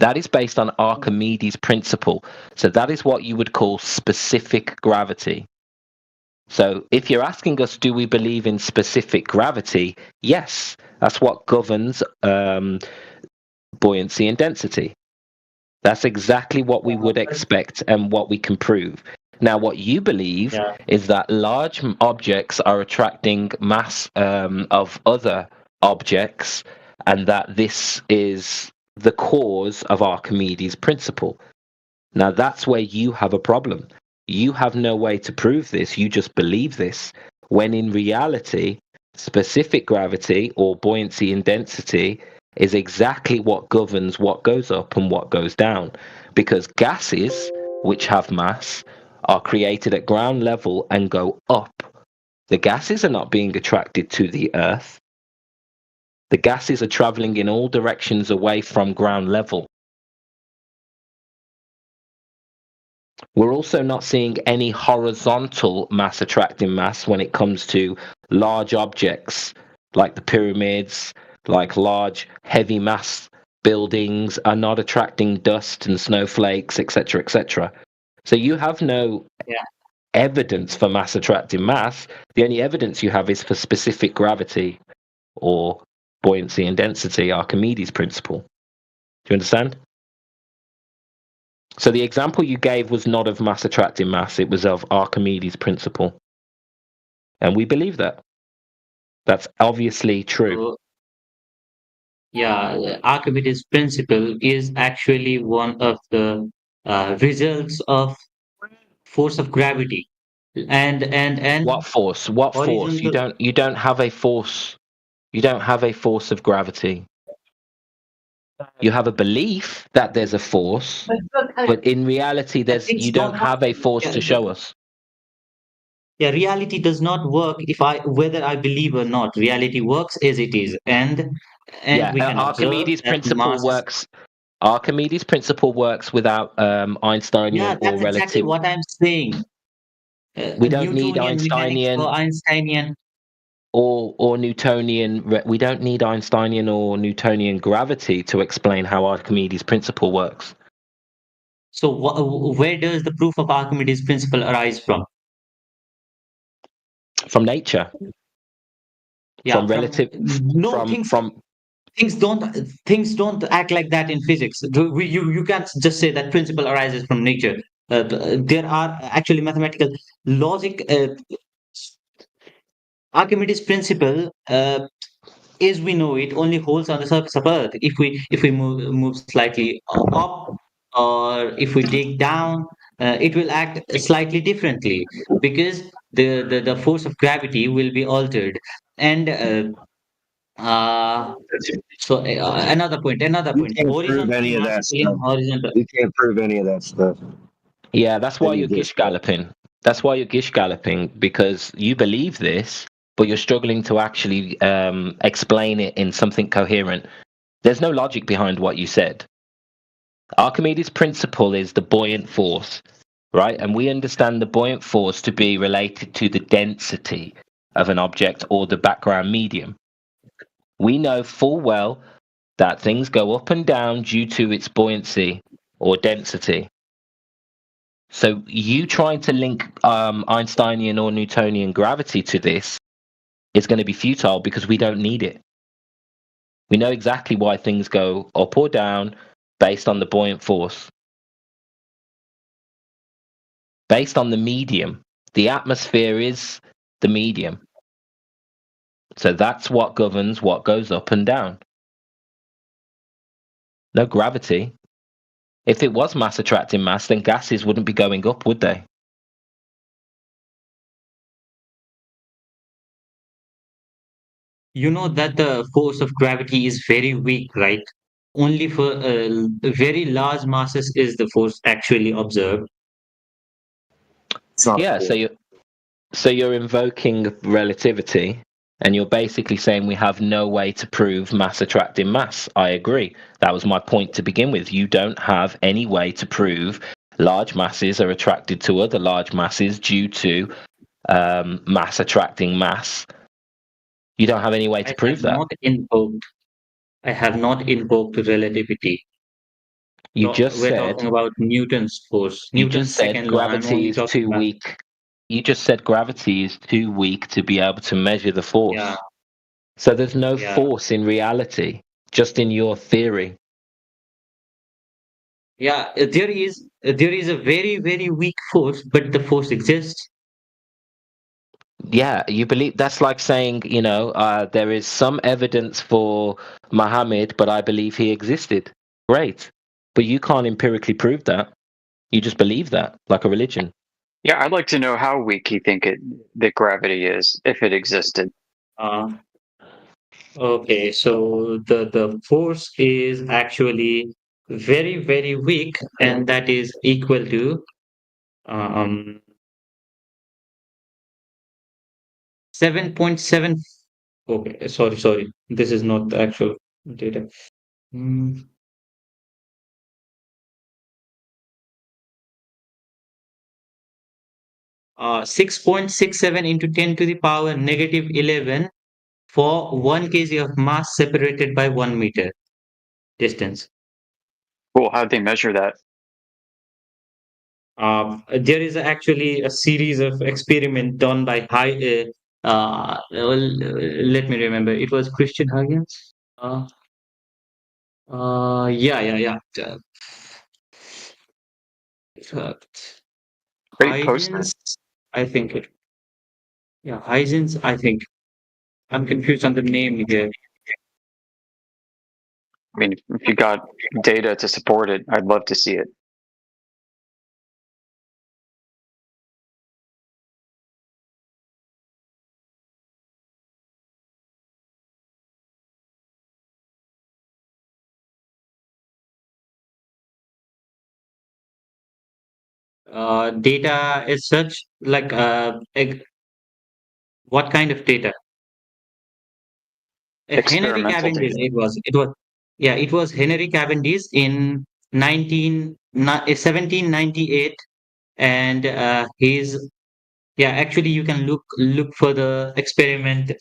That is based on Archimedes' principle. So that is what you would call specific gravity. So if you're asking us, do we believe in specific gravity? Yes, that's what governs buoyancy and density. That's exactly what we would expect and what we can prove. Now, what you believe Yeah. is that large objects are attracting mass of other objects, and that this is the cause of Archimedes' principle. Now, that's where you have a problem. You have no way to prove this, you just believe this, when in reality, specific gravity or buoyancy and density is exactly what governs what goes up and what goes down. Because gases, which have mass, are created at ground level and go up. The gases are not being attracted to the Earth. The gases are traveling in all directions away from ground level. We're also not seeing any horizontal mass attracting mass when it comes to large objects like the pyramids, like large heavy mass buildings are not attracting dust and snowflakes, etc., etc. So you have no Yeah. evidence for mass attracting mass. The only evidence you have is for specific gravity or buoyancy and density, Archimedes' principle. Do you understand? So the example you gave was not of mass attracting mass, it was of Archimedes' principle. And we believe that. That's obviously true. So, yeah, Archimedes' principle is actually one of the results of force of gravity, and What force? What force? You horizontal. don't you don't have a force. You don't have a force of gravity. You have a belief that there's a force, but in reality there's Things you don't don't work. have a force Yeah, to show us. yeah, reality does not work if I whether I believe or not. Reality works as it is, and Yeah, we can observe Archimedes' that principle mass is. works. Archimedes' principle works without Yeah, Einsteinian or that's exactly relative. what I'm saying. We don't need Newtonian mechanics or Einsteinian Einsteinian. or Newtonian. We don't need Einsteinian or Newtonian gravity to explain how Archimedes' principle works. So, where does the proof of Archimedes' principle arise from? From nature, from Yeah, from relative, no from things. from Things don't things don't act like that in physics. You can't just say that principle arises from nature. There are actually mathematical logic. Archimedes' principle, as we know it, only holds on the surface of Earth. If we move slightly up, or if we dig down, it will act slightly differently, because the force of gravity will be altered. And so another You point, can't prove horizontal any of mass that pulling stuff. horizontal. You can't prove any of that stuff. Yeah, that's why Any you're of this gish stuff. galloping. That's why you're gish galloping because you believe this, but you're struggling to actually explain it in something coherent. There's no logic behind what you said. Archimedes' principle is the buoyant force, right? And we understand the buoyant force to be related to the density of an object or the background medium. We know full well that things go up and down due to its buoyancy or density. So you trying to link Einsteinian or Newtonian gravity to this is going to be futile because we don't need it. We know exactly why things go up or down based on the buoyant force, based on the medium. The atmosphere is the medium. So that's what governs what goes up and down. No gravity. If it was mass attracting mass, then gases wouldn't be going up, would they? You know that the force of gravity is very weak, right? Only for very large masses is the force actually observed. It's not Yeah, cool. so you're invoking relativity and you're basically saying we have no way to prove mass attracting mass. I agree. That was my point to begin with. You don't have any way to prove large masses are attracted to other large masses due to mass attracting mass. You don't have any way to I have prove that. not invoked I have not invoked relativity. You just We're said talking about Newton's force, you just Newton's said second law. I'm gravity only is talking too about, weak. You just said gravity is too weak to be able to measure the yeah, force. So there's no yeah, force in reality, just in your theory. yeah. There is a very, very weak force, but the force exists. Yeah, you believe that's like saying, there is some evidence for Muhammad, but I believe he existed. Great. But you can't empirically prove that. You just believe that, like a religion. Yeah, I'd like to know how weak you think that gravity is, if it existed. Uh, okay, so the force is actually very, very weak, and that is equal to um 7.7. Okay, sorry. This is not the actual data. Mm, 6.67 into 10 to the power negative 11 for 1 kg of mass separated by 1 meter distance. Cool. How'd they measure that? There is actually a series of experiment done by let me remember. It was Christian Huygens. Yeah. Uh, Great poster. Huygens, I think it. Yeah, Huygens, I think. I'm confused on the name here. I mean, if you got data to support it, I'd love to see it. Data is such like what kind of data? Henry Experimental Cavendish. data. It was Henry Cavendish in 1798, and he's yeah. Actually, you can look for the experiment.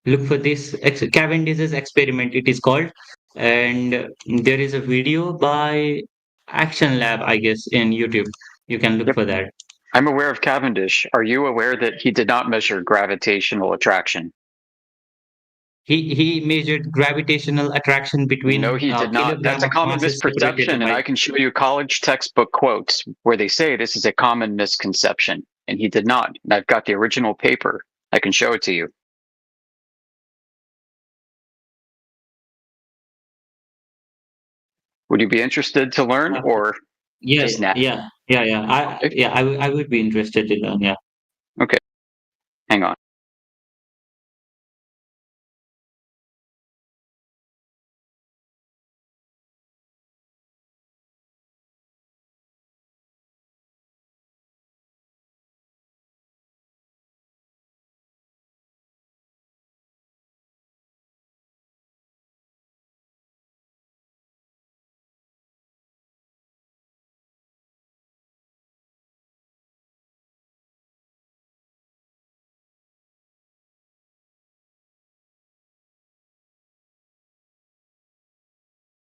Look for this Cavendish's experiment. It is called, and there is a video by Action Lab, I guess, in YouTube. You can look Yep. for that. I'm aware of Cavendish. Are you aware that he did not measure gravitational attraction? He measured gravitational attraction No, between he did not. That's kilogram a of common mass is separated misperception, and by. I can show you college textbook quotes where they say this is a common misconception, and he did not. And I've got the original paper. I can show it to you. Would you be interested to learn, Uh, or yeah, just nah? yeah. Okay. I would be interested in that. Yeah. Okay. Hang on.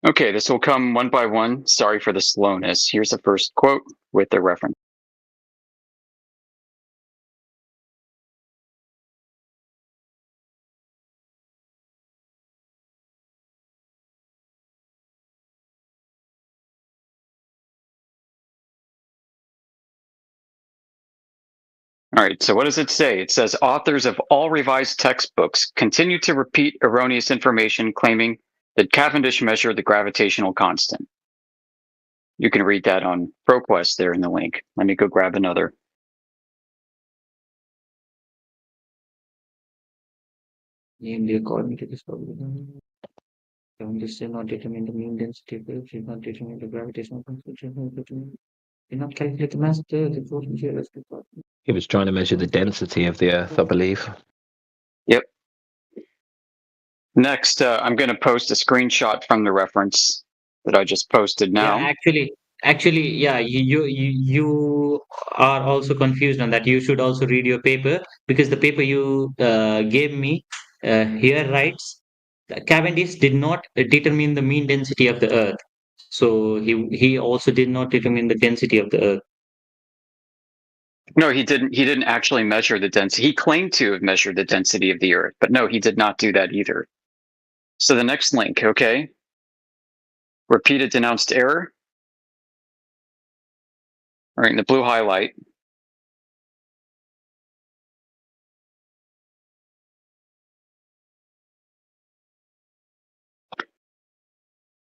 Okay, this will come one by one. Sorry for the slowness. Here's the first quote with the reference. All right, so what does it say? It says authors of all revised textbooks continue to repeat erroneous information claiming that Cavendish measured the gravitational constant. You can read that on ProQuest there in the link. Let me go grab another. Namely, according to this problem, this did not determine the mean density, did not determine the gravitational constant, did not calculate the mass, the force material. He was trying to measure the density of the Earth, I believe. Yep. Next, I'm going to post a screenshot from the reference that I just posted now. Yeah, actually, yeah, you are also confused on that. You should also read your paper because the paper you gave me here writes that Cavendish did not determine the mean density of the Earth. So he also did not determine the density of the Earth. No, he didn't. He didn't actually measure the density. He claimed to have measured the density of the Earth, but no, he did not do that either. So the next link, okay? Repeated denounced error. All right, in the blue highlight.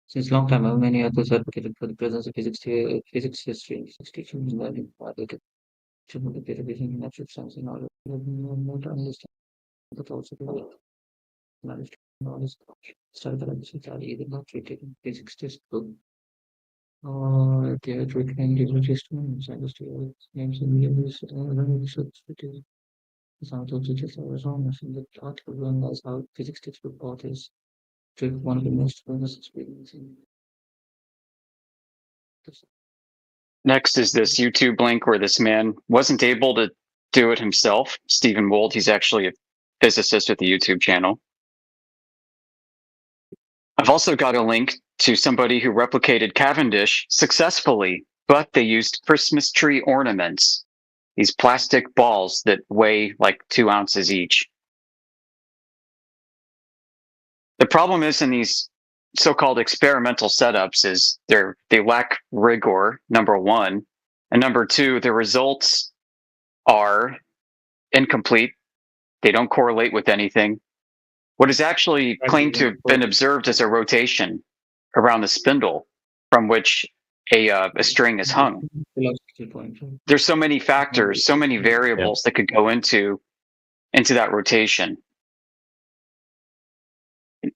Since long time, many authors advocated for the presence of physics history in physics teaching and learning. Should be education in natural science in order to understand, but also to manage knowledge. Started the study either not treated in physics textbook or they are treated in different systems. Industrial names and research, which is some of the just wrong. In the article realized how physics textbook authors treat one of the most famous experiments in Next is this YouTube link where this man wasn't able to do it himself. Stephen Wold, he's actually a physicist with a YouTube channel. I've also got a link to somebody who replicated Cavendish successfully, but they used Christmas tree ornaments, these plastic balls that weigh like 2 ounces each. The problem is in these so-called experimental setups is they lack rigor, number one, and number two, the results are incomplete. They don't correlate with anything. What is actually claimed to have been observed is a rotation around the spindle from which a string is hung. philosophical point. There's so many factors, so many variables that could go into that rotation.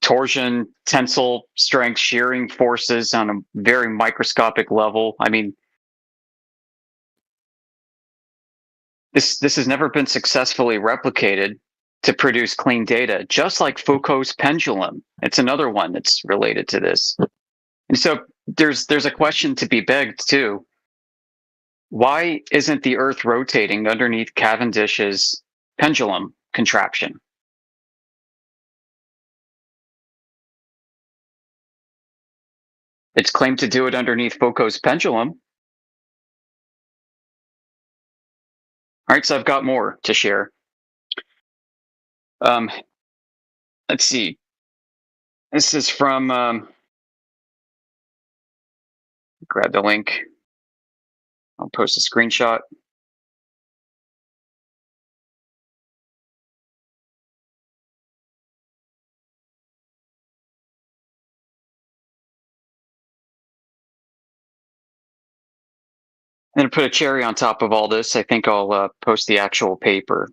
Torsion, tensile strength, shearing forces on a very microscopic level. I mean, this has never been successfully replicated to produce clean data, just like Foucault's pendulum. It's another one that's related to this. And so there's a question to be begged too. Why isn't the Earth rotating underneath Cavendish's pendulum contraption? It's claimed to do it underneath Foucault's pendulum. All right, so I've got more to share. Let's see. This is from, grab the link. I'll post a screenshot. And to put a cherry on top of all this, I think I'll post the actual paper.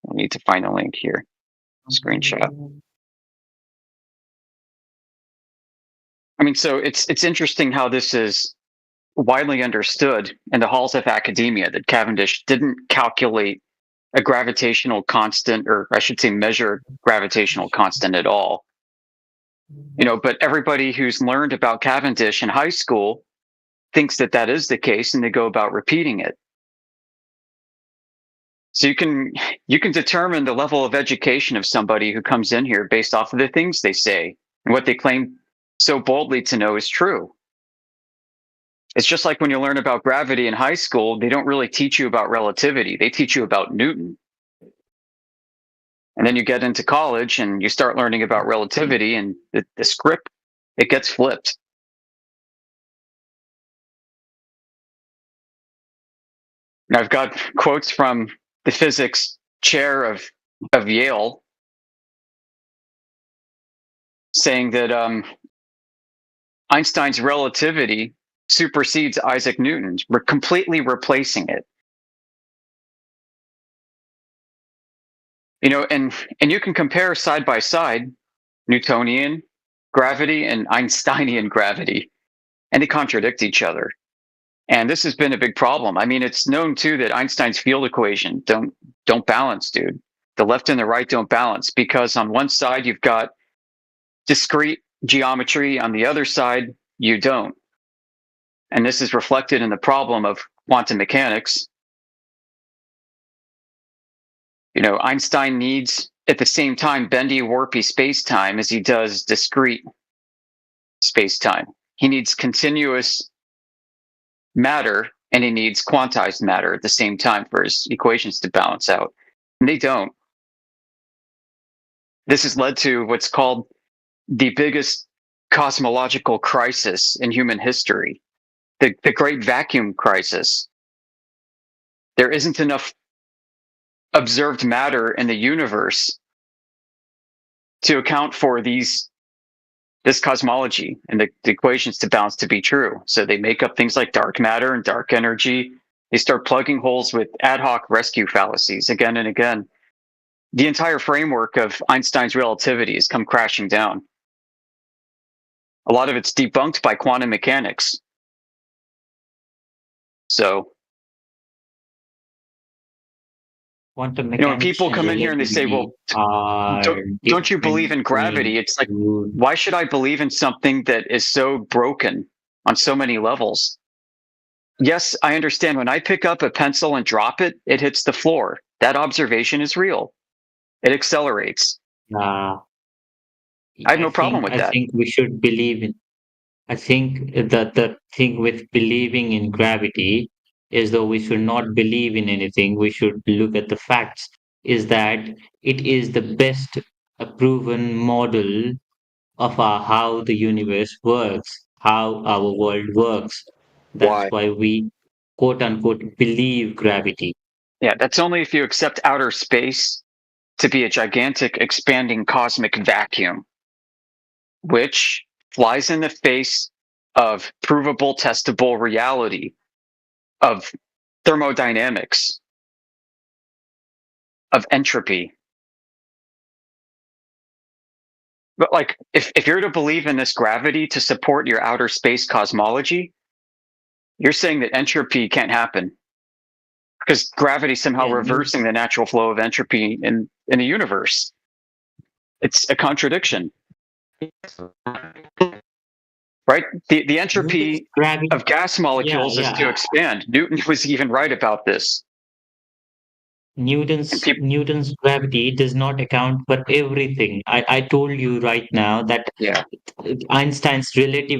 I need to find a link here. Screenshot. I mean, so it's interesting how this is widely understood in the halls of academia that Cavendish didn't calculate a gravitational constant, or I should say measure gravitational constant at all. You know, but everybody who's learned about Cavendish in high school thinks that that is the case, and they go about repeating it. So you can determine the level of education of somebody who comes in here based off of the things they say and what they claim so boldly to know is true. It's just like when you learn about gravity in high school, they don't really teach you about relativity. They teach you about Newton. And then you get into college and you start learning about relativity, and the script, it gets flipped. And I've got quotes from the physics chair of Yale saying that Einstein's relativity supersedes Isaac Newton's. We're completely replacing it. You know, and you can compare side by side Newtonian gravity and Einsteinian gravity, and they contradict each other. And this has been a big problem. I mean, it's known too that Einstein's field equation don't balance, dude. The left and the right don't balance, because on one side you've got discrete geometry, on the other side you don't. And this is reflected in the problem of quantum mechanics. You know, Einstein needs at the same time bendy, warpy space-time as he does discrete space-time. He needs continuous matter and he needs quantized matter at the same time for his equations to balance out. And they don't. This has led to what's called the biggest cosmological crisis in human history, the Great Vacuum Crisis. There isn't enough observed matter in the universe to account for this cosmology and the equations to balance to be true. So they make up things like dark matter and dark energy. They start plugging holes with ad hoc rescue fallacies again and again. The entire framework of Einstein's relativity has come crashing down. A lot of it's debunked by quantum mechanics. So, Quantum when mechanics people and come in here and they say, well, don't you believe in gravity? It's like, why should I believe in something that is so broken on so many levels? Yes, I understand when I pick up a pencil and drop it, it hits the floor. That observation is real. It accelerates. I have no problem with that. I think we should believe in. I think that the thing with believing in gravity is though we should not believe in anything, we should look at the facts. Is that it is the best proven model of how the universe works, how our world works. That's why we quote unquote believe gravity. Yeah, that's only if you accept outer space to be a gigantic expanding cosmic vacuum, which flies in the face of provable, testable reality, of thermodynamics, of entropy. But like, if you're to believe in this gravity to support your outer space cosmology, you're saying that entropy can't happen because gravity somehow reversing the natural flow of entropy in the universe. It's a contradiction. Right? The entropy of gas molecules is to expand. Newton was even right about this. Newton's gravity does not account for everything. I told you right now that Einstein's theory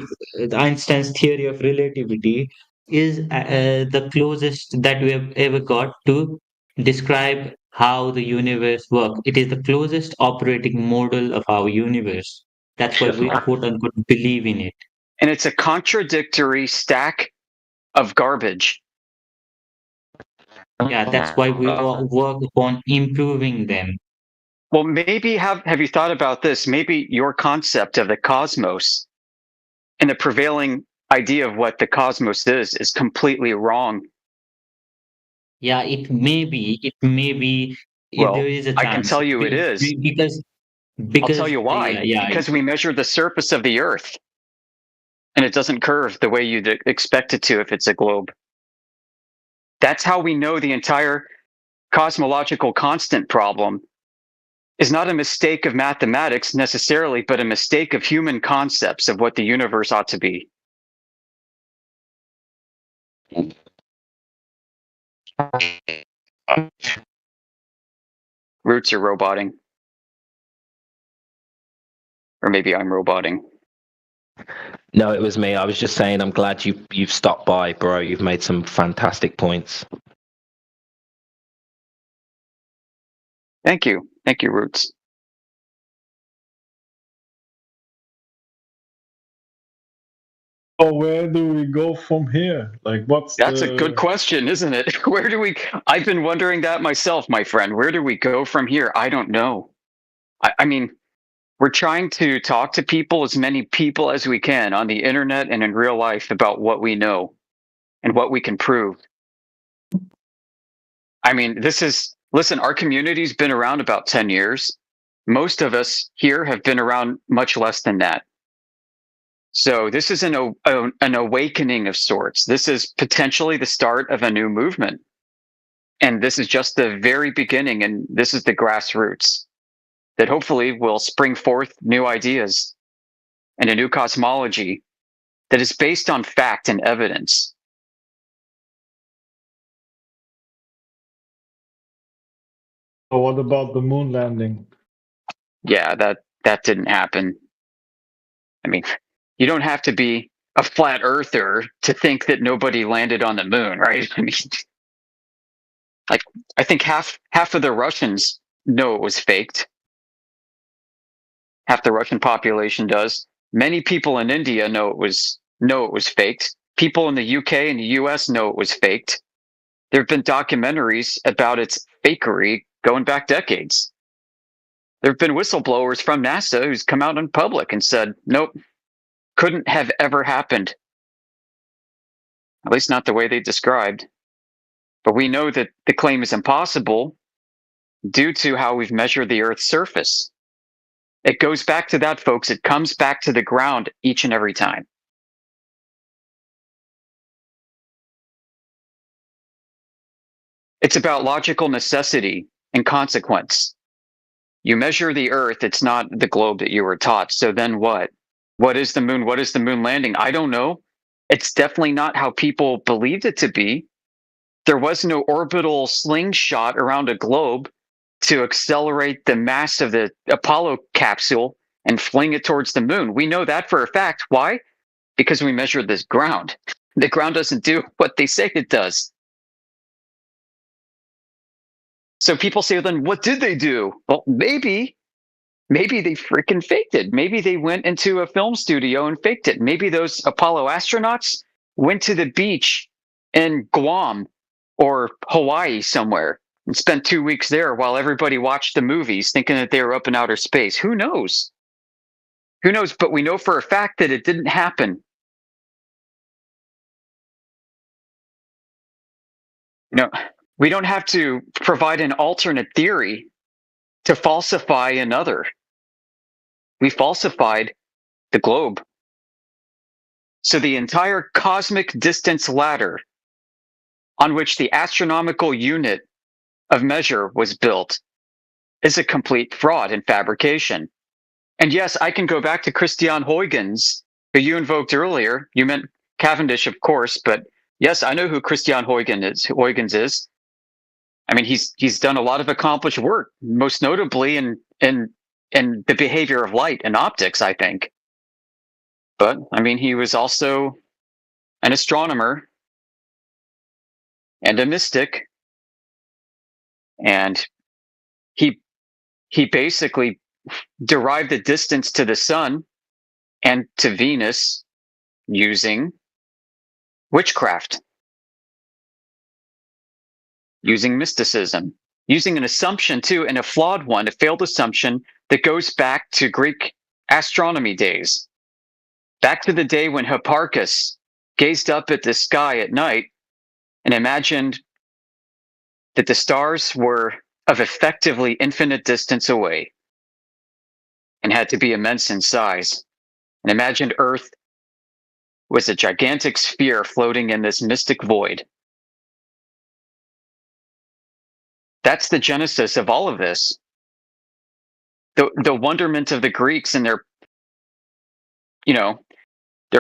of relativity is the closest that we have ever got to describe how the universe works. It is the closest operating model of our universe. That's why we quote unquote believe in it. And it's a contradictory stack of garbage. Yeah, that's why we work upon improving them. Well, maybe have you thought about this? Maybe your concept of the cosmos and the prevailing idea of what the cosmos is completely wrong. Yeah, it may be. Well, there is a chance. I can tell you it is. Because I'll tell you why. Because we measure the surface of the Earth, and it doesn't curve the way you'd expect it to if it's a globe. That's how we know the entire cosmological constant problem is not a mistake of mathematics necessarily, but a mistake of human concepts of what the universe ought to be. Roots are roboting. Or maybe I'm roboting. No, it was me. I was just saying I'm glad you've stopped by, bro. You've made some fantastic points. Thank you. Thank you, Roots. Oh, where do we go from here? Like, That's a good question, isn't it? I've been wondering that myself, my friend. Where do we go from here? I don't know. I mean, we're trying to talk to people, as many people as we can on the internet and in real life about what we know and what we can prove. I mean, listen, our community's been around about 10 years. Most of us here have been around much less than that. So this is an awakening of sorts. This is potentially the start of a new movement. And this is just the very beginning, and this is the grassroots that hopefully will spring forth new ideas and a new cosmology that is based on fact and evidence. So what about the moon landing? Yeah, that didn't happen. I mean, you don't have to be a flat earther to think that nobody landed on the moon, right? I mean, like, I think half of the Russians know it was faked. Half the Russian population does. Many people in India know it was faked. People in the UK and the US know it was faked. There have been documentaries about its fakery going back decades. There have been whistleblowers from NASA who's come out in public and said, nope, couldn't have ever happened. At least not the way they described. But we know that the claim is impossible due to how we've measured the Earth's surface. It goes back to that, folks. It comes back to the ground each and every time. It's about logical necessity and consequence. You measure the Earth, it's not the globe that you were taught. So then what? What is the moon? What is the moon landing? I don't know. It's definitely not how people believed it to be. There was no orbital slingshot around a globe to accelerate the mass of the Apollo capsule and fling it towards the moon. We know that for a fact. Why? Because we measured this ground. The ground doesn't do what they say it does. So people say, then what did they do? Well, maybe they freaking faked it. Maybe they went into a film studio and faked it. Maybe those Apollo astronauts went to the beach in Guam or Hawaii somewhere and spent 2 weeks there while everybody watched the movies thinking that they were up in outer space. Who knows? Who knows? But we know for a fact that it didn't happen. We don't have to provide an alternate theory to falsify another. We falsified the globe. So the entire cosmic distance ladder on which the astronomical unit of measure was built is a complete fraud and fabrication. And yes, I can go back to Christian Huygens, who you invoked earlier. You meant Cavendish, of course, but yes, I know who Christian Huygens is. I mean, he's done a lot of accomplished work, most notably in the behavior of light and optics, I think. But I mean, he was also an astronomer and a mystic, and he basically derived the distance to the sun and to Venus using witchcraft, using mysticism, using an assumption too, and a flawed one, a failed assumption that goes back to Greek astronomy days, back to the day when Hipparchus gazed up at the sky at night and imagined that the stars were of effectively infinite distance away and had to be immense in size, and imagined Earth was a gigantic sphere floating in this mystic void. That's the genesis of all of this. The wonderment of the Greeks and their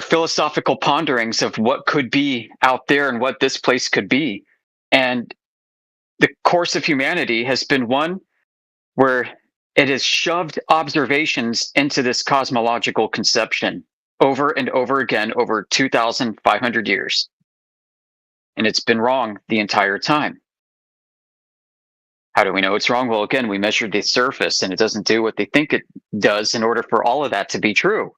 philosophical ponderings of what could be out there and what this place could be. And the course of humanity has been one where it has shoved observations into this cosmological conception over and over again over 2,500 years. And it's been wrong the entire time. How do we know it's wrong? Well, again, we measured the surface and it doesn't do what they think it does in order for all of that to be true.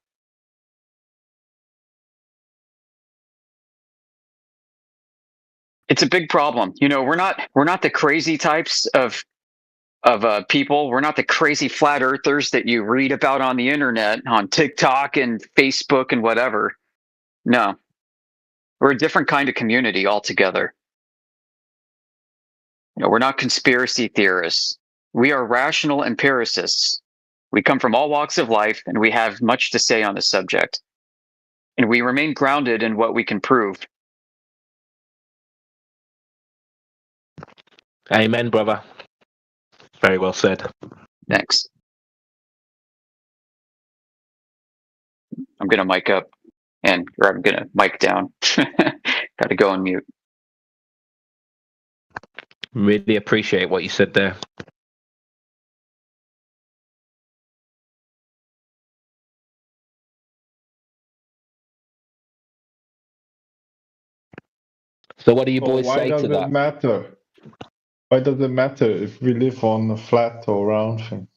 It's a big problem. We're not the crazy types of people. We're not the crazy flat earthers that you read about on the internet, on TikTok and Facebook and whatever. No, we're a different kind of community altogether. We're not conspiracy theorists. We are rational empiricists. We come from all walks of life, and we have much to say on the subject. And we remain grounded in what we can prove. Amen, brother. Very well said. Thanks. I'm going to mic up, or I'm going to mic down. Got to go on mute. Really appreciate what you said there. So what do you So boys why say does to it that? matter? Why does it matter if we live on a flat or round thing?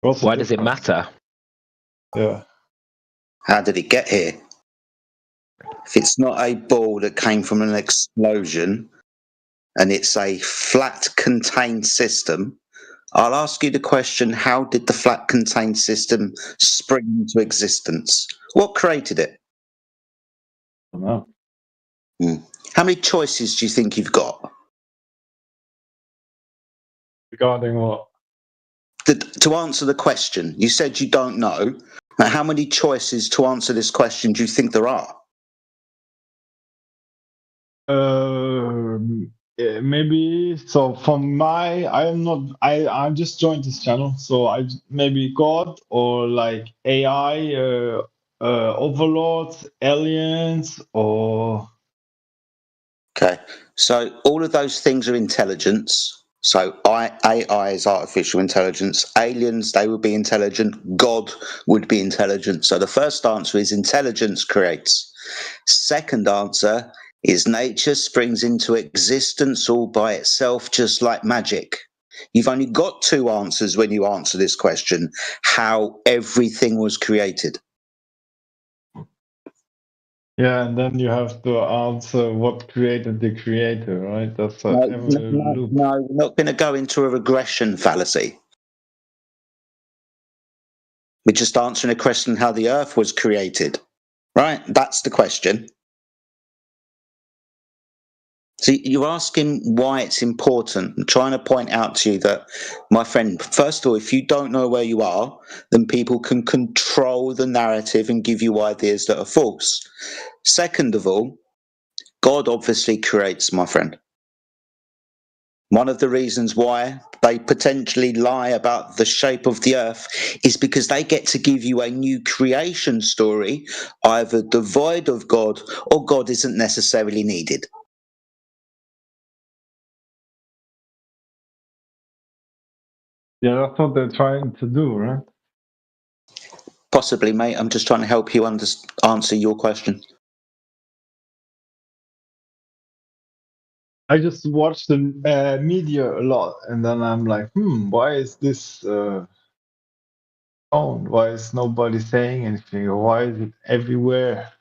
What's the Why does it difference? matter? Yeah. How did it get here? If it's not a ball that came from an explosion and it's a flat contained system, I'll ask you the question, how did the flat contained system spring into existence? What created it? I don't know. How many choices do you think you've got? Regarding what? To answer the question, you said you don't know. Now, how many choices to answer this question do you think there are? Yeah, maybe so. I just joined this channel, so I maybe God or like AI, overlords, aliens, or Okay, so all of those things are intelligence. So AI is artificial intelligence. Aliens, they would be intelligent. God would be intelligent. So the first answer is intelligence creates. Second answer is nature springs into existence all by itself, just like magic. You've only got two answers when you answer this question: how everything was created. yeah, and then you have to answer what created the creator, right? That's a No, ever no, loop. no, we're not going to go into a regression fallacy. We're just answering a question how the earth was created, right? That's the question. So you're asking why it's important. I'm trying to point out to you that, my friend, first of all, if you don't know where you are, then people can control the narrative and give you ideas that are false. Second of all, God obviously creates, my friend. One of the reasons why they potentially lie about the shape of the earth is because they get to give you a new creation story, either devoid of God or God isn't necessarily needed. Yeah, that's what they're trying to do, right? Possibly, mate. I'm just trying to help you answer your question. I just watch the media a lot, and then I'm like, why is this owned? Why is nobody saying anything? Or why is it everywhere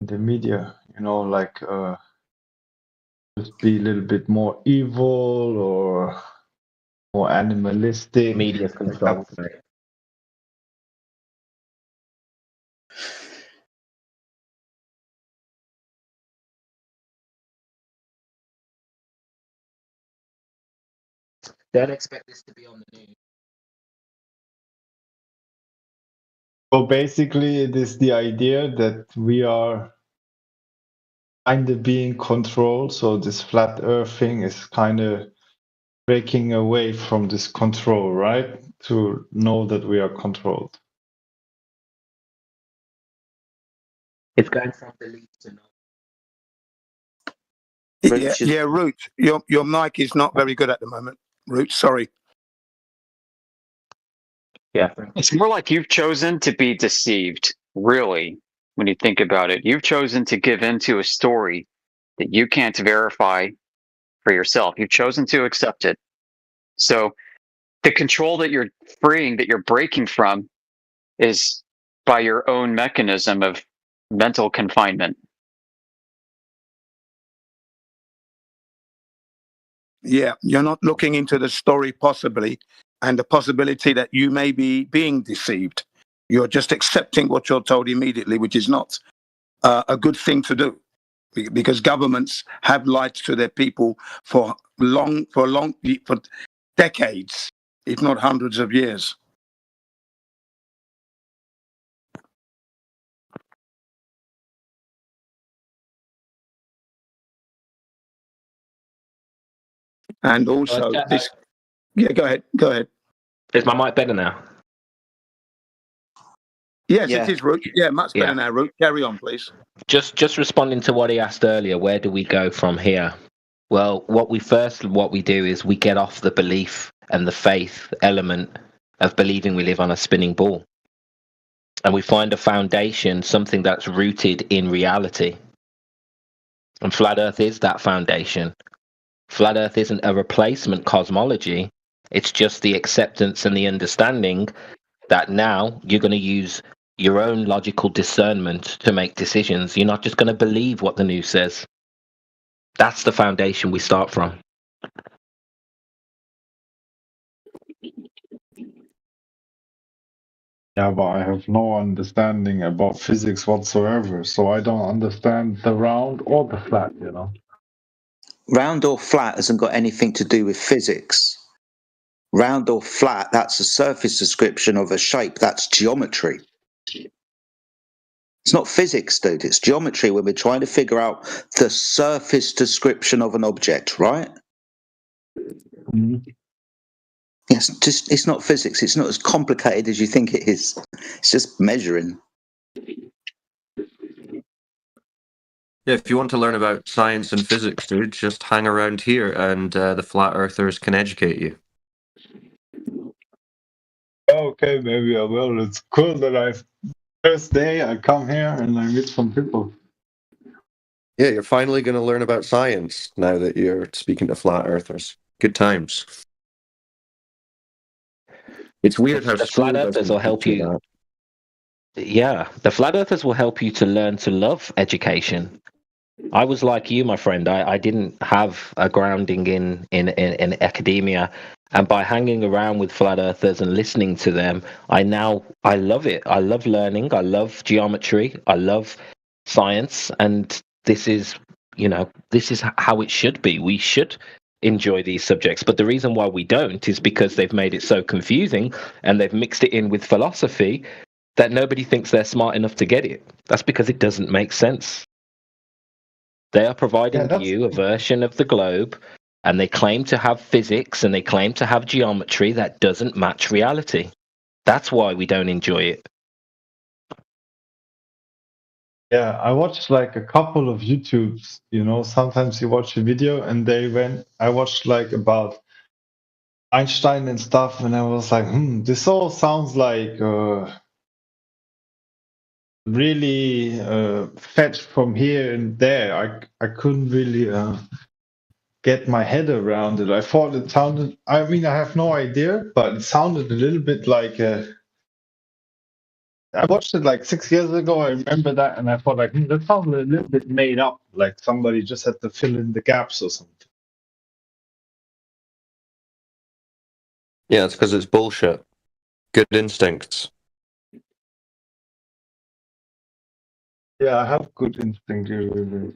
in the media? Like just be a little bit more evil or more animalistic. Media's Like control. that's Don't expect this to be on the news. so basically it is the idea that we are kind of being controlled. So this flat earth thing is kind of breaking away from this control, right? To know that we are controlled. It's going from belief to knowledge. Richard. Root. Your mic is not very good at the moment. Root, sorry. Yeah. It's more like you've chosen to be deceived, really, when you think about it. You've chosen to give into a story that you can't verify for yourself. You've chosen to accept it. So the control that you're freeing, that you're breaking from, is by your own mechanism of mental confinement. Yeah, you're not looking into the story possibly and the possibility that you may be being deceived. You're just accepting what you're told immediately, which is not a good thing to do, because governments have lied to their people for decades, if not hundreds of years. And also, go ahead. Is my mic better now? Yes, Yeah. it is, Root. Yeah, much better Yeah. now, Root. Carry on, please. Just responding to what he asked earlier, where do we go from here? Well, what we do is we get off the belief and the faith element of believing we live on a spinning ball. and we find a foundation, something that's rooted in reality. And flat Earth is that foundation. Flat Earth isn't a replacement cosmology. It's just the acceptance and the understanding that now you're going to use your own logical discernment to make decisions. You're not just going to believe what the news says. That's the foundation we start from. Yeah, but I have no understanding about physics whatsoever, so I don't understand the round or the flat, you know. Round or flat hasn't got anything to do with physics. Round or flat, that's a surface description of a shape. That's geometry. It's not physics, dude. It's geometry when we're trying to figure out the surface description of an object, right? Mm-hmm. Yes, it's not physics. It's not as complicated as you think it is. It's just measuring. Yeah, if you want to learn about science and physics, dude, just hang around here and the flat earthers can educate you. Okay, maybe I will. It's cool that first day I come here and I meet some people. Yeah, you're finally going to learn about science now that you're speaking to flat earthers. Good times. It's weird how the flat earthers will help you. Yeah, the flat earthers will help you to learn to love education. I was like you, my friend. I didn't have a grounding in academia, and by hanging around with flat earthers and listening to them, I love it. I love learning. I love geometry. I love science, and this is how it should be. We should enjoy these subjects, but the reason why we don't is because they've made it so confusing and they've mixed it in with philosophy that nobody thinks they're smart enough to get it. That's because it doesn't make sense. They are providing you a version of the globe, and they claim to have physics and they claim to have geometry that doesn't match reality. That's why we don't enjoy it. Yeah, I watched like a couple of YouTubes, you know, sometimes you watch a video and I watched like about Einstein and stuff, and I was like, this all sounds like really fetched from here and there. I couldn't really get my head around it. I thought it sounded, I mean, I have no idea, but it sounded a little bit like I watched it like 6 years ago. I remember that, and I thought like that sounded a little bit made up, like somebody just had to fill in the gaps or something. Yeah, it's because it's bullshit. Good instincts. Yeah, I have good instinct usually.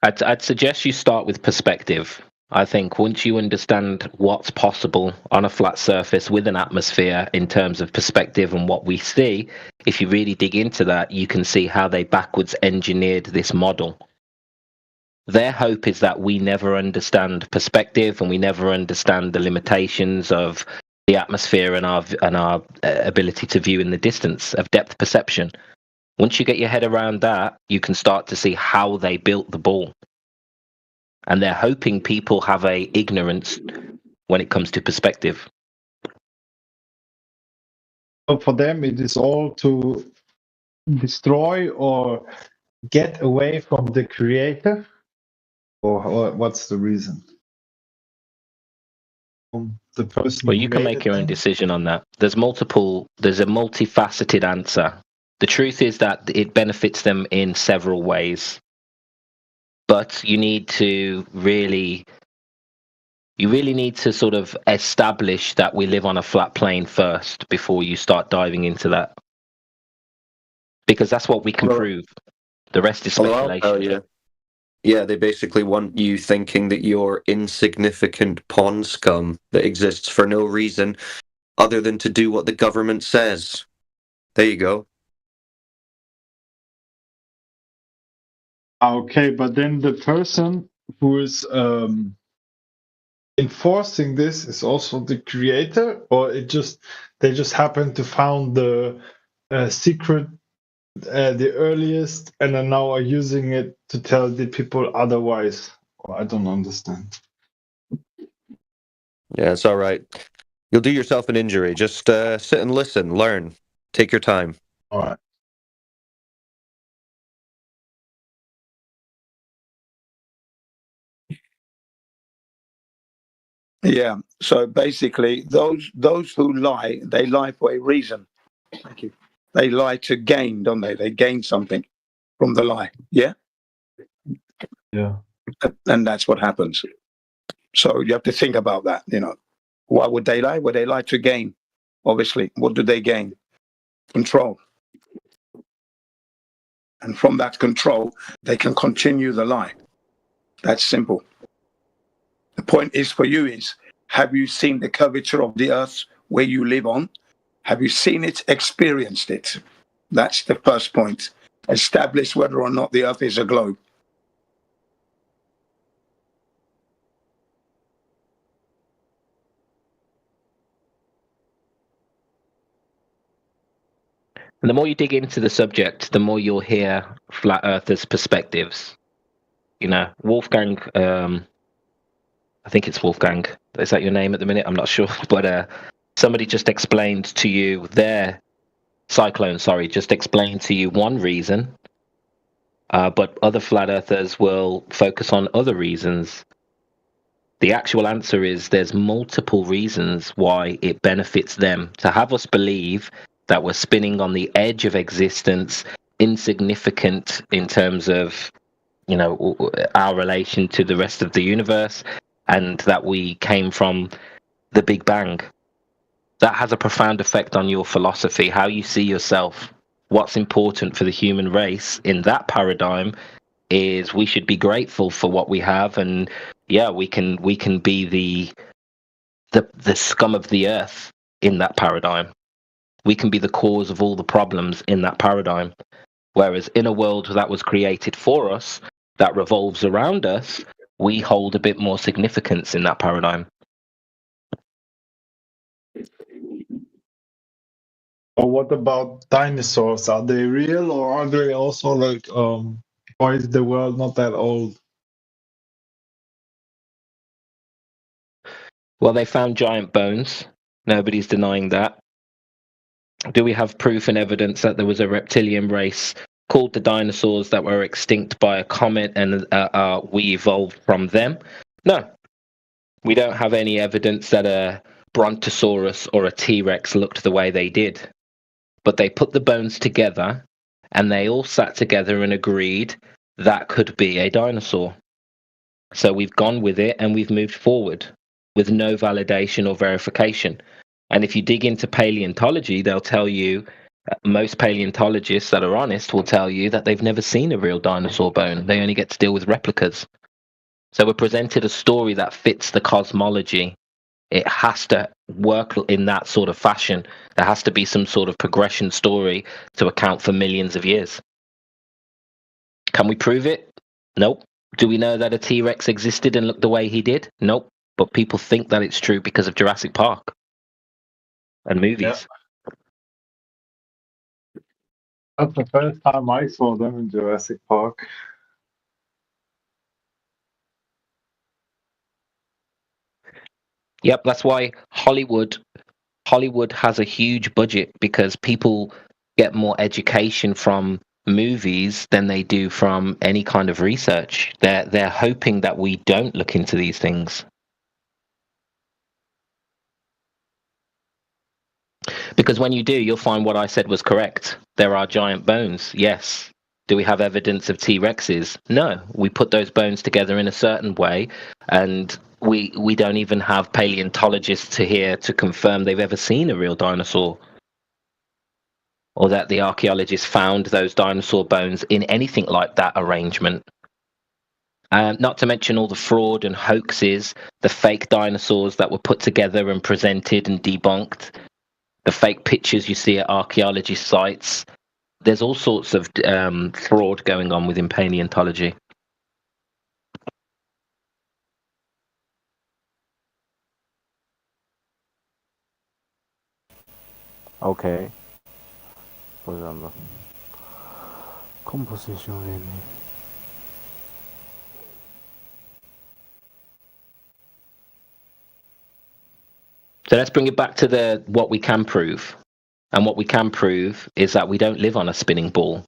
I'd suggest you start with perspective. I think once you understand what's possible on a flat surface with an atmosphere in terms of perspective and what we see, if you really dig into that, you can see how they backwards engineered this model. Their hope is that we never understand perspective and we never understand the limitations of the atmosphere and our ability to view in the distance, of depth perception. Once you get your head around that, you can start to see how they built the ball. And they're hoping people have a ignorance when it comes to perspective. So for them, it is all to destroy or get away from the creator, or what's the reason? The person. Well, you can make your own decision on that. There's a multifaceted answer. The truth is that it benefits them in several ways. But you really need to sort of establish that we live on a flat plane first before you start diving into that. Because that's what we can prove. The rest is speculation. Yeah, they basically want you thinking that you're insignificant pawn scum that exists for no reason other than to do what the government says. There you go. Okay, but then the person who is enforcing this is also the creator, or they just happen to found the secret, the earliest, and then now are using it to tell the people otherwise. I don't understand. Yeah, it's all right. You'll do yourself an injury. Just sit and listen, learn, take your time. All right. Yeah. So basically, those who lie, they lie for a reason. Thank you. They lie to gain, don't they? They gain something from the lie. Yeah. Yeah. And that's what happens. So you have to think about that. Why would they lie? Would they lie to gain? Obviously, what do they gain? Control. And from that control, they can continue the lie. That's simple. The point is for you is, have you seen the curvature of the earth where you live on? Have you seen it, experienced it? That's the first point. Establish whether or not the earth is a globe. And the more you dig into the subject, the more you'll hear flat earthers' perspectives. Wolfgang, I think it's Wolfgang. Is that your name at the minute? I'm not sure. But somebody just explained to you just explained to you one reason. But other flat earthers will focus on other reasons. The actual answer is there's multiple reasons why it benefits them to have us believe that we're spinning on the edge of existence, insignificant in terms of, our relation to the rest of the universe, and that we came from the Big Bang. That has a profound effect on your philosophy, how you see yourself. What's important for the human race in that paradigm is we should be grateful for what we have, and yeah, we can be the scum of the earth in that paradigm. We can be the cause of all the problems in that paradigm. Whereas in a world that was created for us, that revolves around us, we hold a bit more significance in that paradigm. Or what about dinosaurs? Are they real, or are they also like why is the world not that old? Well, they found giant bones. Nobody's denying that. Do we have proof and evidence that there was a reptilian race called the dinosaurs that were extinct by a comet and we evolved from them? No. We don't have any evidence that a Brontosaurus or a T-Rex looked the way they did. But they put the bones together and they all sat together and agreed that could be a dinosaur. So we've gone with it and we've moved forward with no validation or verification. And if you dig into paleontology, they'll tell you, most paleontologists that are honest will tell you that they've never seen a real dinosaur bone. They only get to deal with replicas. So we're presented a story that fits the cosmology. It has to work in that sort of fashion. There has to be some sort of progression story to account for millions of years. Can we prove it? Nope. Do we know that a T-Rex existed and looked the way he did? Nope. But people think that it's true because of Jurassic Park and movies. Yeah. That's the first time I saw them in Jurassic Park. Yep, that's why Hollywood has a huge budget, because people get more education from movies than they do from any kind of research. They're hoping that we don't look into these things. Because when you do, you'll find what I said was correct. There are giant bones, yes. Do we have evidence of T-Rexes? No. We put those bones together in a certain way, and we don't even have paleontologists here to confirm they've ever seen a real dinosaur, or that the archaeologists found those dinosaur bones in anything like that arrangement. Not to mention all the fraud and hoaxes, the fake dinosaurs that were put together and presented and debunked, the fake pictures you see at archaeology sites. There's all sorts of fraud going on within paleontology. Okay. Guardando. Composition N. So let's bring it back to what we can prove. And what we can prove is that we don't live on a spinning ball.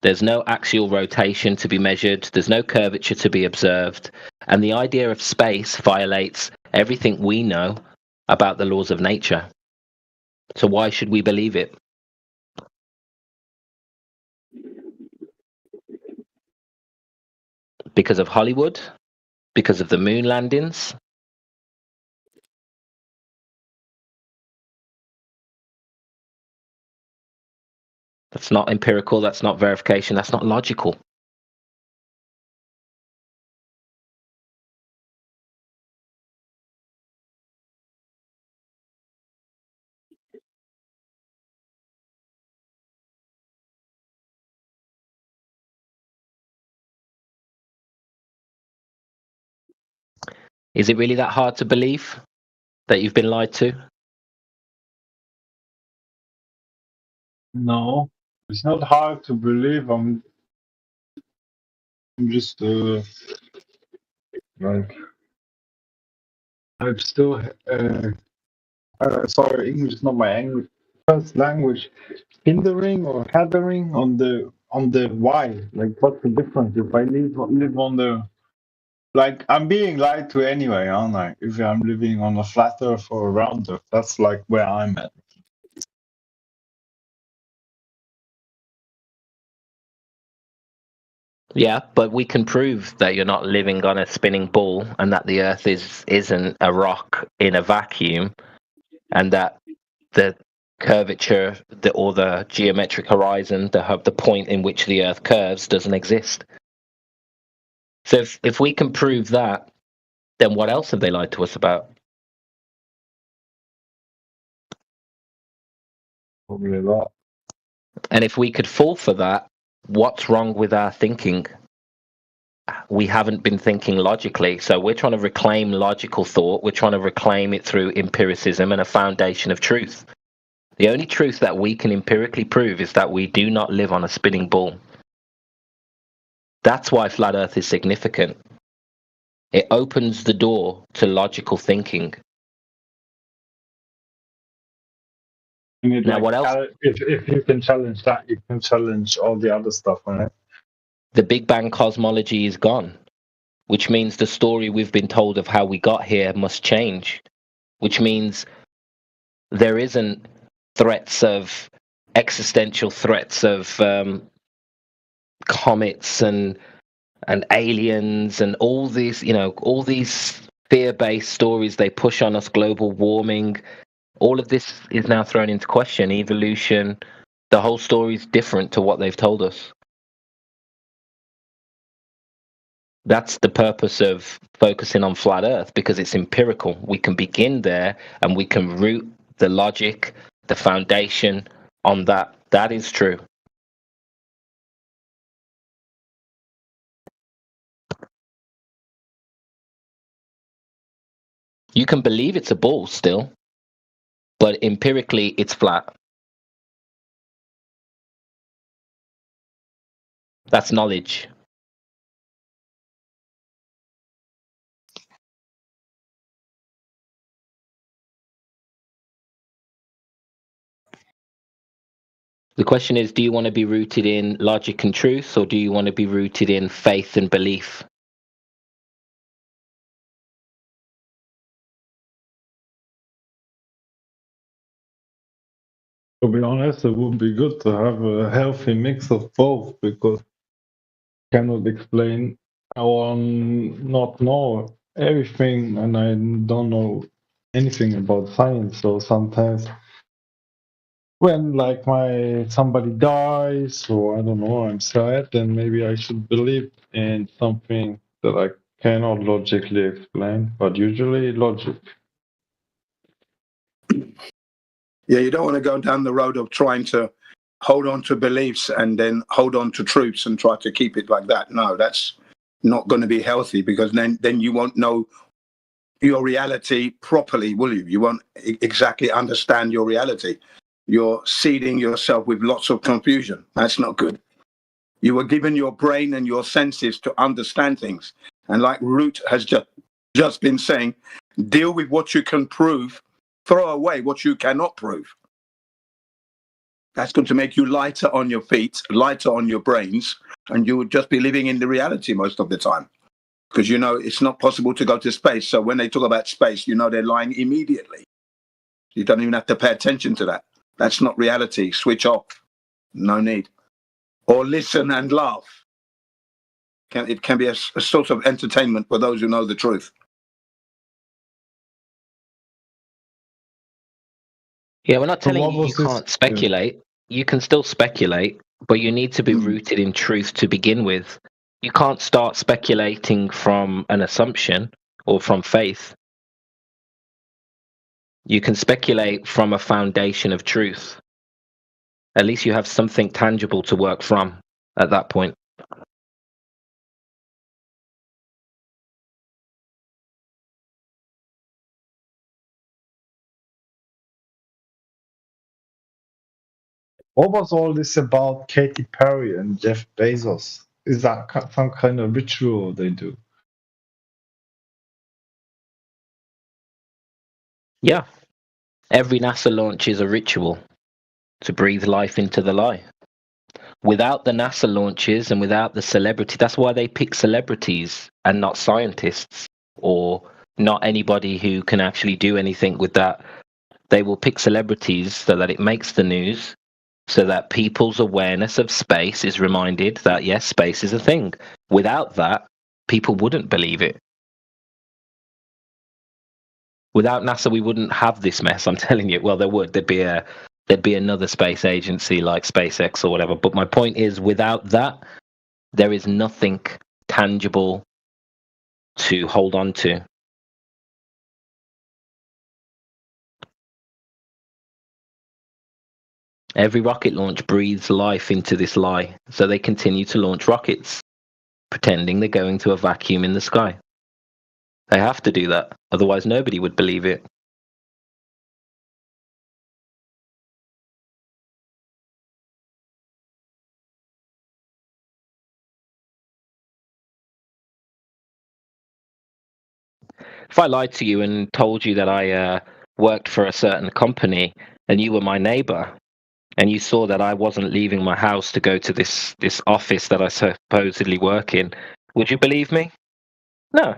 There's no axial rotation to be measured. There's no curvature to be observed. And the idea of space violates everything we know about the laws of nature. So why should we believe it? Because of Hollywood? Because of the moon landings? That's not empirical, that's not verification, that's not logical. Is it really that hard to believe that you've been lied to? No, it's not hard to believe. I'm just like I'm still sorry, English is not my first language. Hindering or hathering on the why? Like, what's the difference if I live on the, like, I'm being lied to anyway, aren't I? If I'm living on a flat earth or a round earth, that's like where I'm at. Yeah, but we can prove that you're not living on a spinning ball and that the earth isn't a rock in a vacuum, and that the curvature or the geometric horizon, the point in which the earth curves, doesn't exist. So if we can prove that, then what else have they lied to us about? Probably a lot. And if we could fall for that, what's wrong with our thinking? We haven't been thinking logically, so we're trying to reclaim logical thought. We're trying to reclaim it through empiricism and a foundation of truth. The only truth that we can empirically prove is that we do not live on a spinning ball. That's why flat earth is significant. It opens the door to logical thinking. Now, what else? If you can challenge that, you can challenge all the other stuff on it. The Big Bang cosmology is gone, which means the story we've been told of how we got here must change, which means there isn't existential threats of comets and aliens and all these fear-based stories they push on us, global warming. All of this is now thrown into question. Evolution, the whole story is different to what they've told us. That's the purpose of focusing on flat earth, because it's empirical. We can begin there and we can root the logic, the foundation on that. That is true. You can believe it's a ball still, but empirically it's flat. That's knowledge. The question is, do you want to be rooted in logic and truth, or do you want to be rooted in faith and belief? To be honest, it would be good to have a healthy mix of both, because I cannot explain. I will not know everything, and I don't know anything about science. So sometimes, when like somebody dies, or I don't know, I'm sad, then maybe I should believe in something that I cannot logically explain. But usually, logic. Yeah, you don't want to go down the road of trying to hold on to beliefs and then hold on to truths and try to keep it like that. No, that's not going to be healthy, because then you won't know your reality properly, will you? You won't exactly understand your reality. You're seeding yourself with lots of confusion. That's not good. You were given your brain and your senses to understand things. And like Root has just been saying, deal with what you can prove, throw away what you cannot prove. That's going to make you lighter on your feet, lighter on your brains, and you would just be living in the reality most of the time. Because you know it's not possible to go to space. So when they talk about space, you know they're lying immediately. You don't even have to pay attention to that. That's not reality. Switch off. No need. Or listen and laugh. It can be a sort of entertainment for those who know the truth. Yeah, we're not So telling what you you was this? can't speculate. You can still speculate, but you need to be rooted in truth to begin with. You can't start speculating from an assumption or from faith. You can speculate from a foundation of truth. At least you have something tangible to work from at that point. What was all this about Katy Perry and Jeff Bezos? Is that some kind of ritual they do? Yeah. Every NASA launch is a ritual to breathe life into the lie. Without the NASA launches and without the celebrity, that's why they pick celebrities and not scientists or not anybody who can actually do anything with that. They will pick celebrities so that it makes the news, so that people's awareness of space is reminded that, yes, space is a thing. Without that, people wouldn't believe it. Without NASA, we wouldn't have this mess. I'm telling you. Well, there would. There'd be another space agency like SpaceX or whatever. But my point is, without that, there is nothing tangible to hold on to. Every rocket launch breathes life into this lie, so they continue to launch rockets, pretending they're going to a vacuum in the sky. They have to do that, otherwise nobody would believe it. If I lied to you and told you that I worked for a certain company and you were my neighbor, and you saw that I wasn't leaving my house to go to this office that I supposedly work in, would you believe me? No.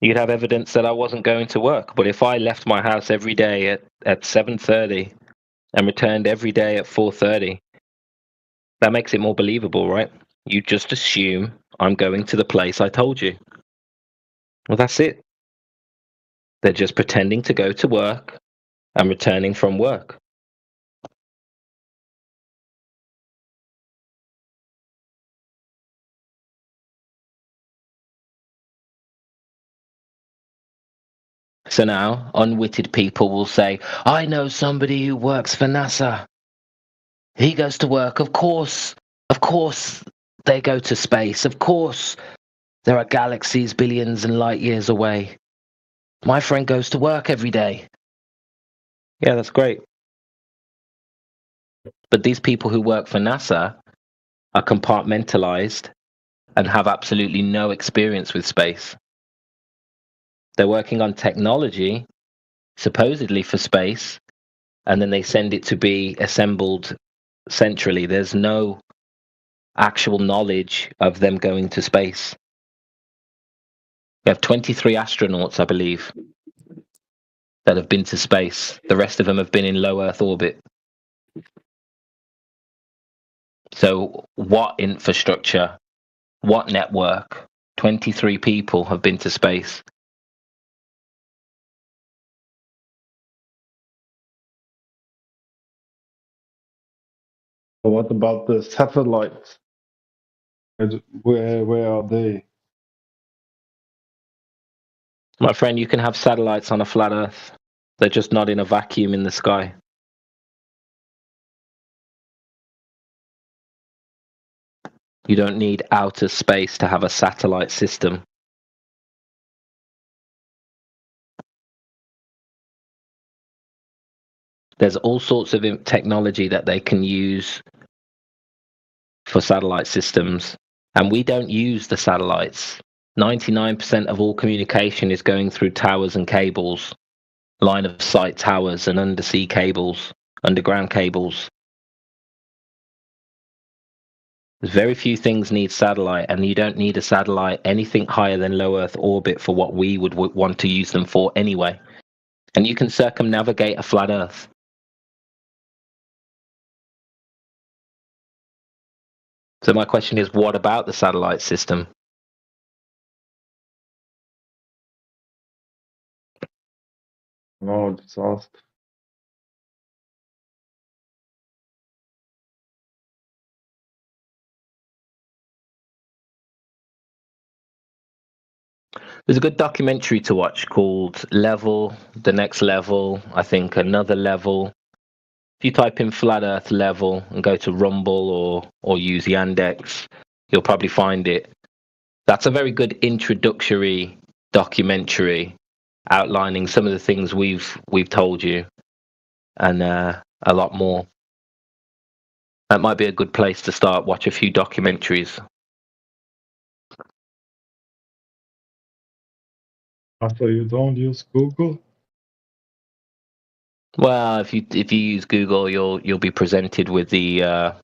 You'd have evidence that I wasn't going to work. But if I left my house every day at 7:30 and returned every day at 4:30, that makes it more believable, right? You just assume I'm going to the place I told you. Well, that's it. They're just pretending to go to work and returning from work. So now, unwitted people will say, I know somebody who works for NASA. He goes to work. Of course, they go to space. Of course, there are galaxies billions and light years away. My friend goes to work every day. Yeah, that's great. But these people who work for NASA are compartmentalized and have absolutely no experience with space. They're working on technology, supposedly for space, and then they send it to be assembled centrally. There's no actual knowledge of them going to space. We have 23 astronauts, I believe, that have been to space. The rest of them have been in low Earth orbit. So what infrastructure, what network? 23 people have been to space. What about the satellites? Where are they? My friend, you can have satellites on a flat Earth. They're just not in a vacuum in the sky. You don't need outer space to have a satellite system. There's all sorts of technology that they can use for satellite systems, and we don't use the satellites. 99% of all communication is going through towers and cables, line of sight towers and undersea cables underground cables. There's very few things need satellite, and you don't need a satellite anything higher than low Earth orbit for what we would want to use them for anyway. And you can circumnavigate a flat Earth. So my question is, what about the satellite system? No, just asked. There's a good documentary to watch called Level, The Next Level, I think Another Level. If you type in Flat Earth Level and go to Rumble or use Yandex, you'll probably find it. That's a very good introductory documentary outlining some of the things we've told you, and a lot more. That might be a good place to start. Watch a few documentaries. So you don't use Google? Well, if you use Google, you'll be presented with the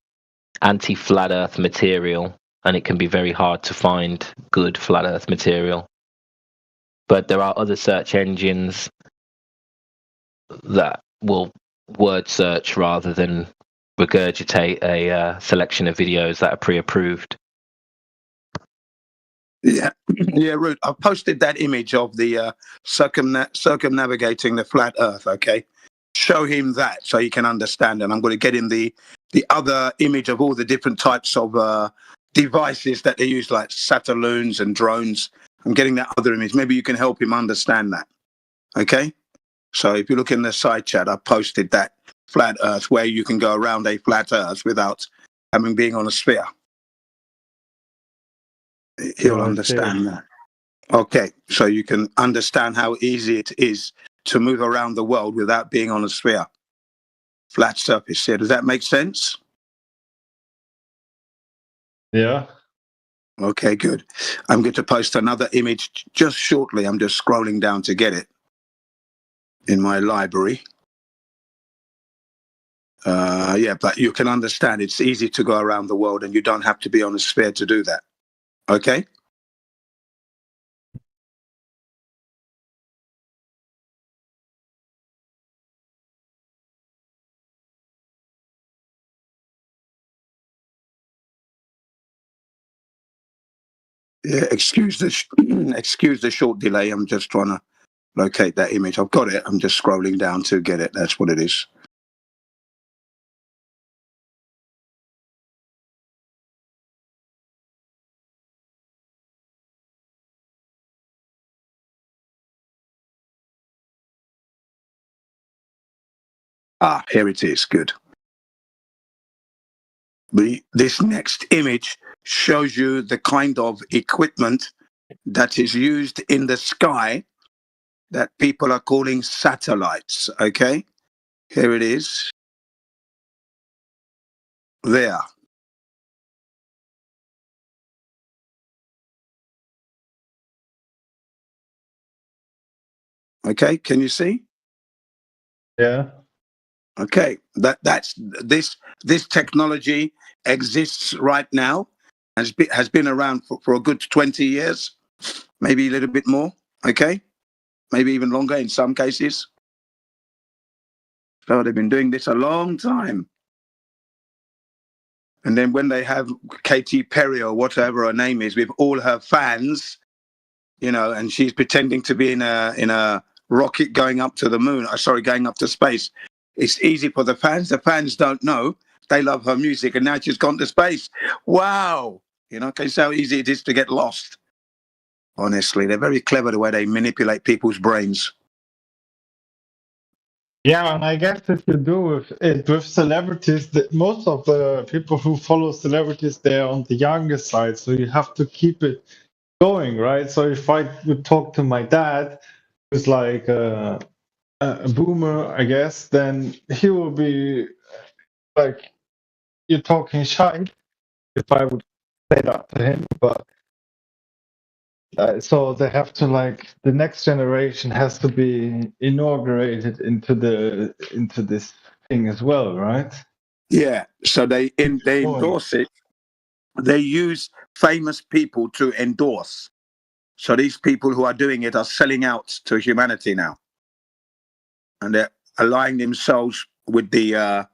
anti-flat Earth material, and it can be very hard to find good flat Earth material. But there are other search engines that will word search rather than regurgitate a selection of videos that are pre-approved. Yeah, yeah, Ruth. I've posted that image of the circumnavigating the flat Earth. Okay, show him that so he can understand. And I'm going to get him the other image of all the different types of devices that they use, like satelloons and drones. I'm getting that other image. Maybe you can help him understand that. Okay, so if you look in the side chat, I posted that flat Earth where you can go around a flat Earth without being on a sphere. He'll understand that. Okay, so you can understand how easy it is to move around the world without being on a sphere. Flat surface. Yeah, does that make sense? Yeah. Okay, good. I'm going to post another image just shortly. I'm just scrolling down to get it in my library. Yeah, but you can understand it's easy to go around the world and you don't have to be on a sphere to do that. Okay? Yeah, excuse the short delay. I'm just trying to locate that image. I've got it. I'm just scrolling down to get it. That's what it is. Ah, here it is. Good. This next image shows you the kind of equipment that is used in the sky that people are calling satellites. Okay, here it is. There. Okay, can you see? Yeah. Okay, that's this technology exists right now, has been around for a good 20 years, maybe a little bit more. Okay, maybe even longer in some cases. So they've been doing this a long time. And then when they have Katy Perry or whatever her name is with all her fans, and she's pretending to be in a rocket going up to the moon, going up to space. It's easy for the fans. The fans don't know. They love her music, and now she's gone to space. Wow. Can you see how easy it is to get lost? Honestly, they're very clever the way they manipulate people's brains. Yeah, and I guess if you do with celebrities, most of the people who follow celebrities, they're on the younger side, so you have to keep it going, right? So if I would talk to my dad, who's like a boomer, I guess, then he will be like, you're talking shite, if I would say that to him. But so they have to, the next generation has to be inaugurated into this thing as well, right? Yeah. So they endorse it. They use famous people to endorse. So these people who are doing it are selling out to humanity now, and they're aligning themselves with the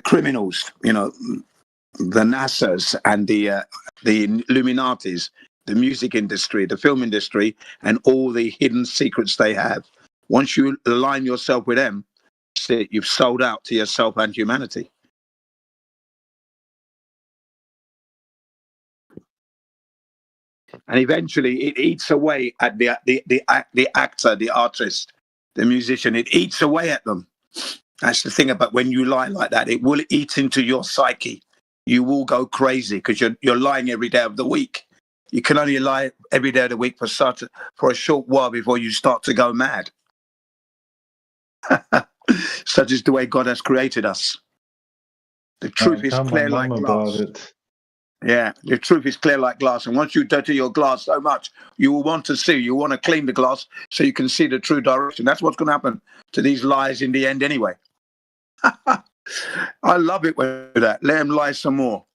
criminals, the NASAs and the Illuminatis, the music industry, the film industry, and all the hidden secrets they have. Once you align yourself with them, you've sold out to yourself and humanity. And eventually, it eats away at the actor, the artist, the musician. It eats away at them. That's the thing about when you lie like that. It will eat into your psyche. You will go crazy because you're lying every day of the week. You can only lie every day of the week for a short while before you start to go mad. Such is the way God has created us. The truth is clear like glass. Yeah, the truth is clear like glass. And once you dirty your glass so much, you will want to see. You want to clean the glass so you can see the true direction. That's what's going to happen to these lies in the end anyway. I love it with that. Let them lie some more.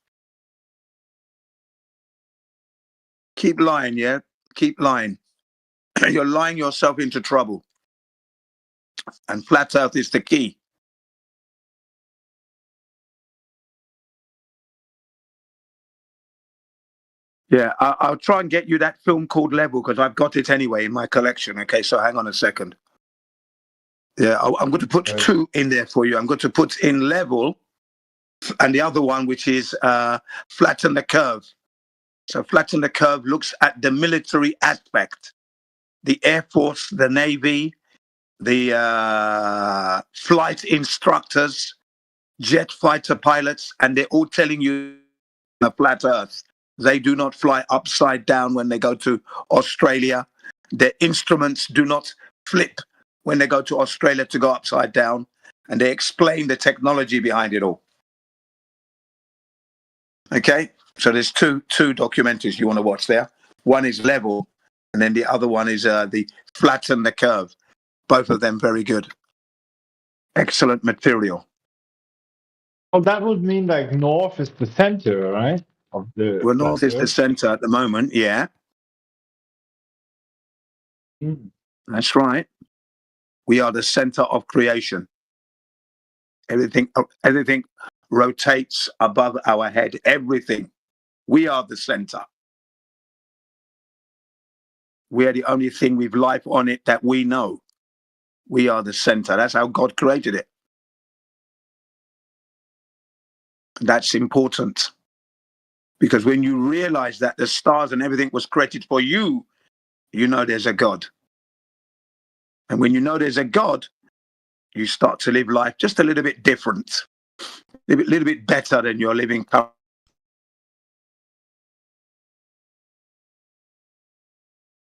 Keep lying, yeah? Keep lying. You're lying yourself into trouble. And flat earth is the key. Yeah, I'll try and get you that film called Level because I've got it anyway in my collection. Okay, so hang on a second. Yeah, I'm going to put two in there for you. I'm going to put in Level and the other one, which is Flatten the Curve. So Flatten the Curve looks at the military aspect, the Air Force, the Navy, the flight instructors, jet fighter pilots, and they're all telling you a flat earth. They do not fly upside down when they go to Australia. Their instruments do not flip when they go to Australia to go upside down. And they explain the technology behind it all. Okay? So there's two documentaries you want to watch there. One is Level, and then the other one is the Flatten the Curve. Both of them very good. Excellent material. Well, that would mean like north is the center, right? Well, north is the center at the moment, yeah. That's right. We are the center of creation. Everything rotates above our head. Everything. We are the center. We are the only thing with life on it that we know. We are the center. That's how God created it. That's important. Because when you realize that the stars and everything was created for you, you know there's a God. And when you know there's a God, you start to live life just a little bit different, a little bit better than you're living currently.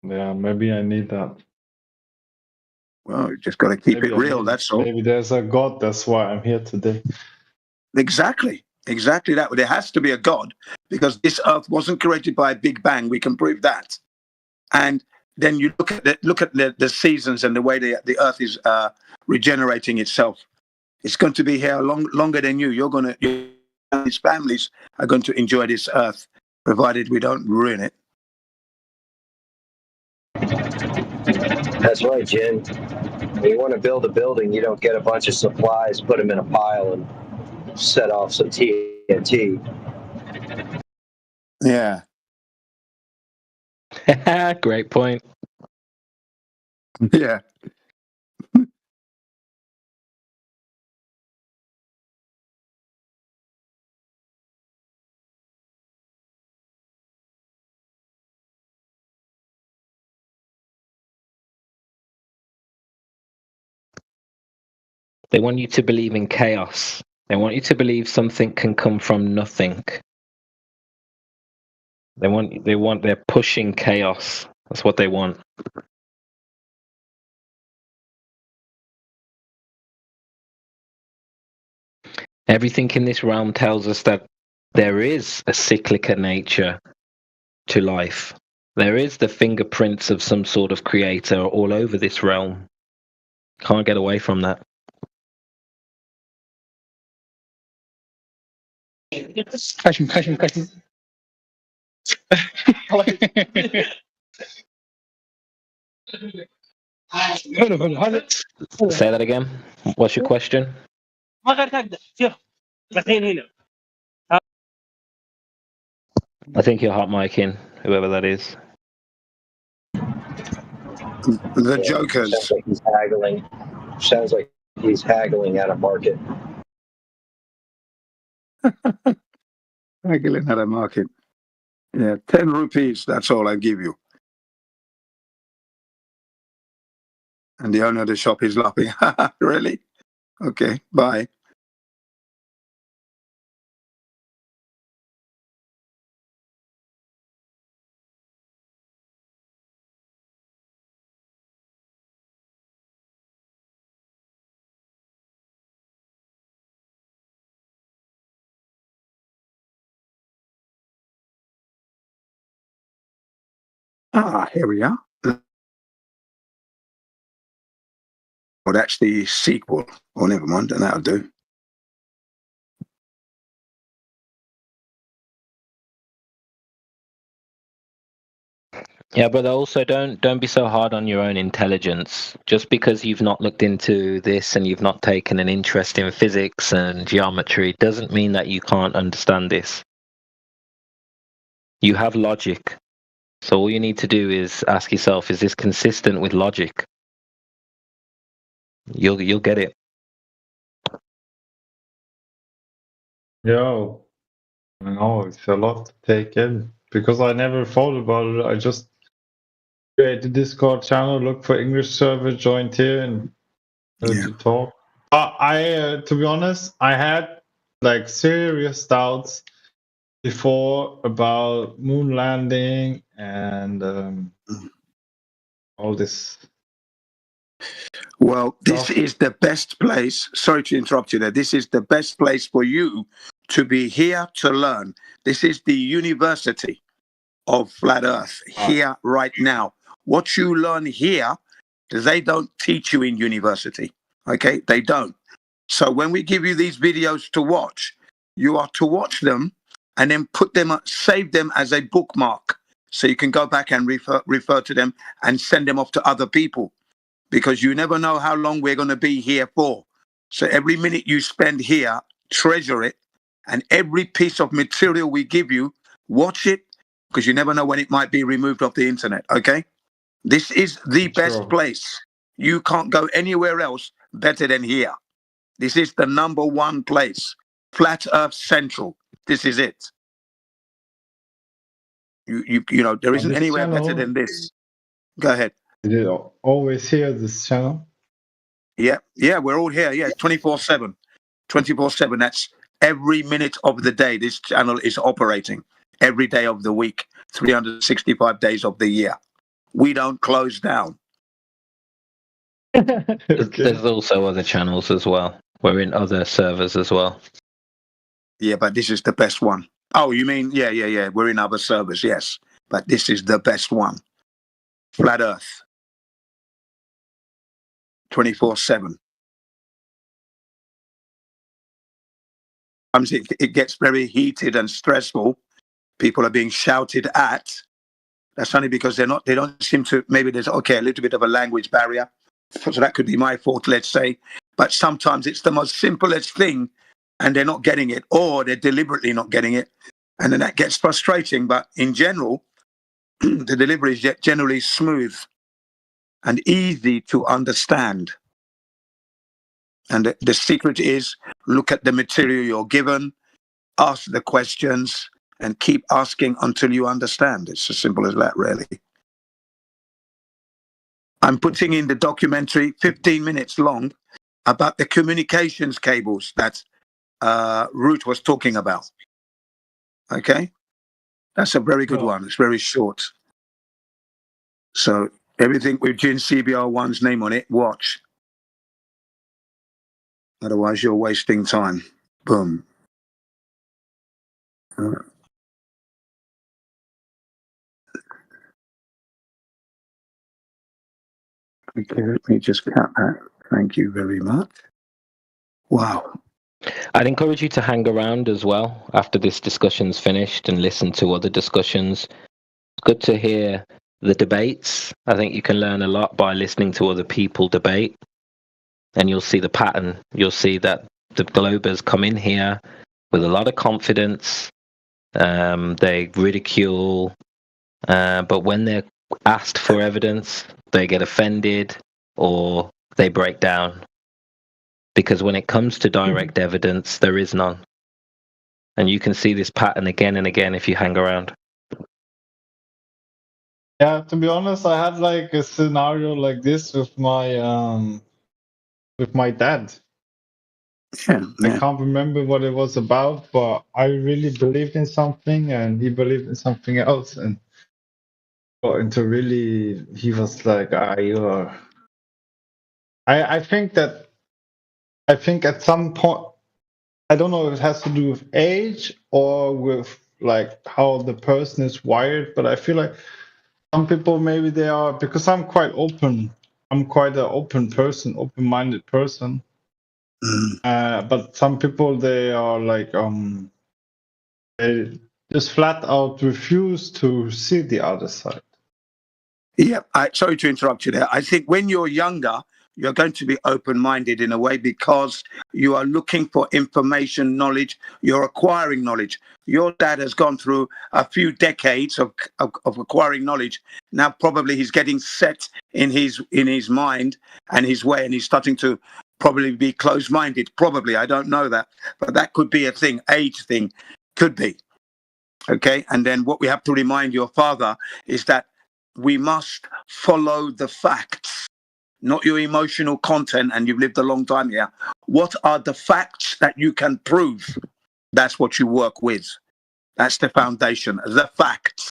Yeah, maybe I need that. Well, you just got to keep it real, that's all. Maybe there's a God, that's why I'm here today. Exactly that. There has to be a God because this earth wasn't created by a big bang. We can prove that. And then you look at the seasons and the way the earth is regenerating itself. It's going to be here longer than you. His families are going to enjoy this earth, provided we don't ruin it. That's right, Jim. When you want to build a building, you don't get a bunch of supplies, put them in a pile, and set off some TNT. Yeah. Great point. Yeah. They want you to believe in chaos. They want you to believe something can come from nothing. They're pushing chaos. That's what they want. Everything in this realm tells us that there is a cyclical nature to life. There is the fingerprints of some sort of creator all over this realm. Can't get away from that. Kaçın. Böyle hadi. Say that again. What's your question? ما غير تقدر شوف الحين هنا. I think you're hot micing, whoever that is. The Sounds jokers. like he's haggling. Sounds like he's haggling at a market. Haggling at a market. Yeah, 10 rupees, that's all I give you. And the owner of the shop is laughing. Really? Okay, bye. Here we are. Well, that's the sequel. Oh, never mind, and that'll do. Yeah, but also don't be so hard on your own intelligence. Just because you've not looked into this and you've not taken an interest in physics and geometry doesn't mean that you can't understand this. You have logic. So all you need to do is ask yourself, is this consistent with logic? You'll get it. Yeah, I know it's a lot to take in because I never thought about it. I just create the Discord channel, look for English server, joined here, and heard you talk. To be honest, I had like serious doubts before about moon landing and all this. Well, this is the best place. Sorry to interrupt you there. This is the best place for you to be here to learn. This is the University of Flat Earth here right now. What you learn here, they don't teach you in university. Okay, they don't. So when we give you these videos to watch, you are to watch them and then save them as a bookmark, so you can go back and refer to them and send them off to other people, because you never know how long we're going to be here for. So every minute you spend here, treasure it, and every piece of material we give you, watch it, because you never know when it might be removed off the internet. Okay, this is the best place. You can't go anywhere else better than here. This is the number one place. Flat Earth Central. This is it. You know, there isn't anywhere better than this. Go ahead. Did you always hear this channel? Yeah, we're all here. Yeah, 24/7. 24/7. That's every minute of the day. This channel is operating every day of the week, 365 days of the year. We don't close down. There's also other channels as well. We're in other servers as well. Yeah, but this is the best one. Oh, you mean, yeah. We're in other servers, yes. But this is the best one. Flat Earth. 24/7. Sometimes it gets very heated and stressful. People are being shouted at. That's only because they don't seem to, maybe there's, a little bit of a language barrier. So that could be my fault, let's say. But sometimes it's the most simplest thing and they're not getting it, or they're deliberately not getting it. And then that gets frustrating. But in general, the delivery is generally smooth and easy to understand. And the secret is, look at the material you're given, ask the questions, and keep asking until you understand. It's as simple as that, really. I'm putting in the documentary, 15 minutes long, about the communications cables that Ruth was talking about. Okay? That's a very good one. It's very short. So everything with Jin CBR1's name on it, watch. Otherwise, you're wasting time. Boom. Okay, let me just cap that. Thank you very much. Wow. I'd encourage you to hang around as well after this discussion's finished and listen to other discussions. Good to hear the debates. I think you can learn a lot by listening to other people debate, and you'll see the pattern. You'll see that the Globers come in here with a lot of confidence. They ridicule, but when they're asked for evidence, they get offended or they break down. Because when it comes to direct evidence, there is none. And you can see this pattern again and again if you hang around. Yeah, to be honest, I had like a scenario like this with my dad. I can't remember what it was about, but I really believed in something and he believed in something else, and got into really, he was like, you are. I think at some point, I don't know if it has to do with age or with like how the person is wired, but I feel like some people, maybe they are, because I'm quite open. I'm quite an open person, open-minded person. But some people, they are like, they just flat out refuse to see the other side. Yeah, sorry to interrupt you there. I think when you're younger, you're going to be open-minded in a way because you are looking for information, knowledge, you're acquiring knowledge. Your dad has gone through a few decades of acquiring knowledge. Now probably he's getting set in his mind and his way, and he's starting to probably be closed-minded. Probably, I don't know that, but that could be a thing, age thing, could be. Okay, and then what we have to remind your father is that we must follow the facts, not your emotional content, and you've lived a long time here. What are the facts that you can prove? That's what you work with. That's the foundation, the facts.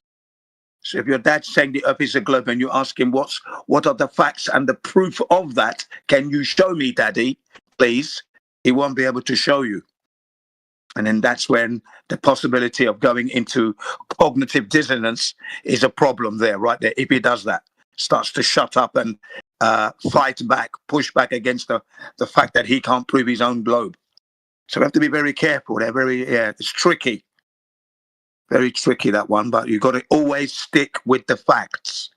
So if your dad's saying the earth is a globe and you ask him what are the facts and the proof of that, can you show me, daddy, please? He won't be able to show you. And then that's when the possibility of going into cognitive dissonance is a problem there, right there. If he does that, starts to shut up and fight back, push back against the fact that he can't prove his own globe. So we have to be very careful. It's tricky. Very tricky, that one, but you've got to always stick with the facts.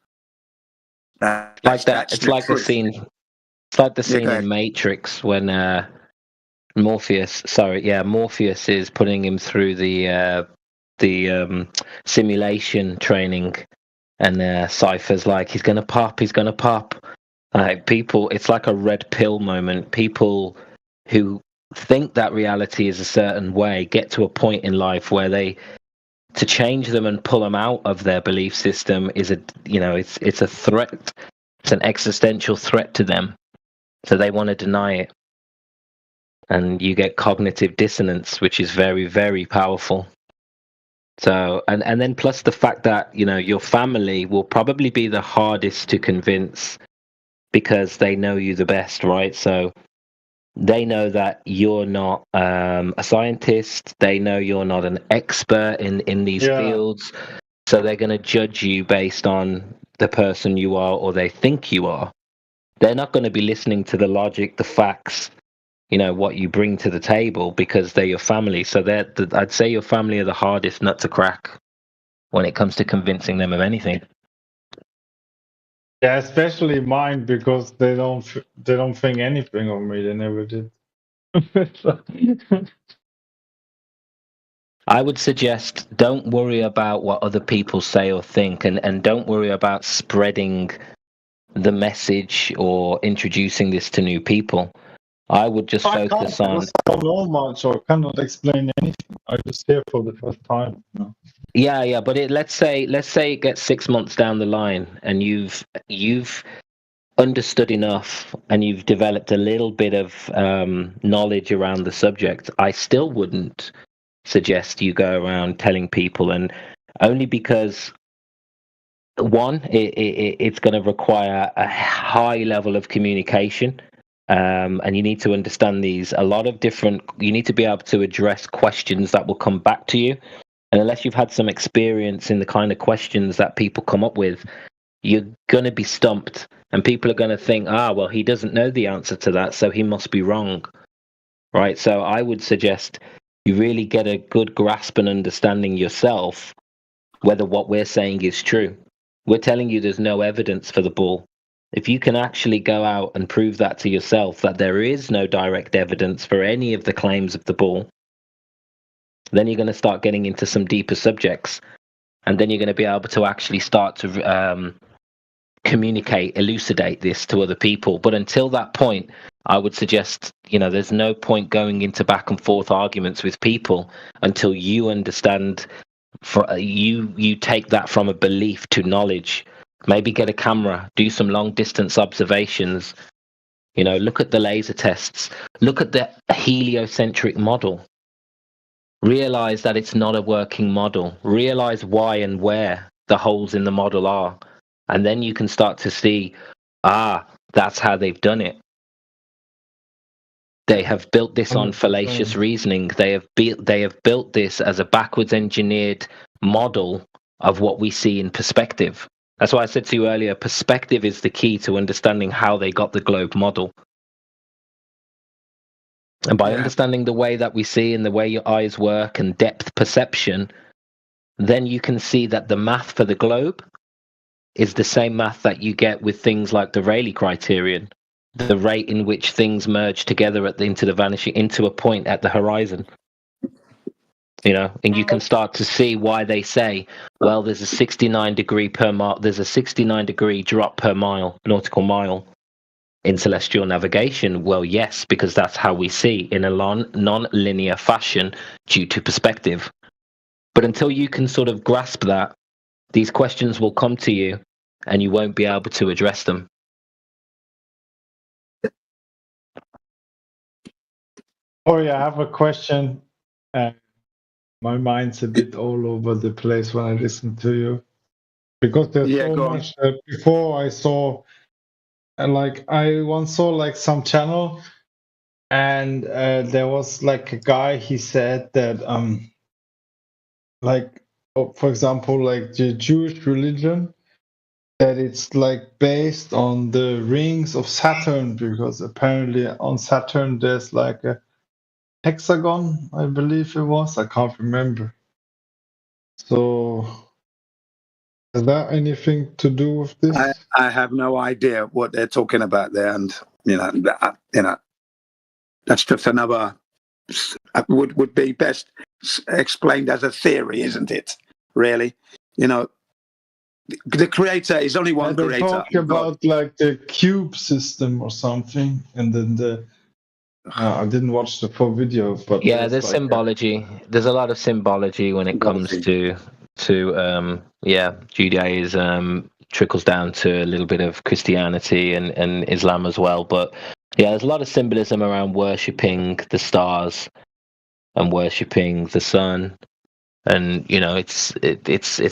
It's like the scene in Matrix when Morpheus is putting him through the simulation training, and Cypher's like, he's gonna pop. People, it's like a red pill moment. People who think that reality is a certain way get to a point in life where to change them and pull them out of their belief system is it's a threat. It's an existential threat to them, so they want to deny it. And you get cognitive dissonance, which is very, very powerful. So, and then plus the fact that, your family will probably be the hardest to convince because they know you the best, right? So they know that you're not a scientist. They know you're not an expert in these fields. So they're going to judge you based on the person you are, or they think you are. They're not going to be listening to the logic, the facts, what you bring to the table, because they're your family. So I'd say your family are the hardest nut to crack when it comes to convincing them of anything. Yeah, especially mine, because they don't think anything of me. They never did. I would suggest don't worry about what other people say or think, and don't worry about spreading the message or introducing this to new people. I would just focus on. I don't know much or cannot explain anything. I just hear for the first time. Yeah, but let's say it gets 6 months down the line, and you've understood enough, and you've developed a little bit of knowledge around the subject. I still wouldn't suggest you go around telling people, and only because one, it's going to require a high level of communication. And you need to understand you need to be able to address questions that will come back to you. And unless you've had some experience in the kind of questions that people come up with, you're going to be stumped. And people are going to think, well, he doesn't know the answer to that, so he must be wrong. right? So I would suggest you really get a good grasp and understanding yourself whether what we're saying is true. We're telling you there's no evidence for the bull. If you can actually go out and prove that to yourself, that there is no direct evidence for any of the claims of the bull, then you're going to start getting into some deeper subjects. And then you're going to be able to actually start to communicate, elucidate this to other people. But until that point, I would suggest, there's no point going into back and forth arguments with people until you understand, you take that from a belief to knowledge. Maybe get a camera, do some long distance observations, look at the laser tests, look at the heliocentric model. Realize that it's not a working model. Realize why and where the holes in the model are. And then you can start to see, that's how they've done it. They have built this on fallacious reasoning. They have built this as a backwards engineered model of what we see in perspective. That's why I said to you earlier, perspective is the key to understanding how they got the globe model. And by understanding the way that we see and the way your eyes work and depth perception, then you can see that the math for the globe is the same math that you get with things like the Rayleigh criterion, the rate in which things merge together into a point at the horizon. And you can start to see why they say, well, there's a 69 degree drop per nautical mile in celestial navigation. Well, yes, because that's how we see in a non-linear fashion due to perspective. But until you can sort of grasp that, these questions will come to you and you won't be able to address them. Oh, yeah, I have a question. My mind's a bit all over the place when I listen to you. Because there's so much that before I saw, I once saw some channel, and there was a guy, he said that, for example, the Jewish religion, that it's based on the rings of Saturn, because apparently on Saturn there's a hexagon, I believe it was. I can't remember. So, is that anything to do with this? I have no idea what they're talking about there, and that's just another would be best explained as a theory, isn't it? Really, the creator is only one creator. They talk about the cube system or something, and then I didn't watch the full video, but there's symbology. There's a lot of symbology when it comes to Judaism, trickles down to a little bit of Christianity and Islam as well. But there's a lot of symbolism around worshipping the stars and worshipping the sun, and it's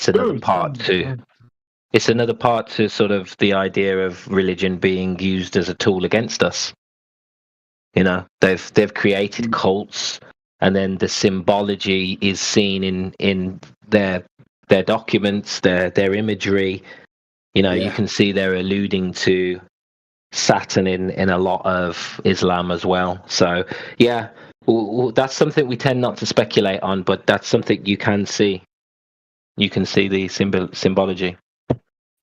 another part to. It's another part to sort of the idea of religion being used as a tool against us. They've created cults, and then the symbology is seen in their documents, their imagery. You can see they're alluding to Saturn in a lot of Islam as well. So that's something we tend not to speculate on, but that's something you can see. You can see the symbology.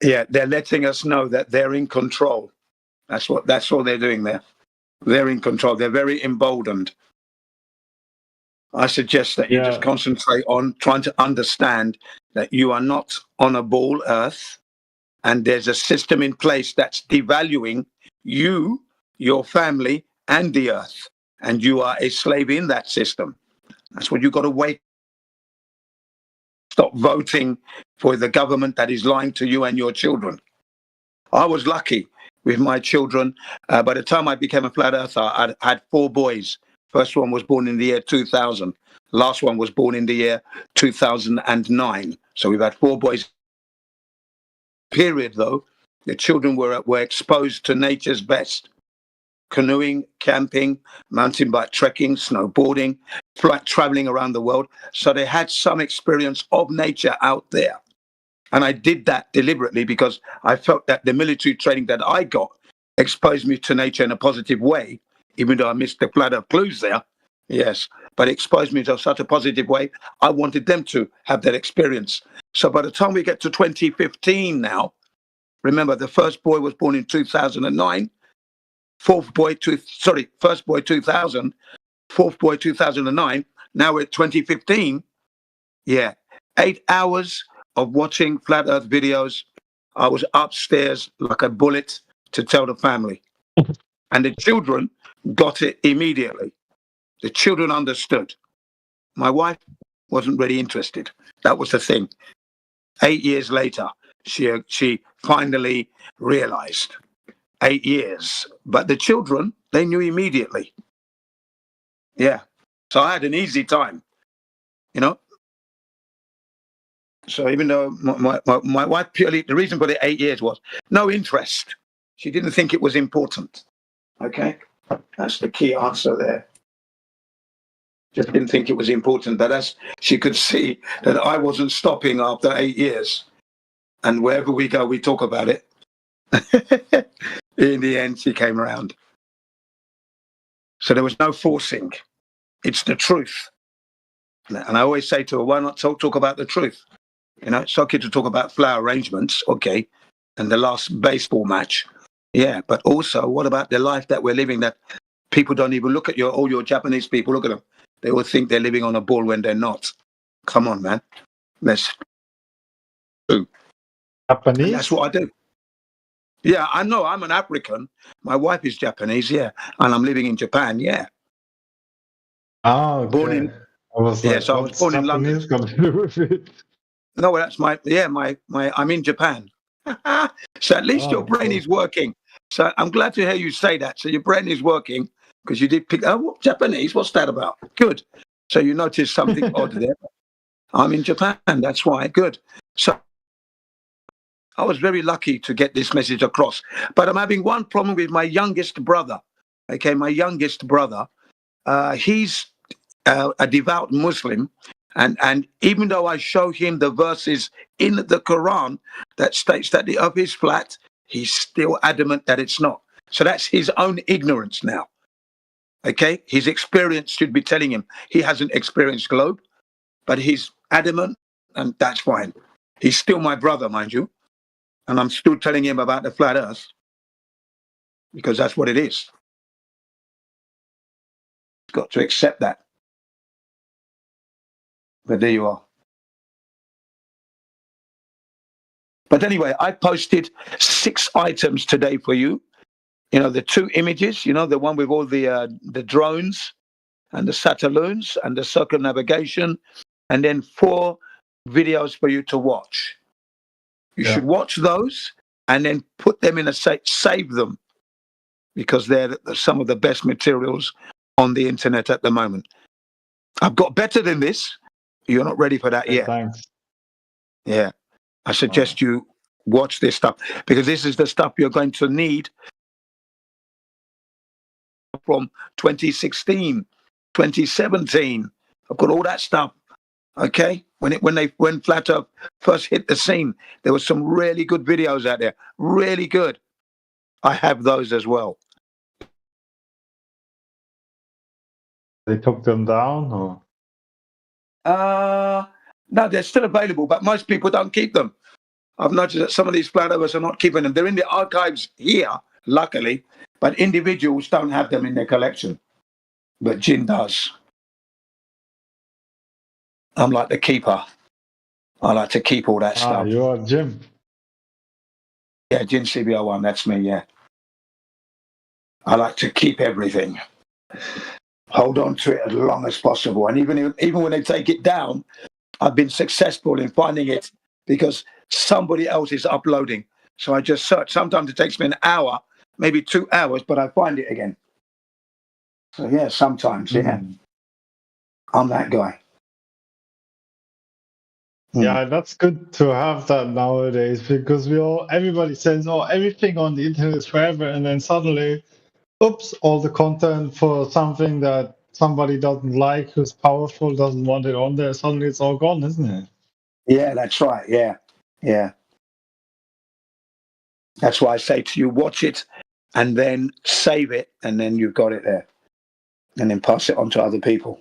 Yeah, they're letting us know that they're in control. That's all they're doing there. They're in control. They're very emboldened. I suggest that you just concentrate on trying to understand that you are not on a ball earth, and there's a system in place that's devaluing you, your family, and the earth. And you are a slave in that system. That's what you've got to wake. Stop voting for the government that is lying to you and your children. I was lucky with my children. By the time I became a flat earther, I had 4 boys. First one was born in the year 2000. Last one was born in the year 2009. So we've had 4 boys. Period, though, the children were exposed to nature's best. Canoeing, camping, mountain bike trekking, snowboarding, traveling around the world. So they had some experience of nature out there. And I did that deliberately because I felt that the military training that I got exposed me to nature in a positive way, even though I missed the flat earth clues there. Yes, but it exposed me to such a positive way. I wanted them to have that experience. So by the time we get to 2015 now, remember the first boy was born in 2009, first boy 2000, fourth boy 2009. Now we're at 2015. Yeah, 8 hours of watching flat Earth videos. I was upstairs like a bullet to tell the family, and the children got it immediately. The children understood. My wife wasn't really interested. That was the thing. 8 years later, she finally realized. 8 years. But the children, they knew immediately. Yeah. So I had an easy time, you know. So even though my wife purely, the reason for the 8 years was no interest. She didn't think it was important. Okay. That's the key answer there. Just didn't think it was important. But as she could see that I wasn't stopping after 8 years. And wherever we go, we talk about it. In the end, she came around. So there was no forcing. It's the truth. And I always say to her, why not talk about the truth? You know, it's okay to talk about flower arrangements, okay, and the last baseball match. Yeah, but also, what about the life that we're living that people don't even look at all your Japanese people, look at them. They all think they're living on a ball when they're not. Come on, man. Let's do. Japanese? And that's what I do. Yeah, I know. I'm an African. My wife is Japanese, yeah. And I'm living in Japan, yeah. Oh, okay. Born in, I was like, so I was born in London. Got to do with it? No, that's my I'm in Japan. So at least your brain is working. So I'm glad to hear you say that. So your brain is working because you did pick, Japanese, what's that about? Good. So you noticed something odd there. I'm in Japan, that's why, good. So I was very lucky to get this message across. But I'm having one problem with my youngest brother. Okay, my youngest brother, he's a devout Muslim. And even though I show him the verses in the Quran that states that the earth is flat, he's still adamant that it's not. So that's his own ignorance now. Okay, his experience should be telling him he hasn't experienced globe, but he's adamant, and that's fine. He's still my brother, mind you, and I'm still telling him about the flat earth because that's what it is. He's got to accept that. But there you are. But anyway, I posted 6 items today for you. You know, the 2 images, you know, the one with all the drones and the satelloons and the circumnavigation, and then 4 videos for you to watch. You should watch those and then put them in a save them, because they're some of the best materials on the internet at the moment. I've got better than this. You're not ready for that yet. Thanks. Yeah. I suggest you watch this stuff, because this is the stuff you're going to need from 2016, 2017. I've got all that stuff. Okay, when Flat Earth first hit the scene, there was some really good videos out there. Really good. I have those as well. They took them down, or? No, they're still available, but most people don't keep them. I've noticed that some of these flat earthers are not keeping them. They're in the archives here, luckily, but individuals don't have them in their collection. But Jin does. I'm like the keeper. I like to keep all that stuff. You are Jim. Yeah, Jin CBR1, that's me, yeah. I like to keep everything. Hold on to it as long as possible. And even when they take it down, I've been successful in finding it because somebody else is uploading. So I just search. Sometimes it takes me an hour, maybe 2 hours, but I find it again. So yeah, sometimes, yeah. I'm that guy. Yeah, that's good to have that nowadays, because everybody says, everything on the internet is forever, and then suddenly, oops, all the content for something that somebody doesn't like, who's powerful, doesn't want it on there, suddenly it's all gone, isn't it? Yeah, that's right. Yeah. Yeah. That's why I say to you, watch it and then save it, and then you've got it there. and then pass it on to other people.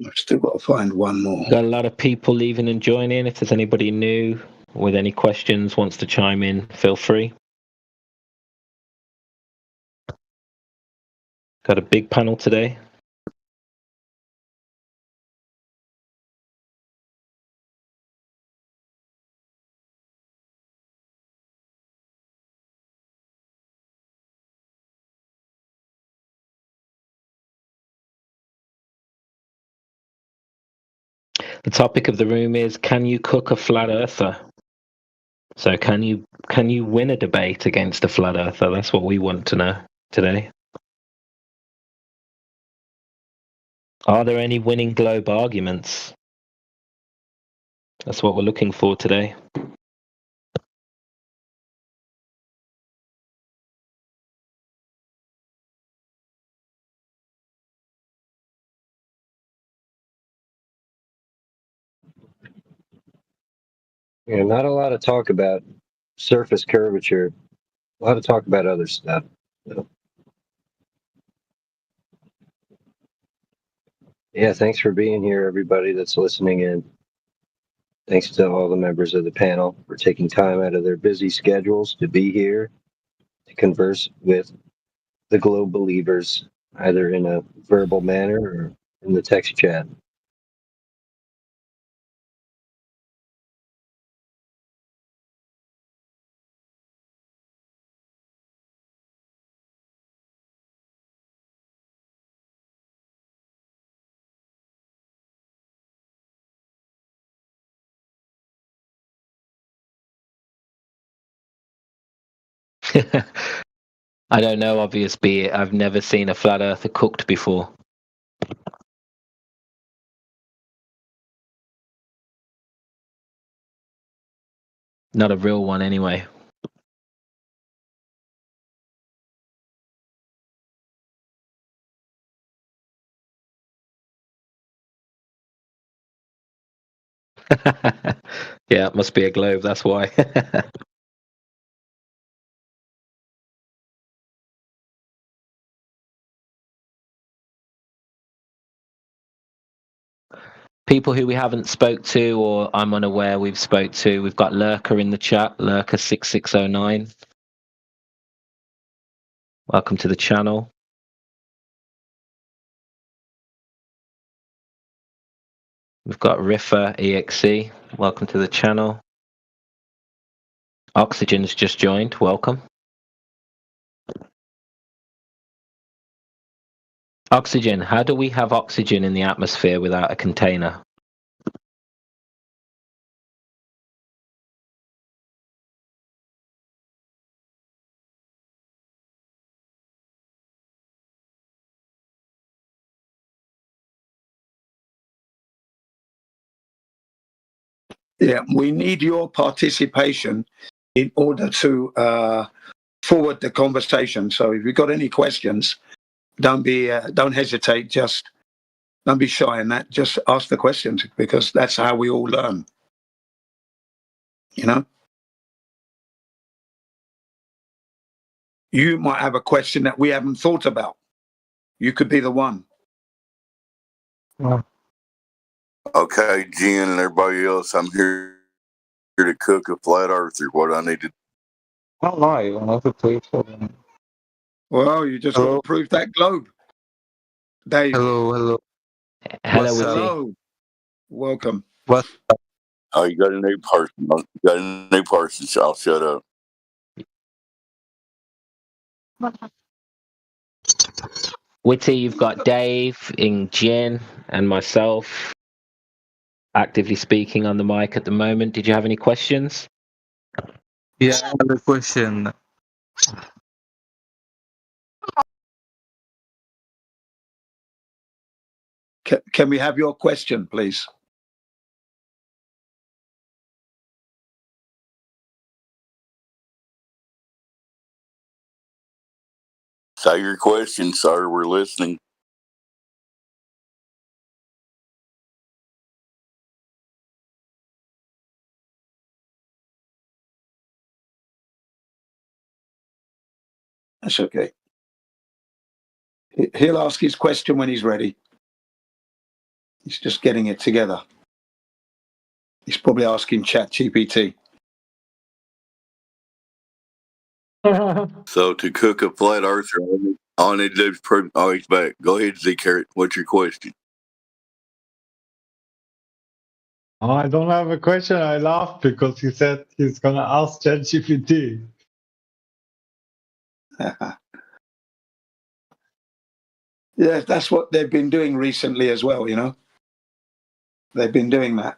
I've still got to find one more. Got a lot of people leaving and joining. If there's anybody new with any questions, wants to chime in, feel free. Got a big panel today. The topic of the room is, can you cook a flat earther? So can you win a debate against a flat earther? That's what we want to know today. Are there any winning globe arguments? That's what we're looking for today. Yeah, not a lot of talk about surface curvature. A lot of talk about other stuff. So, yeah, thanks for being here, everybody that's listening in. Thanks to all the members of the panel for taking time out of their busy schedules to be here to converse with the Globe believers, either in a verbal manner or in the text chat. I don't know, obviously. I've never seen a flat earther cooked before. Not a real one, anyway. Yeah, it must be a globe, that's why. People who we haven't spoke to or I'm unaware we've spoke to, we've got Lurker in the chat, Lurker6609. Welcome to the channel. We've got Riffer EXE. Welcome to the channel. Oxygen's just joined. Welcome. Oxygen. How do we have oxygen in the atmosphere without a container? Yeah, we need your participation in order to forward the conversation. So if you've got any questions, don't hesitate. Just don't be shy in that. Just ask the questions, because that's how we all learn. You know, you might have a question that we haven't thought about. You could be the one. Okay, Jen and everybody else, I'm here to cook a flat earther. What I need to. Oh no, I want to play for them. Well, you just got to prove that globe. Dave. Hello. Hello, Hello. Welcome. What? Oh, you got a new person. You got a new person, so I'll shut up. Witty, you've got Dave, Jen, and myself actively speaking on the mic at the moment. Did you have any questions? Yeah, I have a question. Can we have your question, please? Say your question, sir. We're listening. That's okay. He'll ask his question when he's ready. He's just getting it together. He's probably asking ChatGPT. So to cook a flat earther, all I need to do is prove. Oh, he's back. Go ahead, Z Carrot. What's your question? Oh, I don't have a question. I laughed because he said he's gonna ask ChatGPT. Yeah, that's what they've been doing recently as well, you know. They've been doing that.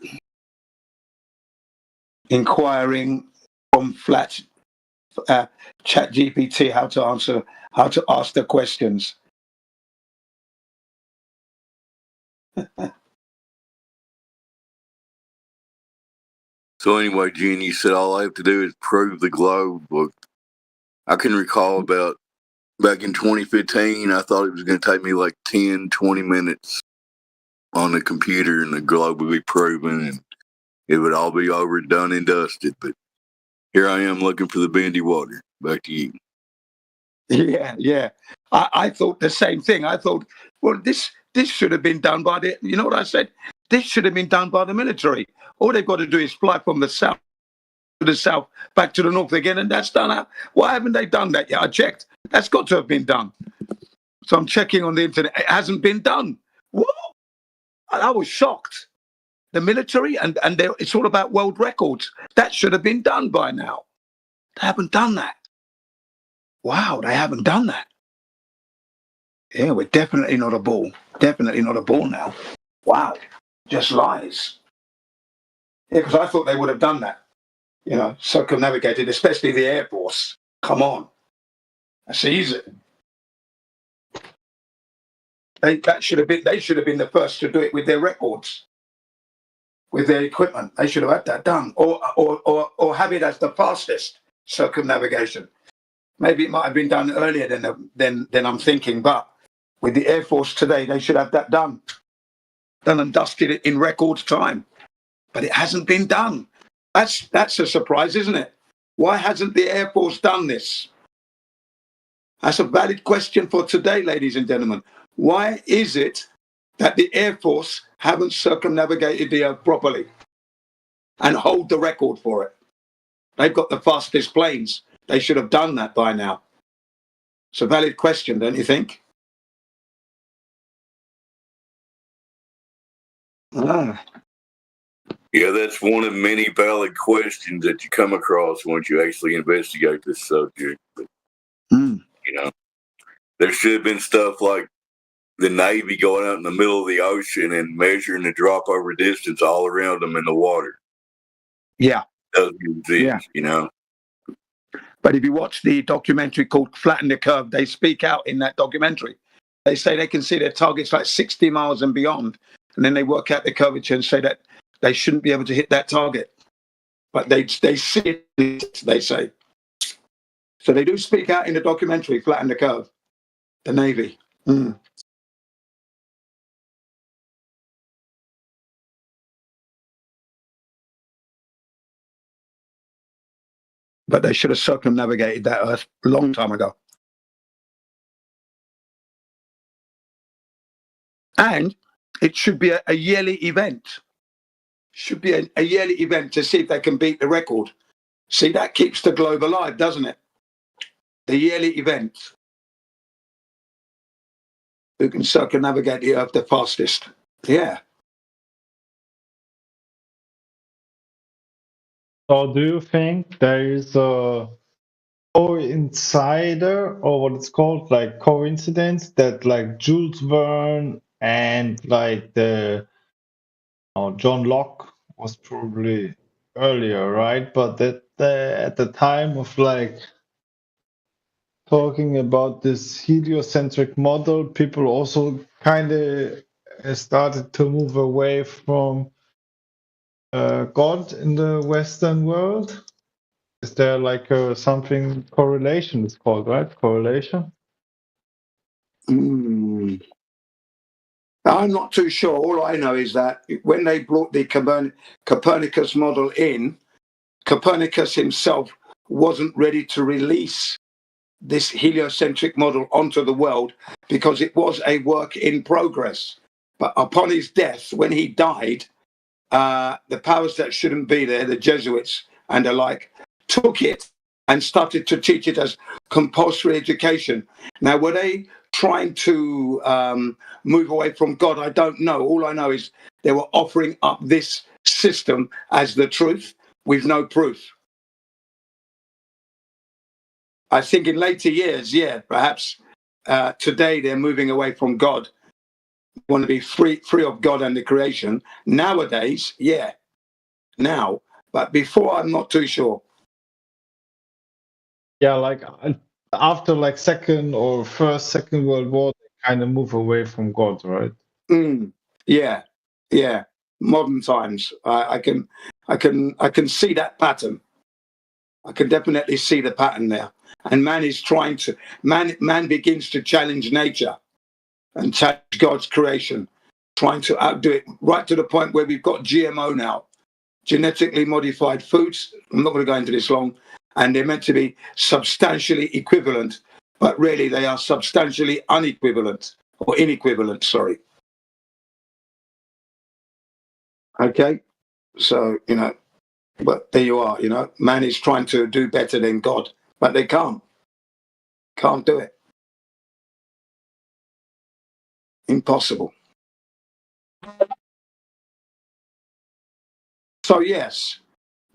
Inquiring from ChatGPT how to ask the questions. So anyway, Gene, you said all I have to do is prove the globe. Well, I can recall about back in 2015, I thought it was going to take me like 10, 20 minutes on the computer and the globe would be proven and it would all be over, done and dusted. But here I am looking for the bendy water. Back to you. Yeah. I thought the same thing. I thought, well, this should have been done by the, you know what I said? This should have been done by the military. All they've got to do is fly from the south to the south, back to the north again, and that's done. Why haven't they done that yet? I checked. That's got to have been done. So I'm checking on the internet. It hasn't been done. What? I was shocked. The military, and it's all about world records. That should have been done by now. They haven't done that. Wow, they haven't done that. Yeah, we're definitely not a ball. Definitely not a ball now. Wow, just lies. Yeah, because I thought they would have done that. You know, circumnavigated, especially the Air Force. Come on. That's easy. They should have been the first to do it with their records, with their equipment. They should have had that done. Or have it as the fastest circumnavigation. Maybe it might have been done earlier than I'm thinking, but with the Air Force today, they should have that done and dusted it in record time. But it hasn't been done. That's a surprise, isn't it? Why hasn't the Air Force done this? That's a valid question for today, ladies and gentlemen. Why is it that the Air Force haven't circumnavigated the Earth properly and hold the record for it? They've got the fastest planes. They should have done that by now. It's a valid question, don't you think? Yeah, that's one of many valid questions that you come across once you actually investigate this subject. But, you know, there should have been stuff like the Navy going out in the middle of the ocean and measuring the drop over distance all around them in the water. Yeah. Doesn't exist, you know. But if you watch the documentary called Flatten the Curve, they speak out in that documentary. They say they can see their targets like 60 miles and beyond. And then they work out the curvature and say that they shouldn't be able to hit that target. But they see it, they say. So they do speak out in the documentary, Flatten the Curve, the Navy. But they should have circumnavigated that Earth a long time ago. And it should be a yearly event. Should be a yearly event to see if they can beat the record. See, that keeps the globe alive, doesn't it? The yearly event. Who can circumnavigate the Earth the fastest? Yeah. So do you think there is a coincider, or what it's called, like coincidence, that like Jules Verne and like John Locke was probably earlier, right? But that at the time of like talking about this heliocentric model, people also kind of started to move away from God in the Western world. Is there like something correlation is called, right? Correlation? I'm not too sure. All I know is that when they brought the Copernicus model in, Copernicus himself wasn't ready to release this heliocentric model onto the world because it was a work in progress. But upon his death, when he died, the powers that shouldn't be there, the Jesuits and the like, took it and started to teach it as compulsory education. Now, were they trying to move away from God? I don't know. All I know is they were offering up this system as the truth with no proof. I think in later years, yeah, perhaps today they're moving away from God, want to be free of God and the creation. Nowadays, yeah, now, but before, I'm not too sure. Yeah, like after like second World War, they kind of move away from God, right? Yeah. Modern times, I can see that pattern. I can definitely see the pattern there. And man is trying to man begins to challenge nature and challenge God's creation, trying to outdo it, right to the point where we've got GMO now, genetically modified foods. I'm not going to go into this long, and they're meant to be substantially equivalent, but really they are substantially unequivalent or inequivalent. Sorry. Okay, so but there you are. Man is trying to do better than God, but they can't do it. Impossible. So yes,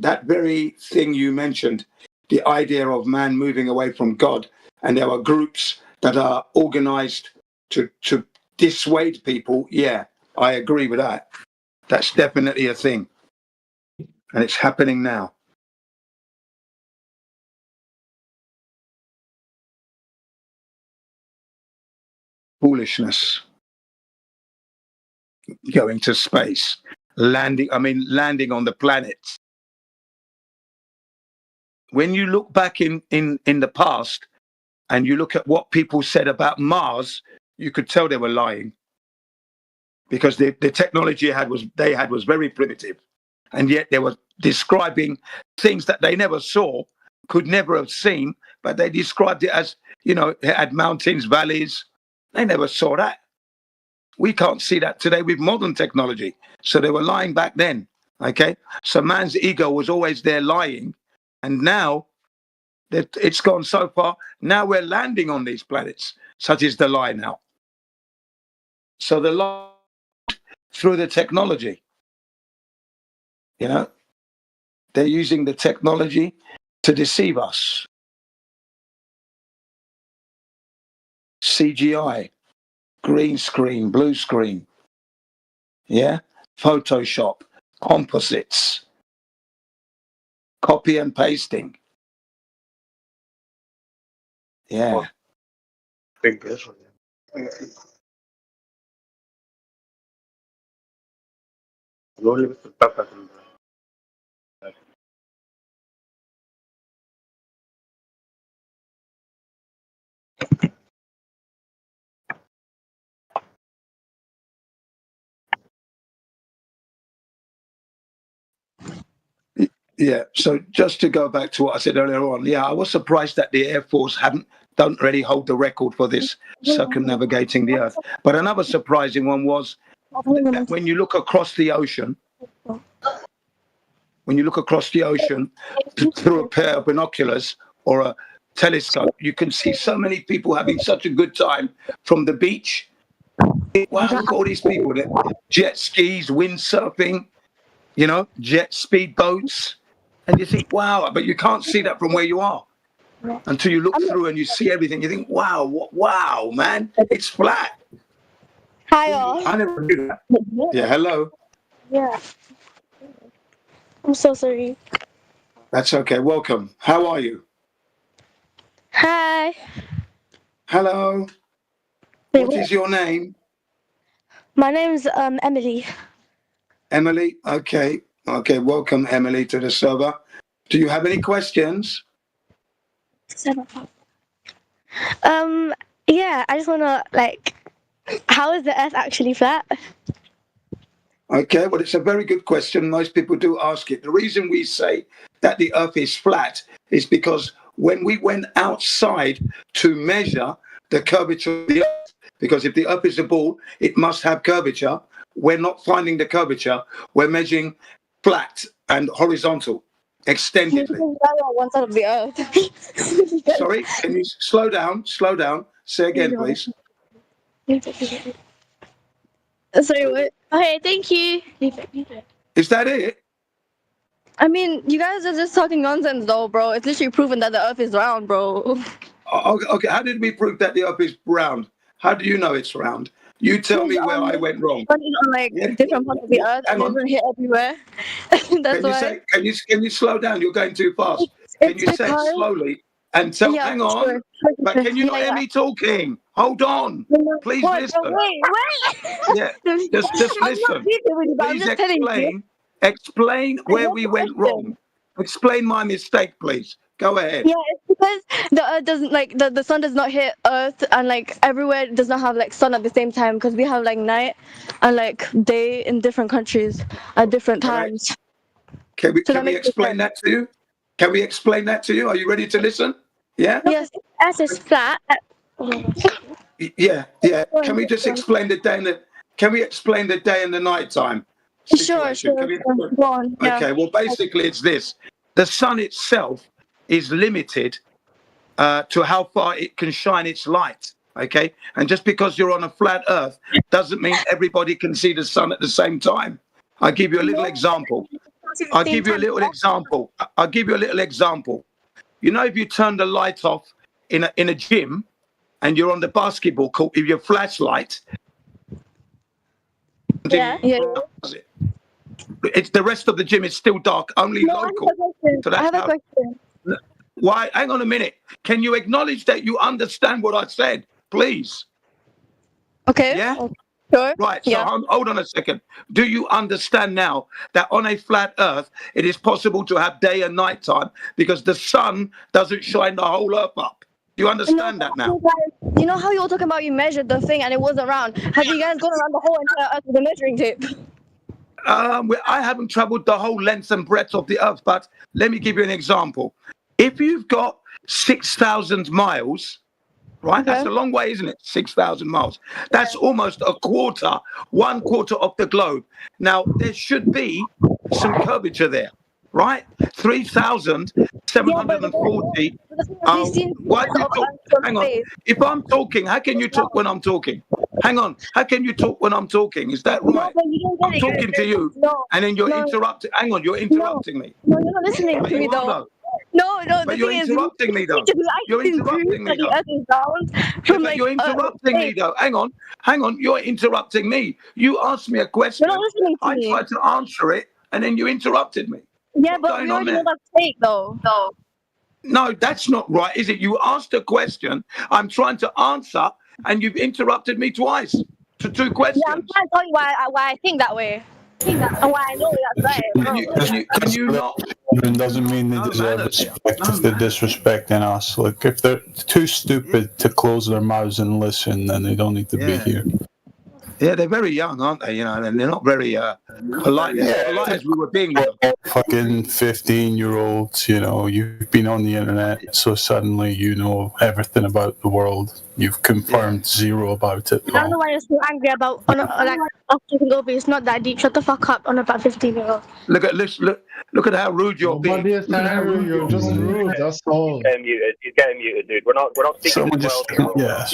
that very thing you mentioned, the idea of man moving away from God, and there are groups that are organized to dissuade people. Yeah, I agree with that. That's definitely a thing, and it's happening now. Foolishness. Going to space, landing on the planets. When you look back in the past and you look at what people said about Mars, you could tell they were lying, because the technology they had was very primitive, and yet they were describing things that they never saw, could never have seen, but they described it as, it had mountains, valleys. They never saw that. We can't see that today with modern technology. So they were lying back then. Okay. So man's ego was always there lying. And now that it's gone so far, now we're landing on these planets. Such is the lie now. So the lie through the technology, they're using the technology to deceive us. CGI, green screen, blue screen. Yeah. Photoshop, composites, copy and pasting. Yeah. Yeah. So just to go back to what I said earlier on, yeah, I was surprised that the Air Force don't really hold the record for this circumnavigating the Earth. But another surprising one was that when you look across the ocean, through a pair of binoculars or a telescope, you can see so many people having such a good time from the beach. Wow, look at all these people. Jet skis, windsurfing, jet speed boats. And you think, wow, but you can't see that from where you are until you look through and you see everything. You think, wow, man, it's flat. Hi, all. I never knew that. Yeah, hello. Yeah. I'm so sorry. That's okay. Welcome. How are you? Hi. Hello. What is your name? My name's Emily. Emily. Okay. Welcome, Emily, to the server. Do you have any questions? Yeah, I just wanna how is the Earth actually flat? Okay, well, it's a very good question. Most people do ask it. The reason we say that the Earth is flat is because when we went outside to measure the curvature of the Earth, because if the Earth is a ball, it must have curvature. We're not finding the curvature. We're measuring flat and horizontal, extendedly. On one side of the earth. Sorry, can you slow down? Slow down. Say again, please. Sorry, what? Okay, thank you. Is that it? I mean, you guys are just talking nonsense, though, bro. It's literally proven that the Earth is round, bro. Okay, how did we prove that the Earth is round? How do you know it's round? You tell me where I went wrong. On like different parts of the Earth, Hang it on. doesn't hit everywhere. That's why. Can you slow down? You're going too fast. Can you say it slowly and tell? Yeah, hang on. sure. But can you not hear me talking? Hold on. Please What? listen. Wait. Yeah, just listen. Please explain where we went wrong. Explain my mistake, please. Go ahead. Yeah, it's because the Earth doesn't like the sun does not hit Earth, and like everywhere does not have like sun at the same time, because we have like night and like day in different countries at different times. Can we explain that to you? Can we explain that to you? Are you ready to listen? Yeah? Yes, Earth is flat. Yeah. Can we just explain the day and the night time? Sure. Go on. Yeah. Okay, well, basically it's this. The sun itself is limited to how far it can shine its light, okay? And just because you're on a flat Earth doesn't mean everybody can see the sun at the same time. I'll give you a little example. You know, if you turn the light off in a gym and you're on the basketball court with your flashlight, it's the rest of the gym is still dark, only local. I have a question. Why? Hang on a minute. Can you acknowledge that you understand what I said, please? Okay. Yeah. Sure. Right. So hold on a second. Do you understand now that on a flat Earth, it is possible to have day and night time because the sun doesn't shine the whole Earth up? Do you understand that now? You know how you were talking about you measured the thing and it wasn't round? Have you guys gone around the whole entire Earth with a measuring tape? I haven't traveled the whole length and breadth of the Earth, but let me give you an example. If you've got 6,000 miles, right? That's a long way, isn't it? 6,000 miles. That's almost 1/4 of the globe. Now, there should be some curvature there, right? 3,740. Why do you talk? Hang on. If I'm talking, how can you talk when I'm talking? Hang on. How can you talk when I'm talking? Is that right? I'm talking to you, and then you're interrupting. Hang on, you're interrupting me. No, you're not listening to me, though. No, but you're interrupting me, though. You're interrupting me, though. You're interrupting me, though. Hang on. You're interrupting me. You asked me a question. You're not listening to me. I tried to answer it, and then you interrupted me. Yeah, but we already know that's fake, though. No, that's not right, is it? You asked a question. I'm trying to answer, and you've interrupted me twice to 2 questions. Yeah, I'm trying to tell you why I think that way. And why I know that's right. Can you not? It doesn't mean they deserve respect if they're disrespecting us. Like, if they're too stupid to close their mouths and listen, then they don't need to be here. Yeah, they're very young, aren't they? You know, and they're not very polite. Polite as we were being. Fucking 15-year-olds, you know, you've been on the internet, so suddenly you know everything about the world. You've confirmed zero about it. I don't know why you're so angry about us taking over. It's not that deep. Shut the fuck up on about 15-year-olds. Look at how rude you're being. You're just rude. That's all. He's getting muted, dude. We're not speaking to 12-year-olds.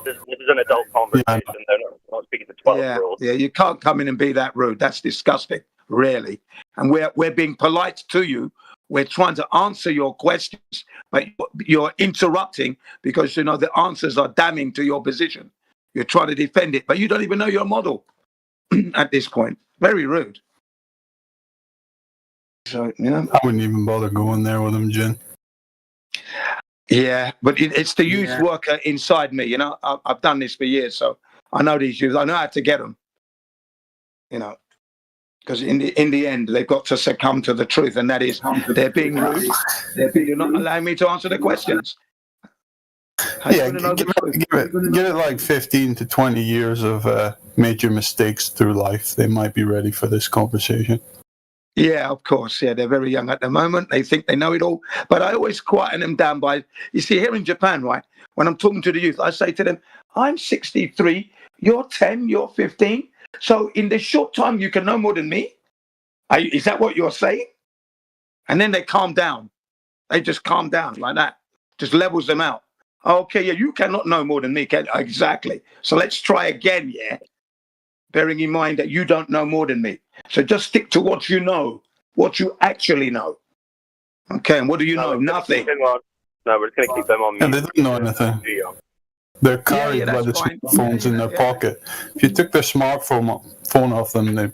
This is an adult conversation. They're not speaking to 12-year-olds. Yeah, you can't come in and be that rude. That's disgusting, really. And we're being polite to you. We're trying to answer your questions, but you're interrupting because, you know, the answers are damning to your position. You're trying to defend it, but you don't even know your model at this point. Very rude. So, you know, I wouldn't even bother going there with him, Jen. Yeah, but it's the youth worker inside me. You know, I've done this for years, so I know these youth. I know how to get them. You know, because in the end, they've got to succumb to the truth, and that is they're being rude. You're not allowing me to answer the questions. Give it like 15 to 20 years of major mistakes through life. They might be ready for this conversation. Yeah, of course. Yeah, they're very young at the moment. They think they know it all. But I always quieten them down by, you see, here in Japan, right, when I'm talking to the youth, I say to them, I'm 63, you're 10, you're 15. So in this short time, you can know more than me? Is that what you're saying? And then they calm down. They just calm down like that. Just levels them out. Okay, yeah, you cannot know more than me. Exactly. So let's try again, yeah? Bearing in mind that you don't know more than me. So just stick to what you know, what you actually know. Okay, and what do you know? Nothing. No, we're just going to keep them on Yeah, mute. they don't know anything. They're carried by the smartphones in their pocket. If you took their smartphone off them, they're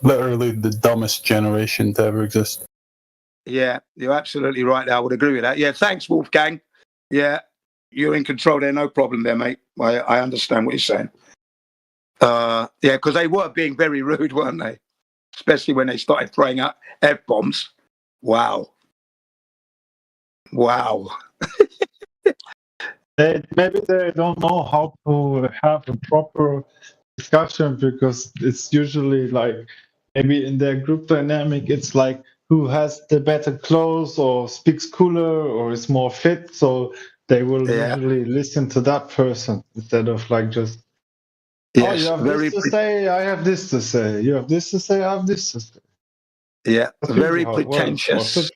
literally the dumbest generation to ever exist. Yeah, you're absolutely right. I would agree with that. Yeah, thanks, Wolfgang. Yeah, you're in control there. No problem there, mate. I understand what you're saying. Yeah, because they were being very rude, weren't they? Especially when they started throwing out F-bombs. Wow. Wow. Maybe they don't know how to have a proper discussion, because it's usually like, maybe in their group dynamic, it's like who has the better clothes or speaks cooler or is more fit. So they will usually listen to that person instead of like just, oh, you have this to say, I have this to say. You have this to say, I have this to say. Yeah, That's very usually how it works. pretentious.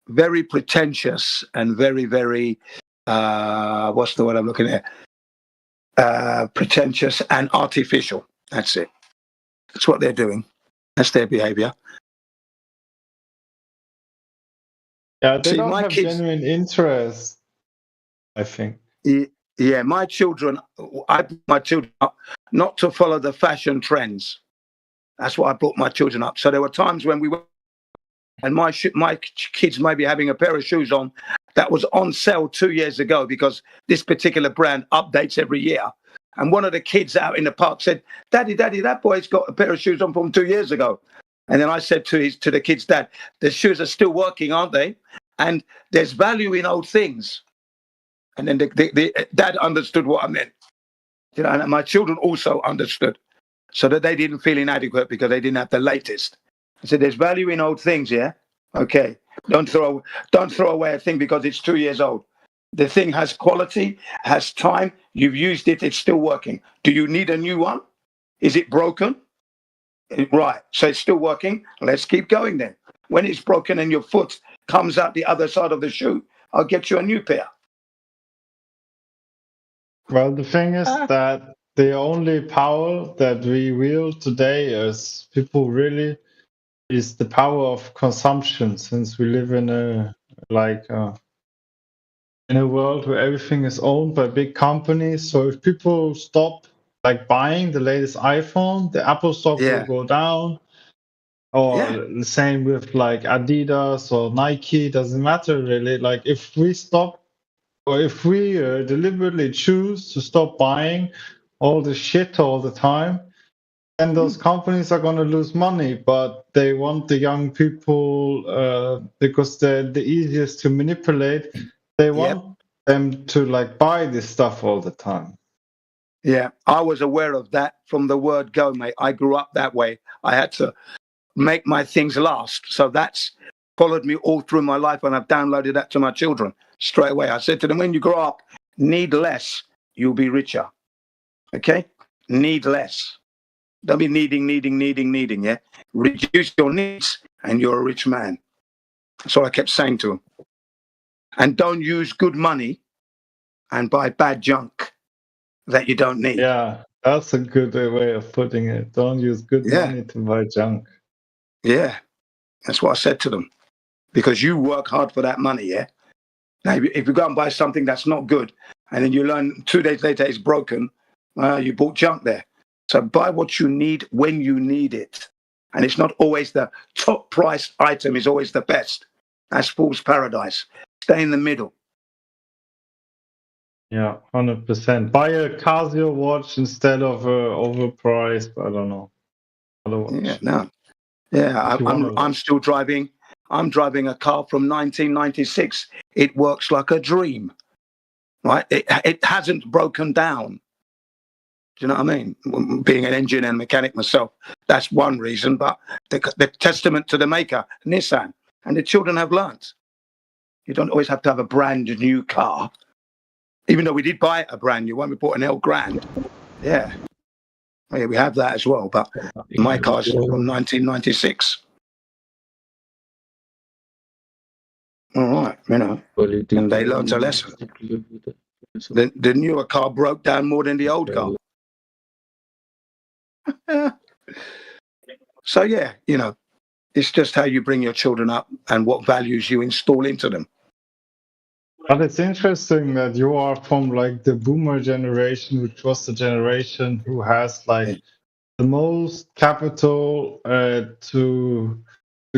Very pretentious and very, very, what's the word I'm looking at? Pretentious and artificial. That's it. That's what they're doing. That's their behavior. Yeah, they don't have genuine interest, I think. Yeah, my children, I brought my children up not to follow the fashion trends. That's what I brought my children up. So there were times when we were, and my kids may be having a pair of shoes on that was on sale 2 years ago, because this particular brand updates every year. And one of the kids out in the park said, Daddy, that boy's got a pair of shoes on from 2 years ago. And then I said to the kid's dad, the shoes are still working, aren't they? And there's value in old things. And then the dad understood what I meant. You know, and my children also understood, so that they didn't feel inadequate because they didn't have the latest. I said, there's value in old things, yeah? Okay. Don't throw away a thing because it's 2 years old. The thing has quality, has time. You've used it. It's still working. Do you need a new one? Is it broken? Right. So it's still working. Let's keep going then. When it's broken and your foot comes out the other side of the shoe, I'll get you a new pair. Well, the thing is that the only power that we wield today as people really is the power of consumption, since we live in a world where everything is owned by big companies. So if people stop like buying the latest iPhone, the Apple stock will go down. Or the same with like Adidas or Nike, doesn't matter really. Like if we stop, or if we deliberately choose to stop buying all the shit all the time, then those companies are going to lose money. But they want the young people, because they're the easiest to manipulate. They want them to like buy this stuff all the time. Yeah, I was aware of that from the word go, mate. I grew up that way. I had to make my things last. So that's followed me all through my life, and I've downloaded that to my children straight away. I said to them, when you grow up, need less, you'll be richer. Okay? Need less. Don't be needing, yeah? Reduce your needs and you're a rich man. That's what I kept saying to them. And don't use good money and buy bad junk that you don't need. Yeah, that's a good way of putting it. Don't use good money to buy junk. Yeah, that's what I said to them. Because you work hard for that money, yeah? Now, if you go and buy something that's not good, and then you learn 2 days later it's broken, you bought junk there. So buy what you need when you need it. And it's not always the top price item is always the best. That's fool's paradise. Stay in the middle. Yeah, 100%. Buy a Casio watch instead of overpriced, I don't know, other watch. Yeah, no. Yeah, I'm still driving. I'm driving a car from 1996. It works like a dream, right? It hasn't broken down. Do you know what I mean? Being an engineer and mechanic myself, that's one reason. But the testament to the maker, Nissan, and the children have learnt. You don't always have to have a brand new car. Even though we did buy a brand new one, we bought an L Grand. Yeah, we have that as well. But my car's from 1996. All right, you know, and they learnt a lesson. The newer car broke down more than the old car. So yeah, you know, it's just how you bring your children up and what values you install into them. But it's interesting that you are from like the boomer generation, which was the generation who has like the most capital to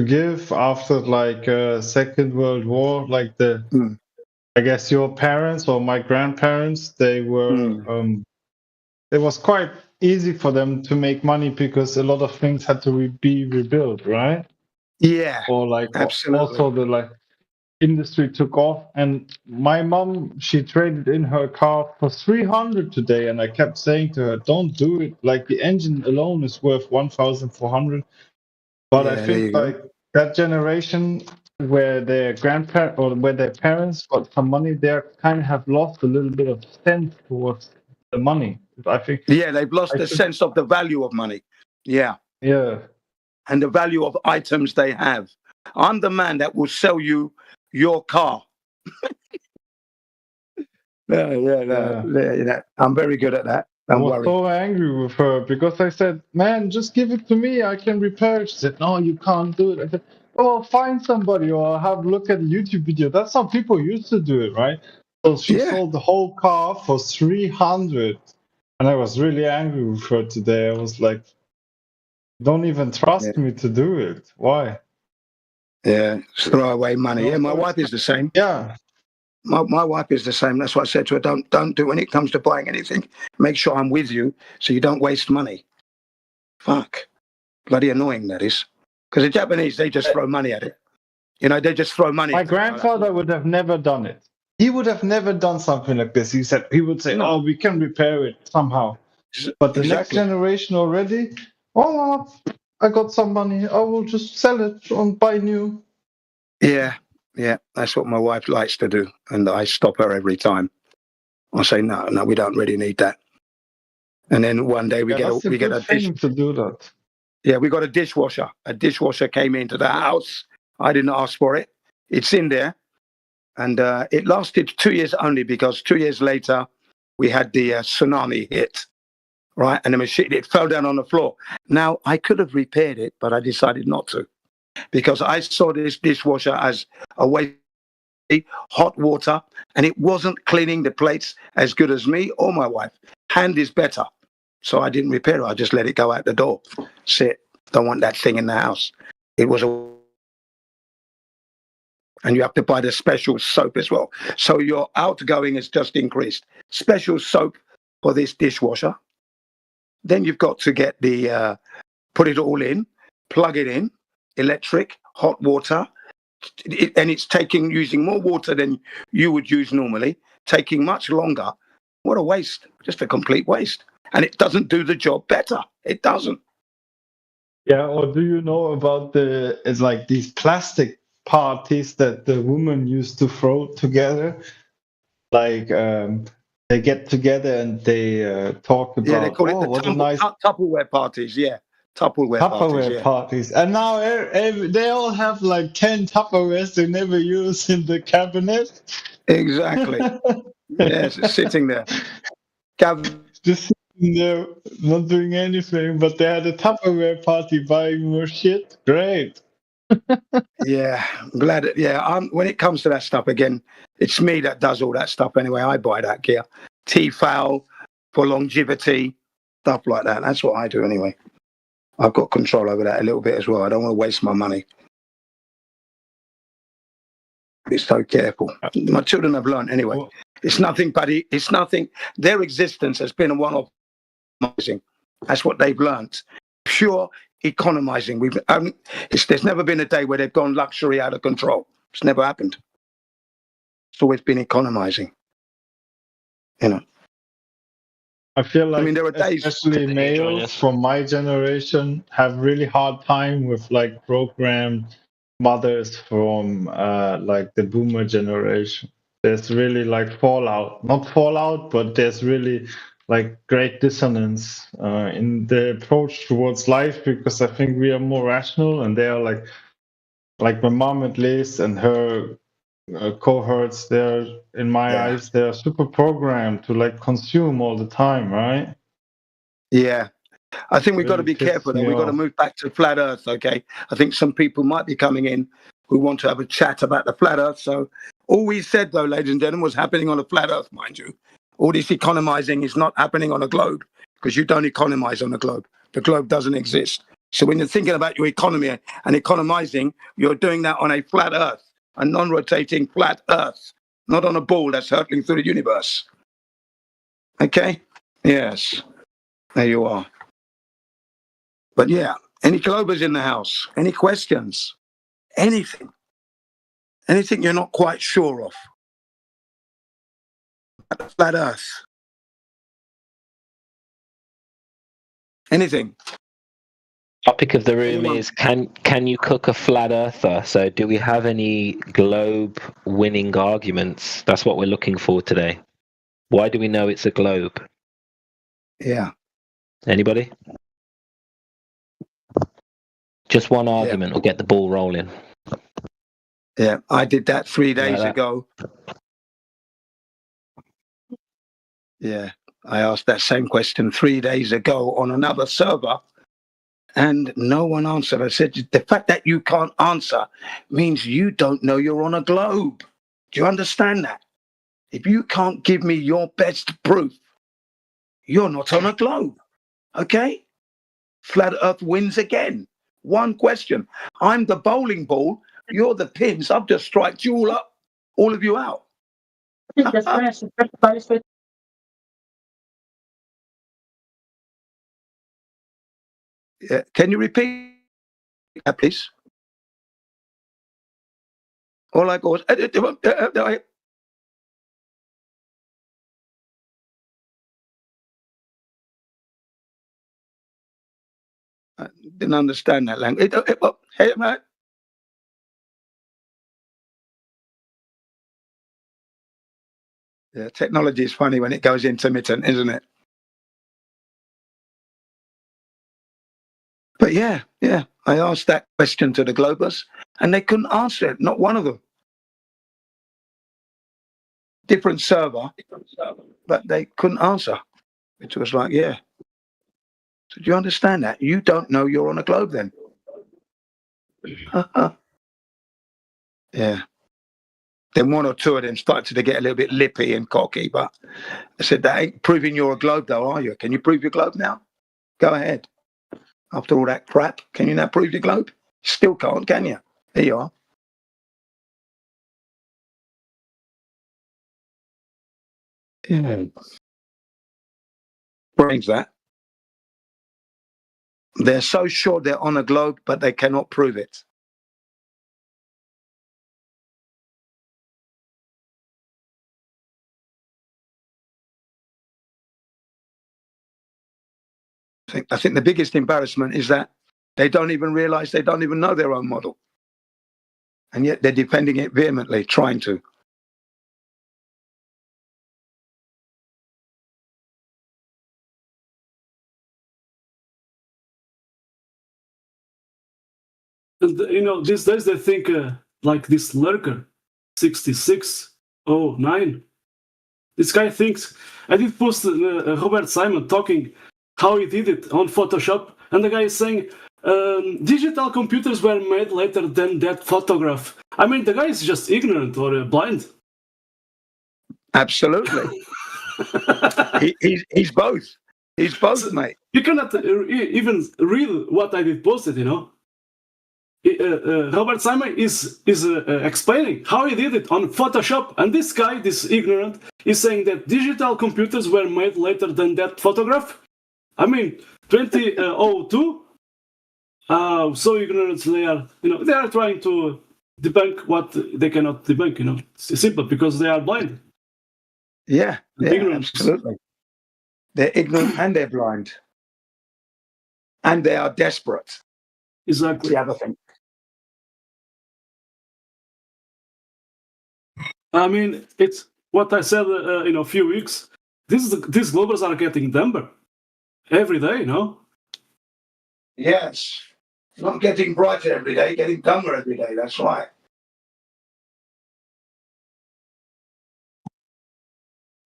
give after like Second World War. Like I guess your parents or my grandparents, they were it was quite easy for them to make money because a lot of things had to be rebuilt, right? Yeah, or like absolutely. Also the like industry took off, and my mom, she traded in her car for 300 today, and I kept saying to her, don't do it, like the engine alone is worth 1,400. But I think like that generation where their grandparents or where their parents got some money, they kind of have lost a little bit of sense towards the money. I think they've lost the sense of the value of money. Yeah And the value of items they have. I'm the man that will sell you your car. Yeah. I'm very good at that. I was so angry with her because I said, man, just give it to me, I can repair it. She said, no, you can't do it. I said, oh, find somebody or have a look at a YouTube video. That's how people used to do it, right? So she sold the whole car for 300, and I was really angry with her today. I was like, don't even trust me to do it. Why? Yeah, throw away money. Yeah, my wife is the same. Yeah. My wife is the same. That's what I said to her. Don't do when it comes to buying anything. Make sure I'm with you so you don't waste money. Fuck. Bloody annoying that is. Because the Japanese, they just throw money at it. You know, they just throw money. My grandfather would have never done it. He would have never done something like this. He would say, oh, we can repair it somehow. But the next generation already, oh, I got some money. I will just sell it and buy new. Yeah, that's what my wife likes to do. And I stop her every time. I say, no, we don't really need that. And then one day we get a thing to do that. Yeah, we got a dishwasher. A dishwasher came into the house. I didn't ask for it. It's in there. And it lasted 2 years only because 2 years later, we had the tsunami hit, right? And the machine, it fell down on the floor. Now, I could have repaired it, but I decided not to because I saw this dishwasher as a way hot water, and it wasn't cleaning the plates as good as me or my wife. Hand is better. So I didn't repair it. I just let it go out the door. Sit. Don't want that thing in the house. It was and you have to buy the special soap as well. So your outgoing has just increased. Special soap for this dishwasher. Then you've got to get the, put it all in, plug it in, electric, hot water, and it's using more water than you would use normally, taking much longer. What a waste. Just a complete waste. And it doesn't do the job better. It doesn't. Yeah, or do you know about it's like these plastic parties that the women used to throw together? Like they get together and they talk about, they call it the Tupperware parties, Tupperware parties. And now they all have like 10 Tupperwares they never use in the cabinet. Exactly. Yes, it's sitting there. Just sitting there, not doing anything, but they had a Tupperware party buying more shit. Great. Yeah, I'm glad. When it comes to that stuff, again, it's me that does all that stuff anyway. I buy that gear. Tefal for longevity, stuff like that. That's what I do anyway. I've got control over that a little bit as well. I don't want to waste my money. Be so careful. My children have learned anyway. It's nothing, buddy. It's nothing. Their existence has been a one-off. That's what they've learned. Pure economizing. There's never been a day where they've gone luxury out of control. It's never happened. It's always been economizing. You know. I feel like, I mean, there are days, especially males from my generation have really hard time with like programmed mothers from like the boomer generation. There's really like fallout, not fallout, but there's really like great dissonance in the approach towards life, because I think we are more rational and they are like my mom at least, and her cohorts, they're, in my eyes, they're super programmed to like consume all the time, right? Yeah. I think we've got to Really be careful, though. pisses me We've got to off. move back to flat Earth, okay? I think some people might be coming in who want to have a chat about the flat Earth. So all we said, though, ladies and gentlemen, was happening on a flat Earth, mind you. All this economizing is not happening on a globe, because you don't economize on a globe. The globe doesn't exist. So when you're thinking about your economy and economizing, you're doing that on a flat Earth, a non-rotating flat Earth, not on a ball that's hurtling through the universe. Okay? Yes. There you are. But yeah, any Globers in the house? Any questions? Anything? Anything you're not quite sure of? At the flat Earth? Anything? Topic of the room is can you cook a flat earther? So do we have any globe winning arguments? That's what we're looking for today. Why do we know it's a globe? Yeah. Anybody? Just one argument will get the ball rolling. Yeah, I did that 3 days ago. Yeah, I asked that same question 3 days ago on another server, and no one answered. I said, the fact that you can't answer means you don't know you're on a globe. Do you understand that? If you can't give me your best proof, you're not on a globe. Okay? Flat Earth wins again. One question. I'm the bowling ball. You're the pins. I've just striked you all up, all of you out. Yeah. Can you repeat that, please? All I go is, I didn't understand that language. Hey, man. Yeah, technology is funny when it goes intermittent, isn't it? But yeah, I asked that question to the Globers, and they couldn't answer it. Not one of them. Different server, but they couldn't answer. It was like, yeah. So do you understand that? You don't know you're on a globe then. Yeah. Then one or two of them started to get a little bit lippy and cocky, but I said, that ain't proving you're a globe though, are you? Can you prove your globe now? Go ahead. After all that crap, can you now prove your globe? Still can't, can you? There you are. Yeah. Brings that. They're so sure they're on a globe, but they cannot prove it. I think the biggest embarrassment is that they don't even realize they don't even know their own model. And yet they're defending it vehemently, trying to. And, these days they think like this lurker, 6609. This guy thinks, I did post Robert Simon talking how he did it on Photoshop, and the guy is saying, digital computers were made later than that photograph. I mean, the guy is just ignorant or blind. Absolutely. He's both. He's both, mate. You cannot even read what I did posted, Robert Simon is explaining how he did it on Photoshop, and this guy, this ignorant, is saying that digital computers were made later than that photograph. I mean, 2002. So ignorant they are. They are trying to debunk what they cannot debunk. It's simple because they are blind. Yeah, absolutely. They're ignorant and they're blind. And they are desperate. Exactly. The other thing. I mean, it's what I said in a few weeks. These globals are getting dumber every day, no? Yes. Not getting brighter every day, getting dumber every day. That's right.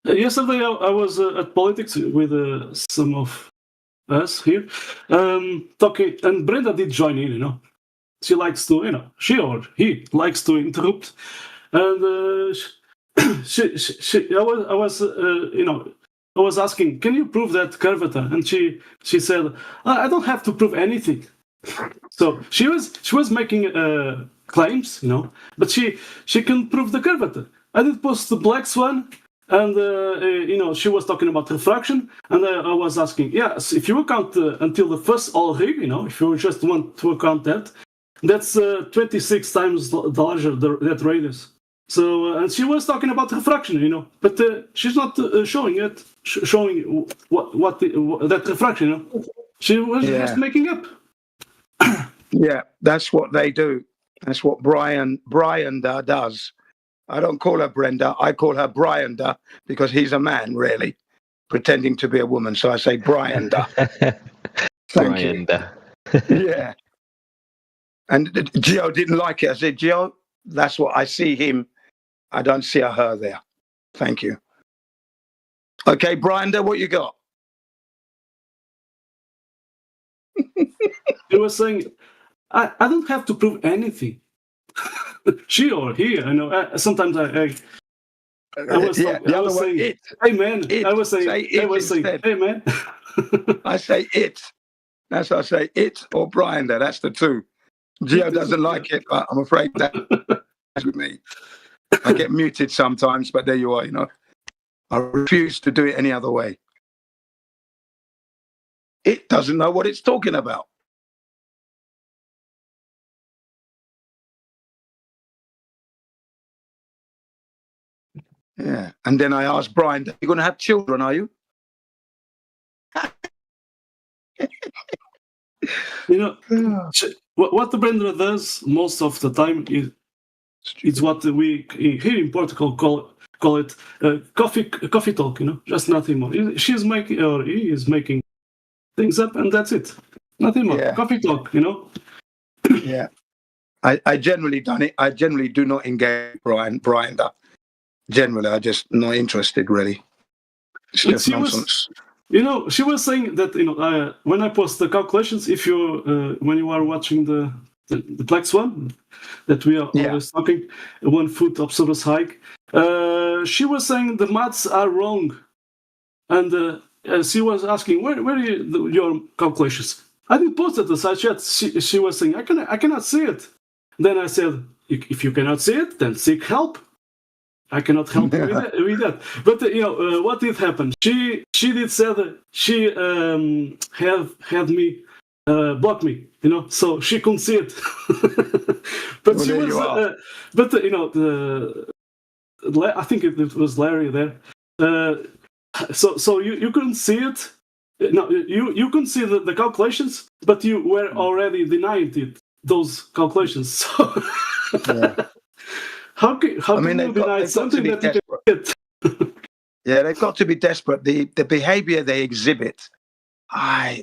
Yesterday, I was at politics with some of us here, talking, and Brenda did join in, She likes to, she or he likes to interrupt. And I was asking, can you prove that curvature? And she said, I don't have to prove anything. So she was making claims, but she can prove the curvature. I did post the Black Swan, and she was talking about refraction, and I was asking, yes, if you account until the first all rig, if you just want to account that, that's 26 times larger that radius. So and she was talking about refraction, but she's not showing what that refraction, She was just making up. Yeah, that's what they do. That's what Brian does. I don't call her Brenda. I call her Brian because he's a man, really, pretending to be a woman. So I say Brian. Thank you. Yeah. And Gio didn't like it. I said, Gio, that's what I see him. I don't see a her there. Thank you. Okay, Brian, what you got? He was saying, I don't have to prove anything. She or he, sometimes I was saying, it. Hey man, it. I was saying, hey man. I say it. That's what I say, it or Brian there. That's the two. Gio doesn't like it, but I'm afraid that's with me. I get muted sometimes, but there you are, I refuse to do it any other way. It doesn't know what it's talking about. Yeah. And then I asked Brian, you're going to have children, are you? What the Brenda does most of the time is what we here in Portugal call it coffee talk, just nothing more. She's making, or he is making things up, and that's it. Nothing more. Yeah. Coffee talk, Yeah. I generally done it. I generally do not engage Brian. Generally, I'm just not interested, really. It's just nonsense. She was saying that, when I post the calculations, if you, when you are watching the Black Swan, that we are always talking, 1 foot observer's hike, she was saying the maths are wrong. And she was asking, where are your calculations? I didn't post it to the side chat. She was saying, I cannot see it. Then I said, if you cannot see it, then seek help. I cannot help you with that. But what did happen? She did say that she had me block me, so she couldn't see it. But she was, I think it was Larry there. So you couldn't see it. No, you couldn't see the calculations, but you were already denying it. Those calculations. So How can you deny something that you can get? Yeah, they've got to be desperate. The behavior they exhibit, I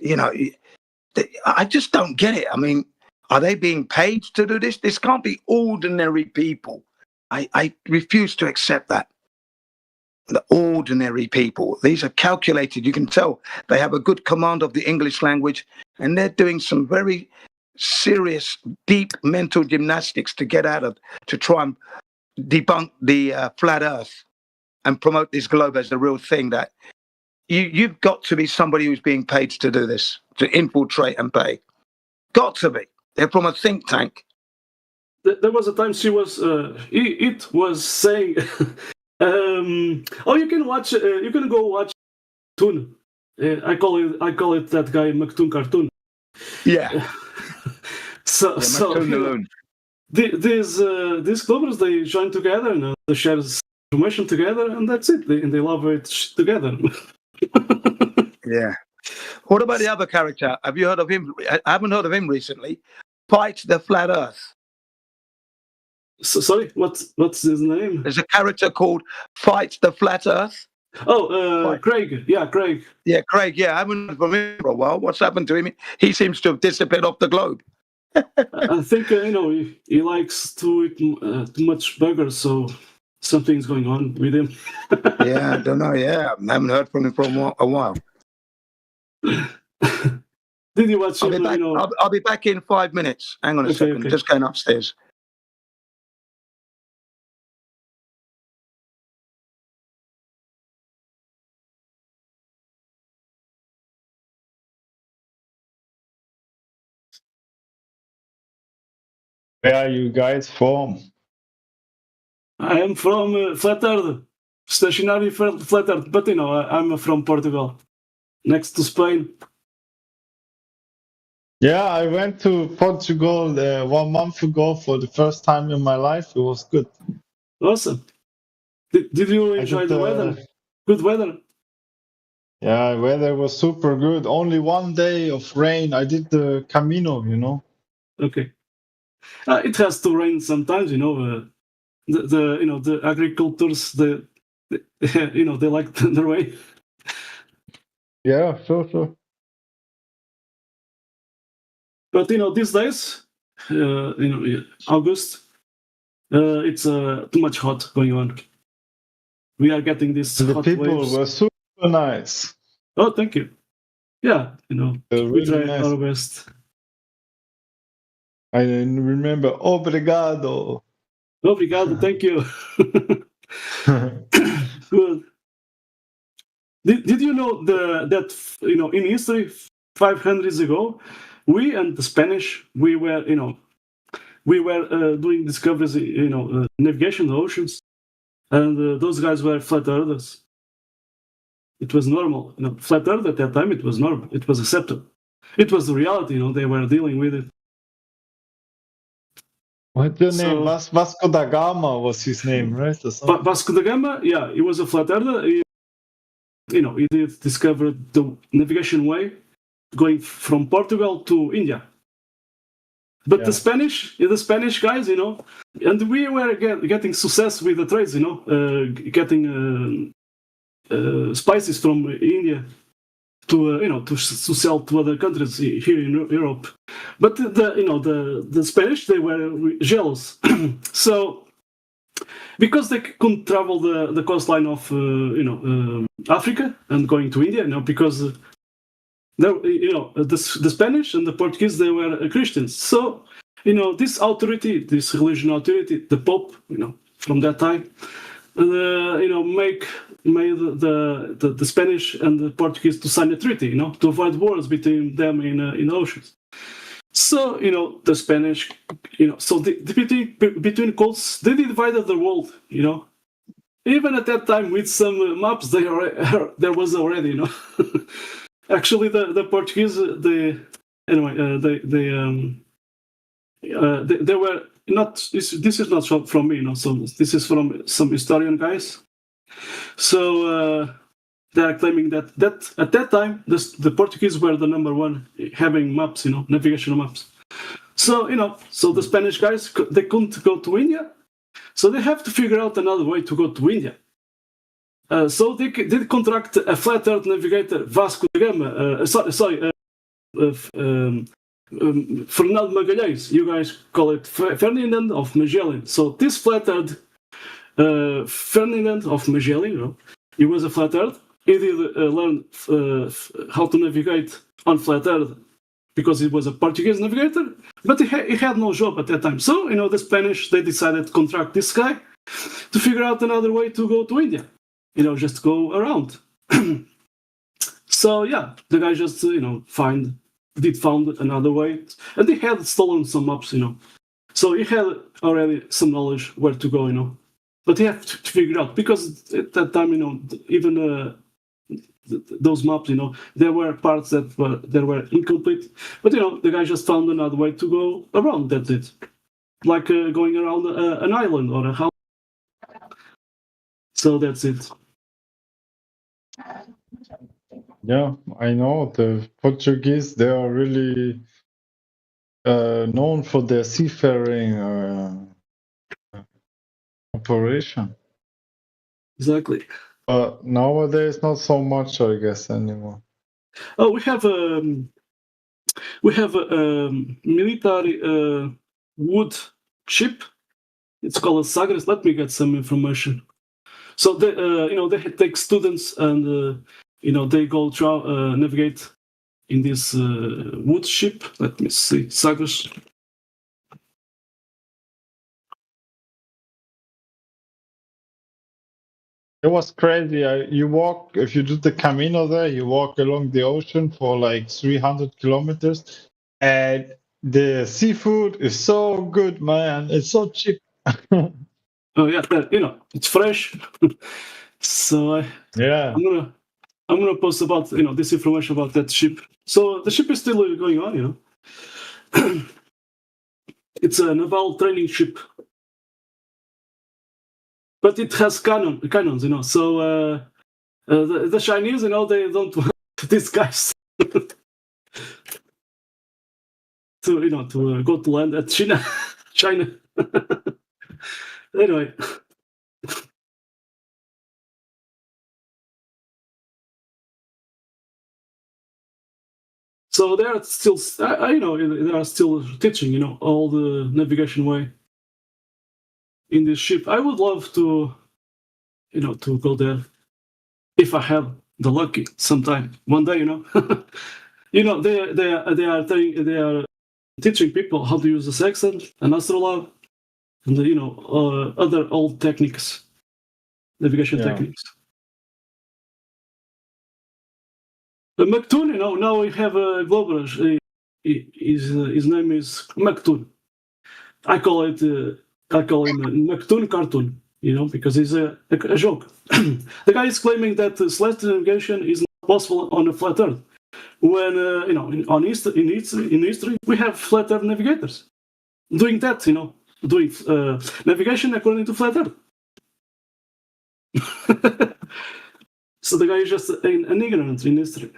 just don't get it. I mean, are they being paid to do this? This can't be ordinary people. I refuse to accept that. The ordinary people. These are calculated. You can tell they have a good command of the English language, and they're doing some very serious, deep mental gymnastics to try and debunk the flat Earth and promote this globe as the real thing. That you've got to be somebody who's being paid to do this, to infiltrate and pay. Got to be. They're from a think tank. There was a time she was. It was saying, "Oh, you can watch. You can go watch Toon. I call it that guy McToon cartoon." Yeah. So these clubbers, they join together and they share information together, and that's it. They love it together. Yeah. What about the other character? Have you heard of him? I haven't heard of him recently. Fight the Flat Earth. Sorry, what's his name? There's a character called Fight the Flat Earth. Oh, Craig. Yeah, Craig. Yeah, Craig. Yeah, I haven't heard from him for a while. What's happened to him? He seems to have disappeared off the globe. I think he likes to eat too much burgers, so something's going on with him. Yeah, I don't know. Yeah, I haven't heard from him for a while. Did you watch him? I'll be back in 5 minutes. Hang on a second. Okay. Just going upstairs. Where are you guys from? I am from Flat Earth, stationary Flat Earth, but I'm from Portugal, next to Spain. Yeah, I went to Portugal 1 month ago for the first time in my life. It was good. Awesome. Did you enjoy the weather? Good weather? Yeah, weather was super good. Only 1 day of rain. I did the Camino, Okay. It has to rain sometimes, the agricultors, they like the rain. Yeah, sure. But these days, August, it's too much hot going on. We are getting this. The hot people waves. were super nice. Oh, thank you. Yeah, They're we really try nice. our best. I remember obrigado. Obrigado, thank you. Good. Did you know that in history 500 years ago, we and the Spanish we were doing discoveries, navigation in the oceans, and those guys were flat earthers. It was normal, flat earth at that time. It was normal. It was accepted. It was the reality. They were dealing with it. What's your name? Vasco da Gama was his name, right? Vasco da Gama, yeah, he was a flat earther. He did discover the navigation way going from Portugal to India. But the Spanish guys, and we were getting success with the trades, getting spices from India to sell to other countries here in Europe. But the Spanish, they were jealous. So because they couldn't travel the coastline of Africa and going to India, because the Spanish and the Portuguese, they were Christians. So this authority, this religion authority, the Pope, from that time, made the Spanish and the Portuguese to sign a treaty, to avoid wars between them in the oceans. So the Spanish, so between coasts, they divided the world, Even at that time, with some maps, there was already, Actually, the Portuguese, they were not. This is not from me, So this is from some historian guys. So they are claiming that at that time the Portuguese were the number one having maps, navigational maps. So so the Spanish guys, they couldn't go to India, so they have to figure out another way to go to India. So they did contract a flat earth navigator, Vasco da Gama. Fernando Magalhães. You guys call it Ferdinand of Magellan. So this flat earth, Ferdinand of Magellan, he was a flat earth. He did learn how to navigate on flat earth because he was a Portuguese navigator, but he had no job at that time. So the Spanish, they decided to contract this guy to figure out another way to go to India. Just go around. So yeah, the guy just found another way, and he had stolen some maps, So he had already some knowledge where to go, But he had to figure out, because at that time, even those maps, there were parts that were incomplete. But the guy just found another way to go around. That's it, like going around an island or a house. So that's it. Yeah, I know the Portuguese. They are really known for their seafaring operation. Exactly. But nowadays, not so much, I guess, anymore. Oh, we have a military wood ship. It's called a Sagres. Let me get some information. So they, they take students and they go navigate in this wood ship. Let me see, Sagres. It was crazy. You walk, if you do the Camino there, you walk along the ocean for like 300 kilometers, and the seafood is so good, man. It's so cheap. Oh yeah, it's fresh. So yeah, I'm gonna post about this information about that ship. So the ship is still going on. It's a naval training ship, but it has cannons. So the Chinese, they don't want these guys to go to land at China. Anyway. So they are still, they are still teaching, all the navigation way in this ship. I would love to, to go there if I have the lucky sometime one day. They are teaching people how to use the sextant and astrolabe and other old techniques, navigation techniques. Mactoon, now we have a global. His name is Mactoon. I call him Mactoon Cartoon, because it's a joke. The guy is claiming that celestial navigation is not possible on a flat Earth. When in history we have flat Earth navigators doing that, doing navigation according to flat Earth. So the guy is just an ignorant in history.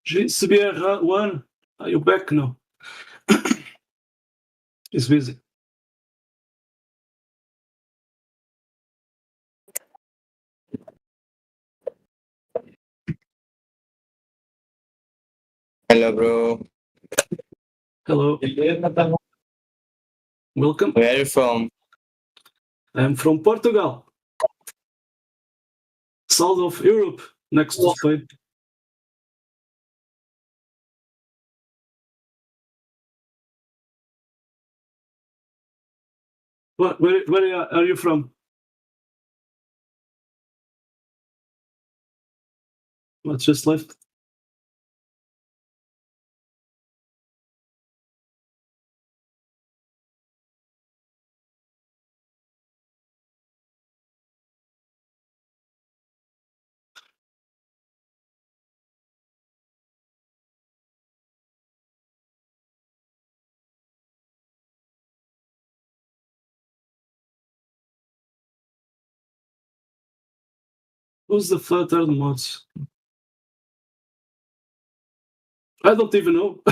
CBR1, are you back now? He's busy. Hello, bro. Hello. Welcome. Where are you from? I'm from Portugal. South of Europe, next to Spain. Where are you from? What just left? Who's the flat Earth mods? I don't even know.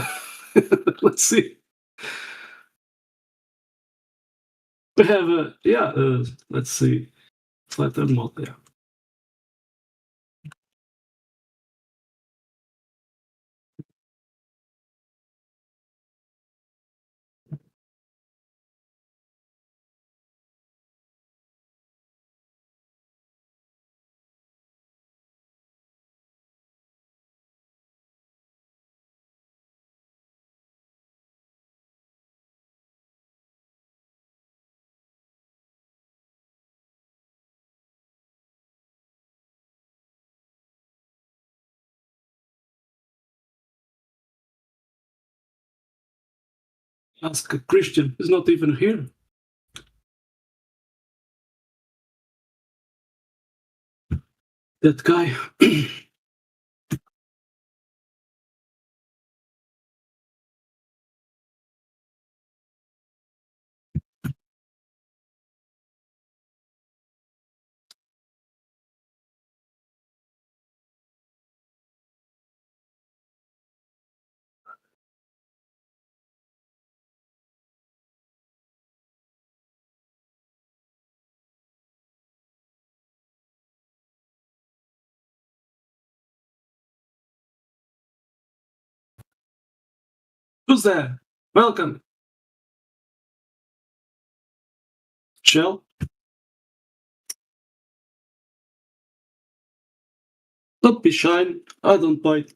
Let's see. We have let's see. Flat Earth mod, yeah. Ask a Christian. He's not even here. That guy. Who's there? Welcome. Shell? Don't be shy. I don't bite.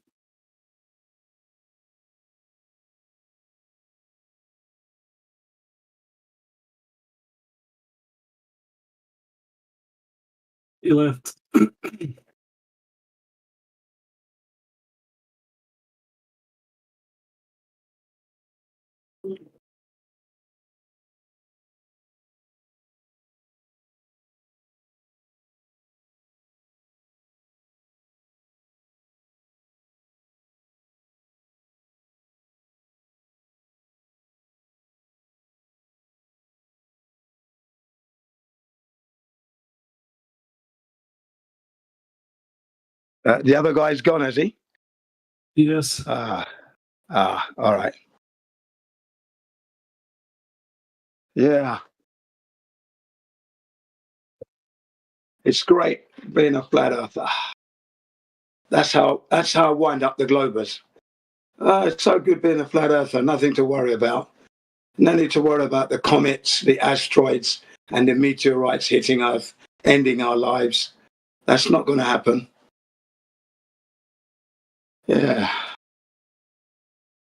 He left. The other guy's gone, has he? Yes. All right. Yeah. It's great being a flat earther. That's how I wind up the Globers. It's so good being a flat earther, nothing to worry about. No need to worry about the comets, the asteroids, and the meteorites hitting Earth, ending our lives. That's not going to happen. Yeah.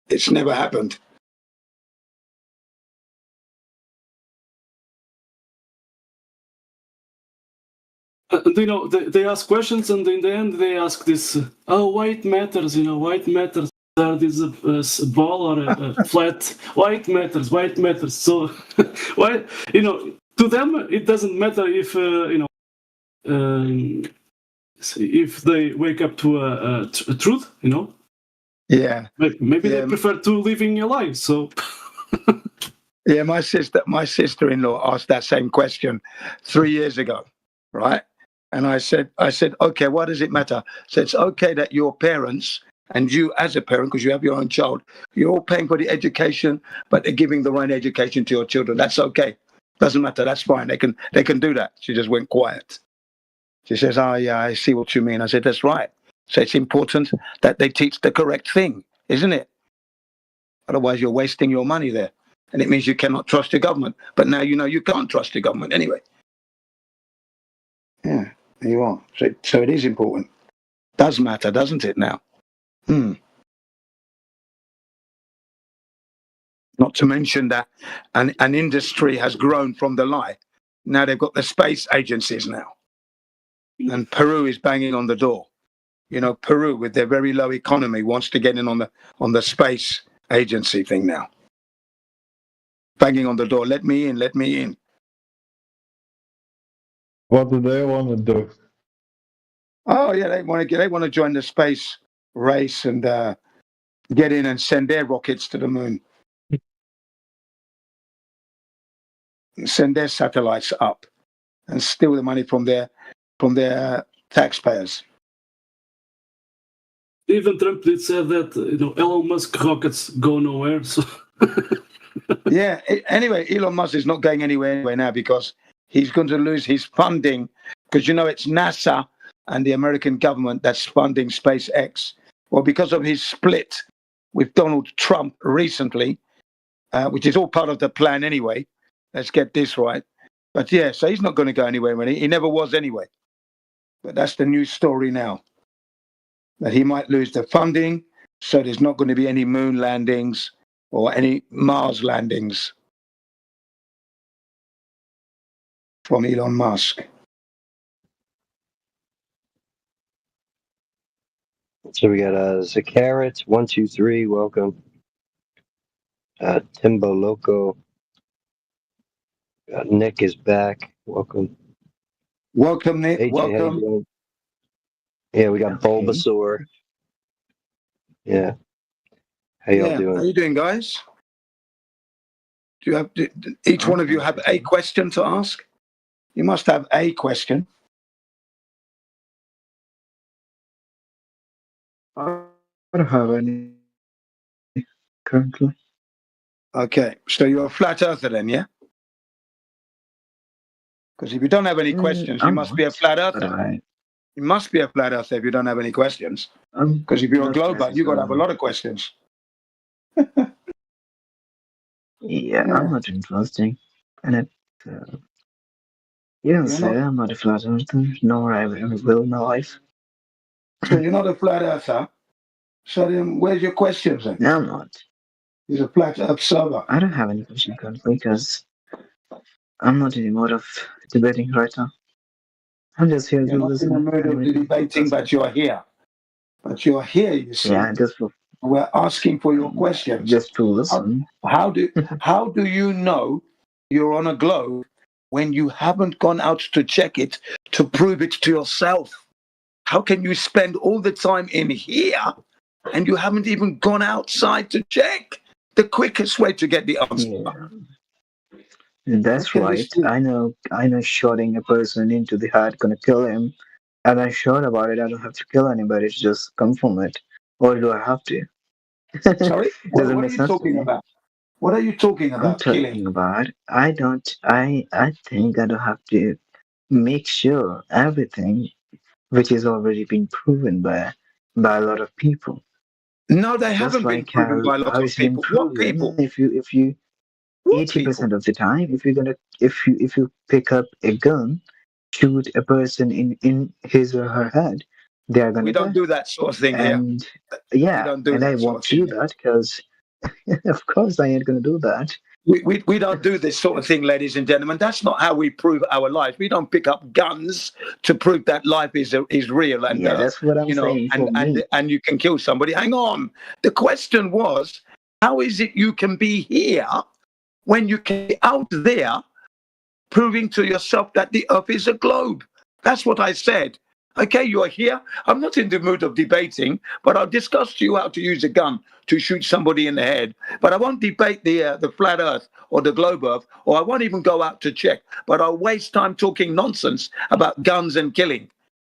It's never happened. They ask questions, and in the end they ask this, why it matters, why it matters. This a ball or a flat, why it matters. So, why, to them it doesn't matter if, if they wake up to a truth, Yeah. Maybe they prefer to living a lie. So. Yeah, my sister-in-law asked that same question 3 years ago, right? And I said, okay, what does it matter? So it's okay that your parents and you as a parent, because you have your own child, you're all paying for the education, but they're giving the right education to your children. That's okay. Doesn't matter. That's fine. They can do that. She just went quiet. She says, oh yeah, I see what you mean. I said, that's right. So it's important that they teach the correct thing, isn't it? Otherwise, you're wasting your money there. And it means you cannot trust your government. But now you know you can't trust your government anyway. Yeah, there you are. So it is important. Does matter, doesn't it now? Not to mention that an industry has grown from the lie. Now they've got the space agencies now. And Peru is banging on the door. Peru, with their very low economy, wants to get in on the space agency thing now. Banging on the door, let me in, let me in. What do they want to do? Oh yeah, they want to join the space race and get in and send their rockets to the moon, send their satellites up, and steal the money from their taxpayers. Even Trump did say that Elon Musk rockets go nowhere. So. Yeah. Anyway, Elon Musk is not going anywhere now because he's going to lose his funding because it's NASA and the American government that's funding SpaceX. Well, because of his split with Donald Trump recently, which is all part of the plan anyway. Let's get this right. But yeah, so he's not going to go anywhere. He never was anyway. But that's the news story now. That he might lose the funding, so there's not going to be any moon landings or any Mars landings from Elon Musk. So we got Zakarat 123. Welcome. Timbo Loco. Nick is back. Welcome. Welcome, Nick. AJ, Welcome. Yeah, we got Bulbasaur. Yeah. How y'all doing? How you doing, guys? Do you have each one of you have a question to ask? You must have a question. I don't have any currently. Okay, so you're a flat earther then, yeah? Because if you don't have any questions, you must be a flat earther. You must be a flat earther if you don't have any questions. Because if you're a glober, you've got to have a lot of questions. Yeah, I'm not interesting. And it, you don't say I'm not a flat earther, nor I ever will in my life. So you're not a flat earther? So then where's your questions then? No, I'm not. He's a flat earth server. I don't have any question currently because I'm not in the mode of debating right now. I'm just here to listen. You're not in the mood of debating, but you're here. But you're here, you see. Yeah, just for, we're asking for your questions. Just to listen. How do you know you're on a globe when you haven't gone out to check it to prove it to yourself? How can you spend all the time in here and you haven't even gone outside to check? The quickest way to get the answer. Yeah. That's right. I know shooting a person into the heart gonna kill him. And I'm sure about it. I don't have to kill anybody to just confirm it. Or do I have to? Sorry? What are you talking about? What are you talking about? I'm talking about I think I don't have to make sure everything which has already been proven by a lot of people. No, they haven't been proven by a lot of people. What people? If you 80% of the time, if you pick up a gun, shoot a person in his or her head, they are gonna. We don't do that sort of thing and, here. Yeah, and I won't do that because, of course, I ain't gonna do that. We don't do this sort of thing, ladies and gentlemen. That's not how we prove our life. We don't pick up guns to prove that life is real. And that's what I'm saying. And you can kill somebody. Hang on. The question was, how is it you can be here when you can be out there proving to yourself that the earth is a globe? That's what I said. Okay, you're here. I'm not in the mood of debating, but I'll discuss to you how to use a gun to shoot somebody in the head. But I won't debate the flat earth or the globe earth, or I won't even go out to check. But I'll waste time talking nonsense about guns and killing.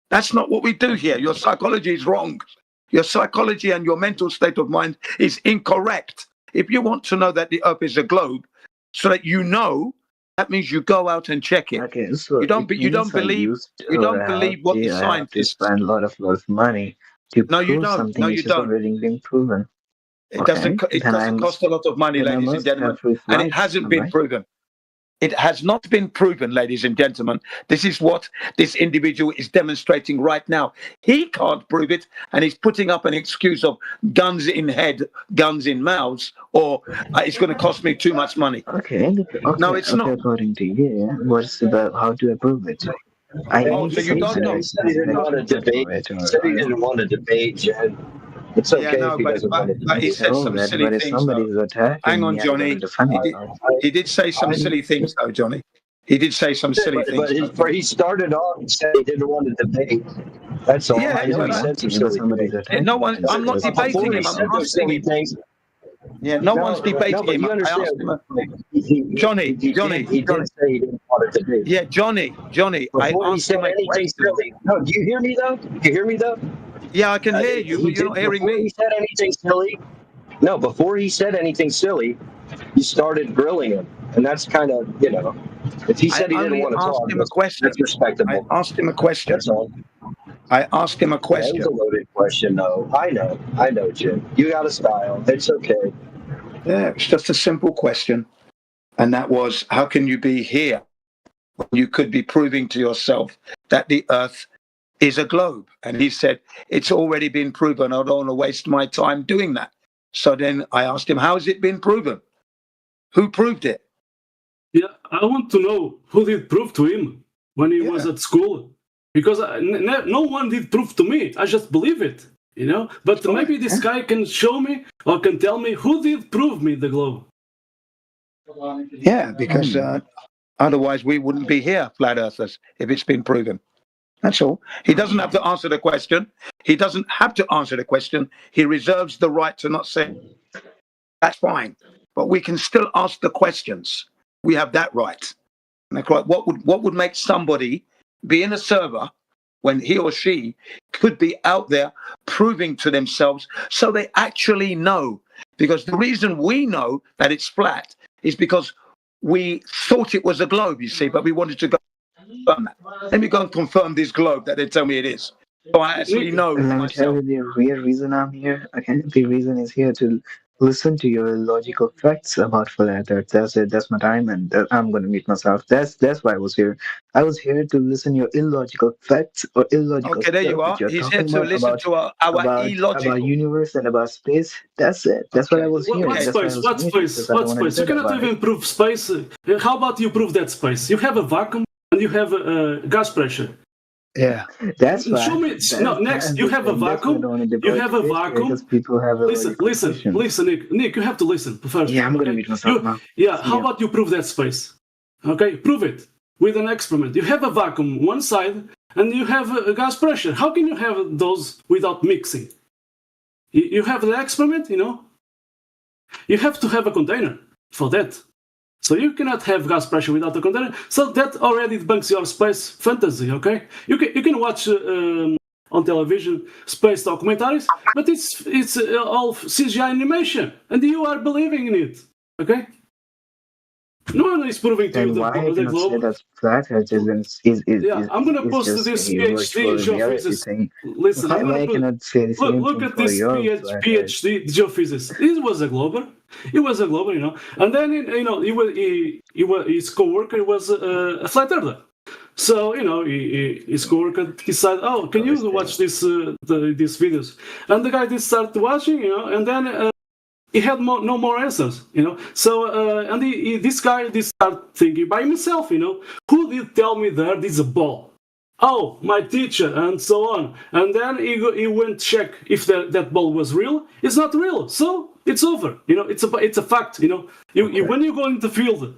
That's not what we do here. Your psychology is wrong. Your psychology and your mental state of mind is incorrect. If you want to know that the earth is a globe, so that you know, that means you go out and check it. Okay, so you don't believe what the scientists spend a lot of money to prove something which has already been proven. It doesn't cost a lot of money, ladies and gentlemen, and it hasn't been proven. It has not been proven, ladies and gentlemen. This is what this individual is demonstrating right now. He can't prove it, and he's putting up an excuse of guns in head, guns in mouths, or it's going to cost me too much money. Okay. No, it's not. According to you, what's about how to prove it? So you don't know. He said he didn't want to debate. He said he didn't want to debate, Jen. It's okay if he doesn't want to debate. But he said some silly things. Hang on, Johnny. He did say some silly things, though, Johnny. He did say some silly things. But he started off and said he didn't want to debate. That's all. Yeah, he said some silly things. No one. I'm not debating him. I'm asking him. Yeah, no one's debating him. I asked him. Johnny. He did say he didn't want to debate. Yeah, Johnny. I asked him a question. No, do you hear me though? Do you hear me though? Yeah, I can hear you, but you're not hearing me. He said anything silly. No, before he said anything silly, you started grilling him, and that's kind of, if he said he didn't want to talk, that's respectable. I asked him a question. That's all. I asked him a question. That was a loaded question, though. I know, Jim. You got a style. It's okay. Yeah, it's just a simple question, and that was, how can you be here when you could be proving to yourself that the Earth is a globe? And he said, it's already been proven. I don't want to waste my time doing that. So then I asked him, how has it been proven? Who proved it? Yeah, I want to know who did prove to him when he was at school. Because no one did prove to me. I just believe it, But maybe this guy can show me or can tell me who did prove me the globe. Yeah, because otherwise we wouldn't be here, flat earthers, if it's been proven. That's all. He doesn't have to answer the question. He doesn't have to answer the question. He reserves the right to not say. That's fine. But we can still ask the questions. We have that right. What would make somebody be in a server when he or she could be out there proving to themselves so they actually know? Because the reason we know that it's flat is because we thought it was a globe, you see, but we wanted to go confirm that. Let me go and confirm this globe that they tell me it is. So I actually know for Let me tell myself. you the real reason I'm here. Okay, the reason is here to listen to your illogical facts about flat Earth. That's it. That's my time, and I'm going to meet myself. That's why I was here. I was here to listen to your illogical facts or illogical Okay, there stuff you are. that you're He's here talking to listen to our illogical. about universe and about space. That's it. That's what I was here. What That's why I space? was What here, space? because I What don't wanna space? You debate cannot about even it. prove space. How about you prove that space? You have a vacuum and you have gas pressure. Yeah. That's why. Show me. Next, you have a vacuum. You have a vacuum. Because people have a Listen, Nick. Nick, you have to listen first. Yeah, I'm gonna meet myself now. Yeah. How about you prove that space? Okay, prove it with an experiment. You have a vacuum one side, and you have a gas pressure. How can you have those without mixing? You have the experiment, You have to have a container for that. So you cannot have gas pressure without a container. So that already debunks your space fantasy, okay? You can watch on television space documentaries, but it's all CGI animation, and you are believing in it, okay? No one is proving to you the globe. Say that flat Earth is Yeah, I'm gonna post just this a PhD virtual geophysics. reality thing. Listen, Why cannot say the same look thing at for this your flat Earth? PhD geophysics. It was a glober. It was a glober, And then his co-worker was a flat earther. So his co-worker decided, oh, can you watch these videos? And the guy did start watching, and then. He had no more answers, So, and this guy did start thinking by himself, who did tell me there's a ball? Oh, my teacher, and so on. And then he went to check if that ball was real. It's not real, so it's over. It's a fact. When you go in the field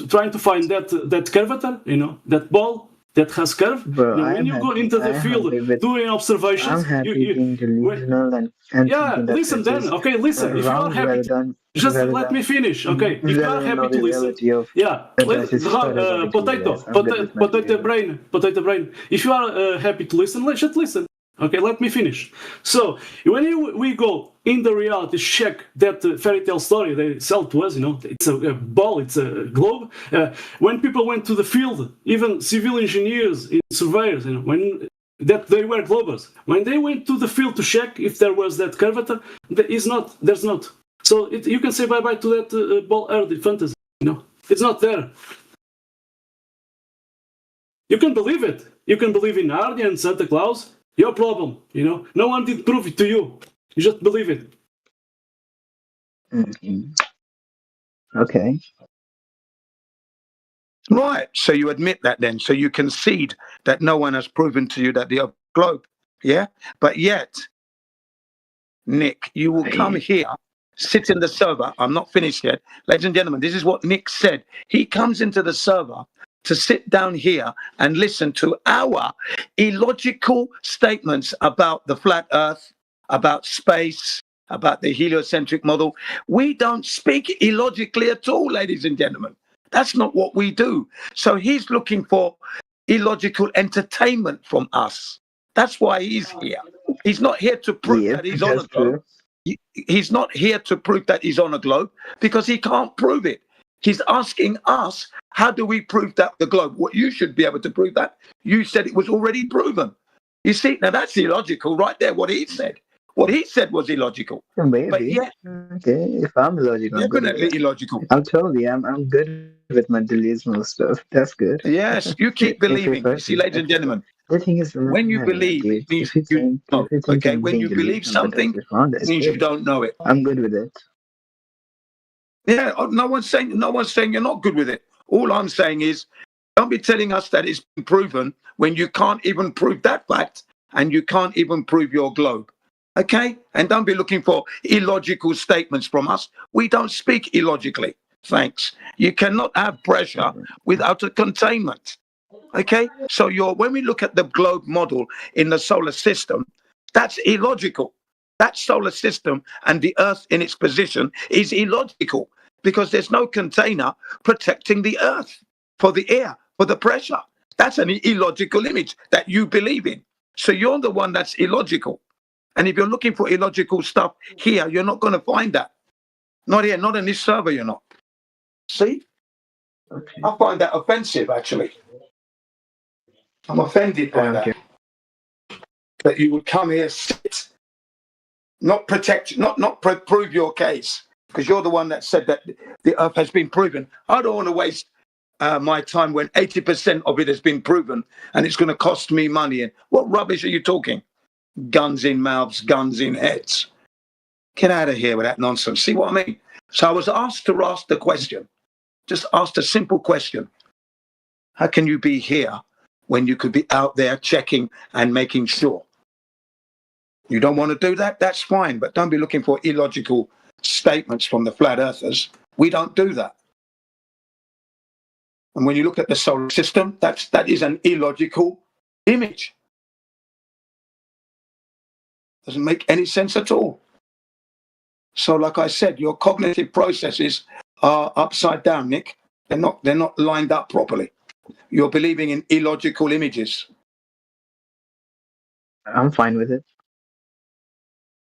trying to find that curvature, that ball that has curve. When you go into the field doing observations, I'm happy being delusional and yeah, listen then. Okay, listen. If you are happy, just let me finish. Okay, if you are happy to listen, yeah. Potato brain. If you are happy to listen, just listen. Okay, let me finish. So when we go in the reality check that fairy tale story they sell to us, it's a ball, it's a globe. When people went to the field, even civil engineers, surveyors, when that they were globers, when they went to the field to check if there was that curvature, there's not. So you can say bye-bye to that ball earth fantasy. It's not there. You can believe it. You can believe in Narnia and Santa Claus. Your problem, No one did prove it to you. You just believe it. Mm-hmm. Okay. Right. So you admit that then. So you concede that no one has proven to you that the globe. Yeah. But yet, Nick, you will come here, sit in the server. I'm not finished yet. Ladies and gentlemen, this is what Nick said. He comes into the server to sit down here and listen to our illogical statements about the flat earth, about space, about the heliocentric model. We don't speak illogically at all, ladies and gentlemen. That's not what we do. So he's looking for illogical entertainment from us. That's why he's here. He's not here to prove that he's on a globe. He's not here to prove that he's on a globe because he can't prove it. He's asking us, how do we prove that the globe? What you should be able to prove that. You said it was already proven. You see, now that's illogical right there, what he said. What he said was illogical. Maybe. But yeah, okay, if I'm illogical, definitely illogical. I'm totally, I'm good with my delusional stuff. That's good. Yes, you keep believing. You see, ladies and gentlemen, the thing is, when you believe, it means you know. Okay, when you believe something, it means you don't know it. I'm good with it. Yeah, no one's saying you're not good with it. All I'm saying is, don't be telling us that it's been proven when you can't even prove that fact and you can't even prove your globe. Okay? And don't be looking for illogical statements from us. We don't speak illogically. Thanks. You cannot have pressure without a containment. Okay? So when we look at the globe model in the solar system, that's illogical. That solar system and the Earth in its position is illogical because there's no container protecting the Earth for the air, for the pressure. That's an illogical image that you believe in. So you're the one that's illogical. And if you're looking for illogical stuff here, you're not going to find that. Not here, not in this server, you're not. See? Okay. I find that offensive, actually. I'm offended by that. That you would come here, sit, not protect, not prove your case, because you're the one that said that the Earth has been proven. I don't want to waste my time when 80% of it has been proven and it's going to cost me money. And what rubbish are you talking? Guns in mouths, guns in heads. Get out of here with that nonsense. See what I mean? So I was asked to ask the question, just asked a simple question. How can you be here when you could be out there checking and making sure? You don't want to do that? That's fine, but don't be looking for illogical statements from the flat earthers. We don't do that. And when you look at the solar system, that is an illogical image. Doesn't make any sense at all. So like I said, your cognitive processes are upside down, Nick. They're not lined up properly. You're believing in illogical images. I'm fine with it.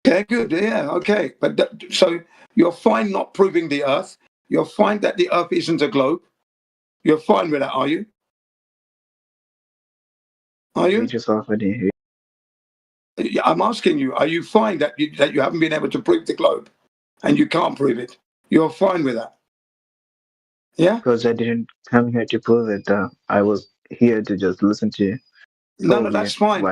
Okay, good. Yeah, okay. But so you're fine not proving the Earth. You're fine that the Earth isn't a globe. You're fine with that, are you? Are you? Just offered here. I'm asking you, are you fine that you haven't been able to prove the globe and you can't prove it? You're fine with that? Yeah? Because I didn't come here to prove it. I was here to just listen to you. No, that's fine.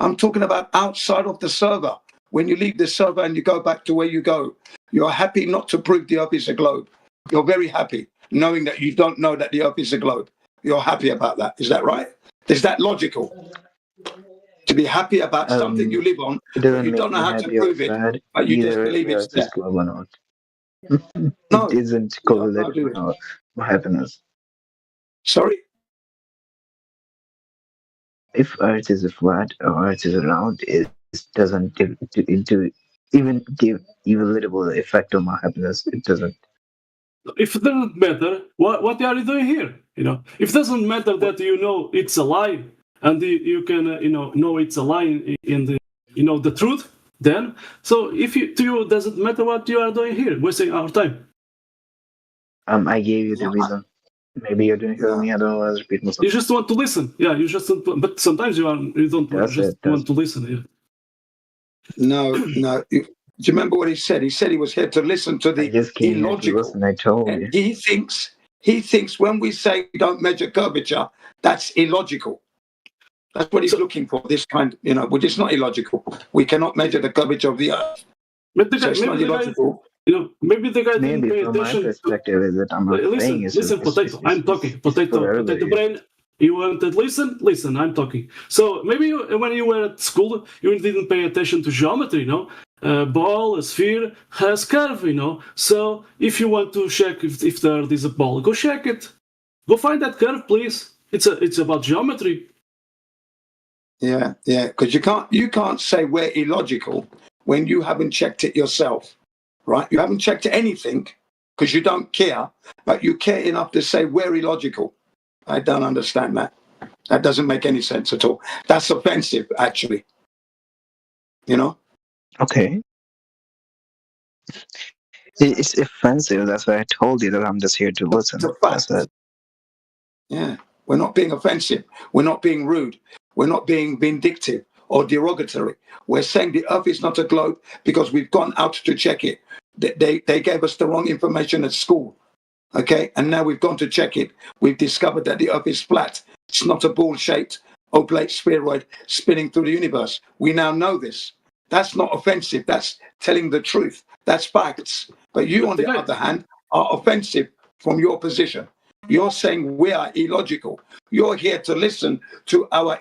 I'm talking about outside of the server. When you leave the server and you go back to where you go, you're happy not to prove the Earth is a globe. You're very happy knowing that you don't know that the Earth is a globe. You're happy about that. Is that right? Is that logical? To be happy about something you live on, but you don't know how to prove it, but you just believe it's there. Globe or not. It isn't correlated with my happiness. Sorry? If Earth is flat or Earth is round, it doesn't even give even little effect on my happiness. It doesn't. If it doesn't matter, what are you doing here? If it doesn't matter that it's a lie, and you can know it's a lie in the truth, then so to you doesn't matter what you are doing here, wasting our time. I gave you the reason. Maybe you didn't hear me. I don't want to repeat myself. You just want to listen. Yeah, you just want to, but sometimes you don't want to listen. Yeah. No. Do you remember what he said? He said he was here to listen to the illogical. I told you. He thinks when we say we don't measure curvature, that's illogical. That's what he's looking for. This kind, which is not illogical. We cannot measure the curvature of the Earth. But it's not illogical. Maybe the guy didn't pay from attention. My perspective is that I'm not saying listen, potato. I'm talking. Potato brain. You want to listen, I'm talking. So maybe when you were at school, you didn't pay attention to geometry, A ball, a sphere has curve, So if you want to check if there is a ball, go check it. Go find that curve, please. It's about geometry. Yeah, because you can't say we're illogical when you haven't checked it yourself, right? You haven't checked anything because you don't care, but you care enough to say we're illogical. I don't understand that. That doesn't make any sense at all. That's offensive, actually. Okay. It's offensive. That's why I told you that I'm just here to listen. That's it. Yeah. We're not being offensive. We're not being rude. We're not being vindictive or derogatory. We're saying the Earth is not a globe because we've gone out to check it. They gave us the wrong information at school. Okay, and now we've gone to check it. We've discovered that the Earth is flat. It's not a ball-shaped, oblate spheroid spinning through the universe. We now know this. That's not offensive. That's telling the truth. That's facts. But you, on the other hand, are offensive from your position. You're saying we are illogical. You're here to listen to our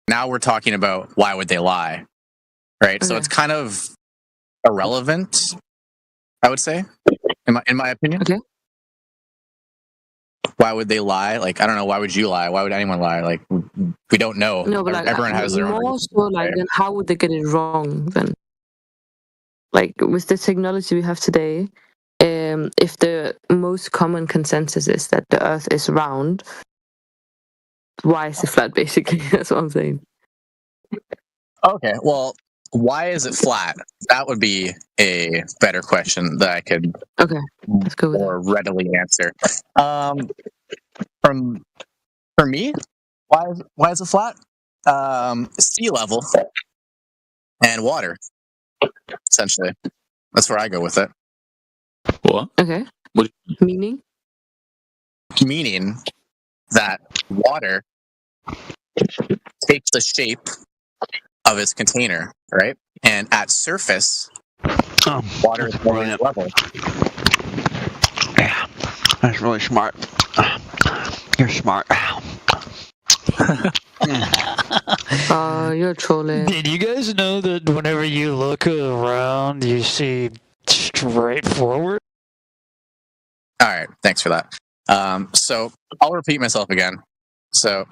now we're talking about why would they lie, right? So it's kind of irrelevant, I would say, in my opinion. Okay. Why would they lie? Like, I don't know. Why would you lie? Why would anyone lie? Like, we don't know. No, but like, everyone has their own. More so, like, then how would they get it wrong then? Like, with the technology we have today, if the most common consensus is that the Earth is round, why is it flat? Basically, that's what I'm saying. Okay, well, why is it flat? That would be a better question that I could let's go with more readily answer. For me, why is it flat? Sea level and water, essentially. That's where I go with it. What? Okay. What? Meaning that water takes the shape of its container, right? And at surface, water is more level. Yeah, that's really smart. You're smart. You're trolling. Did you guys know that whenever you look around, you see straight forward? All right, thanks for that. So I'll repeat myself again. So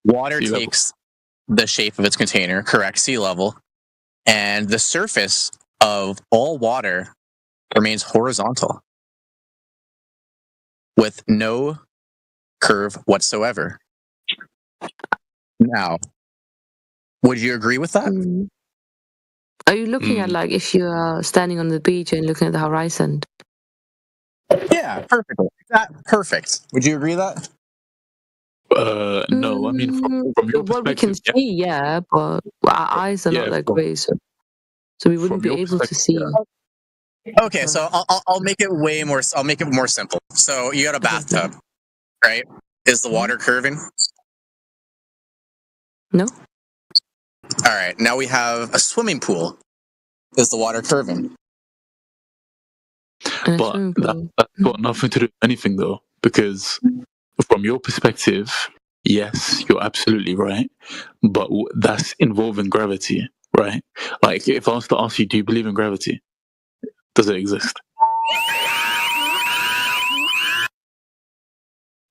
water takes the shape of its container, correct, sea level, and the surface of all water remains horizontal with no curve whatsoever. Now, would you agree with that? Are you looking at, like, if you are standing on the beach and looking at the horizon? Yeah, perfect. Would you agree with that? No, I mean, from your what we can perspective, see, yeah, but our eyes are not that great, so we wouldn't be able to see. Okay, so I'll make it I'll make it more simple. So you got a bathtub, right? Is the water curving? No. All right, now we have a swimming pool. Is the water curving? But that's got nothing to do with anything, though, because from your perspective, yes, you're absolutely right, but that's involving gravity, right? Like, if I was to ask you, do you believe in gravity? Does it exist?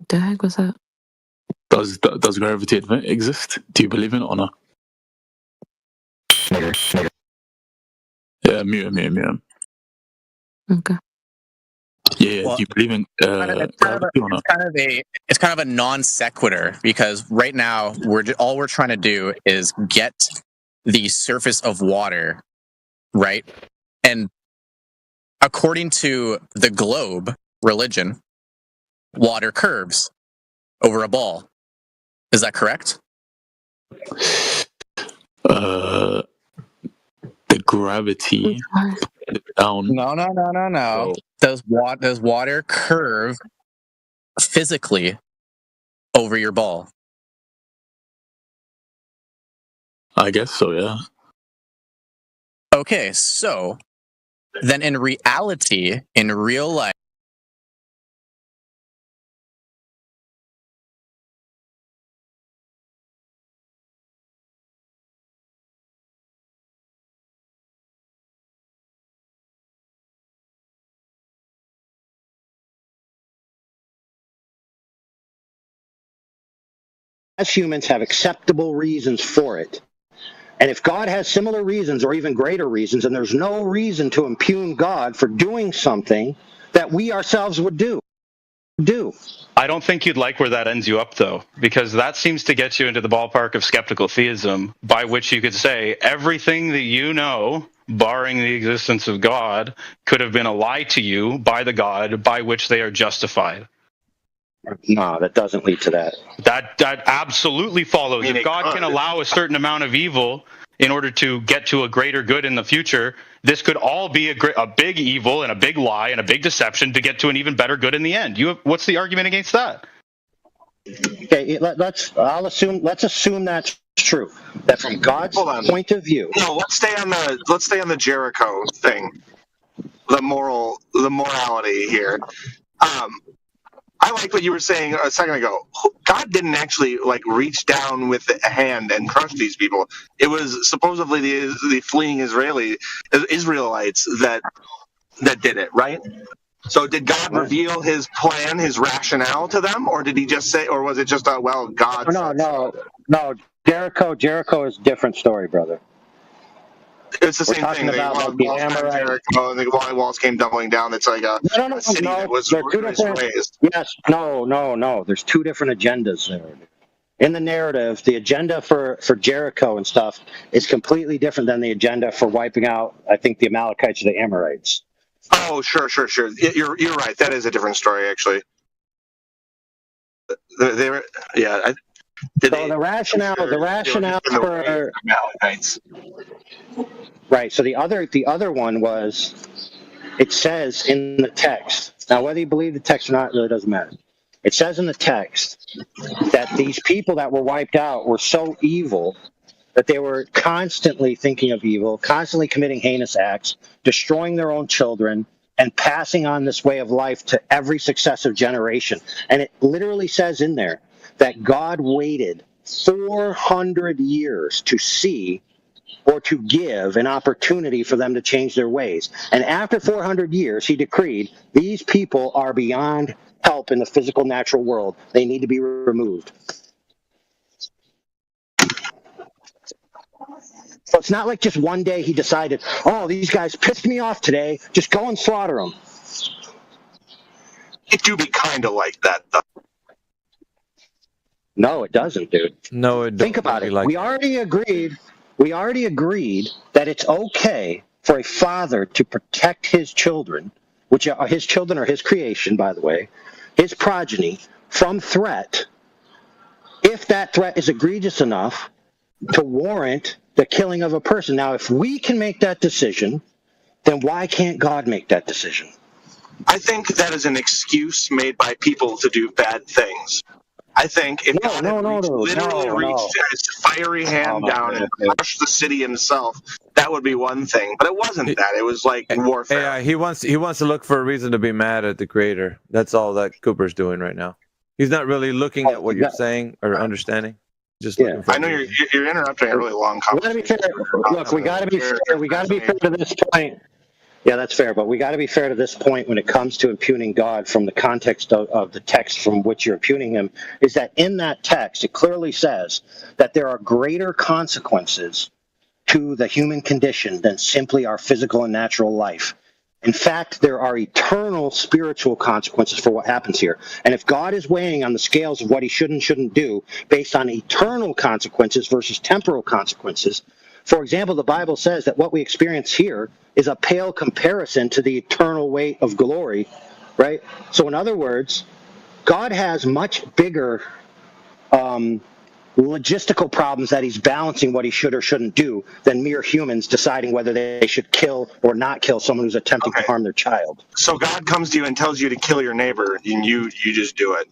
The heck was that? Does gravity exist? Do you believe in it or not? Yeah, mute. Okay. Yeah, Well, do you believe in gravity or not? It's kind of a non sequitur, because right now all we're trying to do is get the surface of water, right? And according to the globe religion, water curves over a ball. Is that correct? The gravity down. No. Does water curve physically over your ball? I guess so, yeah. Okay, so then in reality, in real life, as humans have acceptable reasons for it. And if God has similar reasons or even greater reasons, and there's no reason to impugn God for doing something that we ourselves would do. I don't think you'd like where that ends you up, though, because that seems to get you into the ballpark of skeptical theism, by which you could say everything that you know, barring the existence of God, could have been a lie to you by the God by which they are justified. No, that doesn't lead to that. That absolutely follows. If God can allow a certain amount of evil in order to get to a greater good in the future, this could all be a big evil and a big lie and a big deception to get to an even better good in the end. What's the argument against that? Okay, let's assume that's true. That from God's point of view. No, let's stay on the Jericho thing. The morality here. I like what you were saying a second ago. God didn't actually like reach down with a hand and crush these people. It was supposedly the fleeing Israelites that did it, right? So did God reveal his plan, his rationale to them, or did he just say, or was it just God? No. Jericho is a different story, brother. It's the same thing. The Jericho and the walls came tumbling down. It's like a city that was raised. Yes, no. There's two different agendas there. In the narrative, the agenda for Jericho and stuff is completely different than the agenda for wiping out, I think, the Amalekites or the Amorites. Oh, sure. You're right. That is a different story, actually. They were, yeah. The rationale for Amalekites. Right. So the other one was, it says in the text. Now, whether you believe the text or not really doesn't matter. It says in the text that these people that were wiped out were so evil that they were constantly thinking of evil, constantly committing heinous acts, destroying their own children, and passing on this way of life to every successive generation. And it literally says in there that God waited 400 years to see or to give an opportunity for them to change their ways. And after 400 years, he decreed, these people are beyond help in the physical natural world. They need to be removed. So it's not like just one day he decided, oh, these guys pissed me off today, just go and slaughter them. It do be kind of like that, though. No, it doesn't, dude. No, it doesn't. Think about it. We already agreed that it's okay for a father to protect his children, which are his children or his creation, by the way, his progeny, from threat, if that threat is egregious enough to warrant the killing of a person. Now, if we can make that decision, then why can't God make that decision? I think that is an excuse made by people to do bad things. I think if God had reached his fiery hand down and crushed the city himself, that would be one thing. But it wasn't that. It was like warfare. Yeah, he wants to look for a reason to be mad at the creator. That's all that Cooper's doing right now. He's not really looking at what you're saying or understanding. Just looking for. I know you're interrupting a really long conversation. Look, we got to be fair. We got to be fair to this point. Yeah, that's fair, but we got to be fair to this point when it comes to impugning God from the context of the text from which you're impugning him, is that in that text, it clearly says that there are greater consequences to the human condition than simply our physical and natural life. In fact, there are eternal spiritual consequences for what happens here. And if God is weighing on the scales of what he should and shouldn't do based on eternal consequences versus temporal consequences, for example, the Bible says that what we experience here is a pale comparison to the eternal weight of glory, right? So in other words, God has much bigger logistical problems that he's balancing what he should or shouldn't do than mere humans deciding whether they should kill or not kill someone who's attempting to harm their child. So God comes to you and tells you to kill your neighbor, and you just do it.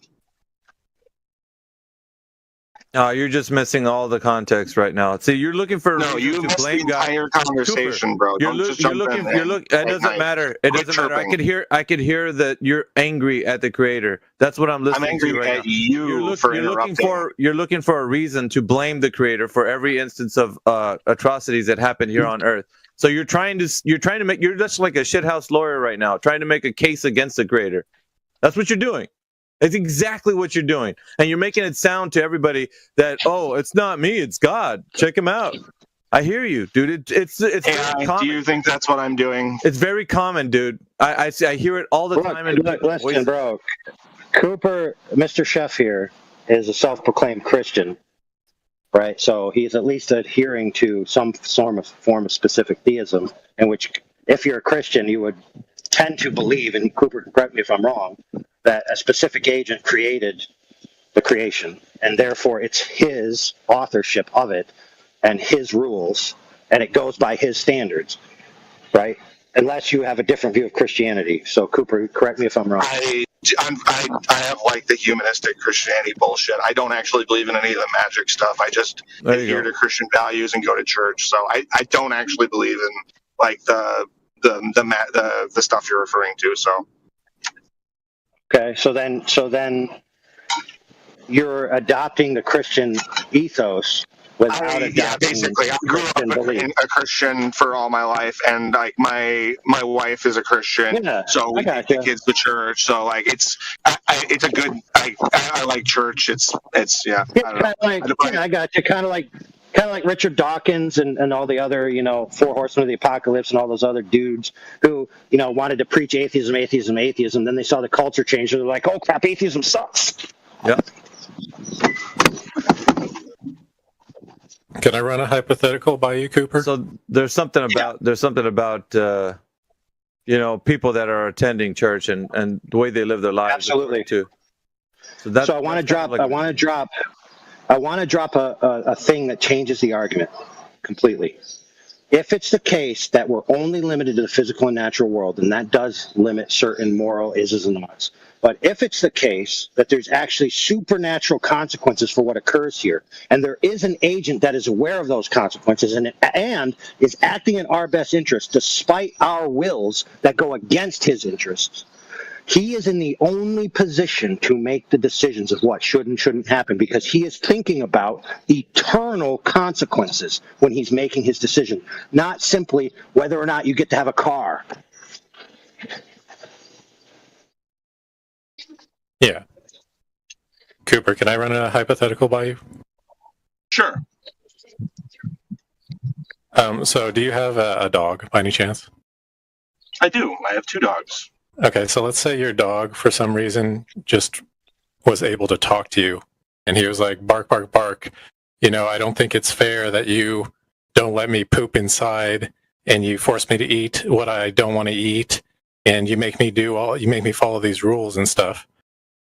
No, you're just missing all the context right now. See, you're looking for you to missed blame the God. entire conversation, bro. You're looking. It doesn't matter. It doesn't matter. I could hear that you're angry at the creator. That's what I'm listening to. I'm angry right at now. you for interrupting. You're looking for a reason to blame the creator for every instance of atrocities that happen here on Earth. So you're just like a shithouse lawyer right now, trying to make a case against the creator. That's what you're doing. That's exactly what you're doing. And you're making it sound to everybody that, oh, it's not me, it's God. Check him out. I hear you, dude. It's very common. Do you think that's what I'm doing? It's very common, dude. I hear it all the time. Listen, bro. Cooper, Mr. Chef here, is a self-proclaimed Christian, right? So he's at least adhering to some form of specific theism, in which, if you're a Christian, you would tend to believe, and Cooper can correct me if I'm wrong, that a specific agent created the creation, and therefore it's his authorship of it and his rules, and it goes by his standards, right? Unless you have a different view of Christianity. So, Cooper, correct me if I'm wrong. I have like the humanistic Christianity bullshit. I don't actually believe in any of the magic stuff. I just adhere to Christian values and go to church. So I don't actually believe in like the stuff you're referring to. So Okay, so then you're adopting the Christian ethos without adopting. Basically, I grew up a Christian for all my life, and like my wife is a Christian, so we take the kids to church. So like it's a good. I like church. It's yeah. I got you. Kind of like Richard Dawkins and all the other, Four Horsemen of the Apocalypse and all those other dudes who, wanted to preach atheism. Then they saw the culture change and they're like, oh crap, atheism sucks. Yeah. Can I run a hypothetical by you, Cooper? So there's something about people that are attending church and the way they live their lives. Absolutely. Too. So I want to drop a thing that changes the argument completely. If it's the case that we're only limited to the physical and natural world, then that does limit certain moral is's and oughts. But if it's the case that there's actually supernatural consequences for what occurs here, and there is an agent that is aware of those consequences and is acting in our best interest despite our wills that go against his interests, he is in the only position to make the decisions of what should and shouldn't happen because he is thinking about eternal consequences when he's making his decision, not simply whether or not you get to have a car. Yeah. Cooper, can I run a hypothetical by you? Sure. So do you have a dog by any chance? I do. I have 2 dogs. Okay, so let's say your dog, for some reason, just was able to talk to you, and he was like, bark, bark, bark. I don't think it's fair that you don't let me poop inside, and you force me to eat what I don't want to eat, and you make me follow these rules and stuff.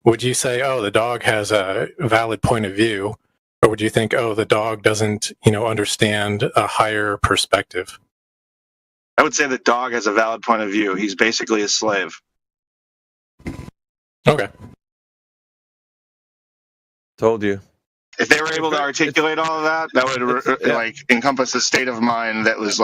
Would you say, oh, the dog has a valid point of view, or would you think, oh, the dog doesn't, understand a higher perspective? I would say the dog has a valid point of view. He's basically a slave. Okay. Told you. If they were able to articulate all of that, that would encompass a state of mind that was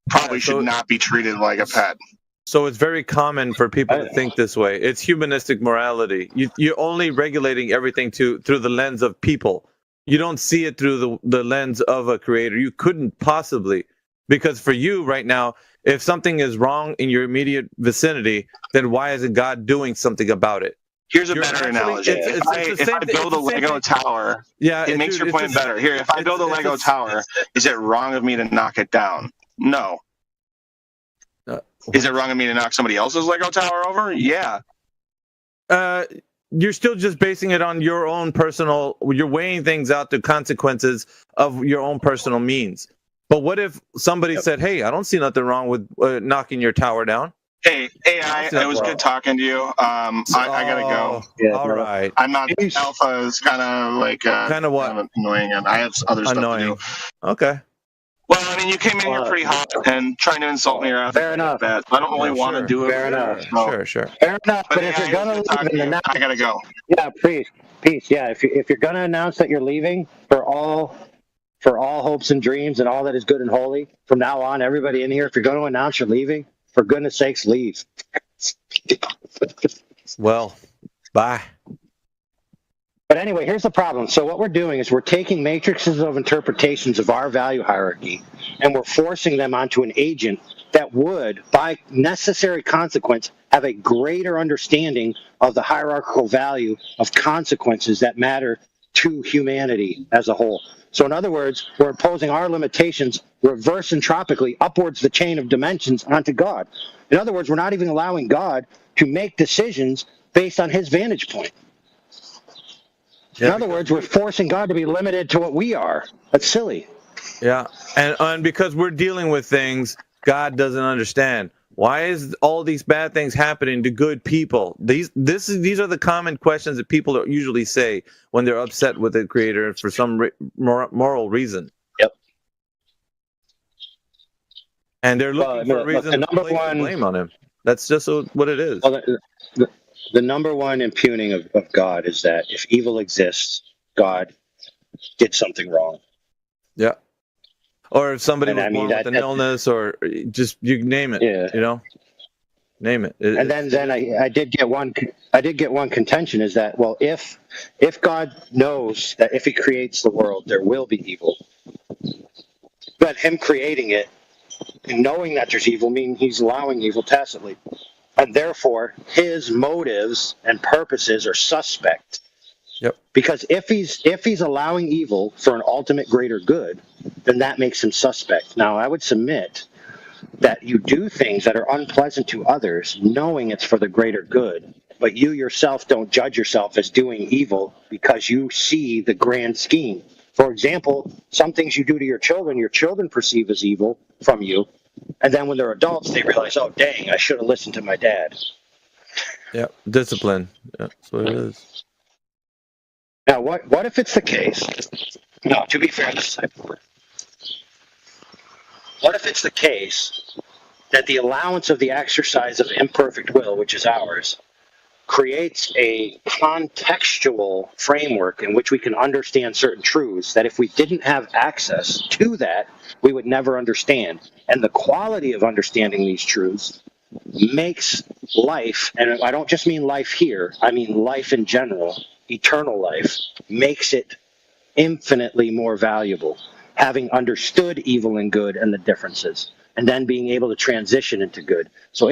probably should not be treated like a pet. So it's very common for people to think this way. It's humanistic morality. You're only regulating everything through the lens of people. You don't see it through the lens of a creator. You couldn't possibly. Because for you right now, if something is wrong in your immediate vicinity, then why isn't God doing something about it? Here's a better analogy. If I build a Lego tower, it makes your point better. Here, if I build a Lego tower, is it wrong of me to knock it down? No. Is it wrong of me to knock somebody else's Lego tower over? Yeah. You're still just basing it on your own personal, you're weighing things out, the consequences of your own personal means. But what if somebody said, hey, I don't see nothing wrong with knocking your tower down? Hey, AI, it was good talking to you. I gotta go. Yeah, all right. I'm not. Alpha is kind of annoying, and I have other stuff to do. Okay. Well, I mean, you came in here pretty hot and trying to insult me around. Fair enough. I don't really want to do it. Fair enough. Sure. Fair enough. But if you're gonna leave, I gotta go. Yeah, peace. Yeah, if you're gonna announce that you're leaving for all hopes and dreams and all that is good and holy, from now on, everybody in here, if you're going to announce you're leaving, for goodness sakes, leave. Well, bye. But anyway, here's the problem. So what we're doing is we're taking matrices of interpretations of our value hierarchy, and we're forcing them onto an agent that would, by necessary consequence, have a greater understanding of the hierarchical value of consequences that matter to humanity as a whole. So in other words, we're imposing our limitations reverse entropically upwards the chain of dimensions onto God. In other words, we're not even allowing God to make decisions based on his vantage point. In other words, we're forcing God to be limited to what we are. That's silly. Yeah, and because we're dealing with things God doesn't understand. Why is all these bad things happening to good people? These are the common questions that people usually say when they're upset with the Creator for some moral reason. Yep. And they're looking for a reason to blame on him. That's just what it is. Well, the number one impugning of God is that if evil exists, God did something wrong. Yeah. Or if somebody was born with an illness, or just you name it. Yeah. You know. Name it. And then I did get one contention is that, well, if God knows that if he creates the world there will be evil, but him creating it and knowing that there's evil means he's allowing evil tacitly, and therefore his motives and purposes are suspect. Yep. Because if he's allowing evil for an ultimate greater good, then that makes him suspect. Now I would submit that you do things that are unpleasant to others, knowing it's for the greater good, but you yourself don't judge yourself as doing evil because you see the grand scheme. For example, some things you do to your children perceive as evil from you, and then when they're adults, they realize, oh, dang, I should have listened to my dad. Yeah, discipline. Yeah, that's what it is. Now, what if it's the case? No, to be fair, this type of word. What if it's the case that the allowance of the exercise of imperfect will, which is ours, creates a contextual framework in which we can understand certain truths that if we didn't have access to that, we would never understand. And the quality of understanding these truths makes life, and I don't just mean life here, I mean life in general, eternal life, makes it infinitely more valuable. Having understood evil and good and the differences, and then being able to transition into good. So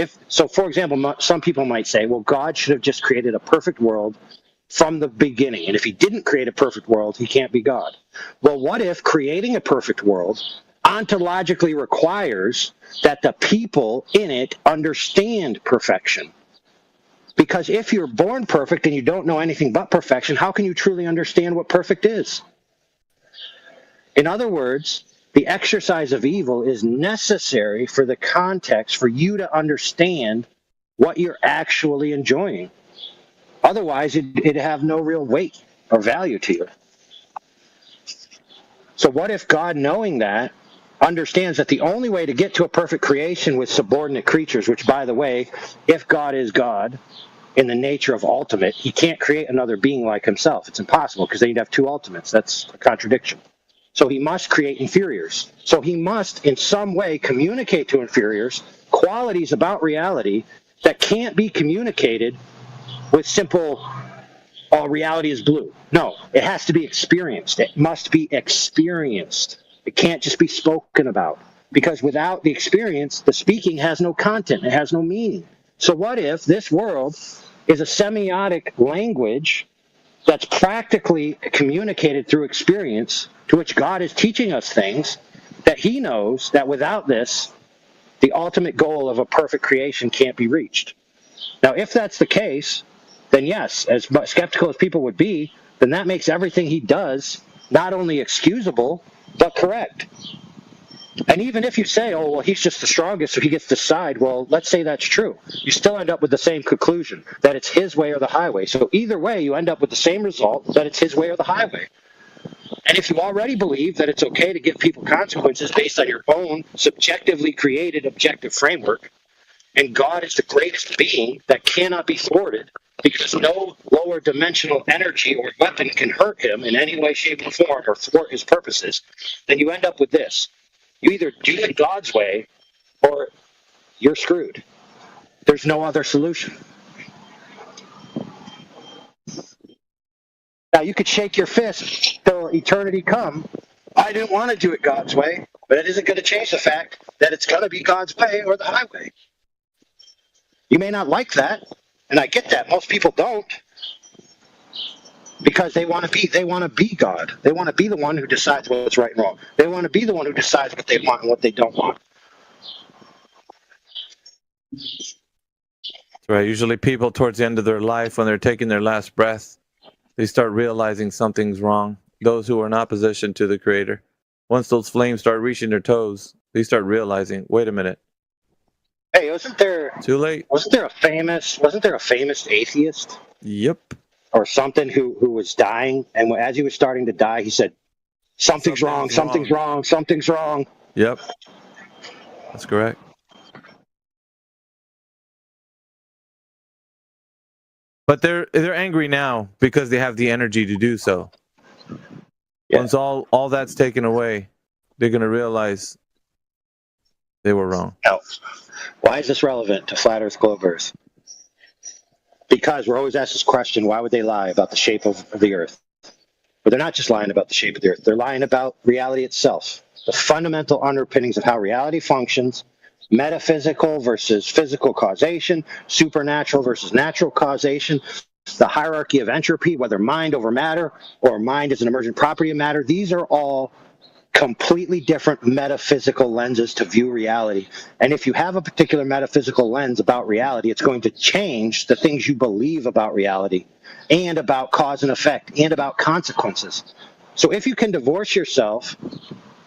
for example, some people might say, well, God should have just created a perfect world from the beginning. And if he didn't create a perfect world, he can't be God. Well, what if creating a perfect world ontologically requires that the people in it understand perfection? Because if you're born perfect and you don't know anything but perfection, how can you truly understand what perfect is? In other words, the exercise of evil is necessary for the context for you to understand what you're actually enjoying. Otherwise, it'd have no real weight or value to you. So what if God, knowing that, understands that the only way to get to a perfect creation with subordinate creatures, which, by the way, if God is God in the nature of ultimate, he can't create another being like himself. It's impossible because then you'd have two ultimates. That's a contradiction. So he must create inferiors. So he must, in some way, communicate to inferiors qualities about reality that can't be communicated with simple, oh, reality is blue. No, it has to be experienced. It must be experienced. It can't just be spoken about. Because without the experience, the speaking has no content. It has no meaning. So what if this world is a semiotic language that's practically communicated through experience, to which God is teaching us things that he knows that without this, the ultimate goal of a perfect creation can't be reached. Now, if that's the case, then yes, as skeptical as people would be, then that makes everything he does not only excusable, but correct. And even if you say, oh, well, he's just the strongest, so he gets to decide, well, let's say that's true. You still end up with the same conclusion, that it's his way or the highway. So either way, you end up with the same result, that it's his way or the highway. And if you already believe that it's okay to give people consequences based on your own subjectively created objective framework, and God is the greatest being that cannot be thwarted because no lower dimensional energy or weapon can hurt him in any way, shape, or form or thwart his purposes, then you end up with this. You either do it God's way or you're screwed. There's no other solution. Now, you could shake your fist till eternity come. I didn't want to do it God's way, but it isn't going to change the fact that it's going to be God's way or the highway. You may not like that, and I get that. Most people don't, because they want to be God. They want to be the one who decides what's right and wrong. They want to be the one who decides what they want and what they don't want. That's right. Usually people towards the end of their life, when they're taking their last breath, they start realizing something's wrong. Those who are in opposition to the Creator. Once those flames start reaching their toes, they start realizing, wait a minute. Hey, wasn't there a famous atheist? Yep. Or something who was dying, and as he was starting to die, he said, something's wrong. Yep. That's correct. But they're angry now because they have the energy to do so. Yeah. Once all that's taken away, they're going to realize They were wrong. Now, why is this relevant to flat Earth, globe Earth? Because we're always asked this question, why would they lie about the shape of the Earth? But they're not just lying about the shape of the Earth. They're lying about reality itself, the fundamental underpinnings of how reality functions, metaphysical versus physical causation, supernatural versus natural causation, the hierarchy of entropy, whether mind over matter or mind is an emergent property of matter. These are all completely different metaphysical lenses to view reality. And if you have a particular metaphysical lens about reality, it's going to change the things you believe about reality and about cause and effect and about consequences. So if you can divorce yourself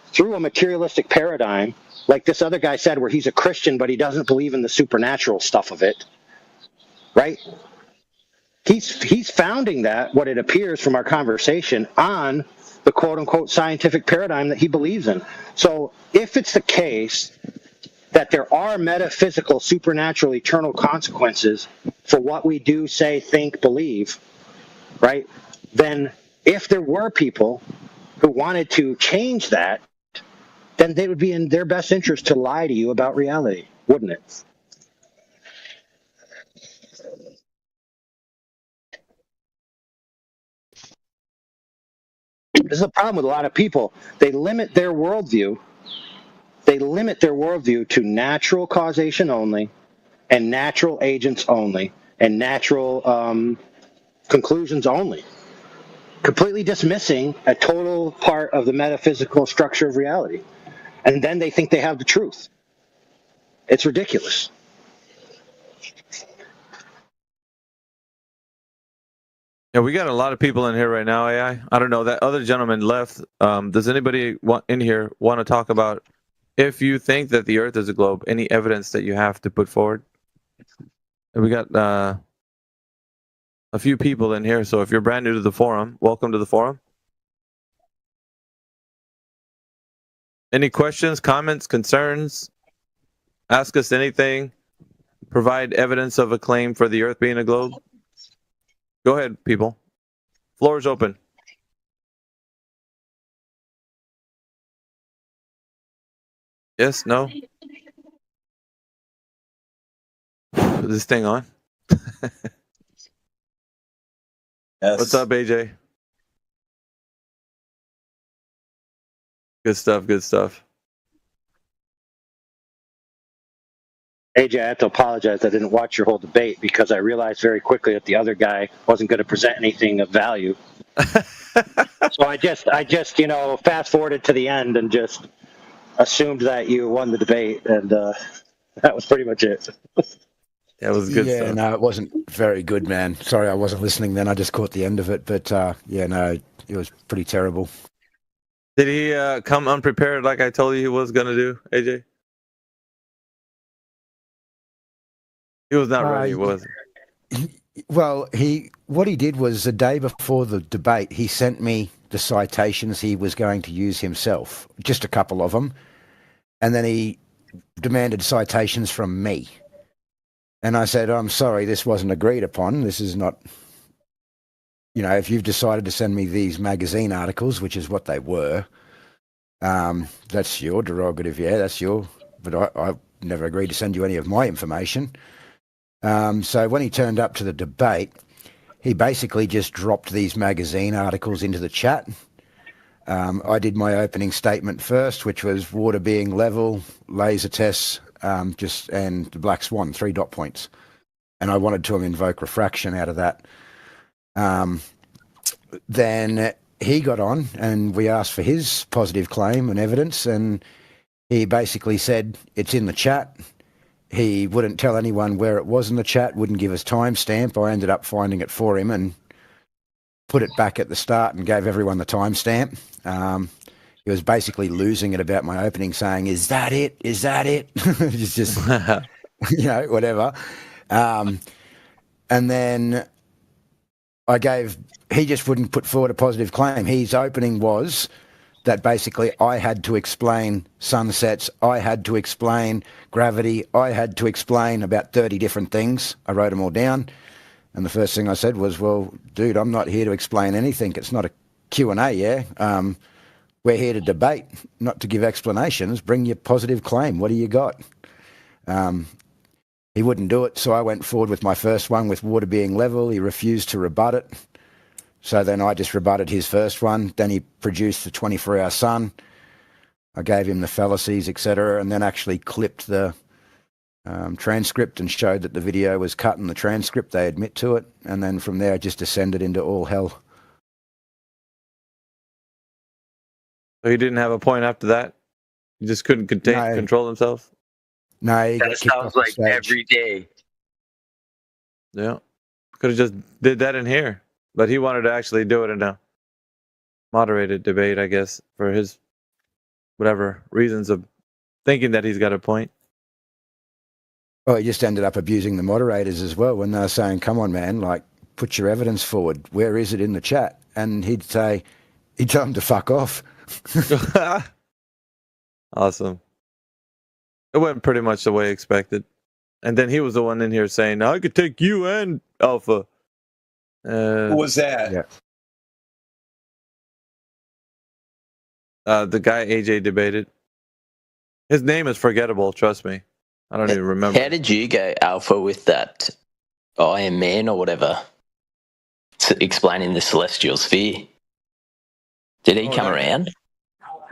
through a materialistic paradigm, like this other guy said, where he's a Christian, but he doesn't believe in the supernatural stuff of it, right? He's founding that, what it appears from our conversation, on the quote-unquote scientific paradigm that he believes in. So if it's the case that there are metaphysical, supernatural, eternal consequences for what we do, say, think, believe, right, then if there were people who wanted to change that, then they would be in their best interest to lie to you about reality, wouldn't it? This is a problem with a lot of people. They limit their worldview. They limit their worldview to natural causation only, and natural agents only, and natural conclusions only, completely dismissing a total part of the metaphysical structure of reality. And then they think they have the truth. It's ridiculous. Yeah, we got a lot of people in here right now, AI. I don't know. That other gentleman left. Does anybody in here want to talk about, if you think that the Earth is a globe, any evidence that you have to put forward? And we got a few people in here, so if you're brand new to the forum, welcome to the forum. Any questions, comments, concerns? Ask us anything. Provide evidence of a claim for the Earth being a globe. Go ahead, people. Floor is open. Yes, no? Is this thing on? Yes. What's up, AJ? Good stuff, good stuff. AJ, I have to apologize. I didn't watch your whole debate because I realized very quickly that the other guy wasn't going to present anything of value. So I just, fast forwarded to the end and just assumed that you won the debate, and that was pretty much it. That was good Yeah, stuff. no, it wasn't very good, man. Sorry, I wasn't listening then. I just caught the end of it, but yeah, no, it was pretty terrible. Did he come unprepared like I told you he was going to do, AJ? He was not ready, was he? Well, what he did was the day before the debate, he sent me the citations he was going to use himself, just a couple of them, and then he demanded citations from me. And I said, I'm sorry, this wasn't agreed upon. This is not, if you've decided to send me these magazine articles, which is what they were, that's your derogative, yeah, that's your, but I never agreed to send you any of my information. So when he turned up to the debate, he basically just dropped these magazine articles into the chat. I did my opening statement first, which was water being level, laser tests, and the black swan, 3 dot points. And I wanted to invoke refraction out of that. Then he got on and we asked for his positive claim and evidence, and he basically said it's in the chat. He wouldn't tell anyone where it was in the chat, wouldn't give us timestamp. I ended up finding it for him and put it back at the start and gave everyone the timestamp. He was basically losing it about my opening, saying, is that it? Is that it? It's just, whatever. And then he just wouldn't put forward a positive claim. His opening was that basically I had to explain sunsets, I had to explain gravity, I had to explain about 30 different things. I wrote them all down. And the first thing I said was, well, dude, I'm not here to explain anything. It's not a Q&A, yeah? we're here to debate, not to give explanations. Bring your positive claim. What do you got? He wouldn't do it, so I went forward with my first one with water being level. He refused to rebut it. So then I just rebutted his first one. Then he produced the 24-hour sun. I gave him the fallacies, etc., and then actually clipped the transcript and showed that the video was cut in the transcript. They admit to it. And then from there, I just descended into all hell. So he didn't have a point after that? He just couldn't control himself? No, he got That kicked sounds off the like stage. every day. Yeah. Could have just did that in here. But he wanted to actually do it in a moderated debate, I guess, for his whatever reasons of thinking that he's got a point. Well, he just ended up abusing the moderators as well when they were saying, come on, man, like, put your evidence forward. Where is it in the chat? And he'd tell them to fuck off. Awesome. It went pretty much the way expected. And then he was the one in here saying, I could take you and Alpha. Who was that? Yeah. The guy AJ debated. His name is forgettable, trust me. I don't even remember. How did you go alpha with that Iron Man or whatever? Explaining the celestial sphere. Did he come around?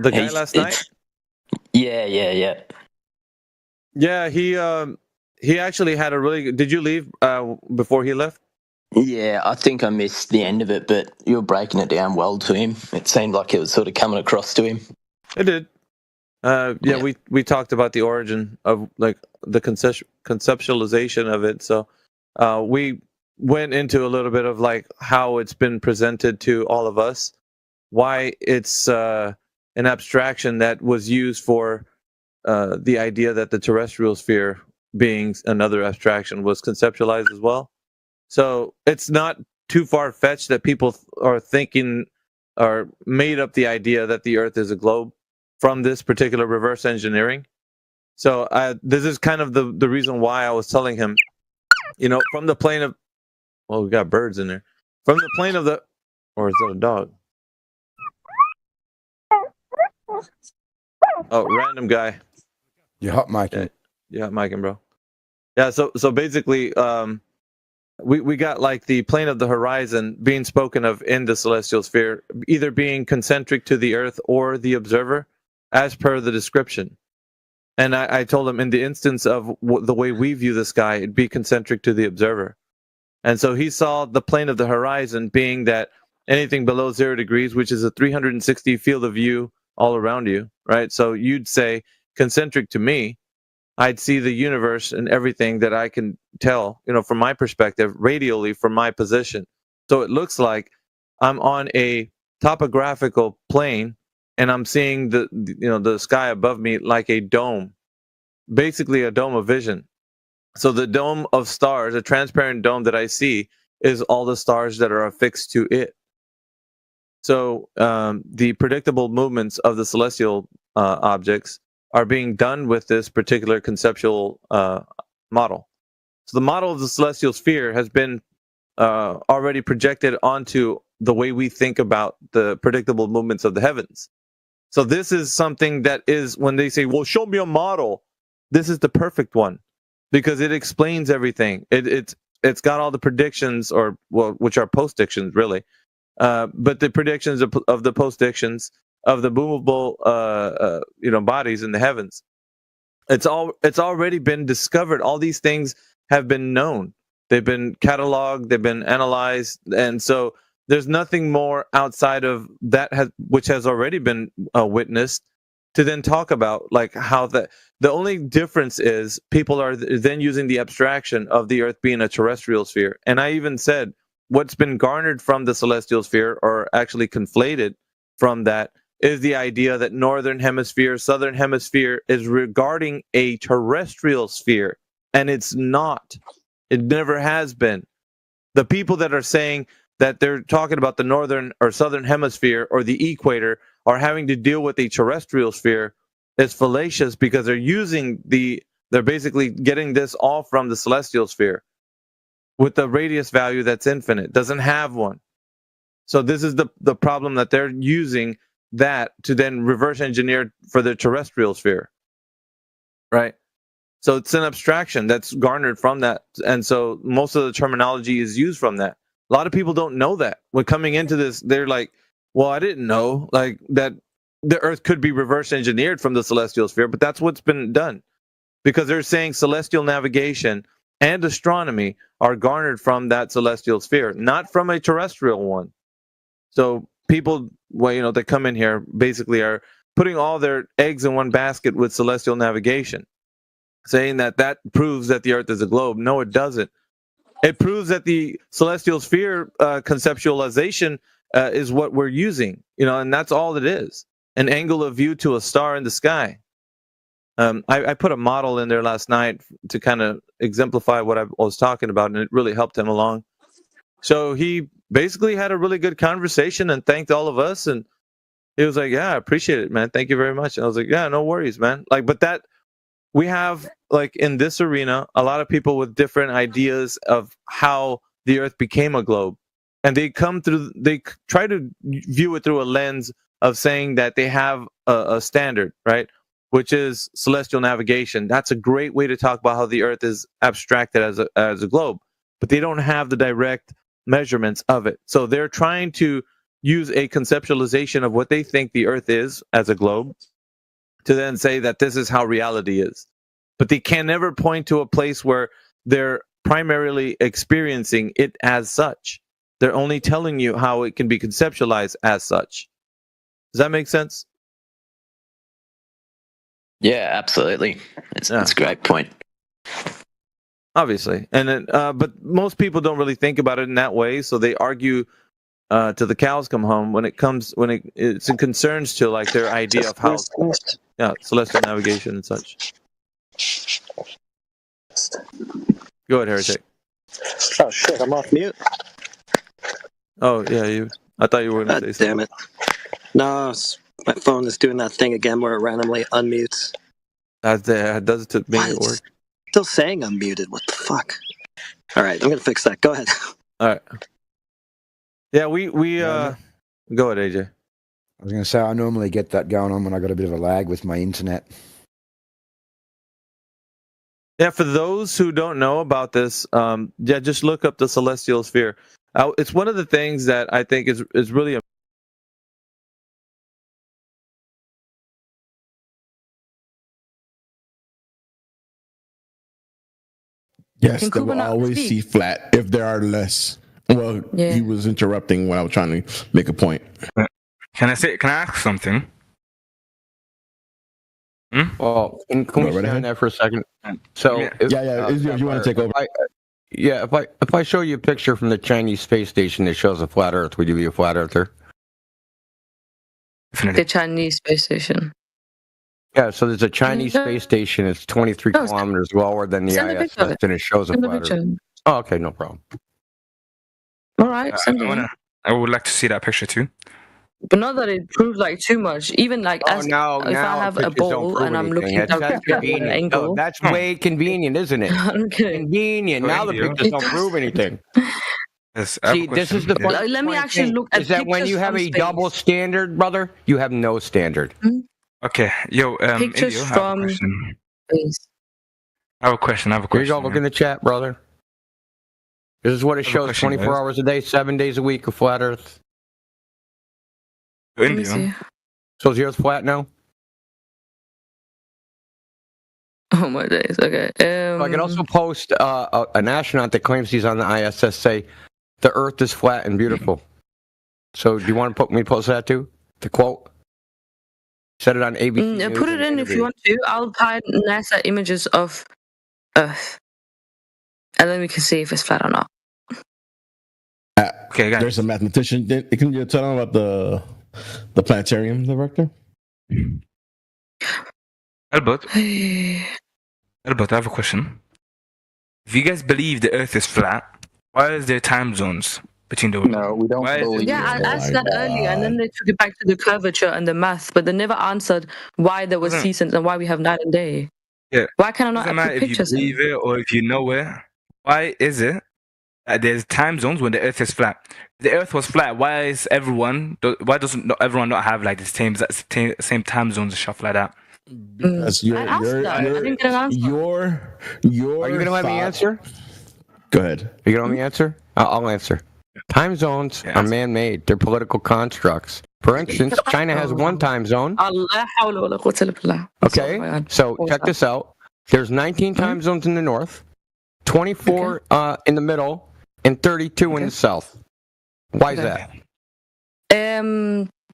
The guy last night? Yeah. Yeah, he actually had a really good... Did you leave before he left? Yeah, I think I missed the end of it, but you were breaking it down well to him. It seemed like it was sort of coming across to him. It did. Yeah, we talked about the origin of like the conceptualization of it. So we went into a little bit of like how it's been presented to all of us, why it's an abstraction that was used for the idea that the terrestrial sphere being another abstraction was conceptualized as well. So it's not too far-fetched that people are thinking or made up the idea that the Earth is a globe from this particular reverse engineering. So this is kind of the reason why I was telling him, from the plane of... Well, we got birds in there. From the plane of the... Or is that a dog? Oh, random guy. You're hot micing. Yeah, micing, bro. Yeah, so basically... We got like the plane of the horizon being spoken of in the celestial sphere, either being concentric to the Earth or the observer, as per the description. And I told him in the instance of the way we view the sky, it'd be concentric to the observer. And so he saw the plane of the horizon being that anything below 0 degrees, which is a 360 field of view all around you, right? So you'd say concentric to me, I'd see the universe and everything that I can tell, from my perspective, radially from my position. So it looks like I'm on a topographical plane and I'm seeing the sky above me like a dome, basically a dome of vision. So the dome of stars, a transparent dome that I see, is all the stars that are affixed to it. So the predictable movements of the celestial objects are being done with this particular conceptual model. So the model of the celestial sphere has been already projected onto the way we think about the predictable movements of the heavens. So this is something that is, when they say, well, show me a model, this is the perfect one because it explains everything. It's got all the predictions, which are postdictions really, but the predictions of the postdictions of the movable bodies in the heavens. It's already been discovered. All these things have been known. They've been cataloged, they've been analyzed, and so there's nothing more outside of that which has already been witnessed to then talk about, like how the only difference is people are then using the abstraction of the Earth being a terrestrial sphere. And I even said what's been garnered from the celestial sphere, or actually conflated from that, is the idea that northern hemisphere, southern hemisphere is regarding a terrestrial sphere, and it's not. It never has been. The people that are saying that they're talking about the northern or southern hemisphere or the equator are having to deal with a terrestrial sphere is fallacious, because they're basically getting this all from the celestial sphere with the radius value that's infinite. Doesn't have one. So this is the problem that they're using that to then reverse engineer for the terrestrial sphere, right? So it's an abstraction that's garnered from that, and so most of the terminology is used from that. A lot of people don't know that. When coming into this, they're like, well, I didn't know like that the Earth could be reverse engineered from the celestial sphere, but that's what's been done, because they're saying celestial navigation and astronomy are garnered from that celestial sphere, not from a terrestrial one. So people, well, that come in here basically are putting all their eggs in one basket with celestial navigation, saying that proves that the Earth is a globe. No, it doesn't. It proves that the celestial sphere conceptualization is what we're using, and that's all it is. An angle of view to a star in the sky. I put a model in there last night to kind of exemplify what I was talking about, and it really helped him along. So he basically had a really good conversation and thanked all of us, and he was like, yeah, I appreciate it, man. Thank you very much. And I was like, yeah, no worries, man. But that we have, in this arena, a lot of people with different ideas of how the Earth became a globe. And they try to view it through a lens of saying that they have a standard, right? Which is celestial navigation. That's a great way to talk about how the Earth is abstracted as a globe, but they don't have the direct measurements of it. So they're trying to use a conceptualization of what they think the Earth is as a globe to then say that this is how reality is. But they can never point to a place where they're primarily experiencing it as such. They're only telling you how it can be conceptualized as such. Does that make sense? Yeah, absolutely. It's a great point. Obviously, and but most people don't really think about it in that way, so they argue till the cows come home when it's in concerns to their idea of how celestial navigation and such. Go ahead, Heretic. Oh shit! I'm off mute. Oh yeah, I thought you were going to say something. Damn it! No, my phone is doing that thing again where it randomly unmutes. That does it to me at work. Still saying I'm muted. What the fuck? All right, I'm gonna fix that. Go ahead. All right. Yeah, we go ahead, AJ. I was going to say I normally get that going on when I got a bit of a lag with my internet. Yeah, for those who don't know about this, just look up the celestial sphere. It's one of the things that I think is really Yes, they will always see flat if there are less. Well, he was interrupting when I was trying to make a point. Can I ask something? Well, can we stay on that for a second? So, if you want to take over. If I show you a picture from the Chinese space station that shows a flat Earth, would you be a flat earther? The Chinese space station. Yeah, so there's a Chinese space station. It's 23 kilometers lower than the ISS, and it shows a flat Earth. Oh, okay, no problem. All right, I would like to see that picture too. But not that it proves too much. Even if I have a ball and I'm looking at an angle. No, that's way convenient, isn't it? Okay. Convenient. Now the pictures don't prove anything. See, this is the fun. Let me actually look at. Is that when you have a double standard, brother? You have no standard. Okay, pictures Indio, from space. I have a question. Here you go. Look in the chat, brother. This is what it shows: 24 hours a day, 7 days a week of flat Earth. Indio. So is the Earth flat now? Oh my days. Okay. I can also post an astronaut that claims he's on the ISS say the Earth is flat and beautiful. So do you want to me to post that too? The quote. Set it on ABC. Put it in if you want to. I'll find NASA images of Earth, and then we can see if it's flat or not. Okay, guys. There's a mathematician. Can you tell them about the planetarium director? Albert, I have a question. If you guys believe the Earth is flat, why is there time zones between the? No, we don't believe. Yeah, I asked that earlier, and then they took it back to the curvature and the math, but they never answered why there were seasons and why we have night and day. Yeah. Why can I not put pictures? If you believe it or if you know it, why is it there's time zones when the Earth is flat. If the Earth was flat, why doesn't everyone not have like the same time zones and stuff like that? Because I didn't get an answer. Are you gonna let me answer? Go ahead. Are you gonna let me answer? I'll answer. Time zones are man-made. They're political constructs. For instance, China has one time zone. Okay, so check this out. There's 19 time zones in the north, 24 in the middle, and 32 in the south. Why is that?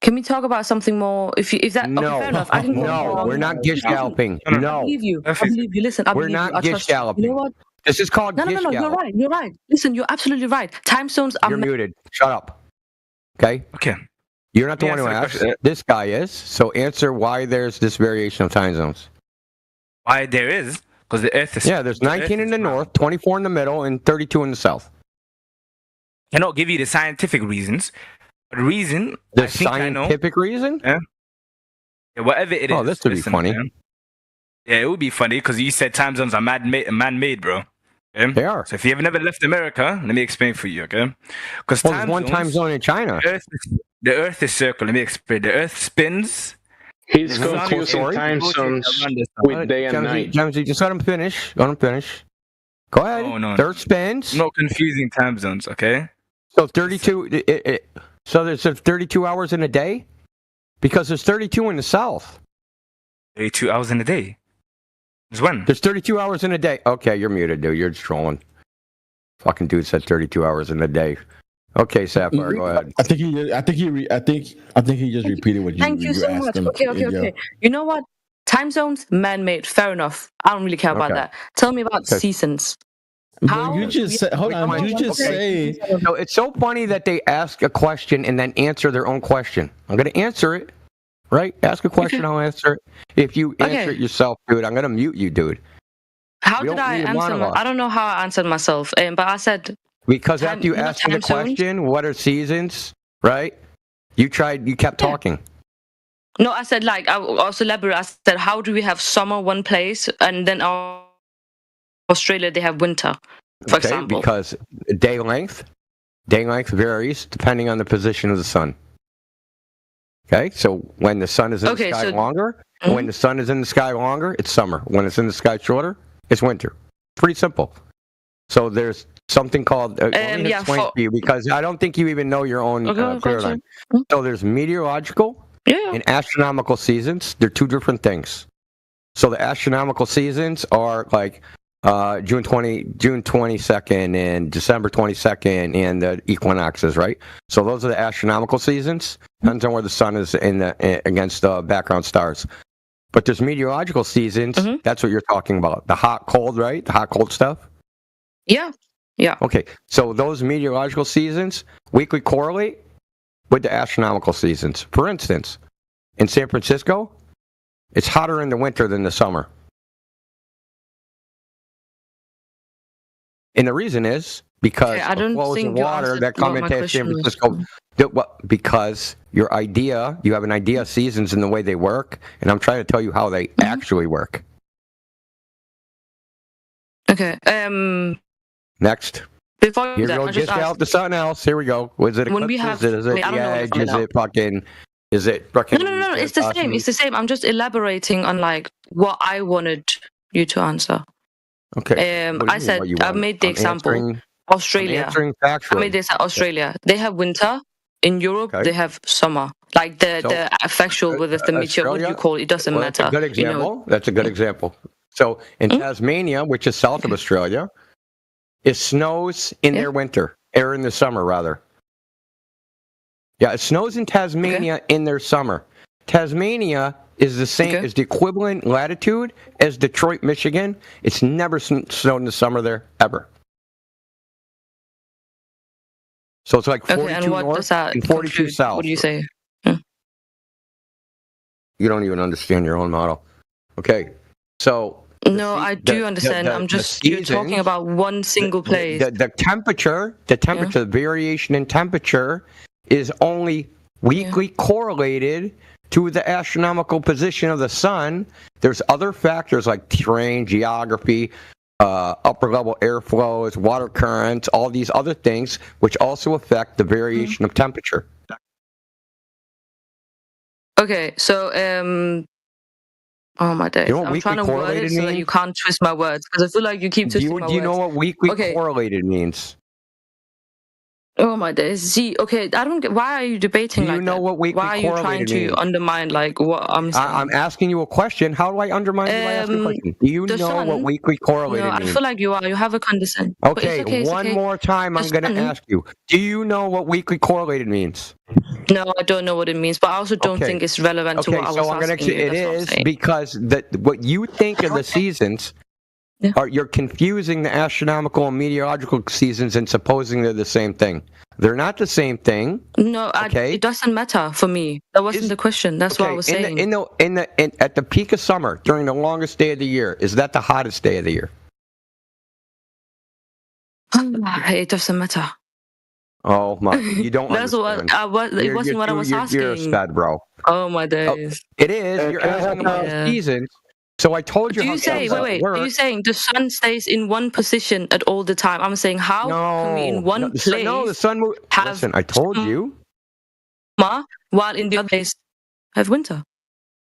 Can we talk about something more? If that no, fair enough. I didn't we're not gish galloping. No, I believe you. Listen, I we're believe not you. gish galloping. You know what? This is called No. You're right. You're right. Listen, you're absolutely right. Time zones are. You're muted. Shut up. Okay. Okay. You're not the one who asked. This guy is. So answer why there's this variation of time zones. Why there is? Because the Earth is. Yeah, there's 19 in the north, 24 in the middle, and 32 in the south. I cannot give you the scientific reasons. The reason. The scientific reason? Yeah. Whatever it is. Oh, this would be funny. Man. Yeah, it would be funny because you said time zones are man-made, bro. Okay? They are. So if you've never left America, let me explain for you, okay? Because there's one time zone in China. The Earth is circle. Let me explain. The Earth spins. He's confusing time zones with day and night. Jamesy, just let him finish. Let him finish. Go ahead. Oh, no. Earth spins. I'm not confusing time zones, okay? So 32. So there's 32 hours in a day, because there's 32 in the south. 32 hours in a day. Since when? There's 32 hours in a day. Okay, you're muted, dude. You're just trolling. Fucking dude said 32 hours in a day. Okay, Sapphire, go ahead. I think he just repeated what you. Thank you so much. Okay. You know what? Time zones, man-made. Fair enough. I don't really care about that. Tell me about seasons. How you just said? Hold on. You just say? No, it's so funny that they ask a question and then answer their own question. I'm going to answer it. Right? Ask a question, I'll answer it. If you answer it yourself, dude, I'm going to mute you, dude. How did I answer? I don't know how I answered myself, but I said. Because after you asked me the question, what are seasons, right? You kept talking. No, I said, like, I also elaborate. I said, how do we have summer one place and then Australia, they have winter, for example? Because day length varies depending on the position of the sun. Okay, so when the sun is in the sky longer, when the sun is in the sky longer, it's summer. When it's in the sky shorter, it's winter. Pretty simple. So there's something called explain to you, because I don't think you even know your own paradigm. So there's meteorological and astronomical seasons. They're two different things. So the astronomical seasons are like June 22nd and December 22nd and the equinoxes, right? So those are the astronomical seasons. Depends on where the sun is against the background stars. But there's meteorological seasons. That's what you're talking about. The hot, cold, right? The hot, cold stuff. Yeah. Okay. So those meteorological seasons weekly correlate with the astronomical seasons. For instance, in San Francisco, it's hotter in the winter than the summer. And the reason is because of flows of water that come into San Francisco. Because you have an idea of seasons and the way they work, and I'm trying to tell you how they actually work. Okay. Next. Before you go, just out to something else. Here we go. Was it eclipses? Is it the edge? Is it fucking? No. It's the same. It's the same. I'm just elaborating on like what I wanted you to answer. Okay. I said I made the example Australia. I made this Australia. They have winter. In Europe, they have summer. Like the factual with the meteor, what you call it, doesn't matter. That's a good example. That's a good example. So in Tasmania, which is south of Australia, it snows in their winter, or in the summer rather. Yeah, it snows in Tasmania in their summer. Tasmania is the same, is the equivalent latitude as Detroit, Michigan. It's never snowed in the summer there, ever. So it's like 42 and what north does that and 42 south. What do you say? You don't even understand your own model. Okay, so... No, I do understand. I'm just you're talking about one single place. The temperature, the variation in temperature is only weakly correlated to the astronomical position of the sun. There's other factors like terrain, geography, upper level airflows, water currents, all these other things, which also affect the variation of temperature. Okay, so oh my days, I'm trying to word it so that you can't twist my words because I feel like you keep twisting my words. Do you know what weakly correlated means? Oh my days. See, okay, I don't get. Why are you debating like that? Do you know what weakly correlated means? Why are you trying to undermine like what I'm saying? I'm asking you a question. How do I undermine you by asking a question? Do you know what weakly correlated means? I feel like you are. You have a condescending. Okay, one more time I'm going to ask you. Do you know what weakly correlated means? No, I don't know what it means, but I also don't think it's relevant to what I was asking you. It is because what you think of the seasons. You're confusing the astronomical and meteorological seasons and supposing they're the same thing. They're not the same thing. No, it doesn't matter for me. That wasn't the question. That's what I was saying. At the peak of summer, during the longest day of the year, is that the hottest day of the year? It doesn't matter. Oh my! You don't. That's understand. It wasn't what I was asking. You're a stud, bro. Oh my days. It is. You're asking about the seasons. So I told you. Do you say wait? Are you saying the sun stays in one position at all the time? I'm saying how can we in one place? No, the sun moves. Listen, I told you. While in the other place have winter.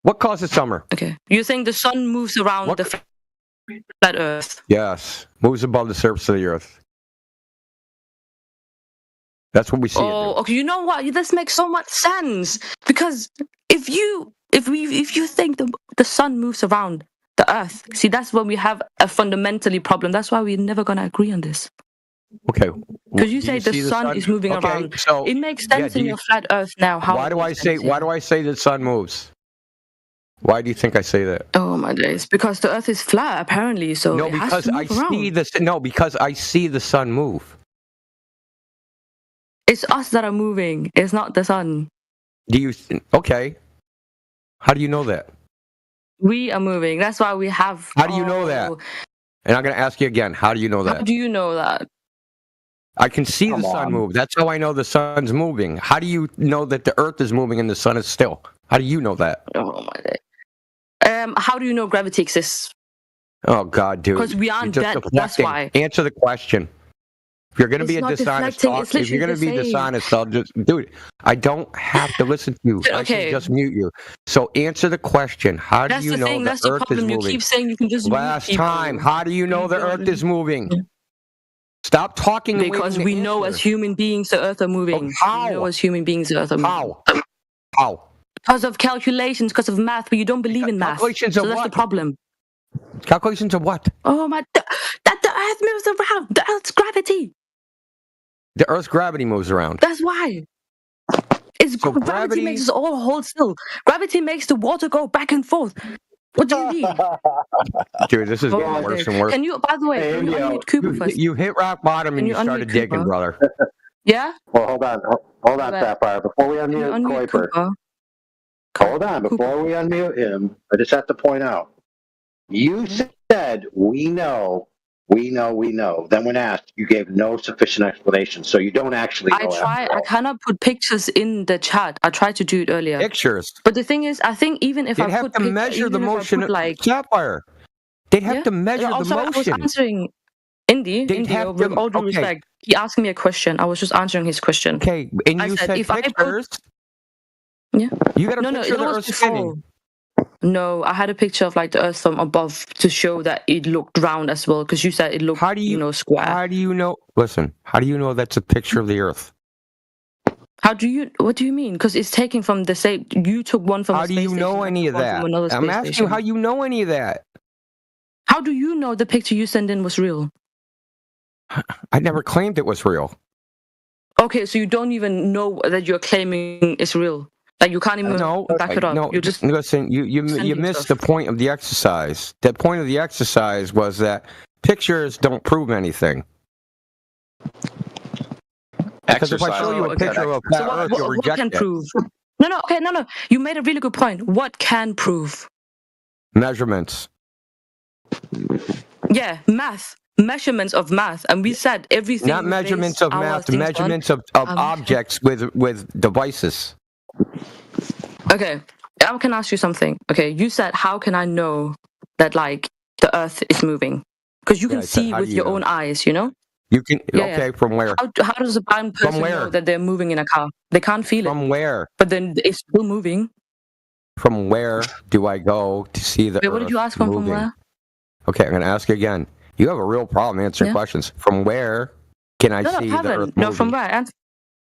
What causes summer? Okay, you're saying the sun moves around the flat Earth. Yes, moves above the surface of the Earth. That's what we see. Oh, okay. You know what? This makes so much sense because if you think the sun moves around the Earth, see, that's when we have a fundamentally problem. That's why we're never gonna agree on this. Okay. Because you say the sun is moving around. So it makes sense in your flat Earth now. Why do I say the sun moves? Why do you think I say that? Oh my days! Because the Earth is flat, apparently. So no, it has to move around. Because I see the sun move. It's us that are moving. It's not the sun. Okay. How do you know that? We are moving. That's why we have. How do you know that? And I'm going to ask you again. How do you know that? How do you know that? I can see the sun move. That's how I know the sun's moving. How do you know that the Earth is moving and the sun is still? How do you know that? Oh my day. How do you know gravity exists? Oh God, dude. Because we aren't dead. That's why. Answer the question. If you're going to be a dishonest talker, if you're going to be dishonest, I'll just, dude, I don't have to listen to you. I should just mute you. So answer the question. How do you know the Earth is moving? You keep saying you can just Last time, how do you know the Earth is moving? Stop talking. Because we know as human beings the Earth are moving. How? We know as human beings the Earth are moving. How? Because of calculations, because of math, but you don't believe in math. Calculations so that's the problem. Calculations of what? Oh my, that the Earth moves around. The Earth's gravity. The Earth's gravity moves around. That's why. Gravity makes us all hold still. Gravity makes the water go back and forth. What do you mean? Dude, this is getting worse and worse. Can you, by the way, can you unmute Cooper first? You hit rock bottom and you started digging, brother. Yeah? Well, hold on, Sapphire. Before we unmute Kuiper. Hold on, before we unmute him, I just have to point out. You said, we know. Then when asked, you gave no sufficient explanation, so you don't actually know. I cannot put pictures in the chat. I tried to do it earlier. Pictures. But the thing is, I think even if They'd have to measure the motion of Sapphire. They'd have to measure the motion. I was answering Indy, with all due respect. He asked me a question. I was just answering his question. Okay, and you said pictures. Yeah. You got a picture of the Earth spinning. No, I had a picture of like the Earth from above to show that it looked round as well, because you said it looked, square. How do you know? Listen, how do you know that's a picture of the Earth? What do you mean? Because it's taken from the same. You took one from. How do you know any of that? I'm asking you how you know any of that. How do you know the picture you sent in was real? I never claimed it was real. Okay, so you don't even know that you're claiming it's real. Like you can't even back it up. No, you just listen. You missed the point of the exercise. The point of the exercise was that pictures don't prove anything. Because if I show you a picture of a flat Earth, you'll reject it. Prove? No. You made a really good point. What can prove? Measurements. Yeah, math. Measurements of math, and we said everything. Not measurements of math. Measurements of objects with devices. Okay, I can ask you something. Okay, you said, how can I know that like the Earth is moving? Because you can see with your own eyes, you know? You can, okay, from where? How does a blind person know that they're moving in a car? They can't feel it. From where? But then it's still moving. From where do I go to see the Wait, what did you ask from where? Okay, I'm going to ask you again. You have a real problem answering questions. From where can I see the Earth moving? No, from where?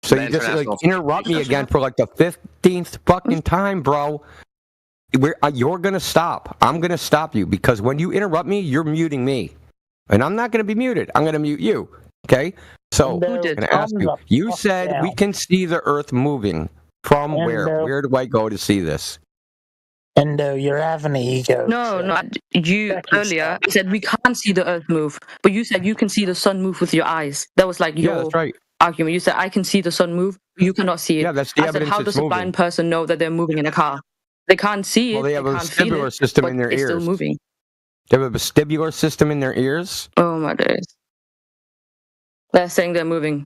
So you just like interrupt me again for like the 15th fucking time, bro. You're going to stop. I'm going to stop you because when you interrupt me, you're muting me. And I'm not going to be muted. I'm going to mute you. Okay? So I'm going to ask you. You said we can see the Earth moving. From where? Where do I go to see this? Endo, you're having an ego. No. You earlier said we can't see the Earth move, but you said you can see the sun move with your eyes. That was like your that's right. argument. You said I can see the sun move, you cannot see it. Yeah, that's the I said, evidence how does a blind person know that they're moving in a car? They can't see it. Well, they have a vestibular system in their ears. It's still moving. They have a vestibular system in their ears? Oh my days. They're saying they're moving.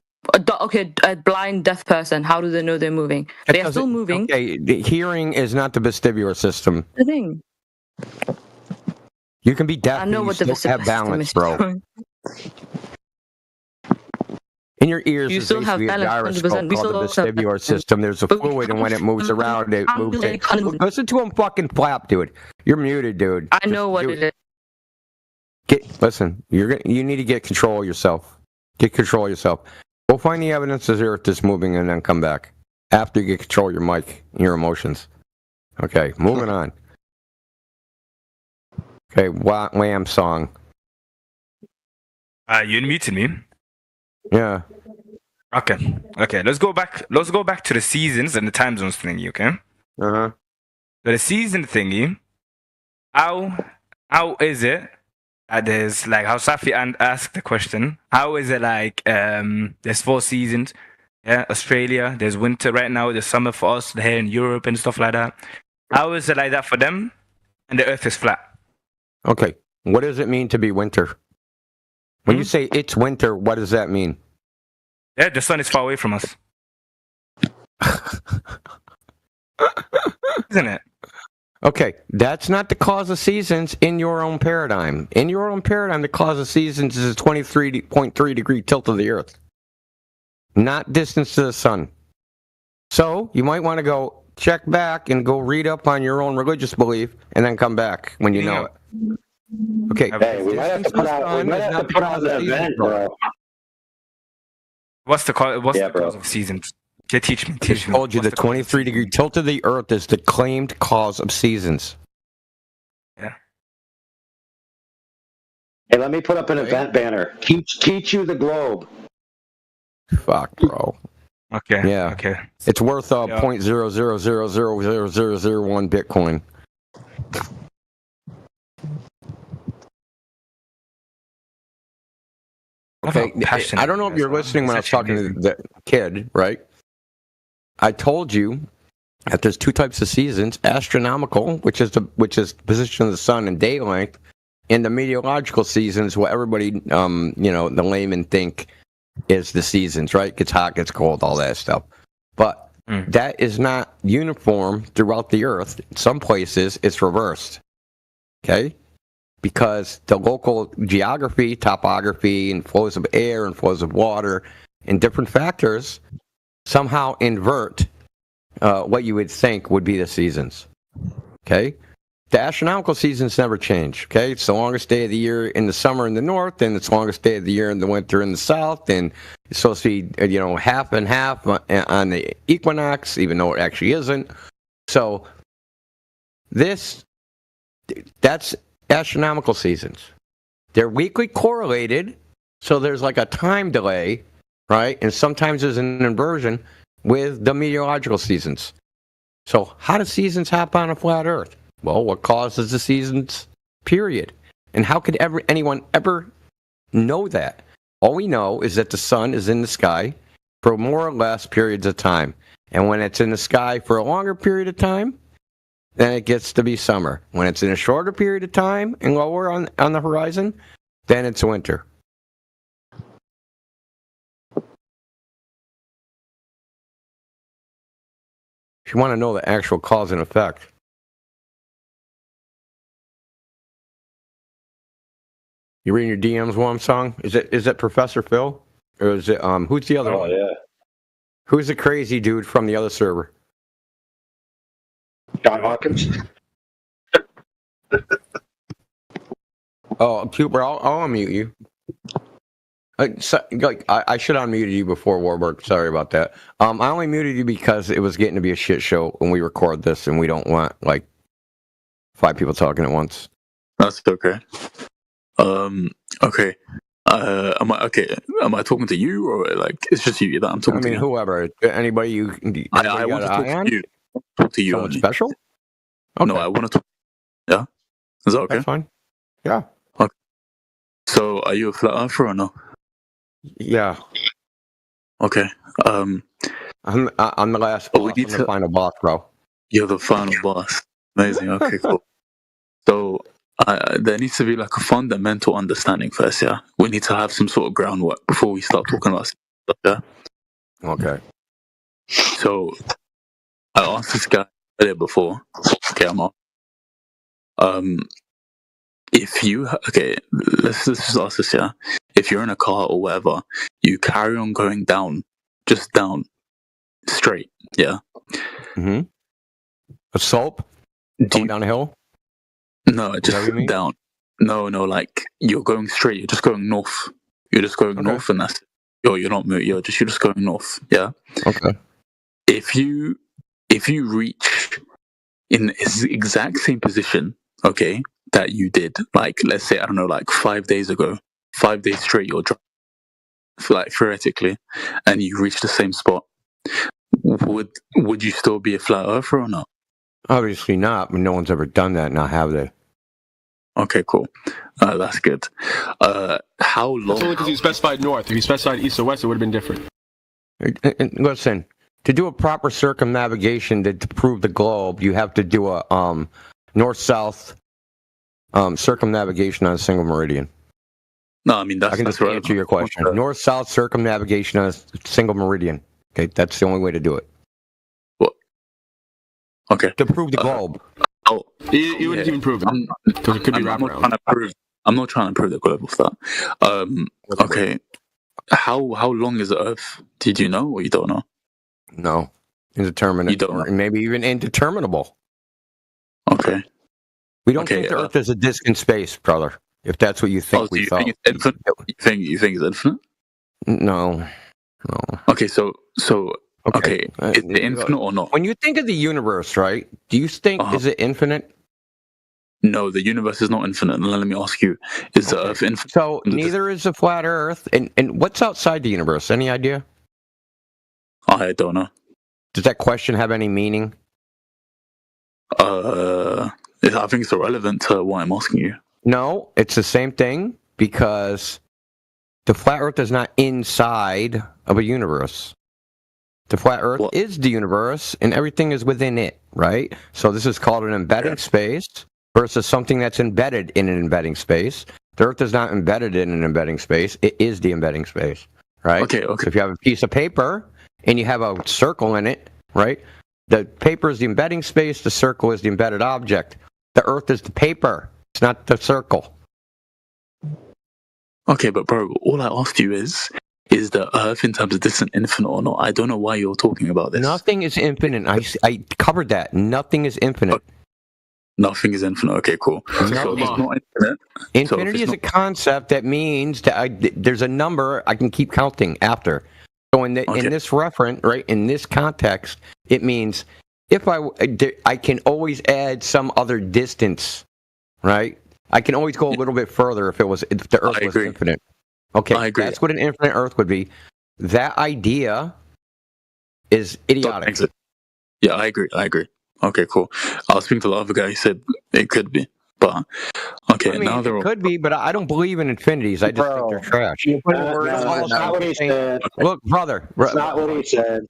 Okay, a blind deaf person, how do they know they're moving? They are still moving. Okay, the hearing is not the vestibular system. The thing. You can be deaf I know and what you the still have balance, system is. bro. In your ears, You is still have basically a balance, gyroscope 100%. called the vestibular system. There's a fluid, and when it moves around, it moves it. Listen to him fucking flap, dude. You're muted, dude. I know what it is. Listen, you need to get control of yourself. Get control of yourself. Go find the evidence of the Earth is moving and then come back. After you get control of your mic and your emotions. Okay, moving on. Okay, Wham song. You unmuted me. Yeah. Okay. Let's go back to the seasons and the time zones thingy, okay? Uh-huh. So the season thingy, how is it? There's like how Safi asked the question. How is it like there's 4 seasons? Yeah, Australia, there's winter right now, there's summer for us here in Europe and stuff like that. How is it like that for them? And the Earth is flat. Okay. What does it mean to be winter? When you say it's winter, what does that mean? Yeah, the sun is far away from us. Isn't it? Okay, that's not the cause of seasons in your own paradigm. In your own paradigm, the cause of seasons is a 23.3 degree tilt of the Earth, not distance to the sun. So you might want to go check back and go read up on your own religious belief and then come back when you know it. Okay, hey, we might have to put out the event, bro. What's the cause of seasons? Teach me. I told you the 23 degree tilt of the Earth is the claimed cause of seasons. Yeah. Hey, let me put up an event banner. Teach you the globe. Fuck, bro. Okay. Yeah. Okay. It's worth 0.0000001 Bitcoin. Okay. I don't know if you're listening when I was talking to the kid, right? I told you that there's 2 types of seasons: astronomical, which is position of the sun and day length, and the meteorological seasons, what everybody, the laymen think is the seasons, right? Gets hot, gets cold, all that stuff. But that is not uniform throughout the Earth. In some places, it's reversed. Okay? Because the local geography, topography, and flows of air and flows of water and different factors somehow invert what you would think would be the seasons. Okay? The astronomical seasons never change. Okay? It's the longest day of the year in the summer in the north, and it's the longest day of the year in the winter in the south, and it's supposed to be, half and half on the equinox, even though it actually isn't. So that's astronomical seasons. They're weakly correlated, so there's like a time delay, right? And sometimes there's an inversion with the meteorological seasons. So how do seasons happen on a flat Earth? Well, what causes the seasons, period? And how could anyone ever know that? All we know is that the sun is in the sky for more or less periods of time. And when it's in the sky for a longer period of time, then it gets to be summer. When it's in a shorter period of time and lower on the horizon, then it's winter. If you want to know the actual cause and effect, You reading your DMs, Warm Song? Is it Professor Phil? Or is it who's the other one? Oh yeah. Who's the crazy dude from the other server? John Hawkins. Oh, Cooper, I'll unmute you. I should have unmuted you before Warburg. Sorry about that. I only muted you because it was getting to be a shit show when we record this, and we don't want like 5 people talking at once. That's okay. Okay. Am I talking to you, or like it's just you that I'm talking to? I mean, whoever, anybody you. I want to talk to you. Talk to you. Someone special? Okay. No, I want to talk. Yeah. Is that okay? That's fine. Yeah. Okay. So, are you a flat earther or no? Yeah. Okay. I'm the last boss. I'm the final boss, bro. You're the final boss. Amazing. Okay, cool. So there needs to be like a fundamental understanding first, yeah? We need to have some sort of groundwork before we start talking about stuff, yeah? Okay. So I asked this guy earlier before. Okay, I'm off. Let's just ask this, yeah? If you're in a car or whatever, you carry on going down, just down, straight, yeah? Mm-hmm. A slope? Going down a hill? No, just down. No, like you're going straight. You're just going north. You're just going north, and that's it. You're not moving. You're just going north. Yeah. Okay. If you reach in the exact same position, okay, that you did, like let's say I don't know, like 5 days ago, 5 days straight, you're driving, like theoretically, and you reach the same spot, would you still be a flat earther or not? Obviously not, but no one's ever done that, now have they? Okay, cool. That's good. How long? That's only because you specified north. If you specified east or west, it would have been different. Listen, to do a proper circumnavigation to prove the globe, you have to do a north-south circumnavigation on a single meridian. No, I mean, I can just answer your question. North-south circumnavigation on a single meridian. Okay, that's the only way to do it. Okay. To prove the globe. You wouldn't even prove it. Because it could be wraparound. I'm not trying to prove the globe of that. Okay. How long is the Earth? Did you know, or you don't know? No. Indeterminate. You don't know. Maybe even indeterminable. Okay. We don't think the Earth is a disc in space, brother. If that's what you think we thought. Think it's infinite? You think it's infinite? No. Okay, so okay, is it infinite or not? When you think of the universe, right? Do you think is it infinite? No, the universe is not infinite. And let me ask you: is the Earth infinite? So neither is the flat Earth. And what's outside the universe? Any idea? I don't know. Does that question have any meaning? I think it's irrelevant to what I'm asking you. No, it's the same thing because the flat Earth is not inside of a universe. The flat Earth is the universe, and everything is within it, right? So this is called an embedding space versus something that's embedded in an embedding space. The Earth is not embedded in an embedding space. It is the embedding space, right? Okay. So if you have a piece of paper and you have a circle in it, right? The paper is the embedding space. The circle is the embedded object. The Earth is the paper. It's not the circle. Okay, but bro, all I asked you is the Earth in terms of distance infinite or not? I don't know why you're talking about this. Nothing is infinite. I covered that. Nothing is infinite. Nothing is infinite. Okay, cool. So it's not infinite. Infinity is a concept that means that there's a number I can keep counting after. So in this reference, right, in this context, it means if I can always add some other distance, right? I can always go a little bit further if the Earth was infinite. Okay, I agree. That's what an infinite Earth would be. That idea is idiotic. Yeah, I agree. Okay, cool. I was speaking to the other guy. He said it could be, but okay. I mean, it could be, but I don't believe in infinities. I just think they're trash. That's not what he said. Look, brother. That's not what he said.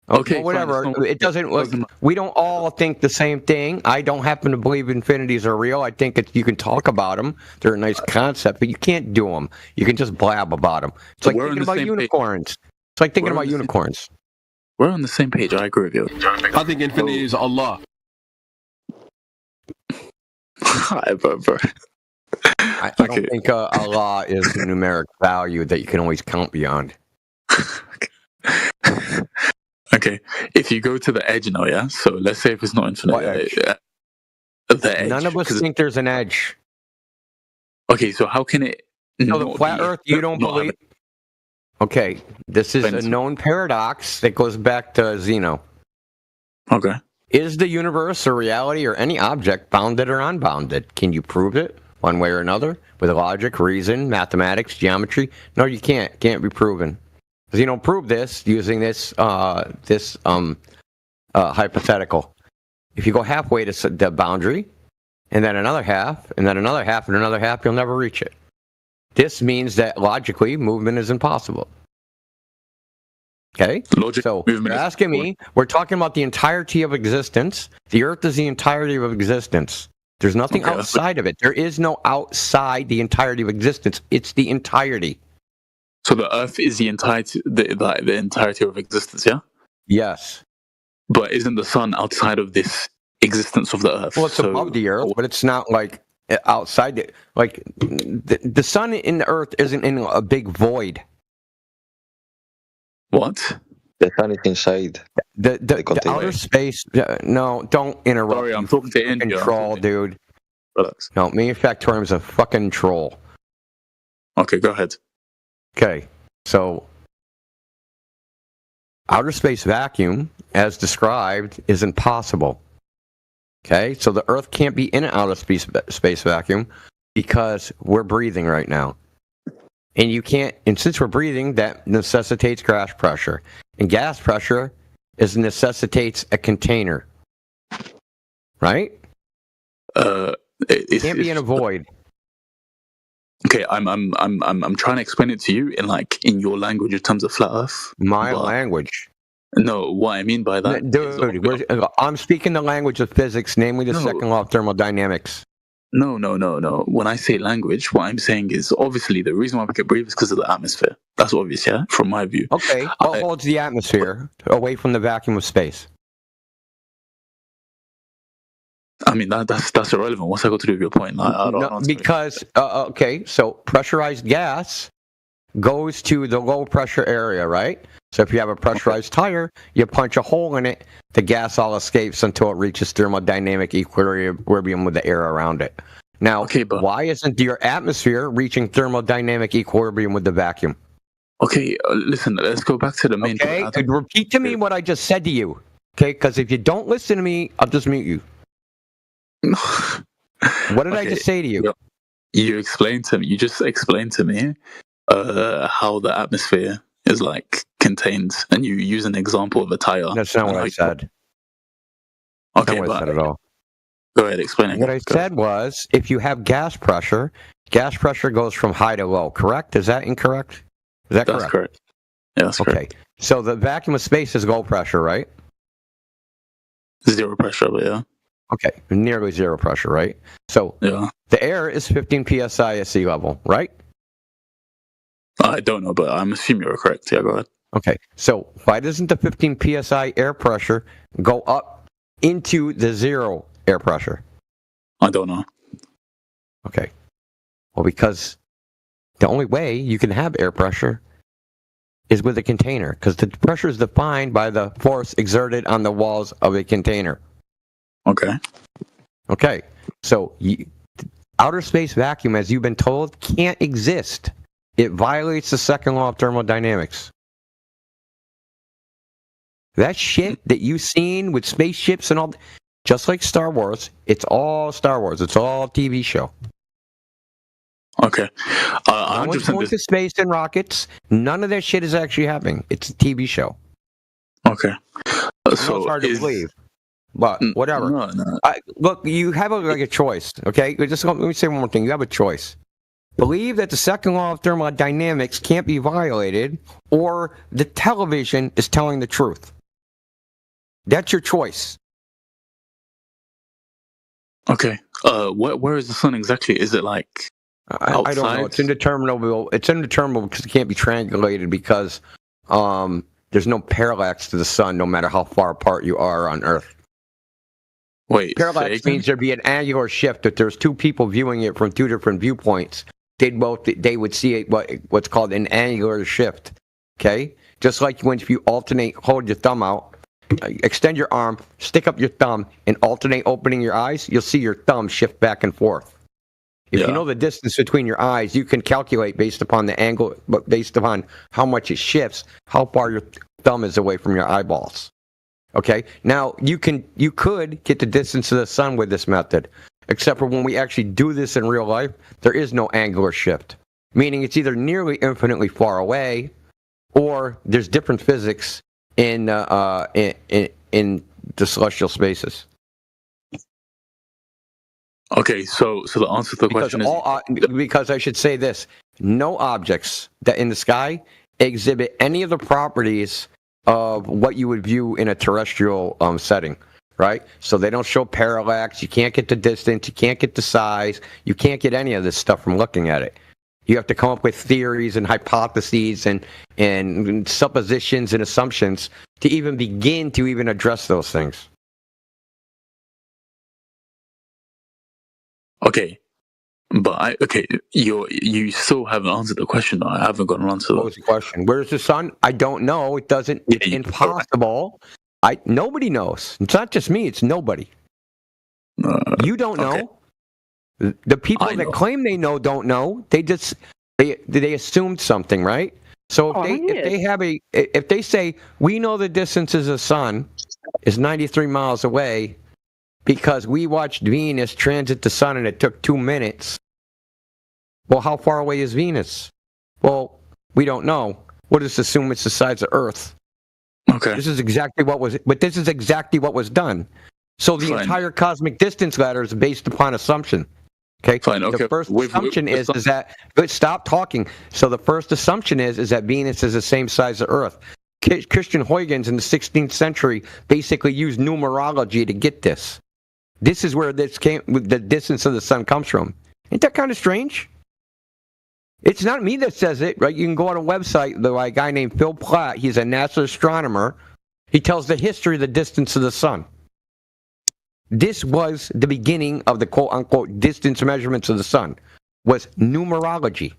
Okay, well, whatever. It doesn't. We don't all think the same thing. I don't happen to believe infinities are real. I think you can talk about them. They're a nice concept, but you can't do them. You can just blab about them. It's like thinking about unicorns. It's like thinking about unicorns. We're on the same page. I agree with you. I think infinity is Allah. Hi, bro. I don't think Allah is a numeric value that you can always count beyond. Okay, if you go to the edge now, yeah. So let's say if it's not infinite, the edge. None of us think there's an edge. Okay, so how can it? No, the flat Earth. You don't believe? Okay, this is a known paradox that goes back to Zeno. Okay. Is the universe a reality or any object bounded or unbounded? Can you prove it one way or another with logic, reason, mathematics, geometry? No, you can't. Can't be proven. Because you don't prove this using this hypothetical. If you go halfway to the boundary, and then another half, and then another half, and another half, you'll never reach it. This means that logically, movement is impossible. Okay? So you're asking me, we're talking about the entirety of existence. The Earth is the entirety of existence. There's nothing outside of it. There is no outside the entirety of existence. It's the entirety. So the Earth is the entirety, the entirety of existence, yeah? Yes. But isn't the sun outside of this existence of the Earth? Well, it's above the Earth, but it's not like outside it. Like the sun in the Earth isn't in a big void. What? The sun is inside. The outer space. No, don't interrupt. Sorry, I'm talking to India. Troll, dude. Relax. No, Manufactorium's a fucking troll. Okay, go ahead. Okay, so outer space vacuum, as described, is impossible. Okay, so the Earth can't be in an outer space vacuum because we're breathing right now. And you can't, and since we're breathing, that necessitates gas pressure. And gas pressure necessitates a container. Right? It can't be in a void. Okay, I'm trying to explain it to you in your language in terms of flat Earth. My language. No, what I mean by that, dude, I'm speaking the language of physics, namely the second law of thermodynamics. No. When I say language, what I'm saying is obviously the reason why we can breathe is because of the atmosphere. That's obvious, yeah, from my view. Okay, what holds the atmosphere away from the vacuum of space? I mean, that's irrelevant. What's that got to do with your point? Because, okay, so pressurized gas goes to the low pressure area, right? So if you have a pressurized tire, you punch a hole in it, the gas all escapes until it reaches thermodynamic equilibrium with the air around it. Now, why isn't your atmosphere reaching thermodynamic equilibrium with the vacuum? Okay, listen, let's go back to the main point. Okay, repeat to me what I just said to you. Okay, because if you don't listen to me, I'll just mute you. What did I just say to you? You just explained to me how the atmosphere is contained, and you use an example of a tire. That's not what I said. Okay, that's not what I said at all. Go ahead, explain it. What I said was, if you have gas pressure goes from high to low, correct? Is that incorrect? Is that correct? That's correct. Yeah, that's correct. Okay, so the vacuum of space is low pressure, right? Zero pressure, but yeah. Okay, nearly zero pressure, right? So the air is 15 psi at sea level, right? I don't know, but I'm assuming you're correct. Yeah, go ahead. Okay, so why doesn't the 15 psi air pressure go up into the zero air pressure? I don't know. Okay, well, because the only way you can have air pressure is with a container, because the pressure is defined by the force exerted on the walls of a container. Okay, so outer space vacuum, as you've been told, can't exist. It violates the second law of thermodynamics. That shit that you've seen with spaceships and all, just like Star Wars, it's all Star Wars. It's all a TV show. Okay. No one's going to space in rockets. None of that shit is actually happening. It's a TV show. Okay. So it's hard to believe. But whatever. No. Look, you have a choice, okay? Just let me say one more thing. You have a choice. Believe that the second law of thermodynamics can't be violated, or the television is telling the truth. That's your choice. Okay. Where is the sun exactly? Is it I don't know. It's indeterminable. It's indeterminable because it can't be triangulated because there's no parallax to the sun, no matter how far apart you are on Earth. Wait, parallax means there'd be an angular shift. If there's two people viewing it from two different viewpoints, they would see it, what's called an angular shift. Okay, just like if you alternate, hold your thumb out, extend your arm, stick up your thumb, and alternate opening your eyes, you'll see your thumb shift back and forth. If you know the distance between your eyes, you can calculate based upon the angle, but based upon how much it shifts, how far your thumb is away from your eyeballs. Okay, now you could get the distance of the sun with this method, except for when we actually do this in real life, there is no angular shift, meaning it's either nearly infinitely far away, or there's different physics in the celestial spaces. Okay, so the answer to the question is because I should say this: no objects that in the sky exhibit any of the properties of what you would view in a terrestrial setting, right? So they don't show parallax. You can't get the distance. You can't get the size. You can't get any of this stuff from looking at it. You have to come up with theories and hypotheses and suppositions and assumptions to even begin to even address those things. Okay, but you still haven't answered the question. I haven't got an answer. What was the question? Where's the sun? I don't know. It doesn't. It's impossible. Nobody knows. It's not just me. It's nobody. You don't know. The people that claim they know don't know. They just they assumed something, right? So if they say we know the distance of the sun is 93 miles away because we watched Venus transit the sun and it took 2 minutes. Well, how far away is Venus? Well, we don't know. We'll just assume it's the size of Earth. Okay. This is exactly what was done. So the entire cosmic distance ladder is based upon assumption. Okay. Fine. Okay. The first assumption is that. But stop talking. So the first assumption is that Venus is the same size as Earth. Christian Huygens in the 16th century basically used numerology to get this. This is where this came. The distance of the sun comes from. Ain't that kind of strange? It's not me that says it, right? You can go on a website by a guy named Phil Platt. He's a NASA astronomer. He tells the history of the distance of the sun. This was the beginning of the quote-unquote distance measurements of the sun, was numerology.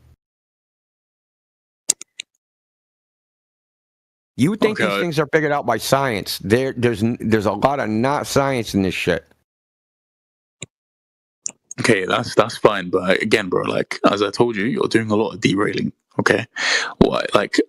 You think these things are figured out by science. There's a lot of not science in this shit. Okay, that's fine, but again, bro, like as I told you, you're doing a lot of derailing. Okay,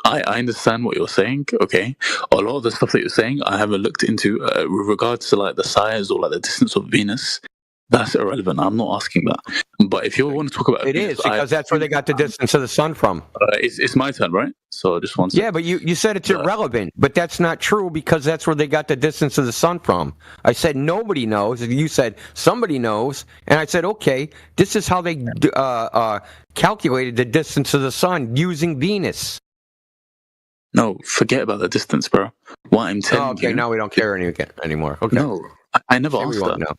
I understand what you're saying. Okay, a lot of the stuff that you're saying, I haven't looked into with regards to like the size or like the distance of Venus. That's irrelevant. I'm not asking that. But if you want to talk about it, Venus, is because that's where they got the distance of the sun from. It's my turn, right? So just one second. Yeah, but you said it's irrelevant, but that's not true because that's where they got the distance of the sun from. I said nobody knows. You said somebody knows, and I said okay. This is how they calculated the distance of the sun using Venus. No, forget about the distance, bro. What I'm telling you. Okay, now we don't care anymore. Okay. No, I never asked that. No.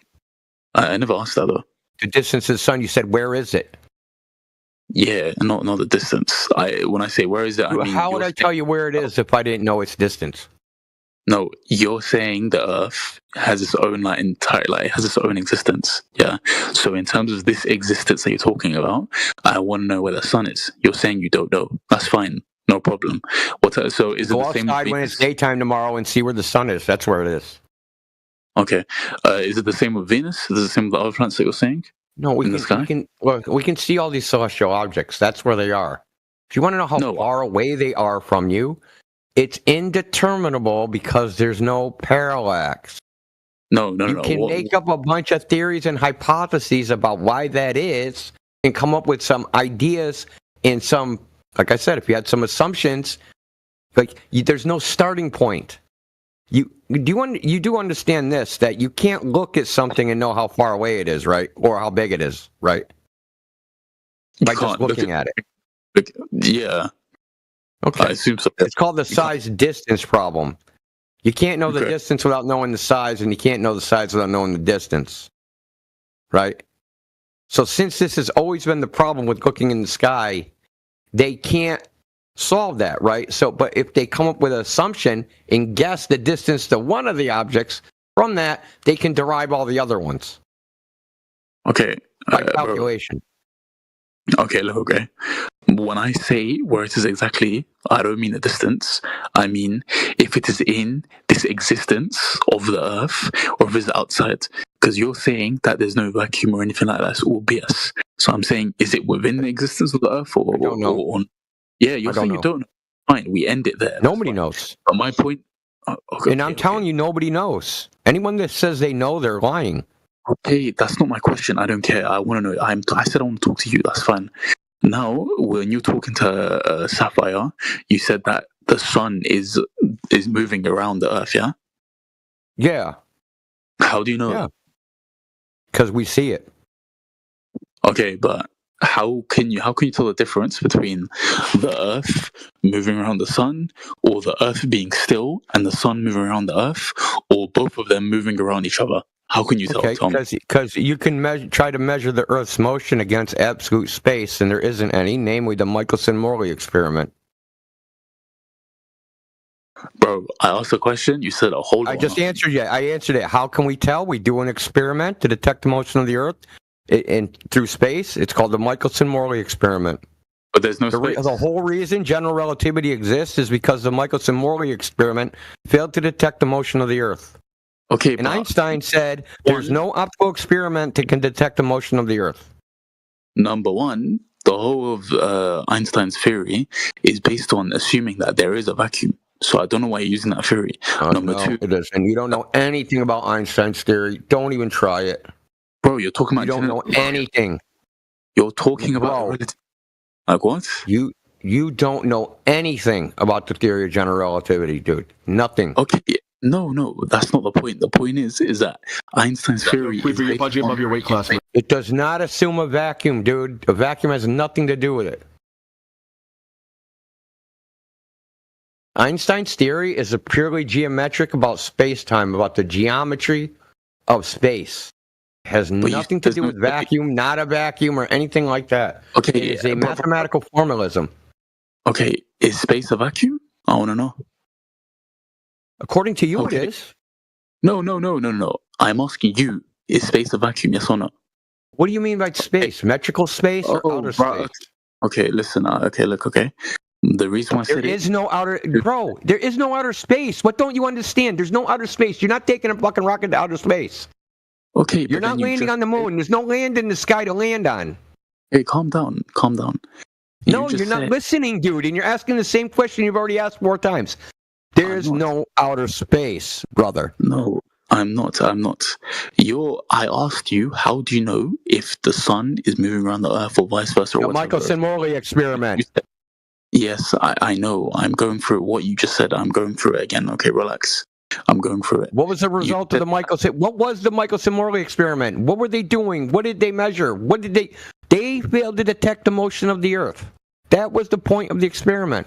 I never asked that though. The distance of the sun, you said, where is it? Yeah, not the distance. When I say where is it, I mean, how would I tell you where it is if I didn't know its distance? No, you're saying the Earth has its own has its own existence. Yeah. So in terms of this existence that you're talking about, I want to know where the sun is. You're saying you don't know. That's fine. No problem. So is it the same? Go outside when it's daytime tomorrow and see where the sun is. That's where it is. Okay. Is it the same with Venus? Is it the same with the other planets that you're saying? No, we can see all these celestial objects. That's where they are. If you want to know how far away they are from you, it's indeterminable because there's no parallax. No. You can make up a bunch of theories and hypotheses about why that is and come up with some ideas and some, like I said, if you had some assumptions, there's no starting point. You do understand this, that you can't look at something and know how far away it is, right? Or how big it is, right? By just looking at it. Yeah. Okay. I assume so. It's called the size-distance problem. You can't know the distance without knowing the size, and you can't know the size without knowing the distance, right? So since this has always been the problem with looking in the sky, they can't solve that, right? So, but if they come up with an assumption and guess the distance to one of the objects, From that, they can derive all the other ones. Okay. By calculation. Okay, look, okay. When I say where it is exactly, I don't mean the distance. I mean if it is in this existence of the Earth or if it's outside. Because you're saying that there's no vacuum or anything like that. It's all BS. So I'm saying, is it within the existence of the Earth or? I don't know. Yeah, you're saying you don't know. Fine, we end it there. Nobody knows. But my point. And I'm telling you, nobody knows. Anyone that says they know, they're lying. Okay, that's not my question. I don't care. I want to know. I said I want to talk to you. That's fine. Now, when you're talking to Sapphire, you said that the sun is moving around the Earth. Yeah. Yeah. How do you know? Yeah. Because we see it. Okay, but how can you tell the difference between the Earth moving around the sun, or the Earth being still and the sun moving around the Earth, or both of them moving around each other? How can you tell, Tom? Because you can try to measure the Earth's motion against absolute space, and there isn't any, namely the Michelson-Morley experiment. Bro, I asked a question. You said a whole. I just answered you. I answered it. How can we tell? We do an experiment to detect the motion of the Earth through space. It's called the Michelson-Morley experiment. But there's no space. The whole reason general relativity exists is because the Michelson-Morley experiment failed to detect the motion of the Earth. Okay, and Einstein said there's no optical experiment that can detect the motion of the Earth. Number one, the whole of Einstein's theory is based on assuming that there is a vacuum. So I don't know why you're using that theory. Number two, it is, and you don't know anything about Einstein's theory. Don't even try it, bro. You're talking about. You don't know anything. You're talking about. Like what? You don't know anything about the theory of general relativity, dude. Nothing. Okay. No, that's not the point. The point is that Einstein's theory. Your budget above your weight class. It does not assume a vacuum, dude. A vacuum has nothing to do with it. Einstein's theory is a purely geometric about space-time, about the geometry of space. It has nothing to do with vacuum, not a vacuum, or anything like that. Okay, it is a mathematical formalism. Okay, is space a vacuum? I want to know. According to you, it is. No. I'm asking you, is space a vacuum, yes or no? What do you mean by space? Metrical space or outer space? Okay, listen. Okay. The reason why I said there is no outer... Bro, there is no outer space. What don't you understand? There's no outer space. You're not taking a fucking rocket to outer space. Okay, You're not landing on the moon. There's no land in the sky to land on. Hey, calm down. No, you're not listening, dude, and you're asking the same question you've already asked 4 times. There's no outer space, brother. No, I'm not. I asked you, how do you know if the sun is moving around the Earth or vice versa? The Michelson-Morley experiment. Yes, I know. I'm going through what you just said. I'm going through it again. Okay, relax. I'm going through it. What was the result of the Michelson? What was the Michelson-Morley experiment? What were they doing? What did they measure? What did they? They failed to detect the motion of the Earth. That was the point of the experiment.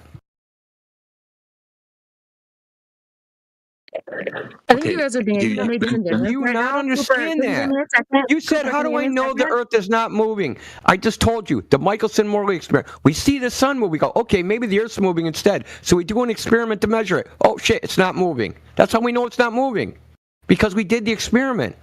I think you guys are being really Do you not understand that? You said, how do I know the Earth is not moving? I just told you, the Michelson-Morley experiment. We see the sun move, we go, okay, maybe the Earth's moving instead. So we do an experiment to measure it. Oh shit, it's not moving. That's how we know it's not moving. Because we did the experiment.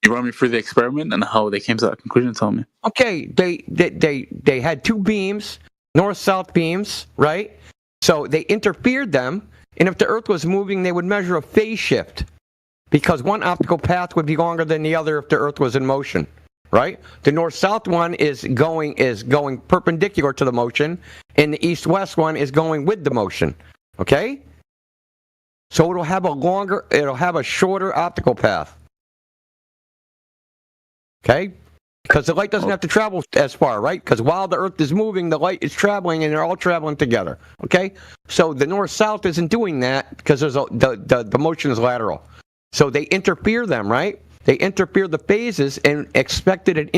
You run me through the experiment and how they came to that conclusion, tell me. Okay, they had 2 beams, north-south beams, right? So they interfered them. And if the Earth was moving, they would measure a phase shift because one optical path would be longer than the other if the Earth was in motion, right? The north-south one is going perpendicular to the motion, and the east-west one is going with the motion, okay? So it'll have a shorter optical path, okay? Because the light doesn't have to travel as far, right? Because while the Earth is moving, the light is traveling, and they're all traveling together. Okay, so the north-south isn't doing that because the motion is lateral. So they interfere them, right? They interfere the phases and expected an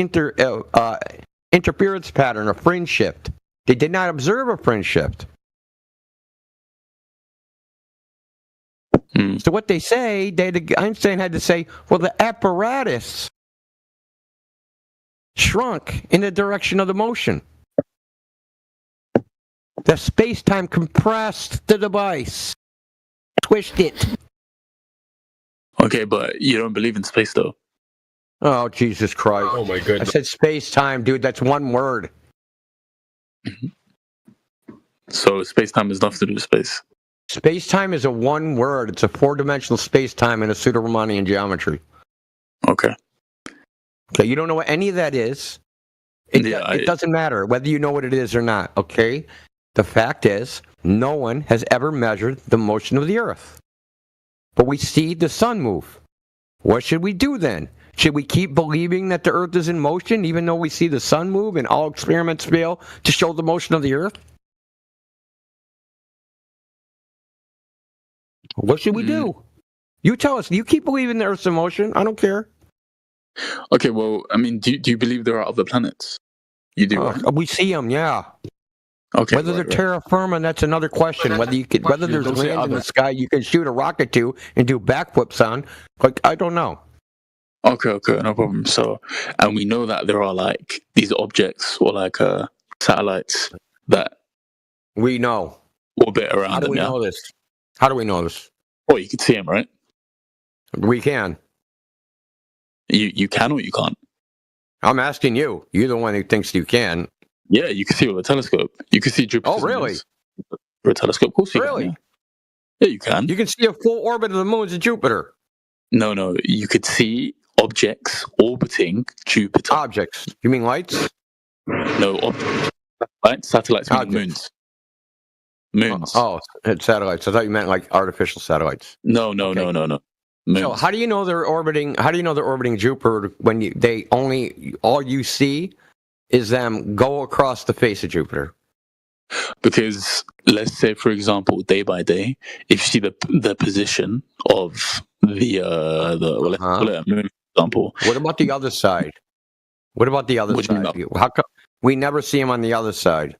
interference pattern, a fringe shift. They did not observe a fringe shift. So what they say, Einstein had to say, well, the apparatus shrunk in the direction of the motion. The space-time compressed the device, twist it. Okay, but you don't believe in space, though. Oh, Jesus Christ. Oh, my goodness. I said space-time, dude. That's one word. So space-time has nothing to do with space. Space-time is a one word. It's a four-dimensional space-time in a pseudo-Riemannian geometry. Okay. Okay, you don't know what any of that is. It doesn't matter whether you know what it is or not, okay? The fact is, no one has ever measured the motion of the Earth. But we see the sun move. What should we do then? Should we keep believing that the Earth is in motion even though we see the sun move and all experiments fail to show the motion of the Earth? What should we do? You tell us. You keep believing the Earth's in motion. I don't care. Okay, well, I mean, do you believe there are other planets? You do, right? We see them, yeah. Okay. Whether they're terra firma, that's another question. Whether there's land in the sky you can shoot a rocket to and do backflips on, like, I don't know. Okay, no problem. So, and we know that there are like these objects or like satellites that we know orbit around. How do we know this? How do we know this? Well, you can see them, right? We can. You can or you can't? I'm asking you. You're the one who thinks you can. Yeah, you can see with a telescope. You can see Jupiter. Oh, really? With a telescope, of course you really? Can. Yeah, you can. You can see a full orbit of the moons of Jupiter. No. You could see objects orbiting Jupiter. Objects? You mean lights? No, objects. Lights, satellites, meaning moons. Moons. Oh, it's satellites. I thought you meant like artificial satellites. No. Moons. So how do you know they're orbiting? How do you know they're orbiting Jupiter when all you see is them go across the face of Jupiter? Because let's say, for example, day by day, if you see the position of let's call it a moon, for example. What about the other side? What about the other side? How come we never see them on the other side?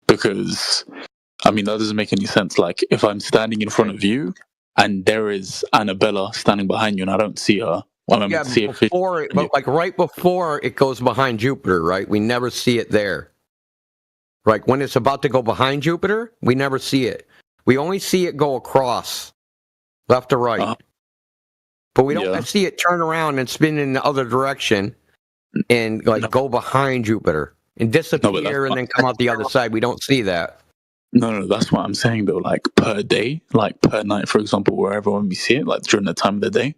Because, I mean, that doesn't make any sense. Like, if I'm standing in front of you and there is Annabella standing behind you and I don't see her, well, I'm see a fish. But like right before it goes behind Jupiter, right? We never see it there. Like when it's about to go behind Jupiter, we never see it. We only see it go across, left to right. But we don't see it turn around and spin in the other direction and go behind Jupiter and disappear and then come out the other side. We don't see that. No, that's what I'm saying though. Like per day, like per night, for example, wherever when we see it, like during the time of the day,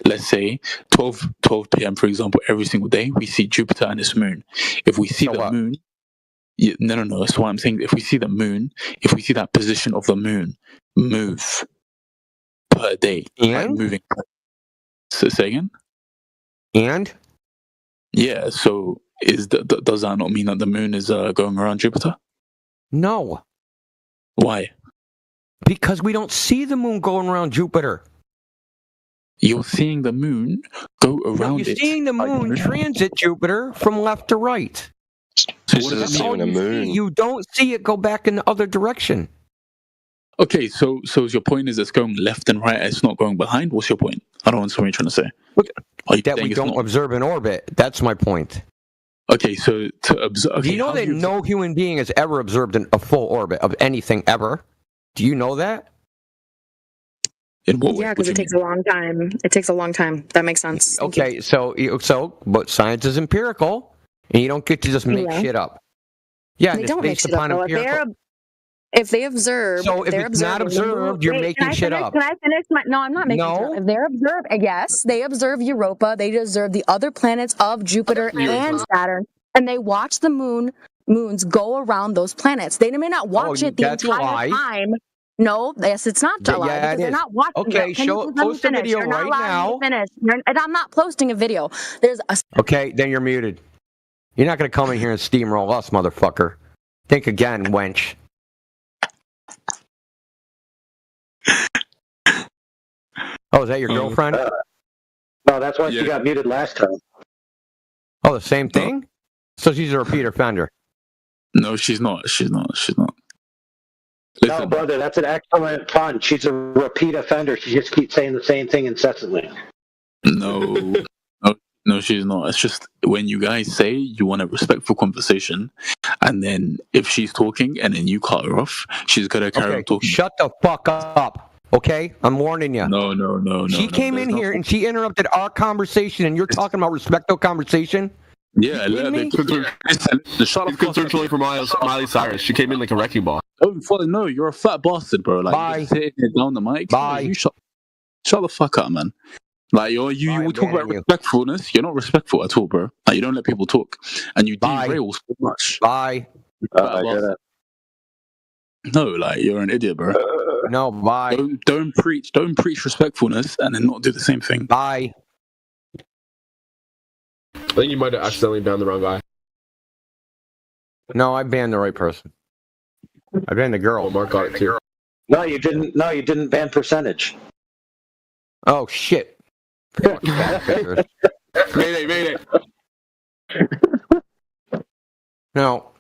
let's say 12 p.m. for example, every single day, we see Jupiter and its moon. If we see the moon, no, that's what I'm saying. If we see the moon, if we see that position of the moon move per day, like moving. So say again. And yeah, so does that not mean that the moon is going around Jupiter? No. Why? Because we don't see the moon going around Jupiter. You're seeing the moon go around it. You're seeing the moon transit Jupiter from left to right. So this isn't seeing a moon. You don't see it go back in the other direction. Okay, so your point is it's going left and right, it's not going behind? What's your point? I don't understand what you're trying to say. That we don't observe an orbit. That's my point. Okay, so to observe... Okay, do you know that no human being has ever observed a full orbit of anything ever? Do you know that? In what way? Yeah, because it takes a long time. It takes a long time. That makes sense. Okay, but science is empirical, and you don't get to just make shit up. Yeah, they don't make shit up. If they observe, so if it's not observed, you're making shit up. Can I finish? No, I'm not making shit up. If they're observed, yes, they observe Europa. They observe the other planets of Jupiter and Saturn, and they watch the moons go around those planets. They may not watch it the entire time. No, yes, it's not a lie because they're not watching. Okay, post a video right now. And I'm not posting a video. Okay, then you're muted. You're not going to come in here and steamroll us, motherfucker. Think again, wench. Oh, is that your girlfriend? No, that's why she got muted last time. Oh, the same thing? So she's a repeat offender. No, she's not. Listen. No, brother, that's an excellent pun. She's a repeat offender. She just keeps saying the same thing incessantly. No, she's not. It's just when you guys say you want a respectful conversation, and then if she's talking and then you cut her off, she's gonna carry on talking. Shut the fuck up. Okay, I'm warning you. No. She came in here and she interrupted our conversation, and you're talking about respectful conversation. Yeah, the shot of consensually for Miley Cyrus. She came in like a wrecking ball. No, you're a fat bastard, bro. Like, bye. Sitting down the mic. Bye. You shut the fuck up, man. Like you talk about respectfulness. You're not respectful at all, bro. Like, you don't let people talk, and you derail so much. Bye. No, like you're an idiot, bro. No, bye. Don't preach respectfulness and then not do the same thing. Bye. I think you might have accidentally banned the wrong guy. No, I banned the right person. I banned the girl. Oh, Mark got it too. No, you didn't. No, you didn't ban percentage. Oh shit. Mayday. No.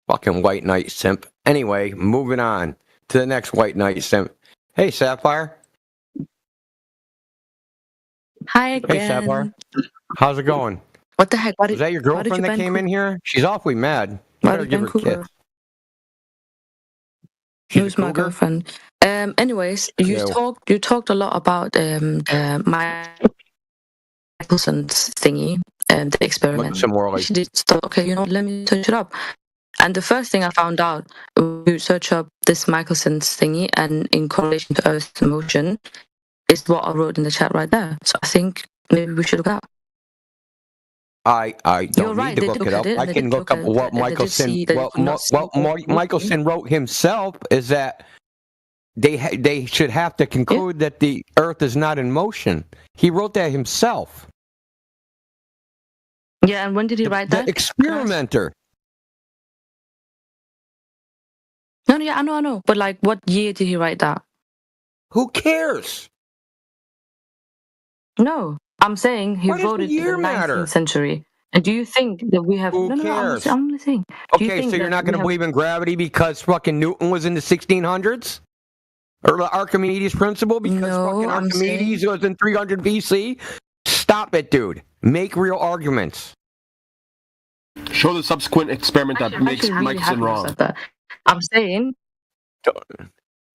Fucking white knight simp. Anyway, moving on to the next white knight simp. Hey, Sapphire. Hi again. Hey, Sapphire. How's it going? What the heck? Was that your girlfriend that came in here? She's awfully mad. Better give her a kiss. Who's my girlfriend? Anyways, you talked a lot about my Michelson's thingy and the experiment. She did stuff. Okay, let me search it up. And the first thing I found out, you search up this Michelson's thingy, and in correlation to Earth's motion, is what I wrote in the chat right there. So I think maybe we should look up. I don't need to look it up. I can look up what Michelson. What Michelson wrote himself is that they should have to conclude that the Earth is not in motion. He wrote that himself. Yeah, and when did he write that? The experimenter. No, yeah, I know. But like, what year did he write that? Who cares? No, I'm saying he wrote it in the 19th century. And do you think that we have... Who cares? I'm only saying. Okay, so you're not going to believe in gravity because fucking Newton was in the 1600s? Or the Archimedes principle because fucking Archimedes was in 300 BC? Stop it, dude. Make real arguments. Show the subsequent experiment that makes Michelson wrong. I'm saying...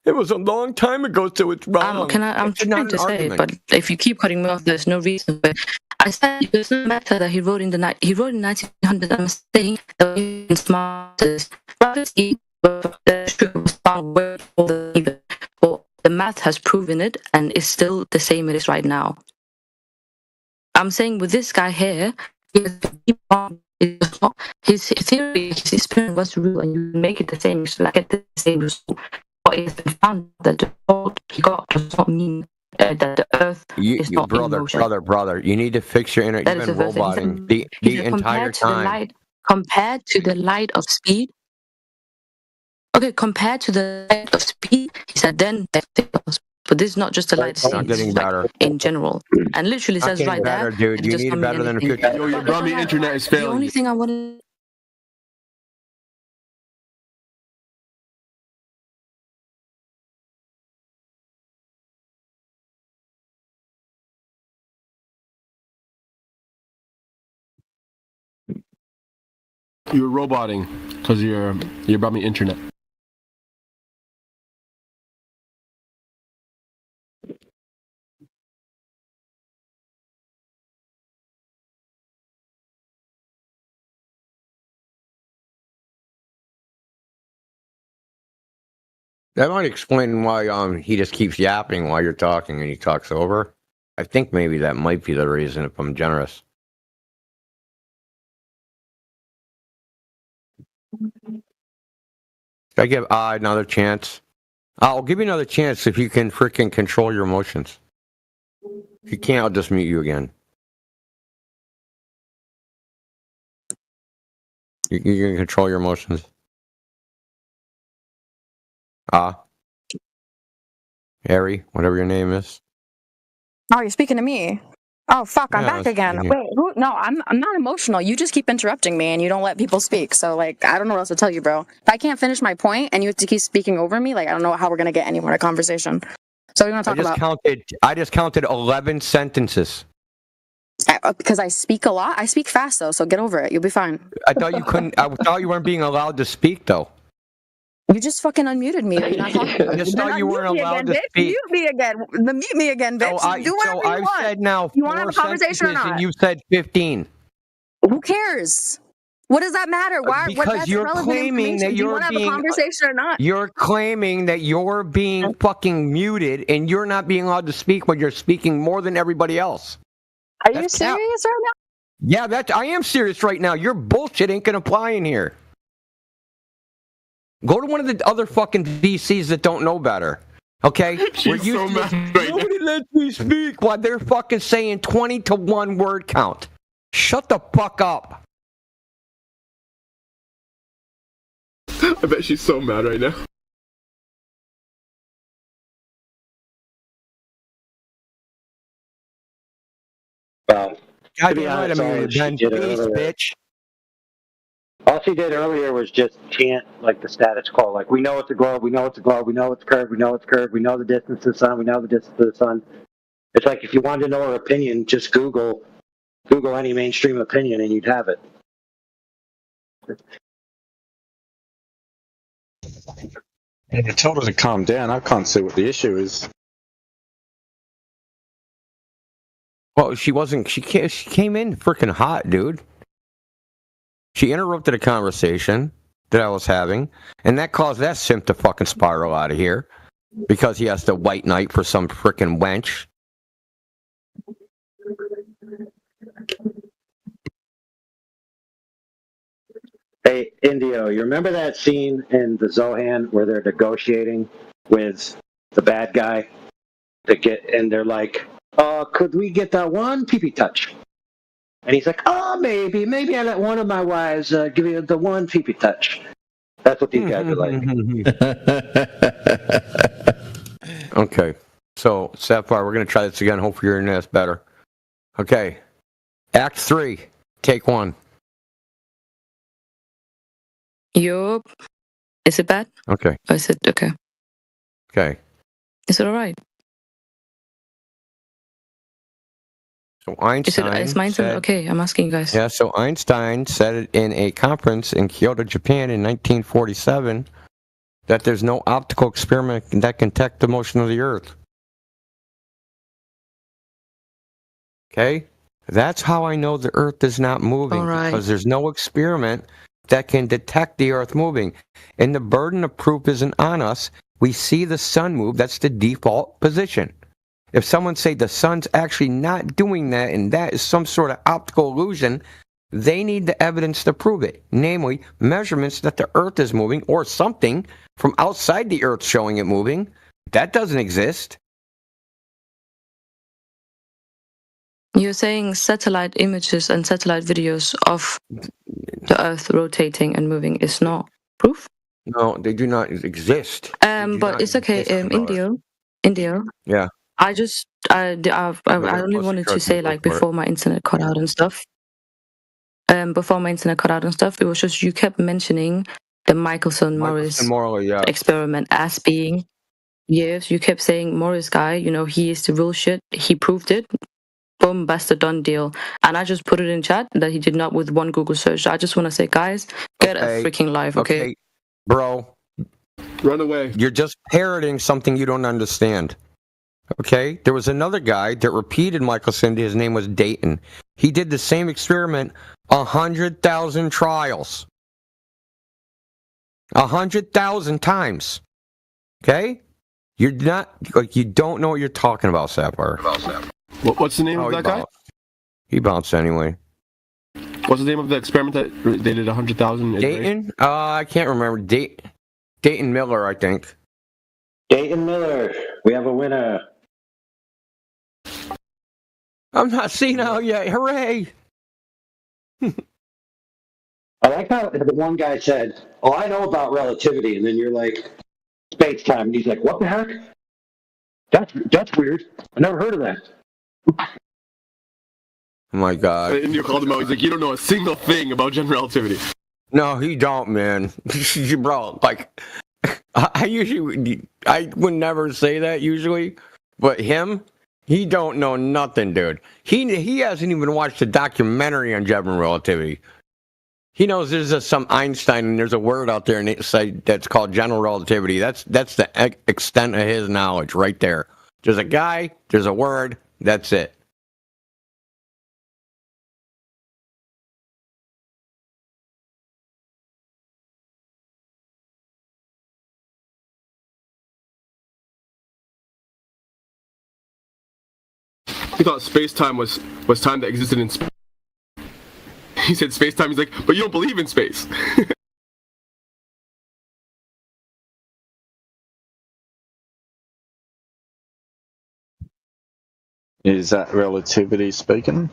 It was a long time ago, so it's wrong. I'm trying to say, but if you keep cutting me off, there's no reason. But I said there's no matter that he wrote in 1900. I'm saying that in smartest prophecy was found way before the math has proven it, and it's still the same it is right now. I'm saying with this guy here, he has to keep on. His theory, his experiment was real, and you make it the same. So like the same result. But it's been found that the result he got does not mean that the Earth is not in motion. Brother, you need to fix your inner. You've been roboting the entire time. Compared to the light of speed. Okay, compared to the light of speed, he said then. But this is not just a light of speed. Not getting better In general, and literally says right better, there. Dude, you need better than a future. Yo, your Brahmi internet is failing. The only thing I wanted. You were roboting because you're Brahmi internet. That might explain why he just keeps yapping while you're talking and he talks over. I think maybe that might be the reason, if I'm generous. Should I give another chance? I'll give you another chance if you can freaking control your emotions. If you can't, I'll just mute you again. You can control your emotions. Harry, whatever your name is. Oh, you're speaking to me. Oh, fuck, I'm back again. Wait, no, I'm not emotional. You just keep interrupting me and you don't let people speak. So, like, I don't know what else to tell you, bro. If I can't finish my point and you have to keep speaking over me, like, I don't know how we're going to get anywhere in a conversation. So, we want to talk about... I just counted 11 sentences. Because I speak a lot? I speak fast, though, so get over it. You'll be fine. I thought you couldn't... I thought you weren't being allowed to speak, though. You just fucking unmuted me. You're not talking. I just thought you weren't allowed to speak. Mute me again. Mute me again, bitch. Do whatever you want. Said now you want to have a conversation or not? And you said 15. Who cares? What does that matter? Why? Because you're claiming that do you want to have a conversation or not? You're claiming that you're being fucking muted and you're not being allowed to speak when you're speaking more than everybody else. Are you serious right now? Yeah, I am serious right now. Your bullshit ain't gonna apply in here. Go to one of the other fucking VCs that don't know better. Okay? She's so mad right now. Nobody lets me speak while they're fucking saying 20 to 1 word count. Shut the fuck up. I bet she's so mad right now. Well, to be honest, bitch. All she did earlier was just chant like the status quo, like we know it's a globe, we know it's a globe, we know it's curved, we know it's curved, we know the distance to the sun, we know the distance to the sun. It's like if you wanted to know her opinion, just Google any mainstream opinion and you'd have it. And I told her to calm down. I can't see what the issue is. Well, she wasn't. She came in freaking hot, dude. She interrupted a conversation that I was having, and that caused that simp to fucking spiral out of here because he has to white knight for some freaking wench. Hey, Indio, you remember that scene in the Zohan where they're negotiating with the bad guy to get, and they're like, could we get that one pee-pee touch? And he's like, maybe I let one of my wives give you the one pee-pee touch. That's what these guys are like. Okay, so Sapphire, we're gonna try this again. Hopefully your internet's better. Okay, Act 3, take 1. Yup. Is it bad? Okay. Or is it okay? Okay. Is it alright? So Einstein is mine said, okay? I'm asking you guys. Yeah, so Einstein said it in a conference in Kyoto, Japan in 1947 that there's no optical experiment that can detect the motion of the Earth. Okay? That's how I know the Earth is not moving, because there's no experiment that can detect the Earth moving. And the burden of proof isn't on us. We see the sun move. That's the default position. If someone say the sun's actually not doing that and that is some sort of optical illusion, they need the evidence to prove it. Namely, measurements that the Earth is moving or something from outside the Earth showing it moving. That doesn't exist. You're saying satellite images and satellite videos of the Earth rotating and moving is not proof? No, they do not exist. But it's okay. Indio. Yeah. I only wanted to say, like, before my internet cut out and stuff. Before my internet cut out and stuff, it was just you kept mentioning the Michelson-Morris experiment as being. Yes, you kept saying Morris guy. You know, he is the real shit. He proved it. Boom, that's a done deal. And I just put it in chat that he did not with one Google search. I just want to say, guys, get a freaking life, okay? Bro. Run away. You're just parroting something you don't understand. Okay? There was another guy that repeated Michelson. His name was Dayton. He did the same experiment 100,000 trials. 100,000 times. Okay? You're not, like, you don't know what you're talking about, Sapphire. What's the name of that guy? He bounced anyway. What's the name of the experiment that they did 100,000? Dayton? I can't remember. Dayton Miller, I think. Dayton Miller, we have a winner. I'm not senile yet. Hooray! I like how the one guy said, "Oh, I know about relativity," and then you're like, "Space time," and he's like, "What the heck? That's weird. I never heard of that." Oh my God. And you called him out. He's like, "You don't know a single thing about general relativity." No, he don't, man. Bro, like, I would never say that usually, but him, he don't know nothing, dude. He hasn't even watched a documentary on general relativity. He knows there's some Einstein and there's a word out there and that's called general relativity. That's the extent of his knowledge right there. There's a guy, there's a word, that's it. He thought space-time was time that existed in space. He said space-time, he's like, but you don't believe in space. Is that relativity speaking?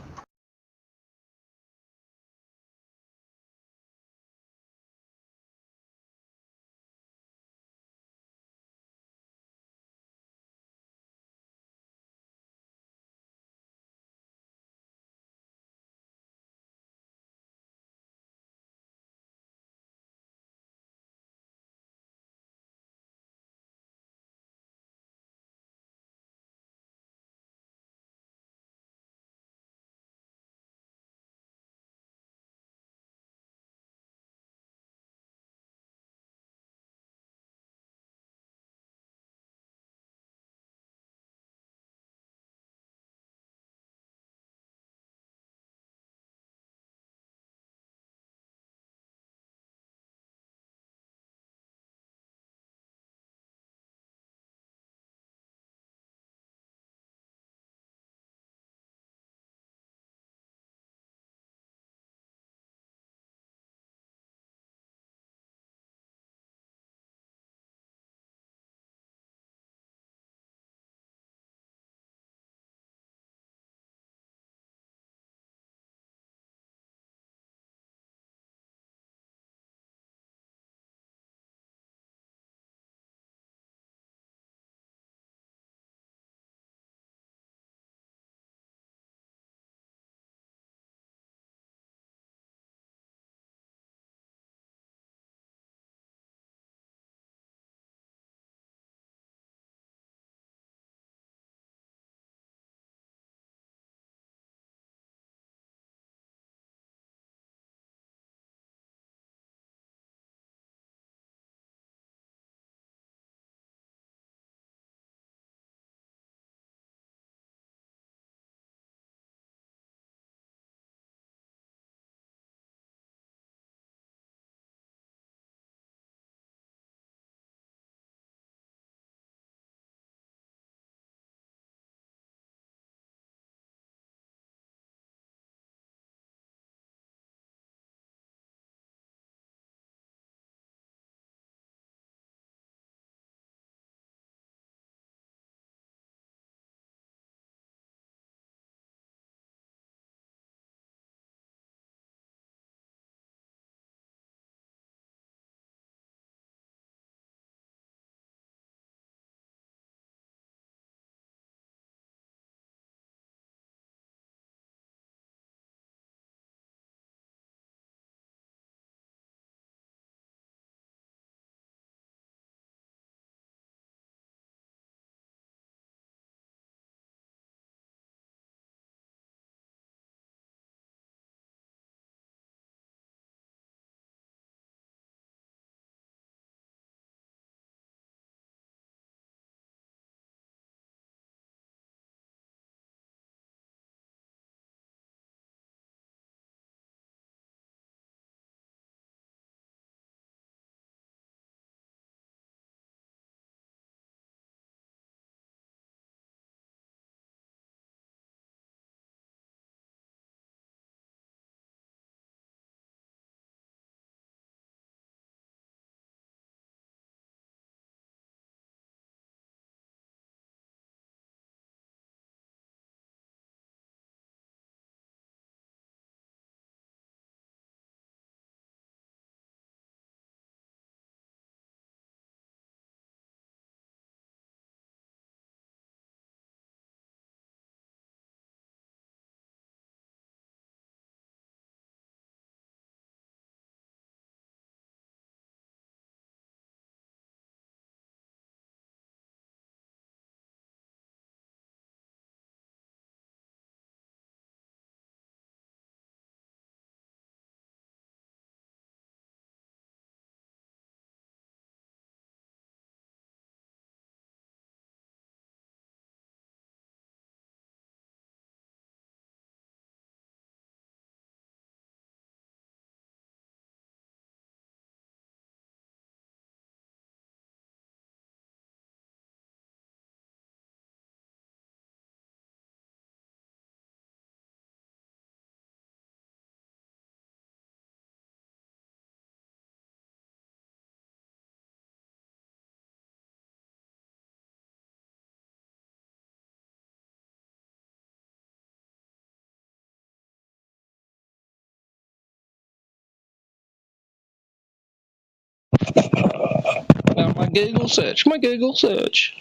Now my Google search. My Google search.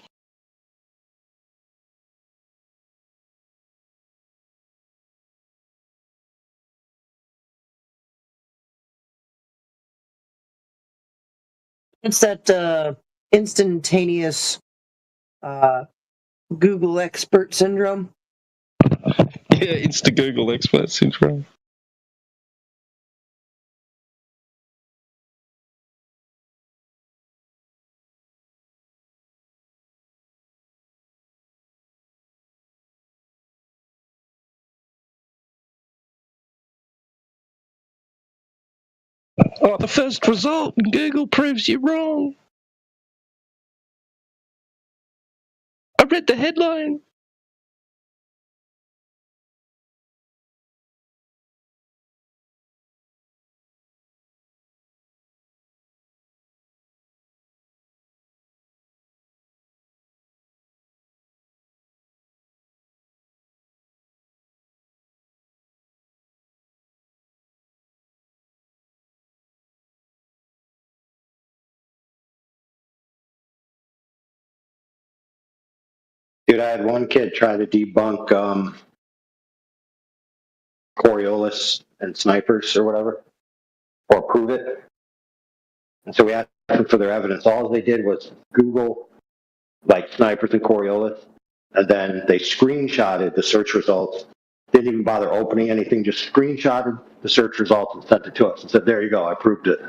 It's that instantaneous Google expert syndrome. Yeah, it's the Google expert syndrome. Oh, the first result, Google proves you wrong. I read the headline. Dude, I had one kid try to debunk Coriolis and snipers or whatever, or prove it. And so we asked them for their evidence. All they did was Google like snipers and Coriolis, and then they screenshotted the search results. Didn't even bother opening anything, just screenshotted the search results and sent it to us and said, there you go, I proved it.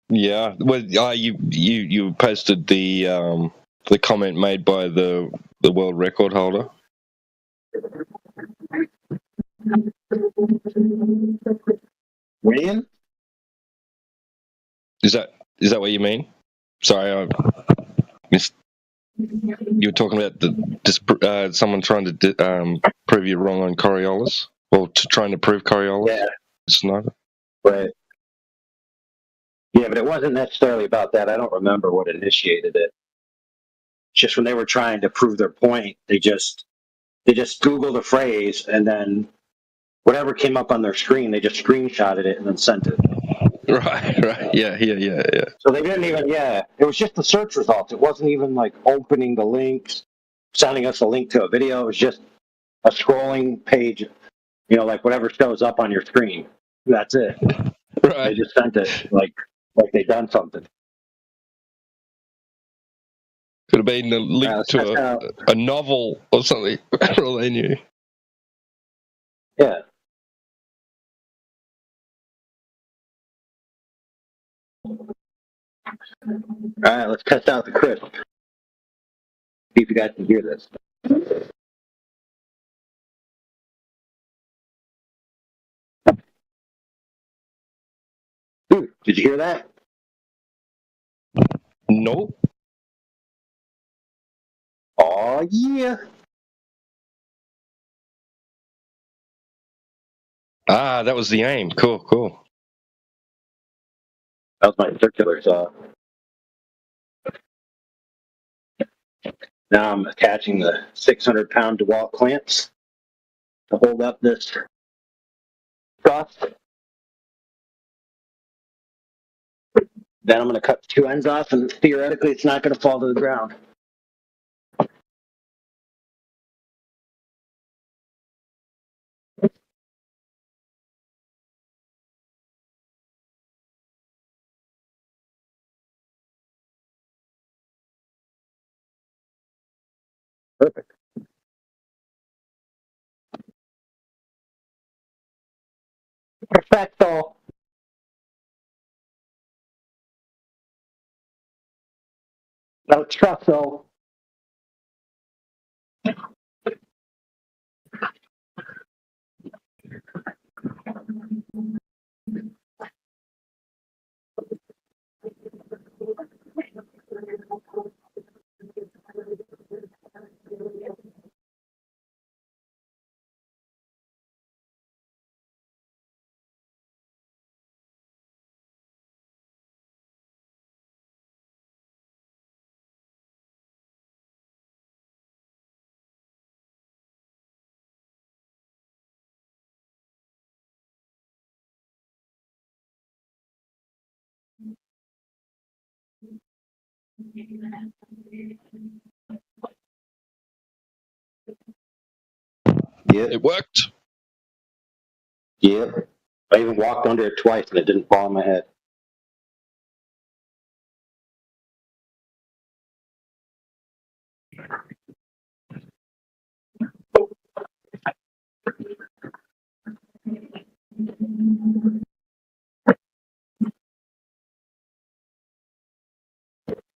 Yeah, well, you posted the comment made by the world record holder. William? Is that what you mean? Sorry, I missed. You were talking about someone trying to prove you wrong on Coriolis, or trying to prove Coriolis. Yeah. Sniper. Right. Yeah, but it wasn't necessarily about that. I don't remember what initiated it. Just when they were trying to prove their point, they just Googled a phrase, and then whatever came up on their screen, they just screenshotted it and then sent it. Right. Yeah. So they didn't even, it was just the search results. It wasn't even like opening the links, sending us a link to a video. It was just a scrolling page, like whatever shows up on your screen. That's it. Right. They just sent it like they done something. Could have been a link to a novel or something. For all they knew. Yeah. All right, let's test out the crisp. See if you guys can hear this. Dude, did you hear that? No. Oh yeah. Ah, that was the aim. Cool, cool. That was my circular saw. Now I'm attaching the 600-pound DeWalt clamps to hold up this truss. Then I'm going to cut the two ends off, and theoretically, it's not going to fall to the ground. Perfect. Perfecto. No trusso. Yeah. It worked. Yeah. I even walked under it twice, and it didn't fall on my head.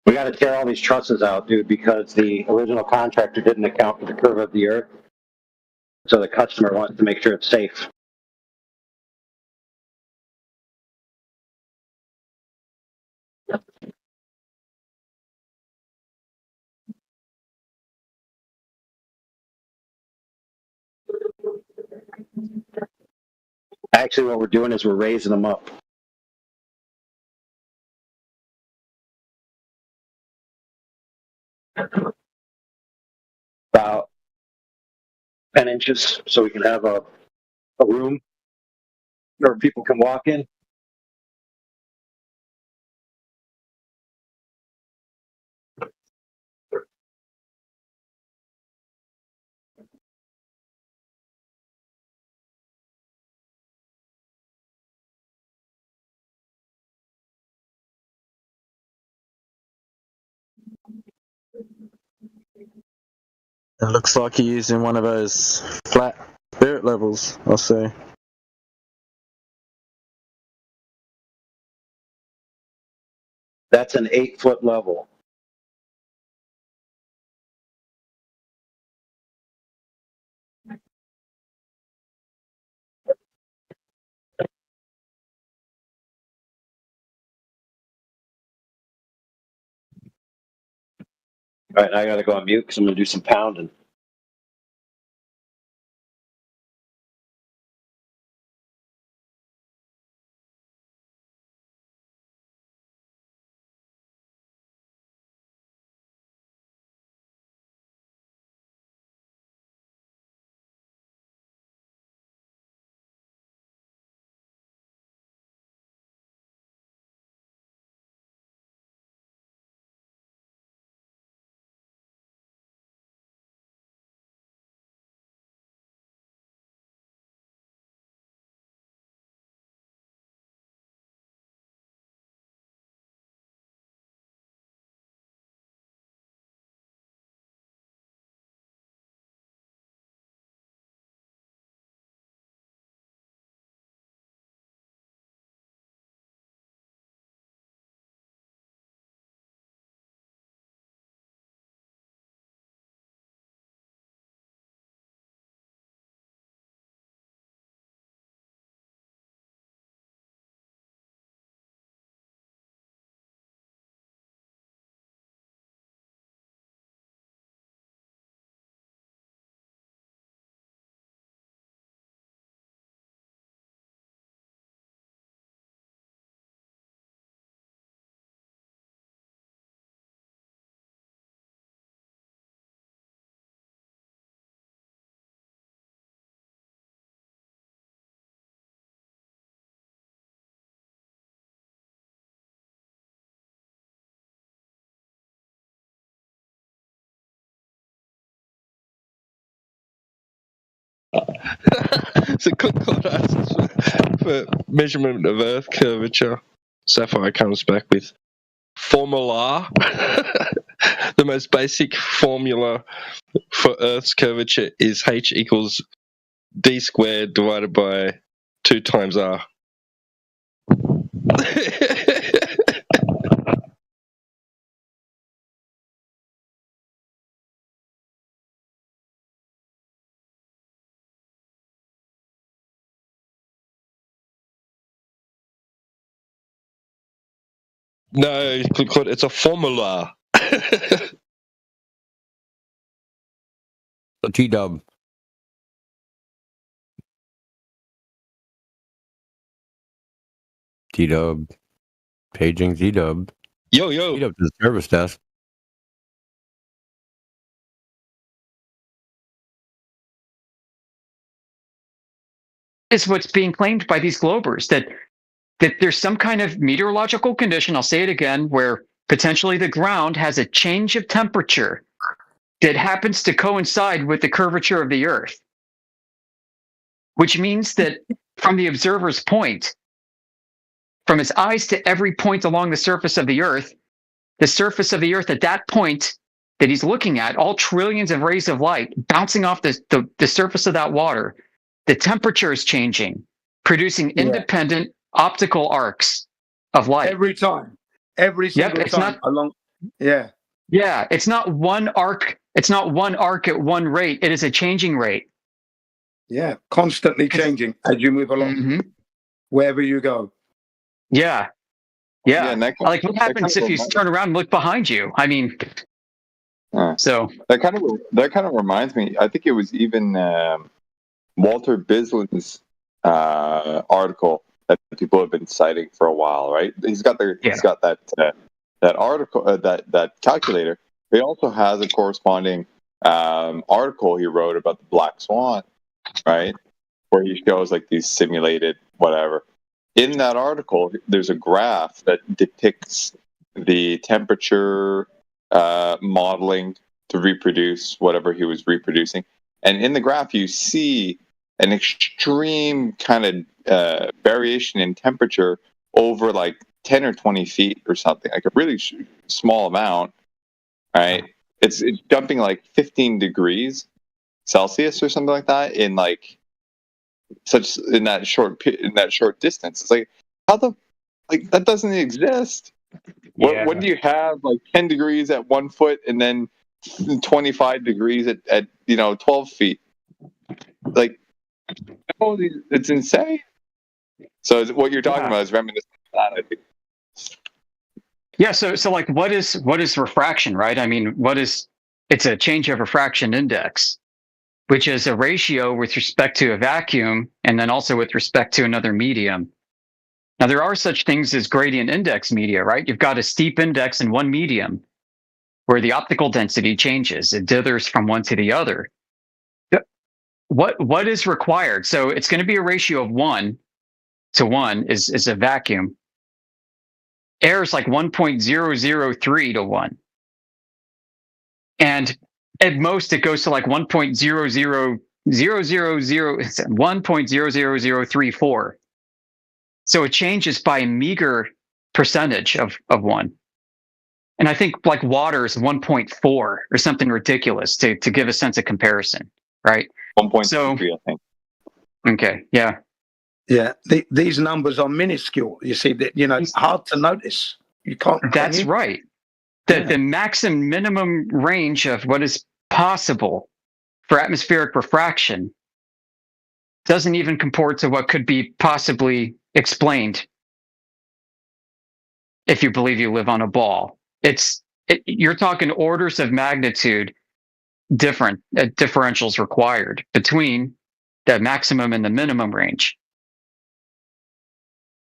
We got to tear all these trusses out, dude, because the original contractor didn't account for the curve of the earth. So the customer wants to make sure it's safe. Actually, what we're doing is we're raising them up. About 10 inches, so we can have a room where people can walk in. It looks like you're using one of those flat spirit levels, I'll say. That's an 8-foot level. All right, now I got to go on mute because I'm going to do some pounding. So Clipclot asks for measurement of Earth curvature. Sapphire comes back with formula. The most basic formula for Earth's curvature is h equals d squared divided by 2 times r. No, it's a formula. T-dub. T-dub. Paging T-dub. Yo. T-dub to the service desk. Is what's being claimed by these globers, that there's some kind of meteorological condition, I'll say it again, where potentially the ground has a change of temperature that happens to coincide with the curvature of the Earth. Which means that from the observer's point, from his eyes to every point along the surface of the Earth at that point that he's looking at, all trillions of rays of light bouncing off the surface of that water, the temperature is changing, producing independent optical arcs of light. Every time. Every single time. Yeah, it's not one arc. It's not one arc at one rate. It is a changing rate. Yeah, constantly changing as you move along, wherever you go. Yeah. Like what happens if you turn around and look behind you? I mean, so that kind of reminds me. I think it was even Walter Bislin's article that people have been citing for a while, right? He's got that article, that calculator. He also has a corresponding article he wrote about the black swan, right? Where he shows like these simulated whatever. In that article, there's a graph that depicts the temperature modeling to reproduce whatever he was reproducing. And in the graph, you see an extreme kind of variation in temperature over like 10 or 20 feet or something, like a really small amount, right? It's jumping like 15 degrees Celsius or something like that in that short distance. It's like, that doesn't exist. Yeah. When do you have like 10 degrees at 1 foot and then 25 degrees at 12 feet? Like, it's insane. So what you're talking about is reminiscent of that, I think. Yeah, so like what is refraction, right? I mean, it's a change of refraction index, which is a ratio with respect to a vacuum and then also with respect to another medium. Now, there are such things as gradient index media, right? You've got a steep index in one medium where the optical density changes. It dithers from one to the other. What is required? So it's going to be a ratio of 1 to 1 is a vacuum. Air is like 1.003 to 1. And at most, it goes to like 1.00034. So it changes by a meager percentage of 1. And I think like water is 1.4 or something ridiculous to give a sense of comparison, right? 1.3, I think. Okay, yeah. Yeah, these numbers are minuscule. You see, that it's hard to notice. You can't. That's right. The maximum minimum range of what is possible for atmospheric refraction doesn't even comport to what could be possibly explained if you believe you live on a ball. You're talking orders of magnitude different differentials required between the maximum and the minimum range.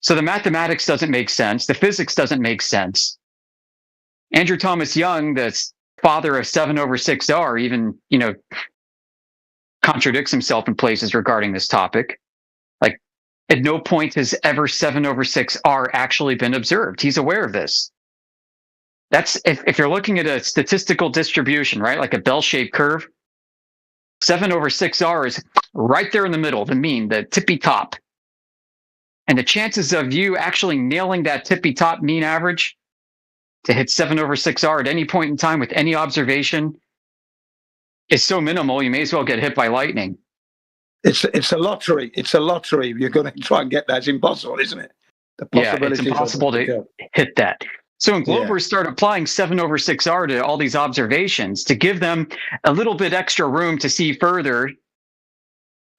So the mathematics doesn't make sense. The physics doesn't make sense. Andrew Thomas Young, the father of 7/6R, even, contradicts himself in places regarding this topic. Like, at no point has ever 7/6R actually been observed. He's aware of this. That's if you're looking at a statistical distribution, right? Like a bell-shaped curve, 7/6R is right there in the middle, the mean, the tippy top. And the chances of you actually nailing that tippy top mean average to hit 7/6R at any point in time with any observation is so minimal, you may as well get hit by lightning. It's a lottery. It's a lottery. You're going to try and get that. It's impossible, isn't it? Yeah, it's impossible to hit that. So when Globers start applying 7/6R to all these observations to give them a little bit extra room to see further,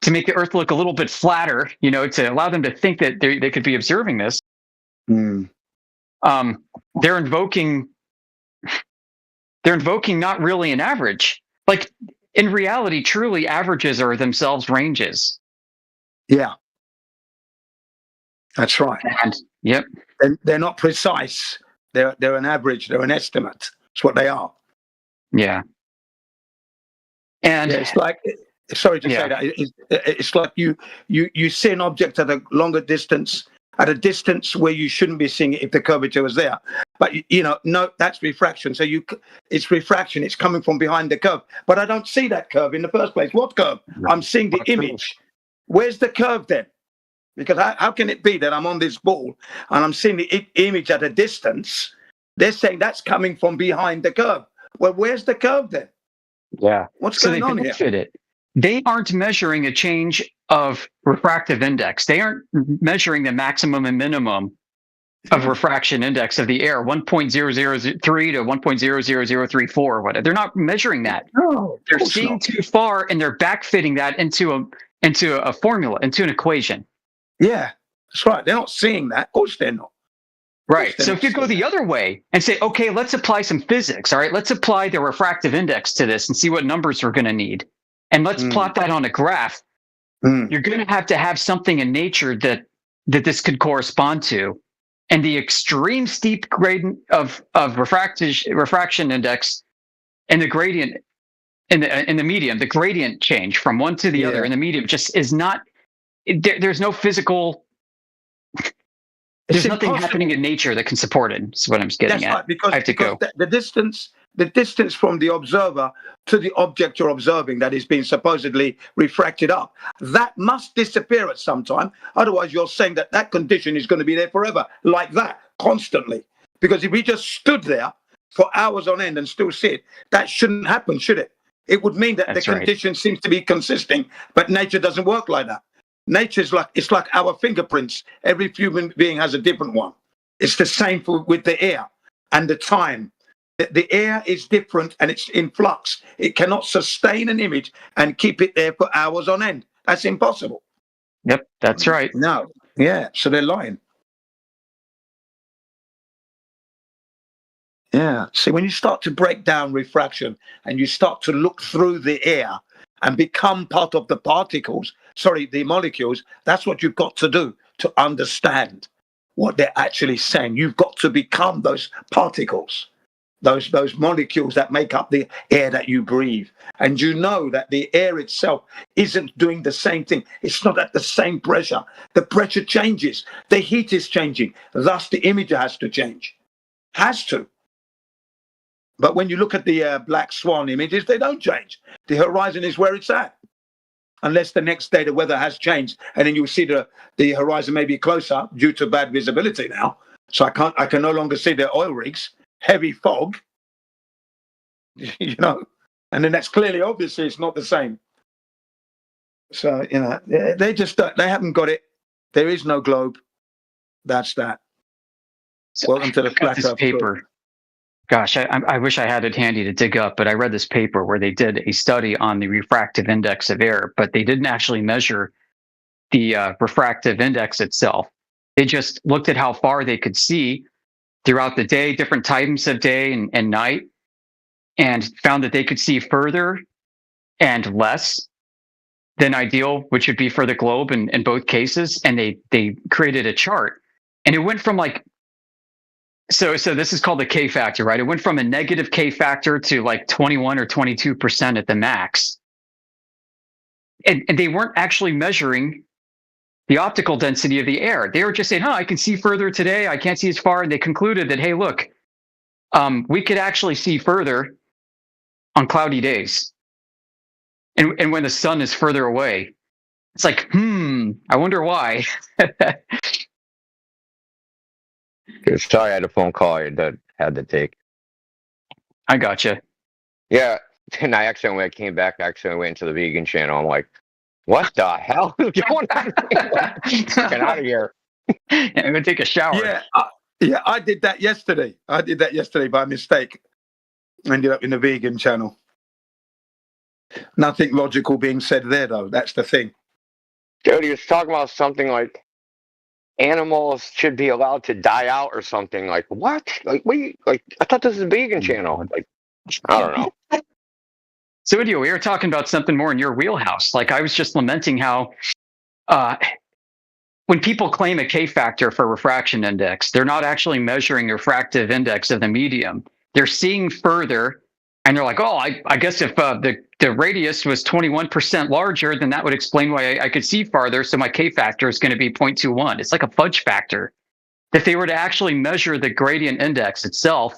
to make the Earth look a little bit flatter, to allow them to think that they could be observing this, they're invoking not really an average. Like, in reality, truly, averages are themselves ranges. Yeah. That's right. And, yep. They're not precise. They're an average. They're an estimate. That's what they are. Yeah. And it's like, sorry to say that, it's like you see an object at a longer distance, at a distance where you shouldn't be seeing it if the curvature was there. But, no, that's refraction. So it's refraction. It's coming from behind the curve. But I don't see that curve in the first place. What curve? I'm seeing the image. Where's the curve then? Because how can it be that I'm on this ball and I'm seeing the image at a distance? They're saying that's coming from behind the curve. Well, where's the curve then? Yeah. What's going on here? They aren't measuring a change of refractive index. They aren't measuring the maximum and minimum of refraction index of the air, 1.0003 to 1.00034 or whatever. They're not measuring that. No, they're seeing too far, and they're backfitting that into a formula, into an equation. Yeah, that's right. They're not seeing that. Of course they're not. Right. So if you go the other way and say, okay, let's apply some physics. All right, let's apply the refractive index to this and see what numbers we're going to need. And let's plot that on a graph. You're going to have something in nature that this could correspond to. And the extreme steep gradient of refraction index and the gradient in the medium, the gradient change from one to the other in the medium just is not, there's no physical, there's nothing happening in nature that can support it. That's what I'm getting at. Right, because I have to go. The distance from the observer to the object you're observing that is being supposedly refracted up, that must disappear at some time. Otherwise, you're saying that condition is going to be there forever, like that, constantly. Because if we just stood there for hours on end and still see it, that shouldn't happen, should it? It would mean that the condition seems to be consistent, but nature doesn't work like that. Nature's it's like our fingerprints. Every human being has a different one. It's the same with the air and the time. The air is different and it's in flux. It cannot sustain an image and keep it there for hours on end. That's impossible. Yep, that's right. No, yeah, so they're lying. Yeah, see, when you start to break down refraction and you start to look through the air and become part of the the molecules, that's what you've got to do to understand what they're actually saying. You've got to become those particles. Those molecules that make up the air that you breathe. And you know that the air itself isn't doing the same thing. It's not at the same pressure. The pressure changes. The heat is changing. Thus, the image has to change. Has to. But when you look at the black swan images, they don't change. The horizon is where it's at. Unless the next day the weather has changed. And then you'll see the horizon may be closer due to bad visibility now. So I can no longer see the oil rigs. Heavy fog, and then that's clearly, obviously, it's not the same. So, they haven't got it. There is no globe. That's that. So welcome to the flat Earth paper. Gosh, I wish I had it handy to dig up, but I read this paper where they did a study on the refractive index of air, but they didn't actually measure the refractive index itself. They just looked at how far they could see throughout the day, different times of day and night, and found that they could see further and less than ideal, which would be for the globe in both cases. And they created a chart, and it went from so this is called the K factor, right? It went from a negative K factor to 21 or 22% at the max. And they weren't actually measuring the optical density of the air. They were just saying, I can see further today. I can't see as far. And they concluded that, hey, look, we could actually see further on cloudy days. and when the sun is further away. It's like, I wonder why. Sorry, I had a phone call I had to take. I gotcha. Yeah, and I came back, I accidentally went into the vegan channel. I'm like, what the hell is going on? Get out of here. I'm gonna take a shower. Yeah, I did that yesterday. By mistake. Ended up in the vegan channel. Nothing logical being said there, though. That's the thing. Dude, he was talking about something like animals should be allowed to die out or something. Like, what? Like, I thought this was a vegan channel. Like, I don't know. So anyway, we were talking about something more in your wheelhouse. Like, I was just lamenting how when people claim a K factor for refraction index, they're not actually measuring the refractive index of the medium. They're seeing further, and they're like, oh, I guess if the radius was 21% larger, then that would explain why I could see farther, so my K factor is going to be 0.21. It's like a fudge factor. If they were to actually measure the gradient index itself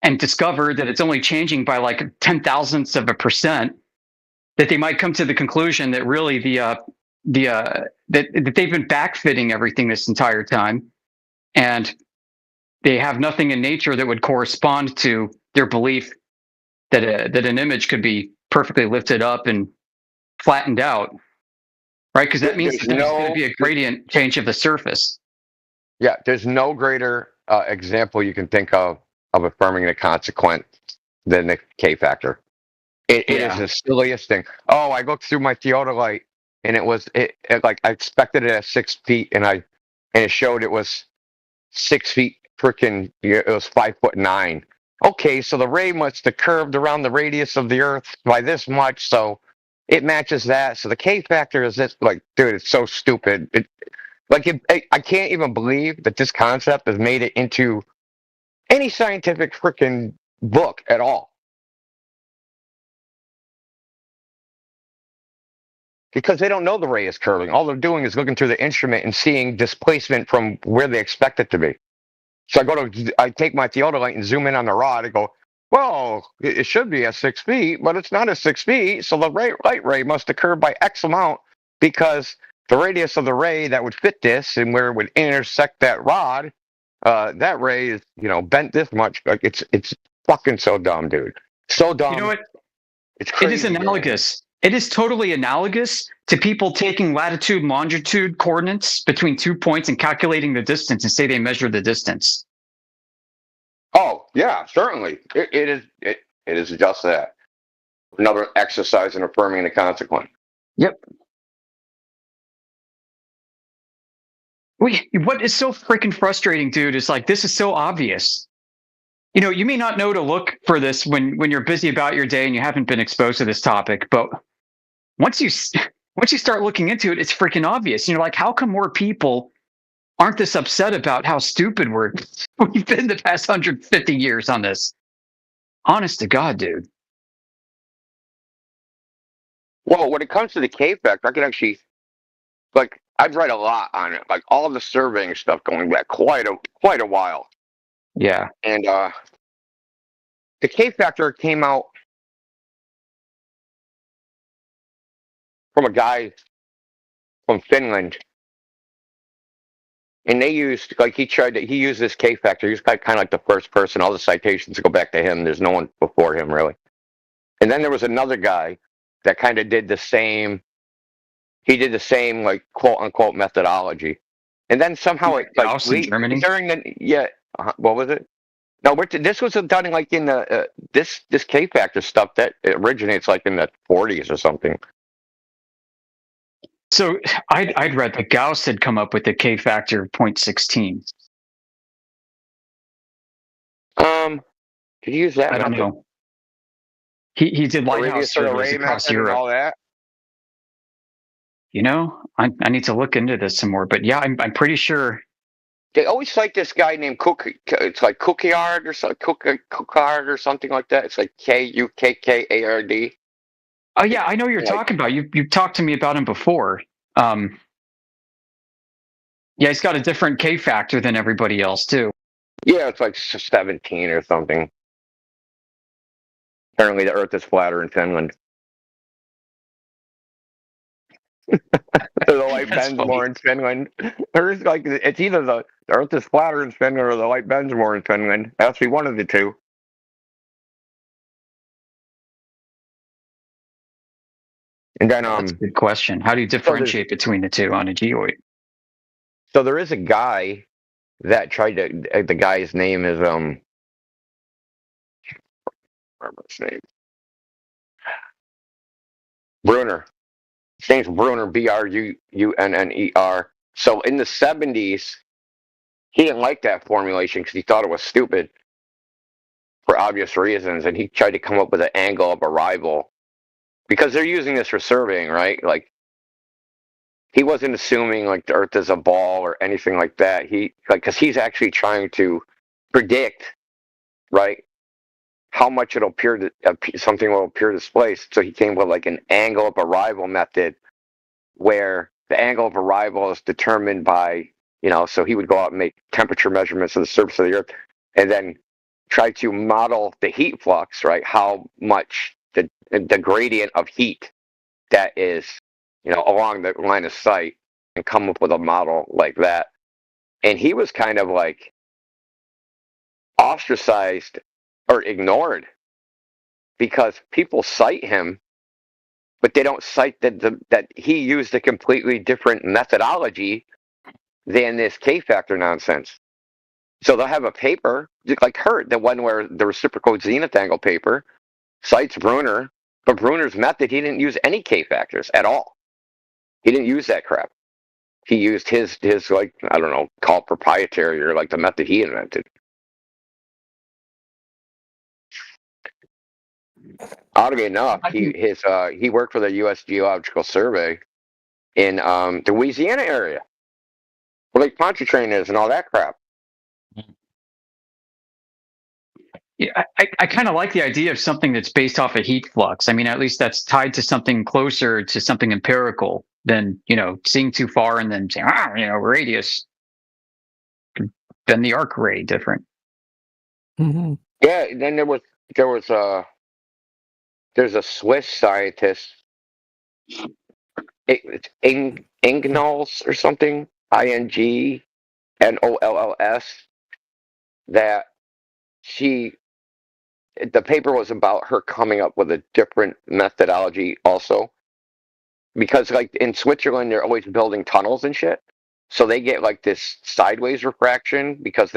and discover that it's only changing by like 0.010 of a percent, that they might come to the conclusion that really that they've been backfitting everything this entire time, and they have nothing in nature that would correspond to their belief that an image could be perfectly lifted up and flattened out, right? Because that means that there's going to be a gradient change of the surface. Yeah, there's no greater example you can think of affirming the consequent than the K factor. It is the silliest thing. Oh, I looked through my theodolite and it like I expected it at 6 feet, and it showed it was 6 feet. Freaking, it was 5'9". Okay, so the ray must have curved around the radius of the Earth by this much, so it matches that. So the K factor is this. Like, dude, it's so stupid. I can't even believe that this concept has made it into any scientific freaking book at all. Because they don't know the ray is curving. All they're doing is looking through the instrument and seeing displacement from where they expect it to be. So I take my theodolite and zoom in on the rod and go, well, it should be at 6 feet, but it's not at 6 feet. So the light ray must occur by X amount, because the radius of the ray that would fit this and where it would intersect that rod, that ray is, bent this much. Like, it's fucking so dumb, dude. So dumb. You know what? It's crazy. It is analogous. It is totally analogous to people taking latitude and longitude coordinates between 2 points and calculating the distance and say they measure the distance. Oh, yeah, certainly. It is just that. Another exercise in affirming the consequent. Yep. What is so freaking frustrating, dude, is like, this is so obvious. You may not know to look for this when you're busy about your day and you haven't been exposed to this topic, but once you start looking into it, it's freaking obvious. You're like, how come more people aren't this upset about how stupid we've been the past 150 years on this? Honest to God, dude. Well, when it comes to the K factor, I can actually, I've read a lot on it, like all of the surveying stuff going back quite a while. Yeah. And the K factor came out from a guy from Finland, and they used, he used this K factor. He was kind of like the first person. All the citations go back to him. There's no one before him, really. And then there was another guy that kind of did the same. He did the same, like, quote unquote methodology. And then somehow Germany? During the what was it? No, this was done in the this K factor stuff that originates like in the 40s or something. So I'd read that Gauss had come up with the K factor of 0.16. Did you use that? I don't know. He did lighthouse surveys across Europe. And all that. I need to look into this some more. But yeah, I'm pretty sure. They always cite this guy named Cook. It's like Cookard or something. Cookard or something like that. It's like Kukkard. Oh yeah, I know you're talking about. You talked to me about him before. Yeah, he's got a different K factor than everybody else too. Yeah, it's like 17 or something. Apparently, the Earth is flatter in Finland. So the light bends more in Finland. There's like it's either the Earth is flatter in Finland or the light bends more in Finland. It has to be one of the two. And then That's a good question. How do you differentiate between the two on a geoid? So there is a guy that tried to. The guy's name is remember his name. Brunner. His name's Brunner, Brunner. So in the 70s, he didn't like that formulation because he thought it was stupid for obvious reasons, and he tried to come up with an angle of arrival because they're using this for surveying, right? Like he wasn't assuming like the Earth is a ball or anything like that. Because he's actually trying to predict, right, how much it'll appear to something will appear to displace. So he came with like an angle of arrival method, where the angle of arrival is determined by, so he would go out and make temperature measurements of the surface of the Earth, and then try to model the heat flux, right? How much the gradient of heat that is, along the line of sight, and come up with a model like that. And he was kind of like ostracized or ignored because people cite him, but they don't cite that he used a completely different methodology than this K-factor nonsense. So they'll have a paper like the one where the reciprocal zenith angle paper cites Brunner, but Brunner's method, he didn't use any K-factors at all. He didn't use that crap. He used his like, I don't know, call it proprietary or like the method he invented. Oddly enough, he worked for the U.S. Geological Survey in the Louisiana area, where Lake Pontchartrain is and all that crap. Yeah, I kind of like the idea of something that's based off of heat flux. I mean, at least that's tied to something closer to something empirical than, seeing too far and then saying, radius. Then the arc ray different. Mm-hmm. Yeah, then there's a Swiss scientist, it's Ingnols or something, Ingnols, that the paper was about her coming up with a different methodology also. Because like in Switzerland, they're always building tunnels and shit. So they get like this sideways refraction because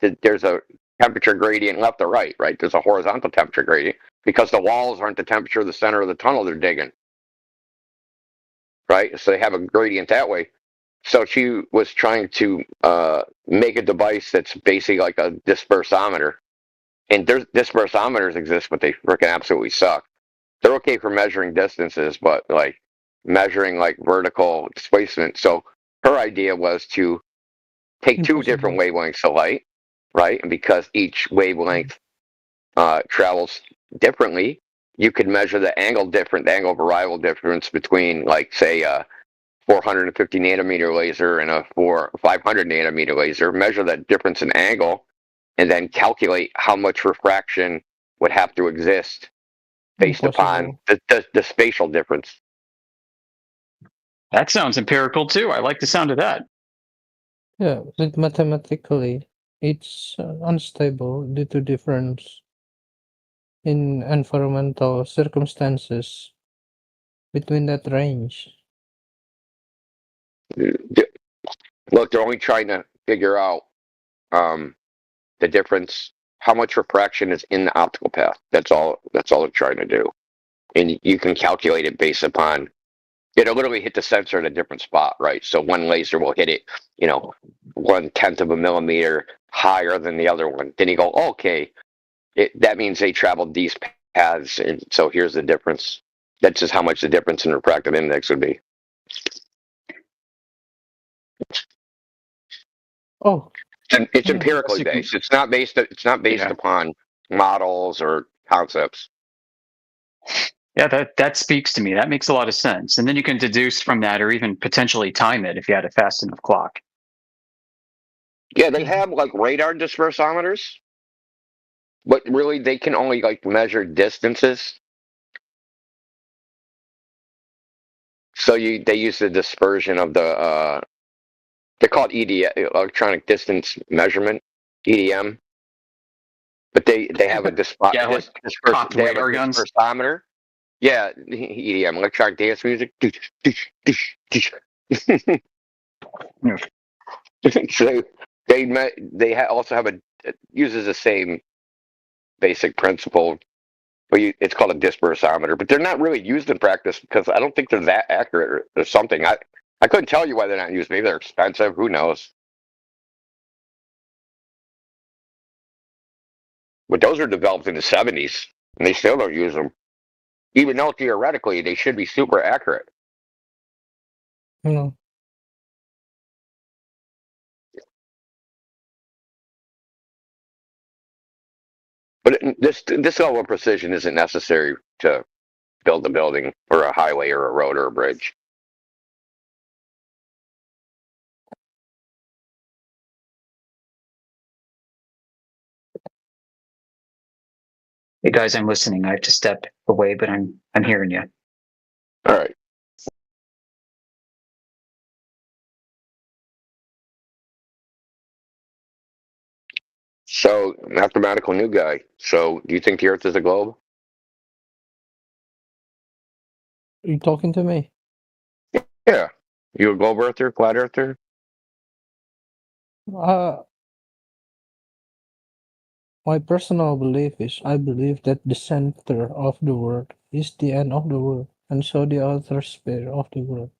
there's a temperature gradient left or right? There's a horizontal temperature gradient because the walls aren't the temperature of the center of the tunnel they're digging. Right? So they have a gradient that way. So she was trying to make a device that's basically like a dispersometer. And dispersometers exist, but they freaking absolutely suck. They're okay for measuring distances, but like measuring like vertical displacement. So her idea was to take two different wavelengths of light, right? And because each wavelength travels differently, you could measure the angle of arrival difference between, like, say, a 450 nanometer laser and a 500 nanometer laser, measure that difference in angle, and then calculate how much refraction would have to exist based upon the spatial difference. That sounds empirical too. I like the sound of that. Yeah, but mathematically, it's unstable due to difference in environmental circumstances between that range. Look, they're only trying to figure out the difference, how much refraction is in the optical path. That's all they're trying to do. And you can calculate it based upon, it'll literally hit the sensor at a different spot, right? So one laser will hit it, 1/10 of a millimeter higher than the other one. Then you go, okay, that means they traveled these paths, and so here's the difference. That's just how much the difference in refractive index would be. Oh, it's empirically based. It's not based upon models or concepts. Yeah, that speaks to me. That makes a lot of sense. And then you can deduce from that, or even potentially time it if you had a fast enough clock. Yeah, they have like radar dispersometers, but really they can only like measure distances. So they use the dispersion of the they're called EDM, electronic distance measurement, EDM. But they have a dispersometer. Yeah, EDM, electronic dance music. So they also have uses the same basic principle, but it's called a dispersometer. But they're not really used in practice because I don't think they're that accurate or something. I couldn't tell you why they're not used. Maybe they're expensive. Who knows? But those were developed in the 70s, and they still don't use them, even though theoretically they should be super accurate. No. But this level of precision isn't necessary to build a building or a highway or a road or a bridge. Hey guys, I'm listening. I have to step away, but I'm hearing you. All right. So, mathematical new guy. So, do you think the Earth is a globe? Are you talking to me? Yeah. You a globe earther, flat earther? My personal belief is I believe that the center of the world is the end of the world, and so the outer sphere of the world.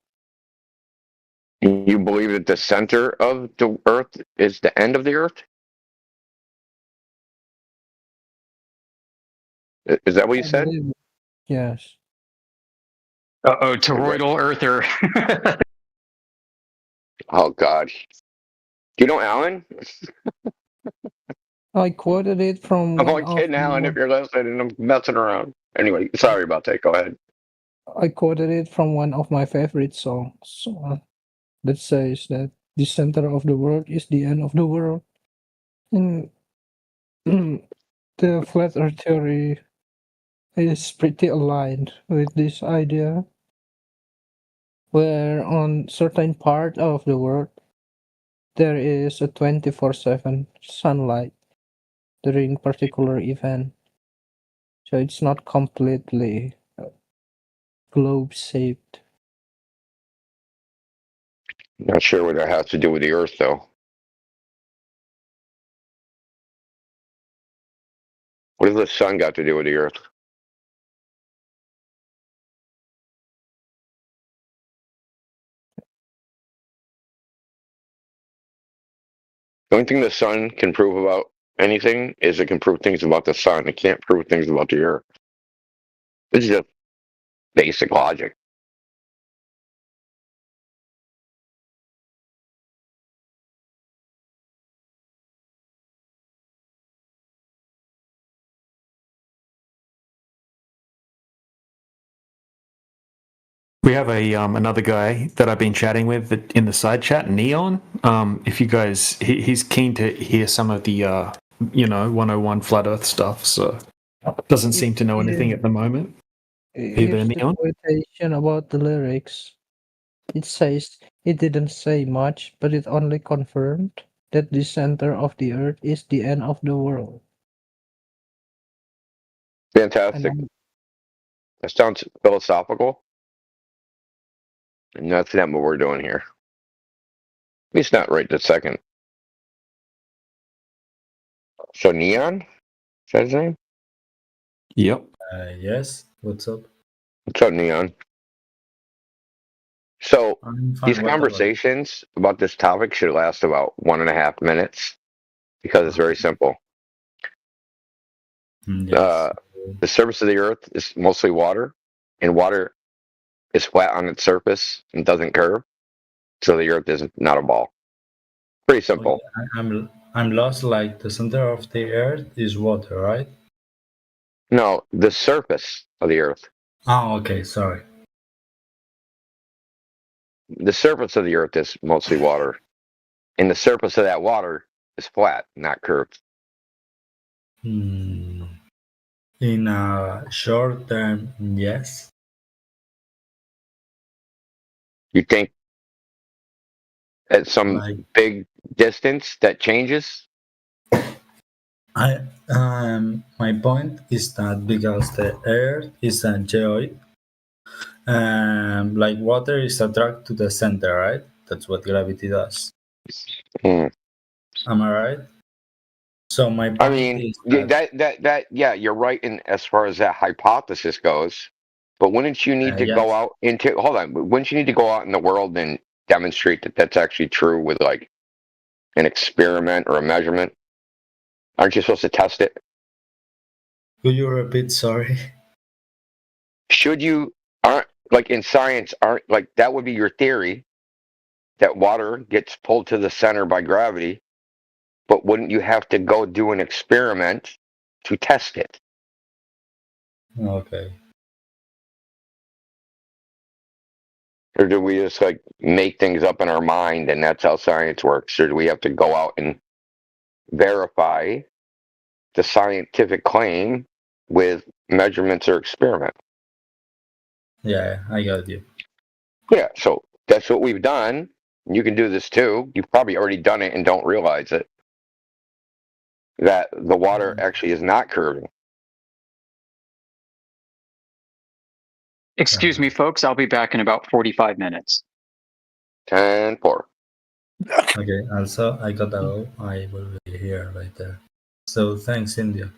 You believe that the center of the Earth is the end of the Earth? Is that what you said? Yes. Toroidal earther. Oh God. Do you know Alan? I quoted it from. I'm only kidding, Alan. If you're listening, I'm messing around. Anyway, sorry about that. Go ahead. I quoted it from one of my favorite songs that says that the center of the world is the end of the world. And the flat earth theory is pretty aligned with this idea, where on certain part of the world there is a 24/7 sunlight during particular event. So it's not completely globe shaped. Not sure what that has to do with the Earth, though. What has the sun got to do with the Earth? The only thing the sun can prove about anything is it can prove things about the sun. It can't prove things about the Earth. This is just basic logic. We have a another guy that I've been chatting with in the side chat, Neon. If you guys, he's keen to hear some of the 101 flat Earth stuff. So doesn't seem to know anything at the moment. Either Here's the Neon. quotation about the lyrics. It says it didn't say much, but it only confirmed that the center of the earth is the end of the world. Fantastic. That sounds philosophical. And that's not what we're doing here. At least not right this second. So Neon? Is that his name? Yep. Yes. What's up? What's up, Neon? So I'm fine. these What about conversations about this topic should last about 1.5 minutes because it's very simple. Yes. The surface of the Earth is mostly water, and water is flat on its surface and doesn't curve, so the Earth is not a ball. Pretty simple. I'm lost. Like the center of the earth is water, right? No, the surface of the Earth. Oh, okay. Sorry. The surface of the Earth is mostly water, and the surface of that water is flat, not curved. In a short term, yes. You think at some big distance that changes? My point is that because the Earth is a geoid, like water is attracted to the center, right? That's what gravity does. Am I right? So my point is that yeah, you're right in as far as that hypothesis goes. But wouldn't you need to go out into wouldn't you need to go out in the world and demonstrate that that's actually true with like an experiment or a measurement? Aren't you supposed to test it? Could you repeat? Sorry. Should you aren't like in science aren't like that would be your theory that water gets pulled to the center by gravity, but wouldn't you have to go do an experiment to test it? Okay. Or do we just like make things up in our mind and that's how science works? Or do we have to go out and verify the scientific claim with measurements or experiment? Yeah, I got you. Yeah, so that's what we've done. You can do this too. You've probably already done it and don't realize it. That the water actually is not curving. Excuse me, folks. I'll be back in about 45 minutes. 10-4. Okay, also, I got out. I will be here later. So, thanks, India.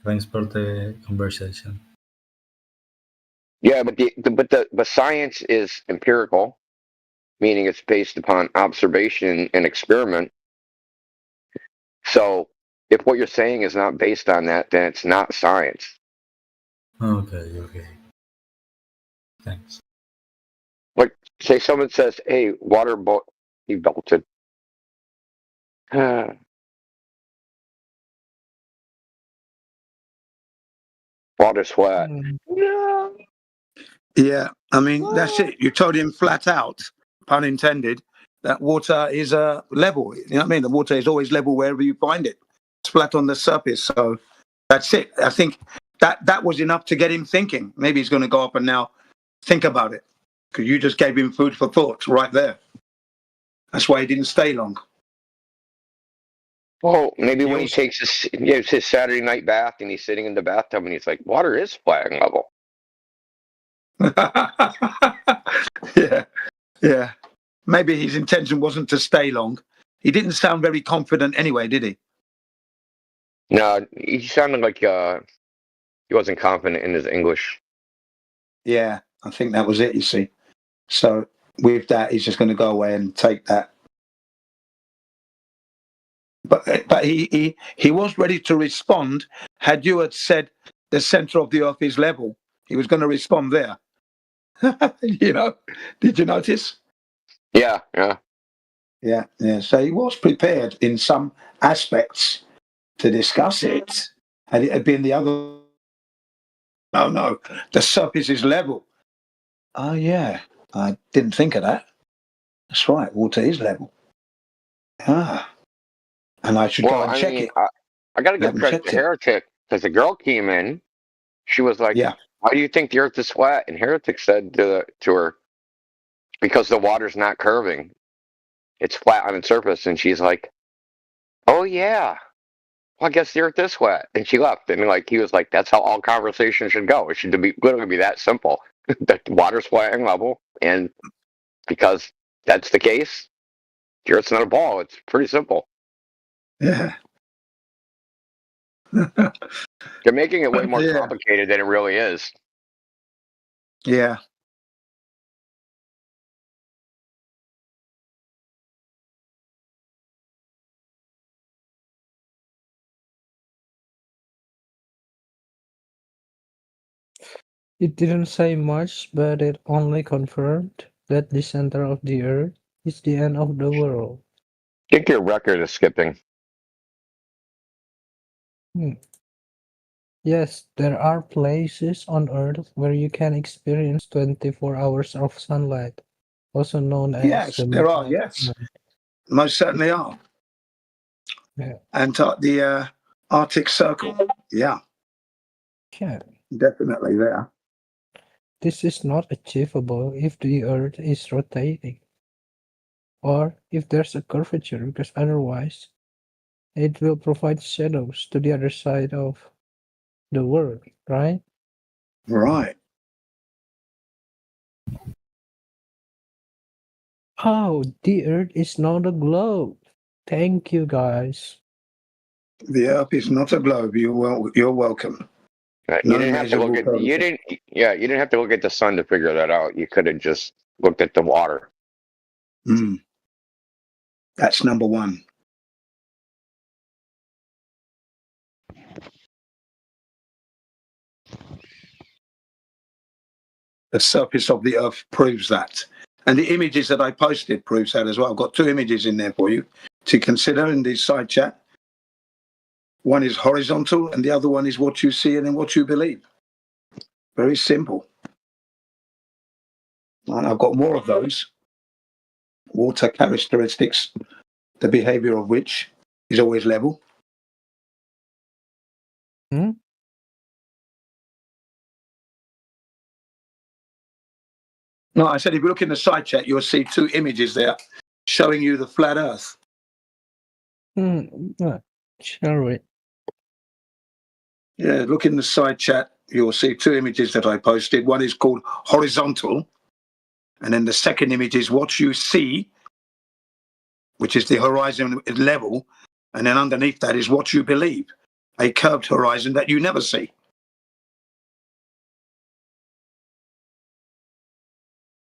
Thanks for the conversation. Yeah, but science is empirical, meaning it's based upon observation and experiment. So, if what you're saying is not based on that, then it's not science. Okay. Thanks. Like, say someone says, hey, he belted. Water sweat. Yeah, I mean, that's it. You told him flat out, pun intended, that water is level. You know what I mean? The water is always level wherever you find it. It's flat on the surface. So that's it. I think that was enough to get him thinking. Maybe he's going to go up and now think about it. Because you just gave him food for thought right there. That's why he didn't stay long. Well, maybe when he takes his Saturday night bath and he's sitting in the bathtub and he's like, water is flat and level. Yeah. Maybe his intention wasn't to stay long. He didn't sound very confident anyway, did he? No, he sounded like he wasn't confident in his English. Yeah, I think that was it, you see. So with that, he's just going to go away and take that. But he was ready to respond. Had you had said the center of the earth is level, he was going to respond there. You know, did you notice? Yeah. So he was prepared in some aspects to discuss it. Had it been the other, no, the surface is level. Oh yeah, I didn't think of that. That's right, water is level. And I should go and check it. I got to give credit to Heretic because the girl came in. She was like, "Yeah, why do you think the Earth is flat?" And Heretic said to her, "Because the water's not curving; it's flat on its surface." And she's like, "Oh yeah, well, I guess the Earth is flat." And she left. And he was like, "That's how all conversations should go. It should literally be that simple. That the water's flat and level, and because that's the case, the Earth's not a ball. It's pretty simple." Yeah. They're making it way more complicated than it really is. Yeah. It didn't say much, but it only confirmed that the center of the Earth is the end of the world. I think your record is skipping. Yes, there are places on Earth where you can experience 24 hours of sunlight, also known as... Yes, there are, yes. Most certainly are. Yeah. And the Arctic Circle, yeah. Yeah. Definitely there. this is not achievable if the Earth is rotating, or if there's a curvature, because otherwise it will provide shadows to the other side of the world, right? Right. Oh, the Earth is not a globe. Thank you, guys. The Earth is not a globe. You're welcome. You didn't have to look at you didn't have to look at the sun to figure that out. You could have just looked at the water. That's number one. The surface of the Earth proves that. And the images that I posted proves that as well. I've got 2 images in there for you to consider in the side chat. One is horizontal and the other one is what you see and then what you believe. Very simple. And I've got more of those. Water characteristics, the behavior of which is always level. No, I said if you look in the side chat, you'll see 2 images there showing you the flat Earth. Shall we? Yeah, look in the side chat. You'll see 2 images that I posted. One is called horizontal. And then the second image is what you see, which is the horizon level. And then underneath that is what you believe, a curved horizon that you never see.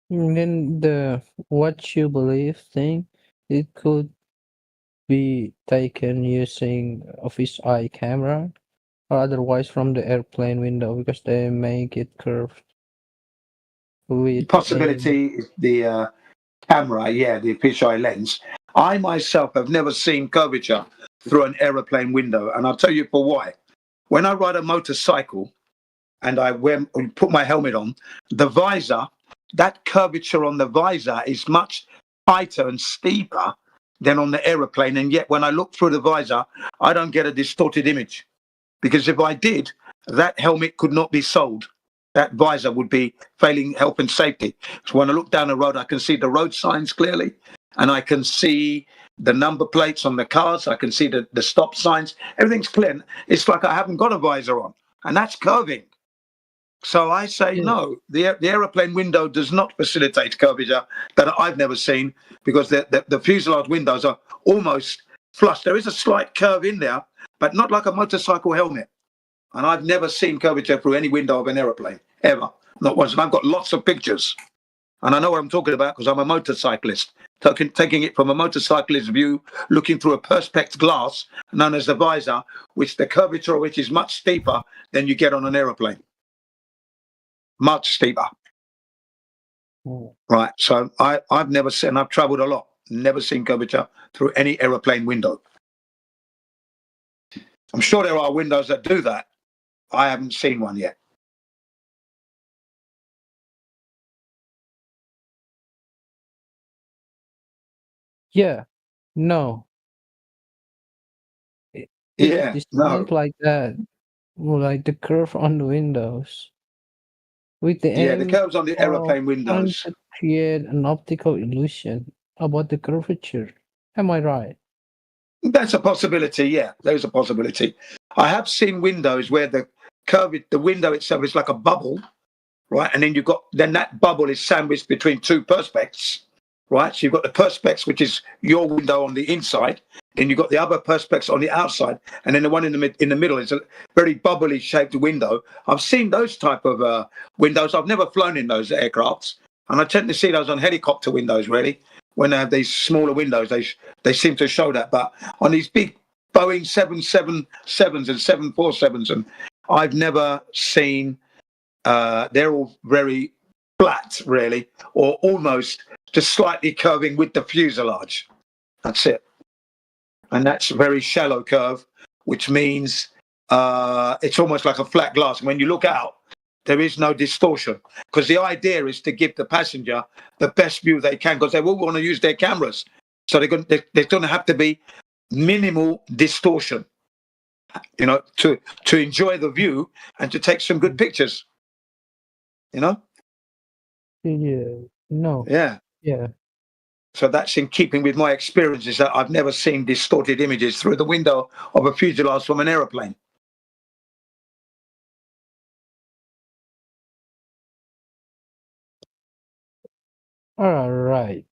And then the what you believe thing, it could be taken using a fisheye camera, or otherwise from the airplane window, because they make it curved. With Possibility is the camera, the fisheye lens. I myself have never seen curvature through an aeroplane window, and I'll tell you for why. When I ride a motorcycle and I put my helmet on, the visor, that curvature on the visor is much tighter and steeper than on the aeroplane, and yet when I look through the visor, I don't get a distorted image. Because if I did, that helmet could not be sold. That visor would be failing health and safety. So when I look down the road, I can see the road signs clearly, and I can see the number plates on the cars. I can see the stop signs. Everything's clear. It's like I haven't got a visor on, and that's curving. So I say no. The aeroplane window does not facilitate curvature that I've never seen, because the fuselage windows are almost flush. There is a slight curve in there, but not like a motorcycle helmet. And I've never seen curvature through any window of an aeroplane, ever. Not once. And I've got lots of pictures. And I know what I'm talking about because I'm a motorcyclist. Taking it from a motorcyclist's view, looking through a perspex glass known as the visor, which the curvature of which is much steeper than you get on an aeroplane. Much steeper. Right. So I've never seen, I've traveled a lot, never seen curvature through any aeroplane window. I'm sure there are windows that do that. I haven't seen one yet. Yeah. No. It's designed like that. Like the curve on the windows. With the the curves on the aeroplane windows create an optical illusion about the curvature. Am I right? That's a possibility. Yeah, there's a possibility. I have seen windows where the window itself is like a bubble, right? And then that bubble is sandwiched between 2 perspex, right? So you've got the perspex, which is your window on the inside, then you've got the other perspex on the outside, and then the one in the middle is a very bubbly shaped window. I've seen those type of windows. I've never flown in those aircrafts, and I tend to see those on helicopter windows, really. When they have these smaller windows, they seem to show that. But on these big Boeing 777s and 747s, and I've never seen, they're all very flat, really, or almost just slightly curving with the fuselage. That's it. And that's a very shallow curve, which means it's almost like a flat glass. And when you look out, there is no distortion, because the idea is to give the passenger the best view they can, because they will want to use their cameras. So there's going to have to be minimal distortion, to enjoy the view and to take some good pictures, Yeah. No. Yeah. Yeah. So that's in keeping with my experiences that I've never seen distorted images through the window of a fuselage from an aeroplane. All right.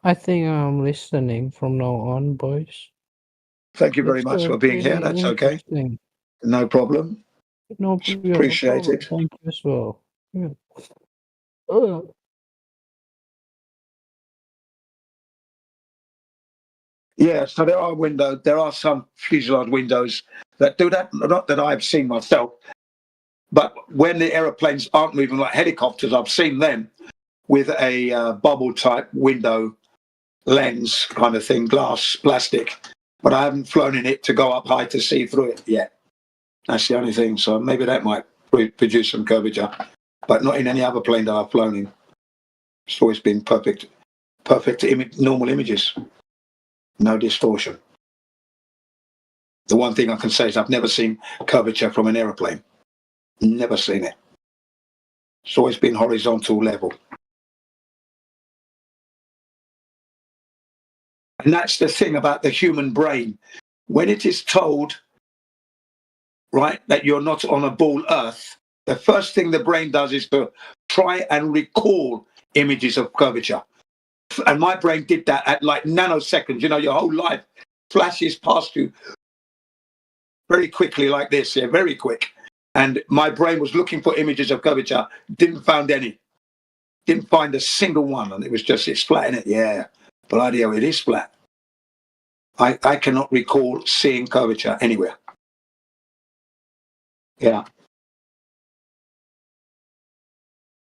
I think I'm listening from now on, boys. Thank you very It's much for being here. pretty That's okay. interesting. No problem. No, Appreciate it. Thank you as well. Yeah. Yeah, so there are some fuselage windows that do that, not that I've seen myself, but when the aeroplanes aren't moving like helicopters, I've seen them with a bubble type window lens kind of thing, glass, plastic, but I haven't flown in it to go up high to see through it yet. That's the only thing. So maybe that might produce some curvature, but not in any other plane that I've flown in. It's always been perfect normal images. No distortion. The one thing I can say is I've never seen curvature from an aeroplane. Never seen it. It's always been horizontal level. And that's the thing about the human brain. When it is told, right, that you're not on a ball Earth, the first thing the brain does is to try and recall images of curvature. And my brain did that at like nanoseconds. You know, your whole life flashes past you very quickly like this, yeah, very quick. And my brain was looking for images of curvature, didn't find any. Didn't find a single one. And it was just, it's flat, innit? Yeah, bloody hell, it is flat. I cannot recall seeing curvature anywhere. Yeah.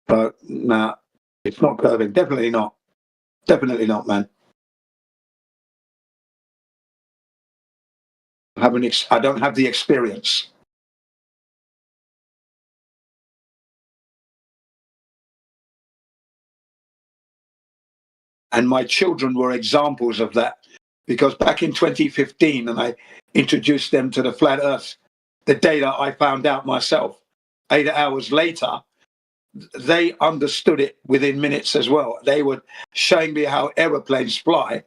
But no, it's not curving. Definitely not. Definitely not, man. I don't have the experience. And my children were examples of that, because back in 2015, and I introduced them to the flat Earth, the day that I found out myself, 8 hours later, they understood it within minutes as well. They were showing me how aeroplanes fly,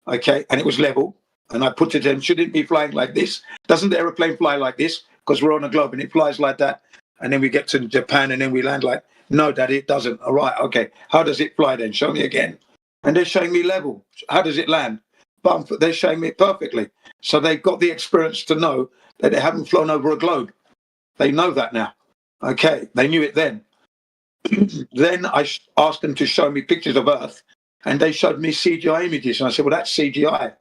okay, and it was level. And I put it in, shouldn't it be flying like this? Doesn't the aeroplane fly like this? Because we're on a globe and it flies like that. And then we get to Japan and then we land like, no, Daddy, it doesn't. All right, okay. How does it fly then? Show me again. And they're showing me level. How does it land? Bump. They're showing me it perfectly. So they've got the experience to know that they haven't flown over a globe. They know that now. Okay, they knew it then. Then I asked them to show me pictures of Earth, and they showed me CGI images. And I said, well, that's CGI.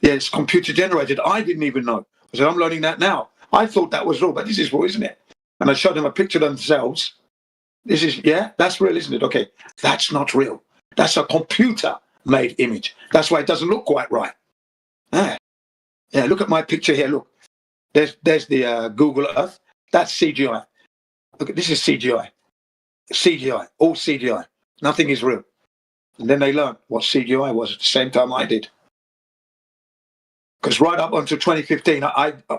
Yeah, it's computer generated. I didn't even know. I said, I'm learning that now. I thought that was real, but this is real, isn't it? And I showed them a picture of themselves. This is, yeah, that's real, isn't it? Okay, that's not real. That's a computer-made image. That's why it doesn't look quite right. Yeah, look at my picture here. Look, there's the Google Earth. That's CGI. Look, this is CGI. CGI, all CGI. Nothing is real. And then they learned what CGI was at the same time I did. Because right up until 2015,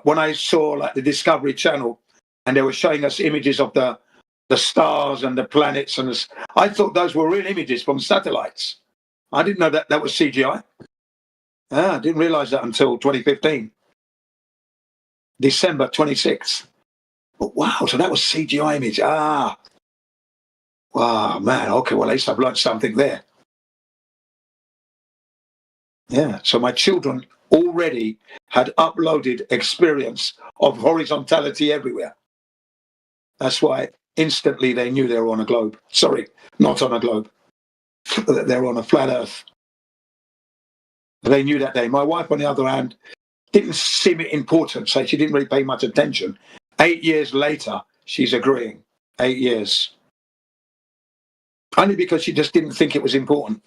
when I saw like the Discovery Channel, and they were showing us images of the stars and the planets, and I thought those were real images from satellites. I didn't know that was CGI. I didn't realize that until 2015, December 26th. But wow, so that was CGI image. Wow, man. Okay, well, at least I've learned something there. Yeah, so my children already had uploaded experience of horizontality everywhere. That's why instantly they knew they were on a globe. Sorry, not on a globe. They're on a flat Earth. They knew that day. My wife, on the other hand, didn't seem it important, so she didn't really pay much attention. 8 years later, she's agreeing. 8 years. Only because she just didn't think it was important.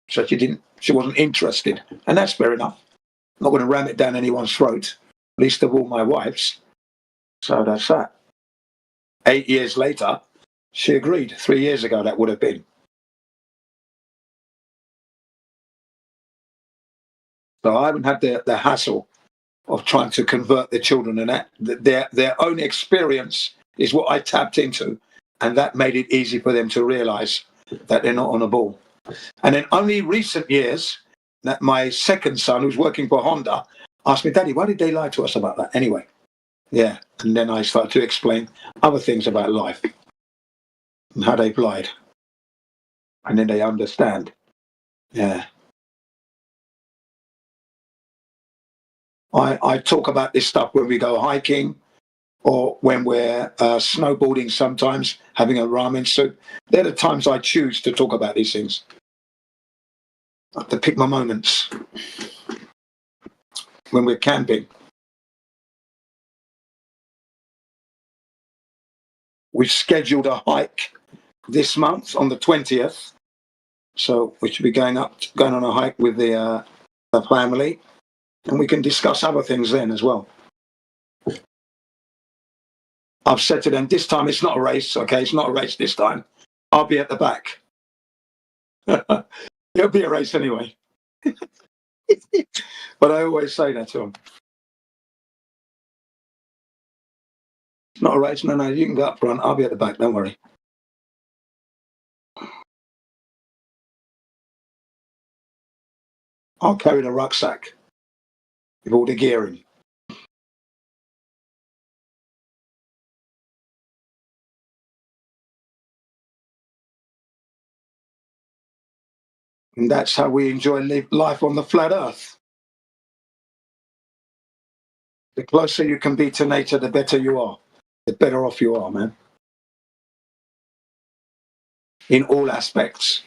So she wasn't interested. And that's fair enough. I'm not going to ram it down anyone's throat, least of all my wife's. So that's that. 8 years later, she agreed. 3 years ago, that would have been. So I haven't had the hassle of trying to convert the children, and that their own experience is what I tapped into. And that made it easy for them to realize that they're not on a ball. And then only recent years that my second son, who's working for Honda, asked me, Daddy, why did they lie to us about that? Anyway, yeah. And then I started to explain other things about life and how they've lied. And then they understand. Yeah. I talk about this stuff when we go hiking or when we're snowboarding sometimes, having a ramen soup. They're the times I choose to talk about these things. I have to pick my moments. When we're camping. We've scheduled a hike this month on the 20th. So we should be going on a hike with the family. And we can discuss other things then as well. I've said to them, this time it's not a race, okay? It's not a race this time. I'll be at the back. It'll be a race anyway. But I always say that to them. It's not a race. No, you can go up front. I'll be at the back. Don't worry. I'll carry the rucksack with all the gear in. And that's how we enjoy life on the flat earth. The closer you can be to nature, the better you are. The better off you are, man. In all aspects.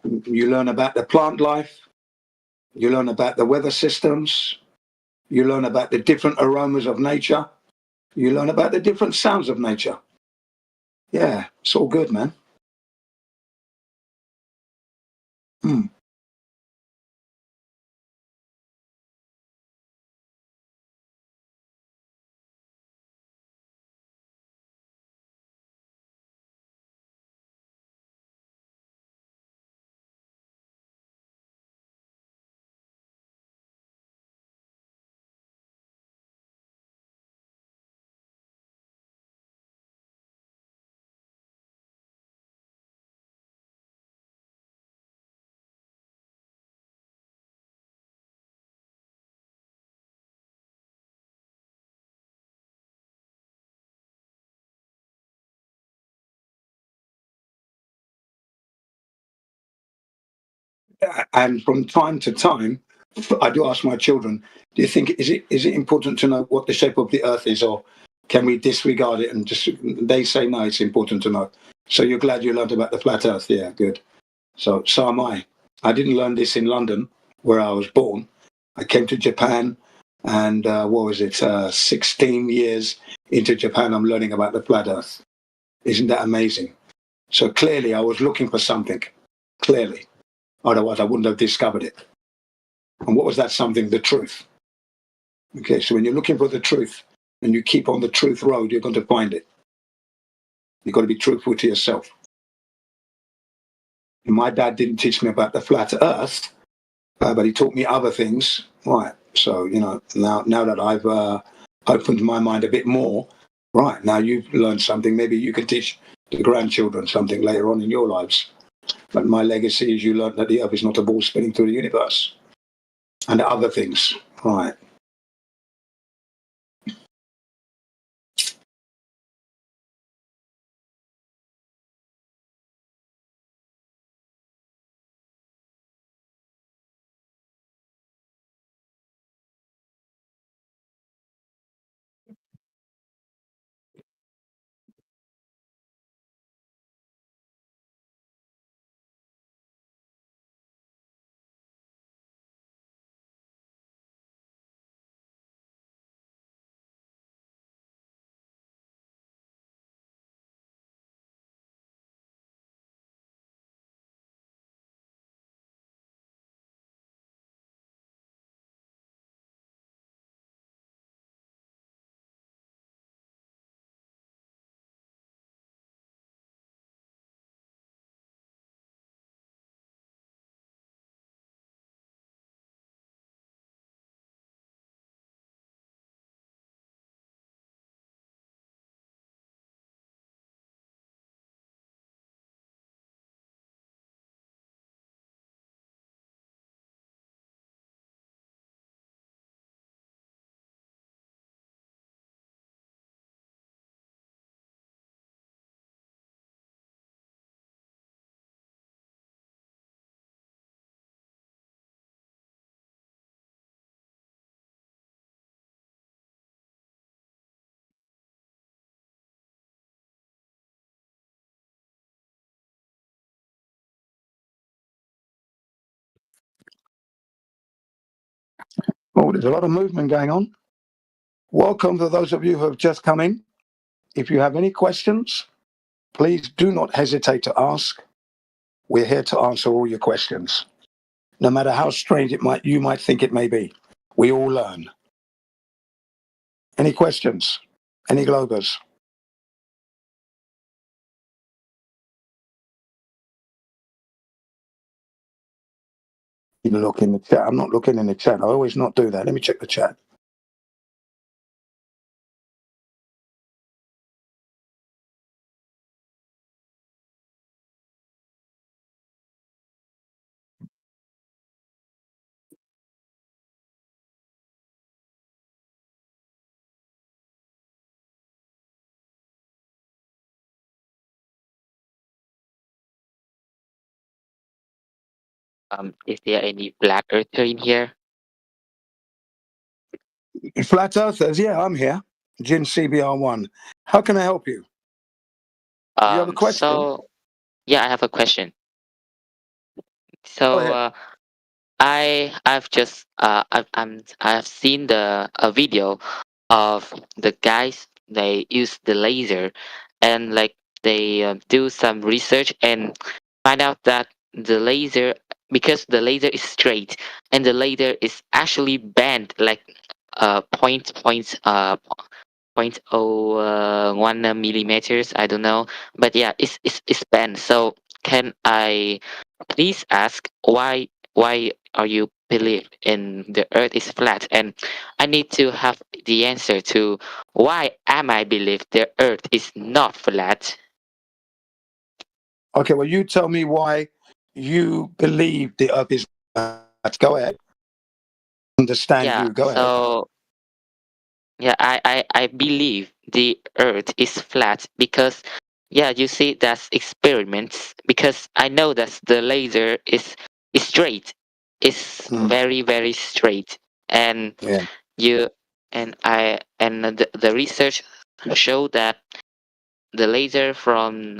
You learn about the plant life. You learn about the weather systems. You learn about the different aromas of nature. You learn about the different sounds of nature. Yeah, it's all good, man. And from time to time, I do ask my children, do you think is it important to know what the shape of the earth is, or can we disregard it and just they say no, it's important to know. So you're glad you learned about the flat earth? Yeah, good. So am I. I didn't learn this in London where I was born. I came to Japan and 16 years into Japan I'm learning about the flat earth. Isn't that amazing? So clearly I was looking for something. Clearly. Otherwise, I wouldn't have discovered it. And what was that something? The truth. Okay, so when you're looking for the truth and you keep on the truth road, you're going to find it. You've got to be truthful to yourself. And my dad didn't teach me about the flat earth, but he taught me other things. Right. So, now that I've opened my mind a bit more, right, now you've learned something. Maybe you can teach the grandchildren something later on in your lives. But my legacy is you learned that the earth is not a ball spinning through the universe. And other things. Right. Oh, there's a lot of movement going on. Welcome to those of you who have just come in. If you have any questions, please do not hesitate to ask. We're here to answer all your questions. No matter how strange you might think it may be. We all learn. Any questions? Any Globers? You look in the chat. I'm not looking in the chat. I always not do that. Let me check the chat. Is there any black earther in here? Flat Earthers, yeah, I'm here. Jin CBR1. How can I help you? You have a question? So, yeah, I have a question. So, I've just I've seen a video of the guys. They use the laser, and like they do some research and find out that the laser, because the laser is straight and the laser is actually bent like 0.01 millimeters. I don't know, but yeah, it's bent. So can I please ask why are you believe in the earth is flat? And I need to have the answer to why am I believe the earth is not flat. Okay, well, you tell me why you believe the earth is flat. Go ahead. Understand you. Go ahead. Yeah, I believe the earth is flat because, yeah, you see, that's experiments, because I know that the laser is straight. It's very, very straight. And the research show that the laser from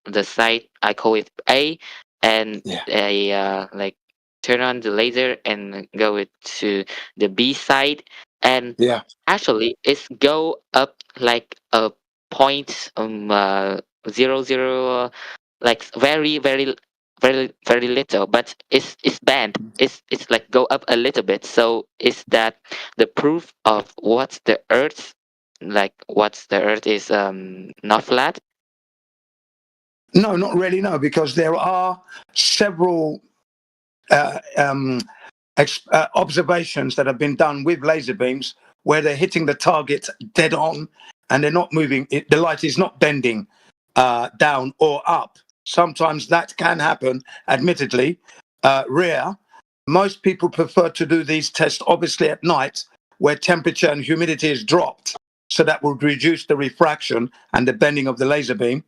the site, I call it A, and they like turn on the laser and go it to the B side, and actually it's go up like a point 0.00, like very, very, very, very little, but it's bent. It's like go up a little bit. So is that the proof of what the earth, like what's the earth is not flat? No, not really, no, because there are several observations that have been done with laser beams where they're hitting the target dead on and they're not moving. The light is not bending down or up. Sometimes that can happen, admittedly, rare. Most people prefer to do these tests, obviously, at night where temperature and humidity is dropped. So that will reduce the refraction and the bending of the laser beam.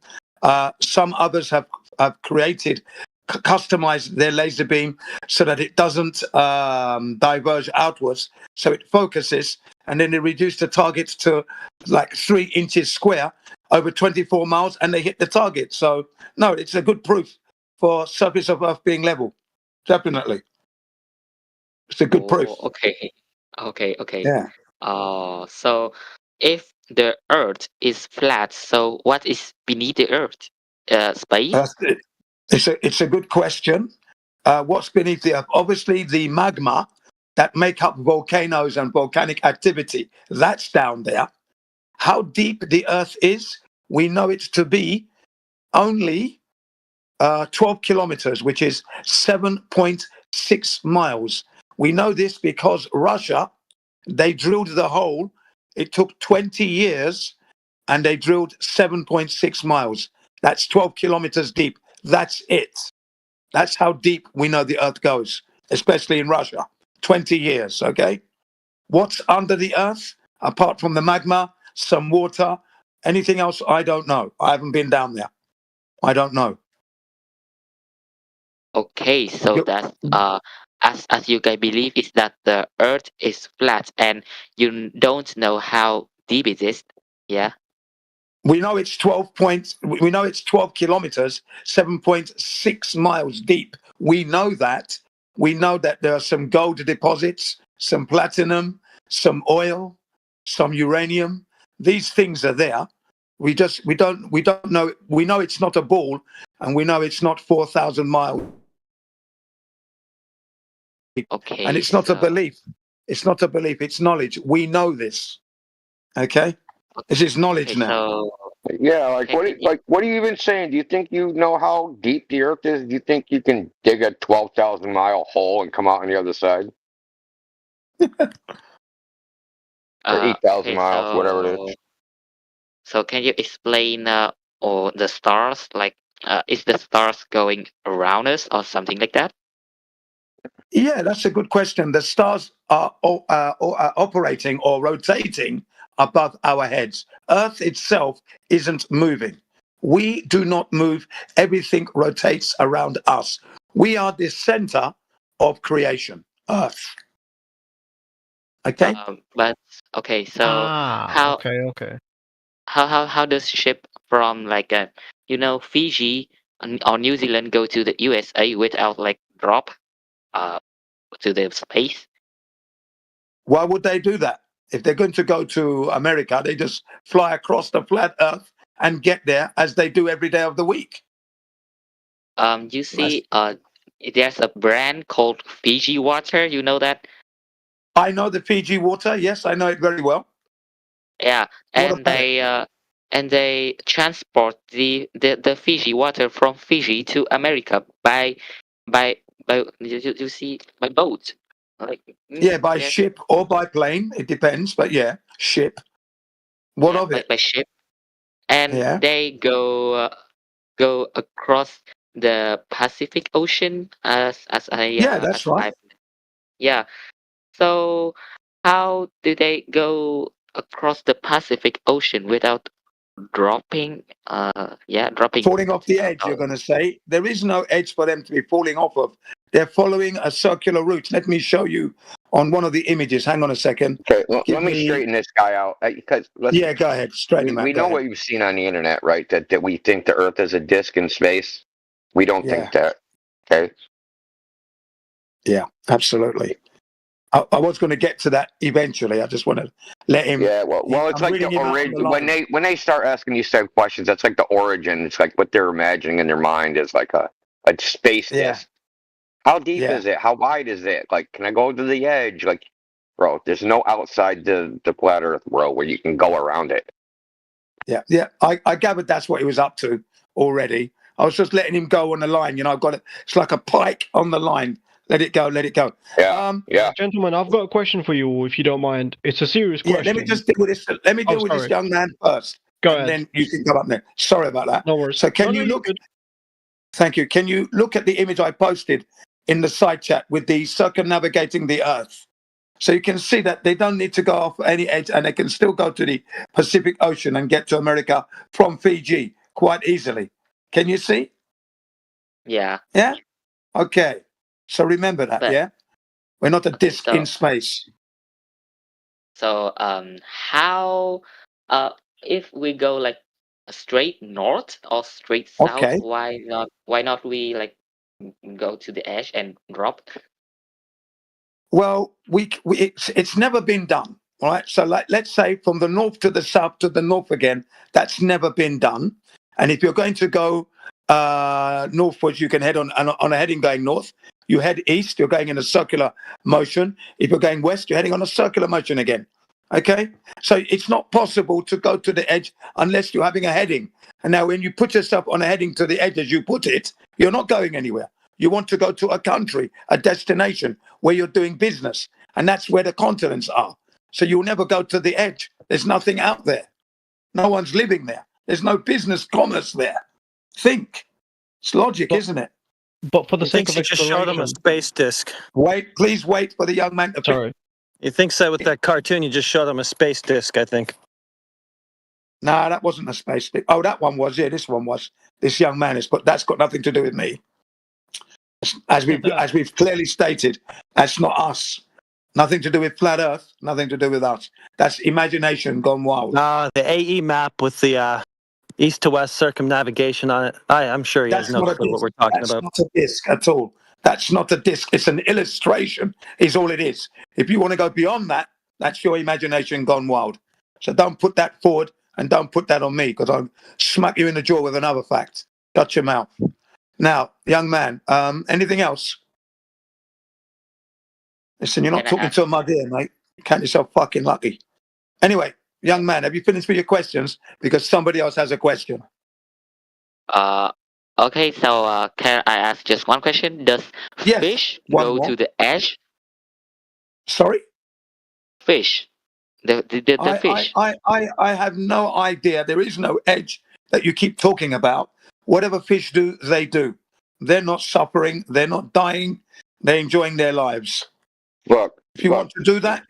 Some others have created, customized their laser beam so that it doesn't diverge outwards, so it focuses, and then they reduce the target to like 3 inches square over 24 miles, and they hit the target. So no, it's a good proof for surface of Earth being level. Definitely, it's a good proof. Okay. Yeah. So if the Earth is flat, so what is beneath the Earth? Space? It's a good question. What's beneath the Earth? Obviously, the magma that make up volcanoes and volcanic activity, that's down there. How deep the Earth is, we know it to be only 12 kilometers, which is 7.6 miles. We know this because Russia, they drilled the hole. It took 20 years, and they drilled 7.6 miles. That's 12 kilometers deep. That's it. That's how deep we know the Earth goes, especially in Russia. 20 years, okay? What's under the Earth, apart from the magma, some water, anything else, I don't know. I haven't been down there. I don't know. Okay, so that's as you guys believe is that the Earth is flat, and you don't know how deep it is. Yeah. We know it's 12 kilometers, 7.6 miles deep. We know that. We know that there are some gold deposits some platinum, some oil, some uranium. These things are there. We don't know. We know it's not a ball, and we know it's not 4,000 miles. Okay. And it's not a belief. It's not a belief. It's knowledge. We know this. Okay. This is knowledge now. Yeah, like what are you even saying? Do you think you know how deep the Earth is? Do you think you can dig a 12,000-mile hole and come out on the other side? Or 8,000 miles, whatever it is. So can you explain or the stars? Like, is the stars going around us or something like that? Yeah, that's a good question. The stars are operating or rotating above our heads. Earth itself isn't moving. We do not move. Everything rotates around us. We are the center of creation, Earth. Okay. But okay, so how okay. how does ship from like Fiji or New Zealand go to the USA without like drop to the space? Why would they do that? If they're going to go to America, they just fly across the flat Earth and get there as they do every day of the week. You see, there's a brand called Fiji water. You know that? I know the Fiji water. Yes, I know it very well. Yeah, and they transport the Fiji water from Fiji to America by you see by boat. Like Yeah, by ship or by plane. It depends, but yeah, ship. What of it? By ship, and they go across the Pacific Ocean as I that's right. Yeah. So how do they go across the Pacific Ocean without dropping? Dropping. Falling off the edge, you're going to say. There is no edge for them to be falling off of. They're following a circular route. Let me show you on one of the images. Hang on a second. Okay, let me straighten this guy out. Because go ahead. Straighten him out. We know what you've seen on the internet, right? That we think the Earth is a disc in space. We don't think that. Okay. Yeah, absolutely. I was going to get to that eventually. I just want to let him. Yeah, well, it's like the origin. When they start asking these type of questions, that's like the origin. It's like what they're imagining in their mind is like a space disc. How deep is it? How wide is it? Like, can I go to the edge? Like, bro, there's no outside the flat Earth, bro, where you can go around it. Yeah. I gathered that's what he was up to already. I was just letting him go on the line. I've got it. It's like a pike on the line. Let it go. Yeah. Gentlemen, I've got a question for you, if you don't mind. It's a serious question. Let me just deal with this. Let me deal with this young man first. Go ahead. Then you can come up there. Sorry about that. No worries. So can you look? Thank you. Can you look at the image I posted in the side chat with the circumnavigating the Earth? So you can see that they don't need to go off any edge, and they can still go to the Pacific Ocean and get to America from Fiji quite easily. Can you see? Yeah. Yeah. Okay. So remember that, yeah? We're not a disc in space. So how if we go like straight north or straight south, why not we like go to the edge and drop? Well, it's never been done, all right? So let's say from the north to the south to the north again, that's never been done. And if you're going to go northwards, you can head on a heading going north. You head east, you're going in a circular motion. If you're going west, you're heading on a circular motion again. Okay? So it's not possible to go to the edge unless you're having a heading. And now when you put yourself on a heading to the edge, as you put it, you're not going anywhere. You want to go to a country, a destination where you're doing business. And that's where the continents are. So you'll never go to the edge. There's nothing out there. No one's living there. There's no business commerce there. Think. It's logic, isn't it? But for the sake of you just showed him a space disc. Please wait for the young man to... Sorry. You think so with that cartoon? You just showed him a space disc, I think. No, that wasn't a space disc. Oh, that one was. Yeah, this one was. This young man is, but that's got nothing to do with me. As we've clearly stated, that's not us. Nothing to do with flat Earth. Nothing to do with us. That's imagination gone wild. The AE map with the east to west circumnavigation on it. I'm sure he has no clue what we're talking about. That's not a disc at all. That's not a disc. It's an illustration, is all it is. If you want to go beyond that, that's your imagination gone wild. So don't put that forward and don't put that on me, because I'll smack you in the jaw with another fact. Shut your mouth. Now, young man, anything else? Listen, you're not talking to a mug here, mate. You count yourself fucking lucky. Anyway, young man, have you finished with your questions? Because somebody else has a question. Okay, so can I ask just one question? Does fish go to the edge? Sorry? Fish. The fish. I have no idea. There is no edge that you keep talking about. Whatever fish do, they do. They're not suffering. They're not dying. They're enjoying their lives. Look, if you want to do that,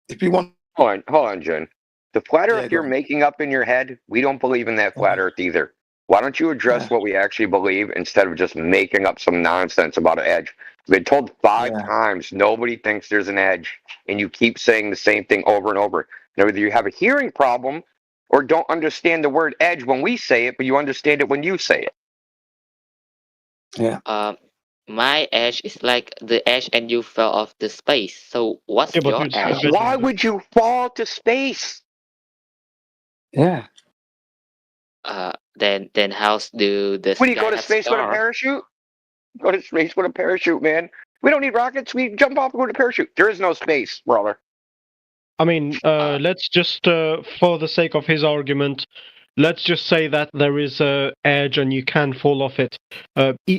if you want. Hold on, Jen. The flat Earth you're making up in your head, we don't believe in that flat Earth either. Why don't you address what we actually believe instead of just making up some nonsense about an edge? We've been told 5 times nobody thinks there's an edge, and you keep saying the same thing over and over. Now, either you have a hearing problem or don't understand the word edge when we say it, but you understand it when you say it. Yeah. My edge is like the edge and you fell off the space. So what's your edge? Why would you fall to space? Yeah. Then how do the When you go to space with a parachute? Go to space with a parachute, man. We don't need rockets. We jump off and go to parachute. There is no space, brother. I mean, let's just, for the sake of his argument, let's just say that there is a edge and you can fall off it.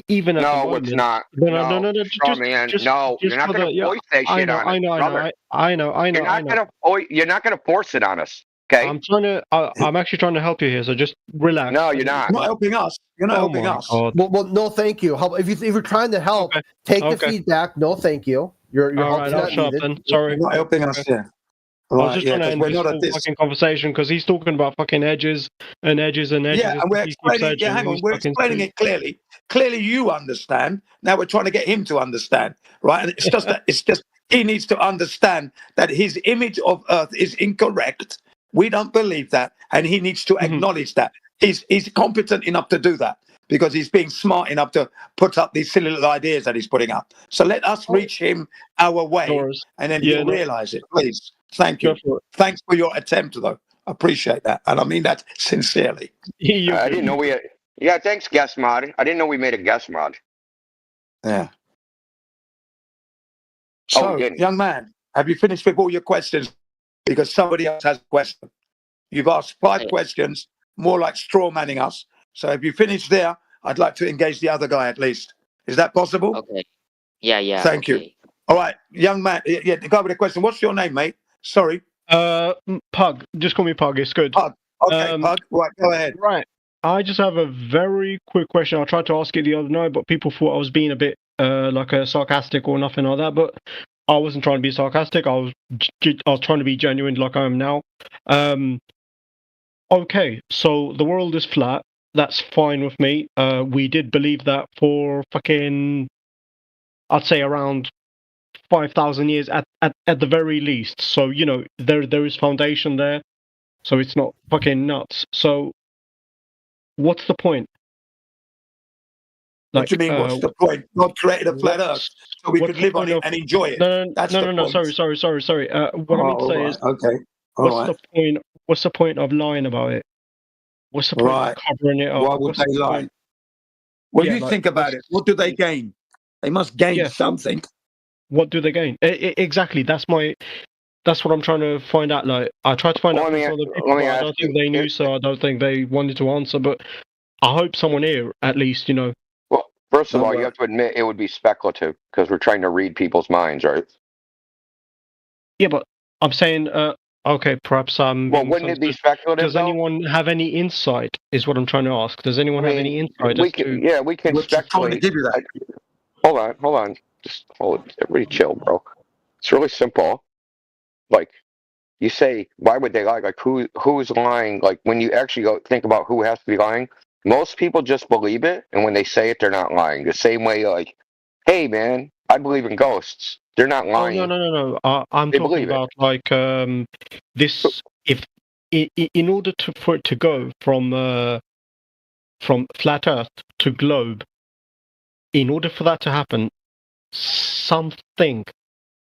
Even at the moment. No, it's not. No. Man. No, you're not going to voice that shit on us, brother. I know. You're not going to force it on us. Okay. I'm actually trying to help you here, so just relax. No, you're not. You're not helping us. You're not helping us. Well, no, thank you. If you're trying to help, take the feedback. No, thank you. Your all help's right, not I'll needed. Sorry. You're not helping us here. I was just trying to end this whole fucking conversation because he's talking about fucking edges and edges and edges. Yeah, and we're explaining. Yeah, hang on. We're explaining it clearly. Clearly, you understand. Now we're trying to get him to understand, right? And it's just that he needs to understand that his image of Earth is incorrect. We don't believe that, and he needs to acknowledge that. He's competent enough to do that because he's being smart enough to put up these silly little ideas that he's putting up. So let us reach him our way, and then he'll realize it. Please, thank you. Thanks for your attempt, though. I appreciate that, and I mean that sincerely. I didn't know we had. Yeah, thanks, guest mod. I didn't know we made a guest mod. Yeah. So, young man, have you finished with all your questions? Because somebody else has a question. You've asked 5 questions, more like straw manning us. So if you finish there, I'd like to engage the other guy at least. Is that possible? Okay. Yeah. Thank you. All right, young man. Yeah, the guy with the question. What's your name, mate? Sorry. Pug. Just call me Pug. It's good. Pug. Okay, Pug. Right, go ahead. Right. I just have a very quick question. I tried to ask it the other night, but people thought I was being a bit like a sarcastic or nothing like that. But I wasn't trying to be sarcastic. I was trying to be genuine, like I am now. Okay, so the world is flat. That's fine with me. We did believe that for fucking, I'd say around 5,000 years at the very least. So there is foundation there. So it's not fucking nuts. So what's the point? What do you mean? What's the point? God created a flat Earth so we could live on it and enjoy it. No. Point. Sorry. What I mean to say is, okay. What's the point of lying about it? What's the point of covering it up? Why would they lie? Well, you think about it. What do they gain? They must gain something. What do they gain? Exactly. That's what I'm trying to find out. Like, I tried to find out from other people. I don't think they knew, so I don't think they wanted to answer. But I hope someone here, at least, Well, first of all, you have to admit it would be speculative because we're trying to read people's minds, right? Yeah, but I'm saying, okay, perhaps I'm. Well, wouldn't it be speculative? Does anyone have any insight? Is what I'm trying to ask. Does anyone have any insight? We can speculate. Give you that. Hold on. Just hold it. Everybody chill, bro. It's really simple. Like, you say, why would they lie? Like, who's lying? Like, when you actually go think about who has to be lying, most people just believe it, and when they say it, they're not lying. The same way, like, hey, man, I believe in ghosts. They're not lying. Oh, no. I'm talking about like this. If in order for it to go from flat Earth to globe, in order for that to happen, something,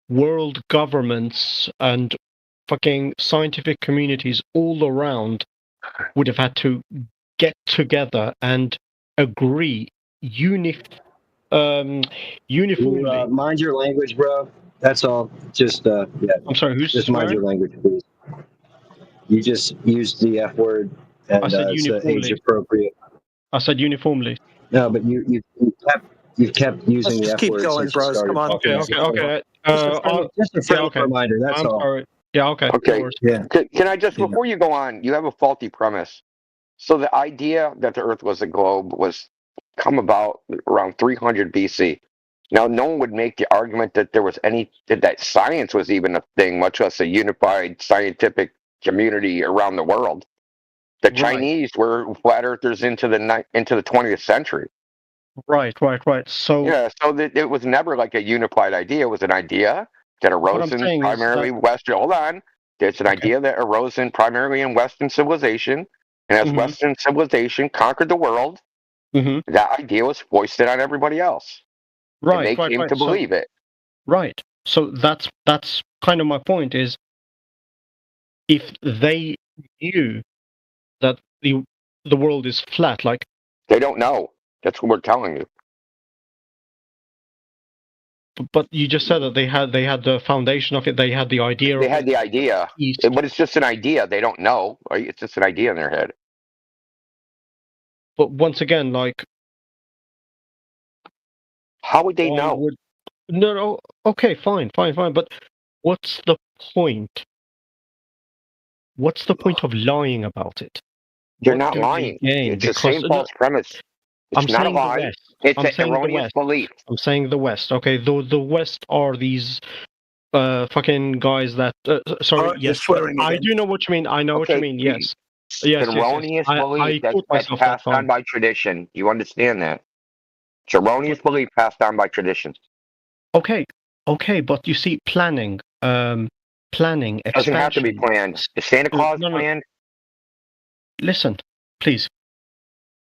world governments and fucking scientific communities all around would have had to get together and agree uniformly. Mind your language, bro. That's all. Just yeah. I'm sorry. Who's just mind your language, please? You just used the F word, and I said it's uniformly. age appropriate. I said uniformly. No, but you kept using the F word since you started talking. Okay. Just a friendly reminder. That's I'm all. sorry. Yeah. Okay. Okay. No worries. Yeah. Can I just, before you go on, you have a faulty premise. So the idea that the Earth was a globe was come about around 300 BC. Now, no one would make the argument that there was that science was even a thing, much less a unified scientific community around the world. The Chinese were flat earthers into the 20th century. Right. So yeah, so it was never like a unified idea. It was an idea that arose in primarily Western. Hold on, it's an idea that arose in primarily in Western civilization, and as Western civilization conquered the world, that idea was foisted on everybody else. Right. And they came to believe it. Right. So that's kind of my point. Is if they knew that the world is flat, like they don't know. That's what we're telling you. But you just said that they had the foundation of it. They had the idea. They had the idea, but it's just an idea. They don't know. Right? It's just an idea in their head. But once again, like, how would they know? No. Okay, fine. But what's the point? What's the point of lying about it? You're not lying. It's the same false premise. It's not a lie. It's an erroneous belief. I'm saying the West. Okay, the West are these fucking guys that. Sorry, yes, I do know what you mean. I know what you mean. Yes. Erroneous belief that's passed on by tradition. You understand that? It's erroneous belief passed on by tradition. Okay, but you see, planning, expansion. Doesn't have to be planned. Is Santa Claus planned? Listen, please.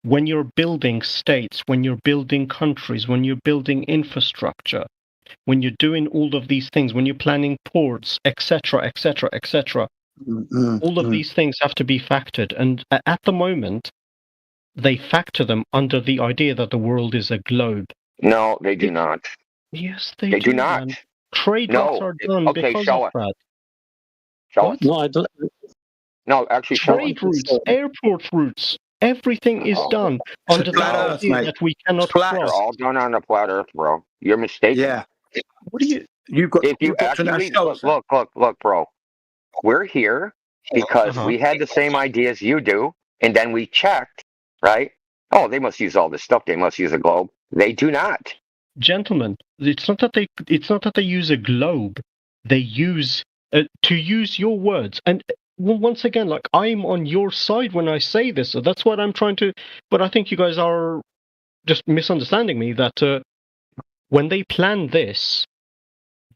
When you're building states, when you're building countries, when you're building infrastructure, when you're doing all of these things, when you're planning ports, etc., all of these things have to be factored. And at the moment, they factor them under the idea that the world is a globe. No, they do not. Yes, they do not. Man. Trade routes are done because of that. Show it. No, I don't. No, actually, trade routes, airport routes. Everything is done under the idea that we cannot cross. They're all done on the flat Earth, bro. You're mistaken. Yeah. What do you? If you actually look, bro. We're here because we had the same idea as you do, and then we checked, right? Oh, they must use all this stuff. They must use a globe. They do not. Gentlemen, it's not that they use a globe. They use to use your words. And once again, like, I'm on your side when I say this, so that's what I'm trying to. But I think you guys are just misunderstanding me. That when they plan this,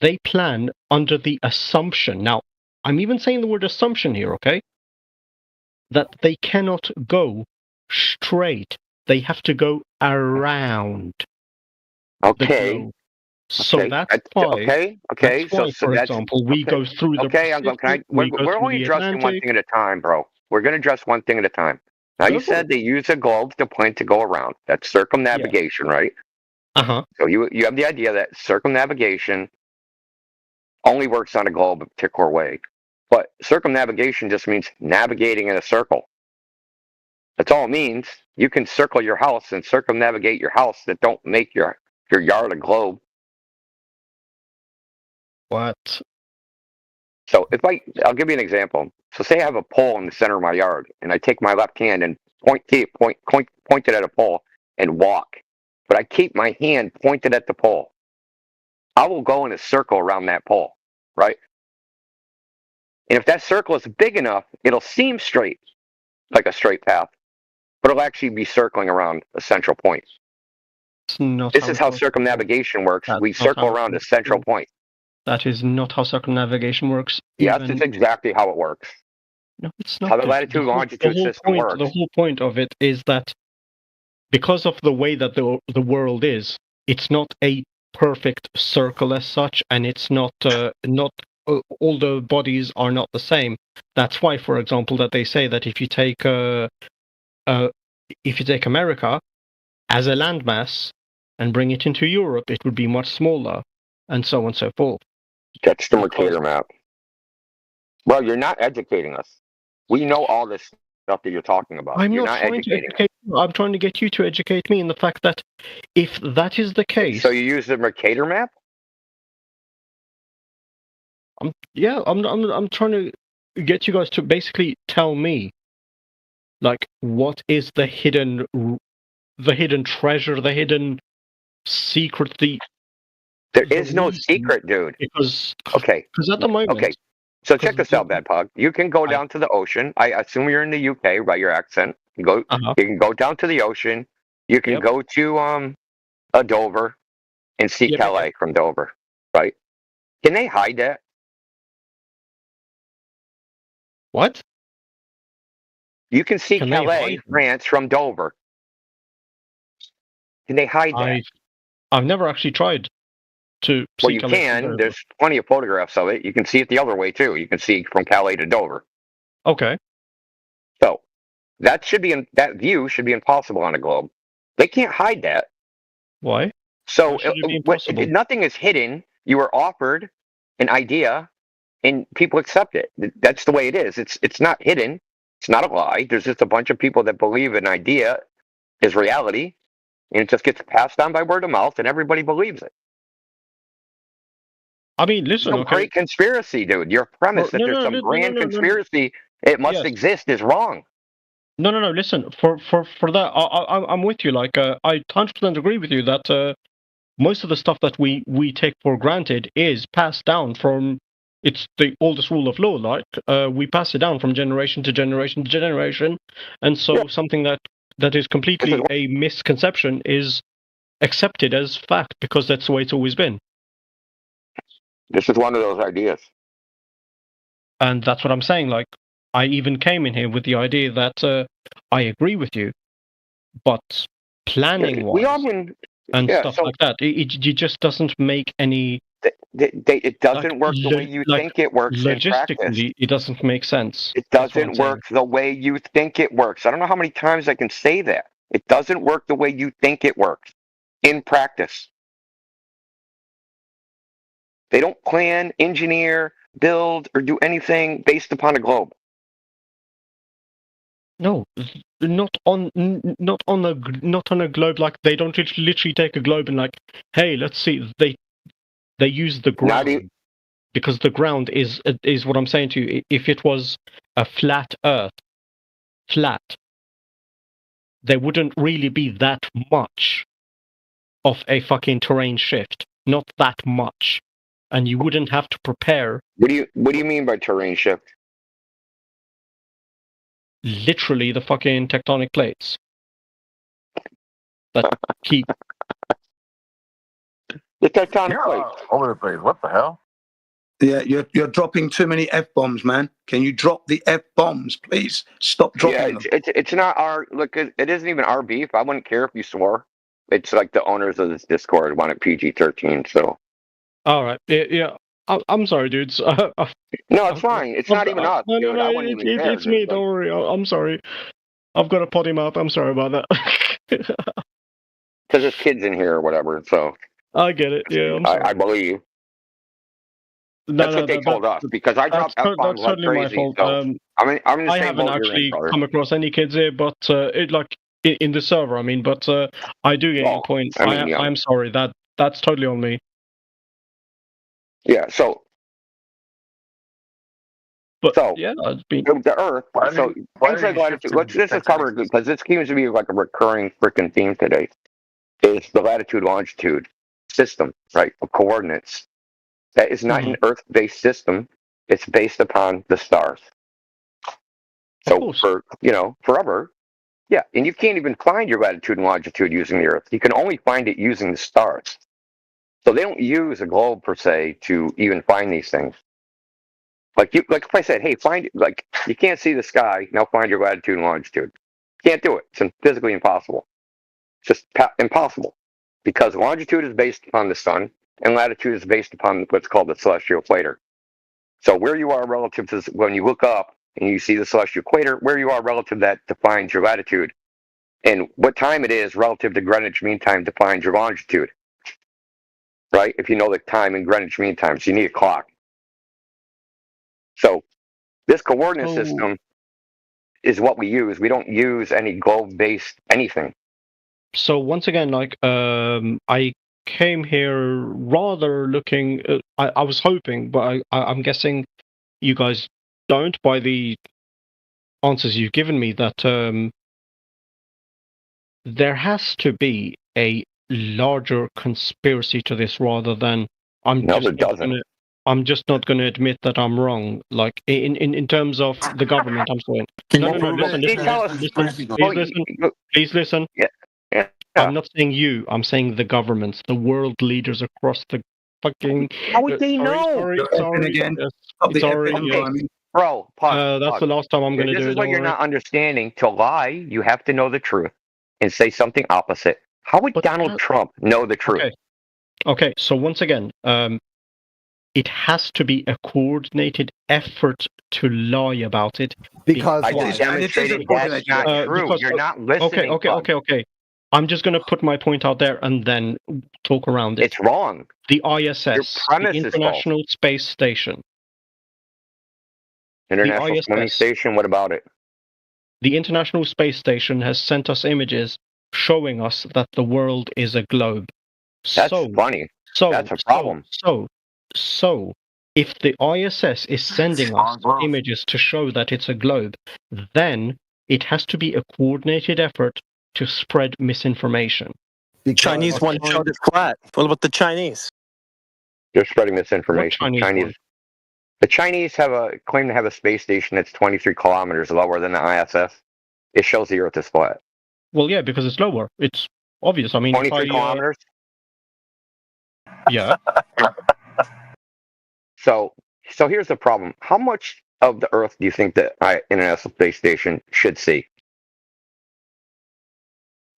they plan under the assumption. Now, I'm even saying the word assumption here, okay? That they cannot go straight. They have to go around. Okay. So that's why. Okay. That's why, for example, we go through the. Okay, we're only addressing one thing at a time, bro. We're going to address one thing at a time. Now, you said they use a globe to plan to go around. That's circumnavigation, right? So you have the idea that circumnavigation only works on a globe a particular way. But circumnavigation just means navigating in a circle. That's all it means. You can circle your house and circumnavigate your house that don't make your yard a globe. What? So I'll give you an example. So say I have a pole in the center of my yard, and I take my left hand and point it at a pole and walk. But I keep my hand pointed at the pole. I will go in a circle around that pole, right? And if that circle is big enough, it'll seem straight, like a straight path, but it'll actually be circling around a central point. This is how circumnavigation works. We circle around a central point. That is not how circumnavigation works. Yes, it's exactly how it works. No, it's not. How the latitude longitude system works. The whole point of it is that because of the way that the world is, it's not a perfect circle as such, and it's not all the bodies are not the same. That's why, for example, that they say that if you take America as a landmass and bring it into Europe, it would be much smaller, and so on and so forth. That's the Mercator map. Well, you're not educating us. We know all this stuff that you're talking about. You're not trying to educate you. I'm trying to get you to educate me in the fact that if that is the case... So you use the Mercator map? I'm trying to get you guys to basically tell me, like, what is the hidden treasure, the hidden secret, There is no secret, dude. Because at the moment... Okay, so check this out, Bad Pug. You can go down to the ocean. I assume you're in the UK by your accent. You can go down to the ocean. You can go to Dover and see Calais from Dover, right? Can they hide that? What? You can see Calais, France from Dover. Can they hide that? I've never actually tried to. Well, you can. There's plenty of photographs of it. You can see it the other way too. You can see from Calais to Dover. Okay. So that view should be impossible on a globe. They can't hide that. Why? So nothing is hidden. You were offered an idea, and people accept it. That's the way it is. It's not hidden. It's not a lie. There's just a bunch of people that believe an idea is reality, and it just gets passed on by word of mouth, and everybody believes it. I mean, listen, great conspiracy, dude. Your premise that there's some grand conspiracy, it must exist, is wrong. No. Listen, for that, I'm with you. Like, I 100% agree with you that most of the stuff that we take for granted is passed down from. It's the oldest rule of law. Like, we pass it down from generation to generation to generation, and so something that is completely a misconception is accepted as fact because that's the way it's always been. This is one of those ideas. And that's what I'm saying. Like, I even came in here with the idea that I agree with you, but planning-wise and stuff like that, it just doesn't make any... It doesn't work the way you think it works in practice. Logistically, it doesn't make sense. It doesn't work the way you think it works. I don't know how many times I can say that. It doesn't work the way you think it works in practice. They don't plan, engineer, build, or do anything based upon a globe. No, not on a globe. Like, they don't literally take a globe and like, hey, let's see. They use the ground because the ground is what I'm saying to you. If it was a flat Earth, there wouldn't really be that much of a fucking terrain shift. Not that much. And you wouldn't have to prepare. What do you mean by terrain shift? Literally the fucking tectonic plates that keep the tectonic plates over the place. What the hell? Yeah, you're dropping too many F-bombs, man. Can you drop the F-bombs, please? Stop dropping them. It's not our look. It isn't even our beef. I wouldn't care if you swore. It's like the owners of this Discord want it PG-13. So. All right. Yeah. I'm sorry, dudes. No, it's fine. It's not even us. No, dude. It's me. Don't worry. I'm sorry. I've got a potty mouth. I'm sorry about that. Because there's kids in here or whatever. So. I get it. Yeah, I'm sorry. I believe. That's what they told us. Because I dropped F-bombs like crazy. My fault. So, I'm I haven't actually come across any kids here, but in the server. I mean, but I do get your point. I'm sorry. That's totally on me. Yeah, so yeah, the Earth. This is covered because this seems to be like a recurring freaking theme today. Is the latitude-longitude system, right, of coordinates? That is not an Earth-based system. It's based upon the stars. So for forever, yeah, and you can't even find your latitude and longitude using the Earth. You can only find it using the stars. So they don't use a globe per se to even find these things. Like if I said, hey, you can't see the sky, now find your latitude and longitude. Can't do it. It's physically impossible. Just impossible. Because longitude is based upon the sun, and latitude is based upon what's called the celestial equator. So where you are relative to, when you look up and you see the celestial equator, where you are relative to that defines your latitude. And what time it is relative to Greenwich Mean Time defines your longitude. Right? If you know the time in Greenwich Mean Time, so you need a clock. So this coordinate system is what we use. We don't use any globe-based anything. So once again, like, I came here rather looking. I was hoping, but I'm guessing you guys don't, by the answers you've given me, that there has to be a larger conspiracy to this, rather than I'm just not going to admit that I'm wrong. Like in terms of the government, I'm saying. Please listen. Yeah. I'm not saying you. I'm saying the governments, the world leaders across the fucking. How would they know? Bro, pause. That's the last time I'm going to do it. This is what you're not understanding. To lie, you have to know the truth and say something opposite. How would Donald Trump know the truth? Okay. So once again, it has to be a coordinated effort to lie about it. Because I just demonstrated that's not true. You're not listening. Okay. I'm just going to put my point out there and then talk around it. It's wrong. The ISS, the International Space Station. International Space Station, what about it? The International Space Station has sent us images showing us that the world is a globe. That's funny. That's a problem. So, if the ISS is sending us images to show that it's a globe, then it has to be a coordinated effort to spread misinformation. The Chinese one showed it flat. What about the Chinese? They're spreading misinformation. The Chinese claim to have a space station that's 23 kilometers lower than the ISS. It shows the Earth is flat. Well, yeah, because it's lower. It's obvious. I mean, 23 kilometers? Yeah. So here's the problem. How much of the Earth do you think the International Space Station should see?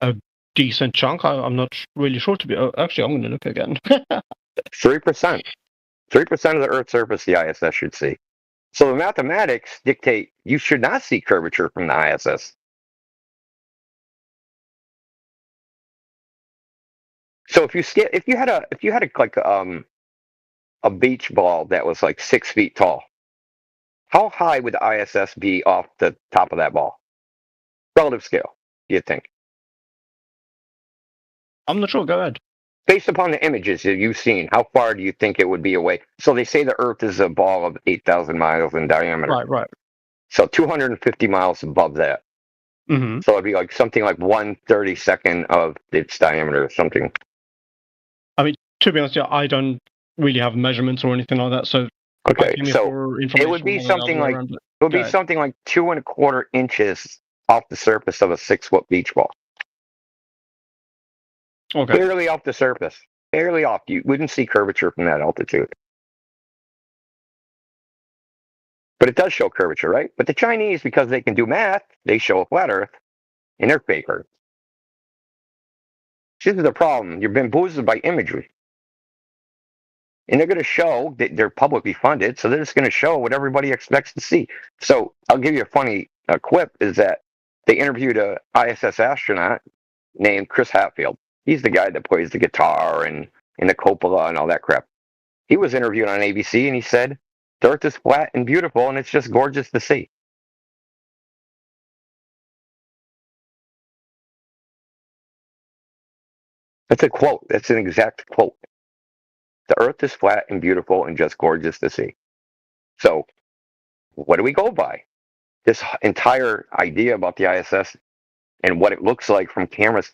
A decent chunk. I'm not really sure to be. Actually, I'm going to look again. 3%. 3% of the Earth's surface the ISS should see. So the mathematics dictate you should not see curvature from the ISS. So if you had a beach ball that was like 6 feet tall, how high would the ISS be off the top of that ball? Relative scale, do you think? I'm not sure. Go ahead. Based upon the images that you've seen, how far do you think it would be away? So they say the Earth is a ball of 8,000 miles in diameter. Right. So 250 miles above that. Mm-hmm. So it'd be like something like 1/32 of its diameter or something. I mean, to be honest, I don't really have measurements or anything like that. So it would be something like 2.25 inches off the surface of a 6-foot beach ball. Okay. Barely off the surface. Barely off. You wouldn't see curvature from that altitude. But it does show curvature, right? But the Chinese, because they can do math, they show a flat Earth in their fake Earth. This is the problem. You're bamboozled by imagery. And they're going to show that they're publicly funded, so they're just going to show what everybody expects to see. So I'll give you a funny quip, is that they interviewed a ISS astronaut named Chris Hadfield. He's the guy that plays the guitar and in the Coppola and all that crap. He was interviewed on ABC, and he said, the Earth is flat and beautiful, and it's just gorgeous to see. That's a quote. That's an exact quote. The Earth is flat and beautiful and just gorgeous to see. So, what do we go by? This entire idea about the ISS and what it looks like from cameras,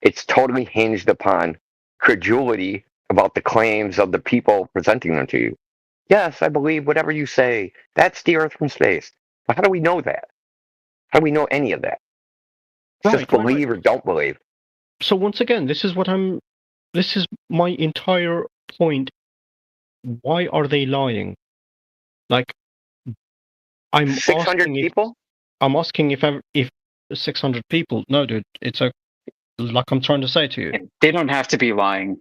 it's totally hinged upon credulity about the claims of the people presenting them to you. Yes, I believe whatever you say. That's the Earth from space. But how do we know that? How do we know any of that? Just believe or don't believe. So once again, this is my entire point. Why are they lying? Like, I'm 600 people? I'm asking if 600 people. No, dude, it's like I'm trying to say to you. They don't have to be lying.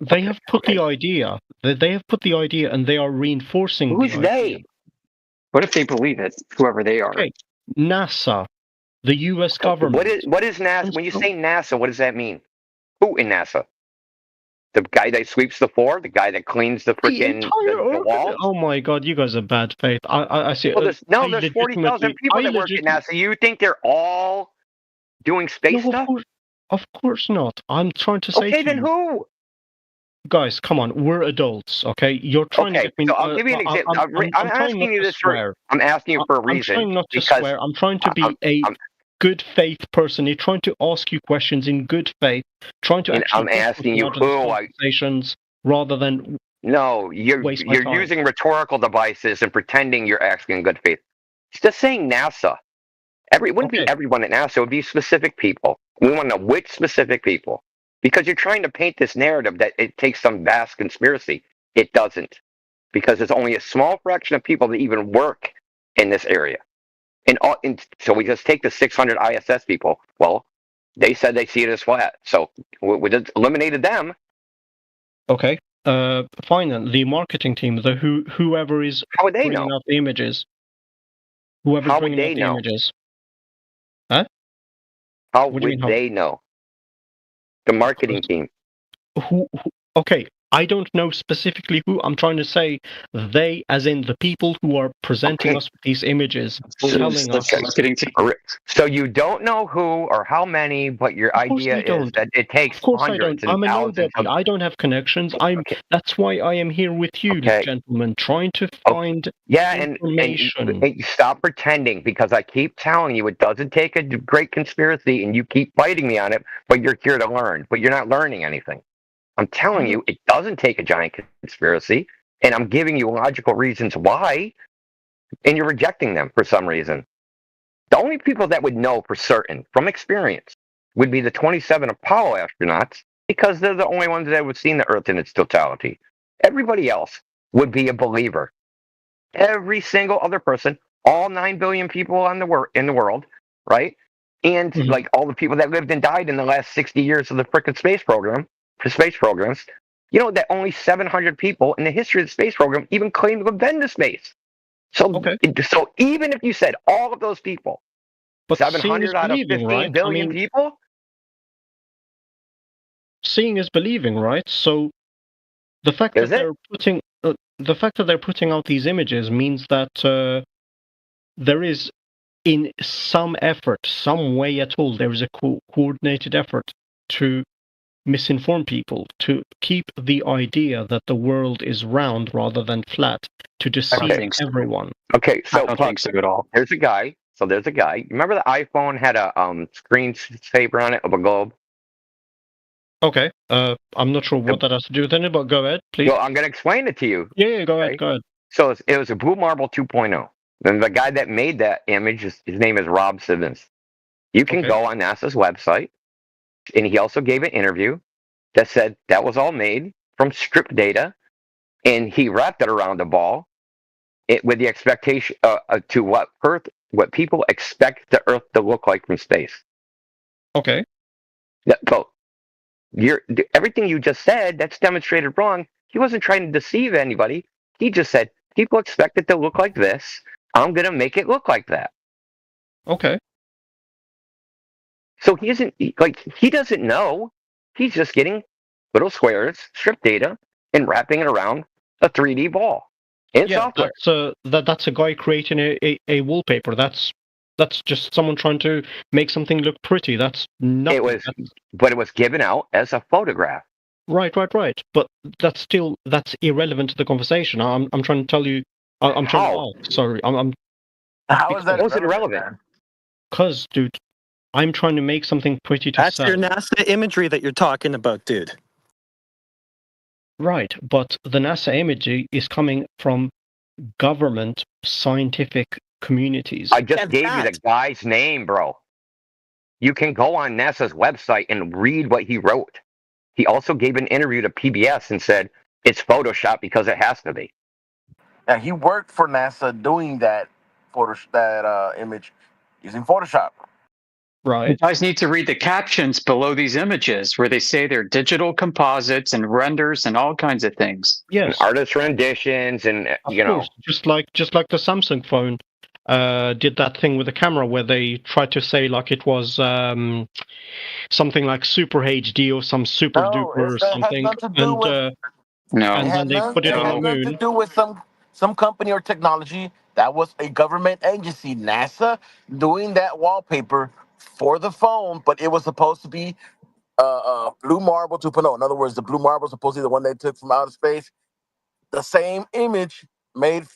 They have put the idea. They have put the idea, and they are reinforcing. Who's the they? idea. What if they believe it? Whoever they are. Okay. NASA, the U.S. government. What is NASA? When you say NASA, what does that mean? Who in NASA? The guy that sweeps the floor, the guy that cleans the freaking the wall. Oh my God, you guys are bad faith. I see. Well, there's 40,000 people that work in NASA. You think they're all doing space stuff? Of course not. I'm trying to say. Okay, to then you, who? Guys, come on. We're adults, okay? You're trying to get me. So I'll give you an example. I'm asking you this for. I'm asking you for a reason. I'm trying not to swear. I'm trying to be a good faith person. You're trying to ask you questions in good faith. Trying to. And I'm asking you who. Conversations rather than. No, you're using rhetorical devices and pretending you're asking in good faith. It's just saying NASA. It wouldn't be everyone at NASA. It would be specific people. We want to know which specific people. Because you're trying to paint this narrative that it takes some vast conspiracy. It doesn't. Because there's only a small fraction of people that even work in this area. And so we just take the 600 ISS people. Well, they said they see it as flat. So we just eliminated them. Okay. Fine then. The marketing team, whoever is how would they bringing know out the images. Whoever's how bringing would they out the know? Images. Huh? How would they know? The marketing team. Okay, I don't know specifically who. I'm trying to say they, as in the people who are presenting us with these images, telling us. So you don't know who or how many, but your idea is that it takes hundreds and thousands. I don't have connections. That's why I am here with you, gentlemen, trying to find information. And stop pretending, because I keep telling you it doesn't take a great conspiracy, and you keep fighting me on it. But you're here to learn, but you're not learning anything. I'm telling you, it doesn't take a giant conspiracy, and I'm giving you logical reasons why, and you're rejecting them for some reason. The only people that would know for certain, from experience, would be the 27 Apollo astronauts, because they're the only ones that would have seen the Earth in its totality. Everybody else would be a believer. Every single other person, all 9 billion people in the world, right? And like all the people that lived and died in the last 60 years of the frickin' space programs, you know that only 700 people in the history of the space program even claim to have been to space. So even if you said all of those people, but 700 out of 15 billion people? Seeing is believing, right? So the fact that they're putting out these images means that there is, in some effort, some way at all, there is a coordinated effort to misinform people, to keep the idea that the world is round rather than flat, to deceive everyone. Okay, so I don't think so at all. There's a guy. Remember the iPhone had a screensaver on it of a globe? Okay, I'm not sure what that has to do with it, but go ahead, please. Well, I'm going to explain it to you. Yeah, go ahead. So it was a Blue Marble 2.0. And the guy that made that image, his name is Rob Simmons. You can go on NASA's website, and he also gave an interview that said that was all made from script data, and he wrapped it around the ball with the expectation to what people expect the Earth to look like from space. Okay. So everything you just said, that's demonstrated wrong. He wasn't trying to deceive anybody. He just said people expect it to look like this. I'm going to make it look like that. Okay. So he doesn't know. He's just getting little squares, strip data, and wrapping it around a 3D ball in software. That's a guy creating a wallpaper. That's just someone trying to make something look pretty. That's nothing. But it was given out as a photograph. Right. But that's irrelevant to the conversation. I'm trying to tell you. I'm trying to. Sorry. How is that irrelevant? Because, dude, I'm trying to make something pretty to That's sell. your NASA imagery that you're talking about, dude. Right, but the NASA imagery is coming from government scientific communities. I just gave you the guy's name, bro. You can go on NASA's website and read what he wrote. He also gave an interview to PBS and said it's Photoshop because it has to be. Now, he worked for NASA doing that image using Photoshop. Right. You guys need to read the captions below these images where they say they're digital composites and renders and all kinds of things. Yes. Artist renditions and Of course, just like the Samsung phone did that thing with the camera where they tried to say like it was something like Super HD or some Super Duper or something, and then they put it on the nothing to moon. do with some company or technology. That was a government agency, NASA, doing that wallpaper for the phone, but it was supposed to be blue marble 2.0. In other words, the blue marble is supposed to be the one they took from outer space. The same image made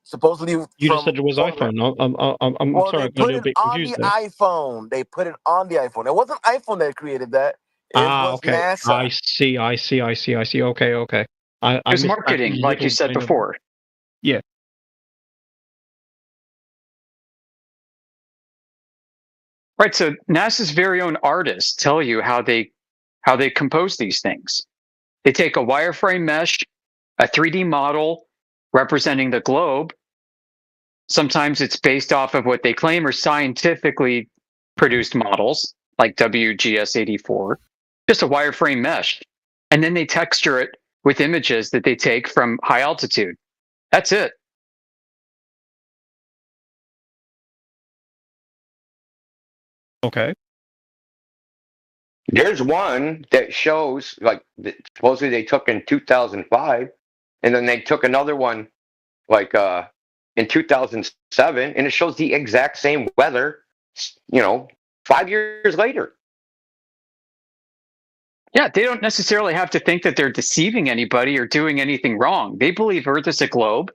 supposedly. You just said it was iPhone. I'm Well, sorry, they I got a put little it bit on confused the there. iPhone. They put it on the iPhone. It wasn't iPhone that created that. It was Okay. NASA. I see. Okay. I It was missed that marketing, like you little said kind of- before. Yeah. Right. So NASA's very own artists tell you how they compose these things. They take a wireframe mesh, a 3D model representing the globe. Sometimes it's based off of what they claim are scientifically produced models, like WGS84, just a wireframe mesh. And then they texture it with images that they take from high altitude. That's it. Okay. There's one that shows like supposedly they took in 2005, and then they took another one like in 2007, and it shows the exact same weather. 5 years later. Yeah, they don't necessarily have to think that they're deceiving anybody or doing anything wrong. They believe Earth is a globe.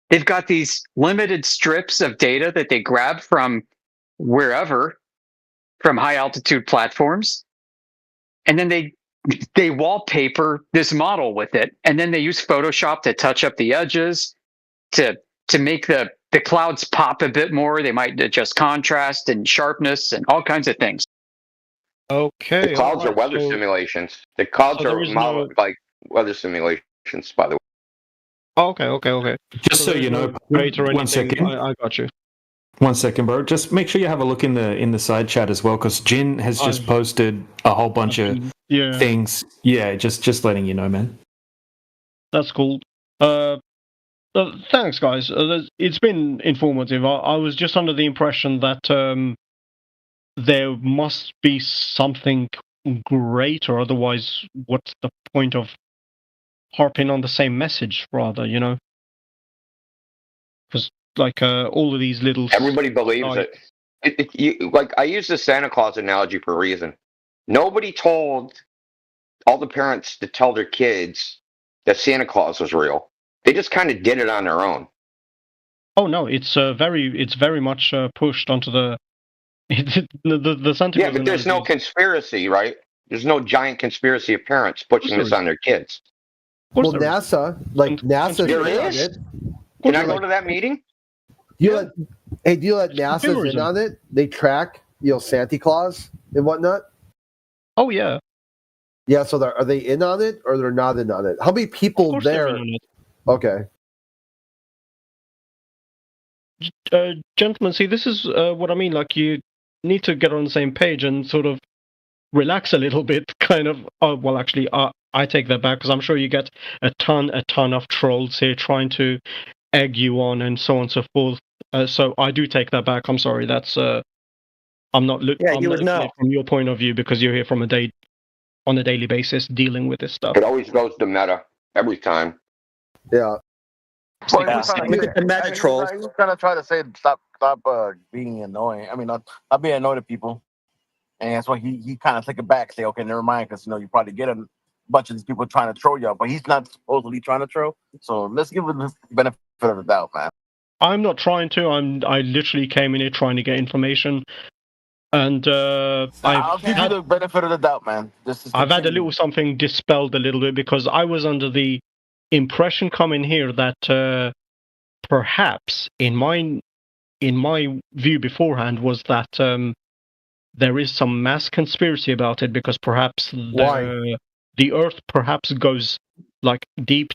They've got these limited strips of data that they grab from wherever, from high altitude platforms. And then they wallpaper this model with it. And then they use Photoshop to touch up the edges, to make the clouds pop a bit more. They might adjust contrast and sharpness and all kinds of things. Okay. The clouds are weather simulations. The clouds are modeled like weather simulations, by the way. Okay. Just so you know, Great or anything. one second. I got you. 1 second, bro. Just make sure you have a look in the side chat as well, because Jin has just posted a whole bunch of things. Yeah, just letting you know, man. That's cool. Thanks, guys. It's been informative. I was just under the impression that there must be something great, or otherwise, what's the point of harping on the same message, rather, Because, like, all of these little... Everybody believes it. Like, I use the Santa Claus analogy for a reason. Nobody told all the parents to tell their kids that Santa Claus was real. They just kind of did it on their own. Oh no, it's very much pushed onto the the Santa Claus. Yeah, but there's no conspiracy, right? There's no giant conspiracy of parents pushing this on their kids. Well, NASA, There is? Can I go to that meeting? Do you let NASA's in on it? They track, Santa Claus and whatnot. Oh yeah. Yeah. So are they in on it or they're not in on it? How many people there? Okay. Gentlemen, see, this is what I mean. Like, you need to get on the same page and sort of relax a little bit. Kind of. Well, actually, I take that back, because I'm sure you get a ton of trolls here trying to egg you on and so on and so forth. So I do take that back. I'm sorry. That's I'm not looking at it from your point of view, because you're here from on a daily basis dealing with this stuff. It always goes to meta every time. Yeah. Well, look at the meta trolls. He's gonna try to say stop being annoying. I mean, not being annoyed at people, and that's why he kind of took it back. Say, okay, never mind, because you probably get a bunch of these people trying to troll you, but he's not supposedly trying to troll. So let's give him the benefit of the doubt, man. I'm not trying to. I literally came in here trying to get information, and I'll give you the benefit of the doubt, man. I've had a little something dispelled a little bit, because I was under the impression coming here that perhaps in my view beforehand was that there is some mass conspiracy about it, because perhaps the Earth perhaps goes like deep,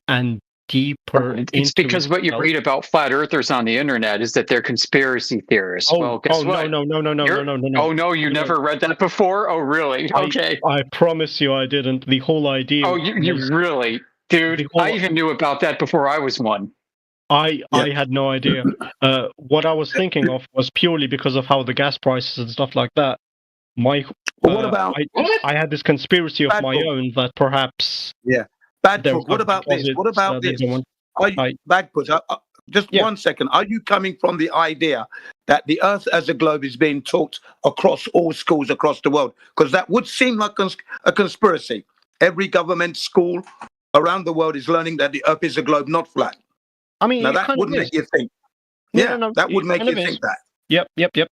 and deeper It's into because what you itself. read about flat earthers on the internet is that they're conspiracy theorists. Oh, Well, guess what? no, Oh no, you No. never read that before? Oh really? Okay. I promise you I didn't. The whole idea. Oh, you really, dude? I even knew about that before I was one. I had no idea. What I was thinking of was purely because of how the gas prices and stuff like that. What about I had this conspiracy of my Badbook. own that perhaps Badbook, what about this? What about this? Are you, Badbook, just 1 second. Are you coming from the idea that the Earth as a globe is being taught across all schools across the world? Because that would seem like a conspiracy. Every government school around the world is learning that the Earth is a globe, not flat. I mean, now it that kind would of make is. you think. No, That would it make kind you of think is. that. Yep.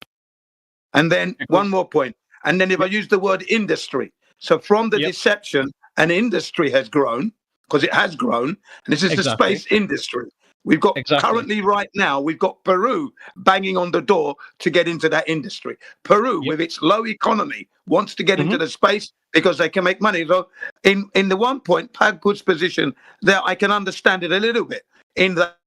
And then one more point. And then if I use the word industry, so from the deception, an industry has grown, because it has grown, and this is the space industry. We've got currently right now, we've got Peru banging on the door to get into that industry. Peru, with its low economy, wants to get into the space because they can make money. So in the 1 point, Padgood's position there, I can understand it a little bit in that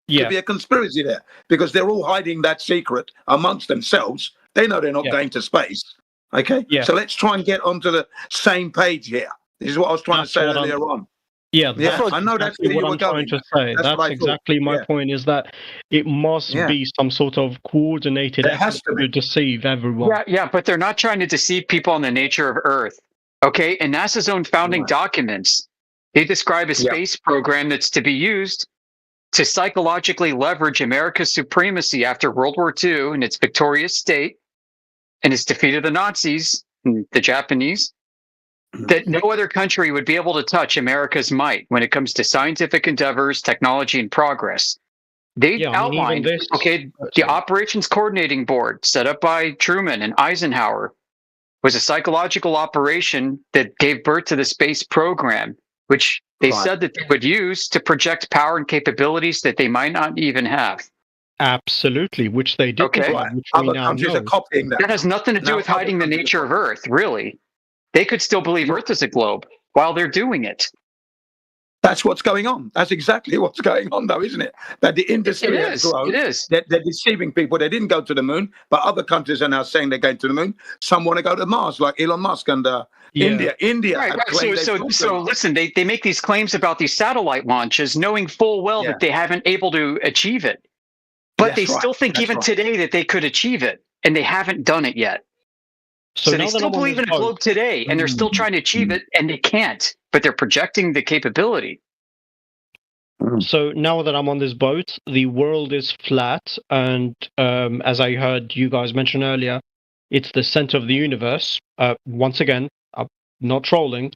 could be a conspiracy there because they're all hiding that secret amongst themselves. They know they're not going to space. Okay? So let's try and get onto the same page here. This is what I was trying to say earlier on. Yeah, that's I know that's where exactly you what were I'm trying going. to say. That's what I That's thought. exactly my point, is that it must be some sort of coordinated There has effort to deceive everyone. Yeah, but they're not trying to deceive people on the nature of Earth. Okay, in NASA's own founding documents, they describe a space program that's to be used to psychologically leverage America's supremacy after World War II in its victorious state and its defeat of the Nazis and the Japanese, that no other country would be able to touch America's might when it comes to scientific endeavors, technology, and progress. They outlined, the Operations Coordinating Board set up by Truman and Eisenhower was a psychological operation that gave birth to the space program, which they said that they would use to project power and capabilities that they might not even have. Absolutely, which they did. Okay. Which we now know. That has nothing to do with hiding the nature of Earth, really. They could still believe Earth is a globe while they're doing it. That's what's going on. That's exactly what's going on, though, isn't it? That the industry has grown. It is. They're deceiving people. They didn't go to the moon, but other countries are now saying they're going to the moon. Some want to go to Mars, like Elon Musk and India. Right. So listen, they make these claims about these satellite launches, knowing full well that they haven't able to achieve it. But they still think today that they could achieve it, and they haven't done it yet. So they still believe in a globe today, and they're still trying to achieve it, and they can't. But they're projecting the capability. So now that I'm on this boat, the world is flat, and as I heard you guys mention earlier, it's the center of the universe. Once again, I'm not trolling.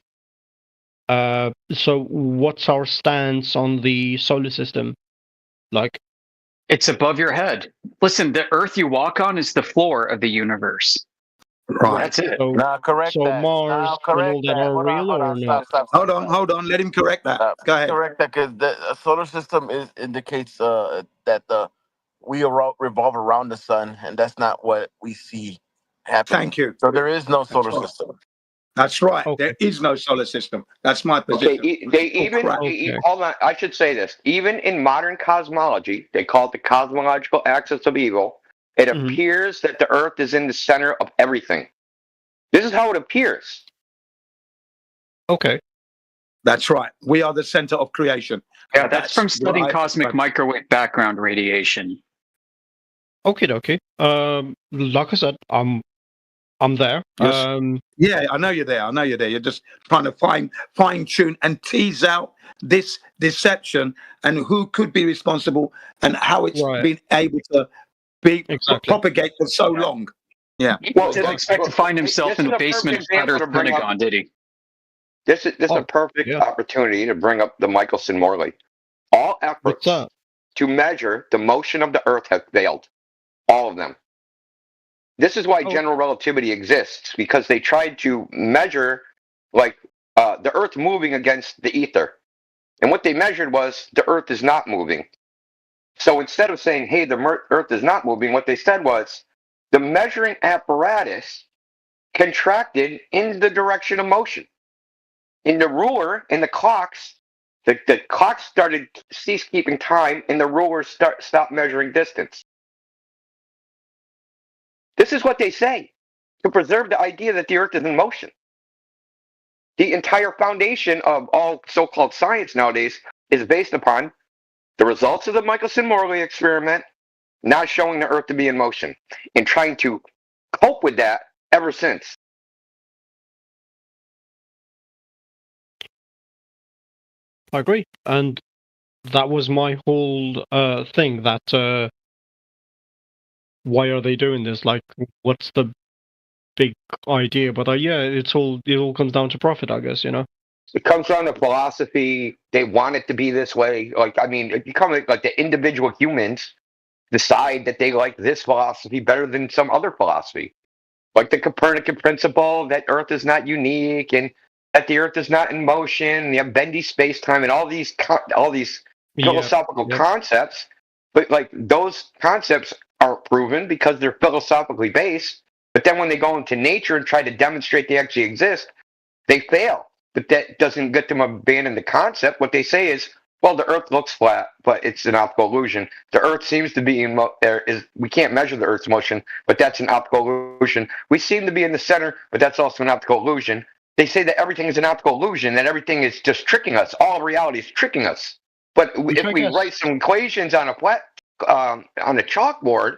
So what's our stance on the solar system? Like, it's above your head. Listen, the Earth you walk on is the floor of the universe. Right. That's it. Now correct that. Mars now correct and all that are real or not? Stop. Hold on. Let him correct that. Go ahead. Correct that because the solar system indicates that we revolve around the sun, and that's not what we see happening. Thank you. So there is no solar system. That's right. There is no solar system. That's my position. Hold on. I should say this. Even in modern cosmology, they call it the cosmological axis of evil. It appears that the Earth is in the center of everything. This is how it appears. Okay. That's right. We are the center of creation. Yeah, that's from studying cosmic microwave background radiation. Okay. Like I said, I'm there. Yeah, I know you're there. You're just trying to fine tune and tease out this deception and who could be responsible and how it's been able to be propagate for so long. Yeah. He didn't expect to find himself in the basement of Flat Earth Pentagon, did he? This is a perfect opportunity to bring up the Michelson-Morley. All efforts to measure the motion of the Earth have failed. All of them. This is why general relativity exists, because they tried to measure the Earth moving against the ether. And what they measured was the Earth is not moving. So instead of saying, hey, the Earth is not moving, what they said was the measuring apparatus contracted in the direction of motion. And the ruler and the clocks The clock ceased keeping time, and the rulers stopped measuring distance. This is what they say to preserve the idea that the Earth is in motion. The entire foundation of all so-called science nowadays is based upon the results of the Michelson-Morley experiment not showing the Earth to be in motion, and trying to cope with that ever since. I agree, and that was my whole thing. That why are they doing this? Like, what's the big idea? But yeah, it all comes down to profit, I guess. It comes down to philosophy. They want it to be this way. Like, I mean, it becomes like the individual humans decide that they like this philosophy better than some other philosophy, like the Copernican principle that Earth is not unique and that the Earth is not in motion. And you have bendy space time and all these philosophical concepts. But like those concepts are proven because they're philosophically based. But then when they go into nature and try to demonstrate they actually exist, they fail. But that doesn't get them abandon the concept. What they say is, well, the Earth looks flat, but it's an optical illusion. The Earth seems to be we can't measure the Earth's motion, but that's an optical illusion. We seem to be in the center, but that's also an optical illusion. They say that everything is an optical illusion, that everything is just tricking us. All reality is tricking us. But if we write some equations on a chalkboard,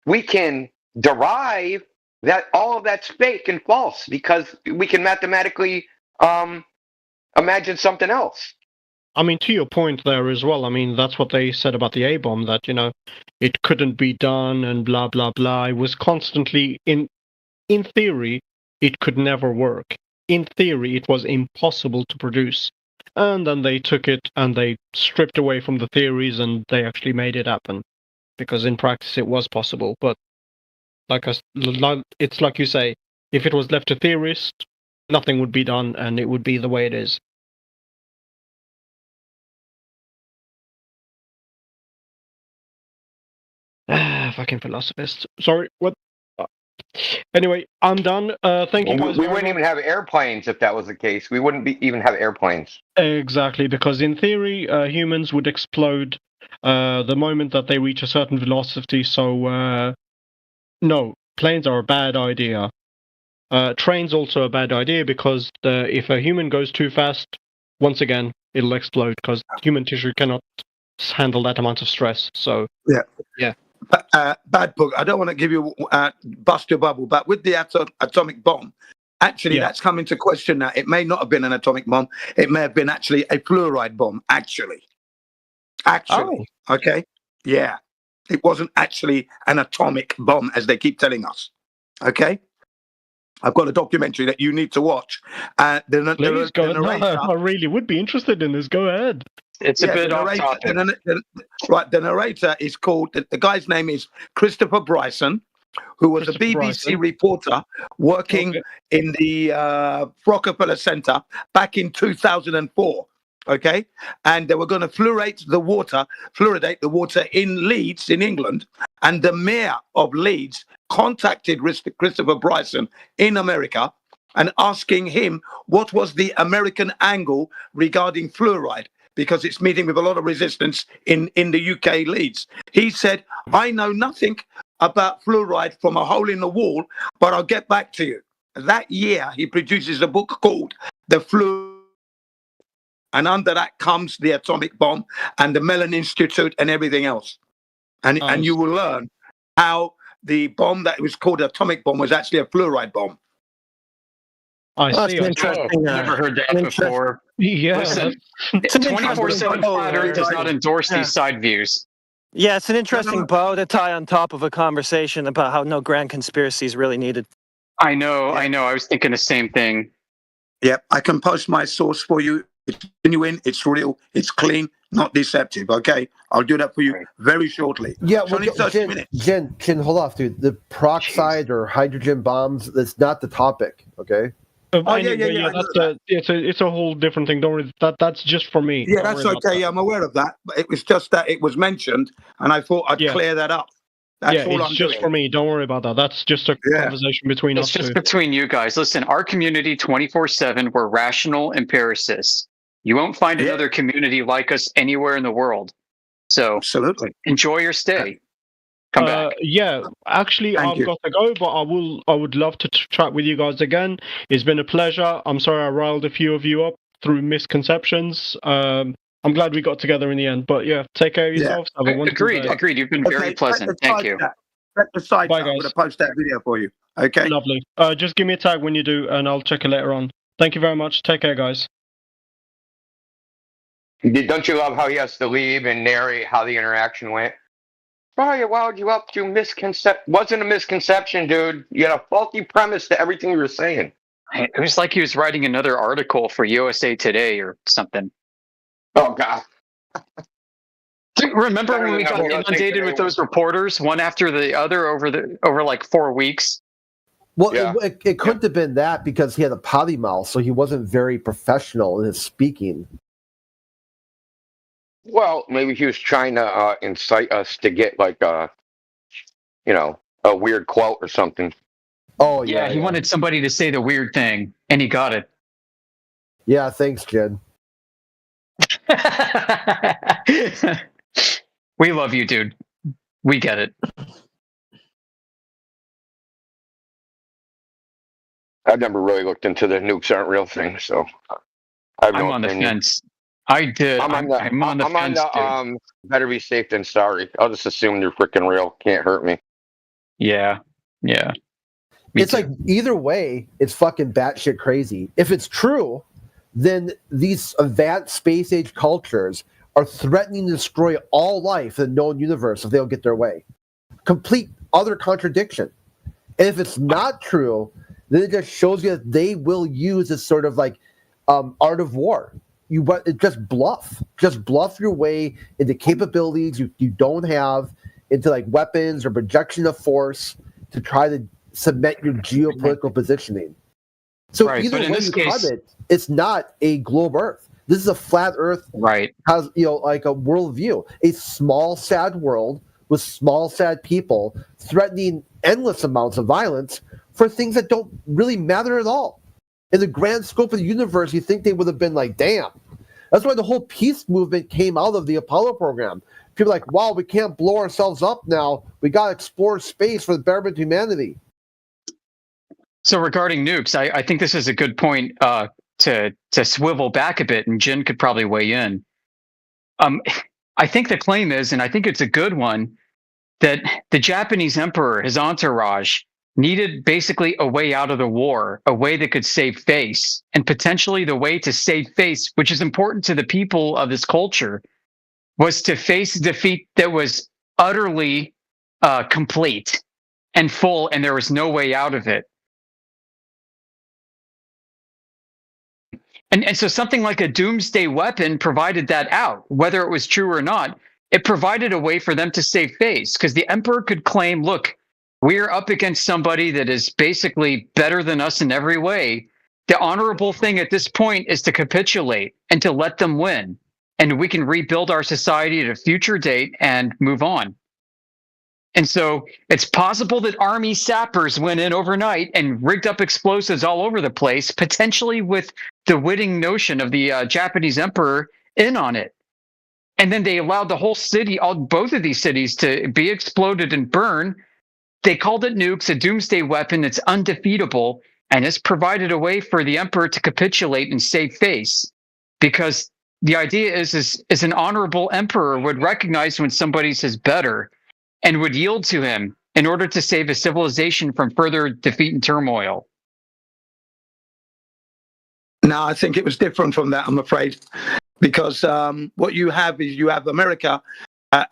we can derive that all of that's fake and false because we can mathematically imagine something else. I mean, to your point there as well, I mean, that's what they said about the A-bomb, that, it couldn't be done and blah, blah, blah. It was constantly, in theory, it could never work. In theory, it was impossible to produce. And then they took it and they stripped away from the theories and they actually made it happen. Because in practice, it was possible. But it's like you say, if it was left to theorists, nothing would be done and it would be the way it is. Fucking philosophers. Sorry, what? Anyway, I'm done. Thank you guys. We wouldn't even have airplanes if that was the case. We wouldn't even have airplanes. Exactly, because in theory, humans would explode the moment that they reach a certain velocity. So, no, planes are a bad idea. Trains also a bad idea because if a human goes too fast, once again, it'll explode because human tissue cannot handle that amount of stress. So, yeah. Bad book. I don't want to give you bust your bubble, but with the atomic bomb, actually, that's come into question now. It may not have been an atomic bomb. It may have been actually a fluoride bomb. Actually, okay, yeah, it wasn't actually an atomic bomb as they keep telling us. Okay, I've got a documentary that you need to watch. Please go. I really would be interested in this. Go ahead. It's a bit off topic. The narrator is called, the guy's name is Christopher Bryson, who was a BBC reporter working in the Rockefeller Center back in 2004. Okay, and they were going to fluoridate the water in Leeds, in England, and the mayor of Leeds contacted Christopher Bryson in America and asking him what was the American angle regarding fluoride, because it's meeting with a lot of resistance in the UK Leeds. He said, I know nothing about fluoride from a hole in the wall, but I'll get back to you. That year, he produces a book called The Fluoride. And under that comes the atomic bomb and the Mellon Institute and everything else. And you will learn how the bomb that was called atomic bomb was actually a fluoride bomb. I see. Interesting. Never heard that before. Yeah. Listen, 24/7 Flat Earth does not endorse these side views. Yeah, it's an interesting bow to tie on top of a conversation about how no grand conspiracy is really needed. I know. I was thinking the same thing. Yeah, I can post my source for you. It's genuine, it's real, it's clean, not deceptive. Okay, I'll do that for you very shortly. Yeah, well, Jen, hold off, dude. The peroxide or hydrogen bombs, that's not the topic, okay? It's a whole different thing. Don't worry, that's just for me. Yeah, that's okay. Yeah, I'm aware of that. But it was just that it was mentioned, and I thought I'd clear that up. That's all I'm just doing. for me. Don't worry about that. That's just a conversation between us. It's just between you guys. Listen, our community 24/7, we're rational empiricists. You won't find another community like us anywhere in the world. So absolutely enjoy your stay. Come back. Yeah, actually, I've got to go, but I would love to chat with you guys again. It's been a pleasure. I'm sorry I riled a few of you up through misconceptions. I'm glad we got together in the end. But yeah, take care of yourselves. Have a wonderful day. Agreed. You've been very pleasant. Thank you. Set the site Bye, up. guys. I'm going to post that video for you. Okay. Lovely. Just give me a tag when you do, and I'll check it later on. Thank you very much. Take care, guys. Don't you love how he has to leave and narrate how the interaction went? Why would you up to wasn't a misconception, dude. You had a faulty premise to everything you were saying. It was like he was writing another article for USA Today or something. Oh, God. Remember when we got inundated with those reporters, one after the other, over like 4 weeks? Well, it couldn't have been that because he had a potty mouth, so he wasn't very professional in his speaking. Well, maybe he was trying to incite us to get like a weird quote or something. Oh, yeah. He wanted somebody to say the weird thing, and he got it. Yeah, thanks, Jed. We love you, dude. We get it. I've never really looked into the nukes aren't real thing, so I'm on the fence. I did. I'm on the fence, dude. Better be safe than sorry. I'll just assume they're freaking real. Can't hurt me. Yeah. It's like either way, it's fucking batshit crazy. If it's true, then these advanced space age cultures are threatening to destroy all life in the known universe if they don't get their way. Complete utter contradiction. And if it's not true, then it just shows you that they will use this sort of like art of war. Just bluff your way into capabilities you don't have, into like weapons or projection of force to try to cement your geopolitical positioning. So either way you cut it, it's not a globe Earth. This is a flat Earth. Right. Has like a worldview, a small sad world with small sad people threatening endless amounts of violence for things that don't really matter at all. In the grand scope of the universe, you think they would have been like, damn. That's why the whole peace movement came out of the Apollo program. People are like, wow, we can't blow ourselves up now. We got to explore space for the betterment of humanity. So regarding nukes, I think this is a good point to swivel back a bit, and Jin could probably weigh in. I think the claim is, and I think it's a good one, that the Japanese emperor, his entourage, needed basically a way out of the war, a way that could save face, and potentially the way to save face, which is important to the people of this culture, was to face defeat that was utterly complete and full, and there was no way out of it. And so something like a doomsday weapon provided that out, whether it was true or not. It provided a way for them to save face, because the emperor could claim, look, we're up against somebody that is basically better than us in every way. The honorable thing at this point is to capitulate and to let them win. And we can rebuild our society at a future date and move on. And so it's possible that army sappers went in overnight and rigged up explosives all over the place, potentially with the witting notion of the Japanese emperor in on it. And then they allowed the whole city, both of these cities, to be exploded and burn. They called it nukes, a doomsday weapon that's undefeatable, and it's provided a way for the emperor to capitulate and save face. Because the idea is an honorable emperor would recognize when somebody's his better and would yield to him in order to save a civilization from further defeat and turmoil. No, I think it was different from that, I'm afraid, because what you have is you have America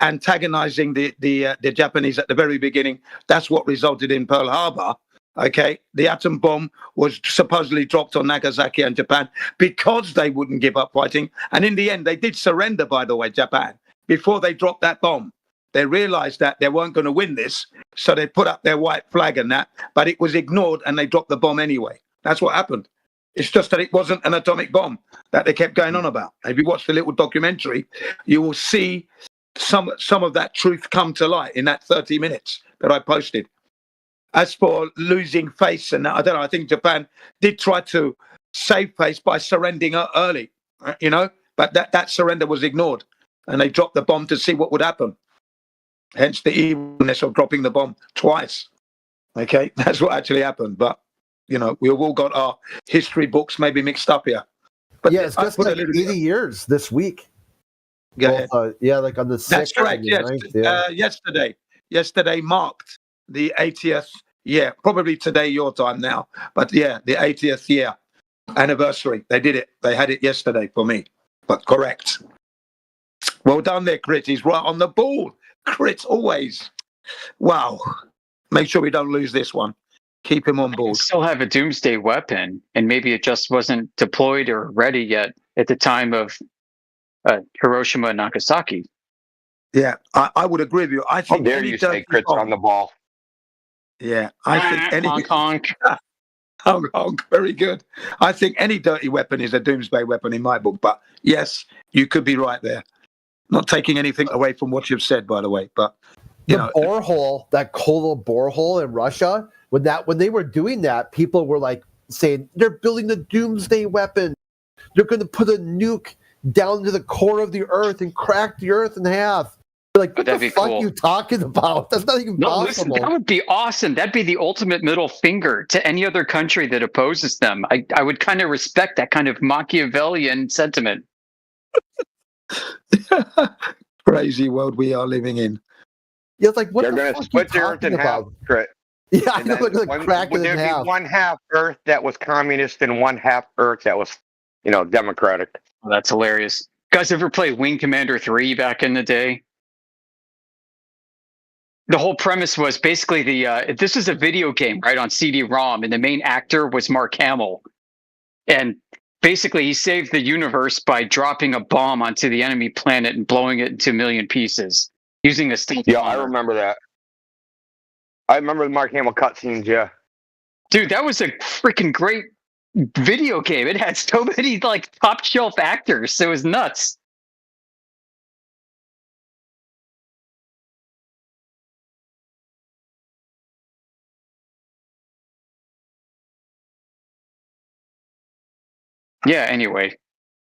antagonizing the Japanese at the very beginning. That's what resulted in Pearl Harbor. Okay, the atom bomb was supposedly dropped on Nagasaki and Japan because they wouldn't give up fighting. And in the end, they did surrender, by the way, Japan, before they dropped that bomb. They realized that they weren't going to win this, so they put up their white flag and that, but it was ignored and they dropped the bomb anyway. That's what happened. It's just that it wasn't an atomic bomb that they kept going on about. If you watch the little documentary, you will see some of that truth come to light in that 30 minutes that I posted. As for losing face and that, I don't know, I think Japan did try to save face by surrendering early. you know. But that surrender was ignored, and they dropped the bomb to see what would happen. Hence the evilness of dropping the bomb twice. Okay, that's what actually happened. But you know, we've all got our history books maybe mixed up here. But yeah, it's just like 80 years this week. Go ahead. Like on the 6th. That's correct. Yes. 9th, Yesterday marked the 80th year. Probably today your time now, but yeah, the 80th year anniversary. They did it. They had it yesterday for me. But correct. Well done there, Crit. He's right on the ball. Crit always. Wow. Make sure we don't lose this one. Keep him on board. Still have a doomsday weapon, and maybe it just wasn't deployed or ready yet at the time of Hiroshima and Nagasaki. Yeah, I would agree with you. I think how dare you say Crit's on the ball? Yeah, I think any honk honk. honk honk. Very good. I think any dirty weapon is a doomsday weapon in my book. But yes, you could be right there. Not taking anything away from what you've said, by the way. But you know, borehole, that Kola borehole in Russia, when they were doing that, people were like saying they're building the doomsday weapon. They're going to put a nuke down to the core of the earth and crack the earth in half. They're like, what the fuck are you talking about? That's not even possible. Listen, that would be awesome. That'd be the ultimate middle finger to any other country that opposes them. I would kind of respect that kind of Machiavellian sentiment. Crazy world we are living in. Yeah, it's like, what They're the going fuck to split the you earth in talking half, about? Crit. Yeah, I know, like crack it in There'd half. be one half Earth that was communist and one half Earth that was, democratic. Well, that's hilarious. Guys ever play Wing Commander 3 back in the day? The whole premise was basically this is a video game, right, on CD-ROM, and the main actor was Mark Hamill. And basically he saved the universe by dropping a bomb onto the enemy planet and blowing it into a million pieces using a steam Yeah, I remember that. I remember the Mark Hamill cutscenes, yeah. Dude, that was a freaking great video game. It had so many top shelf actors. It was nuts. Yeah, anyway.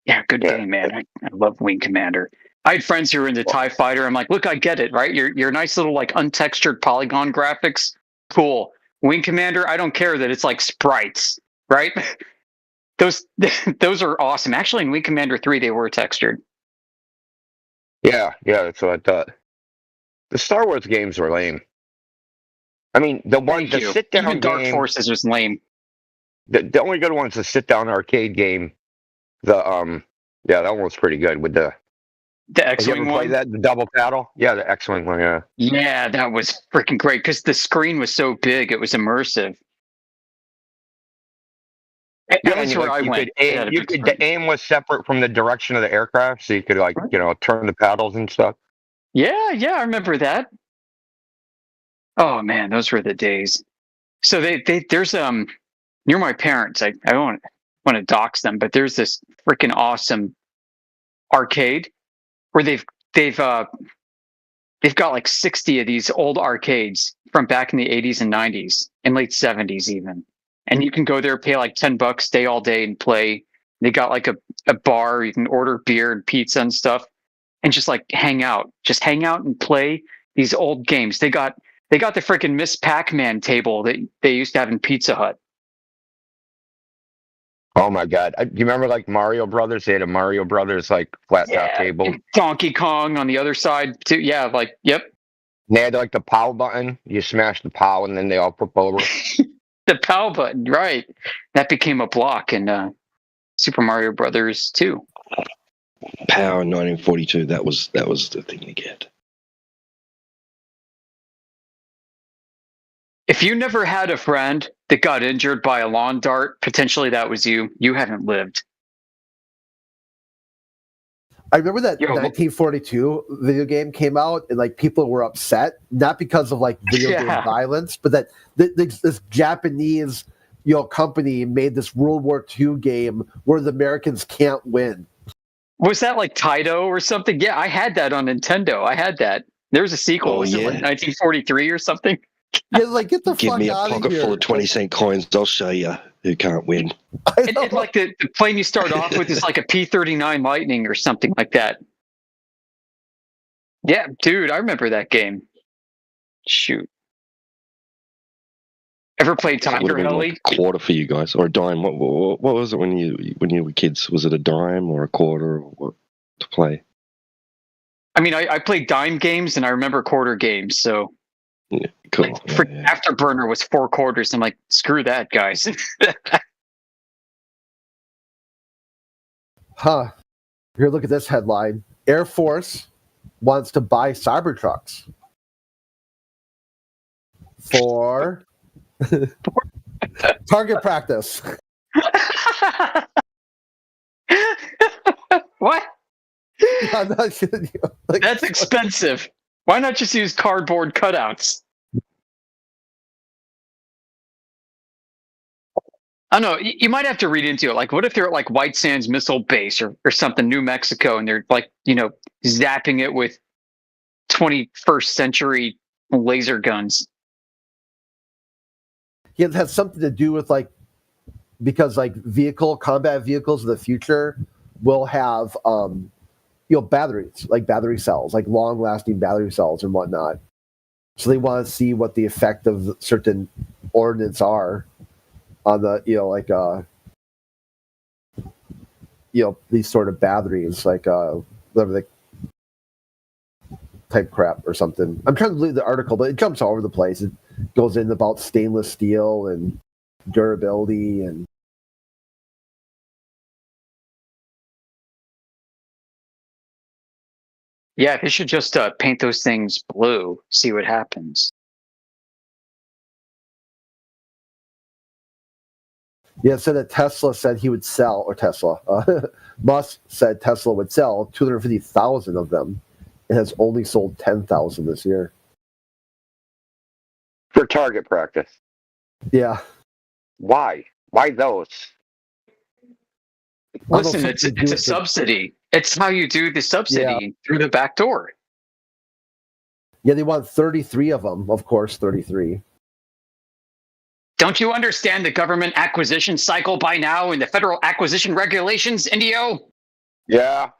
Yeah, good game, man. I love Wing Commander. I had friends who were into TIE Fighter. I'm like, look, I get it, right? Your nice little untextured polygon graphics. Cool. Wing Commander, I don't care that it's like sprites, right? Those are awesome. Actually, in Wing Commander 3, they were textured. Yeah, that's what I thought. The Star Wars games were lame. I mean, the sit-down Even Dark game, Forces was lame. The only good one is the sit-down arcade game. That one was pretty good with the X-Wing one. Play that the double paddle? Yeah, the X-Wing one. Yeah. Yeah, that was freaking great because the screen was so big; it was immersive. That's where I went. The aim was separate from the direction of the aircraft, so you could turn the paddles and stuff. Yeah, I remember that. Oh man, those were the days. So there's near my parents. I don't want to dox them, but there's this freaking awesome arcade where they've got like 60 of these old arcades from back in the 80s and 90s and late 70s even. And you can go there, pay like $10, stay all day and play. They got like a bar, you can order beer and pizza and stuff and just hang out and play these old games. They got the freaking Miss Pac-Man table that they used to have in Pizza Hut. Oh my God! Do you remember Mario Brothers? They had a Mario Brothers flat top table. And Donkey Kong on the other side too. Yeah, yep. And they had the POW button. You smash the POW, and then they all flip over. The POW button, right? That became a block in Super Mario Brothers 2. POW in 1942. That was the thing to get. If you never had a friend that got injured by a lawn dart, potentially that was you. You haven't lived. I remember that 1942 video game came out and people were upset, not because of video game violence, but that this Japanese company made this World War II game where the Americans can't win. Was that Taito or something? Yeah, I had that on Nintendo. I had that. There was a sequel. Was it 1943 or something? Yeah, like get the Give fuck me a out of pocket here. full of 20-cent coins. I'll show you who can't win. And like the plane you start off with is like a P-39 Lightning or something like that. Yeah, dude, I remember that game. Shoot. Ever played It would Tiger have been Heli? like a quarter for you guys, or a dime. What was it when you were kids? Was it a dime or a quarter, or what to play? I mean, I played dime games and I remember quarter games. So, Yeah, cool. like, Afterburner was 4 quarters. I'm like, screw that, guys. Huh. Here, look at this headline. Air Force wants to buy Cybertrucks for target practice. What? I'm not sure, That's expensive. Why not just use cardboard cutouts? I don't know. You might have to read into it. Like, what if they're at like White Sands Missile Base or something, New Mexico, and they're like, zapping it with 21st century laser guns? Yeah, it has something to do with because combat vehicles of the future will have batteries, like battery cells, like long lasting battery cells and whatnot. So they want to see what the effect of certain ordnance are on the these sort of batteries, like whatever the type crap or something. I'm trying to read the article, but it jumps all over the place. It goes in about stainless steel and durability and Yeah, they should just paint those things blue, see what happens. Yeah, it said that Tesla said he would sell, or Musk said Tesla would sell 250,000 of them. It has only sold 10,000 this year. For target practice. Yeah. Why? Why those? Listen, it's a subsidy. It's how you do the subsidy through the back door. Yeah, they want 33 of them, of course, 33. Don't you understand the government acquisition cycle by now and the federal acquisition regulations, Indio? Yeah.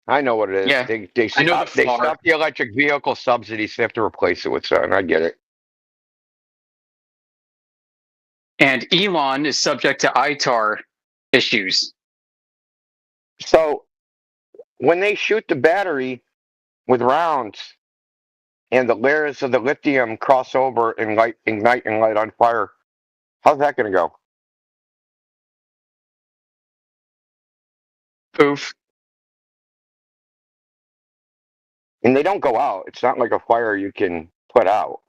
I know what it is. Yeah. They stopped the electric vehicle subsidies. They have to replace it with something. I get it. And Elon is subject to ITAR issues. So when they shoot the battery with rounds and the layers of the lithium cross over and ignite and light on fire, how's that going to go? Poof. And they don't go out. It's not like a fire you can put out.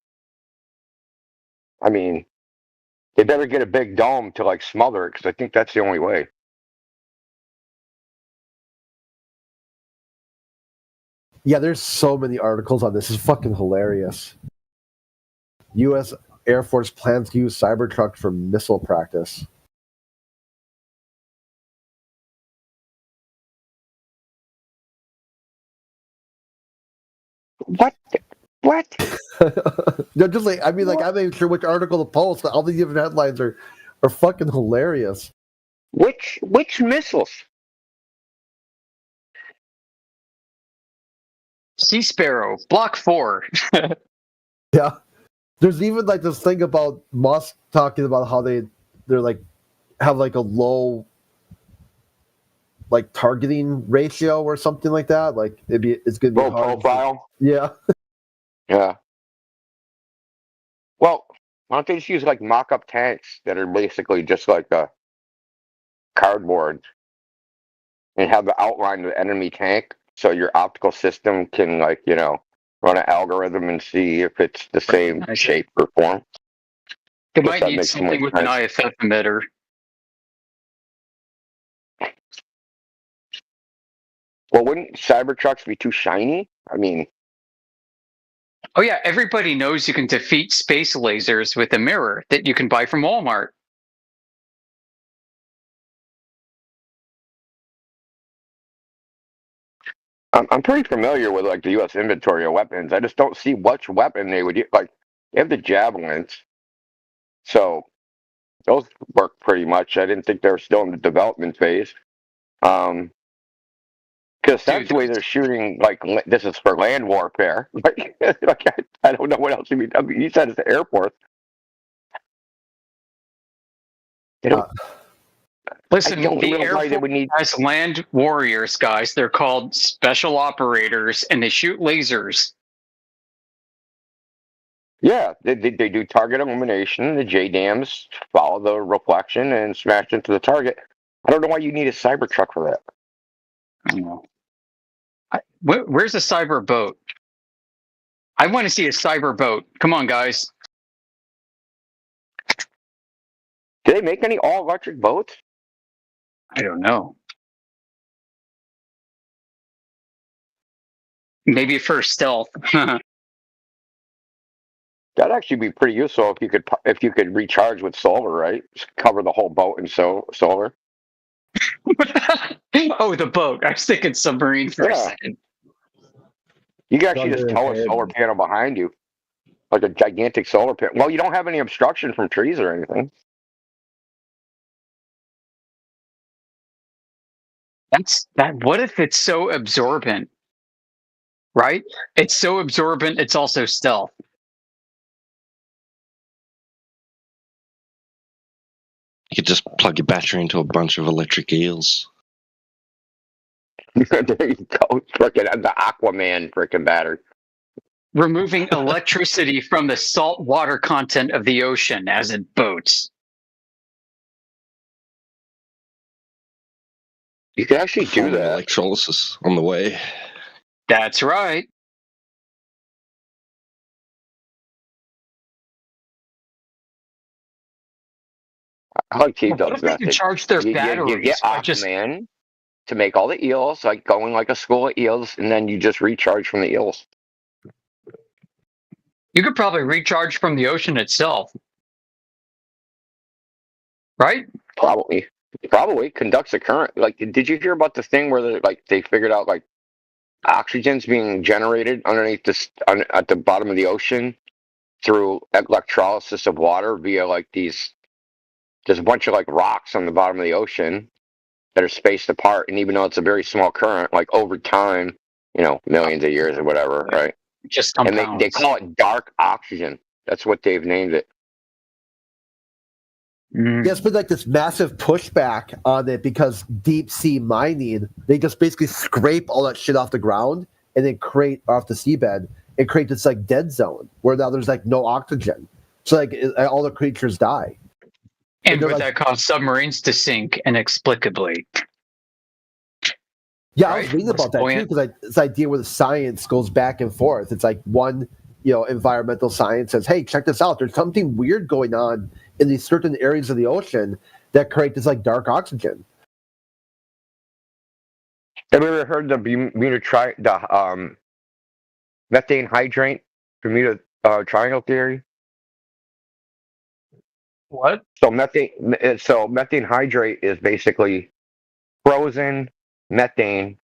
I mean, they better get a big dome to smother it, because I think that's the only way. Yeah, there's so many articles on this. It's fucking hilarious. U.S. Air Force plans to use Cybertruck for missile practice. What? No, just I'm not even sure which article to post. All these different headlines are fucking hilarious. Which missiles? Sea Sparrow, Block 4. Yeah. There's even this thing about Musk talking about how they're have a low targeting ratio or something like that. It's gonna be low hard profile. Yeah. Yeah. Well, why don't they just use mock-up tanks that are basically just like a cardboard and have the outline of the enemy tank, so your optical system can run an algorithm and see if it's the same shape or form. They might need something with an IFF emitter. Well, wouldn't Cybertrucks be too shiny? I mean... Oh yeah, everybody knows you can defeat space lasers with a mirror that you can buy from Walmart. I'm pretty familiar with the U.S. inventory of weapons. I just don't see which weapon they would use. They have the javelins, so those work pretty much. I didn't think they were still in the development phase. Because essentially they're shooting like this is for land warfare. Like, I don't know what else you mean. I mean, you said it's the Air Force. Listen, don't the know Air why they Force would need- has land warriors, guys. They're called special operators, and they shoot lasers. Yeah, they do target elimination. The JDAMs follow the reflection and smash into the target. I don't know why you need a Cybertruck for that. I don't know. Where's a cyber boat? I want to see a cyber boat. Come on, guys. Do they make any all-electric boats? I don't know. Maybe for stealth. That'd actually be pretty useful if you could recharge with solar, right? Just cover the whole boat in solar. Oh, the boat. I was thinking submarine for a second. You can actually just tow a solar panel behind you, like a gigantic solar panel. Well, you don't have any obstruction from trees or anything. What if it's so absorbent? Right? It's so absorbent, it's also stealth. You could just plug your battery into a bunch of electric eels. There you go. Frickin' the Aquaman frickin' battery. Removing electricity from the salt water content of the ocean as it boats. You can actually do that. Electrolysis on the way. That's right. I like T Dub's What if they method. can charge their You batteries get by Aquaman to make all the eels, like going like a school of eels, and then you just recharge from the eels. You could probably recharge from the ocean itself. Right? Probably conducts a current. Like, did you hear about the thing where they figured out like oxygen's being generated underneath at the bottom of the ocean through electrolysis of water via like there's a bunch of like rocks on the bottom of the ocean that are spaced apart, and even though it's a very small current, like over time, millions of years or whatever, right? Just and they call it dark oxygen. That's what they've named it. Yeah, it's been like this massive pushback on it because deep sea mining, they just basically scrape all that shit off the ground and then create off the seabed and create this like dead zone where now there's like no oxygen. So like all the creatures die. And would that cause submarines to sink inexplicably? Yeah, I was reading about that too because this idea where the science goes back and forth. It's like one, environmental science says, "Hey, check this out. There's something weird going on in these certain areas of the ocean that create this like dark oxygen." Have you ever heard the methane hydrate Bermuda Triangle theory? What? So methane hydrate is basically frozen methane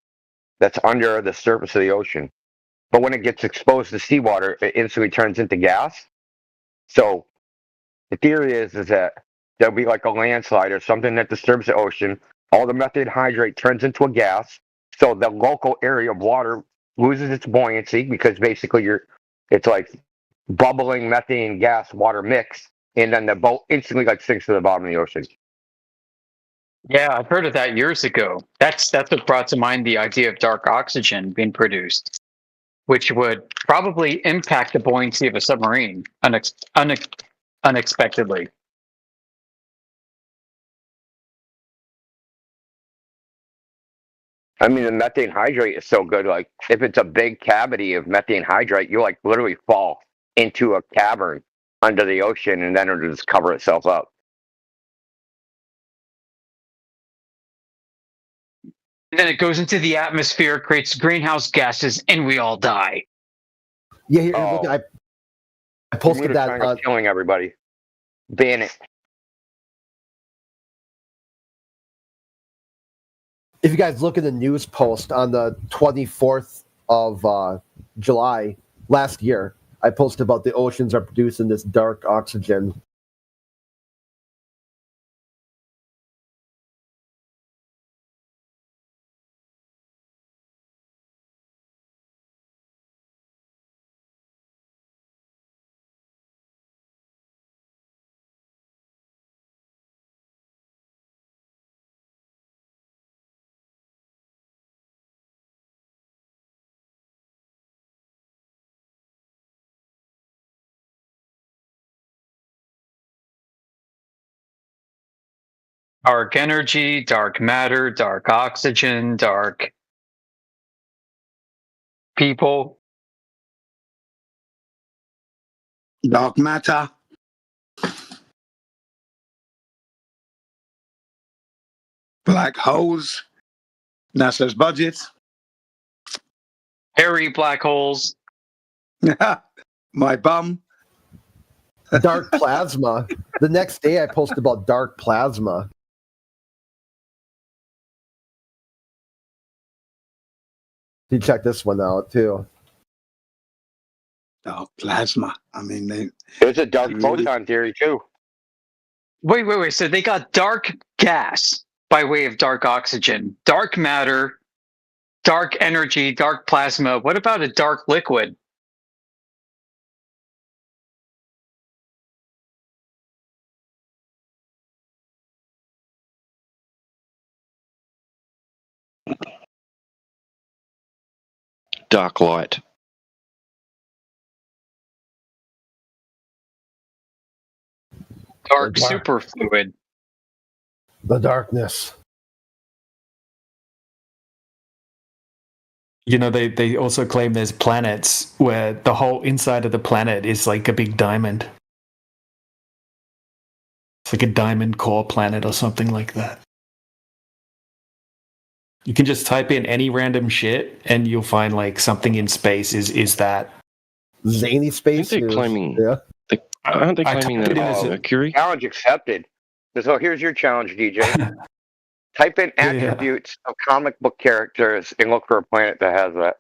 that's under the surface of the ocean. But when it gets exposed to seawater, it instantly turns into gas. So the theory is that there'll be like a landslide or something that disturbs the ocean. All the methane hydrate turns into a gas. So the local area of water loses its buoyancy because basically it's like bubbling methane gas water mix, and then the boat instantly sinks to the bottom of the ocean. Yeah, I've heard of that years ago. That's what brought to mind the idea of dark oxygen being produced, which would probably impact the buoyancy of a submarine unexpectedly. I mean, the methane hydrate is so good. Like, if it's a big cavity of methane hydrate, you literally fall into a cavern under the ocean, and then it'll just cover itself up. And then it goes into the atmosphere, creates greenhouse gases, and we all die. Yeah, here, look, I posted that. Killing everybody. Ban it. If you guys look at the news post on the 24th of July last year, I posted about the oceans are producing this dark oxygen. Dark energy, dark matter, dark oxygen, dark people. Dark matter. Black holes. NASA's budget. Hairy black holes. My bum. Dark plasma. The next day I posted about dark plasma. You check this one out too. Dark plasma. I mean, there's a dark photon theory too. Wait. So they got dark gas by way of dark oxygen, dark matter, dark energy, dark plasma. What about a dark liquid? Dark light. Dark superfluid. The darkness. You know, they also claim there's planets where the whole inside of the planet is like a big diamond. It's like a diamond core planet or something like that. You can just type in any random shit and you'll find like something in space is that. Zany space. They're claiming. Yeah. Aren't they claiming that it's Mercury? Challenge accepted. So here's your challenge, DJ. Type in attributes of comic book characters and look for a planet that has that.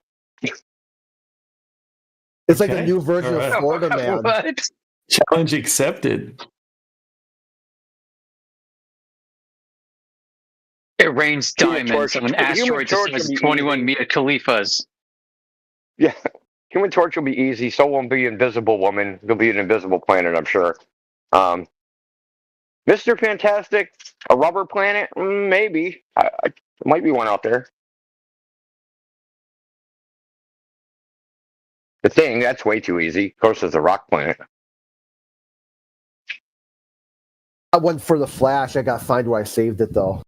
It's like a new version of Florida Man. What? Challenge accepted. It rains diamonds on an asteroid the size of 21 Mia Khalifas. Yeah. Human Torch will be easy. So won't be Invisible Woman. There'll be an invisible planet, I'm sure. Mr. Fantastic, a rubber planet? Maybe. There might be one out there. The Thing, that's way too easy. Of course, it's a rock planet. I went for the Flash. I got to find where I saved it, though.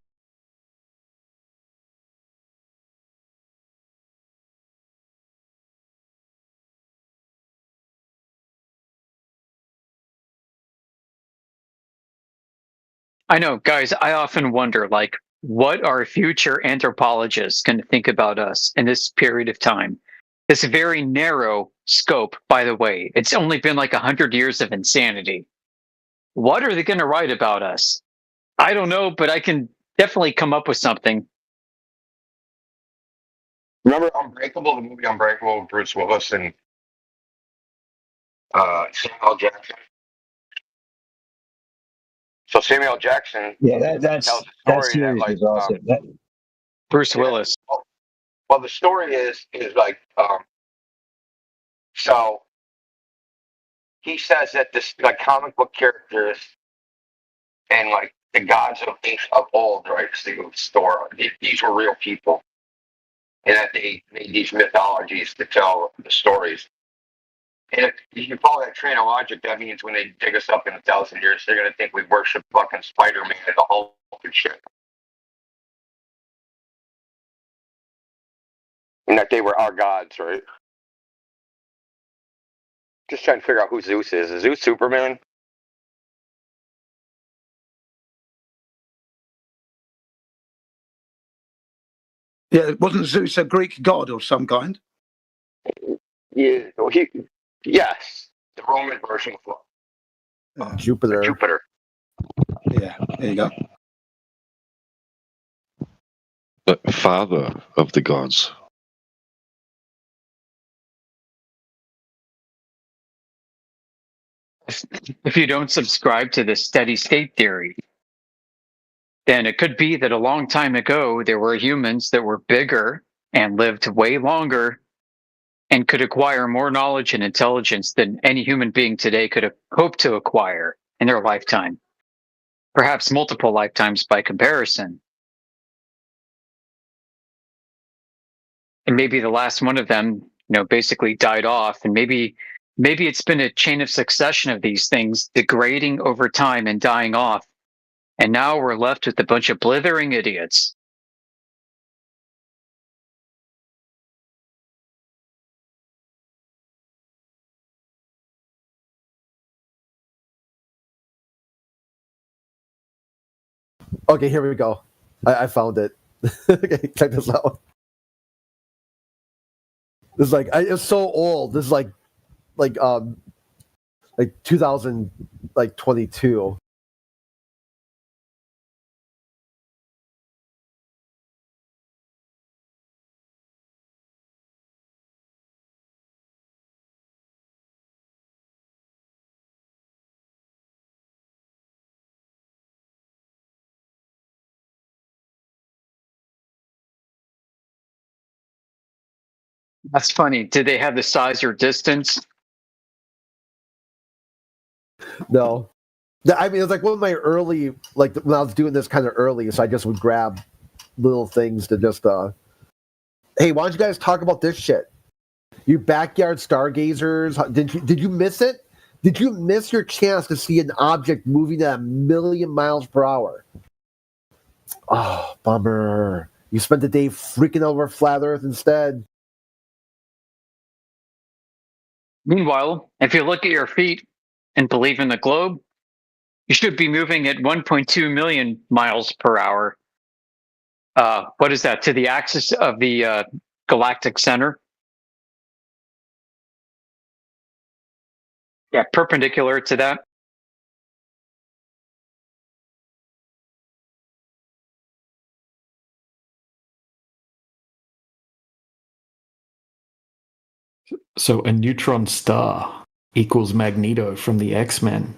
I know, guys, I often wonder, like, what are future anthropologists going to think about us in this period of time? This very narrow scope, by the way. It's only been like 100 years of insanity. What are they going to write about us? I don't know, but I can definitely come up with something. Remember Unbreakable, the movie Unbreakable with Bruce Willis and Samuel Jackson? So Samuel Jackson that's tells a that story series that, like, is awesome. Bruce Willis. Well, the story is like, so he says that this, like, comic book characters and like the gods of old, right? These were real people, and that they made these mythologies to tell the stories. And if you follow that train of logic, that means when they dig us up in 1,000 years, they're going to think we worship fucking Spider-Man and the Hulk and shit. And that they were our gods, right? Just trying to figure out who Zeus is. Is Zeus Superman? Yeah, wasn't Zeus a Greek god of some kind? Yeah, well, yes, the Roman version of Jupiter. Jupiter. Yeah, there you go. The father of the gods. if you don't subscribe to the steady state theory, then it could be that a long time ago there were humans that were bigger and lived way longer and could acquire more knowledge and intelligence than any human being today could have hoped to acquire in their lifetime, perhaps multiple lifetimes by comparison. And maybe the last one of them, basically died off, and maybe it's been a chain of succession of these things degrading over time and dying off, and now we're left with a bunch of blithering idiots. Okay, here we go. I found it. Okay, check this out. This is it's so old. This is like 2022. That's funny. Did they have the size or distance? No. I mean, it was like one of my early, when I was doing this kind of early, so I just would grab little things to just, hey, why don't you guys talk about this shit? You backyard stargazers, did you miss it? Did you miss your chance to see an object moving at 1,000,000 miles per hour? Oh, bummer. You spent the day freaking over flat Earth instead. Meanwhile, if you look at your feet and believe in the globe, you should be moving at 1.2 million miles per hour. What is that? To the axis of the galactic center? Yeah, perpendicular to that. So a neutron star equals Magneto from the X-Men.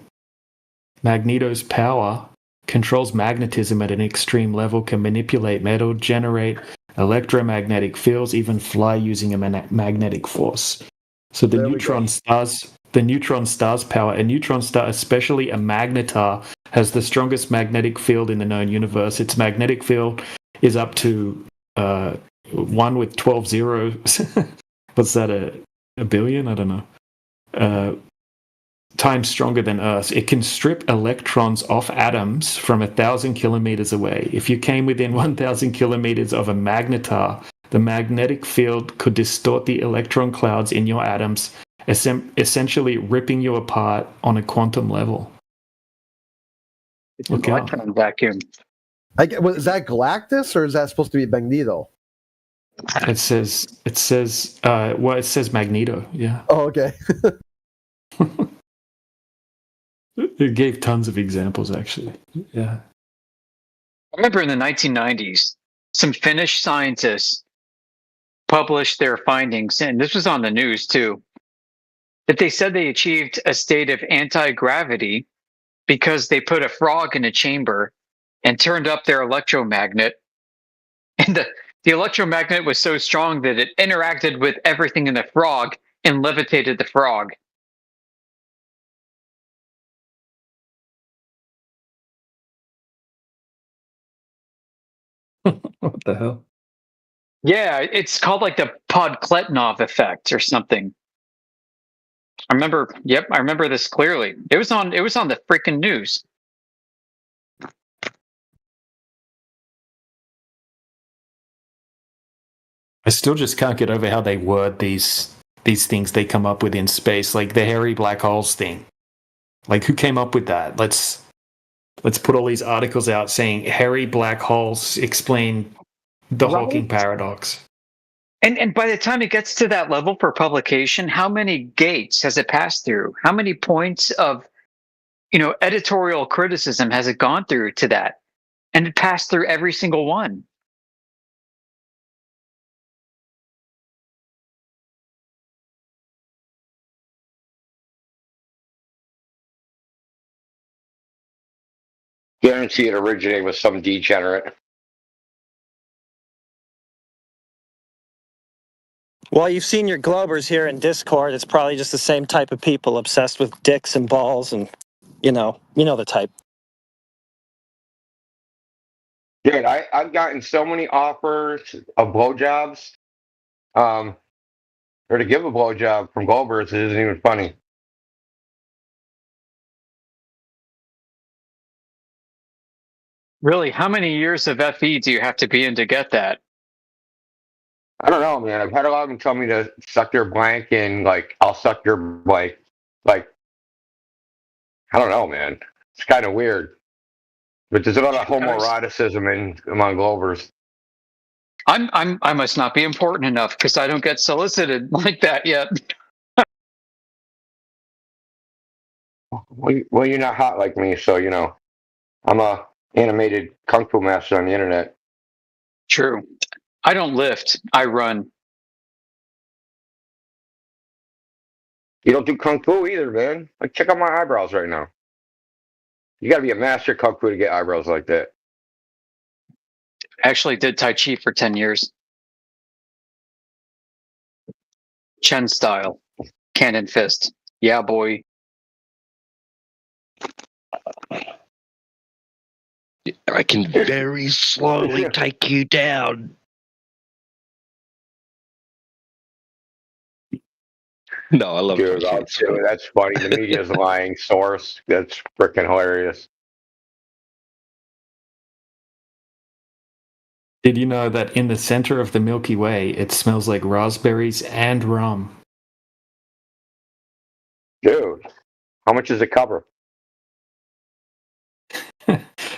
Magneto's power controls magnetism at an extreme level, can manipulate metal, generate electromagnetic fields, even fly using a magnetic force. So the neutron star's power, a neutron star, especially a magnetar, has the strongest magnetic field in the known universe. Its magnetic field is up to 1 with 12 zeros. What's that, a billion? I don't know. Times stronger than Earth. It can strip electrons off atoms from 1,000 kilometers away. If you came within 1,000 kilometers of a magnetar, the magnetic field could distort the electron clouds in your atoms, essentially ripping you apart on a quantum level. It's an electron vacuum. Is that Galactus or is that supposed to be Magneto? It says Magneto. Yeah. Oh, okay. It gave tons of examples, actually. Yeah. I remember in the 1990s, some Finnish scientists published their findings, and this was on the news too, that they said they achieved a state of anti-gravity because they put a frog in a chamber and turned up their electromagnet. And the electromagnet was so strong that it interacted with everything in the frog and levitated the frog. What the hell? Yeah, it's called like the Podkletnov effect or something. I remember this clearly. It was on the freaking news. I still just can't get over how they word these things they come up with in space, like the hairy black holes thing. Like, who came up with that? Let's put all these articles out saying hairy black holes explain the Hawking paradox. And by the time it gets to that level for publication, how many gates has it passed through? How many points of, editorial criticism has it gone through to that? And it passed through every single one. Guarantee it originated with some degenerate. Well, you've seen your Globers here in Discord. It's probably just the same type of people obsessed with dicks and balls, and you know the type. Dude, I've gotten so many offers of blowjobs, or to give a blowjob from Globers. It isn't even funny. Really, how many years of FE do you have to be in to get that? I don't know, man. I've had a lot of them tell me to suck their blank, and like I'll suck your blank. Like, I don't know, man. It's kind of weird. But there's a lot of homoeroticism among Globers. I must not be important enough because I don't get solicited like that yet. Well, you're not hot like me, so you know. I'm a animated kung fu master on the internet. True. I don't lift. I run. You don't do kung fu either, man. Like, check out my eyebrows right now. You got to be a master kung fu to get eyebrows like that. Actually did Tai Chi for 10 years. Chen style. Cannon fist. Yeah, boy. I can very slowly take you down. No, I love Dude, that's funny. The media's lying source. That's freaking hilarious. Did you know that in the center of the Milky Way, it smells like raspberries and rum? Dude, how much does it cover?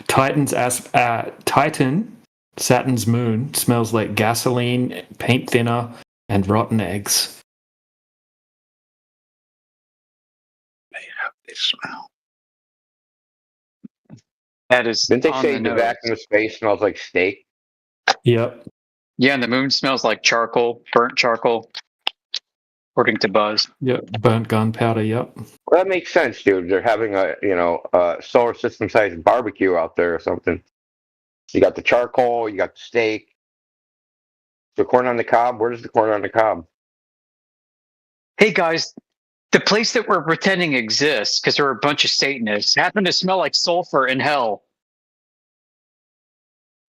Titan, Saturn's moon, smells like gasoline, paint thinner, and rotten eggs. They smell. That is. Didn't they on say the vacuum of space smells like steak? Yep. Yeah, and the moon smells like charcoal, burnt charcoal, according to Buzz. Yep, burnt gunpowder, yep. Well, that makes sense, dude. They're having a solar system sized barbecue out there or something. You got the charcoal, you got the steak. The corn on the cob. Where's the corn on the cob? Hey guys, the place that we're pretending exists, because there are a bunch of Satanists, happen to smell like sulfur in hell.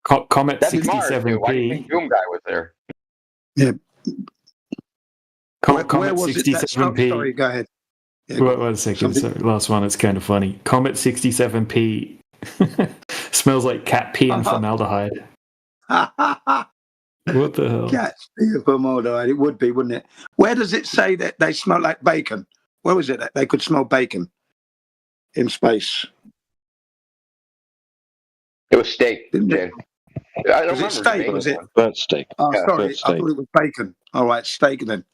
Comet That's Mars, dude. Why do you 67P. think Doom Guy was there? Yeah. Comet Where was it? 67P. Sorry, go ahead. Yeah, Wait 1 second. Sorry, last one. It's kind of funny. Comet 67P smells like cat pee and formaldehyde. What the hell? Cats pee and formaldehyde. It would be, wouldn't it? Where does it say that they smell like bacon? Where was it that they could smell bacon in space? It was steak. Dan. I don't Was it remember. steak? Was it? Burnt steak. Oh, Yeah, sorry. burnt I steak. thought it was bacon. All right, steak then.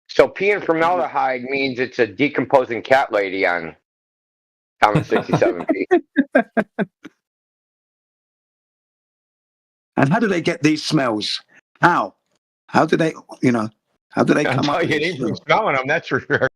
So pee and formaldehyde means it's a decomposing cat lady on Comet 67P. And how do they get these smells? How? How do they, how do they come up with You these ain't from smells? smelling them, that's for sure.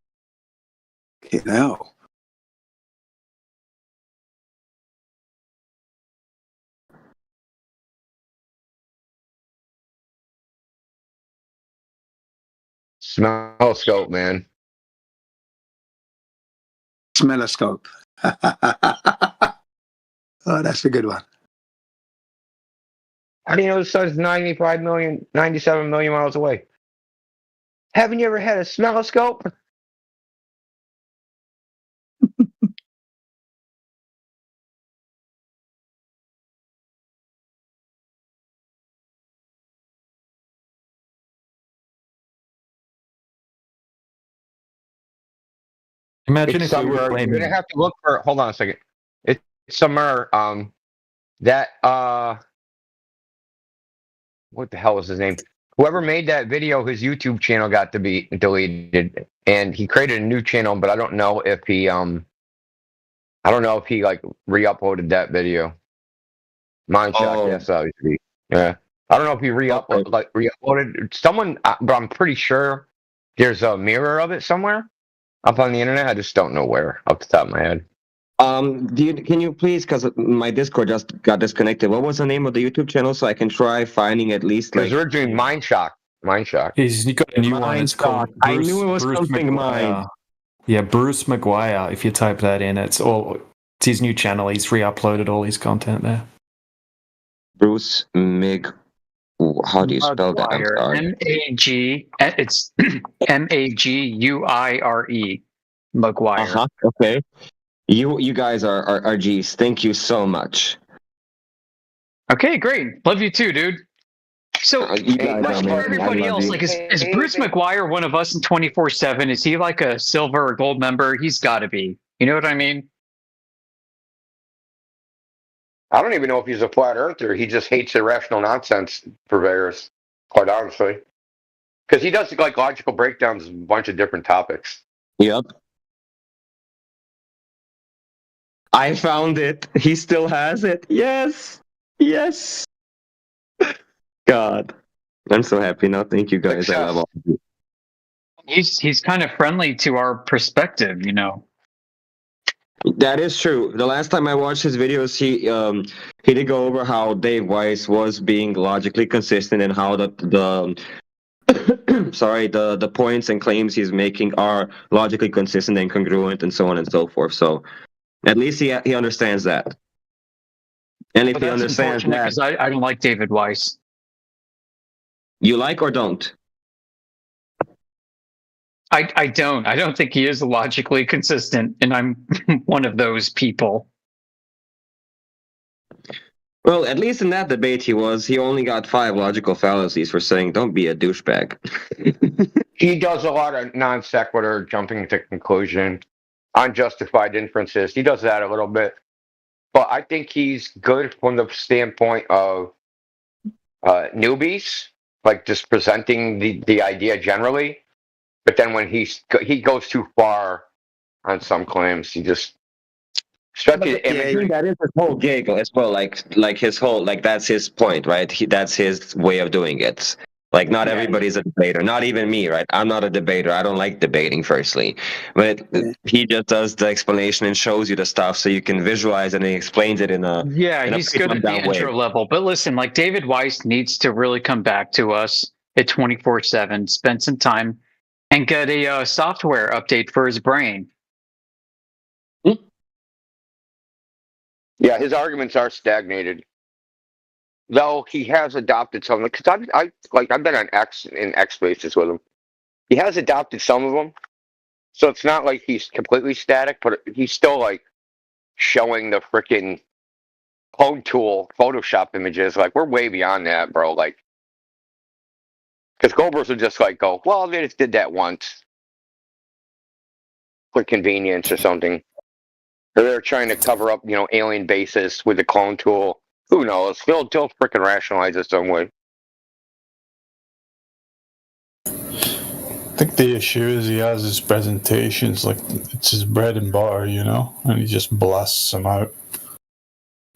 Smelloscope, man. Smelloscope. Oh, that's a good one. How do you know the sun's 97 million miles away? Haven't you ever had a smelloscope? Imagine It's if we were somewhere. claiming. You're gonna have to look for. Hold on a second. It's somewhere. That what the hell was his name? Whoever made that video, his YouTube channel got to be deleted, and he created a new channel. But I don't know if he like re-uploaded that video. Mindshot, yes, obviously. Yeah, I don't know if he re-uploaded someone, but I'm pretty sure there's a mirror of it somewhere up on the internet. I just don't know where, off the top of my head. Can you please, because my Discord just got disconnected. What was the name of the YouTube channel so I can try finding at least Because like? we're doing Mind Shock. Mind Shock. He's got a new one. Mind It's called Shock. I knew it was something McGuire. Mind. Yeah, Bruce McGuire. If you type that in, it's his new channel. He's re-uploaded all his content there. Bruce Mig. How do you spell that? I'm sorry. M-A-G. It's M-A-G-U-I-R-E. McGuire. Okay. You guys are G's. Thank you so much. Okay, great. Love you too, dude. So, question for everybody else: like, is Bruce McGuire one of us in 24/7? Is he like a silver or gold member? He's got to be. You know what I mean? I don't even know if he's a flat earther. He just hates irrational nonsense purveyors, quite honestly. Because he does like logical breakdowns of a bunch of different topics. Yep. I found it. He still has it. Yes. Yes. God. I'm so happy now. Thank you guys. I love all of you. He's kind of friendly to our perspective, you know. That is true. The last time I watched his videos, he did go over how Dave Weiss was being logically consistent and how the points and claims he's making are logically consistent and congruent and so on and so forth. So at least he understands that. And if he understands that, because I don't like David Weiss. You like or don't? I don't. I don't think he is logically consistent, and I'm one of those people. Well, at least in that debate he only got 5 logical fallacies for saying don't be a douchebag. He does a lot of non sequitur, jumping to conclusion, unjustified inferences. He does that a little bit. But I think he's good from the standpoint of newbies, like just presenting the idea generally. But then when he goes too far on some claims, he just especially the imagery. That is his whole gig as well. Like his whole that's his point, right? That's his way of doing it. Like not everybody's a debater, not even me, right? I'm not a debater. I don't like debating, firstly. But he just does the explanation and shows you the stuff so you can visualize it, and he explains it in a he's good at the intro level. But listen, like David Weiss needs to really come back to us at 24/7, spend some time, and get a software update for his brain. Yeah, his arguments are stagnated. Though he has adopted some, because I've been on X Spaces with him. He has adopted some of them, so it's not like he's completely static, but he's still like showing the freaking clone tool Photoshop images. Like we're way beyond that, bro. Like, because Goldbergs would just like go, well, they just did that once for convenience or something. Or they're trying to cover up, alien bases with the clone tool. Who knows? He'll freaking rationalize it some way. I think the issue is he has his presentations like it's his bread and butter, and he just blasts them out.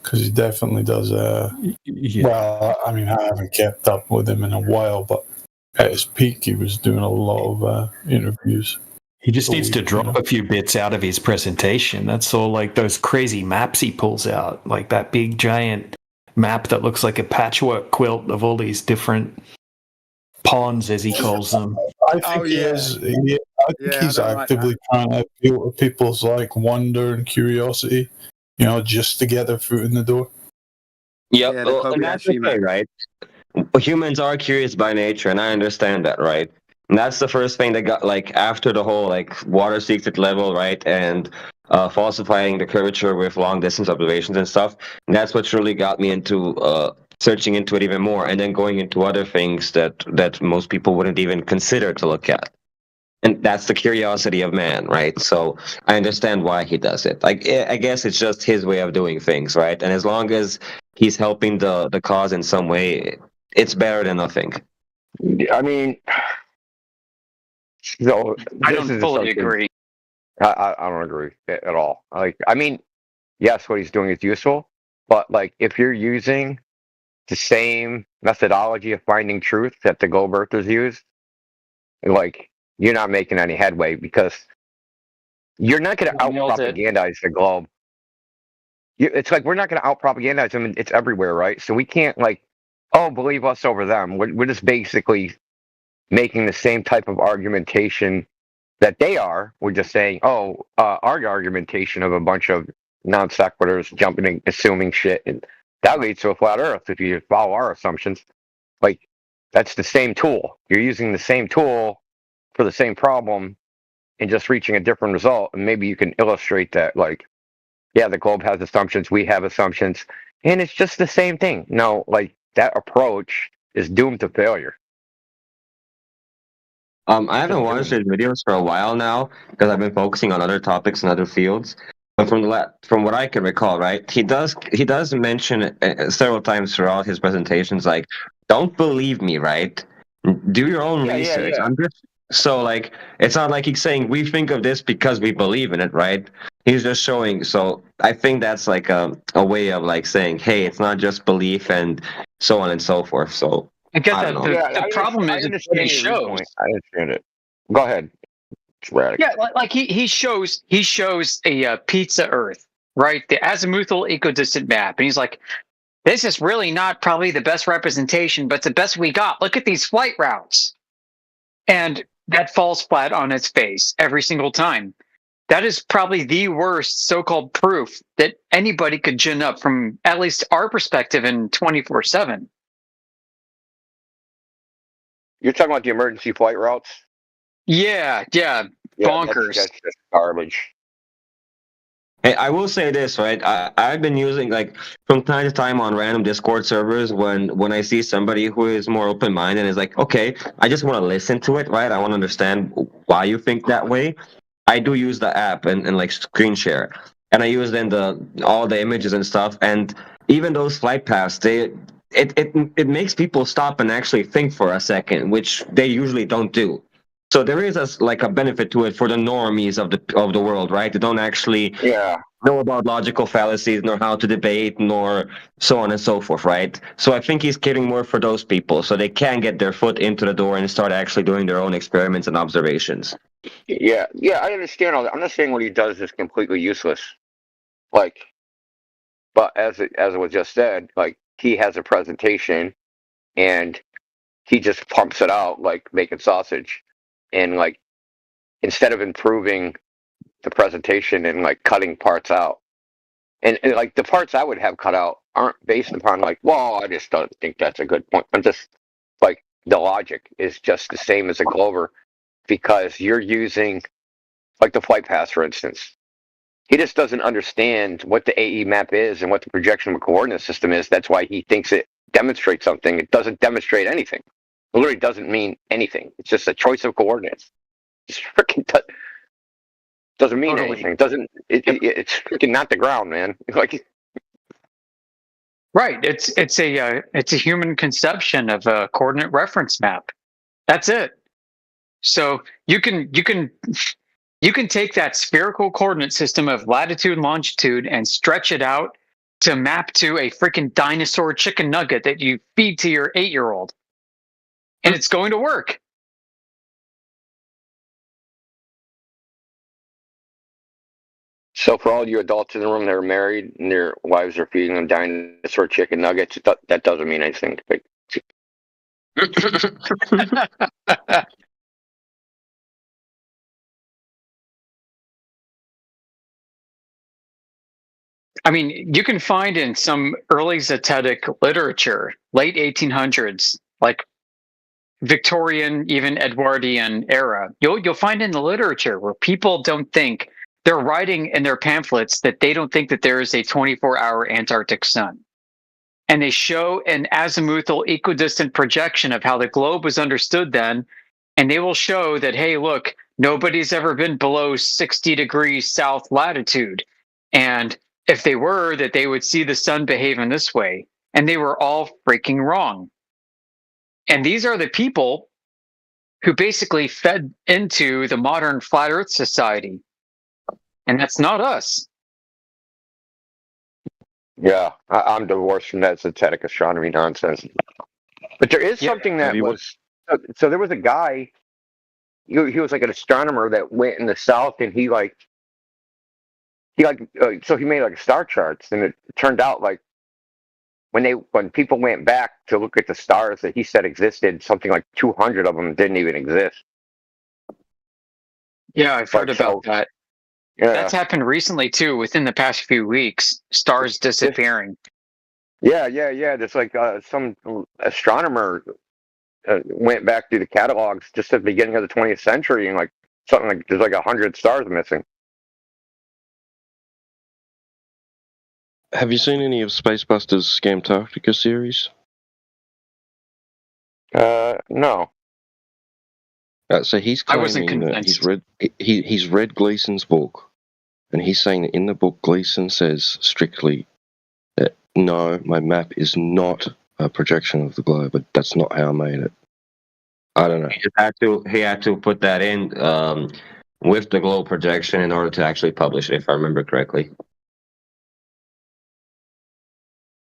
Because he definitely does. Well, I mean, I haven't kept up with him in a while, but at his peak, he was doing a lot of interviews. He just needs to drop a few bits out of his presentation. That's all, like those crazy maps he pulls out, like that big giant map that looks like a patchwork quilt of all these different ponds, as he calls them. I think he is. I think he's actively trying to appeal to people's wonder and curiosity, just to get their foot in the door. Yep, and that's okay, right? Humans are curious by nature, and I understand that, right? And that's the first thing that got, after the whole, water secret level, right, and falsifying the curvature with long-distance observations and stuff. And that's what really got me into searching into it even more, and then going into other things that most people wouldn't even consider to look at. And that's the curiosity of man, right? So I understand why he does it. I guess it's just his way of doing things, right? And as long as he's helping the cause in some way, it's better than nothing. I mean... So I don't fully agree. I don't agree at all. Yes, what he's doing is useful, but if you're using the same methodology of finding truth that the Goldbergers use, you're not making any headway because you're not going to out-propagandize the globe. it's like we're not going to out propagandize them. It's everywhere, right? So we can't like, oh, believe us over them. We're just basically making the same type of argumentation that they are. We're just saying, oh, our argumentation of a bunch of non sequiturs jumping and assuming shit, and that leads to a flat Earth if you follow our assumptions. Like that's the same tool. You're using the same tool for the same problem and just reaching a different result. And maybe you can illustrate that, like, yeah, the globe has assumptions, we have assumptions, and it's just the same thing. No, like that approach is doomed to failure. I haven't watched his videos for a while now because I've been focusing on other topics and other fields. But from what I can recall, right, he does mention several times throughout his presentations, like, don't believe me, right? Do your own research. Yeah. So like, it's not like he's saying we think of this because we believe in it, right? He's just showing. So I think that's like a way of like saying, hey, it's not just belief and so on and so forth. So I get I that. don't know. The problem is what he shows. I understand it. Go ahead. It's radical. Yeah, like he shows a pizza Earth, right? The azimuthal equidistant map, and he's like, this is really not probably the best representation, but it's the best we got. Look at these flight routes, and that falls flat on its face every single time. That is probably the worst so-called proof that anybody could gin up from at least our perspective in 24/7. You're talking about the emergency flight routes? Yeah, bonkers. That's just garbage. Hey, I will say this, right? I've been using, like, from time to time on random Discord servers when I see somebody who is more open-minded and is like, okay, I just want to listen to it, right? I want to understand why you think that way. I do use the app and like screen share, and I use then all the images and stuff, and even those flight paths, it makes people stop and actually think for a second, which they usually don't do. So there is a benefit to it for the normies of the world, right? They don't actually know about logical fallacies, nor how to debate, nor so on and so forth, right? So I think he's caring more for those people, so they can get their foot into the door and start actually doing their own experiments and observations. Yeah, I understand all that. I'm not saying what he does is completely useless. Like, but as it was just said, like, he has a presentation and he just pumps it out like making sausage. And like, instead of improving the presentation and like cutting parts out, and like the parts I would have cut out aren't based upon like, well, I just don't think that's a good point. I'm just like, the logic is just the same as a Glover, because you're using like the flight paths, for instance. He just doesn't understand what the AE map is and what the projection of a coordinate system is. That's why he thinks it demonstrates something. It doesn't demonstrate anything. It literally doesn't mean anything. It's just a choice of coordinates. Just freaking doesn't mean anything. It's freaking not the ground, man. Like, Right. It's a human conception of a coordinate reference map. That's it. So you can take that spherical coordinate system of latitude and longitude and stretch it out to map to a freaking dinosaur chicken nugget that you feed to your 8-year-old. And it's going to work. So for all you adults in the room that are married and their wives are feeding them dinosaur chicken nuggets, that doesn't mean anything. I mean, you can find in some early Zetetic literature, late 1800s, like Victorian, even Edwardian era, you'll find in the literature where people don't think, they're writing in their pamphlets that they don't think that there is a 24-hour Antarctic sun. And they show an azimuthal equidistant projection of how the globe was understood then. And they will show that, hey, look, nobody's ever been below 60 degrees south latitude. And if they were, that they would see the sun behave in this way. And they were all freaking wrong. And these are the people who basically fed into the modern flat Earth society. And that's not us. Yeah, I'm divorced from that Zetetic astronomy nonsense. But there is something that was... So there was a guy, he was like an astronomer that went in the south, and he like so he made like star charts, and it turned out like when people went back to look at the stars that he said existed, something like 200 of them didn't even exist. Yeah, I've heard about that. Yeah. That's happened recently too. Within the past few weeks, stars disappearing. Yeah. There's like some astronomer went back through the catalogs just at the beginning of the 20th century, and like something like there's like 100 stars missing. Have you seen any of Spacebusters Scamtarctica series? No. So he's I wasn't claiming that convinced. he's read Gleason's book, and he's saying that in the book Gleason says strictly that no, my map is not a projection of the globe, but that's not how I made it. I don't know. He had to put that in with the globe projection in order to actually publish it, if I remember correctly.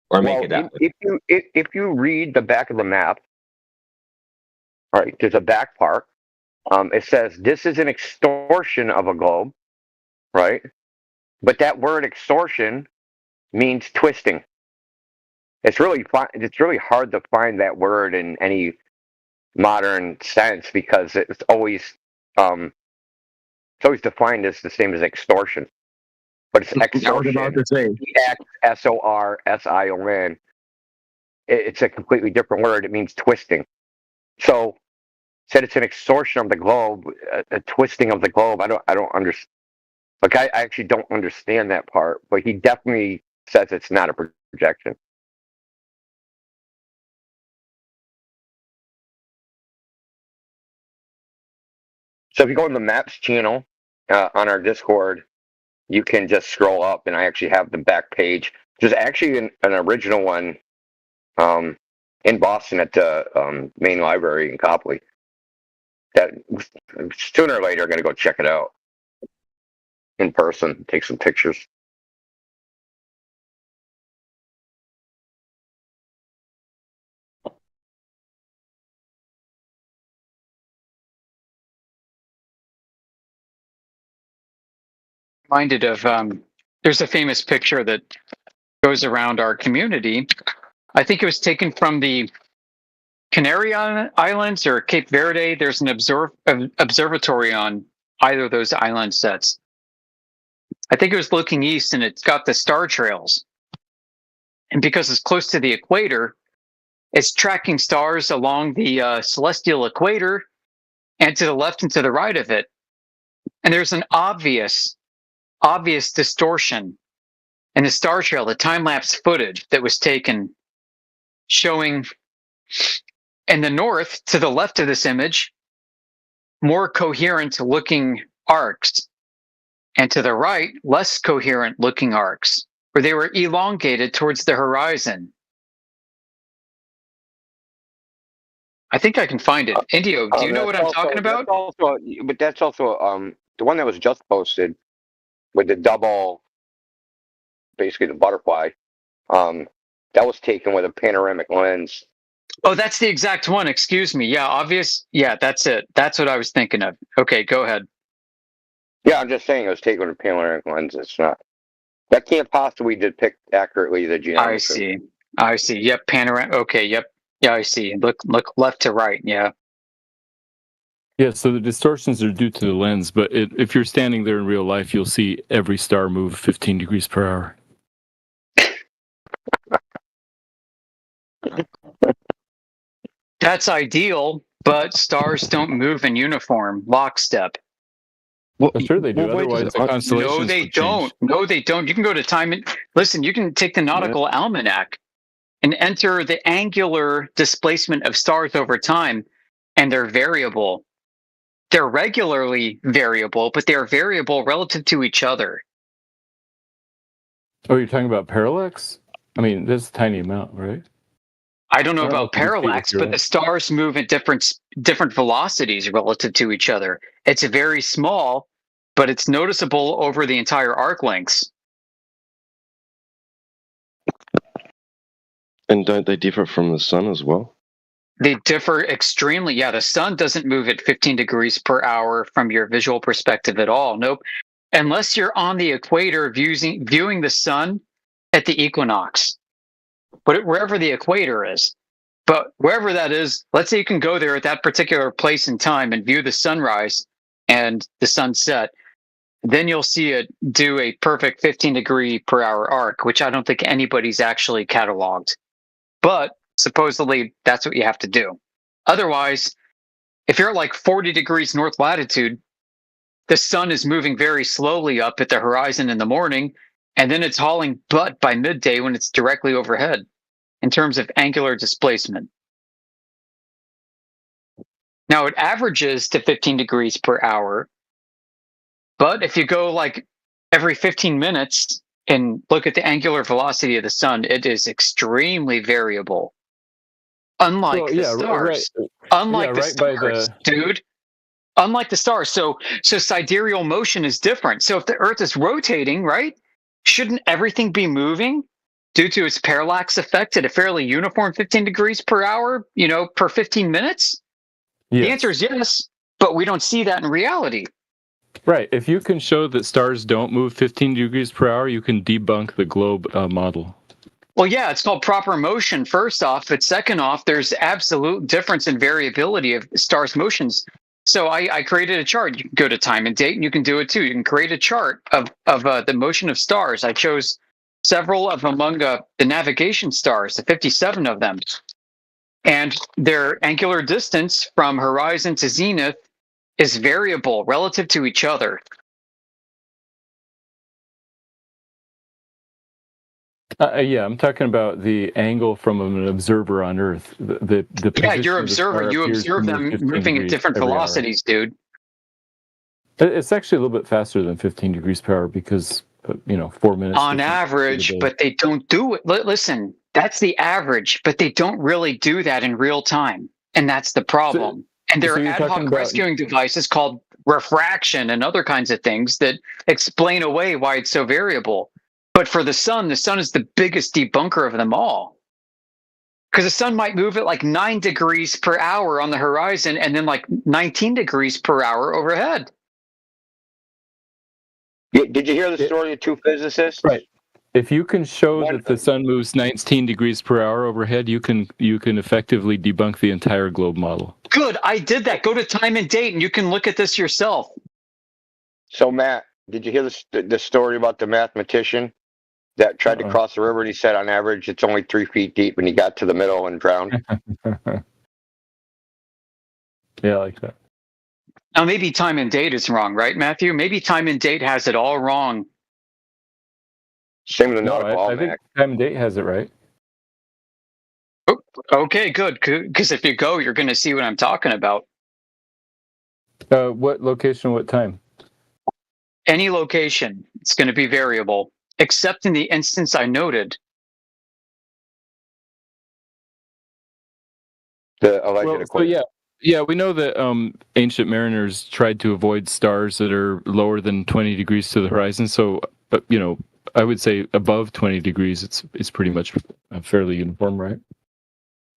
Or make it that way. If you read the back of the map, right, there's a back part. It says this is an extortion of a globe, right? But that word extortion means twisting. It's really hard to find that word in any modern sense because it's always defined as the same as extortion. But it's extortion. Exorsion. It's a completely different word. It means twisting. So, said it's an extortion of the globe, a twisting of the globe. I don't understand. Like I actually don't understand that part. But he definitely says it's not a projection. So if you go on the Maps channel on our Discord, you can just scroll up, and I actually have the back page. There's actually an original one in Boston at the main library in Copley. That sooner or later, I'm going to go check it out in person, take some pictures. Reminded of there's a famous picture that goes around our community. I think it was taken from the Canary Islands or Cape Verde. There's an observatory on either of those island sets. I think it was looking east, and it's got the star trails. And because it's close to the equator, it's tracking stars along the celestial equator and to the left and to the right of it. And there's an obvious distortion in the star trail, the time-lapse footage that was taken showing in the north, to the left of this image, more coherent looking arcs, and to the right, less coherent looking arcs, where they were elongated towards the horizon. I think I can find it. Indio, do you know what I'm talking about? That's also the one that was just posted with the double, basically the butterfly. That was taken with a panoramic lens. Oh, that's the exact one. Excuse me. Yeah, obvious. Yeah, that's it. That's what I was thinking of. Okay, go ahead. Yeah, I'm just saying it was taken with a panoramic lens. It's not. That can't possibly depict accurately the geometry. I see. Yep, panoramic. Okay, yep. Yeah, I see. Look left to right. Yeah. Yeah, so the distortions are due to the lens, but if you're standing there in real life, you'll see every star move 15 degrees per hour. That's ideal, but stars don't move in uniform, lockstep. Well, sure they do. Otherwise, the constellations No, they don't. No, they don't. You can go to time and listen. You can take the nautical almanac and enter the angular displacement of stars over time, and they're variable. They're regularly variable, but they're variable relative to each other. Oh, you're talking about parallax? I mean, there's a tiny amount, right? I don't know about parallax, but the stars move at different velocities relative to each other. It's very small, but it's noticeable over the entire arc lengths. And don't they differ from the sun as well? They differ extremely. Yeah, the sun doesn't move at 15 degrees per hour from your visual perspective at all. Nope. unless you're on the equator viewing the sun at the equinox, but wherever the equator is. But wherever that is, let's say you can go there at that particular place and time and view the sunrise and the sunset. Then you'll see it do a perfect 15 degree per hour arc, which I don't think anybody's actually cataloged. But supposedly that's what you have to do. Otherwise, if you're at like 40 degrees north latitude, the sun is moving very slowly up at the horizon in the morning, and then it's hauling butt by midday when it's directly overhead in terms of angular displacement. Now, it averages to 15 degrees per hour, but if you go like every 15 minutes and look at the angular velocity of the sun, it is extremely variable. Unlike the stars. Unlike the stars, dude. Unlike the stars. So sidereal motion is different. So if the Earth is rotating, right, shouldn't everything be moving due to its parallax effect at a fairly uniform 15 degrees per hour, per 15 minutes? Yes. The answer is yes, but we don't see that in reality. Right. If you can show that stars don't move 15 degrees per hour, you can debunk the globe model. Well, yeah, it's called proper motion, first off. But second off, there's absolute difference in variability of stars' motions. So I created a chart. You can go to time and date, and you can do it too. You can create a chart of the motion of stars. I chose several of among the navigation stars, the 57 of them. And their angular distance from horizon to zenith is variable relative to each other. Yeah, I'm talking about the angle from an observer on Earth. Yeah, you're observer. You observe them moving at different velocities, dude. It's actually a little bit faster than 15 degrees per hour because, 4 minutes. On average, but they don't do it. Listen, that's the average, but they don't really do that in real time. And that's the problem. And there are ad hoc rescuing devices called refraction and other kinds of things that explain away why it's so variable. But for the sun is the biggest debunker of them all. Because the sun might move at like 9 degrees per hour on the horizon and then like 19 degrees per hour overhead. Did you hear the story of two physicists? Right. If you can show that the sun moves 19 degrees per hour overhead, you can effectively debunk the entire globe model. Good, I did that. Go to time and date, and you can look at this yourself. So, Matt, did you hear the story about the mathematician that tried to cross the river, and he said on average it's only 3 feet deep, and he got to the middle and drowned? Yeah, I like that. Now, maybe time and date is wrong, right, Matthew? Maybe time and date has it all wrong. Same with the nautical I think time and date has it right. Oh, okay, good. Because if you go, you're going to see what I'm talking about. What location, what time? Any location. It's going to be variable, except in the instance I noted. The alleged equation. Yeah, we know that ancient mariners tried to avoid stars that are lower than 20 degrees to the horizon. So, I would say above 20 degrees, it's pretty much fairly uniform, right?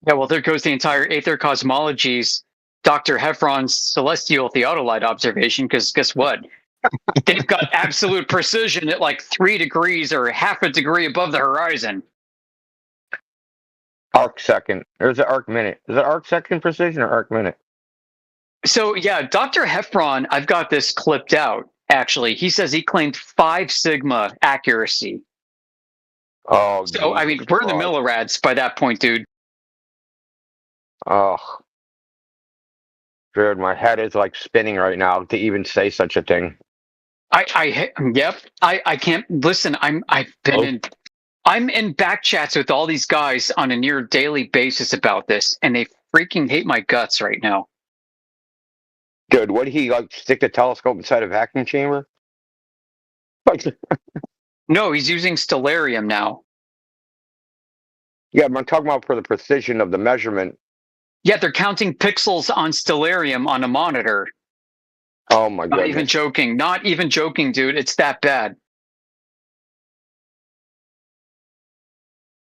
Yeah, well, there goes the entire Aether Cosmology's Dr. Heffron's celestial theodolite observation, because guess what? They've got absolute precision at like 3 degrees or half a degree above the horizon. Arc second. There's an arc minute. Is it arc second precision or arc minute? So, yeah, Dr. Heffron, I've got this clipped out, actually. He says he claimed 5 sigma accuracy. Oh, so, I mean, we're in the millirads by that point, dude. Oh. Dude, my head is like spinning right now to even say such a thing. I can't listen. I'm in back chats with all these guys on a near daily basis about this, and they freaking hate my guts right now. Dude, would he stick the telescope inside a vacuum chamber? No, he's using stellarium now. Yeah, but I'm talking about for the precision of the measurement. Yeah, they're counting pixels on stellarium on a monitor. Oh my god! Not even joking. Not even joking, dude. It's that bad.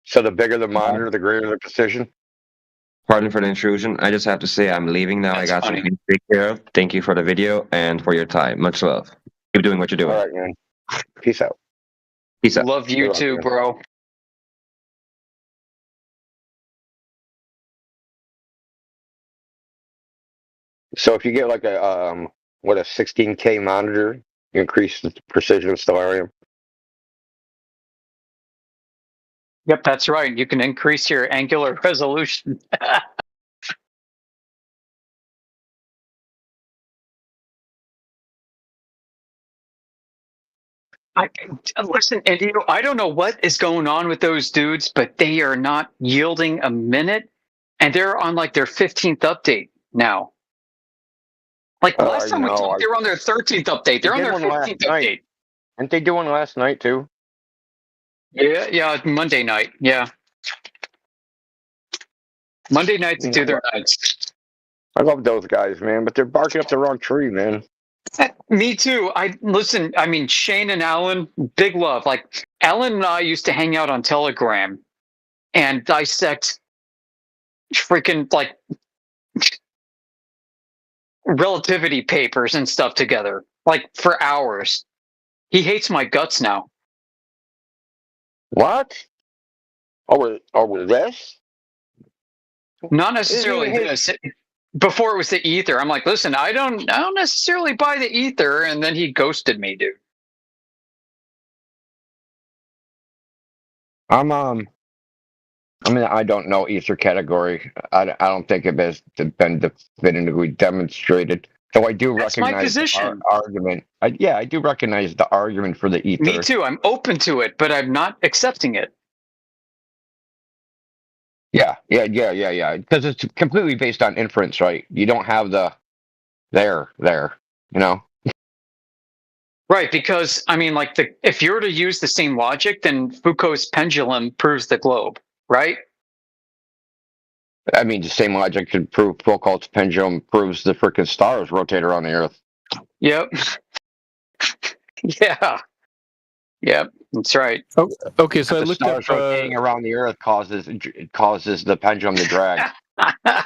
So the bigger the monitor, the greater the precision? Pardon for the intrusion. I just have to say I'm leaving now. That's I got funny. something to take care of. Thank you for the video and for your time. Much love. Keep doing what you're doing. All right, man. Peace out. Peace out. Love you too, bro. So if you get like a a 16K monitor, you increase the precision of stellarium. Yep, that's right. You can increase your angular resolution. Listen, and I don't know what is going on with those dudes, but they are not yielding a minute, and they're on like their 15th update now. Like last time we talked, they were on their 13th update. They're on their 15th update. Didn't they do one last night too? Yeah, Monday night. Yeah, Monday night to do their nights. I love those guys, man, but they're barking up the wrong tree, man. Me too. Listen, I mean, Shane and Alan, big love. Like Alan and I used to hang out on Telegram and dissect freaking like relativity papers and stuff together, like for hours. He hates my guts now. What? Over this? Not necessarily this. Before it was the ether, I'm like, listen, I don't necessarily buy the ether, and then he ghosted me, dude. I mean, I don't know ether category. I don't think it has been definitively demonstrated. So I do recognize the argument. I do recognize the argument for the ether. Me too. I'm open to it, but I'm not accepting it. Yeah. Because it's completely based on inference, right? You don't have the there, you know? Right, because I mean, like if you were to use the same logic, then Foucault's pendulum proves the globe, right? I mean, the same logic could prove Foucault's pendulum proves the freaking stars rotate around the Earth. Yep. Yeah. Yep, that's right. Oh, okay, so I the looked stars up rotating around the Earth causes the pendulum to drag. I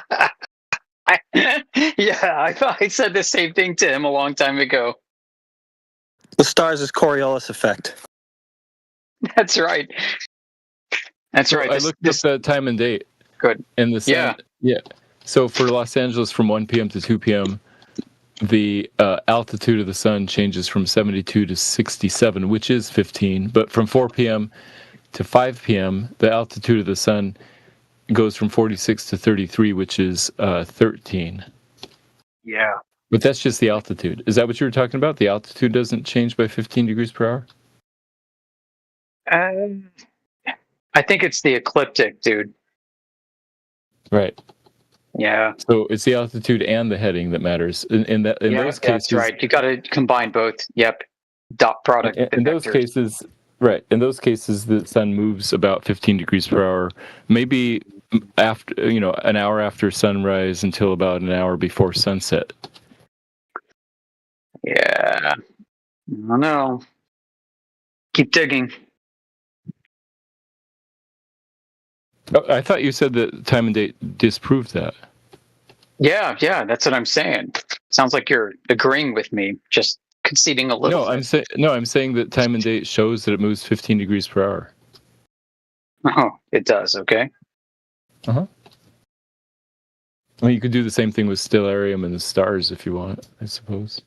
said the same thing to him a long time ago. The stars' Coriolis effect. That's right. That's right. I looked up the time and date. Good. And the sun, yeah. So for Los Angeles, from 1 p.m. to 2 p.m., the altitude of the sun changes from 72 to 67, which is 15. But from 4 p.m. to 5 p.m., the altitude of the sun goes from 46 to 33, which is 13. Yeah. But that's just the altitude. Is that what you were talking about? The altitude doesn't change by 15 degrees per hour? I think it's the ecliptic, dude. Right. Yeah. So it's the altitude and the heading that matters. In those cases, that's right. You got to combine both. Yep. Dot product. In those cases, right. In those cases, the sun moves about 15 degrees per hour, maybe after an hour after sunrise until about an hour before sunset. Yeah. I don't know. Keep digging. Oh, I thought you said that time and date disproved that. Yeah, that's what I'm saying. Sounds like you're agreeing with me, just conceding a little. No, I'm saying that time and date shows that it moves 15 degrees per hour. Oh, it does. Okay. I mean, you could do the same thing with stellarium and the stars if you want, I suppose.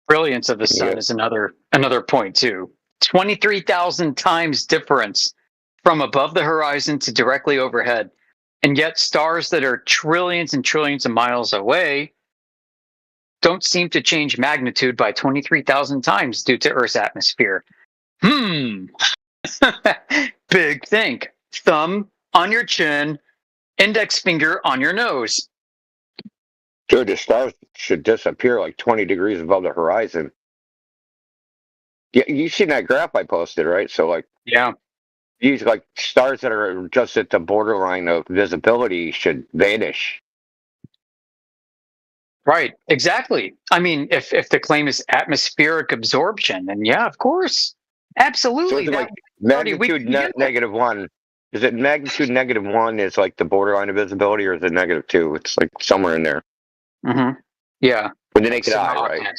Brilliance of the sun is another point too. 23,000 times difference from above the horizon to directly overhead. And yet stars that are trillions and trillions of miles away don't seem to change magnitude by 23,000 times due to Earth's atmosphere. Big think. Thumb on your chin, index finger on your nose. Dude, the stars should disappear like 20 degrees above the horizon. Yeah, you seen that graph I posted, right? So, like, yeah, these like stars that are just at the borderline of visibility should vanish. Right, exactly. I mean, if the claim is atmospheric absorption, then yeah, of course, absolutely. So, like magnitude -1. Is it magnitude -1 is like the borderline of visibility, or is it -2? It's like somewhere in there. Mm-hmm. Yeah. With the naked eye, right?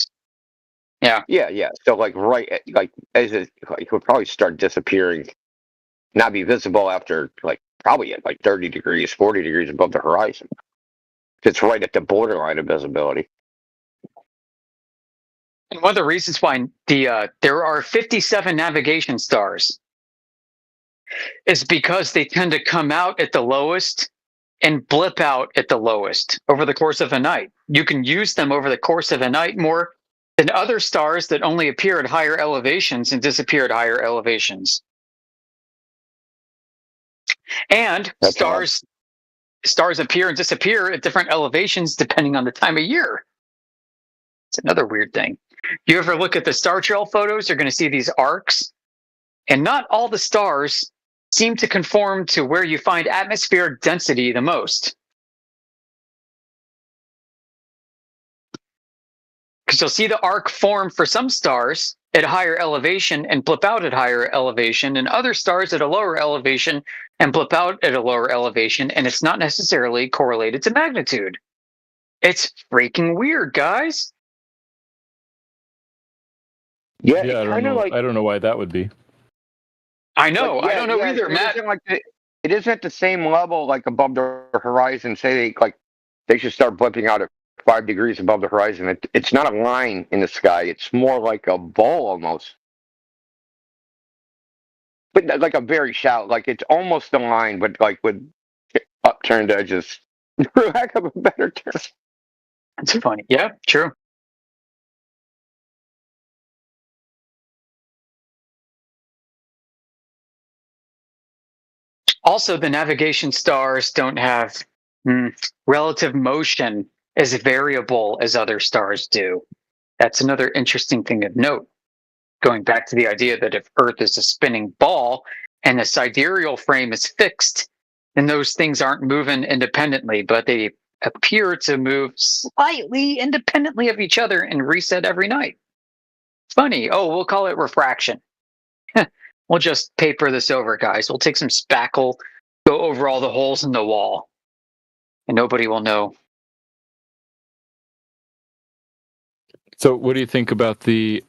Yeah. Yeah. So, like, right, like as it like would probably start disappearing, not be visible after like probably at like 30 degrees, 40 degrees above the horizon. It's right at the borderline of visibility. And one of the reasons why there are 57 navigation stars is because they tend to come out at the lowest and blip out at the lowest over the course of a night. You can use them over the course of a night more than other stars that only appear at higher elevations and disappear at higher elevations. And stars appear and disappear at different elevations depending on the time of year. It's another weird thing. You ever look at the star trail photos, you're going to see these arcs, and not all the stars seem to conform to where you find atmospheric density the most. Because you'll see the arc form for some stars at a higher elevation and blip out at higher elevation, and other stars at a lower elevation and blip out at a lower elevation, and it's not necessarily correlated to magnitude. It's freaking weird, guys. Yeah, I don't know. I don't know why that would be. I know. I don't know either, Matt. It isn't at the same level, like above the horizon. Say they should start blipping out at 5 degrees above the horizon. It's not a line in the sky. It's more like a bowl almost, but like a very shallow. Like it's almost a line, but like with upturned edges. For lack of a better term. That's funny. Yeah, true. Also, the navigation stars don't have relative motion as variable as other stars do. That's another interesting thing of note. Going back to the idea that if Earth is a spinning ball and the sidereal frame is fixed, then those things aren't moving independently, but they appear to move slightly independently of each other and reset every night. Funny. Oh, we'll call it refraction. We'll just paper this over, guys. We'll take some spackle, go over all the holes in the wall, and nobody will know. So, what do you think about the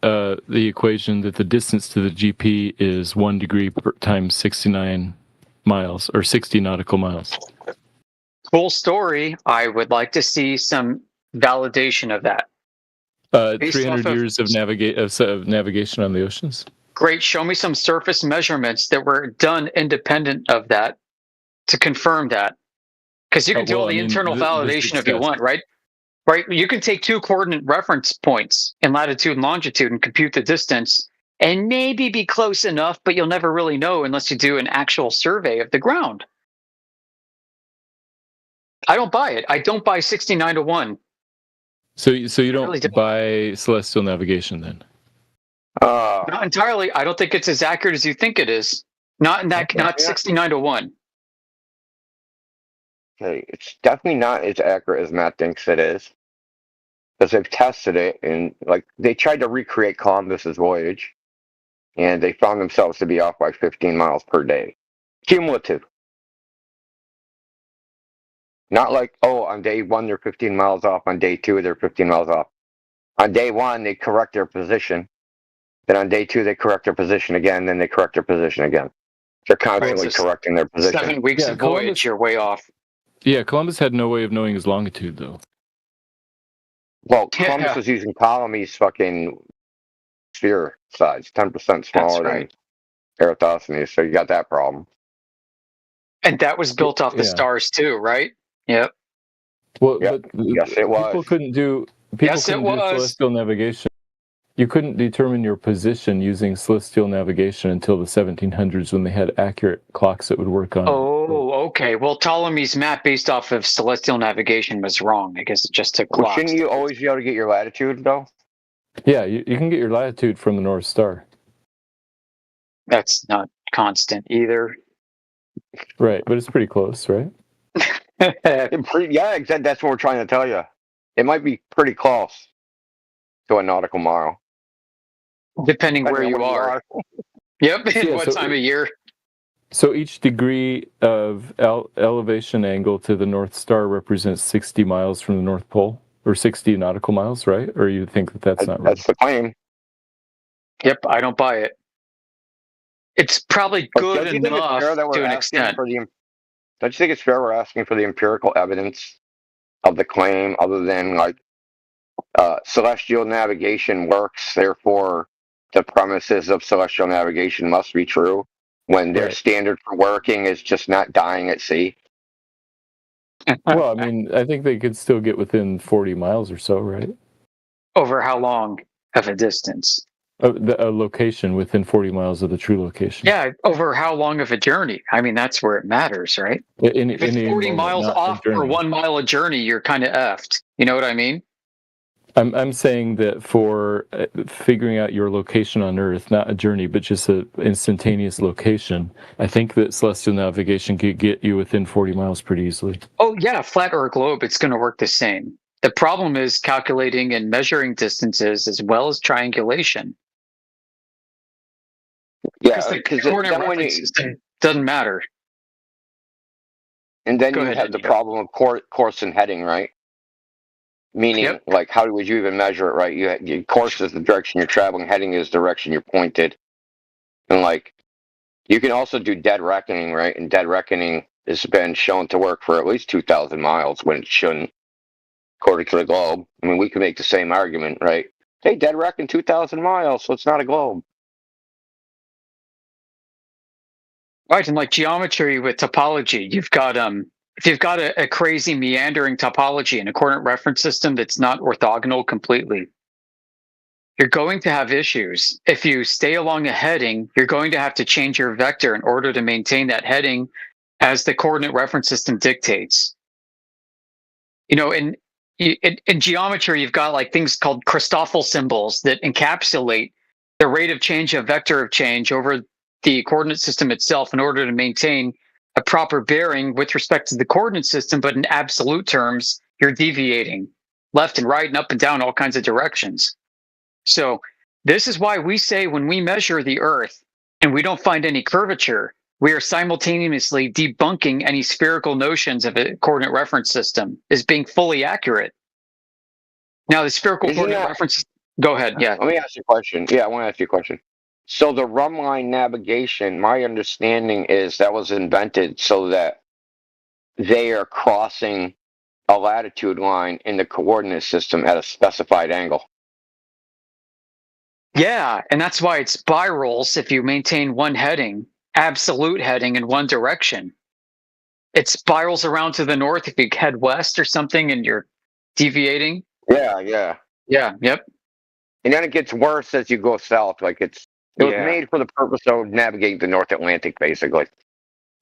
equation that the distance to the GP is 1 degree times 69 miles or 60 nautical miles? Cool story. I would like to see some validation of that. 300 years of navigation on the oceans. Great. Show me some surface measurements that were done independent of that to confirm that. Because you can do all the internal validation if you want, right? Right. You can take 2 coordinate reference points in latitude and longitude and compute the distance and maybe be close enough, but you'll never really know unless you do an actual survey of the ground. I don't buy it. I don't buy 69-1. So you don't buy celestial navigation then? Not entirely. I don't think it's as accurate as you think it is. Not 69-1. Okay, it's definitely not as accurate as Matt thinks it is. Because they've tested it, and like they tried to recreate Columbus's voyage, and they found themselves to be off by 15 miles per day. Cumulative. Not like, oh, on day 1 they're 15 miles off, on day 2 they're 15 miles off. On day 1 they correct their position, then on day 2 they correct their position again, then they correct their position again. They're constantly correcting their position. 7 weeks of voyage, you're way off. Yeah, Columbus had no way of knowing his longitude, though. Well, Columbus was using Ptolemy's fucking sphere size, 10% smaller than Eratosthenes, so you got that problem. And that was built off the Yeah. stars too, right? Yep. Well, Yep. but Yes, it was. people couldn't do Yes, it do was. celestial navigation. You couldn't determine your position using celestial navigation until the 1700s when they had accurate clocks that would work on. Oh, okay. Well, Ptolemy's map based off of celestial navigation was wrong. I guess it just took Well, clocks. shouldn't you always be able to get your latitude though? Yeah, you can get your latitude from the North Star. That's not constant either. Right, but it's pretty close, right? Yeah, exactly. That's what we're trying to tell you. It might be pretty close to a nautical mile. Depending where you are. Yep, and Yeah, what so- time of year. So each degree of elevation angle to the North Star represents 60 miles from the North Pole, or 60 nautical miles, right? Or you think that that's not right? That's the claim. Yep, I don't buy it. It's probably But good don't you think it's enough fair that we're to an asking extent. Don't you think it's fair we're asking for the empirical evidence of the claim, other than like celestial navigation works, therefore the premises of celestial navigation must be true, when their Right. standard for working is just not dying at sea? Well, I mean, I think they could still get within 40 miles or so, right? Over how long of a distance? A location within 40 miles of the true location. Yeah, over how long of a journey? I mean, that's where it matters, right? If it's 40 miles off for 1 mile a journey, you're kind of effed. You know what I mean? I'm saying that for figuring out your location on Earth, not a journey, but just an instantaneous location, I think that celestial navigation could get you within 40 miles pretty easily. Oh, yeah, flat or a globe, it's going to work the same. The problem is calculating and measuring distances as well as triangulation. Yeah, Because the because coordinate reference system doesn't matter. and then Go you ahead, have the Indigo. problem of course and heading, right? Meaning, like, how would you even measure it, right? Your course is the direction you're traveling, heading is the direction you're pointed. And, like, you can also do dead reckoning, right? And dead reckoning has been shown to work for at least 2,000 miles when it shouldn't, according to the globe. I mean, we can make the same argument, right? Hey, dead reckon 2,000 miles, so it's not a globe. Right, and like geometry with topology, you've got if you've got a crazy meandering topology and a coordinate reference system that's not orthogonal completely, you're going to have issues. If you stay along a heading, you're going to have to change your vector in order to maintain that heading as the coordinate reference system dictates. You know, in geometry, you've got like things called Christoffel symbols that encapsulate the rate of change of vector of change over the coordinate system itself in order to maintain a proper bearing with respect to the coordinate system, but in absolute terms, you're deviating left and right and up and down all kinds of directions. So this is why we say when we measure the Earth and we don't find any curvature, we are simultaneously debunking any spherical notions of a coordinate reference system as being fully accurate. Now, the spherical coordinate reference. Go ahead. Yeah. Let me ask you a question. Yeah, I want to ask you a question. So the rumline navigation, my understanding is that was invented so that they are crossing a latitude line in the coordinate system at a specified angle. Yeah, and that's why it spirals if you maintain one heading, absolute heading in one direction. It spirals around to the north if you head west or something and you're deviating. Yeah, yeah. Yeah, yep. And then it gets worse as you go south. Like it was made for the purpose of navigating the North Atlantic, basically.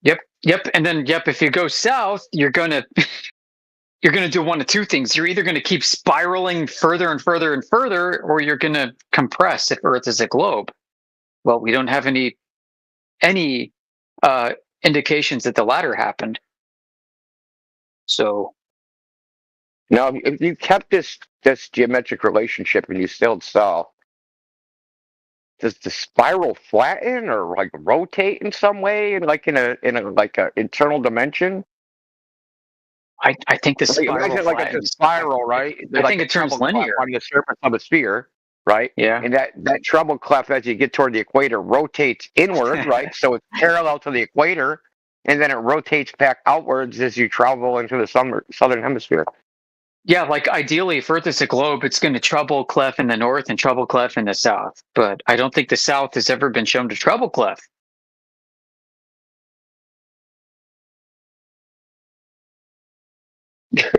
Yep. And then, if you go south, you're gonna do one of two things. You're either gonna keep spiraling further and further and further, or you're gonna compress if Earth is a globe. Well, we don't have any indications that the latter happened. So now, if you kept this geometric relationship and you sailed south, does the spiral flatten or like rotate in some way, like in a internal dimension? I think the spiral imagine like it's a spiral, right? I think it turns linear on the surface of a sphere, right? Yeah. And that treble clef as you get toward the equator rotates inward, right? So it's parallel to the equator, and then it rotates back outwards as you travel into the southern hemisphere. Yeah, like ideally, if Earth is a globe, it's going to treble clef in the north and treble clef in the south. But I don't think the south has ever been shown to treble clef.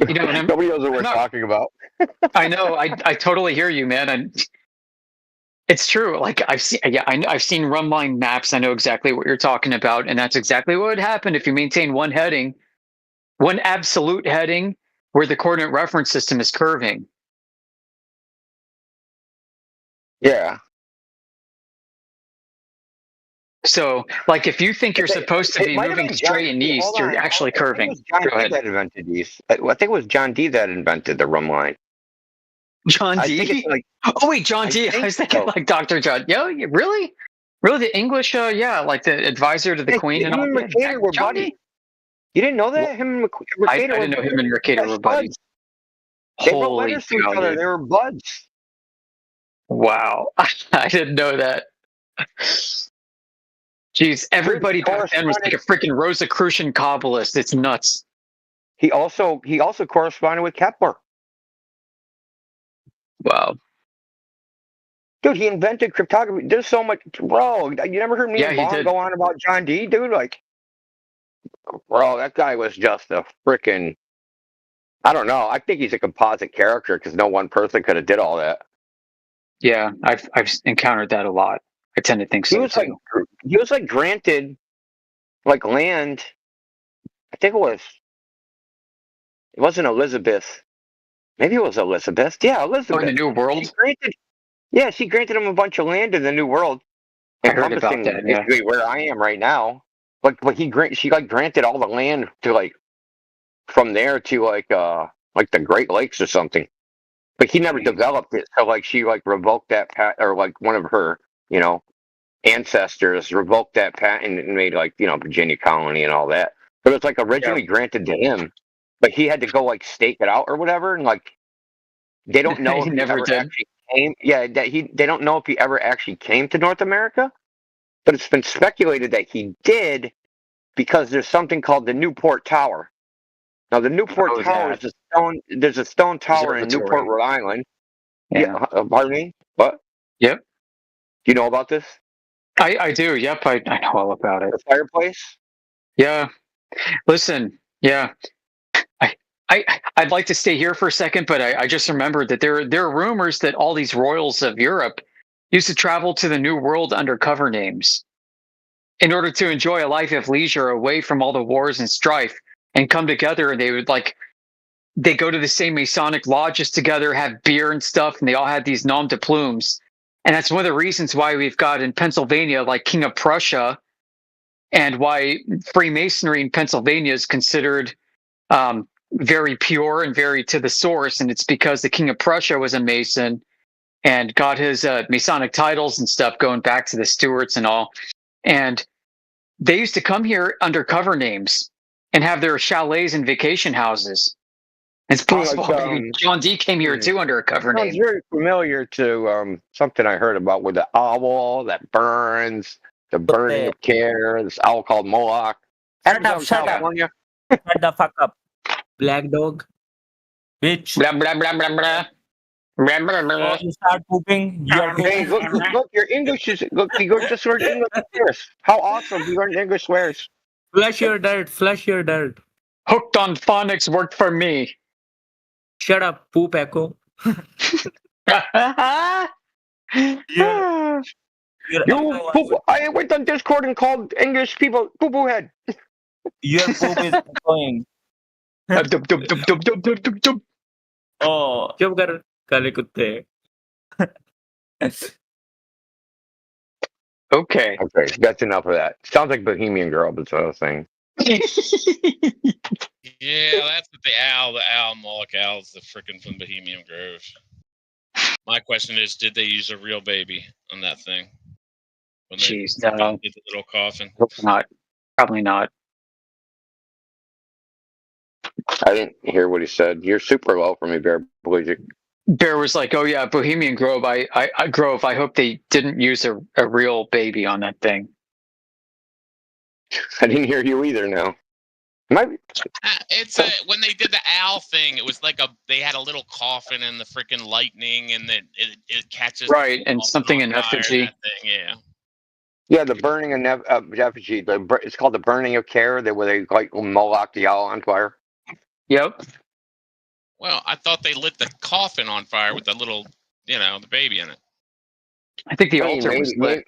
You know, Nobody knows what we're talking about. I know. I totally hear you, man. It's true. Like I've seen, I've seen run line maps. I know exactly what you're talking about, and that's exactly what would happen if you maintain one heading, one absolute heading, where the coordinate reference system is curving. Yeah. So, like, if you think you're supposed to be moving straight and east, you're actually curving. John Go D ahead. that invented these. I think it was John D that invented the run line. John I think D. it's like, Oh wait, John D. I was thinking like Dr. John. Yo, really? Really, the English? Yeah, like the advisor to the Queen and all. Him and Mercator were John buddies. D? You didn't know that? Him and Mercator I didn't know him and Mercator were buddies. They wrote Holy letters to each cow, other. dude. They were buds. Wow, I didn't know that. Jeez, everybody back then was like a freaking Rosicrucian Kabbalist. It's nuts. He also corresponded with Kepler. Wow. Dude, he invented cryptography. There's so much, bro. You never heard me and Bond go on about John D, dude? Like, bro, that guy was just a freaking. I don't know. I think he's a composite character because no one person could have did all that. Yeah, I've encountered that a lot. I tend to think so too. He was like granted, like land. I think it wasn't Elizabeth. Maybe it was Elizabeth. Yeah, Elizabeth. Oh, in the New World. She granted him a bunch of land in the New World, I heard about encompassing that. Yeah. basically where I am right now. But she like granted all the land to like from there to like the Great Lakes or something. But he never developed it, so like she like revoked that or like one of her ancestors revoked that patent and made like Virginia colony and all that. But it's like originally granted to him, but he had to go like stake it out or whatever, and like they don't know if he never ever did. actually came. Yeah, they don't know if he ever actually came to North America, but it's been speculated that he did because there's something called the Newport Tower. Now the Newport Tower is a stone. There's a stone tower in Newport, Rhode Island. Yeah. Pardon me. What? Yep. Do you know about this? I do. Yep. I know all about it. The fireplace. Yeah. Listen. Yeah. I'd like to stay here for a second, but I just remembered that there are rumors that all these royals of Europe used to travel to the New World under cover names in order to enjoy a life of leisure away from all the wars and strife and come together. And they go to the same Masonic lodges together, have beer and stuff, and they all had these nom de plumes. And that's one of the reasons why we've got in Pennsylvania, like King of Prussia, and why Freemasonry in Pennsylvania is considered very pure and very to the source. And it's because the King of Prussia was a Mason and got his Masonic titles and stuff going back to the Stuarts and all. And they used to come here under cover names and have their chalets and vacation houses. It's possible maybe John D came here too under a cover name. It's very familiar to something I heard about with the owl that burns, the burning of care, this owl called Moloch. Shut up. Shut the fuck up. Black dog. Bitch. Blah, blah, blah, blah, blah. Blah, blah, blah. You start pooping. Hey, look, your English is you just learned English swears. How awesome! You learned English swears. Flush your dirt. Flush your dirt. Hooked on phonics worked for me. Shut up, poop echo. I went on Discord and called English people poo poo head. Your poop is going. Oh, चुप कर काले कुत्ते. Okay, that's enough of that. Sounds like Bohemian Girl, but what I was saying. Yeah, that's what the owl Moloch owl is the frickin' from Bohemian Grove. My question is, did they use a real baby on that thing? When Jeez, they no. did the little coffin? Not. Probably not. I didn't hear what he said. You're super low for me, Bear. Believe you. Bear was like, "Oh yeah, Bohemian Grove. I hope they didn't use a real baby on that thing." I didn't hear you either. Now, It's when they did the owl thing. It was like they had a little coffin and the freaking lightning, and then it catches right and something in effigy. Yeah. Yeah, the burning of effigy. It's called the burning of care. Where they like Moloch the owl on fire. Yep. Well, I thought they lit the coffin on fire with the little, the baby in it. I think the I mean, altar was lit.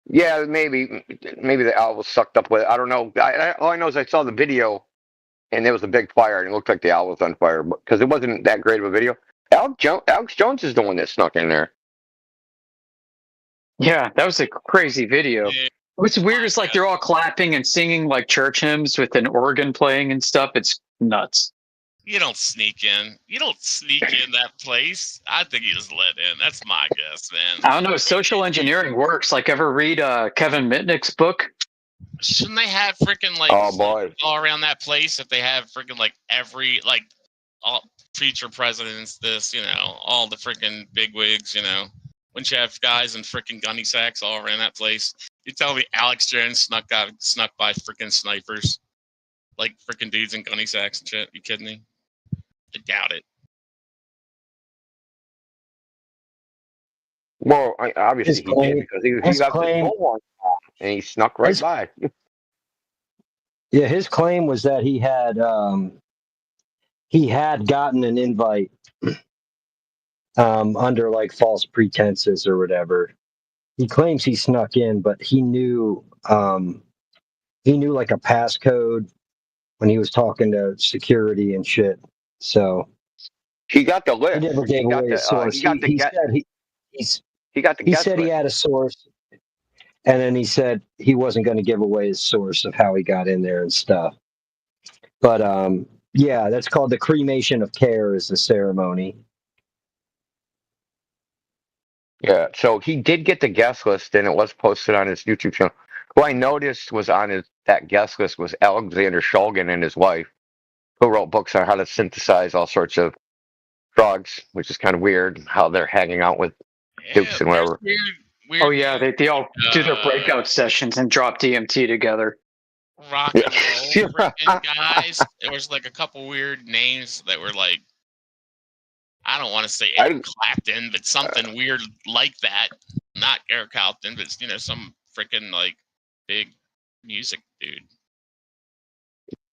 Yeah, maybe the owl was sucked up with it. I don't know. All I know is I saw the video, and there was a big fire, and it looked like the owl was on fire, because it wasn't that great of a video. Alex Jones is the one that snuck in there. Yeah, that was a crazy video. What's weird is like they're all clapping and singing like church hymns with an organ playing and stuff. It's nuts. You don't sneak in. You don't sneak in that place. I think you just let in. That's my guess, man. I don't know. Social engineering works. Like, ever read Kevin Mitnick's book? Shouldn't they have freaking like all around that place? If they have freaking like every all future presidents, all the freaking bigwigs, wouldn't you have guys in freaking gunny sacks all around that place? You tell me Alex Jones snuck by freaking snipers, like freaking dudes in gunny sacks and shit? You kidding me? I doubt it. Well, obviously he did, because he got the goal on, and he snuck right by. Yeah, his claim was that he had gotten an invite under like false pretenses or whatever. He claims he snuck in, but he knew like a passcode when he was talking to security and shit. So he got the list. He never gave away his source. He said he had a source, and then he said he wasn't going to give away his source of how he got in there and stuff. But yeah, that's called the cremation of care, is the ceremony. Yeah, so he did get the guest list, and it was posted on his YouTube channel. Who I noticed was on that guest list was Alexander Shulgin and his wife, who wrote books on how to synthesize all sorts of drugs, which is kind of weird how they're hanging out with dukes and whatever. Oh yeah, they all do their breakout sessions and drop DMT together. Rock and roll freaking guys. There was like a couple weird names that were like, I don't want to say Eric Clapton, but something weird like that. Not Eric Clapton, but some freaking like big music dude.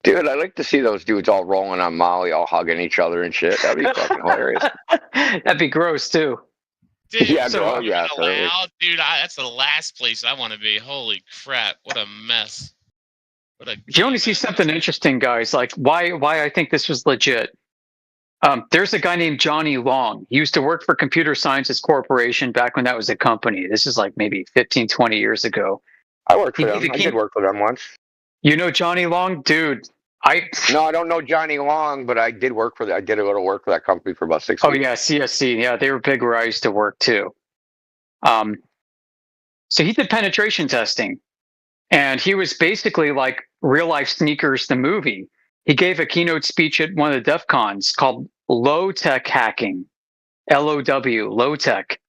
Dude, I'd like to see those dudes all rolling on Molly, all hugging each other and shit. That'd be fucking hilarious. That'd be gross too. Dude, yeah, dude, that's the last place I want to be. Holy crap! What a mess. You want to see something interesting, guys? Like why I think this was legit. There's a guy named Johnny Long. He used to work for Computer Sciences Corporation back when that was a company. This is like maybe 15, 20 years ago. I worked for them. I did work for them once. You know Johnny Long? Dude, No, I don't know Johnny Long, but I did work for I did a little work for that company for about 6 weeks. Oh yeah, CSC. Yeah, they were big where I used to work too. So he did penetration testing, and he was basically like Real Life Sneakers, the movie. He gave a keynote speech at one of the DEF CONs called Low Tech Hacking, LOW, Low Tech.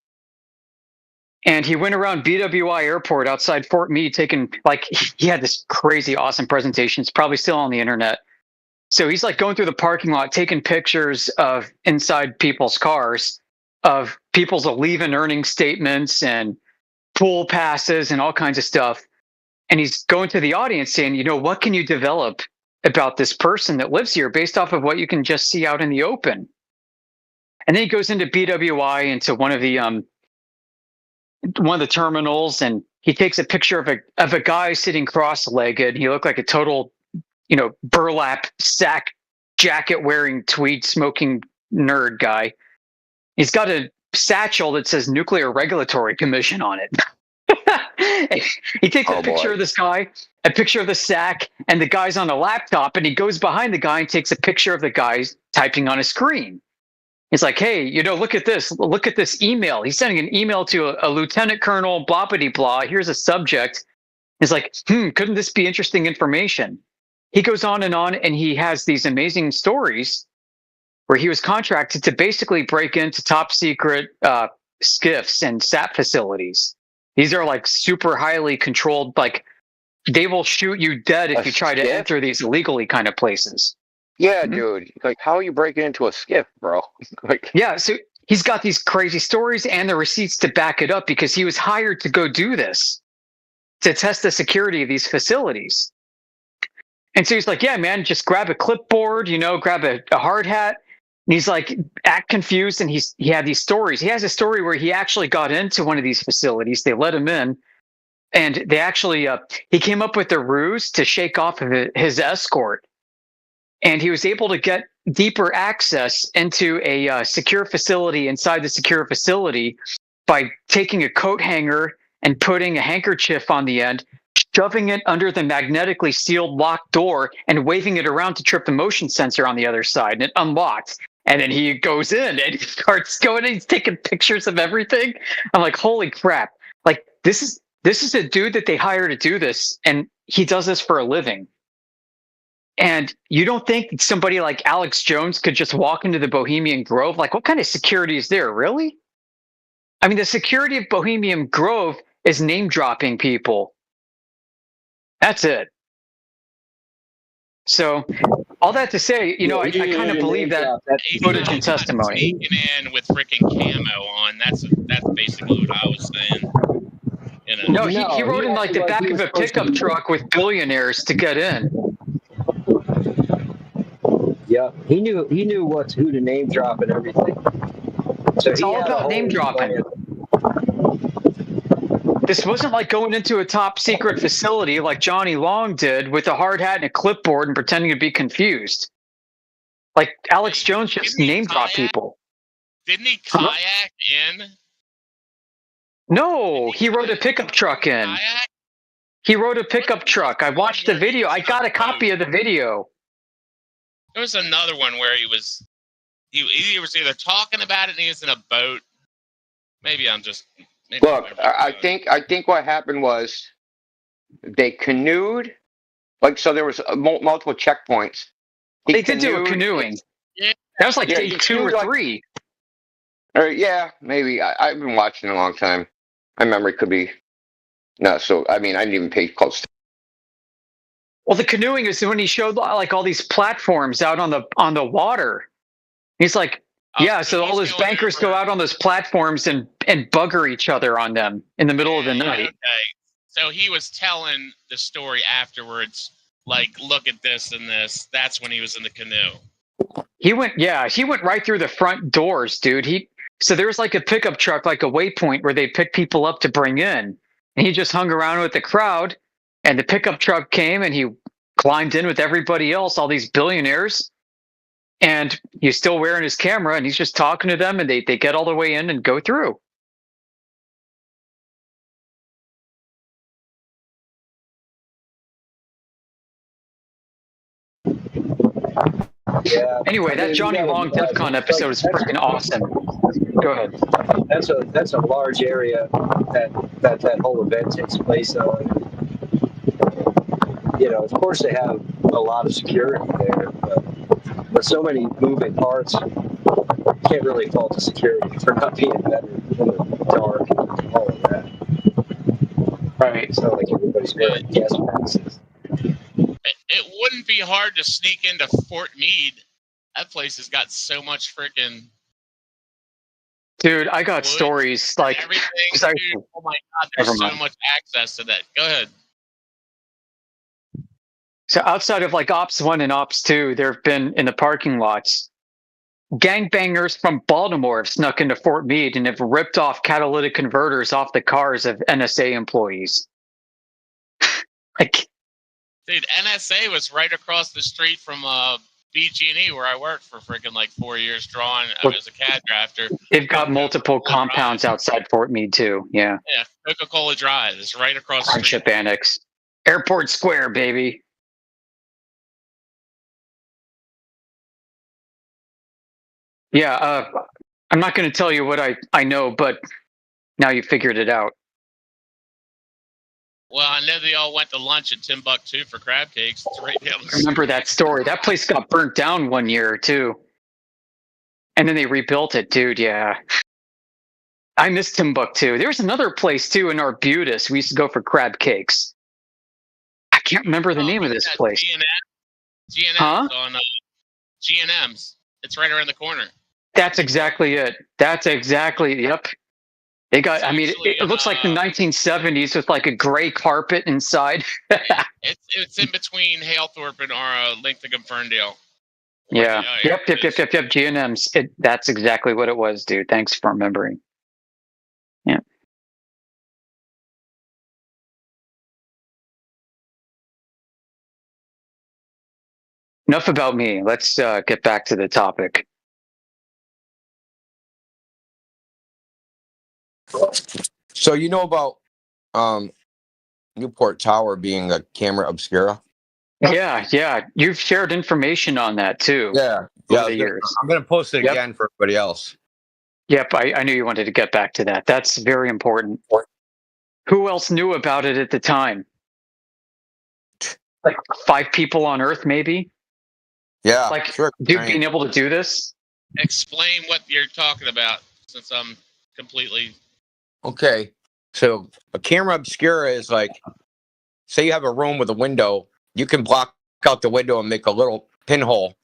And he went around BWI Airport outside Fort Meade taking, like, he had this crazy, awesome presentation. It's probably still on the internet. So he's like going through the parking lot, taking pictures of inside people's cars, of people's leave and earning statements and pool passes and all kinds of stuff. And he's going to the audience saying, what can you develop about this person that lives here based off of what you can just see out in the open? And then he goes into BWI, into one of the terminals, and he takes a picture of a guy sitting cross-legged. He looked like a total, burlap sack jacket wearing, tweed smoking nerd guy. He's got a satchel that says Nuclear Regulatory Commission on it. He takes a picture of this guy, a picture of the sack, and the guy's on a laptop, and he goes behind the guy and takes a picture of the guy typing on a screen. He's like, hey, look at this. Look at this email. He's sending an email to a lieutenant colonel, blah, blah. Here's a subject. He's like, couldn't this be interesting information? He goes on, and he has these amazing stories where he was contracted to basically break into top secret SCIFs and SAP facilities. These are like super highly controlled, like they will shoot you dead if you try to enter these illegally kind of places. Yeah, dude. Like, how are you breaking into a SCIF, bro? Yeah, so he's got these crazy stories and the receipts to back it up, because he was hired to go do this, to test the security of these facilities. And so he's like, yeah, man, just grab a clipboard, grab a hard hat, And he's like act confused, and he had these stories. He has a story where he actually got into one of these facilities. They let him in, and they actually he came up with a ruse to shake off of his escort, and he was able to get deeper access into a secure facility inside the secure facility by taking a coat hanger and putting a handkerchief on the end, shoving it under the magnetically sealed locked door, and waving it around to trip the motion sensor on the other side, and it unlocked. And then he goes in and he starts going and he's taking pictures of everything. I'm like, holy crap. Like, this is a dude that they hire to do this, and he does this for a living. And you don't think somebody like Alex Jones could just walk into the Bohemian Grove? Like, what kind of security is there, really? I mean, the security of Bohemian Grove is name dropping people. That's it. So, all that to say, I kind of believe that footage and testimony. Sneaking in with freaking camo on. That's basically what I was saying. No, he rode in like the back of a pickup truck with billionaires to get in. Yeah, he knew who to name drop and everything. So it's all about name dropping. This wasn't like going into a top secret facility like Johnny Long did with a hard hat and a clipboard and pretending to be confused. Like Alex Jones just name dropped people. Didn't he kayak in? No, he rode a pickup truck in. Kayak? He rode a pickup truck. I watched the video. I got a copy of the video. There was another one where he was either talking about it and he was in a boat. Maybe I'm just... Look, I think what happened was they canoed. Like, so there was multiple checkpoints. They did do a canoeing. Yeah. That was like day 2 or 3. Yeah, maybe. I've been watching a long time. My memory could be... No, so, I mean, I didn't even pay close to... Well, the canoeing is when he showed like all these platforms out on the water. He's like, yeah, so all those bankers go out on those platforms and bugger each other on them in the middle of the night. Okay. So he was telling the story afterwards, like, look at this and this. That's when he was in the canoe. He went right through the front doors, dude. So there was like a pickup truck, like a waypoint where they pick people up to bring in. And he just hung around with the crowd, and the pickup truck came and he climbed in with everybody else, all these billionaires. And he's still wearing his camera, and he's just talking to them, and they get all the way in and go through. Yeah. Anyway, that Johnny Long DEF CON episode is freaking awesome. Go ahead. That's a large area that whole event takes place on. Of course they have a lot of security there, but so many moving parts, can't really fault the security for not being better in the dark and all of that. Right. It's not like everybody's wearing gas masks. It wouldn't be hard to sneak into Fort Meade. That place has got so much freaking... Dude, I got stories like... Everything, dude. Oh my God, there's so much access to that. Go ahead. So outside of like Ops 1 and Ops 2, there have been in the parking lots, gangbangers from Baltimore have snuck into Fort Meade and have ripped off catalytic converters off the cars of NSA employees. Dude, NSA was right across the street from BG&E where I worked for freaking like 4 years drawing. I was a CAD drafter. They've got multiple compounds outside Fort Meade too. Yeah. Yeah, Coca-Cola Drive is right across the Friendship street. Annex. Airport Square, baby. Yeah, I'm not going to tell you what I know, but now you figured it out. Well, I know they all went to lunch at Timbuktu for crab cakes. It's right down the I remember that story. That place got burnt down one year, too. And then they rebuilt it, dude, yeah. I miss Timbuktu. There was another place, too, in Arbutus. We used to go for crab cakes. I can't remember the name of this place. G&M's Huh? on G&M's. It's right around the corner. That's exactly it. Yep. They got, I mean, it looks like the 1970s with like a gray carpet inside. It's in between Halethorpe and Lincoln Ferndale. Yeah. Yep. G&M's. That's exactly what it was, dude. Thanks for remembering. Yeah. Enough about me. Let's get back to the topic. So you know about Newport Tower being a camera obscura? Yeah. You've shared information on that too. Yeah. Over the years. I'm going to post it again for everybody else. Yep. I knew you wanted to get back to that. That's very important. Who else knew about it at the time? Like 5 people on Earth, maybe? Yeah. Like, sure. dude, being able to do this? Explain what you're talking about, since I'm completely. Okay. So a camera obscura is like, say you have a room with a window, you can block out the window and make a little pinhole,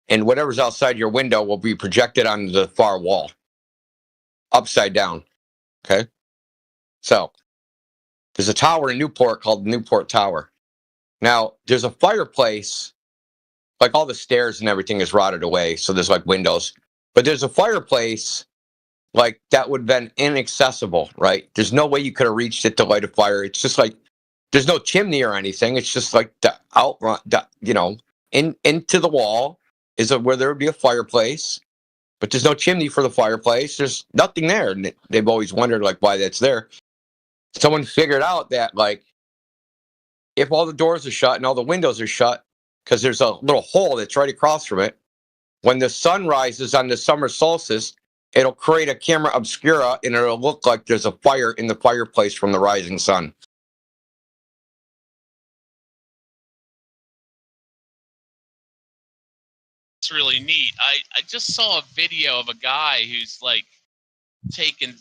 and whatever's outside your window will be projected onto the far wall, upside down. Okay. So there's a tower in Newport called Newport Tower. Now there's a fireplace, like all the stairs and everything is rotted away. So there's like windows, but there's a fireplace like that would have been inaccessible, right? There's no way you could have reached it to light a fire. It's just like, there's no chimney or anything. It's just like the outrun, into the wall is where there would be a fireplace, but there's no chimney for the fireplace. There's nothing there. And they've always wondered like why that's there. Someone figured out that like, if all the doors are shut and all the windows are shut, because there's a little hole that's right across from it, when the sun rises on the summer solstice, it'll create a camera obscura and it'll look like there's a fire in the fireplace from the rising sun. It's really neat. I just saw a video of a guy who's like taking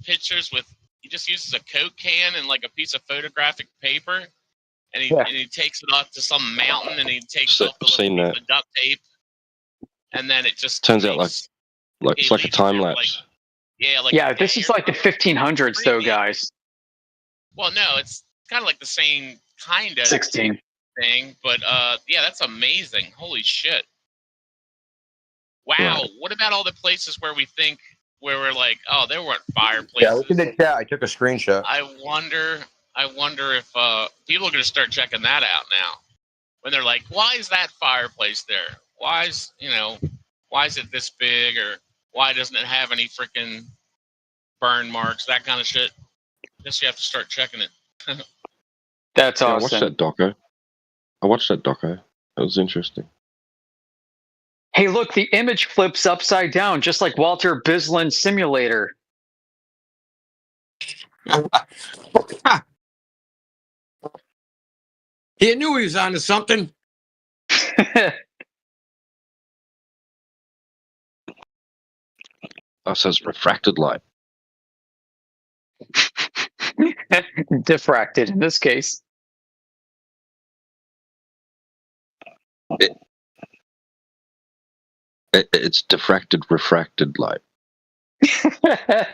pictures with, he just uses a Coke can and like a piece of photographic paper, and he takes it up to some mountain and he takes off the little piece of duct tape, and then it just turns out like it's like a time lapse. This is like the 1500s though, guys. Well, no, it's kind of like the same kind of 16 thing, but that's amazing. Holy shit. Wow. Right. What about all the places where we're like, oh, there weren't fireplaces? Yeah, look in the chat. I took a screenshot. I wonder if people are going to start checking that out now. When they're like, why is that fireplace there? Why is it this big, or why doesn't it have any freaking burn marks? That kind of shit. Guess you have to start checking it. That's awesome. I watched that doco. It was interesting. Hey, look, the image flips upside down, just like Walter Bislin's simulator. He knew he was onto something. Oh, so it's refracted light. Diffracted in this case. It's diffracted, refracted light.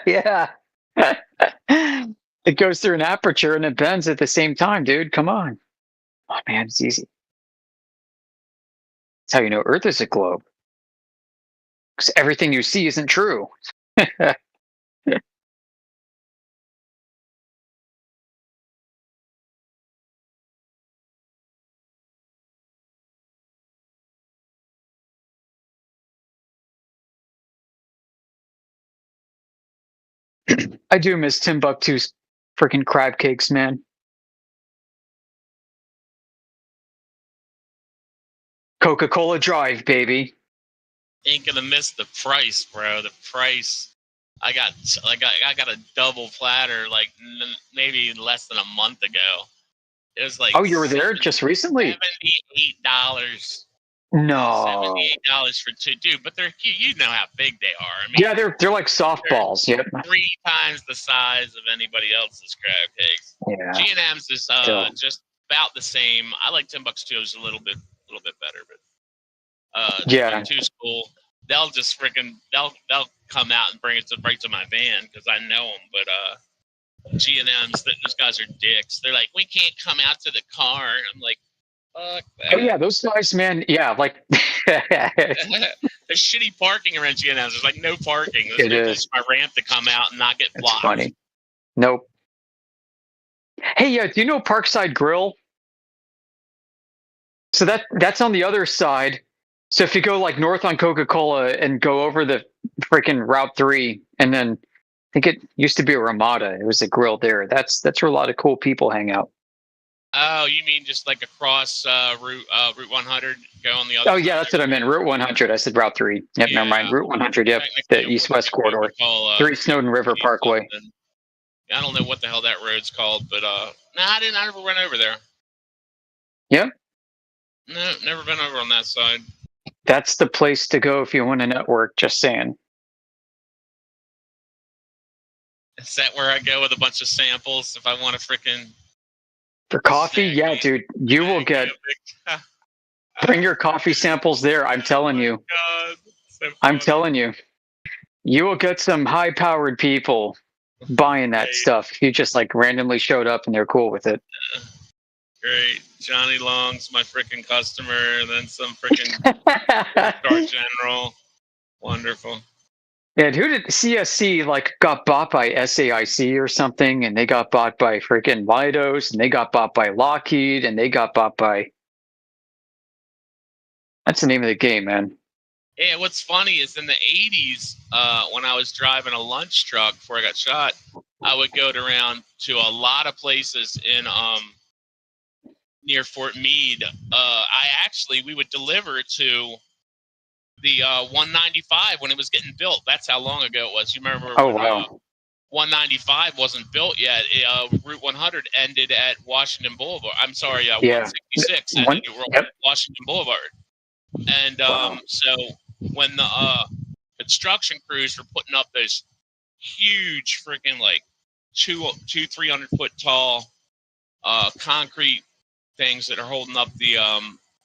Yeah. It goes through an aperture and it bends at the same time, dude. Come on. Oh, man, it's easy. That's how you know Earth is a globe. Because everything you see isn't true. I do miss Timbuktu's freaking crab cakes, man. Coca-Cola Drive, baby. Ain't gonna miss the price, bro. The price. I got a double platter like maybe less than a month ago. It was like, oh, you were there just recently? $78. No. $78 for 2, dude. But they're, you know how big they are. I mean, yeah, they're like softballs. Yep. 3 times the size of anybody else's crab cakes. Yeah. G&M's is just about the same. I like Timbuktu's a little bit better, but Timbuktu's cool. They'll just freaking they'll come out and bring it right to my van because I know them. But G&M's, those guys are dicks. They're like, we can't come out to the car. I'm like, Fuck Oh yeah, those guys, man. Yeah, like that. There's shitty parking around GNS. There's like no parking. This It way is. my ramp to come out and not get It's blocked. funny. Nope. Hey, do you know Parkside Grill? So that's on the other side. So if you go like north on Coca-Cola and go over the freaking Route 3, and then I think it used to be a Ramada. It was a grill there. That's where a lot of cool people hang out. Oh, you mean just like across Route 100, go on the other Oh yeah, that's what I meant. Route 100. I said Route 3. Yep, never mind. Route 100. Yep, the east-west corridor. 3 Snowden River Parkway. I don't know what the hell that road's called, but I never went over there. Yep. No, never been over on that side. That's the place to go if you want to network. Just saying. Is that where I go with a bunch of samples if I want to freaking... For coffee, yeah, dude, you will get. Bring your coffee samples there. I'm telling you. I'm telling you, you will get some high-powered people buying that stuff. If you just like randomly showed up and they're cool with it. Great, Johnny Long's my freaking customer, and then some freaking Star General. Wonderful. Yeah, who did CSC like got bought by SAIC or something, and they got bought by freaking Leidos, and they got bought by Lockheed, and they got bought by. That's the name of the game, man. Yeah, what's funny is in the 80s, when I was driving a lunch truck before I got shot, I would go around to a lot of places in near Fort Meade. We would deliver to the 195 when it was getting built. That's how long ago it was. You remember? Oh, wow. 195 wasn't built yet. Route 100 ended at Washington Boulevard. I'm sorry, Yeah. 166 ended at Washington Boulevard. And so when the construction crews were putting up those huge freaking like 300 foot tall concrete things that are holding up the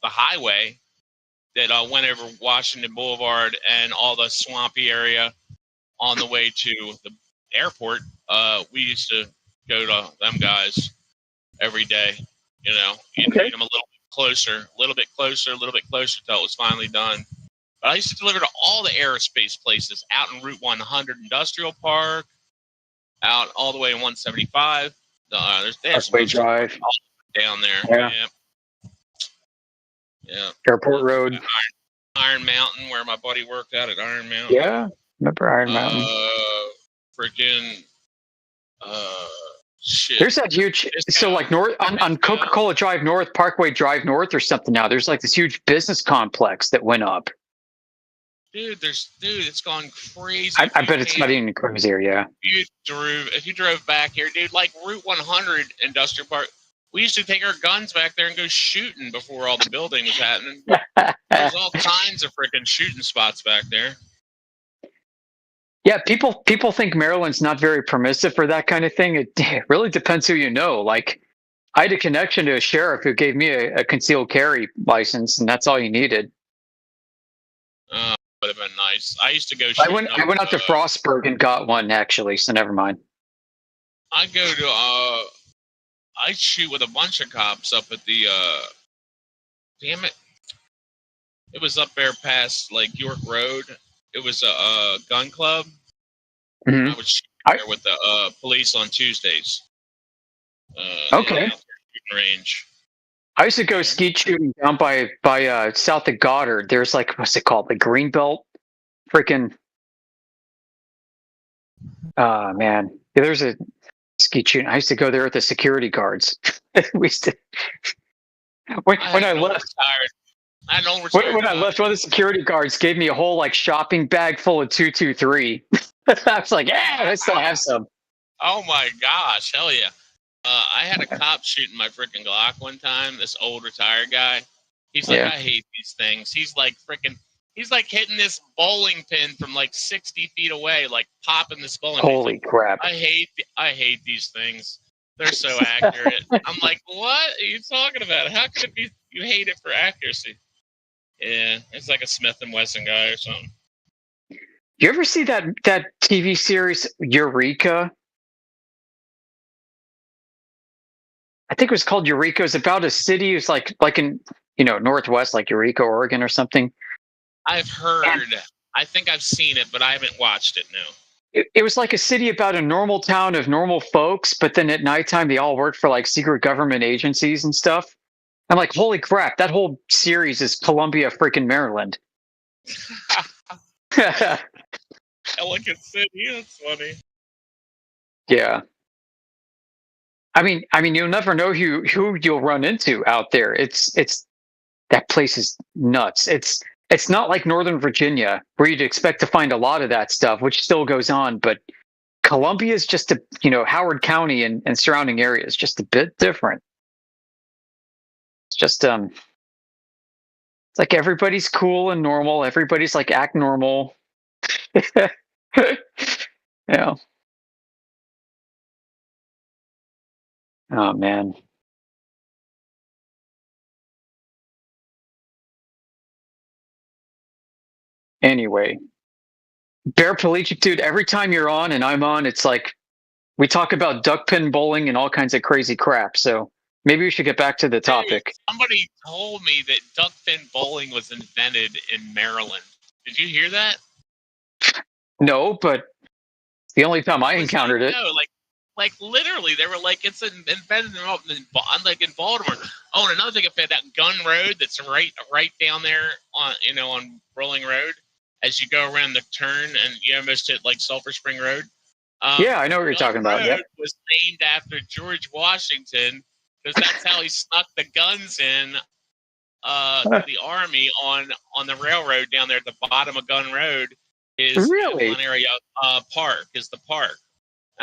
highway that went over Washington Boulevard and all the swampy area on the way to the airport, we used to go to them guys every day. You know, you'd meet them a little bit closer till it was finally done. But I used to deliver to all the aerospace places out in Route 100 Industrial Park, out all the way in 175. There's Parkway Drive down there. Yeah. Yeah. Airport Road. Iron Mountain, where my buddy worked out at Iron Mountain. Yeah, remember Iron Mountain. Freaking shit. There's that huge. So like north on Coca-Cola Drive North, Parkway Drive North, or something. Now there's like this huge business complex that went up. Dude, it's gone crazy. I bet it's not even crazier. Yeah. If you drove back here, dude, like Route 100 Industrial Park. We used to take our guns back there and go shooting before all the building was happening. There's all kinds of freaking shooting spots back there. Yeah, people think Maryland's not very permissive for that kind of thing. It really depends who you know. Like, I had a connection to a sheriff who gave me a concealed carry license, and that's all you needed. Would have been nice. I used to go. I went out to Frostburg and got one actually, so never mind. I go to I shoot with a bunch of cops up at the damn it. It was up there past like York Road. It was a gun club. Mm-hmm. I would shoot there with the police on Tuesdays. Okay. Range. I used to go skeet shooting down by south of Goddard. There's like, what's it called? The Greenbelt? Freaking. Man. Yeah, there's a skeet shooting. I used to go there with the security guards. We used to. When I left. When I left, one of the security guards gave me a whole like shopping bag full of 223. I was like, yeah, I still have some. Oh my gosh, hell yeah. I had a cop shooting my freaking Glock one time, this old retired guy. He's like, I hate these things. He's like hitting this bowling pin from like 60 feet away, like popping this bowling pin. Holy crap. I hate these things. They're so accurate. I'm like, what are you talking about? How could it be you hate it for accuracy? Yeah, it's like a Smith & Wesson guy or something. You ever see that TV series Eureka? I think it was called Eureka. It's about a city. It's like in Northwest, like Eureka, Oregon, or something. I've heard. I think I've seen it, but I haven't watched it. No. It was like a city about a normal town of normal folks, but then at nighttime they all worked for like secret government agencies and stuff. I'm like, holy crap! That whole series is Columbia, freaking Maryland. Ellicott City. That's funny. Yeah. I mean, you'll never know who you'll run into out there. It's that place is nuts. It's not like Northern Virginia where you'd expect to find a lot of that stuff, which still goes on. But Columbia is just Howard County and surrounding areas just a bit different. It's just it's like everybody's cool and normal. Everybody's like act normal. Yeah. Oh man. Anyway, Bear Pelagic, dude, every time you're on and I'm on, it's like we talk about duck pin bowling and all kinds of crazy crap. So maybe we should get back to the topic. Dude, somebody told me that duck pin bowling was invented in Maryland. Did you hear that? No, but the only time I encountered it. No, like literally, they were like, it's invented in Baltimore. Oh, and another thing I found out, Gun Road, that's right down there on Rolling Road, as you go around the turn and you almost hit like Sulphur Spring Road. Yeah, I know what you're talking about. Yeah, was named after George Washington because that's how he snuck the guns in to the army on the railroad down there at the bottom of Gun Road. Is really one area park is the park.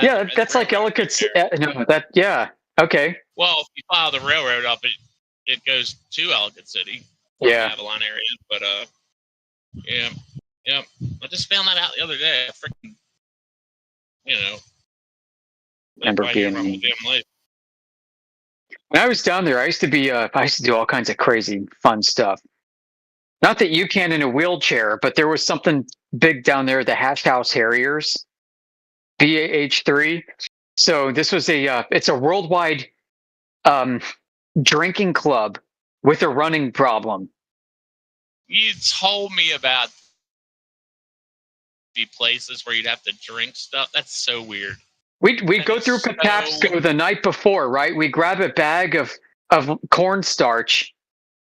Yeah, that's like Ellicott's. No, that yeah. Okay. Well, if you follow the railroad up, it goes to Ellicott City. Yeah. Avalon area, but yeah. I just found that out the other day. Freaking, Lamborghini. When I was down there, I used to do all kinds of crazy, fun stuff. Not that you can in a wheelchair, but there was something big down there, the Hash House Harriers, BAH3. So this was it's a worldwide drinking club with a running problem. You told me about the places where you'd have to drink stuff. That's so weird. We'd go through Patapsco the night before, right? We grab a bag of cornstarch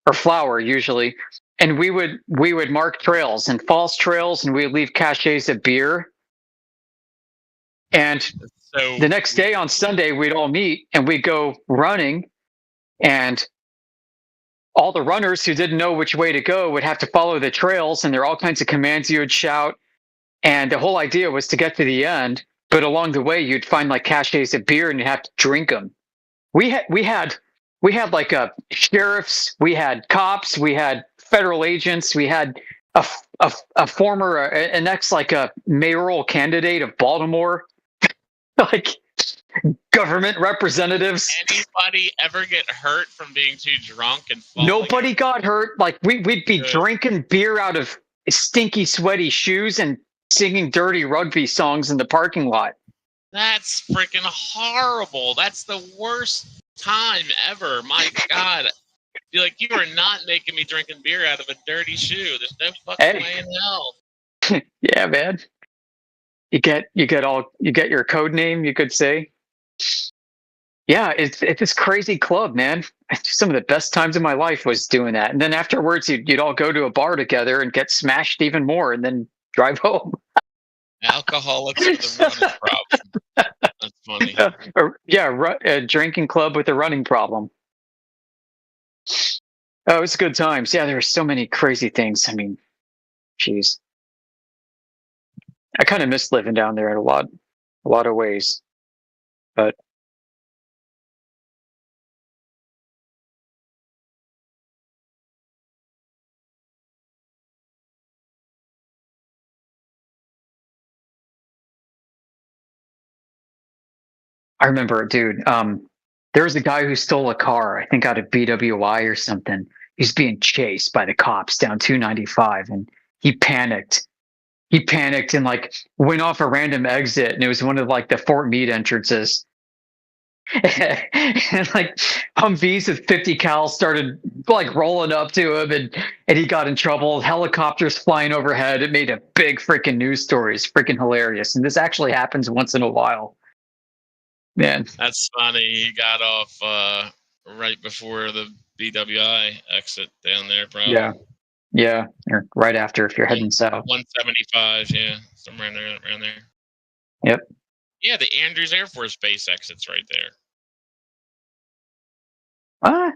or flour usually, and we would mark trails and false trails, and we'd leave caches of beer. And the next day on Sunday, we'd all meet and we'd go running, and all the runners who didn't know which way to go would have to follow the trails, and there are all kinds of commands you would shout. And the whole idea was to get to the end, but along the way you'd find like caches of beer and you'd have to drink them. We had like sheriffs, we had cops, we had federal agents, we had a former an ex like a mayoral candidate of Baltimore, like government representatives. Anybody ever get hurt from being too drunk and falling? Nobody got hurt. Like we'd be drinking beer out of stinky, sweaty shoes and singing dirty rugby songs in the parking lot. That's freaking horrible. That's the worst time ever. My God. You're like, you are not making me drinking beer out of a dirty shoe. There's no fucking way in hell. Yeah, man. You get your code name, you could say. Yeah, it's this crazy club, man. Some of the best times of my life was doing that. And then afterwards you'd all go to a bar together and get smashed even more and then drive home. Alcoholics with a running problem. That's funny. A drinking club with a running problem. Oh, it's good times. Yeah, there were so many crazy things. I mean, geez. I kind of miss living down there in a lot of ways. But I remember, dude, there was a guy who stole a car, I think out of BWI or something. He's being chased by the cops down 295, and he panicked. He panicked and like went off a random exit, and it was one of like the Fort Meade entrances. and like Humvees with 50 cal started like rolling up to him, and he got in trouble. Helicopters flying overhead. It made a big freaking news story. It's freaking hilarious. And this actually happens once in a while. Man. That's funny. He got off right before the BWI exit down there, probably. Yeah. Or right after if you're heading south. 175, yeah. Somewhere around there. Yep. Yeah, the Andrews Air Force Base exit's right there. What?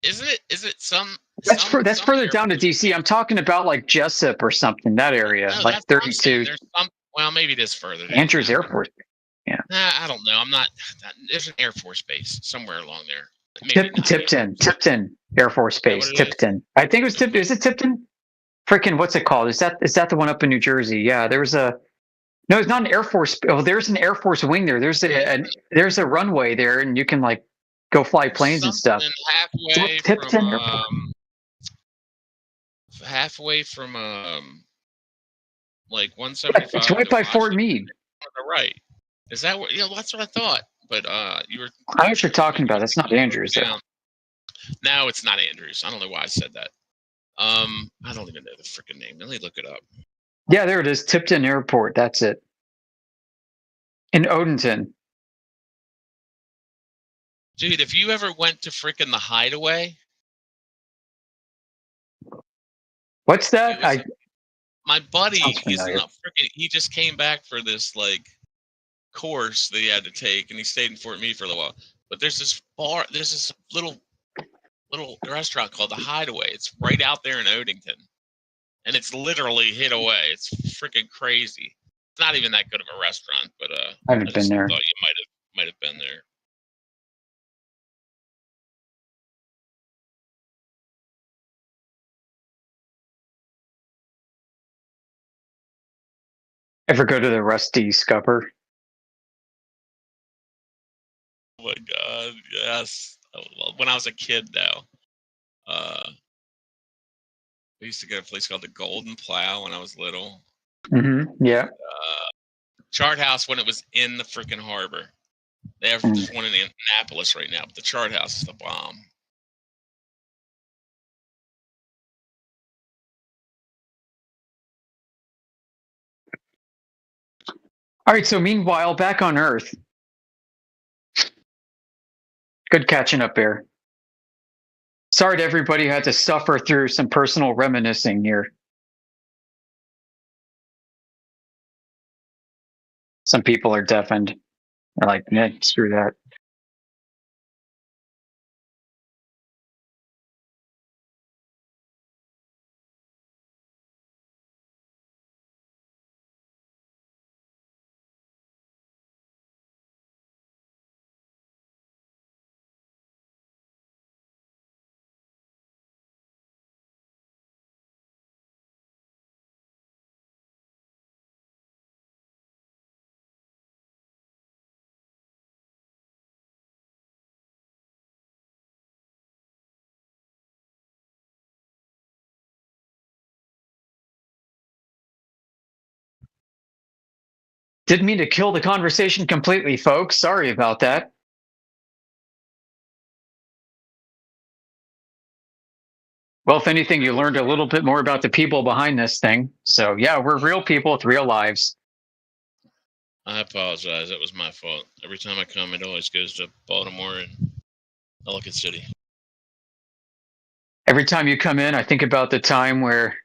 Isn't it? Is it some? That's further down to DC. I'm talking about like Jessup or something. That area, No, like that's what I'm saying. 32. There's some. Well, maybe it is further. Andrews Air Force. Yeah. I don't know. I'm not. There's an Air Force Base somewhere along there. Maybe not. Tipton Air Force Base. Tipton. I think it was Tipton. Is it Tipton? Freaking, what's it called? Is that the one up in New Jersey? Yeah, there was a. No, it's not an Air Force. Oh, there's an Air Force wing there. There's a runway there, and you can like go fly planes and stuff. Halfway from like 175. It's right by Fort Meade. On the right. Is that what? Yeah, that's what I thought. But you were. I know what you're talking about. That's not Andrews. Though. No, it's not Andrews. I don't know why I said that. I don't even know the freaking name. Let me look it up. Yeah, there it is. Tipton Airport. That's it. In Odenton. Dude, if you ever went to freaking the Hideaway. What's that? My buddy, he just came back for this like course that he had to take, and he stayed in Fort Meade for a little while. But there's this little restaurant called the Hideaway. It's right out there in Odenton. And it's literally hid away. It's freaking crazy. It's not even that good of a restaurant, but I haven't been there. Thought you might have been there. Ever go to the Rusty Scupper? Oh my god, yes. Well, when I was a kid, though, we used to go to a place called the Golden Plow when I was little. Mm-hmm. Yeah. Chart House when it was in the freaking harbor. They have one in Annapolis right now, but the Chart House is the bomb. All right, so meanwhile, back on Earth. Good catching up there. Sorry to everybody who had to suffer through some personal reminiscing here. Some people are deafened. They're like, nah, screw that. Didn't mean to kill the conversation completely, folks. Sorry about that. Well, if anything, you learned a little bit more about the people behind this thing. So, yeah, we're real people with real lives. I apologize. That was my fault. Every time I come, it always goes to Baltimore and Ellicott City. Every time you come in, I think about the time where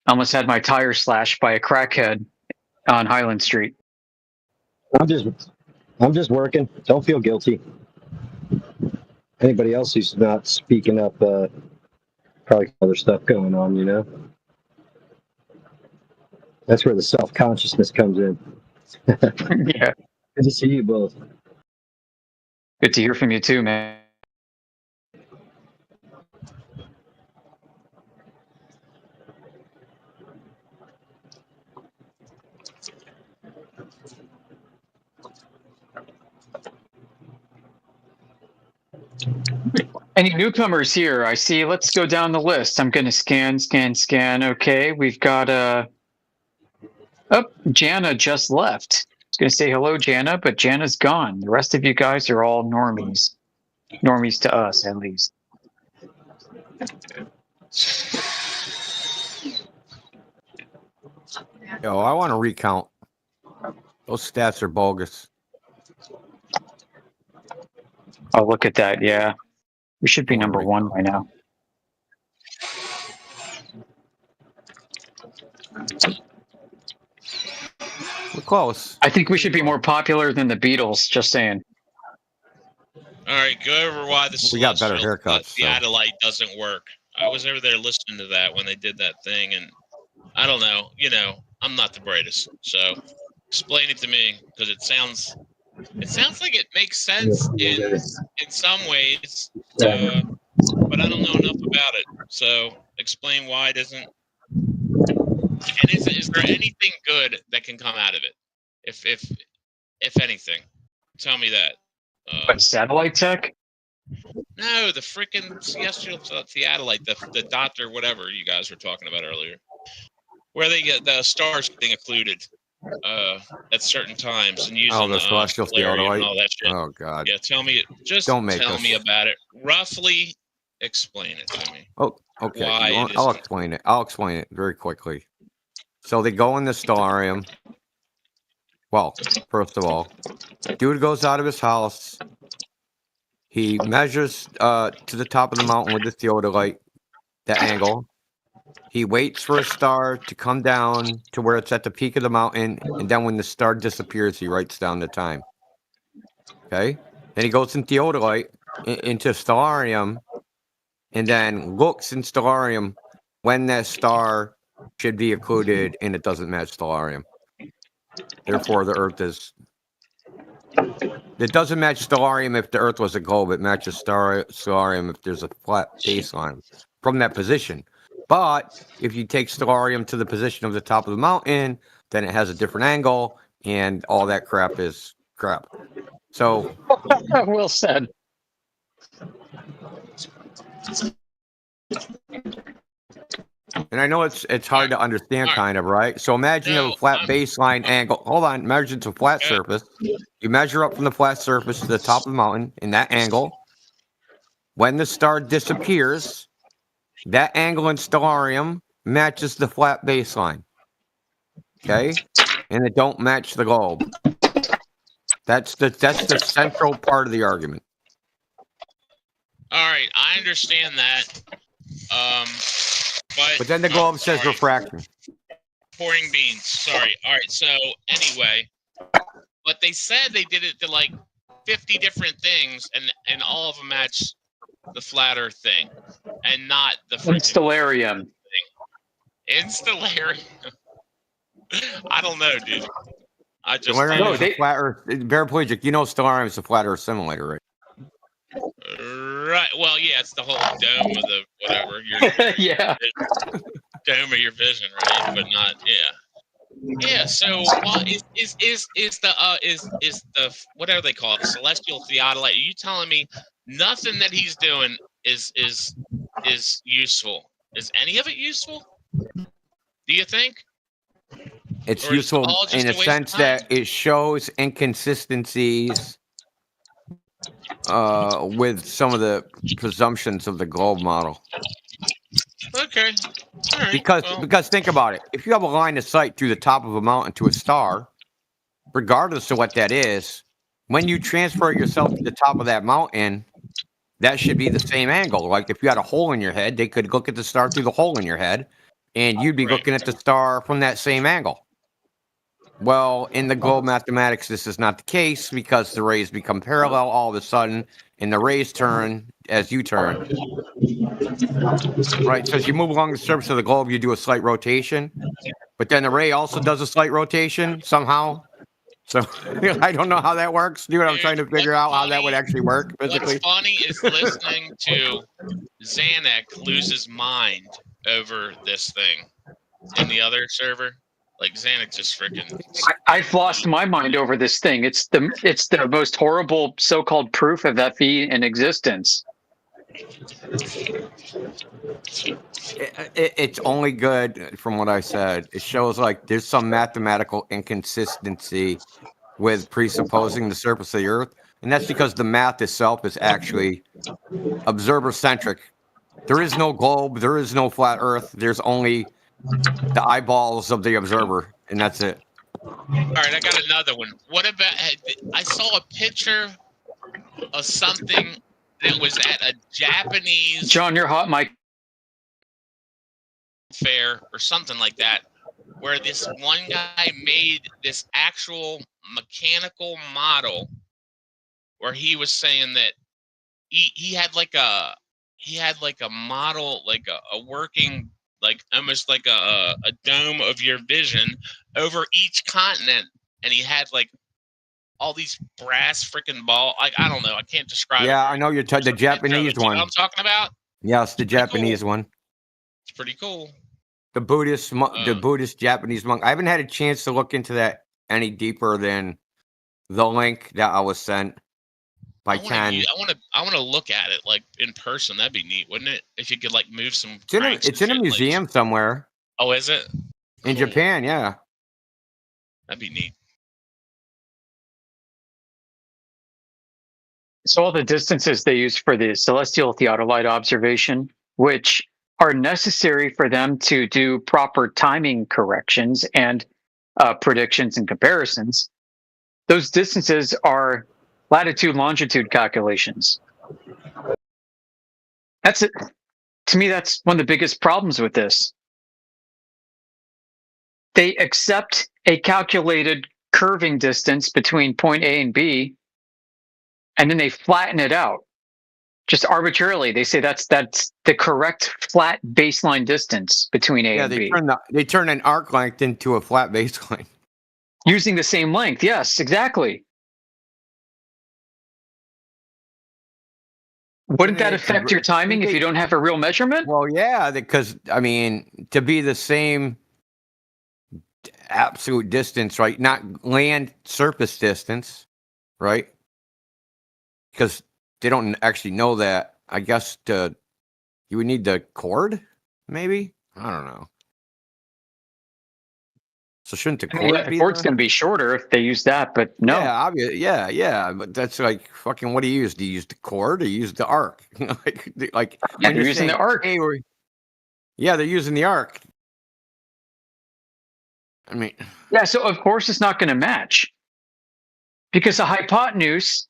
I almost had my tire slashed by a crackhead on Highland Street. I'm just working. Don't feel guilty. Anybody else who's not speaking up, probably other stuff going on, you know? That's where the self-consciousness comes in. Yeah. Good to see you both. Good to hear from you too, man. Any newcomers here? I see. Let's go down the list. I'm going to scan. Okay, we've got oh, Jana just left. going to say hello, Jana, but Jana's gone. The rest of you guys are all normies. Normies to us, at least. Yo, I want to recount. Those stats are bogus. Oh, look at that. Yeah. We should be number one by now. We're close. I think we should be more popular than the Beatles, just saying. All right, go over why the We got better Celestial haircuts, so. Theodolite doesn't work. I was over there listening to that when they did that thing, and I don't know. You know, I'm not the brightest, so explain it to me because it sounds like it makes sense in some ways, but I don't know enough about it. So explain why it doesn't. And is there anything good that can come out of it? If anything, tell me that. But satellite tech? No, the freaking celestial theodolite, the doctor, whatever you guys were talking about earlier, where they get the stars being occluded at certain times and using the celestial solarium and theodolite? all that shit. Oh, God. Yeah, tell me. Just Don't make tell us. me about it. Roughly explain it to me. Oh, okay. Why it I'll isn't. explain it. I'll explain it very quickly. So they go in the stellarium. Well, first of all, dude goes out of his house. He measures to the top of the mountain with the theodolite, the angle. He waits for a star to come down to where it's at the peak of the mountain, and then when the star disappears, he writes down the time. Okay? Then he goes in theodolite into stellarium, and then looks in stellarium when that star should be occluded, and it doesn't match stellarium. Therefore, the Earth is. It doesn't match stellarium if the Earth was a globe. It matches stellarium if there's a flat baseline from that position. But if you take stellarium to the position of the top of the mountain, then it has a different angle, and all that crap is crap. So, well said. And I know it's hard to understand, kind of, right? So imagine you have a flat baseline angle. Hold on, imagine it's a flat surface. You measure up from the flat surface to the top of the mountain in that angle. When the star disappears, that angle in stellarium matches the flat baseline. Okay? And it don't match the globe. That's the central part of the argument. All right, I understand that. But then the globe says refraction. Pouring beans. Sorry. All right. So anyway, but they said they did it to like 50 different things, and all of them match the flat Earth thing, and not the Stellarium. In stellarium. I don't know, dude. I just Stellarium is a flat Earth. Paraplegic, you know stellarium is a flat Earth simulator, right? Right. Well, yeah, it's the whole dome of the whatever. Yeah. Dome of your vision, right? But not. Yeah. Yeah. So, is the whatever they call it, the celestial theodolite? Are you telling me nothing that he's doing is useful? Is any of it useful? Do you think? It's Or is it all useful just in a a waste of sense time? that it shows inconsistencies with some of the presumptions of the globe model. Okay. All right. Because think about it. If you have a line of sight through the top of a mountain to a star, regardless of what that is, when you transfer yourself to the top of that mountain, that should be the same angle. Like if you had a hole in your head, they could look at the star through the hole in your head, and you'd be looking at the star from that same angle. Well, in the globe mathematics, this is not the case because the rays become parallel all of a sudden, and the rays turn as you turn. Right, so as you move along the surface of the globe, you do a slight rotation, but then the ray also does a slight rotation somehow. So I don't know how that works, dude. I'm trying to figure out how that would actually work physically. What's funny is listening to Zanuck lose his mind over this thing in the other server. Like Zanuck just freaking. I've lost my mind over this thing. It's the most horrible so-called proof of that fee in existence. It's only good from what I said. It shows like there's some mathematical inconsistency with presupposing the surface of the Earth, and that's because the math itself is actually observer-centric. There is no globe. There is no flat Earth. There's only the eyeballs of the observer, and that's it. All right, I got another one. What about? I saw a picture of something that was at a Japanese John, your hot mic fair or something like that, where this one guy made this actual mechanical model, where he was saying that he had like a model, like a working, like almost like a dome of your vision over each continent, and he had like all these brass freaking ball. I don't know. I can't describe it. Yeah, I know you're the Japanese You know one. what I'm talking about? Yes, the Japanese one. It's pretty cool. The Buddhist Japanese monk. I haven't had a chance to look into that any deeper than the link that I was sent by Ken. I want to look at it like in person. That'd be neat, wouldn't it? If you could like move some. It's in a museum somewhere. Oh, is it? In Japan, yeah. That'd be neat. So all the distances they use for the celestial theodolite observation, which are necessary for them to do proper timing corrections and predictions and comparisons, those distances are latitude longitude calculations. That's it. To me, that's one of the biggest problems with this. They accept a calculated curving distance between point A and B, and then they flatten it out just arbitrarily. They say that's the correct flat baseline distance between A and B. They turn an arc length into a flat baseline using the same length. Yes, exactly. Wouldn't that affect your timing if you don't have a real measurement? Well, yeah, because I mean, to be the same absolute distance, right? Not land surface distance, right? Because they don't actually know that. I guess you would need the chord, maybe? I don't know. So shouldn't the chord the chord's going to be shorter if they use that, but no. Yeah, obviously, yeah. But that's like fucking. What do you use? Do you use the chord or you use the arc? like yeah, they're using the arc. Hey, yeah, they're using the arc. I mean, yeah. So of course it's not going to match because the hypotenuse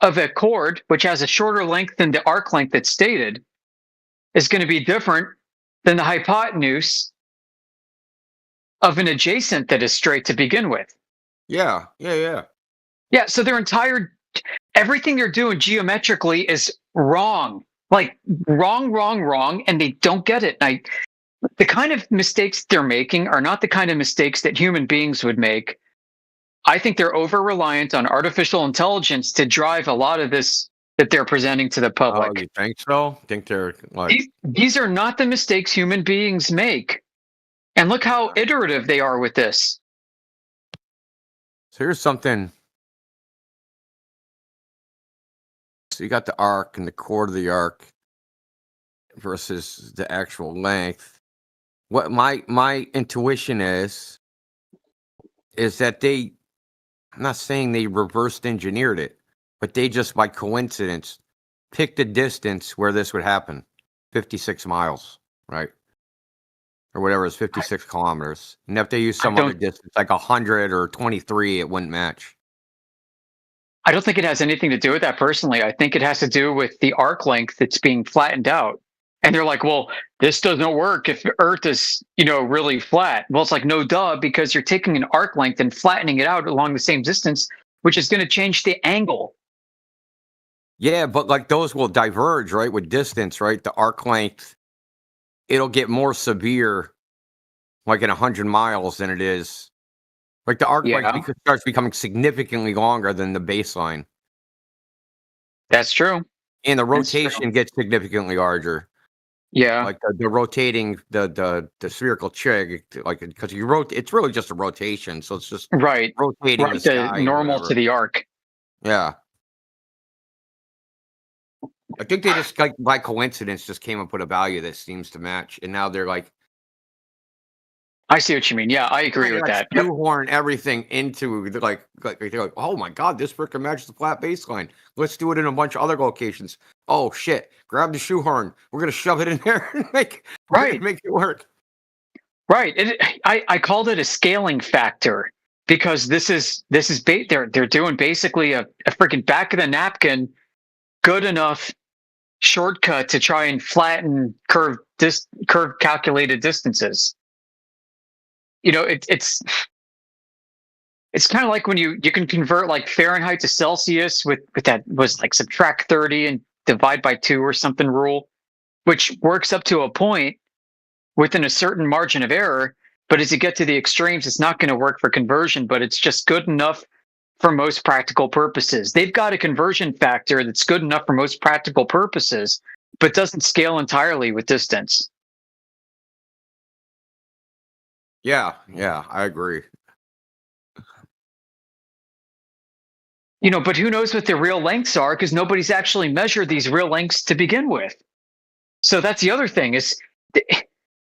of a chord, which has a shorter length than the arc length that's stated, is going to be different than the hypotenuse of an adjacent that is straight to begin with. Yeah. Yeah, so everything they're doing geometrically is wrong. Like wrong, and they don't get it. The kind of mistakes they're making are not the kind of mistakes that human beings would make. I think they're over-reliant on artificial intelligence to drive a lot of this that they're presenting to the public. Oh, you think so? Think they're like... These are not the mistakes human beings make. And look how iterative they are with this. So here's something. So you got the arc and the chord of the arc versus the actual length. What my intuition is that I'm not saying they reversed engineered it, but they just by coincidence picked a distance where this would happen. 56 miles, right? Or whatever is 56 kilometers. And if they use some other distance, like 100 or 23, it wouldn't match. I don't think it has anything to do with that personally. I think it has to do with the arc length that's being flattened out. And they're like, well, this doesn't work if Earth is, really flat. Well, it's like, no, duh, because you're taking an arc length and flattening it out along the same distance, which is going to change the angle. Yeah, but like those will diverge, right, with distance, right? The arc length, it'll get more severe like in 100 miles than it is. Like the arc length starts becoming significantly longer than the baseline. That's true. And the rotation gets significantly larger. Yeah. Like the rotating, the spherical chig, like, because it's really just a rotation. So it's just rotating the sky. Normal to the arc. Yeah. I think they just, like, by coincidence, just came up with a value that seems to match. And now they're like, I see what you mean. Yeah, I agree with that. Shoehorn everything into like oh my god, this freaking matches the flat baseline. Let's do it in a bunch of other locations. Oh shit, grab the shoehorn. We're gonna shove it in there and make it work. Right. I called it a scaling factor because this is they're doing basically a freaking back of the napkin, good enough shortcut to try and flatten curve calculated distances. You know, it's kind of like when you can convert like Fahrenheit to Celsius with that was like subtract 30 and divide by 2 or something rule, which works up to a point within a certain margin of error. But as you get to the extremes, it's not going to work for conversion, but it's just good enough for most practical purposes. They've got a conversion factor that's good enough for most practical purposes, but doesn't scale entirely with distance. Yeah, I agree. You know, but who knows what the real lengths are because nobody's actually measured these real lengths to begin with. So that's the other thing is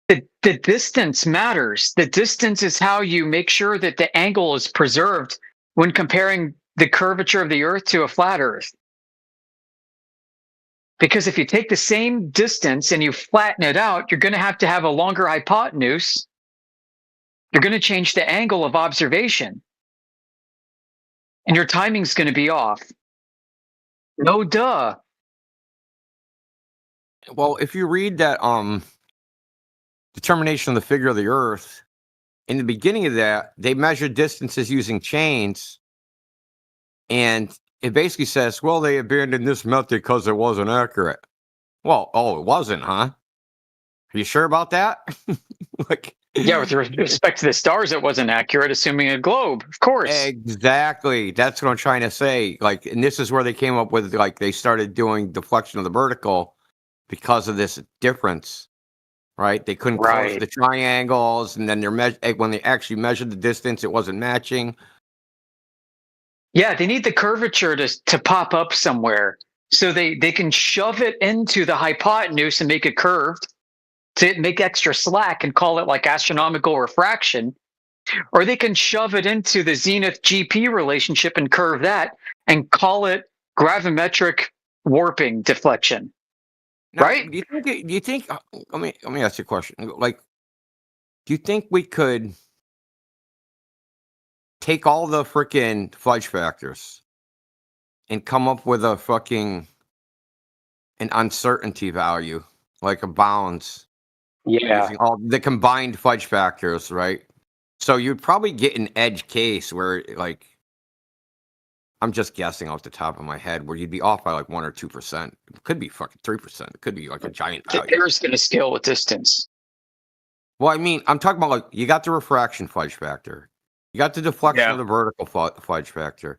the distance matters. The distance is how you make sure that the angle is preserved when comparing the curvature of the Earth to a flat Earth. Because if you take the same distance and you flatten it out, you're going to have a longer hypotenuse. You're going to change the angle of observation. And your timing's going to be off. No duh. Well, if you read that determination of the figure of the Earth, in the beginning of that, they measured distances using chains, and it basically says, well, they abandoned this method because it wasn't accurate. Well, it wasn't, huh? Are you sure about that? Yeah, with respect to the stars, it wasn't accurate, assuming a globe, of course. Exactly. That's what I'm trying to say. And this is where they came up with, they started doing deflection of the vertical because of this difference, right? They couldn't close the triangles, and then when they actually measured the distance, it wasn't matching. Yeah, they need the curvature to pop up somewhere, so they can shove it into the hypotenuse and make it curved, to make extra slack and call it like astronomical refraction, or they can shove it into the zenith GP relationship and curve that and call it gravimetric warping deflection. Now, right? Do you think? Let me ask you a question. Do you think we could take all the freaking fudge factors and come up with an uncertainty value, like a bounds? Yeah. Using all the combined fudge factors, right? So you'd probably get an edge case where, I'm just guessing off the top of my head, where you'd be off by 1 or 2%. It could be fucking 3%. It could be a giant value. The Earth's going to scale with distance. Well, I mean, I'm talking about you got the refraction fudge factor, you got the deflection of the vertical fudge factor.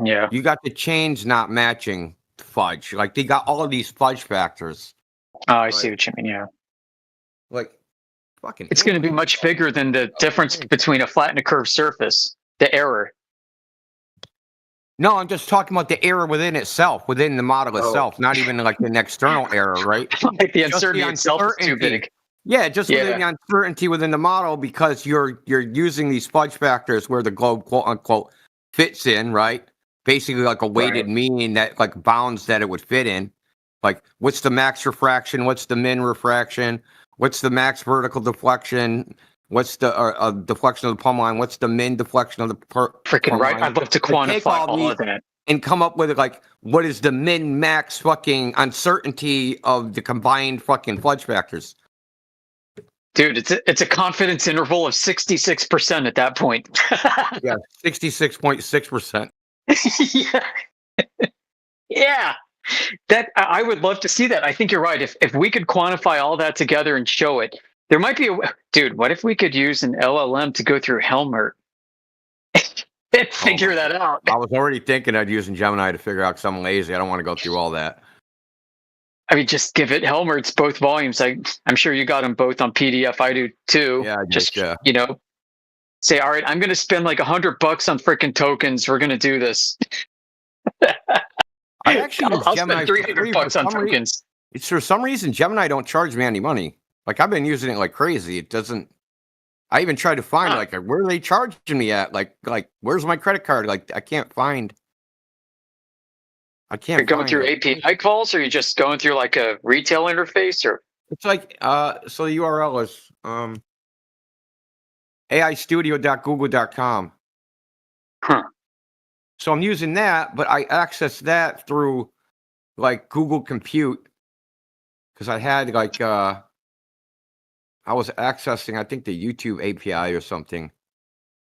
Yeah. You got the chains not matching fudge. They got all of these fudge factors. Oh, I see what you mean. Yeah. Fucking. It's going to be much bigger than the difference between a flat and a curved surface. The error. No, I'm just talking about the error within itself, within the model itself, not even an external error, right? The uncertainty itself is too big. Yeah, within the uncertainty within the model, because you're using these fudge factors where the globe quote unquote fits in, right? Basically a weighted mean that bounds that it would fit in. What's the max refraction? What's the min refraction? What's the max vertical deflection? What's the deflection of the plumb line? What's the min deflection of the freaking right? Line? I'd love to quantify all of that and come up with what is the min max fucking uncertainty of the combined fucking fudge factors? Dude, it's a confidence interval of 66% at that point. Yeah, 66.6%. Yeah. That I would love to see that. I think you're right. If we could quantify all that together and show it, there might be dude, what if we could use an LLM to go through Helmert and figure that out? I was already thinking I'd using Gemini to figure out because I'm lazy. I don't want to go through all that. I mean, just give it Helmert's both volumes. I'm sure you got them both on PDF. I do too. Yeah, say, all right, I'm going to spend $100 on freaking tokens. We're going to do this. I actually I'll spend $300 on tokens. It's for some reason Gemini don't charge me any money. I've been using it like crazy. It doesn't. I even tried to find like where are they charging me at? Like where's my credit card? Like I can't find. You're going through API calls, or you're just going through like a retail interface, or it's like so the URL is aistudio.google.com. Huh. So I'm using that, but I access that through like Google Compute because I had like I was accessing I think the YouTube API or something.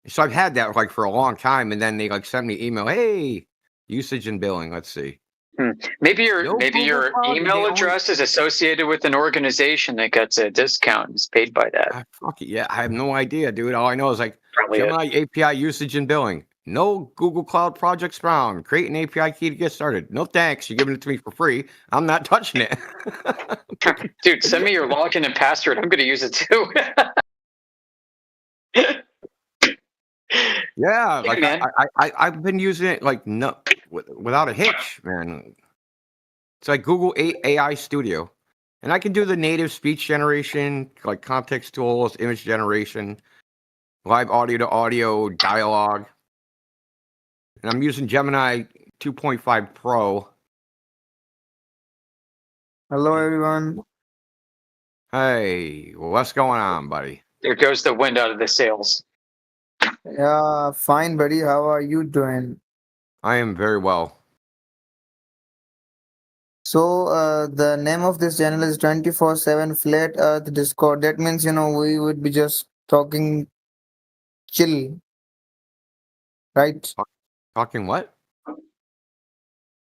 So I've had that like for a long time, and then they like send me email, hey, usage and billing. Let's see. Maybe your email address is associated with an organization that gets a discount and is paid by that. Fuck it, yeah, I have no idea, dude. All I know is like Probably Gemini API usage and billing. No Google Cloud projects found. Create an API key to get started. No thanks. You're giving it to me for free. I'm not touching it. Dude, send me your login and password. I'm going to use it too. Yeah, Hey, like man. I've been using it like without a hitch, man. It's like Google AI Studio, and I can do the native speech generation, like context tools, image generation, live audio to audio, dialogue, and I'm using Gemini 2.5 Pro. Hello, everyone. Hey, what's going on, buddy? There goes the wind out of the sails. Yeah, fine, buddy. How are you doing? I am very well. So, the name of this channel is 24/7 Flat Earth Discord. That means, we would be just talking chill, right? Talking what?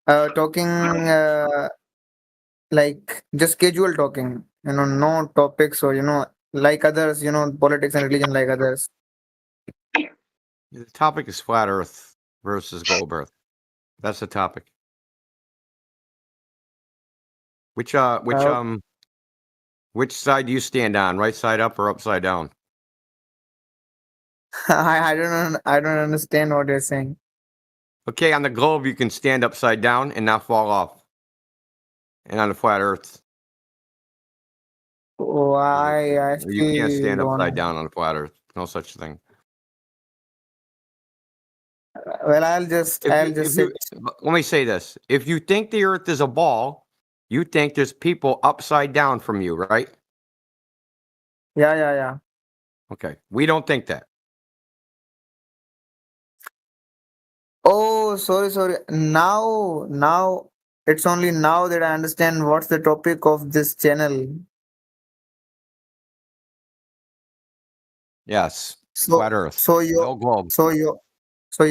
Talking like just casual talking, no topics or, like others, politics and religion like others. The topic is flat Earth versus globe Earth. That's the topic. Which side do you stand on? Right side up or upside down? I don't understand what you're saying. Okay, on the globe you can stand upside down and not fall off. And on the flat Earth, Oh, I you actually can't stand don't upside know. down on the flat Earth. No such thing. Well, I'll just sit. Let me say this: if you think the Earth is a ball, you think there's people upside down from you, right? Yeah. Okay, we don't think that. Oh, sorry. Now, it's only now that I understand what's the topic of this channel. Yes, So, flat Earth, so you, no globe. so you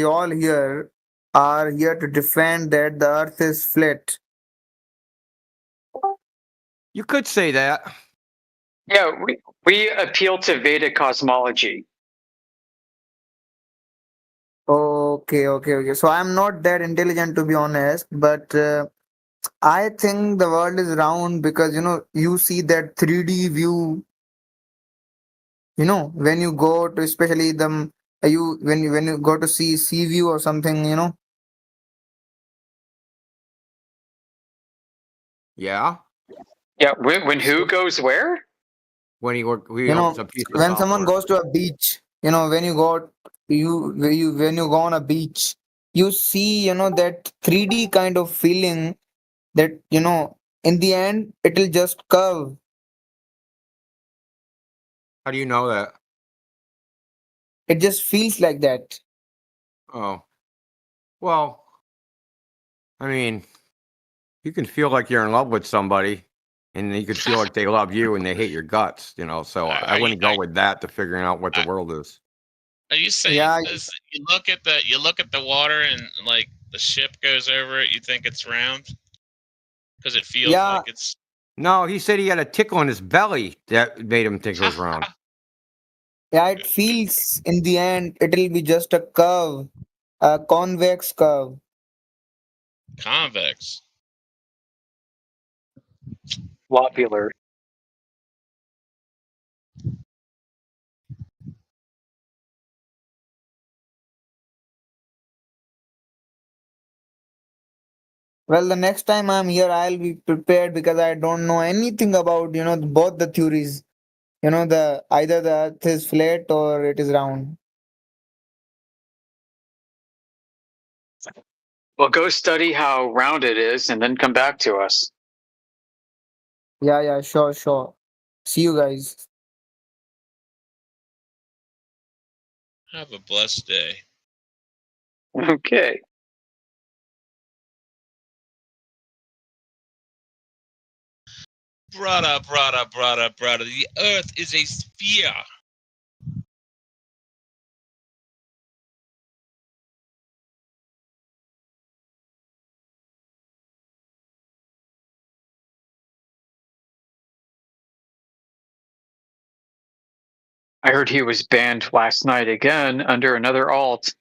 all here are here to defend that the Earth is flat. You could say that. Yeah, we appeal to Vedic cosmology. Okay. So I'm not that intelligent, to be honest, but I think the world is round because you see that 3D view. When you go to, especially when you go to see sea view or something. Yeah. Yeah, when who goes where? When he opens a piece of When someone software. goes to a beach, when you go on a beach, you see that 3D kind of feeling that in the end it'll just curve. How do you know that? It just feels like that. Oh, well, I mean, you can feel like you're in love with somebody, and you can feel like they love you and they hate your guts. So I wouldn't go with that to figuring out what the world is. Are you saying this? You look at the water and like the ship goes over it, you think it's round because it feels like it's. No, he said he had a tickle in his belly that made him think it was round. Yeah, it feels in the end it'll be just a curve, a convex curve. Convex. Lobular. Well, the next time I'm here, I'll be prepared because I don't know anything about both the theories. the either the earth is flat or it is round. Well, go study how round it is and then come back to us. Yeah, sure. See you guys. Have a blessed day. Okay. Brother. The earth is a sphere. I heard he was banned last night again under another alt.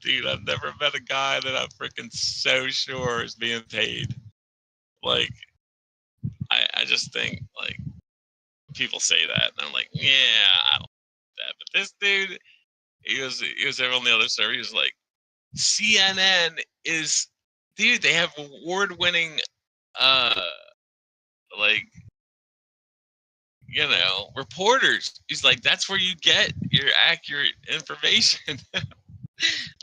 Dude, I've never met a guy that I'm freaking so sure is being paid. Like, I just think, like, people say that, and I'm like, yeah, I don't like that. But this dude, he was there on the other server. He was like, CNN is, dude, they have award-winning, like, reporters. He's like, that's where you get your accurate information.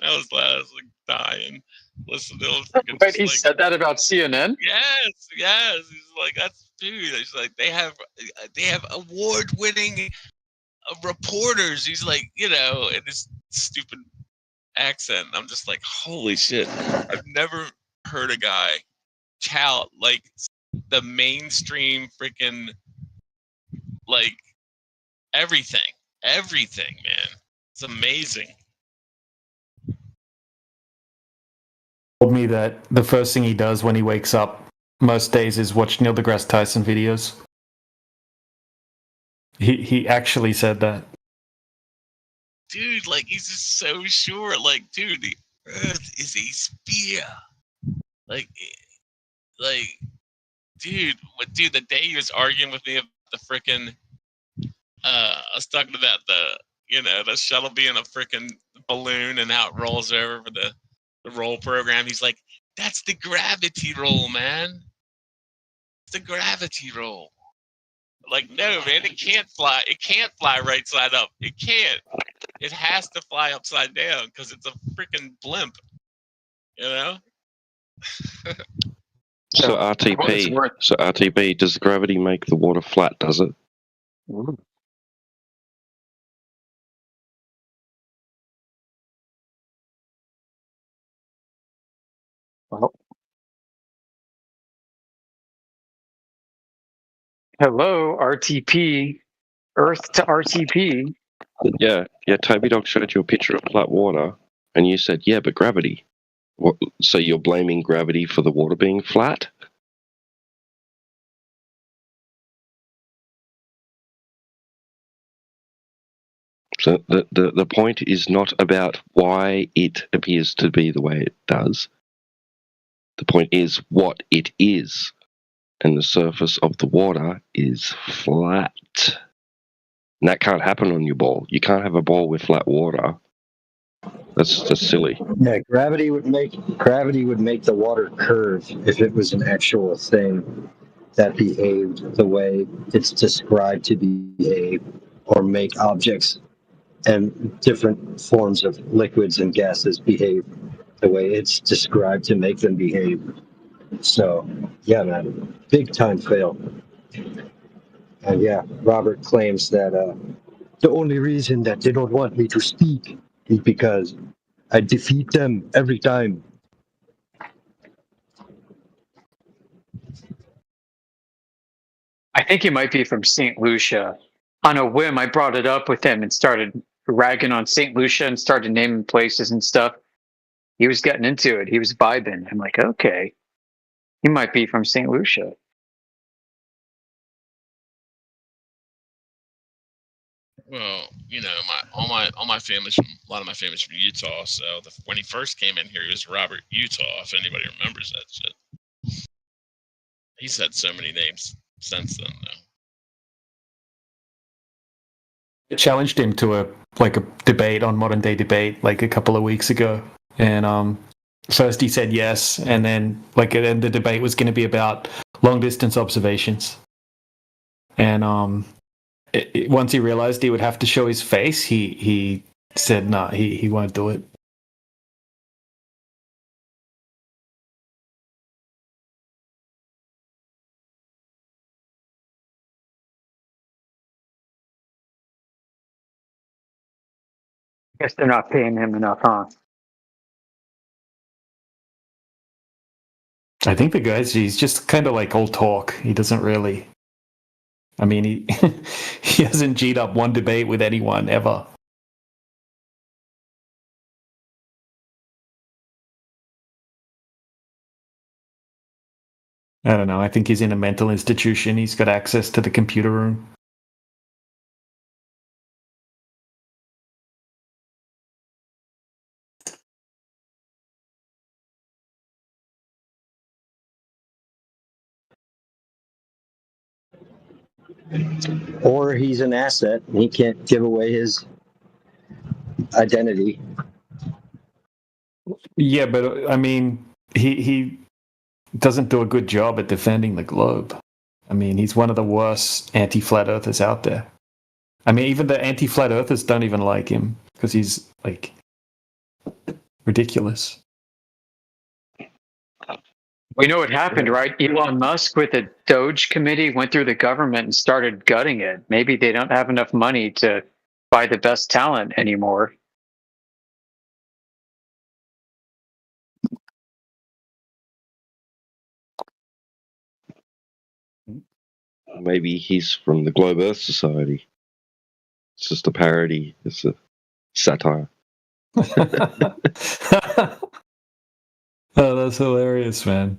I was like dying. Listen to him. But he said that about CNN? Yes. He's like, that's dude. He's like, they have award-winning reporters. He's like, in this stupid accent. I'm just like, holy shit. I've never heard a guy tout like the mainstream freaking, like, everything, man. It's amazing. Told me that the first thing he does when he wakes up most days is watch Neil deGrasse Tyson videos. He actually said that. Dude, like, he's just so sure. Like, dude, the earth is a sphere. Like, dude, the day he was arguing with me about the frickin', I was talking about the shuttle being a frickin' balloon and how it rolls over for the roll program. He's like, that's the gravity roll, man. It's the gravity roll. Like, no, man, it can't fly. It can't fly right side up. It can't. It has to fly upside down because it's a freaking blimp. So RTP, does gravity make the water flat, does it? Ooh. Well. Hello, RTP. Earth to RTP. Yeah, Toby Dog showed you a picture of flat water, and you said, yeah, but gravity. What, so you're blaming gravity for the water being flat? So the point is not about why it appears to be the way it does. The point is what it is. And the surface of the water is flat. And that can't happen on your ball. You can't have a ball with flat water. That's just silly. Yeah, gravity would make the water curve if it was an actual thing that behaved the way it's described to behave, or make objects and different forms of liquids and gases behave the way it's described to make them behave. So, yeah, man, big time fail. And yeah, Robert claims that the only reason that they don't want me to speak is because I defeat them every time. I think he might be from St. Lucia. On a whim, I brought it up with him and started ragging on St. Lucia and started naming places and stuff. He was getting into it. He was vibing. I'm like, okay, he might be from St. Lucia. Well, all my family's from, a lot of my family's from Utah. So when he first came in here, he was Robert Utah. If anybody remembers that shit, he's had so many names since then, though. I challenged him to a debate on Modern Day Debate like a couple of weeks ago, and first he said yes, and then the debate was going to be about long distance observations. And once he realized he would have to show his face, he said, "No, he won't do it." Guess they're not paying him enough, huh? I think the he's just kind of like all talk. He doesn't really. I mean, he he hasn't G'd up one debate with anyone ever. I don't know. I think he's in a mental institution. He's got access to the computer room. Or he's an asset and he can't give away his identity. Yeah, but I mean, he doesn't do a good job at defending the globe. I mean, he's one of the worst anti-flat earthers out there. I mean, even the anti-flat earthers don't even like him because he's like ridiculous. We know what happened, right? Elon Musk with the Doge committee went through the government and started gutting it. Maybe they don't have enough money to buy the best talent anymore. Maybe he's from the Globe Earth Society. It's just a parody. It's a satire. Oh, that's hilarious, man.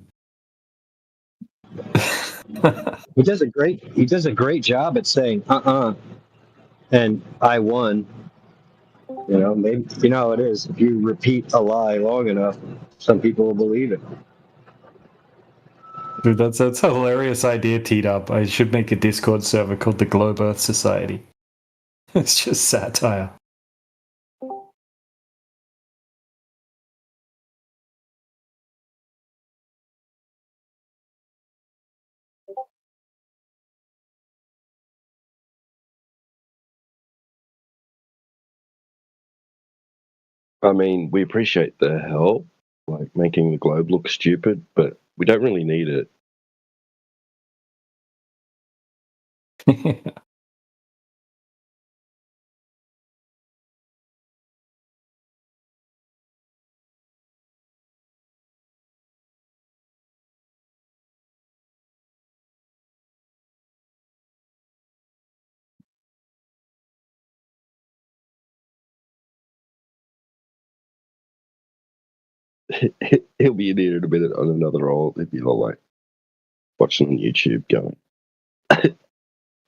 He does a great job at saying and I won. You know, maybe you know how it is. If you repeat a lie long enough, some people will believe it. Dude, that's a hilarious idea, teed up. I should make a Discord server called the Globe Earth Society. It's just satire. I mean, we appreciate the help, like making the globe look stupid, but we don't really need it. He'll be in here in a minute on another roll. He'll be all like watching on YouTube going,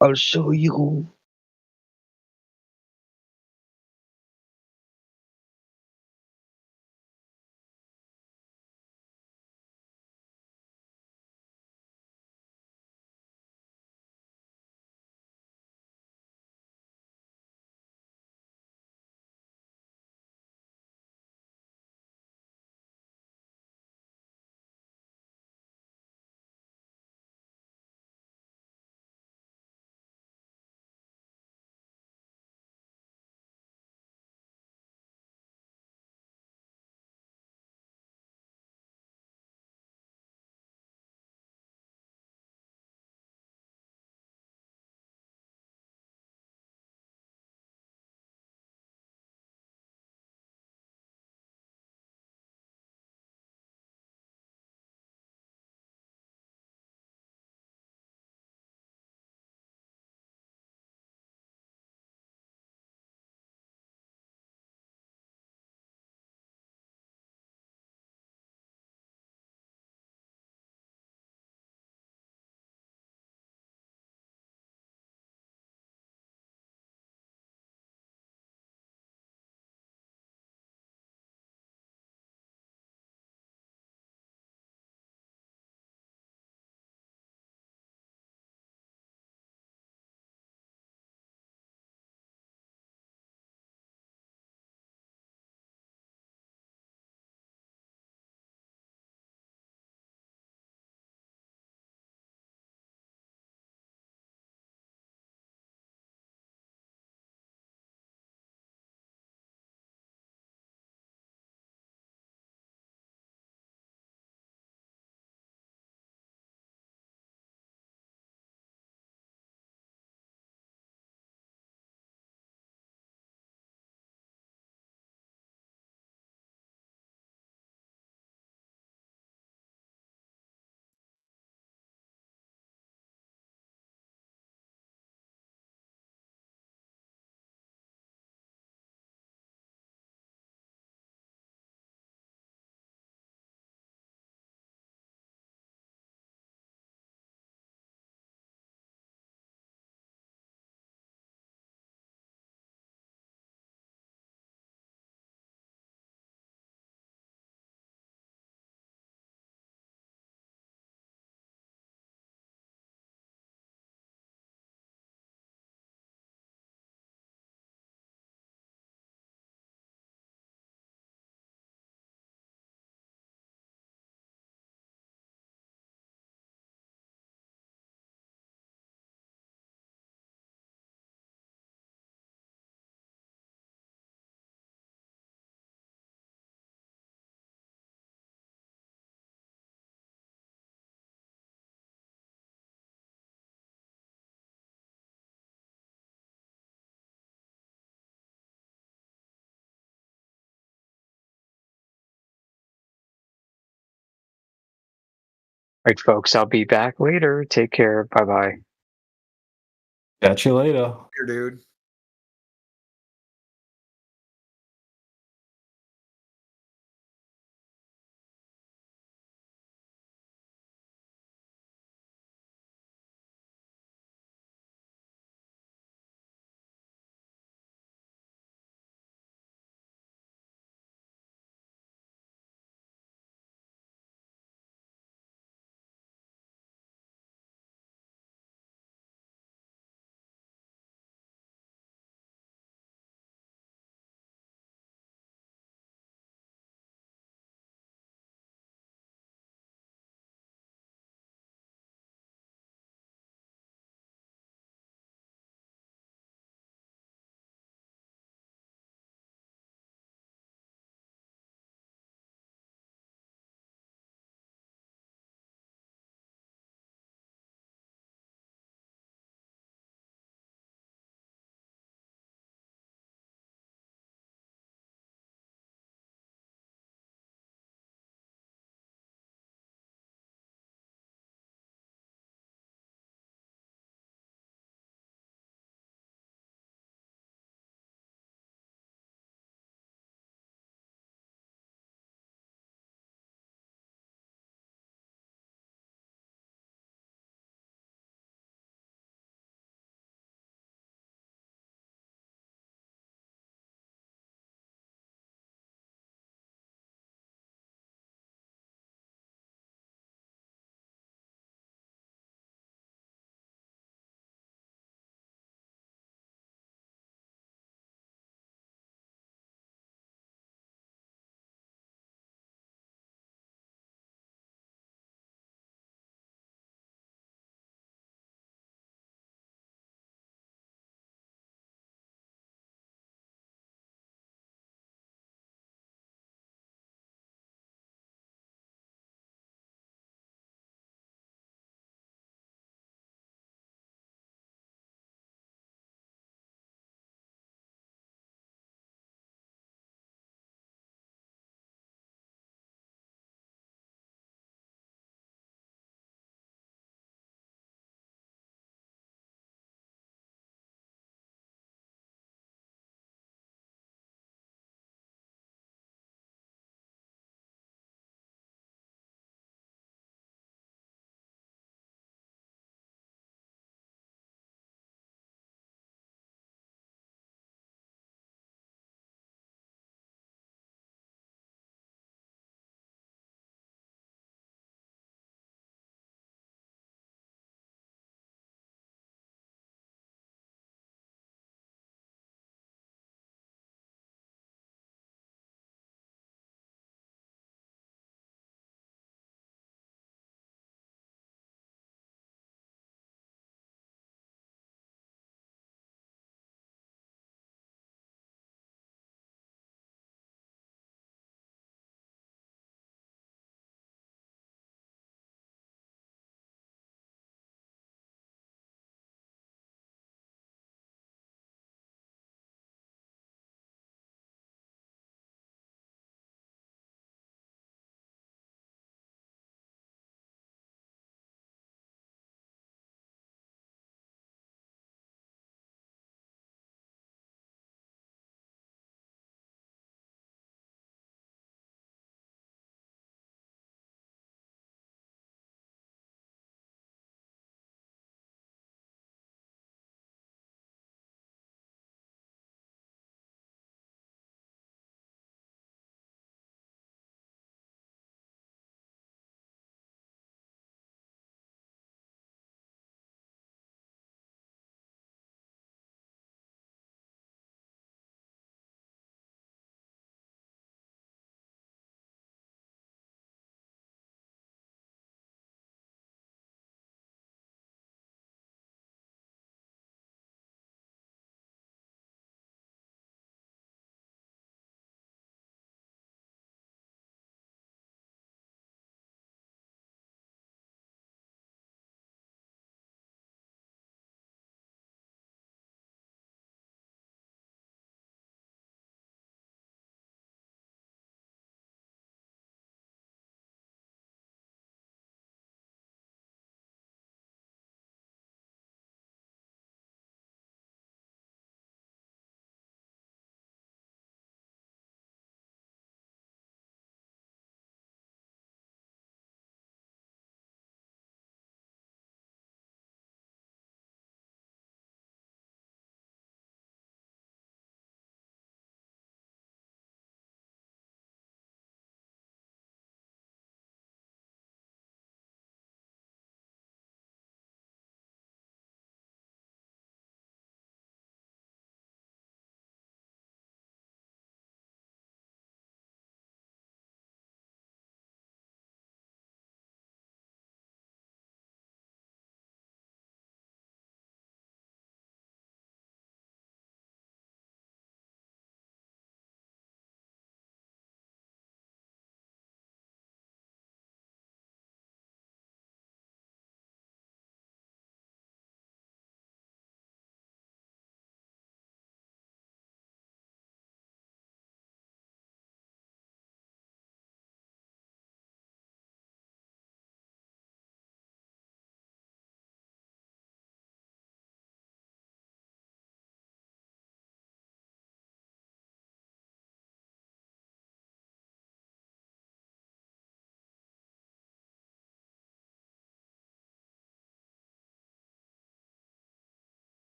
I'll show you. Right, folks. I'll be back later. Take care. Bye bye. Catch you later. Here, dude.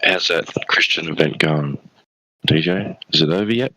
How's that Christian event going, DJ? Is it over yet?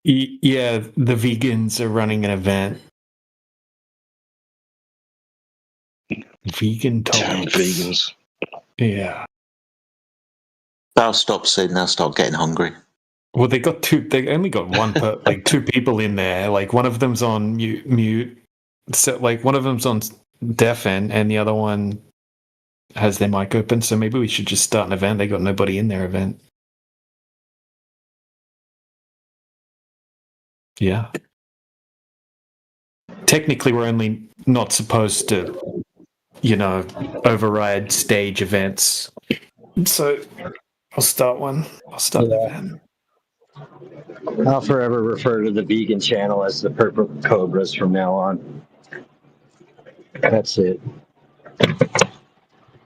Yeah, the vegans are running an event. Vegan tolerance. Vegans. Yeah. They'll stop soon. They'll start getting hungry. Well, they got two. They only got like two people in there. Like one of them's on mute. So like one of them's on deafen, and the other one has their mic open. So maybe we should just start an event. They got nobody in their event. Yeah. Technically, we're only not supposed to, override stage events. So I'll start one. I'll start an event. I'll forever refer to the vegan channel as the Purple Cobras from now on. That's it.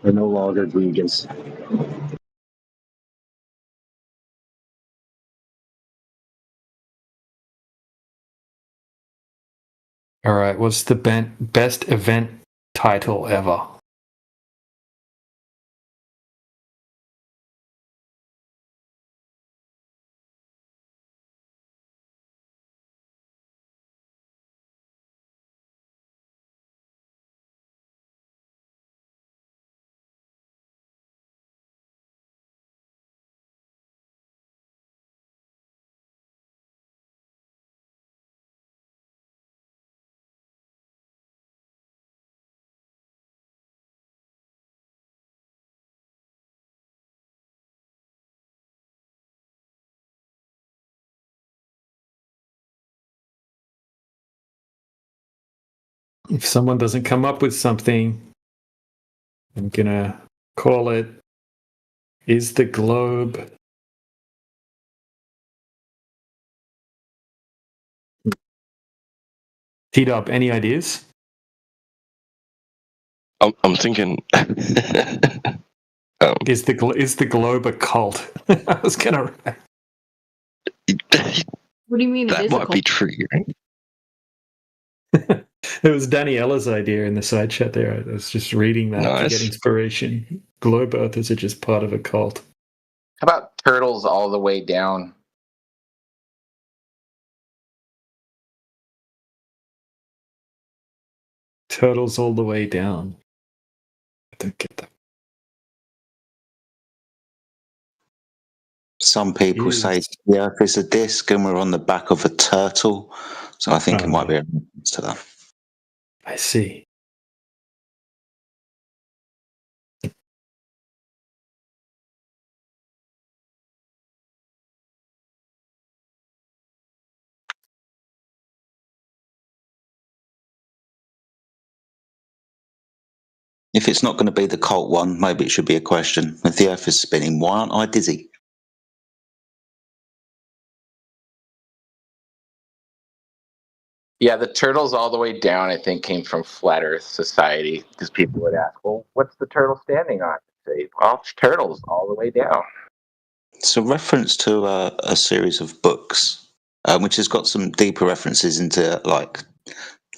They're no longer vegans. All right. What's the best event title ever? If someone doesn't come up with something, I'm gonna call it Is the Globe T-Dub, any ideas? I'm thinking. Is the Globe a cult? I was gonna. What do you mean? That might be triggering. It was Daniella's idea in the side chat there. I was just reading that to get inspiration. Globe Earthers are just part of a cult. How about Turtles All the Way Down? Turtles all the way down. I don't get that. Some people say the Earth is a disc and we're on the back of a turtle. So I think it might be a reference to that. I see. If it's not going to be the cult one, maybe it should be a question. If the Earth is spinning, why aren't I dizzy? Yeah, the Turtles All the Way Down, I think, came from Flat Earth Society because people would ask, well, what's the turtle standing on? Say, well, it's turtles all the way down. It's a reference to a series of books, which has got some deeper references into like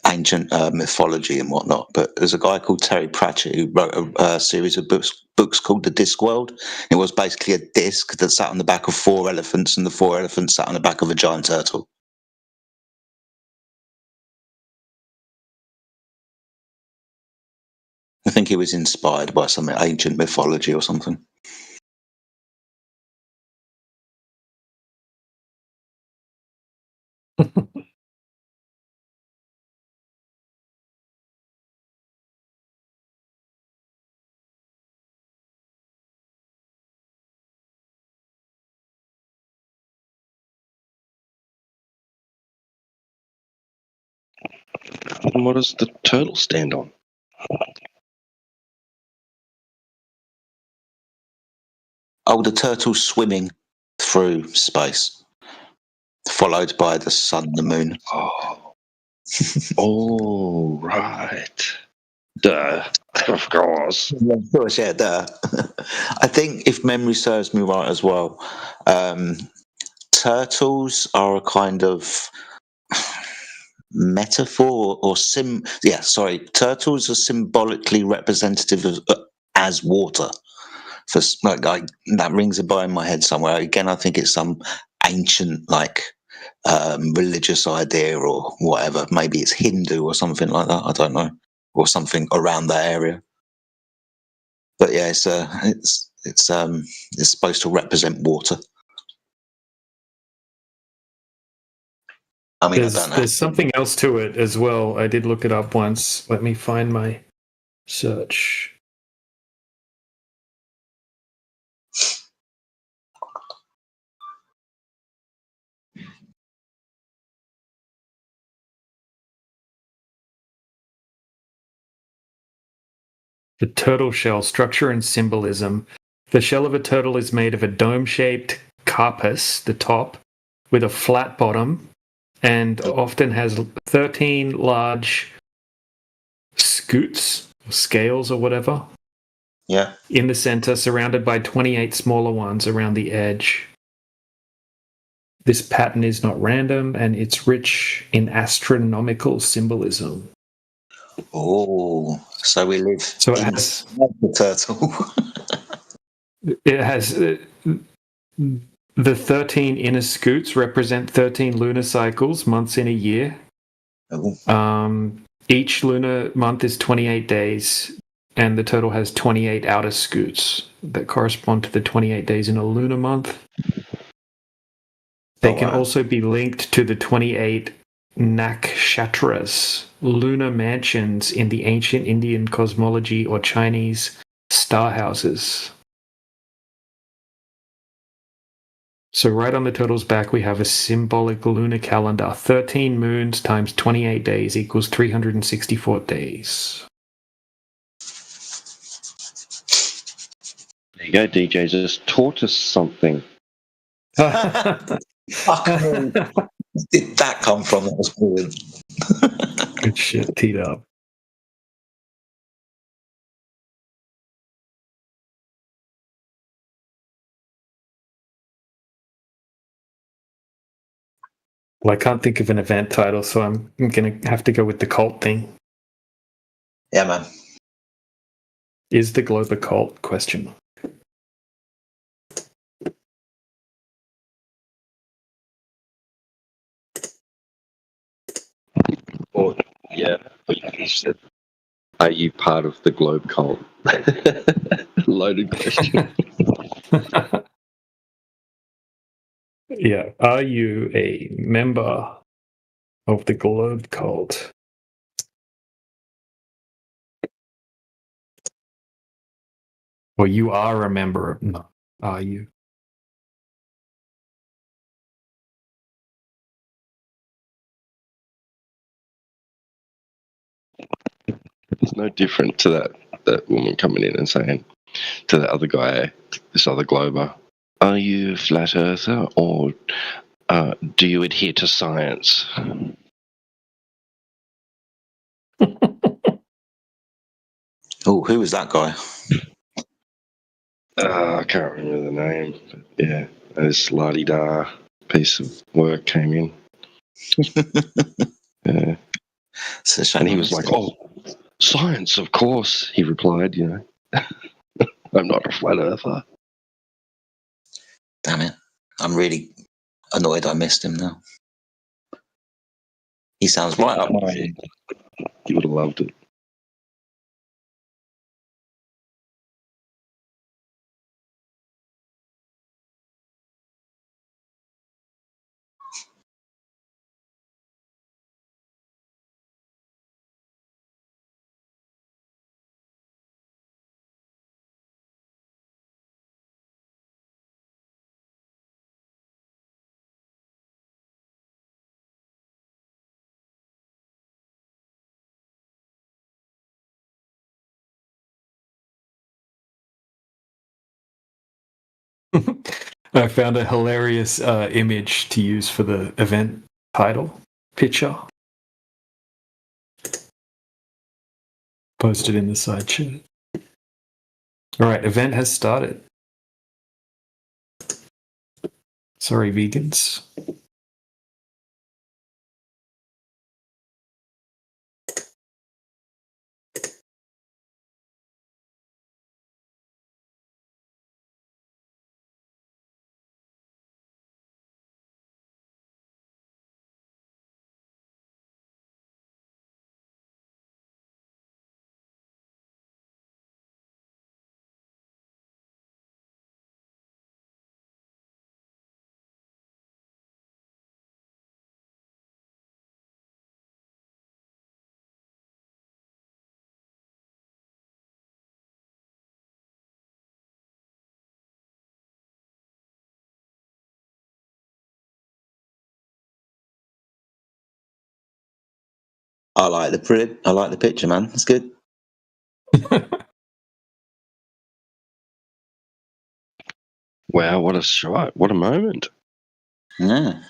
ancient mythology and whatnot. But there's a guy called Terry Pratchett who wrote a series of books called The Discworld. It was basically a disc that sat on the back of 4 elephants, and the 4 elephants sat on the back of a giant turtle. I think he was inspired by some ancient mythology or something. And what does the turtle stand on? Oh, the turtle's swimming through space, followed by the sun and the moon. Oh, right. Duh. Of course. Yeah, of course, yeah, duh. I think if memory serves me right as well, turtles are a kind of metaphor or turtles are symbolically representative of as water. For that rings a bell in my head somewhere. Again, I think it's some ancient religious idea or whatever. Maybe it's Hindu or something like that. I don't know, or something around that area. But yeah, it's supposed to represent water. I mean, I don't know. There's something else to it as well. I did look it up once. Let me find my search. The turtle shell structure and symbolism. The shell of a turtle is made of a dome-shaped carapace, the top, with a flat bottom, and often has 13 large scutes, scales or whatever. Yeah. In the center, surrounded by 28 smaller ones around the edge. This pattern is not random, and it's rich in astronomical symbolism. Oh, so we live so it has the turtle. It has the 13 inner scutes represent 13 lunar cycles, months in a year. Oh. Each lunar month is 28 days, and the turtle has 28 outer scutes that correspond to the 28 days in a lunar month. They can also be linked to the 28 nakshatras, lunar mansions in the ancient Indian cosmology or Chinese star houses. So right on the turtle's back, we have a symbolic lunar calendar. 13 moons times 28 days equals 364 days. There you go, DJ. Just taught us something. Where did that come from? That was brilliant. Good shit, teed up. Well, I can't think of an event title, so I'm going to have to go with the cult thing. Yeah, man. Is the globe a cult? Question mark. Or, yeah, you said, are you part of the globe cult? Loaded question. Yeah. Are you a member of the globe cult? Or you are a member of... No. Are you? It's no different to that woman coming in and saying to the other guy, this other glober, are you a flat earther or do you adhere to science? Oh, who was that guy? I can't remember the name. But yeah, this la-di-da piece of work came in. Yeah. It's a shame And he I was missed like, it. "Oh, science, of course." He replied, "You know, I'm not a flat earther." Damn it. I'm really annoyed I missed him now. He sounds right up my alley. You would have loved it. I found a hilarious image to use for the event title picture. Posted in the side chat. All right, event has started. Sorry, vegans. I like the picture, man. It's good. Wow, what a shot! What a moment! Yeah.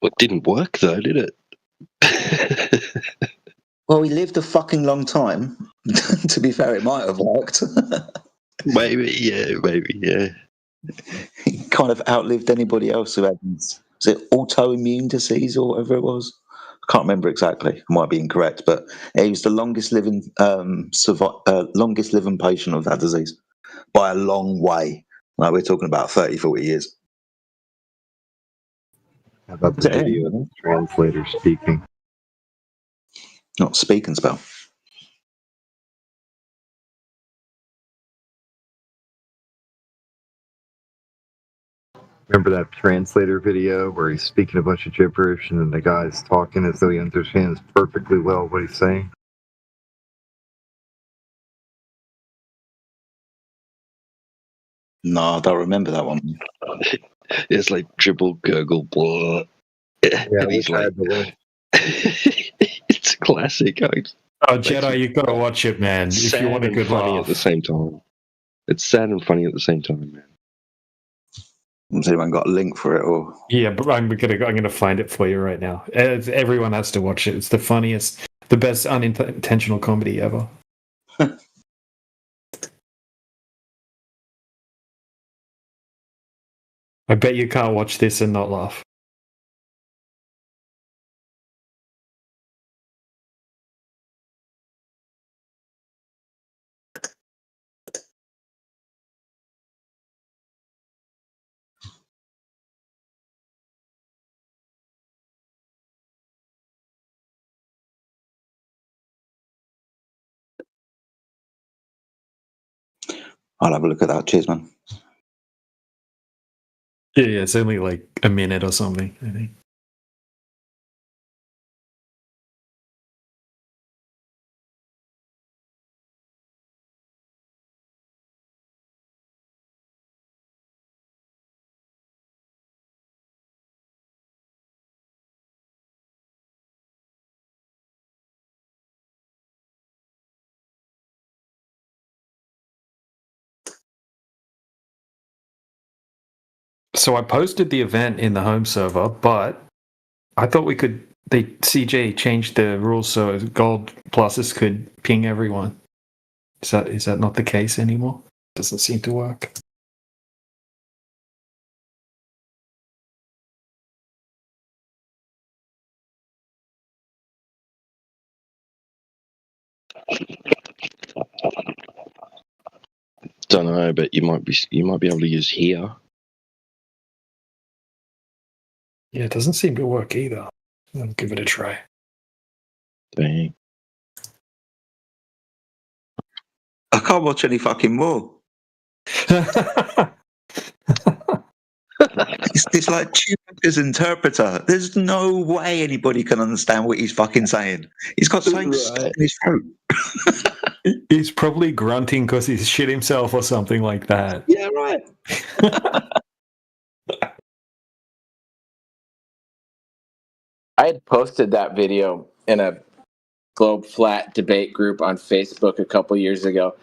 It didn't work though, did it? Well, he lived a fucking long time. To be fair, it might have worked. Maybe, yeah. He kind of outlived anybody else who had, was it autoimmune disease or whatever it was? I can't remember exactly. I might be incorrect, but he was the longest living patient of that disease by a long way. Like we're talking about 30, 40 years. How about the video of the translator speaking? Not speak and spell. Remember that translator video where he's speaking a bunch of gibberish and then the guy's talking as though he understands perfectly well what he's saying? No, I don't remember that one. It's like dribble, gurgle, blah. Yeah, And he's like, it's a classic. Oh, Jedi, you've got to watch it, man. If you want a good funny laugh. at the same time. It's sad and funny at the same time, man. Has anyone got a link for it? Or Yeah, but I'm gonna find it for you right now. Everyone has to watch it. It's the funniest, the best unintentional comedy ever. I bet you can't watch this and not laugh. I'll have a look at that. Cheers, man. Yeah, it's only like a minute or something, I think. So I posted the event in the home server, but I thought CJ changed the rules so gold pluses could ping everyone. Is that not the case anymore? Doesn't seem to work. Don't know, but you might be able to use here. Yeah, it doesn't seem to work either. I'll give it a try. Dang. I can't watch any fucking more. It's like Chewbacca's interpreter. There's no way anybody can understand what he's fucking saying. He's got something stuck in his throat. He's probably grunting because he's shit himself or something like that. Yeah, right. I had posted that video in a Globe Flat debate group on Facebook a couple years ago,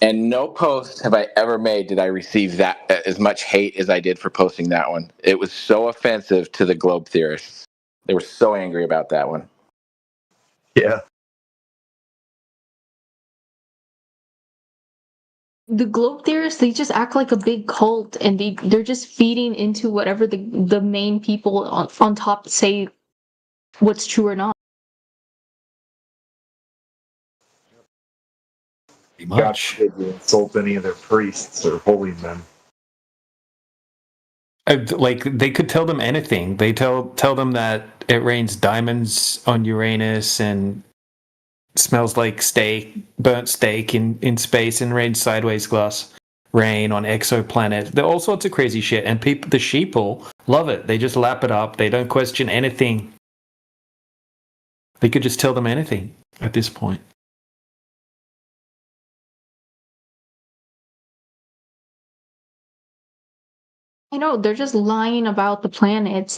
and no post have I ever made did I receive that as much hate as I did for posting that one. It was so offensive to the globe theorists. They were so angry about that one. Yeah. The globe theorists, they just act like a big cult, and they're just feeding into whatever the main people on top say what's true or not. God forbid you insult any of their priests or holy men. Like they could tell them anything. They tell them that it rains diamonds on Uranus and smells like burnt steak in space, and rains sideways glass rain on exoplanets. There are all sorts of crazy shit, and the sheeple love it. They just lap it up. They don't question anything. They could just tell them anything at this point. I know, they're just lying about the planets.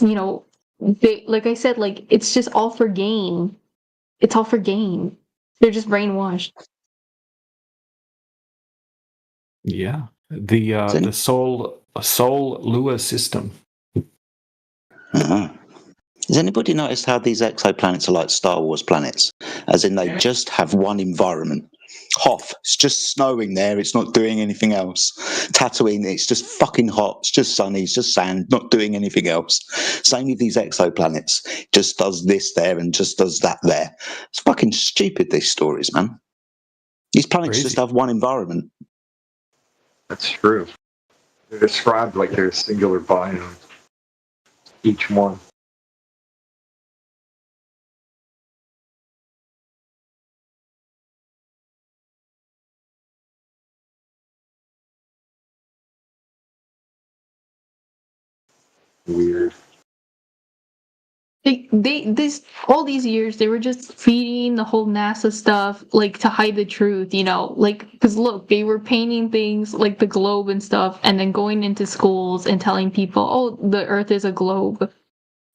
They, like I said, like it's just all for gain. It's all for gain. They're just brainwashed. Yeah, the Sol Lua system. Uh-huh. Has anybody noticed how these exoplanets are like Star Wars planets? As in, they just have one environment. Hoth, it's just snowing there, it's not doing anything else. Tatooine, it's just fucking hot, it's just sunny, it's just sand, not doing anything else. Same with these exoplanets. Just does this there and just does that there. It's fucking stupid, these stories, man. These planets just have one environment. That's true. They're described like they're a singular biome. Each one. Weird. All these years they were just feeding the whole NASA stuff like to hide the truth, like because look, they were painting things like the globe and stuff, and then going into schools and telling people, oh, the Earth is a globe.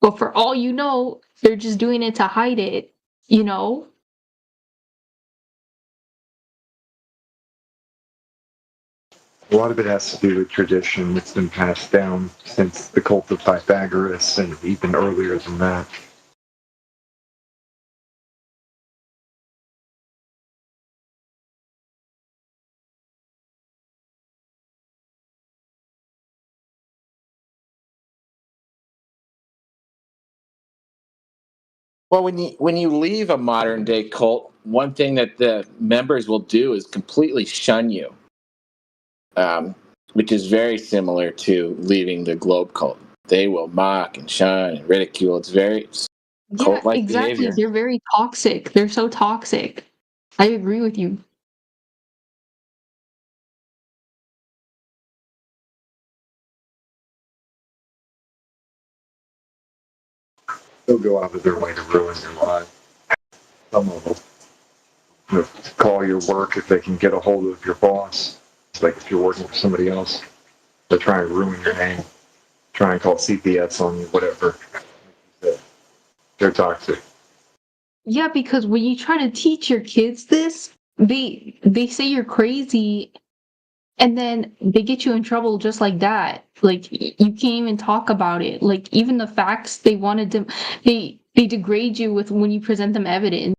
But for all you know, they're just doing it to hide it. A lot of it has to do with tradition that's been passed down since the cult of Pythagoras and even earlier than that. Well, when you leave a modern day cult, one thing that the members will do is completely shun you, which is very similar to leaving the globe cult. They will mock and shun and ridicule. It's very Yeah, cult-like exactly. behavior. They're very toxic. They're so toxic. I agree with you. They'll go out of their way to ruin your life. Some of them. Call your work if they can get a hold of your boss. It's like if you're working for somebody else, they're trying to ruin your name, try and call CPS on you, whatever. They're toxic. Yeah, because when you try to teach your kids this, they say you're crazy, and then they get you in trouble just like that. Like you can't even talk about it. Like even the facts they wanted to, they degrade you with when you present them evidence.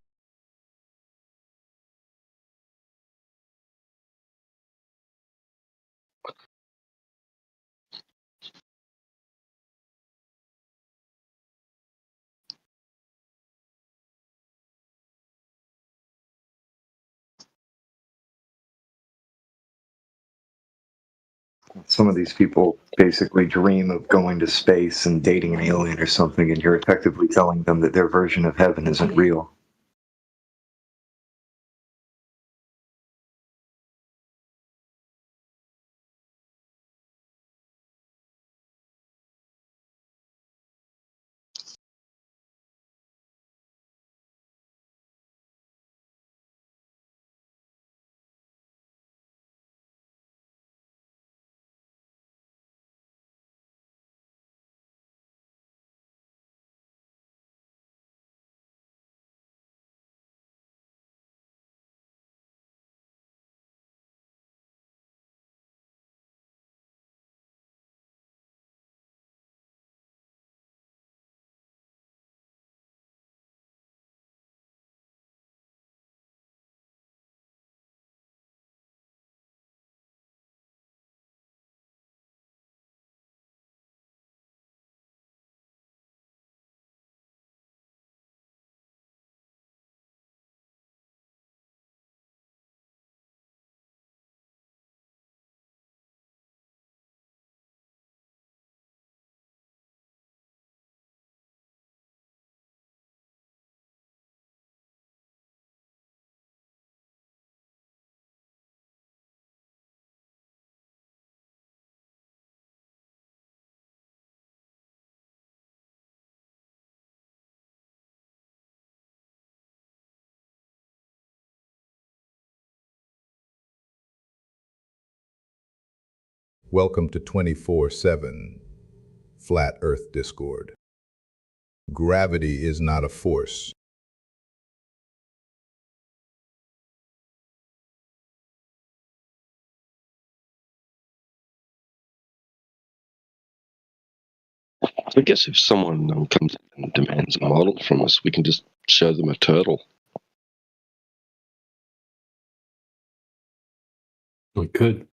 Some of these people basically dream of going to space and dating an alien or something, and you're effectively telling them that their version of heaven isn't real. Welcome to 24/7 Flat Earth Discord. Gravity is not a force. I guess if someone comes in and demands a model from us, we can just show them a turtle. We could.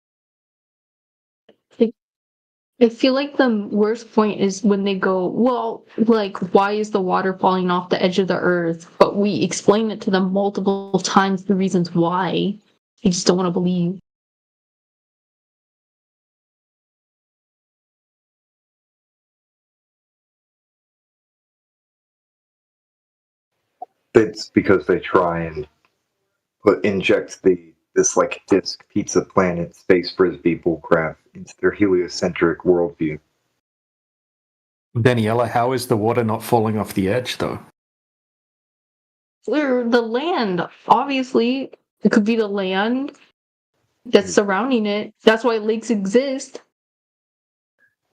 I feel like the worst point is when they go, well, like, why is the water falling off the edge of the earth? But we explain it to them multiple times, the reasons why. They just don't want to believe. It's because they try and inject this like disc pizza planet space frisbee bullcrap into their heliocentric worldview. Daniela, how is the water not falling off the edge, though? Or the land, obviously. It could be the land that's surrounding it. That's why lakes exist.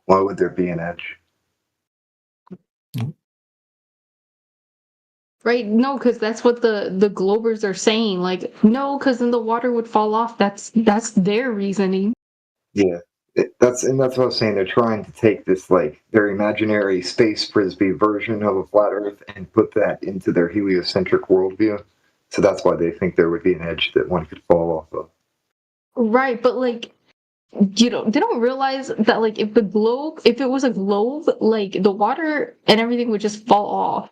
Why would there be an edge? Right? No, because that's what the Globers are saying. Like, no, because then the water would fall off. That's their reasoning. Yeah, that's what I was saying. They're trying to take this like their imaginary space frisbee version of a flat Earth and put that into their heliocentric worldview. So that's why they think there would be an edge that one could fall off of. Right, but like, they don't realize that like if it was a globe, like the water and everything would just fall off.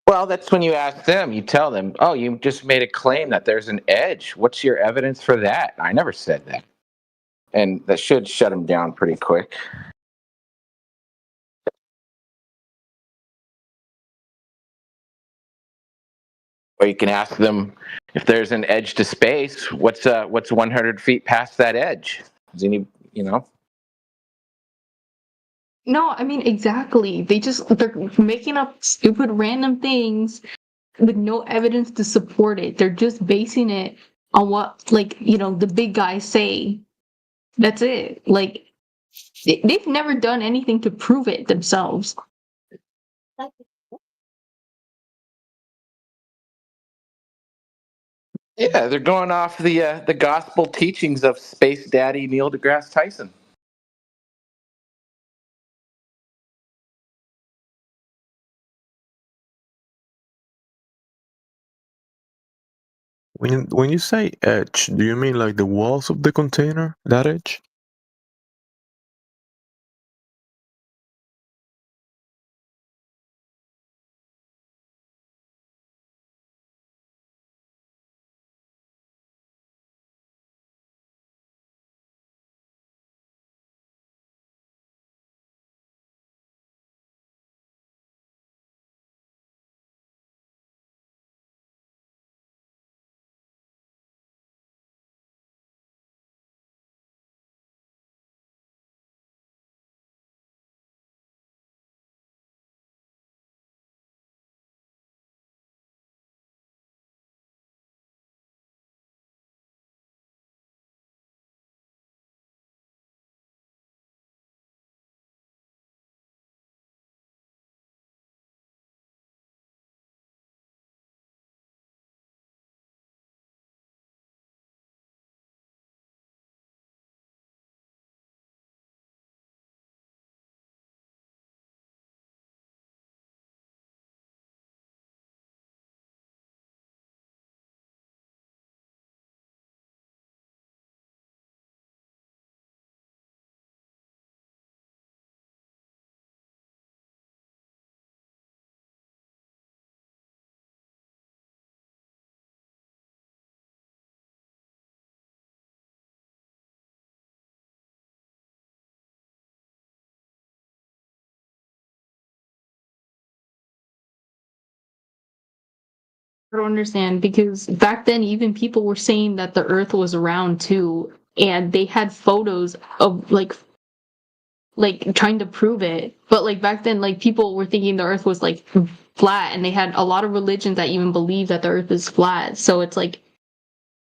Well, that's when you ask them, you tell them, oh, you just made a claim that there's an edge. What's your evidence for that? I never said that. And that should shut them down pretty quick. Or you can ask them, if there's an edge to space, what's 100 feet past that edge? Is any, No, I mean exactly. They're making up stupid random things with no evidence to support it. They're just basing it on what the big guys say. That's it. Like they've never done anything to prove it themselves. Yeah, they're going off the gospel teachings of Space Daddy Neil deGrasse Tyson. When you say edge, do you mean like the walls of the container? That edge? I don't understand because back then even people were saying that the Earth was round too, and they had photos of like trying to prove it. But like back then, like people were thinking the Earth was like flat, and they had a lot of religions that even believe that the Earth is flat. So it's like,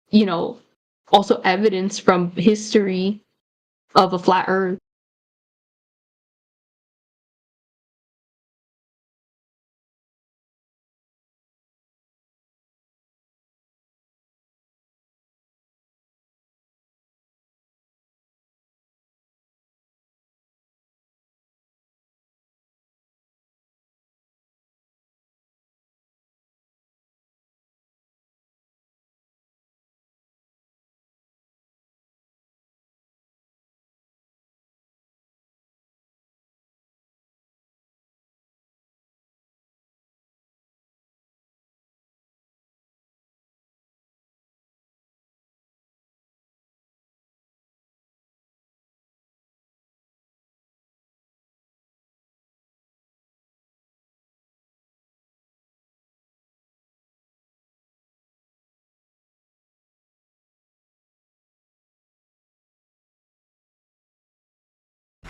you know, also evidence from history of a flat Earth.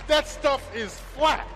That stuff is flat.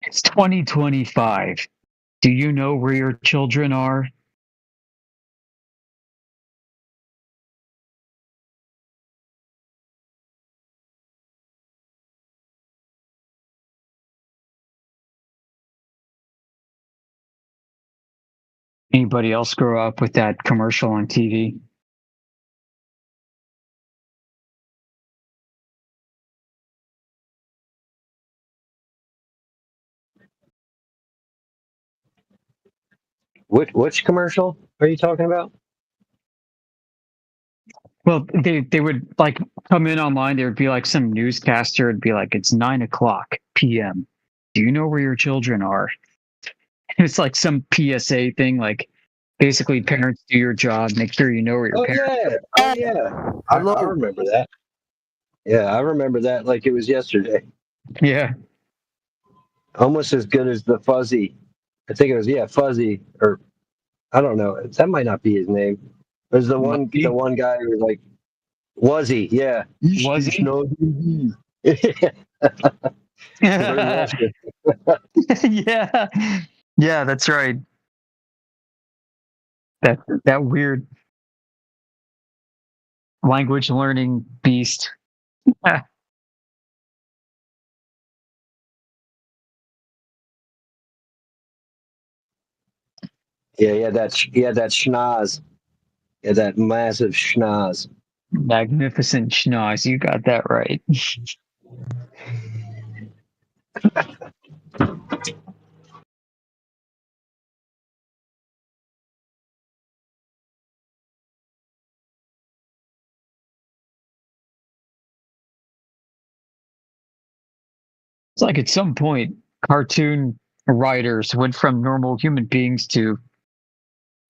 It's 2025. Do you know where your children are? Anybody else grow up with that commercial on TV? Which commercial are you talking about? Well, they would like come in online. There would be like some newscaster. It'd be like, it's 9 o'clock p.m. Do you know where your children are? It's like some PSA thing. Like, basically, parents, do your job. Make sure you know where your Oh parents. yeah, oh yeah. I remember that. Yeah, I remember that like it was yesterday. Yeah. Almost as good as the Fuzzy. I think it was Fuzzy, or I don't know. That might not be his name. There's the one guy who was like Wuzzy, yeah. Wuzzy? Yeah. Yeah, that's right. That weird language learning beast. Yeah, that schnoz. Yeah, that massive schnoz. Magnificent schnoz. You got that right. It's like at some point, cartoon writers went from normal human beings to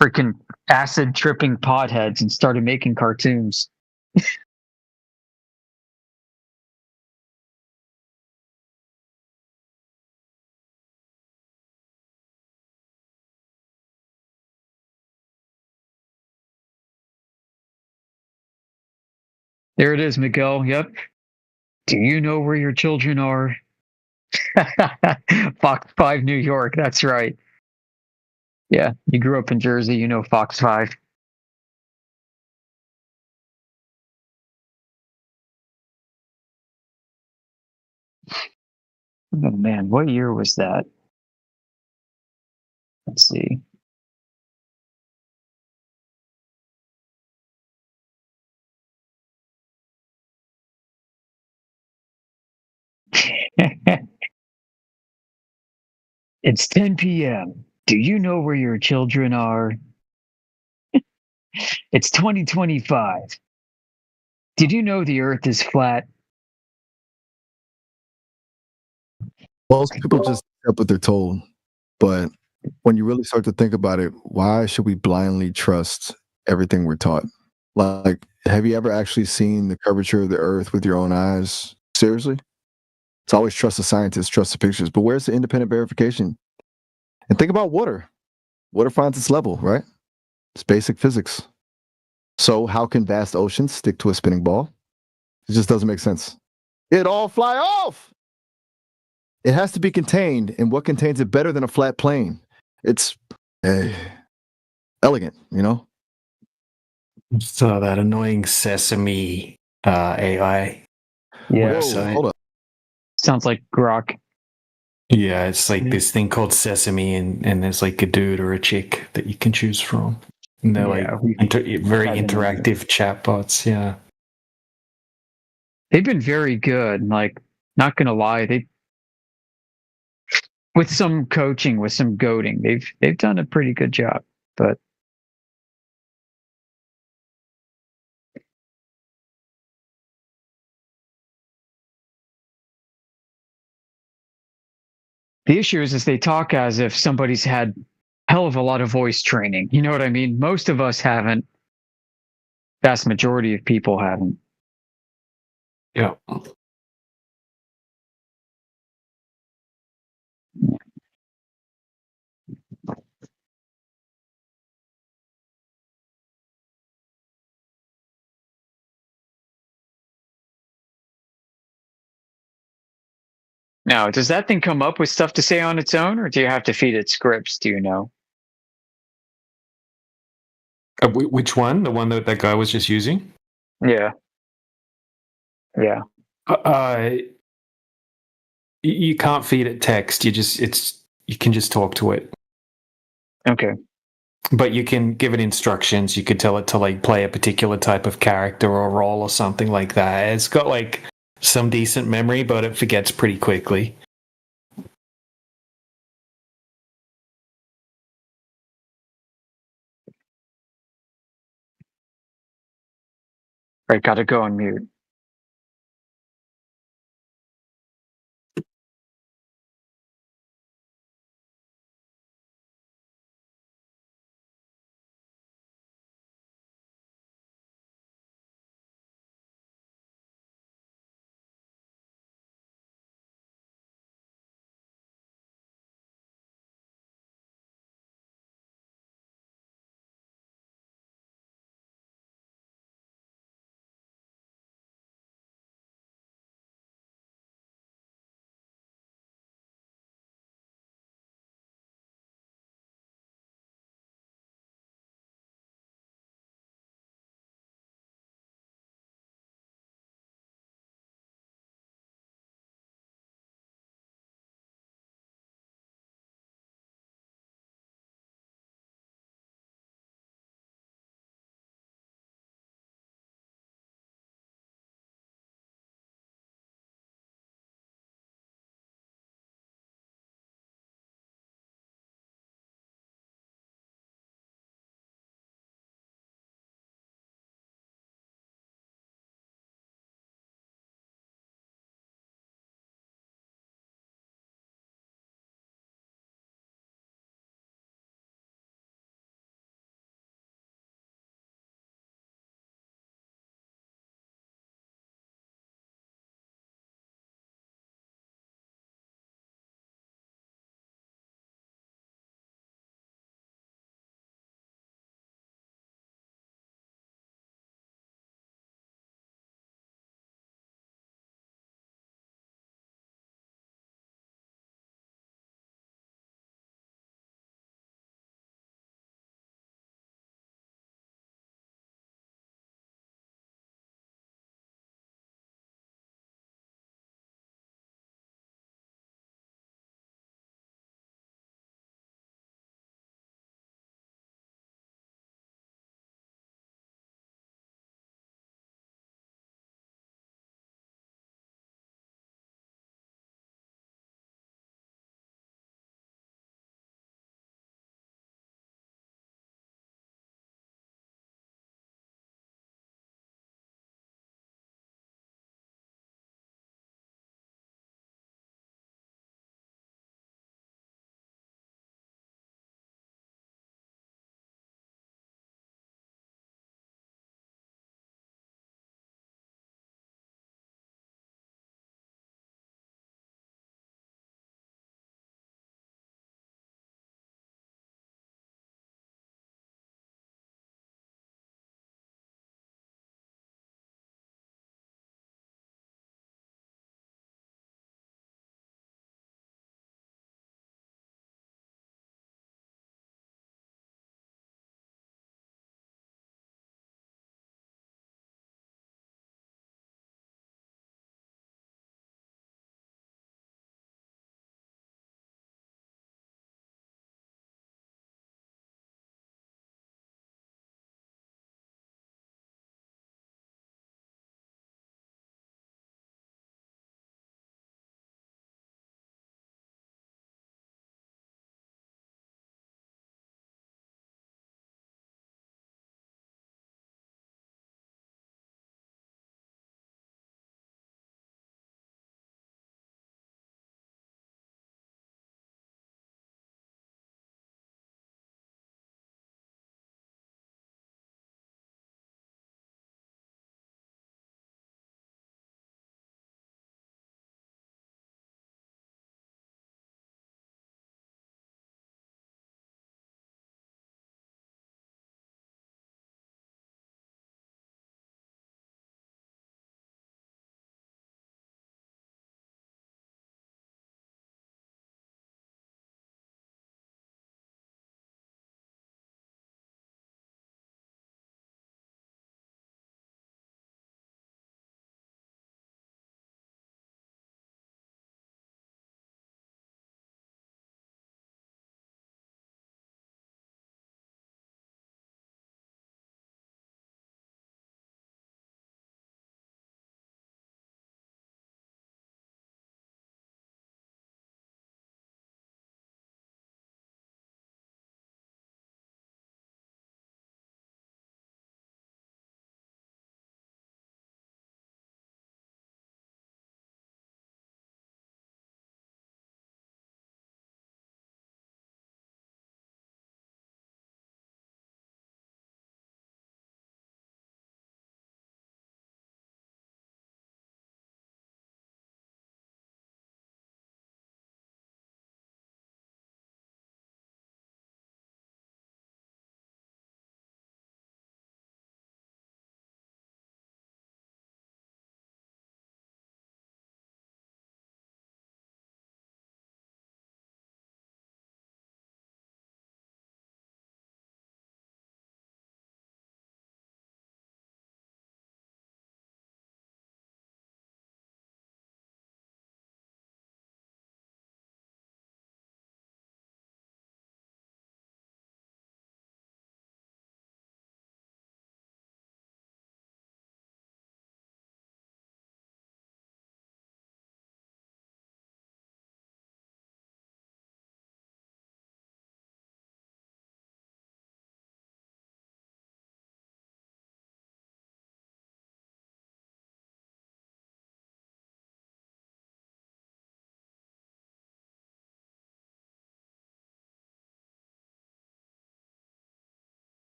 freaking acid tripping potheads and started making cartoons. There it is, Miguel. Yep. Do you know where your children are? Fox 5 New York. That's right. Yeah, you grew up in Jersey. You know Fox 5. Oh, man. What year was that? Let's see. It's 10 p.m. Do you know where your children are? It's 2025. Did you know the earth is flat? Most people just accept what they're told. But when you really start to think about it, why should we blindly trust everything we're taught? Like, have you ever actually seen the curvature of the earth with your own eyes? Seriously? It's always trust the scientists, trust the pictures. But where's the independent verification? And think about water. Water finds its level, right? It's basic physics. So how can vast oceans stick to a spinning ball? It just doesn't make sense. It all fly off. It has to be contained, and what contains it better than a flat plane? It's elegant, you know? So that annoying Sesame AI. Yeah. Website. Hold up. Sounds like Grok. Yeah, it's like this thing called Sesame, and there's like a dude or a chick that you can choose from. And they're Yeah, like very interactive chatbots. Yeah. They've been very good. Like, not gonna lie, they with some coaching, with some goading, they've done a pretty good job. But the issue is they talk as if somebody's had hell of a lot of voice training. You know what I mean? Most of us haven't. Vast majority of people haven't. Yeah. Now, does that thing come up with stuff to say on its own, or do you have to feed it scripts? Do you know? Which one? The one that that guy was just using? Yeah. Yeah. You can't feed it text. You can just talk to it. Okay. But you can give it instructions. You could tell it to like play a particular type of character or role or something like that. It's got like some decent memory, but it forgets pretty quickly. Right, gotta go on mute.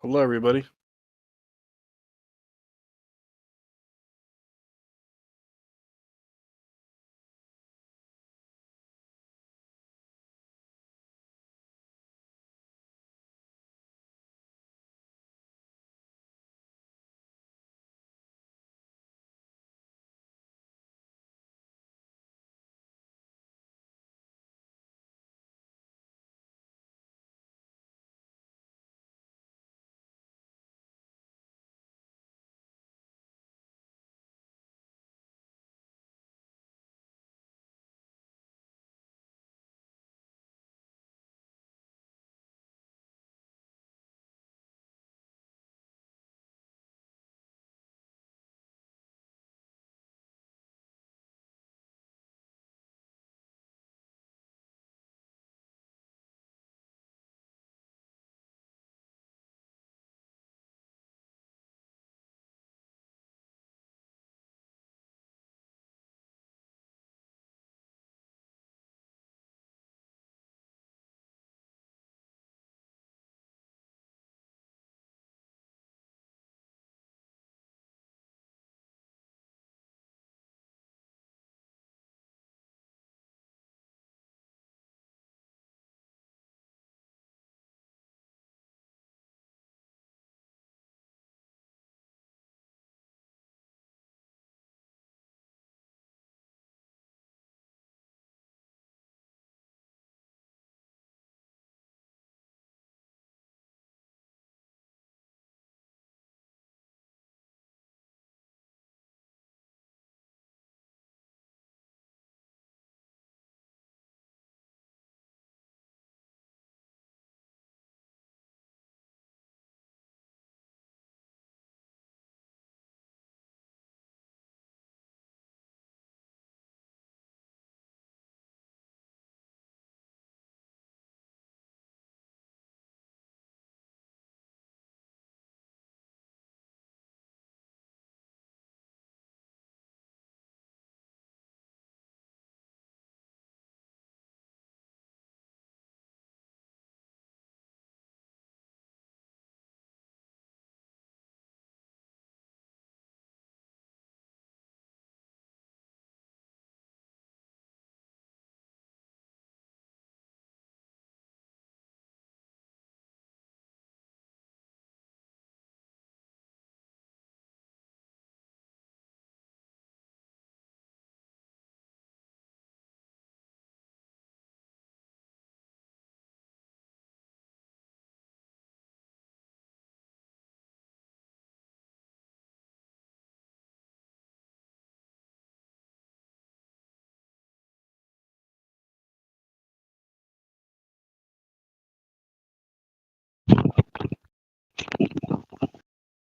Hello, everybody.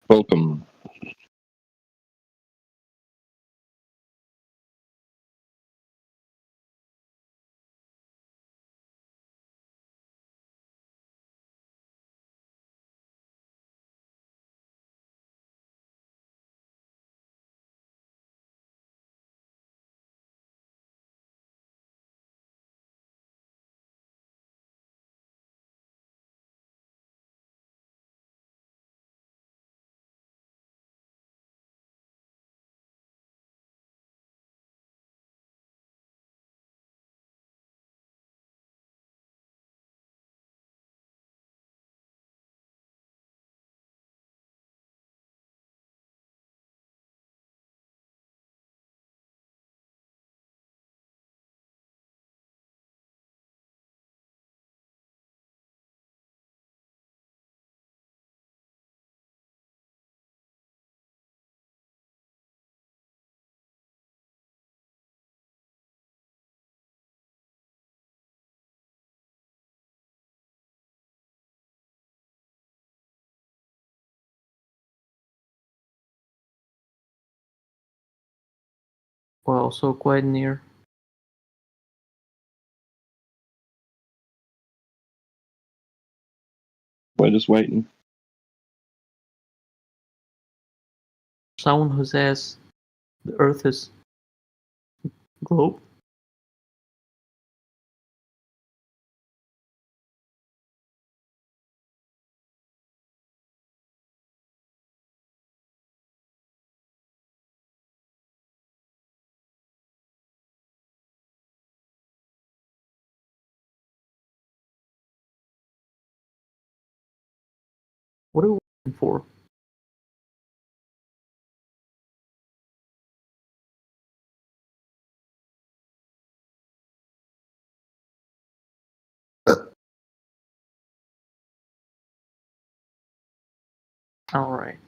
Welcome. Wow, so quite near. We're just waiting. Someone who says the Earth is globe. What are we waiting for? All right.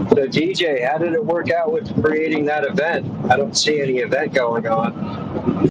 So DJ, how did it work out with creating that event? I don't see any event going on.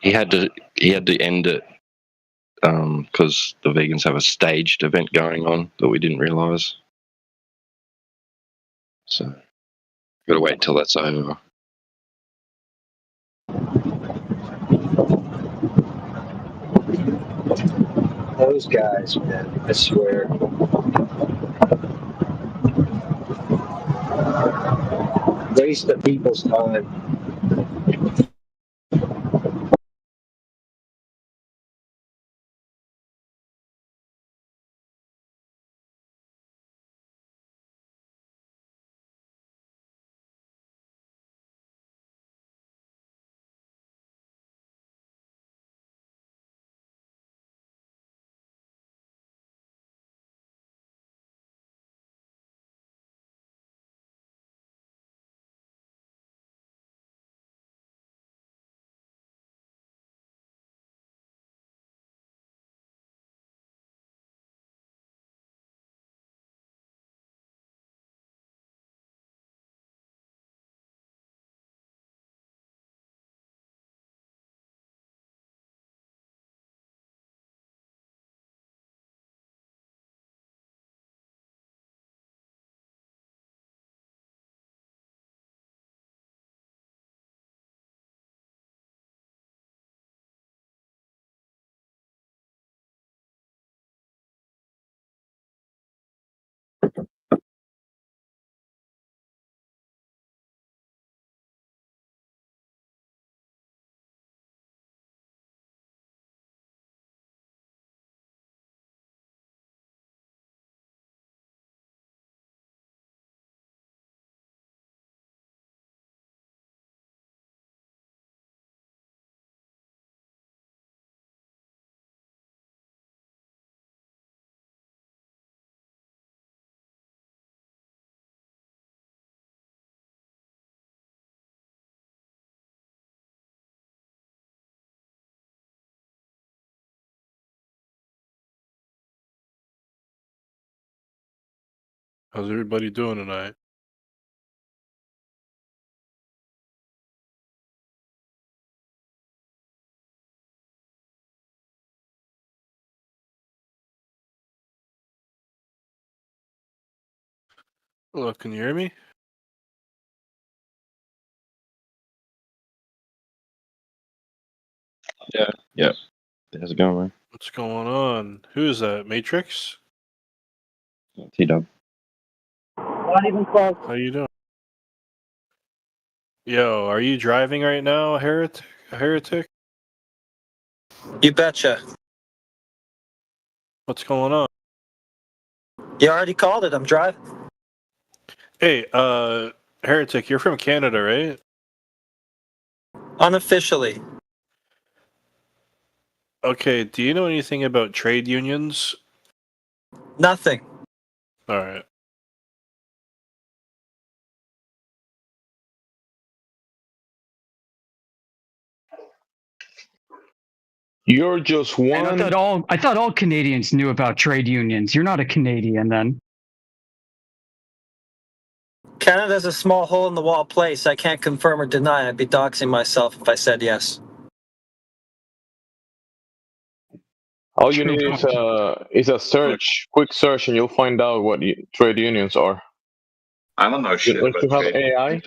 He had to end it because the vegans have a staged event going on that we didn't realize. So gotta wait till that's over. Those guys, man, I swear. Waste of people's time. How's everybody doing tonight? Hello, can you hear me? Yeah. How's it going, man? What's going on? Who is that? Matrix? T-Dub. Not even close. How you doing? Yo, are you driving right now, heretic? A heretic? You betcha. What's going on? You already called it. I'm driving. Hey, heretic, you're from Canada, right? Unofficially. Okay, do you know anything about trade unions? Nothing. All right. You're just And one. I thought all Canadians knew about trade unions. You're not a Canadian then. Canada's a small hole in the wall place. I can't confirm or deny. I'd be doxing myself if I said yes. All you need is a search, quick search, and you'll find out what trade unions are. I don't know shit Don't about you have trade. AI?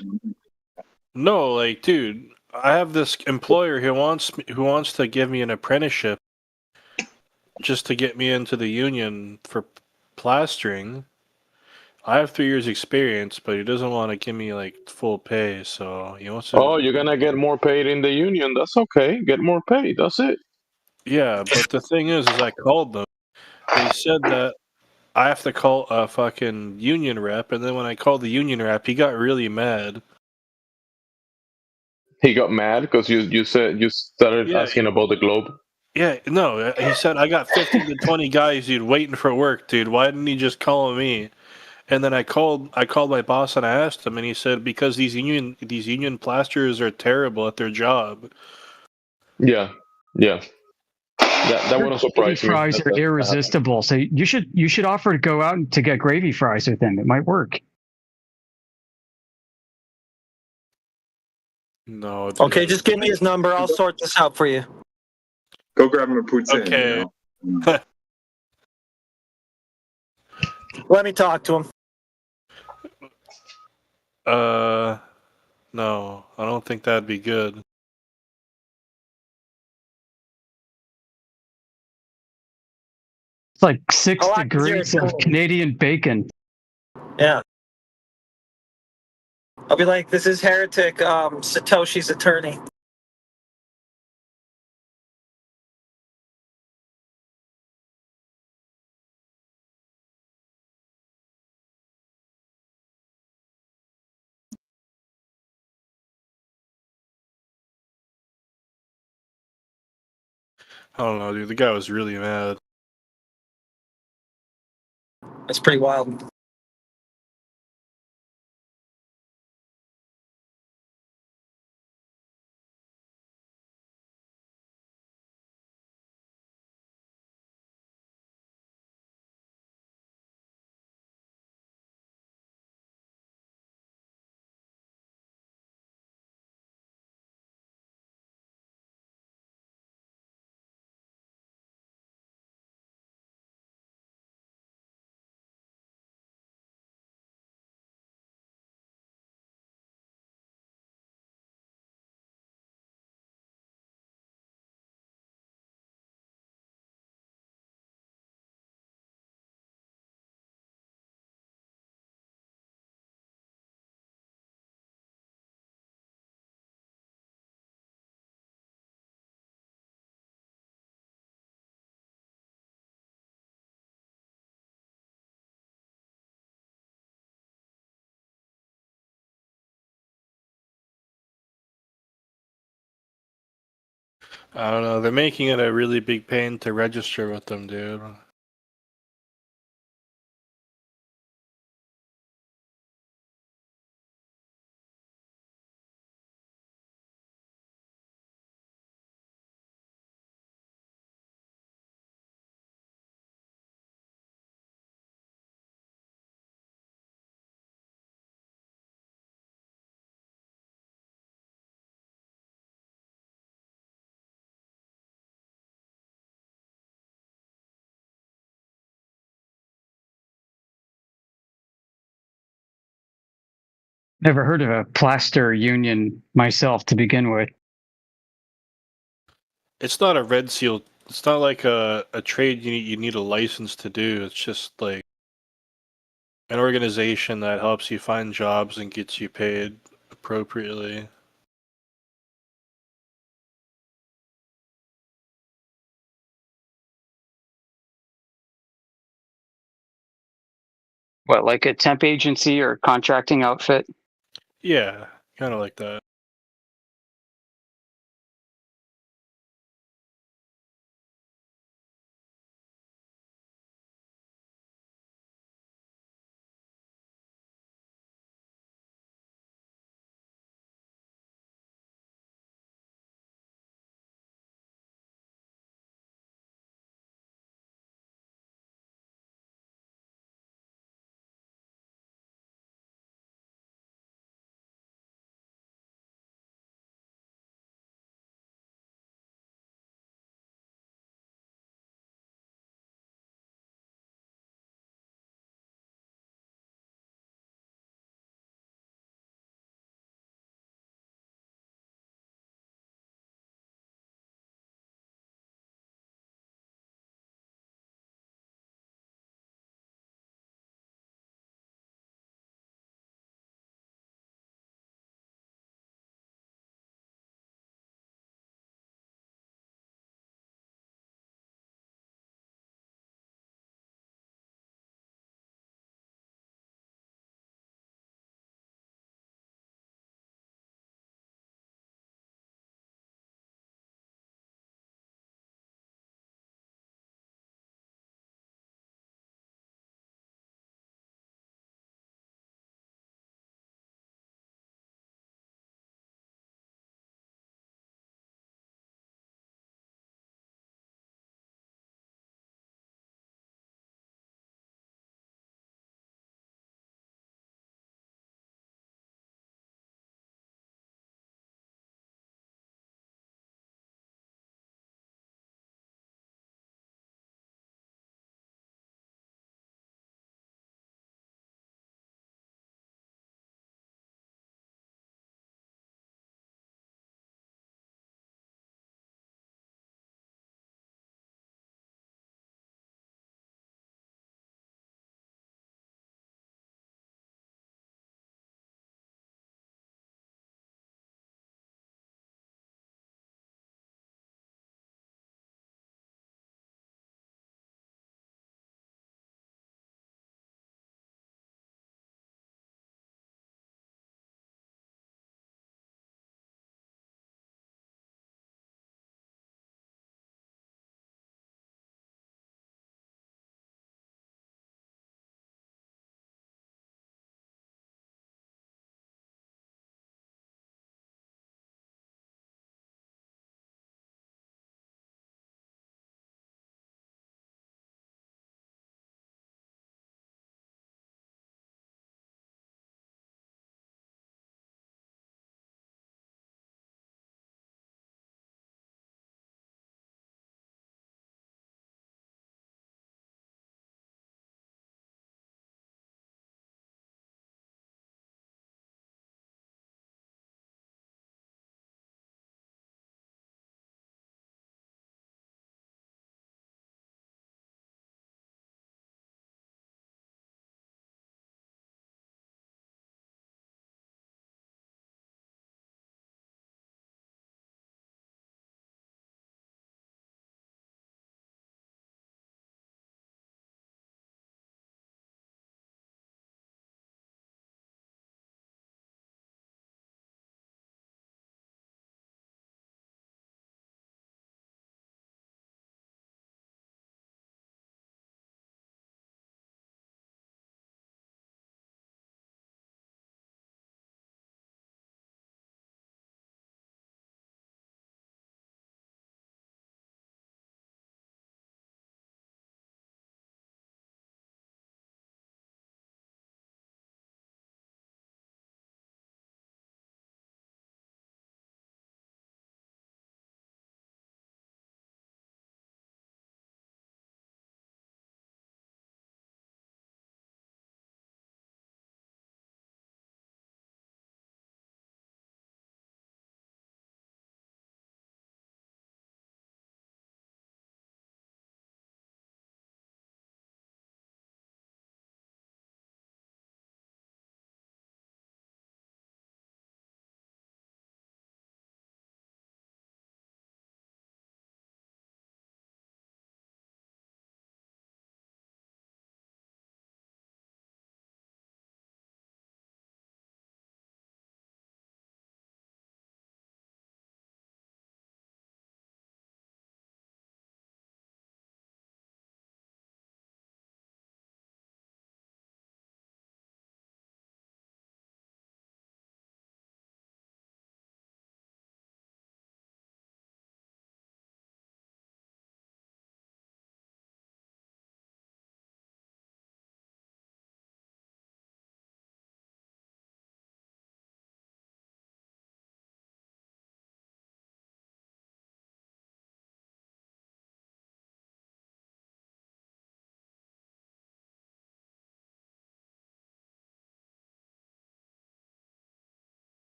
No, like, dude, I have this employer who wants to give me an apprenticeship just to get me into the union for plastering. I have 3 years experience, but he doesn't want to give me like full pay, so he wants to. Oh, you're gonna get more paid in the union. That's okay. Get more paid. That's it. Yeah, but the thing is I called them. They said that I have to call a fucking union rep, and then when I called the union rep, he got really mad. He got mad because you started Yeah, asking about the globe. Yeah, no, he said I got 15 to 20 guys, dude, waiting for work, dude. Why didn't he just call me? And then I called my boss and I asked him, and he said because these union plasterers are terrible at their job. Yeah, yeah. That wouldn't surprise me. Fries are irresistible. So you should offer to go out to get gravy fries with them. It might work. No. Okay, just give me his number. I'll sort this out for you. Go grab him a poutine. Okay. You know? Let me talk to him. No, I don't think that'd be good. It's like 6 degrees of Canadian bacon. Yeah. I'll be like, this is Heretic, Satoshi's attorney. I don't know, dude. The guy was really mad. That's pretty wild. I don't know. They're making it a really big pain to register with them, dude. Never heard of a plaster union myself to begin with. It's not a red seal. It's not like a trade you need a license to do. It's just like an organization that helps you find jobs and gets you paid appropriately. What, like a temp agency or contracting outfit? Yeah, kind of like that.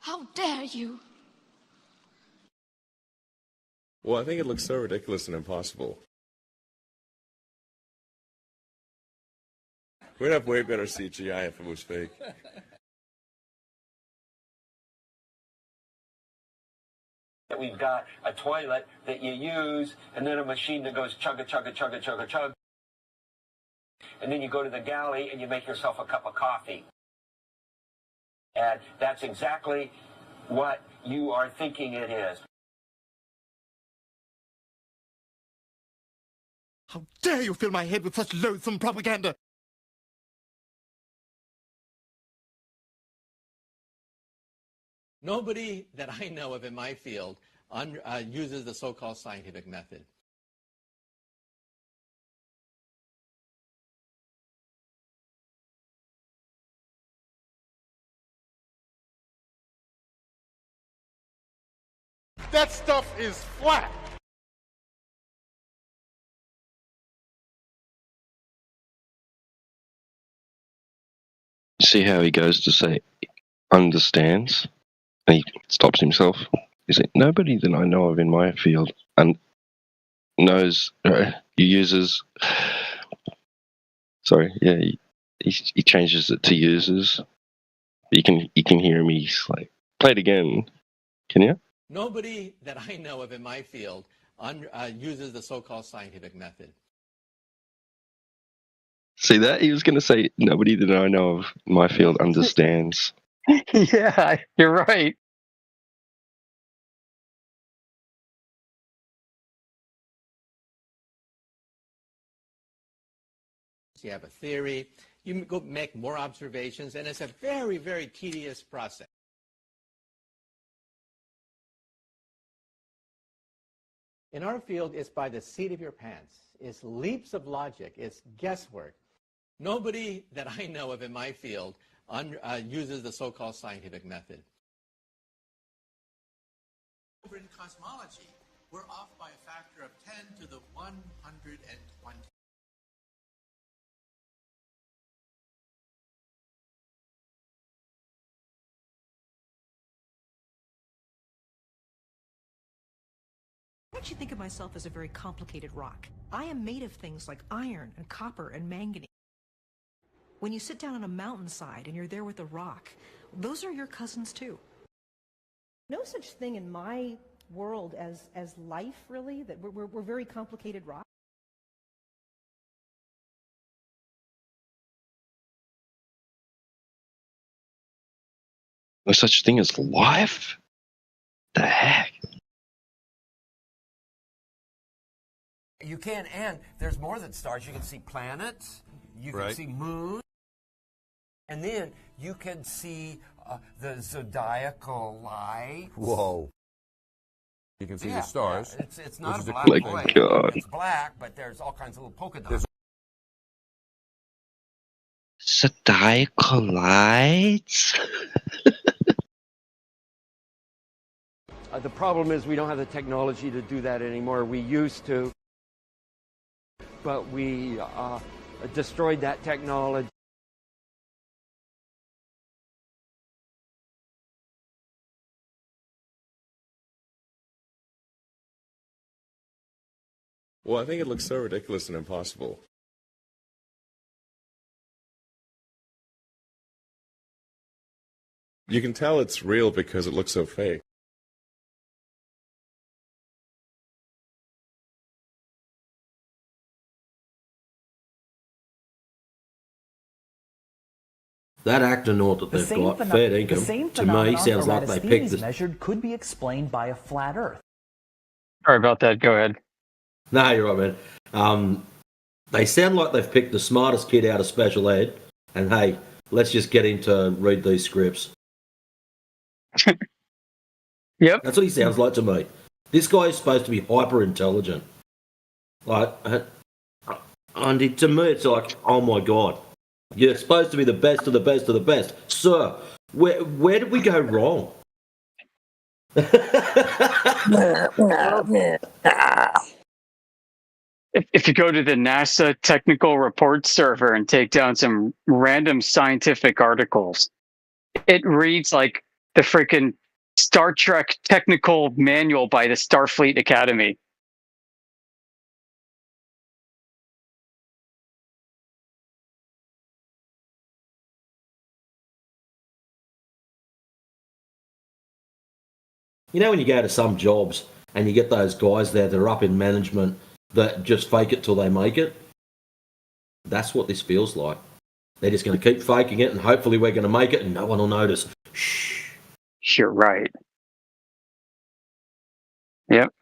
How dare you? Well, I think it looks so ridiculous and impossible. We'd have way better CGI if it was fake. We've got a toilet that you use, and then a machine that goes chugga chugga chugga chugga chug. And then you go to the galley and you make yourself a cup of coffee. And that's exactly what you are thinking it is. How dare you fill my head with such loathsome propaganda? Nobody that I know of in my field uses the so-called scientific method. That stuff is flat. See how he goes to say understands, and he stops himself. He's like, nobody that I know of in my field knows uses. Sorry, yeah, he changes it to uses. You can hear him. He's like, play it again. Can you? Nobody that I know of in my field uses the so-called scientific method. See that? He was going to say nobody that I know of in my field understands. Yeah, you're right. You have a theory, you go make more observations, and it's a very, very tedious process. In our field, it's by the seat of your pants. It's leaps of logic. It's guesswork. Nobody that I know of in my field uses the so-called scientific method. Over in cosmology, we're off by a factor of 10 to the 120. I actually think of myself as a very complicated rock. I am made of things like iron and copper and manganese. When you sit down on a mountainside and you're there with a rock, those are your cousins too. No such thing in my world as life, really, that we're very complicated rocks. No such thing as life? The heck? You can, and there's more than stars. You can see planets, you can see moons, and then you can see the zodiacal light. Whoa. You can see the stars. Yeah. It's not a which is black cool light. thing. It's black, but there's all kinds of little polka dots. Zodiacal lights? The problem is we don't have the technology to do that anymore. We used to, but we destroyed that technology. Well, I think it looks so ridiculous and impossible. You can tell it's real because it looks so fake. That actor note that they've got, fair income, to me sounds like they picked this. Measured could be explained by a flat Earth. Sorry about that. Go ahead. No, you're right, man. They sound like they've picked the smartest kid out of special ed, and hey, let's just get him to read these scripts. Yep. That's what he sounds like to me. This guy is supposed to be hyper intelligent. Like, and to me, it's like, oh my god, you're supposed to be the best of the best of the best, sir. Where did we go wrong? If you go to the NASA technical report server and take down some random scientific articles, it reads like the freaking Star Trek technical manual by the Starfleet Academy. You know when you go to some jobs and you get those guys there that are up in management that just fake it till they make it? That's what this feels like. They're just going to keep faking it and hopefully we're going to make it and no one will notice. Shh. You're right. Yep.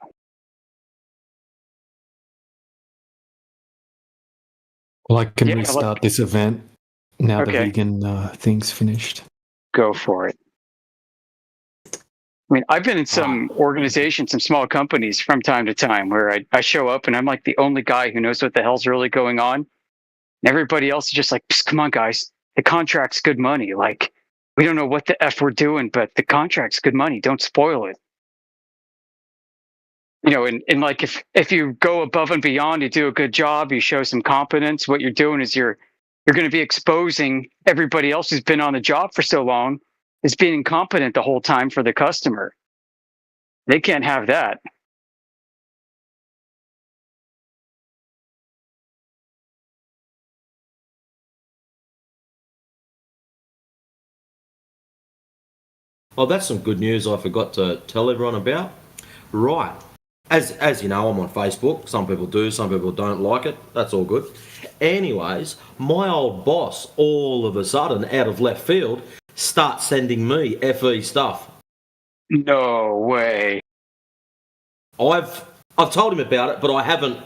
Well, I can Yeah, restart this event now the Okay. vegan thing's finished. Go for it. I mean, I've been in some organizations, some small companies from time to time where I show up and I'm like the only guy who knows what the hell's really going on. And everybody else is just like, "Psst, come on, guys. The contract's good money. Like, we don't know what the F we're doing, but the contract's good money. Don't spoil it." You know, and like if you go above and beyond, you do a good job, you show some competence, what you're doing is you're going to be exposing everybody else who's been on the job for so long as being incompetent the whole time for the customer. They can't have that. Oh, that's some good news I forgot to tell everyone about. Right. As you know, I'm on Facebook. Some people do, some people don't like it. That's all good. Anyways, my old boss, all of a sudden, out of left field, starts sending me FE stuff. No way. I've told him about it, but I haven't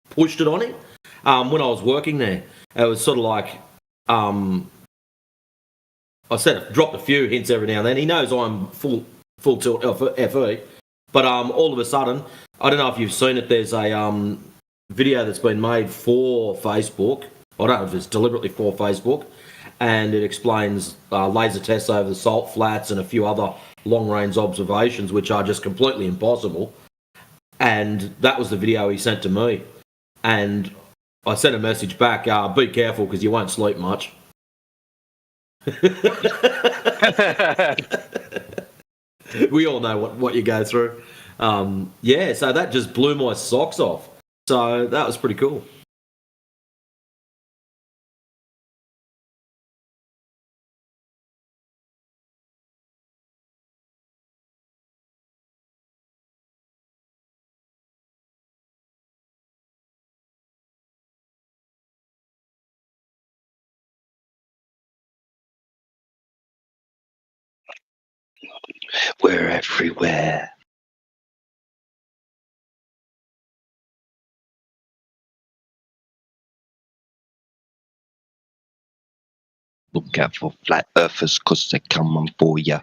pushed it on him. When I was working there, it was sort of like I said, dropped a few hints every now and then. He knows I'm full tilt FE, but all of a sudden, I don't know if you've seen it. There's a video that's been made for Facebook. I don't know if it's deliberately for Facebook, and it explains laser tests over the salt flats and a few other long-range observations, which are just completely impossible. And that was the video he sent to me, and I sent a message back: "Be careful, because you won't sleep much." We all know what you go through. Yeah, so that just blew my socks off. So that was pretty cool. We're everywhere. Look out for flat earthers, 'cause they're coming for ya.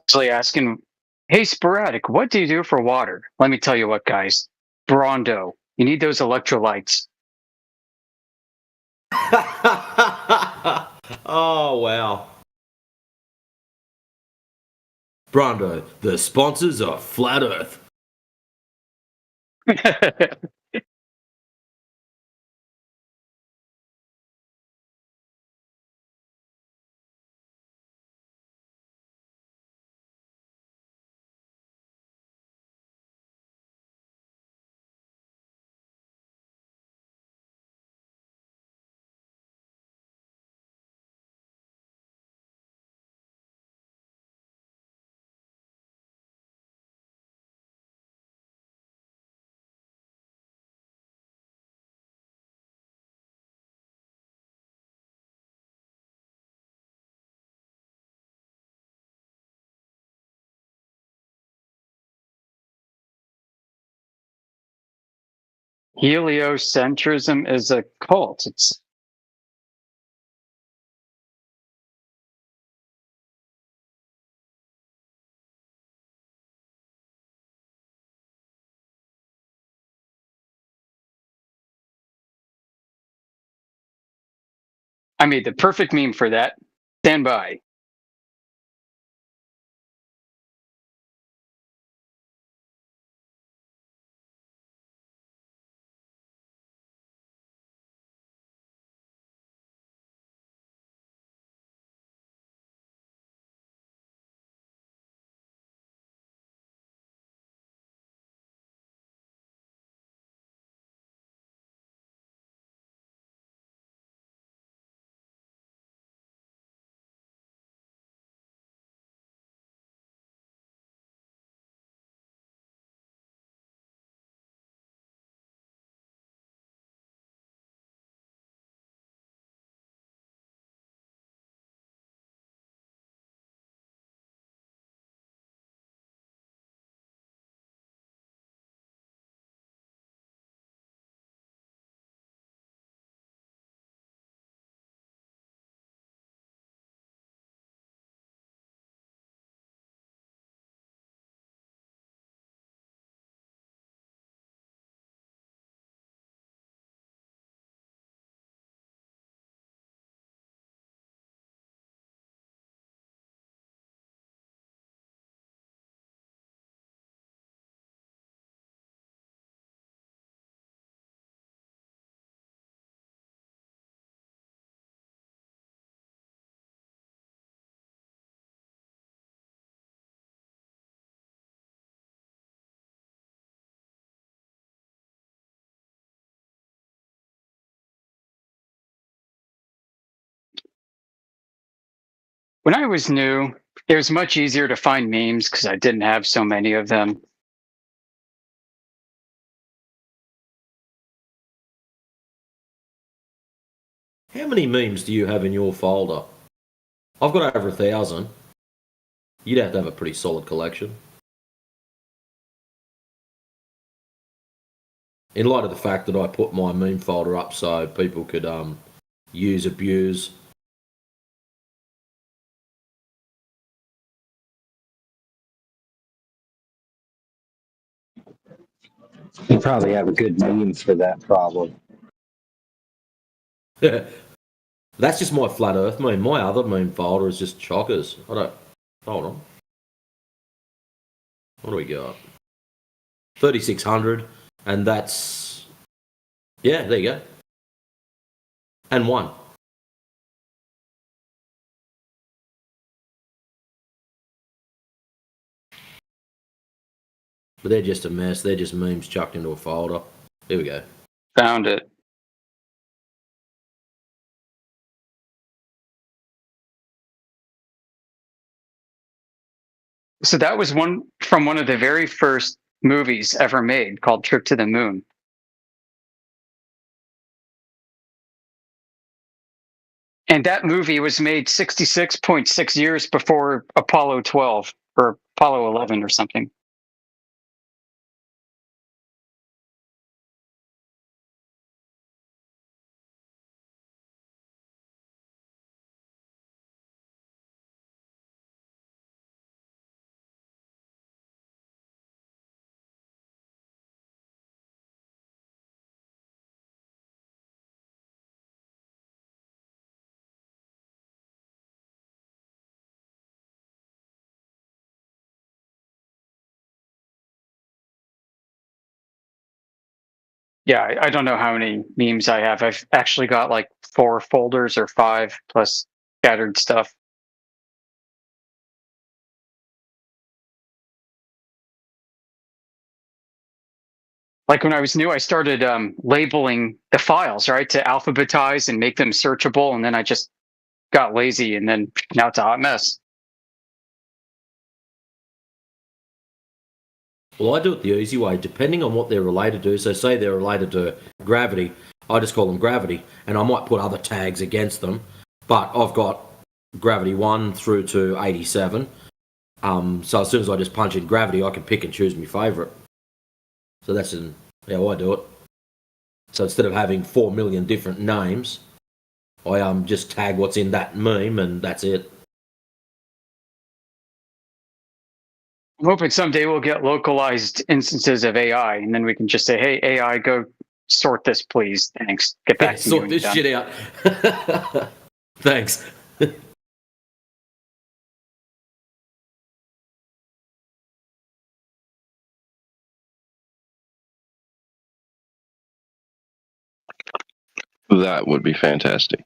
Actually asking, "Hey, Sporadic, what do you do for water?" Let me tell you what, guys. Brondo. You need those electrolytes. Oh, wow. Brondo, the sponsors are Flat Earth. Heliocentrism is a cult. It's I made the perfect meme for that. Stand by. When I was new, it was much easier to find memes because I didn't have so many of them. How many memes do you have in your folder? I've got over 1,000. You'd have to have a pretty solid collection. In light of the fact that I put my meme folder up so people could use, abuse. You probably have a good meme for that problem. That's just my flat earth meme. My other meme folder is just chockers. I don't... Hold on. What do we got? 3,600. And that's... Yeah, there you go. And one. But they're just a mess. They're just memes chucked into a folder. Here we go. Found it. So that was one from one of the very first movies ever made called Trip to the Moon. And that movie was made 66.6 years before Apollo 12 or Apollo 11 or something. Yeah, I don't know how many memes I have. I've actually got like 4 folders or 5 plus scattered stuff. Like when I was new, I started labeling the files, right, to alphabetize and make them searchable. And then I just got lazy, and then now it's a hot mess. Well, I do it the easy way, depending on what they're related to. So say they're related to gravity, I just call them gravity, and I might put other tags against them. But I've got gravity 1 through to 87. So as soon as I just punch in gravity, I can pick and choose my favourite. So that's how I do it. So instead of having 4 million different names, I just tag what's in that meme and that's it. I'm hoping someday we'll get localized instances of AI, and then we can just say, "Hey, AI, go sort this, please. Thanks. Get back to me Sort when this you're done." shit out. Thanks. That would be fantastic.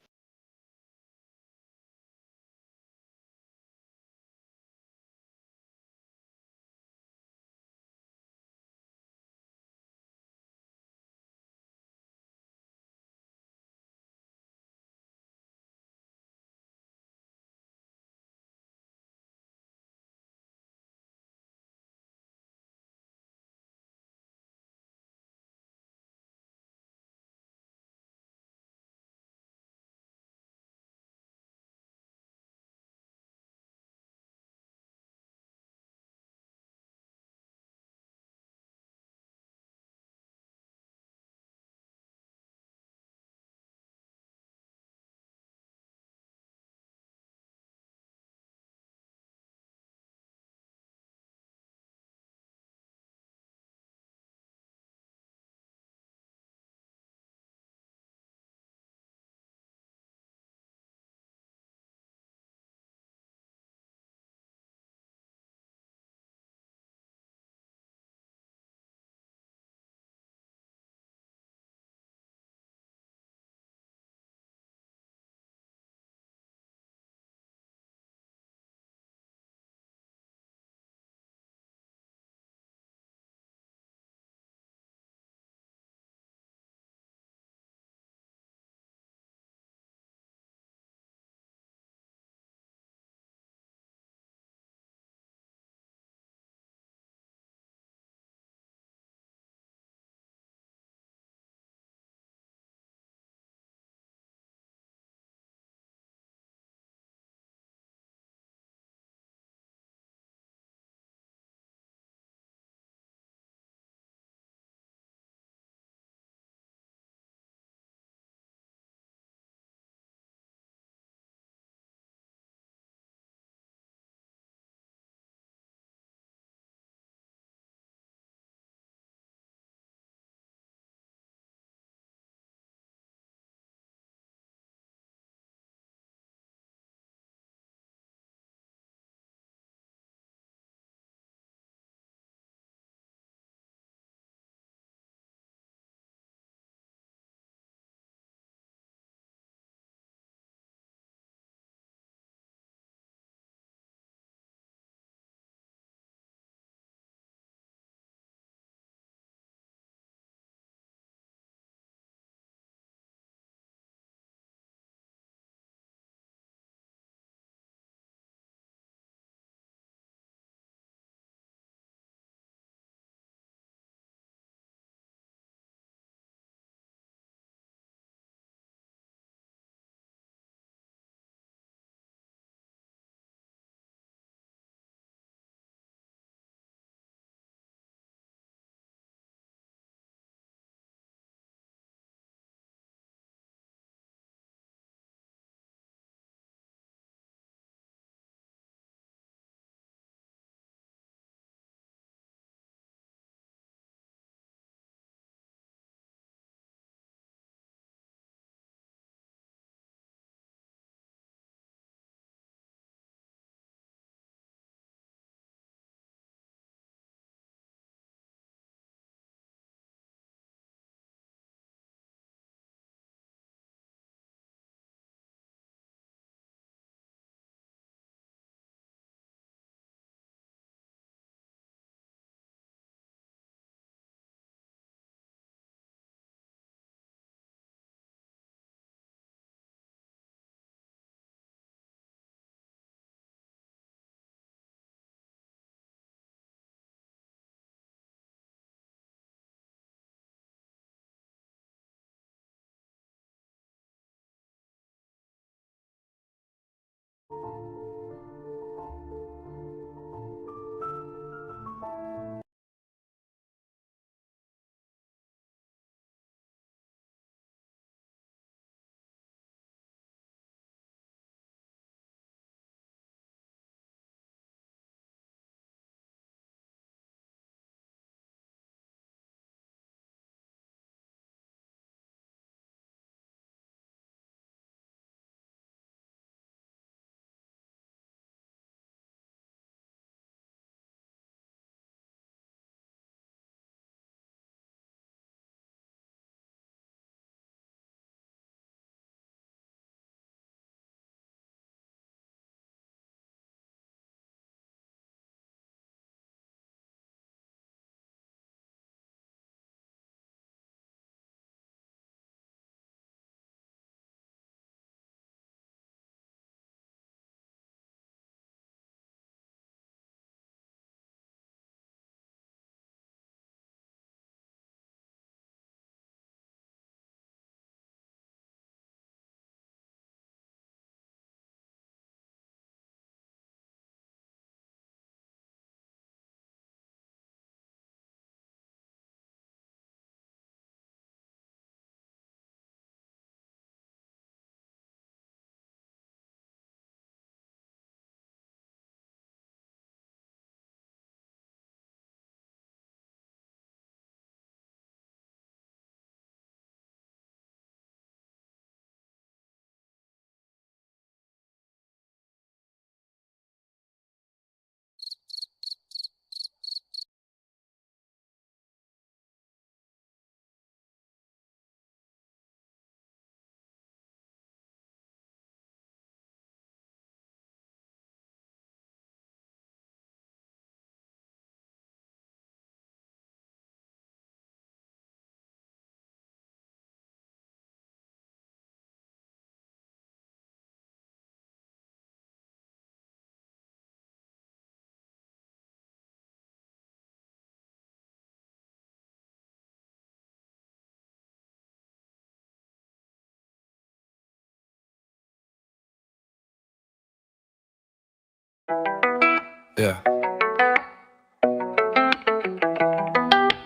Yeah.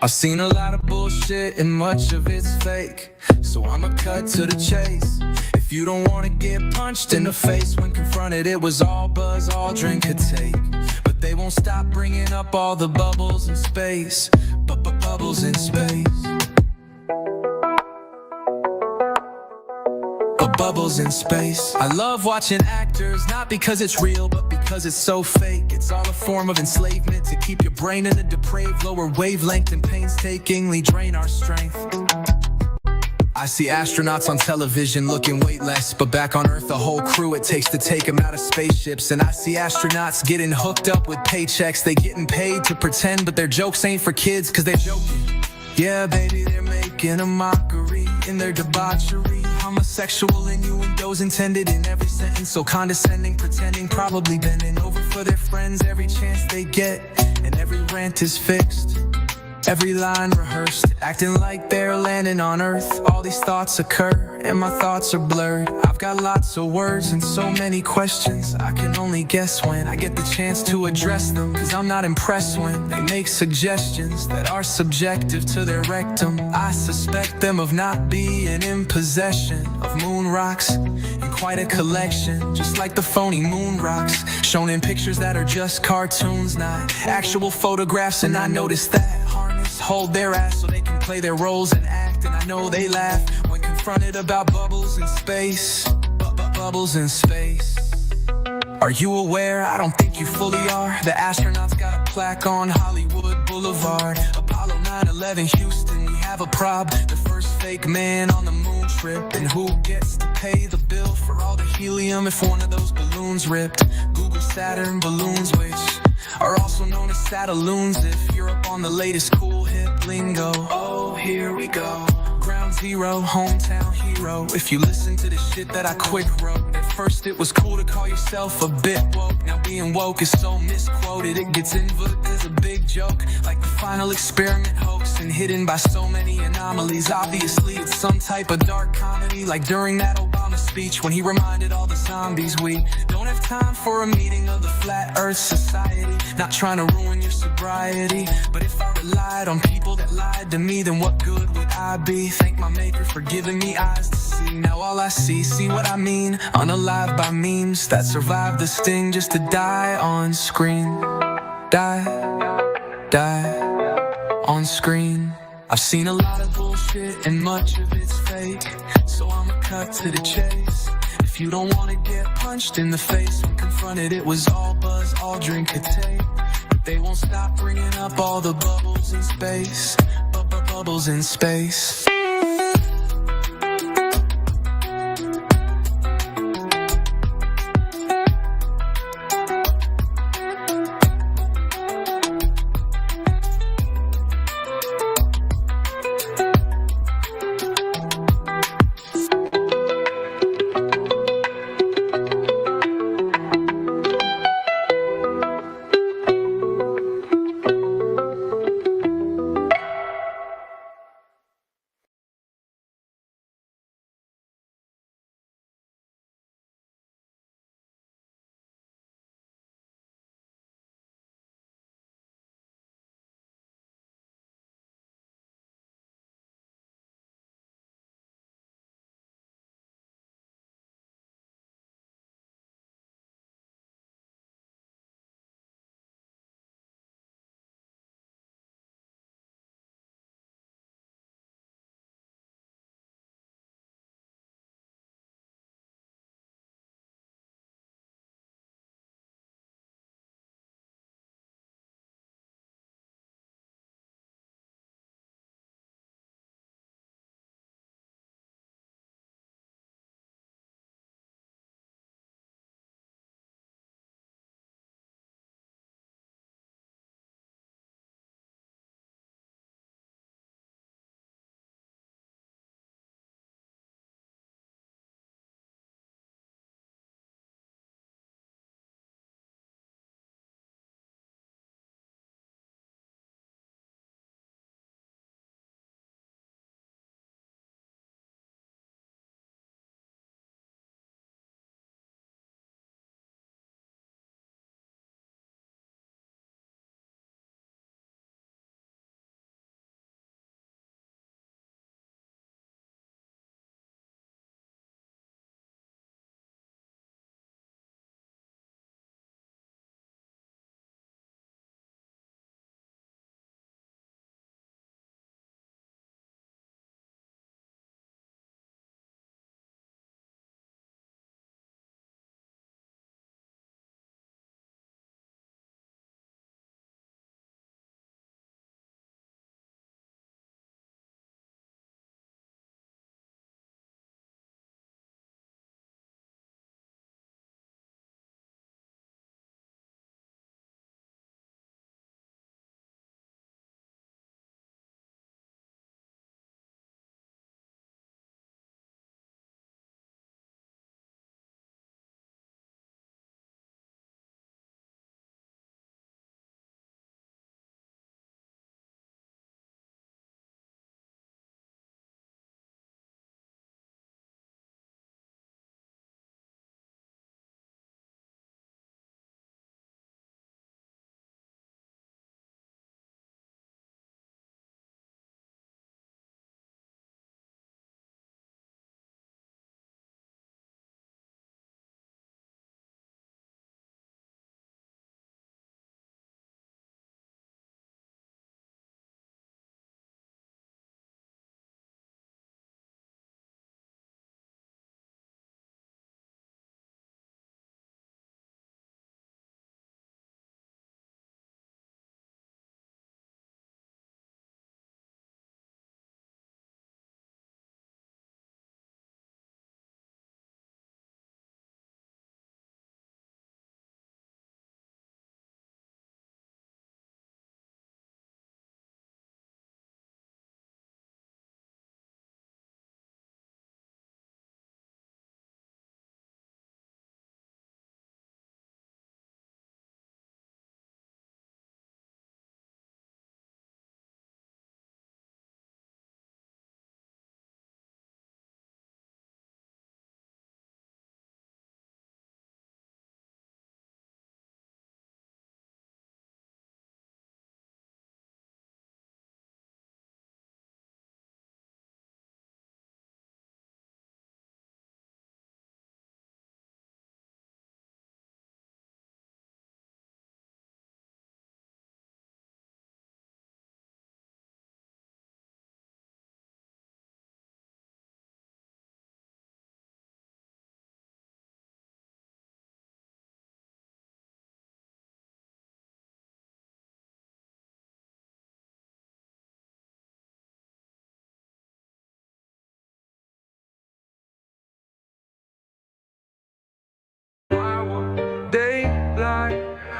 I've seen a lot of bullshit and much of it's fake, so I'ma cut to the chase. If you don't wanna get punched in the face when confronted, it was all buzz, all drink could take. But they won't stop bringing up all the bubbles in space, bubbles in space. Bubbles in space. I love watching actors, not because it's real, but because it's so fake. It's all a form of enslavement to keep your brain in a depraved lower wavelength and painstakingly drain our strength. I see astronauts on television looking weightless, but back on Earth the whole crew it takes to take them out of spaceships. And I see astronauts getting hooked up with paychecks. They getting paid to pretend, but their jokes ain't for kids cause they're joking. Yeah, baby, they're making a mockery in their debauchery. Homosexual innuendos intended in every sentence, so condescending, pretending, probably bending over for their friends every chance they get. And every rant is fixed, every line rehearsed, acting like they're landing on Earth. All these thoughts occur, and my thoughts are blurred. I've got lots of words and so many questions. I can only guess when I get the chance to address them, cause I'm not impressed when they make suggestions that are subjective to their rectum. I suspect them of not being in possession of moon rocks in quite a collection, just like the phony moon rocks shown in pictures that are just cartoons, not actual photographs. And I noticed that hold their ass so they can play their roles and act. And I know they laugh when confronted about bubbles in space, bubbles in space. Are you aware? I don't think you fully are. The astronauts got a plaque on Hollywood Boulevard. Apollo 9/11 Houston, we have a prob. The first fake man on the moon trip. And who gets to pay the bill for all the helium if one of those balloons ripped? Google Saturn balloons, which are also known as Satelloons if you're up on the latest cool hip lingo. Oh, here we go. Ground zero, hometown hero. If you listen to the shit that I quick wrote, at first it was cool to call yourself a bit woke. Now being woke is so misquoted, it gets invoked as a big joke, like the final experiment hoax, and hidden by so many anomalies. Obviously it's some type of dark comedy, like during that Obama speech when he reminded all the zombies we don't have time for a meeting of the Flat Earth Society. Not trying to ruin your sobriety, but if I relied on people that lied to me, then what good would I be? Thank my maker for giving me eyes to see. Now all I see what I mean? Unalive by memes that survive the sting just to die on screen. Die on screen. I've seen a lot of bullshit and much of it's fake, so I'ma cut to the chase. If you don't wanna get punched in the face when confronted, it was all buzz, all drink could take. But they won't stop bringing up all the bubbles in space, bubbles in space.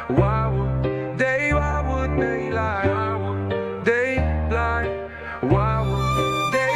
Why would they lie? Why would they lie? Why would they?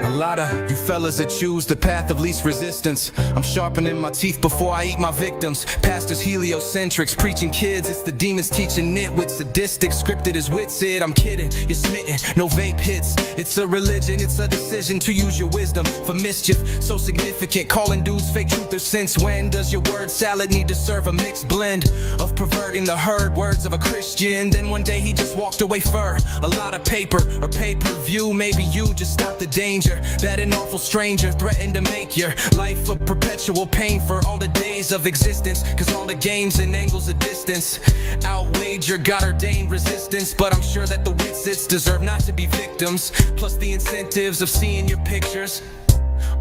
A lot of you fellas that choose the path of least resistance. I'm sharpening my teeth before I eat my victims. Pastors heliocentrics, preaching kids. It's the demons teaching nitwits, sadistic, scripted as wit said. I'm kidding, you're smitten, no vape hits. It's a religion, it's a decision to use your wisdom for mischief. So significant, calling dudes fake truthers. Since when does your word salad need to serve a mixed blend of perverting the heard words of a Christian? Then one day he just walked away for a lot of paper or pay-per-view. Maybe you just stop the danger that an awful stranger threatened to make your life a perpetual pain for all the days of existence. Cause all the games and angles of distance outweighed your God-ordained resistance. But I'm sure that the witsits deserve not to be victims. Plus the incentives of seeing your pictures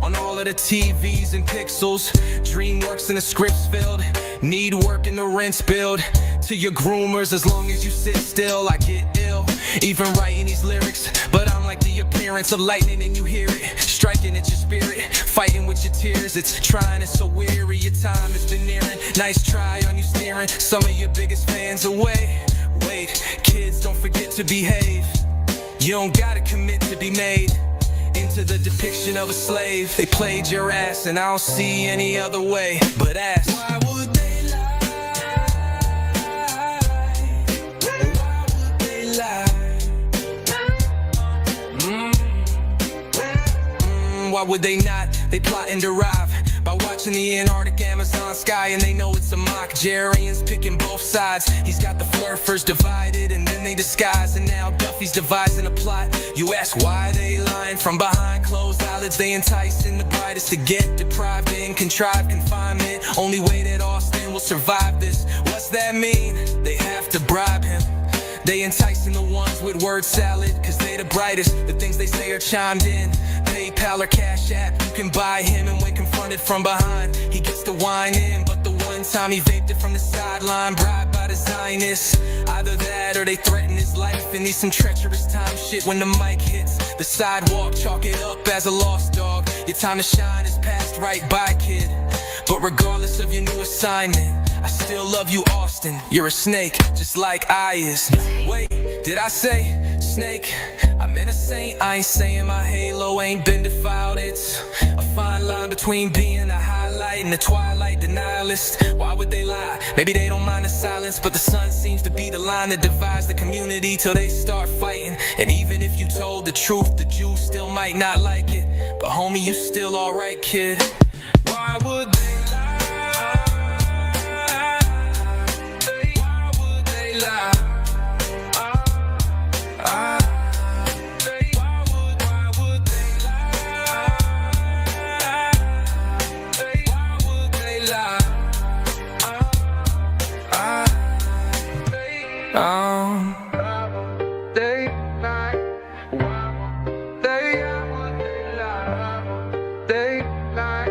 on all of the TVs and pixels. DreamWorks and the scripts filled, need work and the rent's billed. To your groomers, as long as you sit still, I get ill even writing these lyrics. But I'm like the appearance of lightning and you hear it striking at your spirit, fighting with your tears. It's trying, it's so weary, your time has been nearing. Nice try on you steering some of your biggest fans away. Wait, kids, don't forget to behave. You don't gotta commit to be made into the depiction of a slave. They played your ass and I don't see any other way but ask, why would they lie? Why would they lie? Why would they not? They plot and derive by watching the Antarctic Amazon sky, and they know it's a mock. Jarian's picking both sides. He's got the flurfers divided and then they disguise, and now Duffy's devising a plot. You ask why they lying? From behind closed eyelids they enticing the brightest to get deprived in contrived confinement. Only way that Austin will survive this. What's that mean? They have to bribe him. They enticing the ones with word salad, cause they the brightest. The things they say are chimed in. PayPal or Cash App, you can buy him, and when confronted from behind, he gets to whine in. But the one time he vaped it from the sideline, bribed by the Zionists. Either that or they threaten his life and need some treacherous time shit. When the mic hits the sidewalk, chalk it up as a lost dog. Your time to shine is passed right by, kid. But regardless of your new assignment, I still love you, Austin. You're a snake, just like I is. Wait, did I say snake? I meant a saint. I ain't saying my halo ain't been defiled. It's a fine line between being a highlight and a twilight denialist. Why would they lie? Maybe they don't mind the silence, but the sun seems to be the line that divides the community till they start fighting. And even if you told the truth, the Jews still might not like it. But homie, you still alright, kid. Why would they lie? Why would they lie? They lie.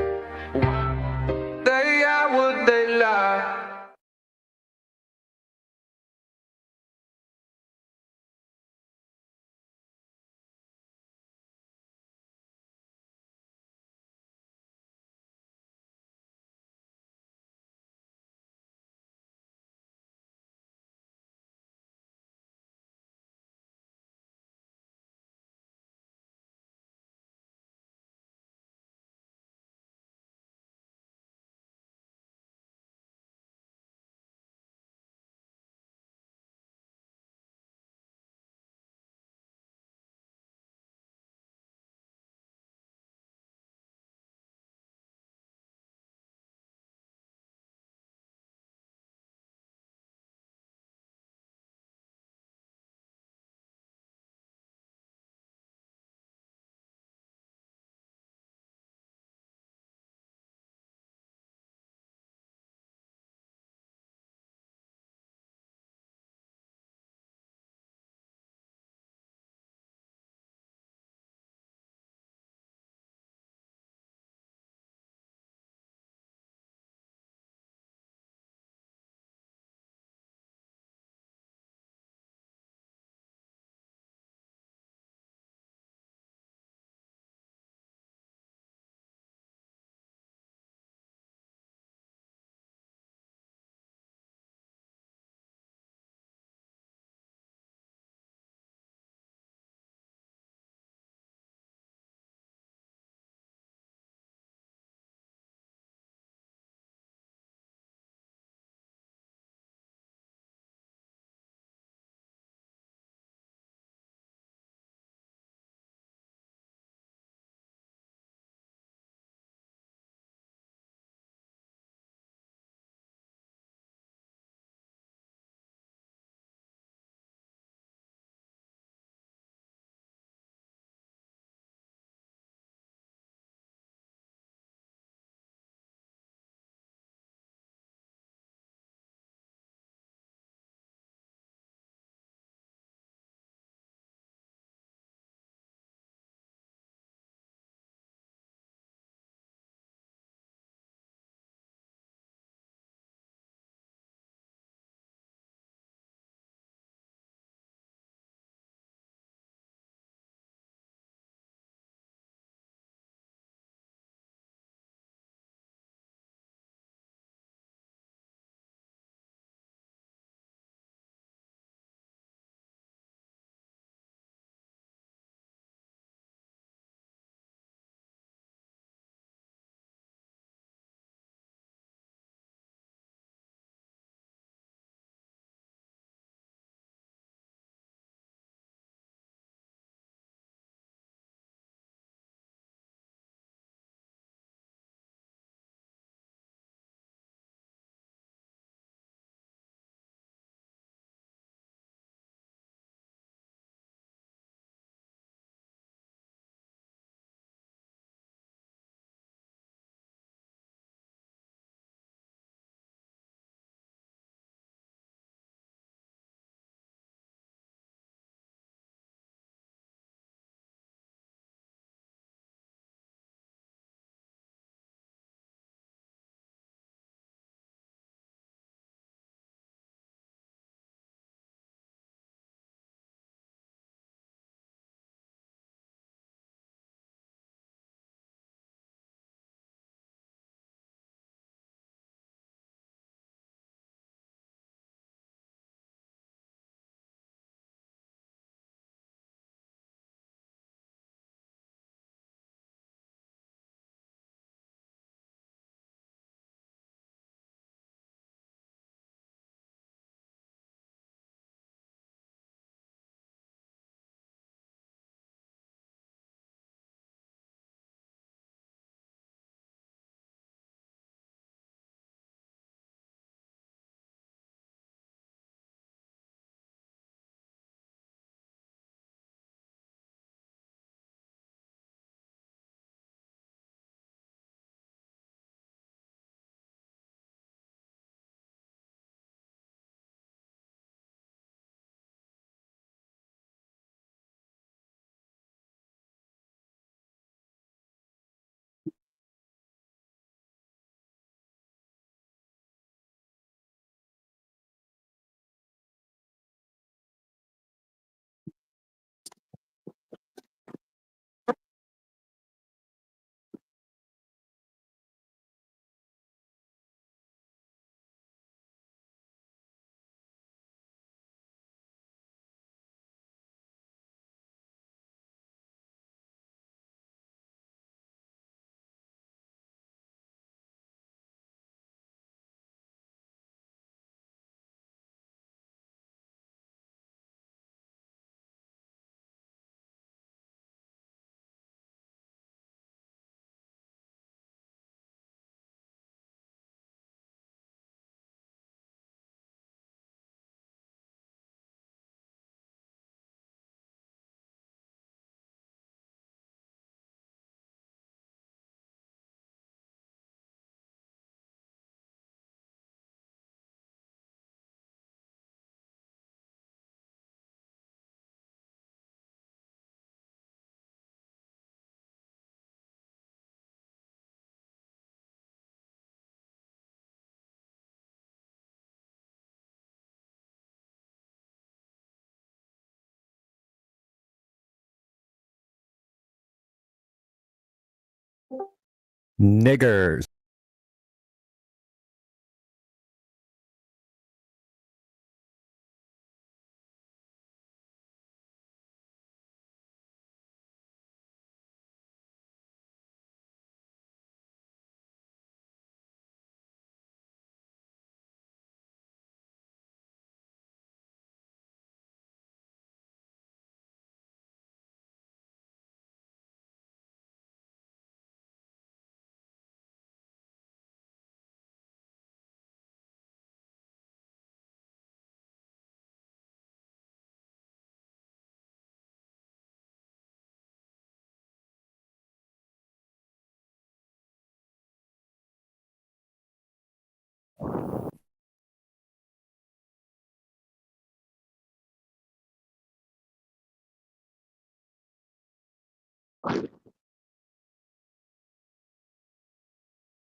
Niggers.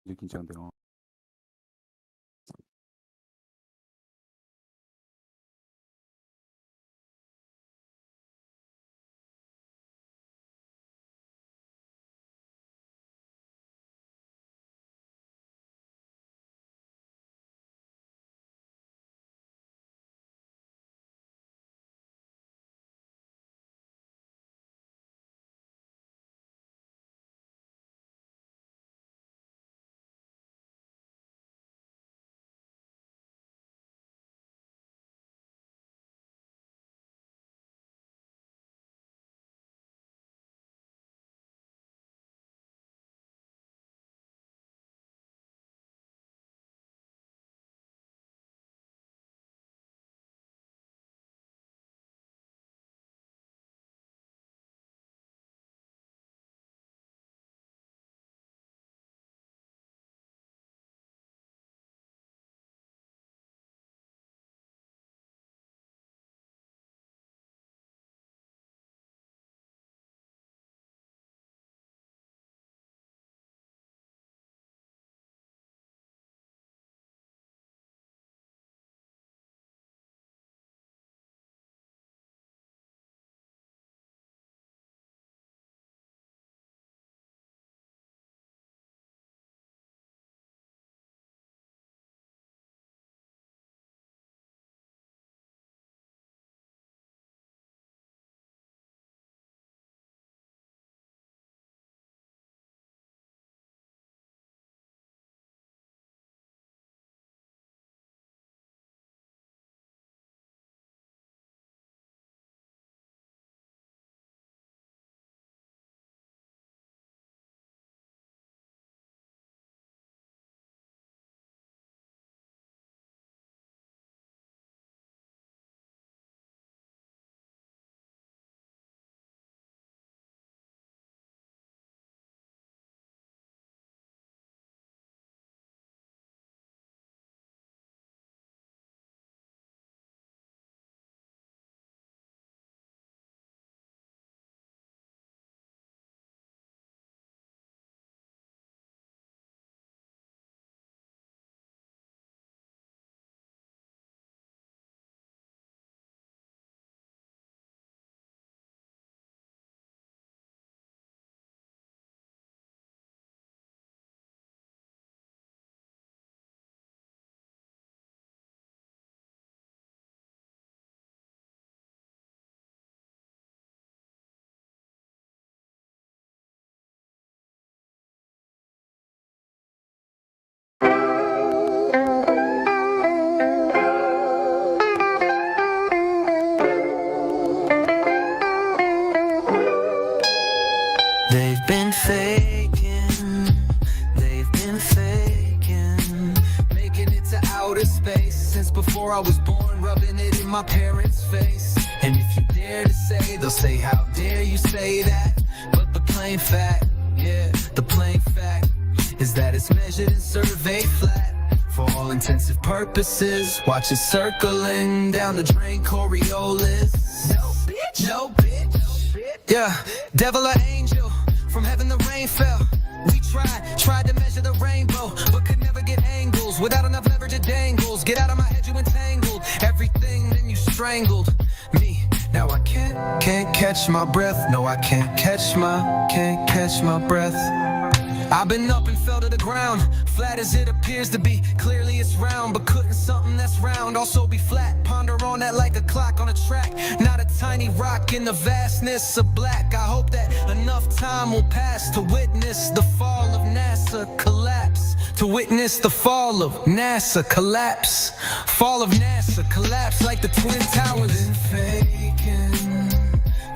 You can jump it on. They've been faking, they've been faking, making it to outer space since before I was born, rubbing it in my parents' face. And if you dare to say, they'll say, how dare you say that? But the plain fact, yeah, the plain fact is that it's measured and surveyed flat. For all intensive purposes, watch it circling down the drain, Coriolis. No bitch, no bitch, yeah, devil or angel, from heaven the rain fell. We tried to measure the rainbow, but could never get angles. Without enough leverage it dangles. Get out of my head, you entangled everything, then you strangled me. Now I can't catch my breath. No, I can't catch my breath. I've been up and fell to the ground, flat as it appears to be. Clearly it's round, but couldn't something that's round also be flat? Ponder on that like a clock on a track, not a tiny rock in the vastness of black. I hope that enough time will pass to witness the fall of NASA collapse. To witness the fall of NASA collapse. Fall of NASA collapse like the Twin Towers.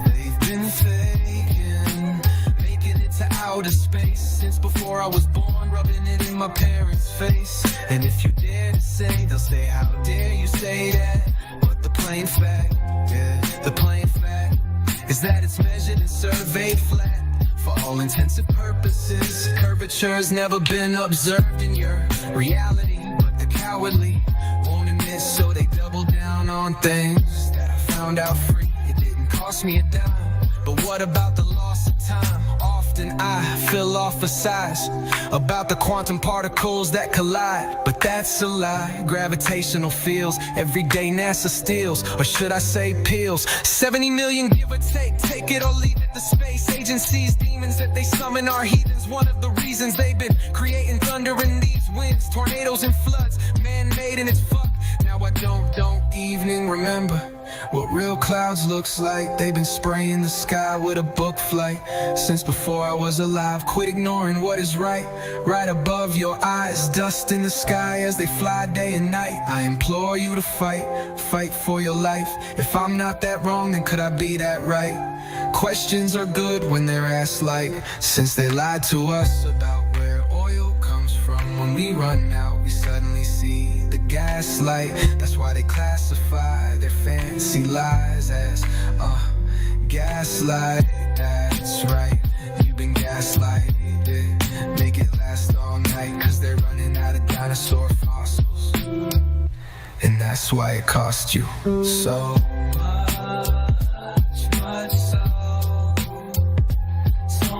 They've been faking, making it to outer space since before I was born, rubbing it in my parents' face. And if you dare to say, they'll say, how dare you say that? But the plain fact, the plain fact is that it's measured and surveyed flat. For all intents and purposes, curvature's never been observed in your reality. But the cowardly won't admit, so they double down on things that I found out free. It didn't cost me a dime. But what about the loss of time? Often I feel off a size about the quantum particles that collide. But that's a lie. Gravitational fields every day NASA steals, or should I say peels. 70 million give or take it or leave it. The space agencies, demons that they summon are heathens. One of the reasons they've been creating thunder in these winds, tornadoes and floods, man-made and it's fucked. Now I don't even remember what real clouds looks like. They've been spraying the sky with a book flight since before I was alive. Quit ignoring what is right above your eyes. Dust in the sky as they fly day and night. I implore you to fight for your life. If I'm not that wrong, then could I be that right? Questions are good when they're asked, like, since they lied to us about where oil comes from. When we run out, we suddenly see the gaslight. That's why they classify their fancy lies as gaslight. That's right, you've been gaslighted. Make it last all night, cause they're running out of dinosaur fossils. And that's why it cost you so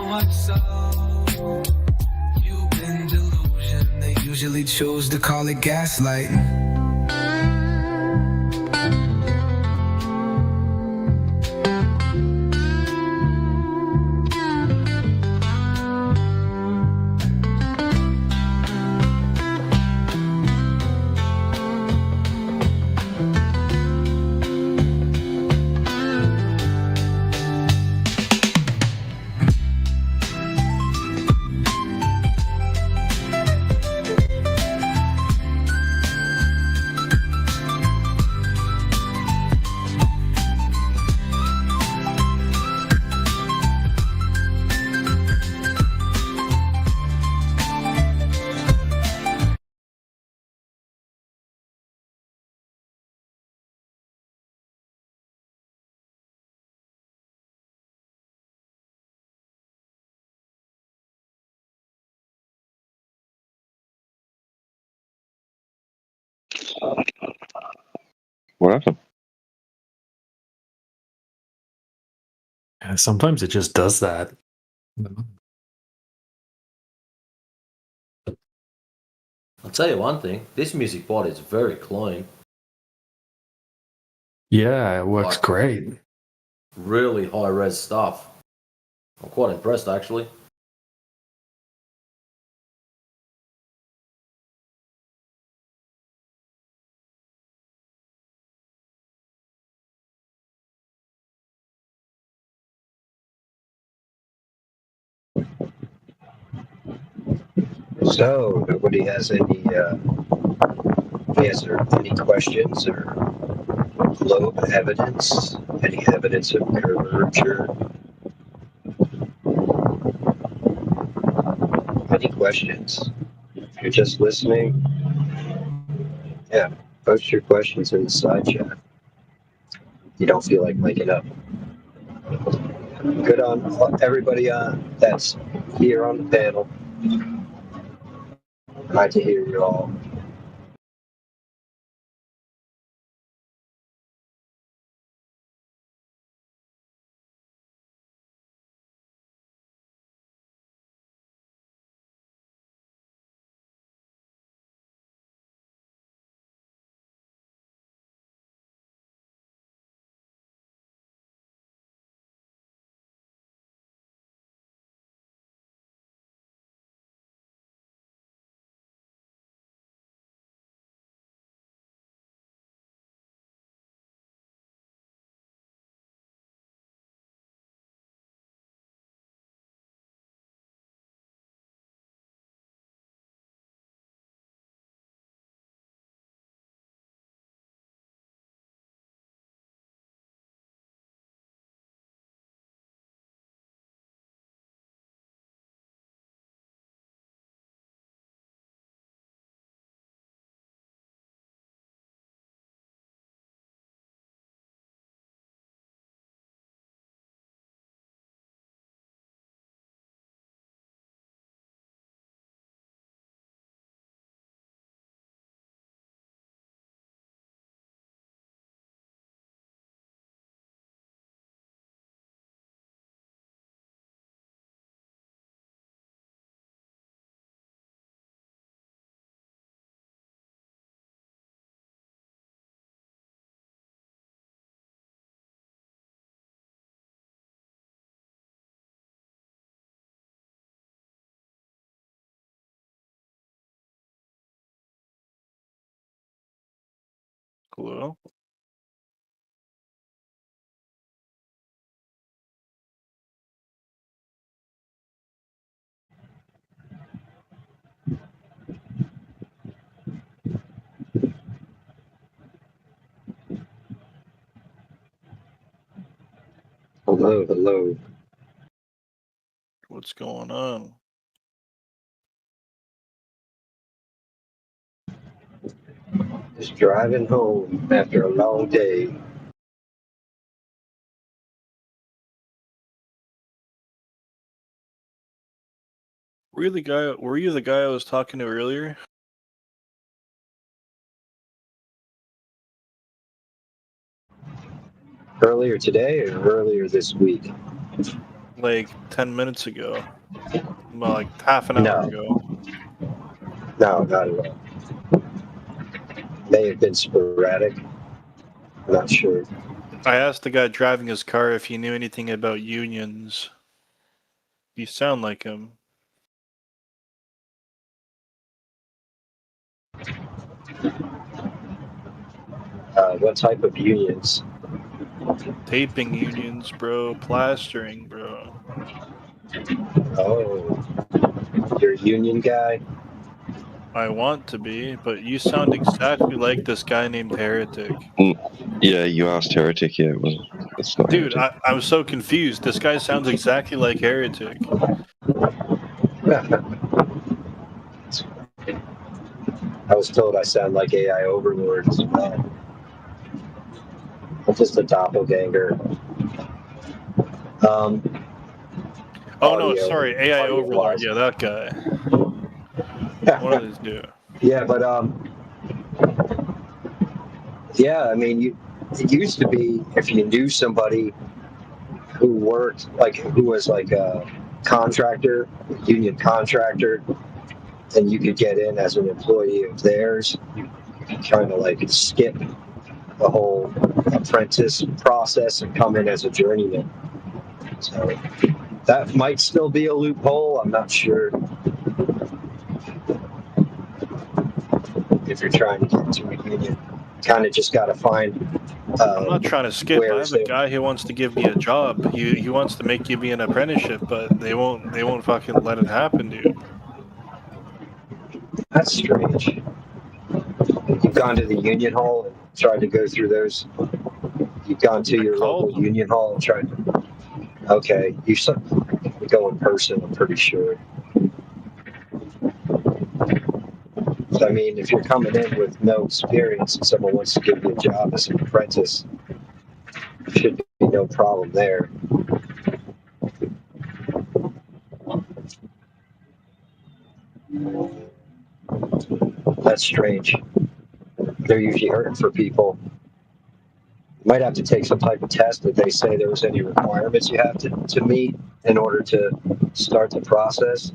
much so you've been delusion. They usually choose to call it gaslighting. What happened? Yeah, sometimes it just does that. I'll tell you one thing, this music bot is very clean. Yeah, it works Like, great. Really high res stuff. I'm quite impressed actually. So, nobody has any any questions or globe evidence? Any evidence of curvature? Any questions? If you're just listening, yeah, post your questions in the side chat. You don't feel like waking up. Good on everybody that's here on the panel. Glad to hear you all. Hello? Hello, hello. What's going on? Just driving home after a long day. Were you the guy I was talking to earlier? Earlier today or earlier this week? Like 10 minutes ago. Well, like half an hour ago. No, not at all. May have been sporadic. I'm not sure. I asked the guy driving his car if he knew anything about unions. You sound like him. What type of unions? Taping unions, bro. Plastering, bro. Oh, you're a union guy? I want to be, but you sound exactly like this guy named Heretic. Yeah, you asked Heretic. Yeah, it wasn't. It's not. Dude, Heretic. I was so confused. This guy sounds exactly like Heretic. I was told I sound like AI Overlord as well. I'm just a doppelganger. Oh no, audio- sorry, AI audio Overlord. wise. Yeah, that guy. One of these two. Yeah, but yeah, I mean, it used to be if you knew somebody who worked, like who was like a contractor, union contractor, and you could get in as an employee of theirs. You kind of like skip the whole apprentice process and come in as a journeyman. So that might still be a loophole. I'm not sure. If you're trying to get into a union, kind of just got to find. I'm not trying to skip. I where have is a it? guy who wants to give me a job. He wants to make you be an apprenticeship, but they won't fucking let it happen, dude. That's strange. You've gone to the union hall and tried to go through those. You've gone to your local union hall and tried to. Okay, you go in person. I'm pretty sure. So, I mean, if you're coming in with no experience and someone wants to give you a job as an apprentice, should be no problem there. That's strange. They're usually hurting for people. You might have to take some type of test if they say there was any requirements you have to meet in order to start the process.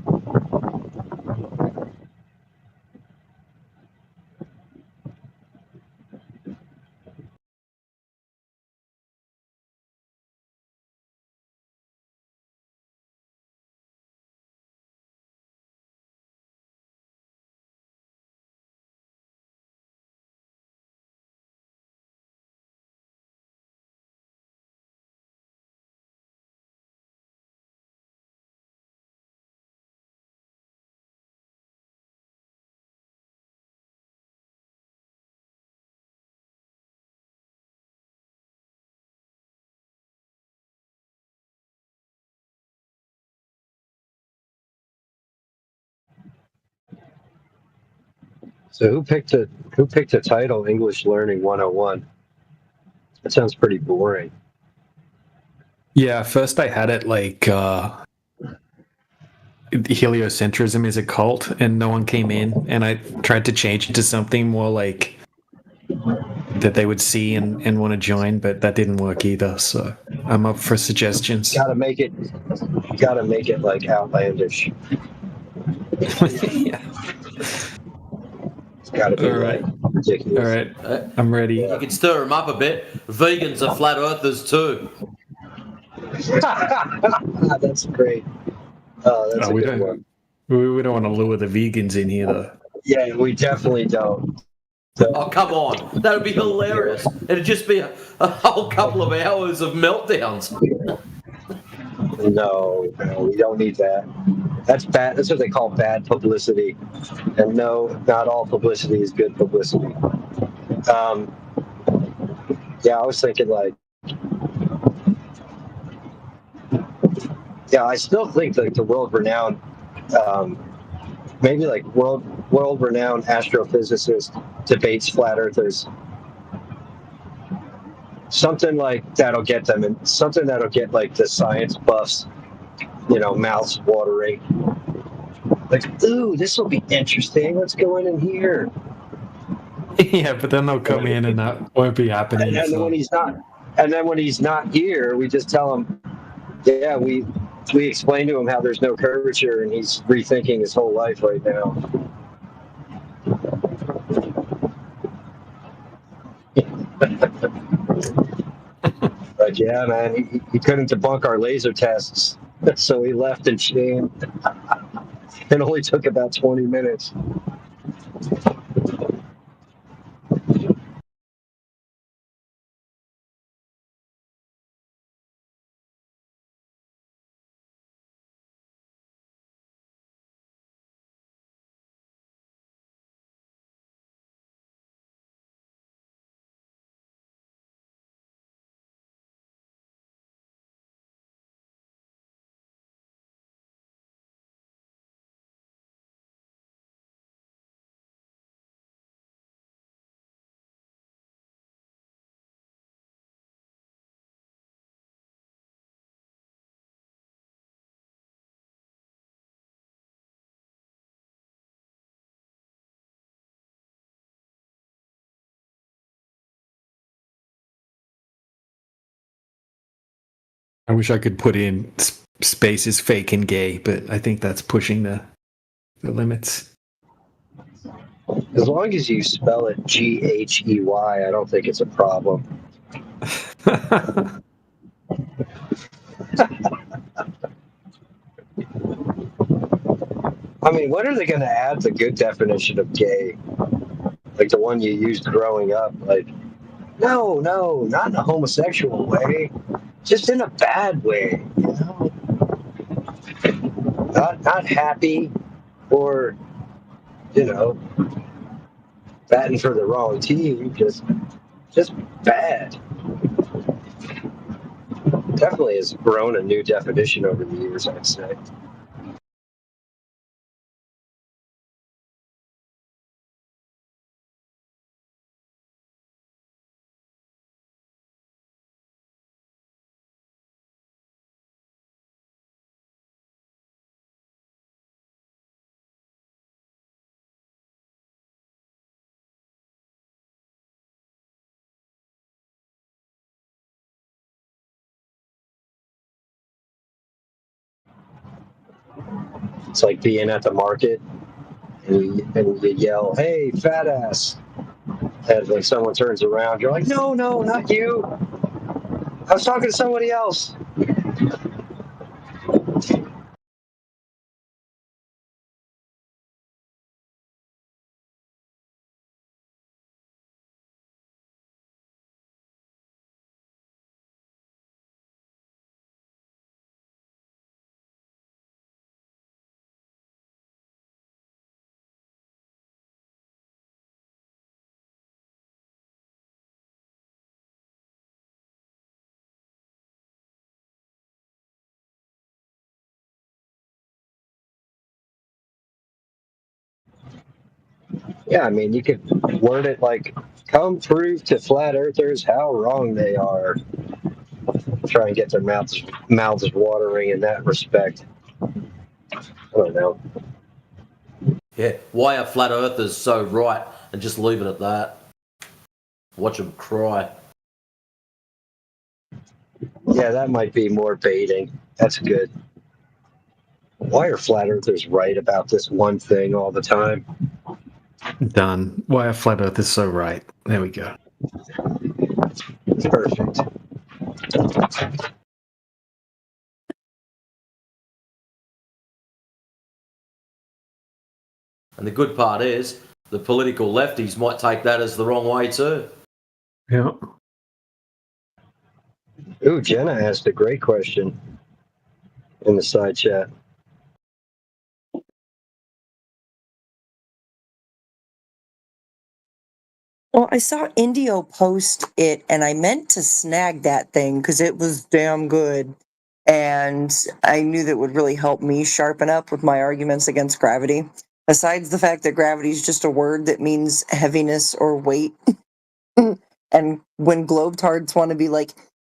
So who picked a title English Learning 101? That sounds pretty boring. Yeah, first I had it like heliocentrism is a cult, and no one came in, and I tried to change it to something more like that they would see and want to join, but that didn't work either. So I'm up for suggestions. Gotta make it like outlandish. Yeah. It's gotta be All right. like ridiculous. All right, I'm ready. You can stir them up a bit. Vegans are flat earthers too. That's great. Oh, that's a we good don't one. we don't want to lure the vegans in here though. Yeah, we definitely don't. Oh, come on. That would be hilarious. It'd just be a whole couple of hours of meltdowns. No, we don't need that. That's bad. That's what they call bad publicity. And no, not all publicity is good publicity. Yeah, I was thinking like, yeah, I still think like the world-renowned, maybe like world-renowned astrophysicist debates flat earthers. Something like that'll get them, and something that'll get like the science buffs, mouths watering. Like, ooh, this will be interesting. Let's go in here. Yeah, but then they'll come in and that won't be happening. And then when he's not here, we just tell him, yeah, we explain to him how there's no curvature, and he's rethinking his whole life right now. But yeah, man, he couldn't debunk our laser tests, so he left in shame. It only took about 20 minutes. I wish I could put in space is fake and gay, but I think that's pushing the limits. As long as you spell it Ghey, I don't think it's a problem. I mean, when are they going to add the good definition of gay? Like the one you used growing up? Like, no, not in a homosexual way. Just in a bad way, Not happy or, batting for the wrong team. Just bad. Definitely has grown a new definition over the years, I'd say. It's like being at the market and you yell, "Hey, fat ass!" And when someone turns around, you're like, "No, not you. I was talking to somebody else." Yeah, I mean, you could word it like, "Come prove to flat earthers how wrong they are." Try and get their mouths watering in that respect. I don't know. Yeah, why are flat earthers so right? And just leave it at that. Watch them cry. Yeah, that might be more baiting. That's good. Why are flat earthers right about this one thing all the time? Done. Why are flat earthers so right? There we go. Perfect. And the good part is, the political lefties might take that as the wrong way too. Yeah. Ooh, Jenna asked a great question in the side chat. Well, I saw Indio post it, and I meant to snag that thing because it was damn good. And I knew that would really help me sharpen up with my arguments against gravity. Besides the fact that gravity is just a word that means heaviness or weight. And when globetards want to be like,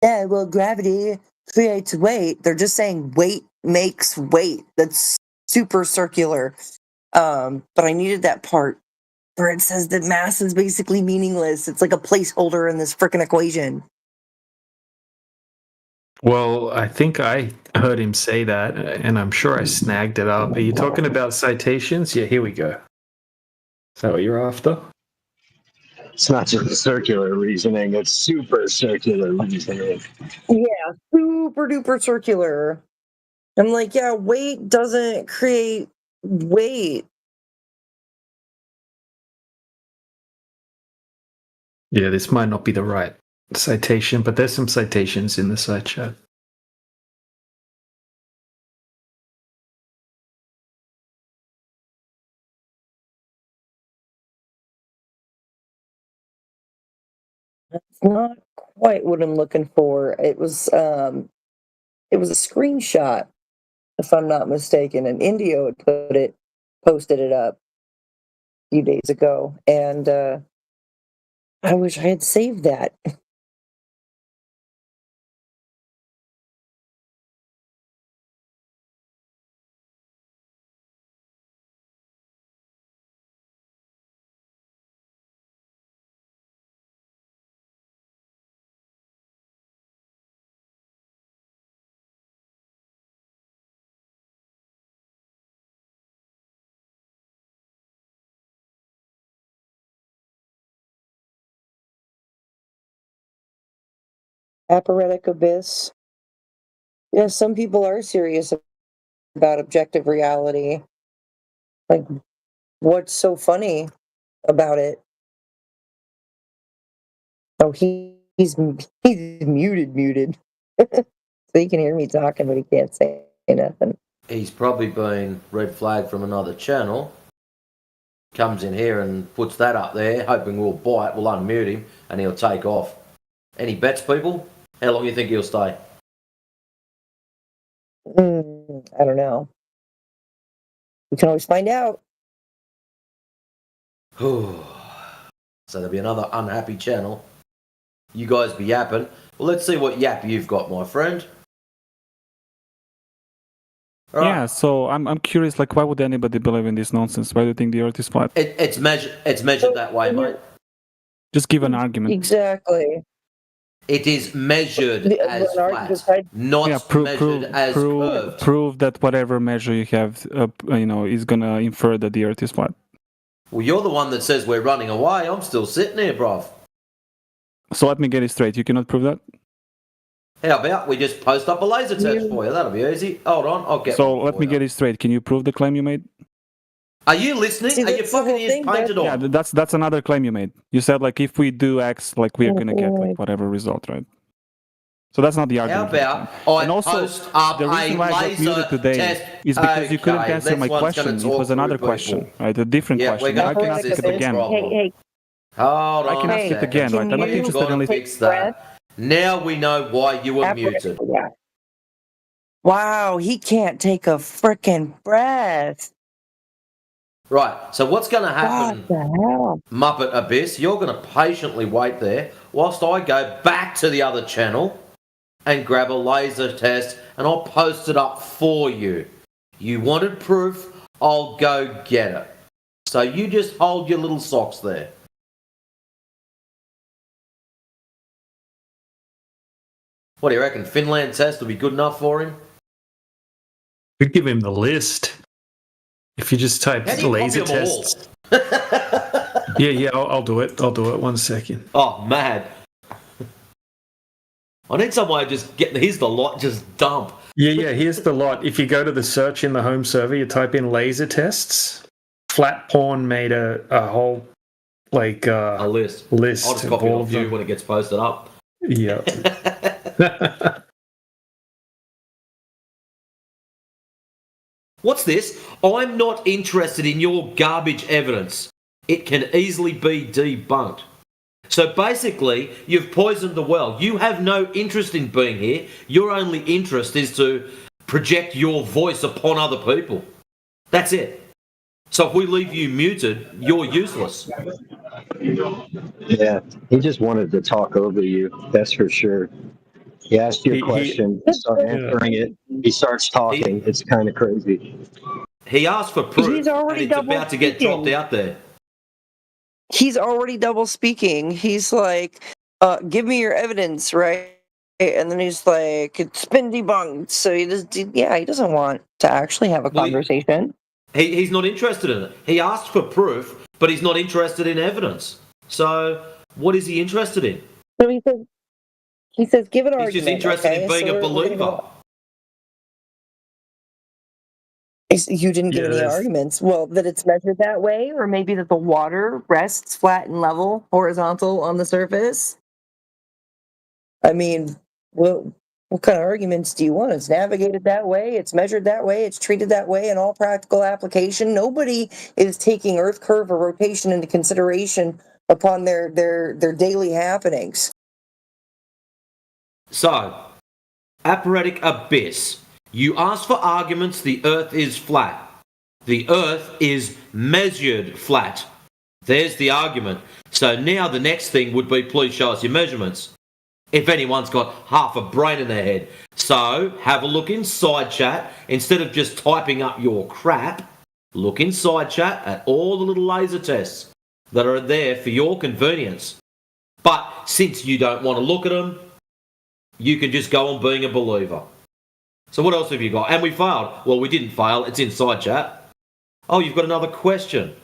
yeah, well, gravity creates weight, they're just saying weight makes weight. That's super circular. But I needed that part where it says that mass is basically meaningless. It's like a placeholder in this freaking equation. Well, I think I heard him say that, and I'm sure I snagged it up. Are you talking about citations? Yeah, here we go. Is that what you're after? It's not just circular reasoning, it's super circular reasoning. Yeah, super duper circular. I'm like, yeah, weight doesn't create weight. Yeah, this might not be the right citation, but there's some citations in the side chat. That's not quite what I'm looking for. It was a screenshot, if I'm not mistaken, and Indio had posted it up a few days ago, and I wish I had saved that. Apparatic abyss. Yeah, some people are serious about objective reality. Like, what's so funny about it? Oh, he's muted. So he can hear me talking, but he can't say nothing. He's probably been red flagged from another channel. Comes in here and puts that up there, hoping we'll bite, we'll unmute him, and he'll take off. Any bets, people? How long do you think he'll stay? I don't know. We can always find out. So there'll be another unhappy channel. You guys be yapping. Well, let's see what yap you've got, my friend. Right. Yeah, so I'm curious, like, why would anybody believe in this nonsense? Why do you think the Earth is flat? It's measured that way, mate. Just give an argument. Exactly. It is measured as flat, not measured as curved. Prove that whatever measure you have, is gonna infer that the Earth is flat. Well, you're the one that says we're running away. I'm still sitting here, bruv. So let me get it straight. You cannot prove that? How about we just post up a laser test for you? That'll be easy. Hold on, I'll get. So let me get it straight. Can you prove the claim you made? Are you listening? Are you fucking ears painted on? Yeah, that's another claim you made. You said, like, if we do X, like, we're gonna get like whatever result, right? So that's not the argument. How about I and also, post up the reason why I got muted today is because you couldn't answer my question. It was another question, right? A different question. I can ask it again. Hey. Hold on. I can ask it again, right? I'm not interested in fix that. Now we know why you were muted. Wow, he can't take a frickin' breath. Right, so what's going to happen, What the hell? Muppet Abyss? You're going to patiently wait there whilst I go back to the other channel and grab a laser test and I'll post it up for you. You wanted proof, I'll go get it. So you just hold your little socks there. What do you reckon? Finland test will be good enough for him? Could give him the list. If you just type laser tests. Yeah, I'll do it. I'll do it. 1 second. Oh, mad. I need some way of just getting, here's the lot, just dump. Yeah, here's the lot. If you go to the search in the home server, you type in laser tests. Flat Porn made a whole like a list. I'll just of copy it all off of you them. when it gets posted up. Yeah. What's this? I'm not interested in your garbage evidence. It can easily be debunked. So basically, you've poisoned the well. You have no interest in being here. Your only interest is to project your voice upon other people. That's it. So if we leave you muted, you're useless. Yeah, he just wanted to talk over you. That's for sure. He asked you a question, you start answering it, he starts talking. It's kind of crazy. He asked for proof, He's already and it's about to get dropped out there. He's already double speaking. He's like, give me your evidence, right? And then he's like, it's been debunked. So he doesn't want to actually have a conversation. He's not interested in it. He asked for proof, but he's not interested in evidence. So what is he interested in? So he says, give an argument. He's just interested in being a believer. You didn't give any arguments. Well, that it's measured that way, or maybe that the water rests flat and level, horizontal on the surface. I mean, what kind of arguments do you want? It's navigated that way, it's measured that way, it's treated that way in all practical application. Nobody is taking Earth curve or rotation into consideration upon their daily happenings. So, Apparetic Abyss. You ask for arguments, the Earth is flat. The Earth is measured flat. There's the argument. So now the next thing would be, please show us your measurements. If anyone's got half a brain in their head. So, have a look inside chat. Instead of just typing up your crap, look inside chat at all the little laser tests that are there for your convenience. But since you don't want to look at them, you can just go on being a believer. So what else have you got? And we failed. Well, we didn't fail. It's inside chat. Oh, you've got another question.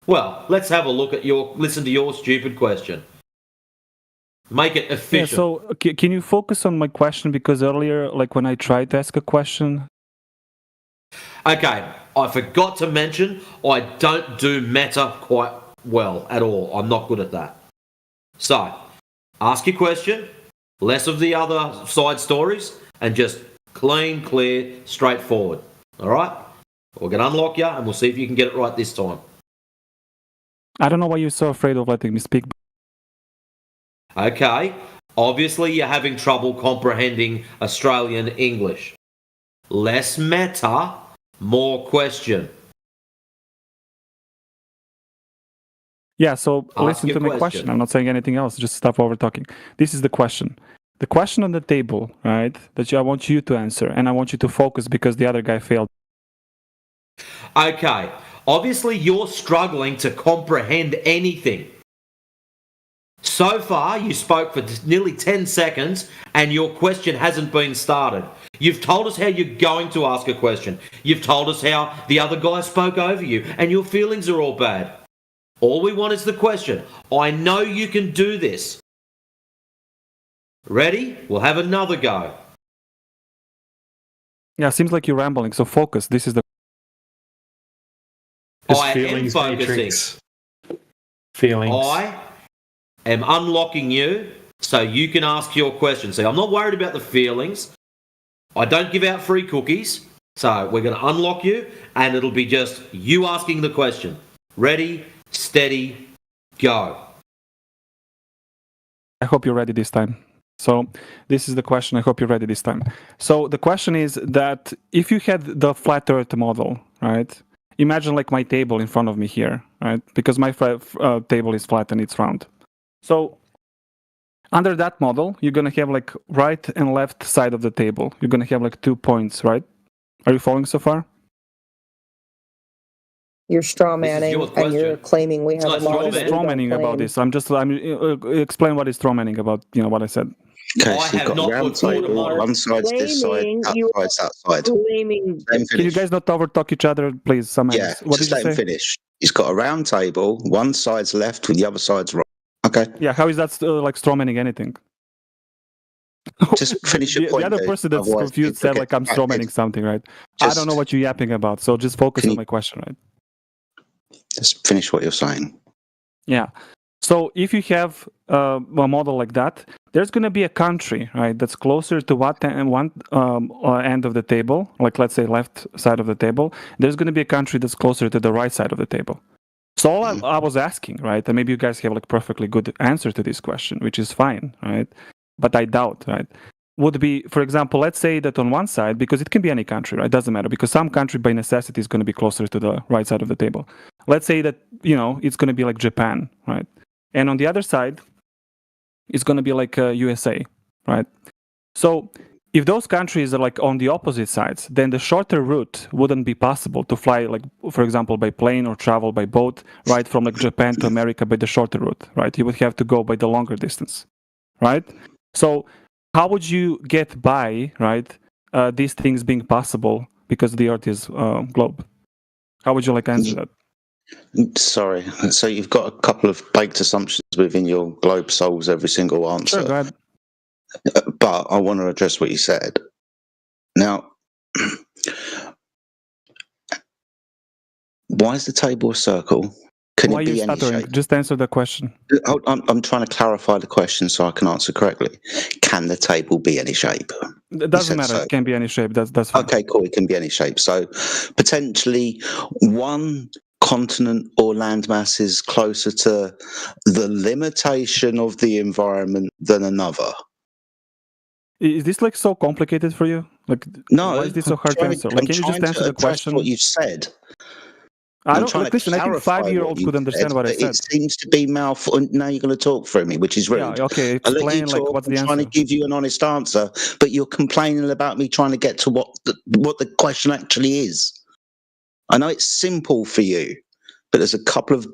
Well, let's have a look at listen to your stupid question. Make it efficient. Yeah, so can you focus on my question? Because earlier, like when I tried to ask a question. Okay, I forgot to mention, I don't do meta quite well at all. I'm not good at that. So, ask your question. Less of the other side stories, and just clean, clear, straightforward. All right? We're going to unlock you, and we'll see if you can get it right this time. I don't know why you're so afraid of letting me speak. Okay. Obviously, you're having trouble comprehending Australian English. Less meta, more question. Yeah, so listen to my question. I'm not saying anything else. Just stop over talking. This is the question. The question on the table, right, that I want you to answer, and I want you to focus because the other guy failed. Okay. Obviously, you're struggling to comprehend anything. So far, you spoke for nearly 10 seconds, and your question hasn't been started. You've told us how you're going to ask a question. You've told us how the other guy spoke over you, and your feelings are all bad. All we want is the question. I know you can do this. Ready? We'll have another go. Yeah, seems like you're rambling, so focus. This is the... I am focusing. Feelings. I am unlocking you so you can ask your question. See, I'm not worried about the feelings. I don't give out free cookies. So we're going to unlock you, and it'll be just you asking the question. Ready, steady, go. I hope you're ready this time. So this is the question. I hope you're ready this time. So the question is that if you had the flat Earth model, right? Imagine like my table in front of me here, right? Because my table is flat and it's round. So under that model, you're going to have like right and left side of the table. You're going to have like 2 points, right? Are you following so far? You're straw manning and you're claiming we have a model. What is straw manning about this? I'm explain what is straw manning about, what I said. Okay, so you've got a round table, one side's this side, that side's that side. Can you guys not overtalk each other, please? Yeah, just let him finish. He's got a round table, one side's left and the other side's right. Okay. Yeah, how is that like straw manning anything? Just finish your The point. other dude. person that's Otherwise confused people said get like I'm strawmanning something, right? I don't know what you're yapping about, so just focus on my question, right? Just finish what you're saying. Yeah. So if you have a model like that, there's going to be a country, right, that's closer to one end of the table, like let's say left side of the table. There's going to be a country that's closer to the right side of the table. So all I was asking, right, and maybe you guys have like perfectly good answer to this question, which is fine, right? But I doubt, right? Would be, for example, let's say that on one side, because it can be any country, right? Doesn't matter, because some country by necessity is going to be closer to the right side of the table. Let's say that, it's going to be like Japan, right? And on the other side, it's going to be like USA, right? So if those countries are like on the opposite sides, then the shorter route wouldn't be possible to fly, like, for example, by plane or travel by boat, right? From like Japan to America by the shorter route, right? You would have to go by the longer distance, right? So how would you get by, right? These things being possible because the Earth is globe. How would you like answer that? Sorry. So you've got a couple of baked assumptions within your globe solves every single answer. Sure, go ahead. But I want to address what you said. Now, why is the table a circle? Can Why it are you be any stuttering? shape? Just answer the question. I'm trying to clarify the question so I can answer correctly. Can the table be any shape? It doesn't matter. So. It can be any shape. That's fine. Okay, cool. It can be any shape. So potentially one continent or landmass is closer to the limitation of the environment than another. Is this like so complicated for you? Like, no, why is this so hard to answer? Like, can you just answer the question? What you've said. I don't listen. I think 5-year-olds could understand what I said. It seems to be mouthful. Now you're going to talk through me, which is rude. Yeah, okay. Explain like what's the answer. I'm trying to give you an honest answer, but you're complaining about me trying to get to what the question actually is. I know it's simple for you, but there's a couple of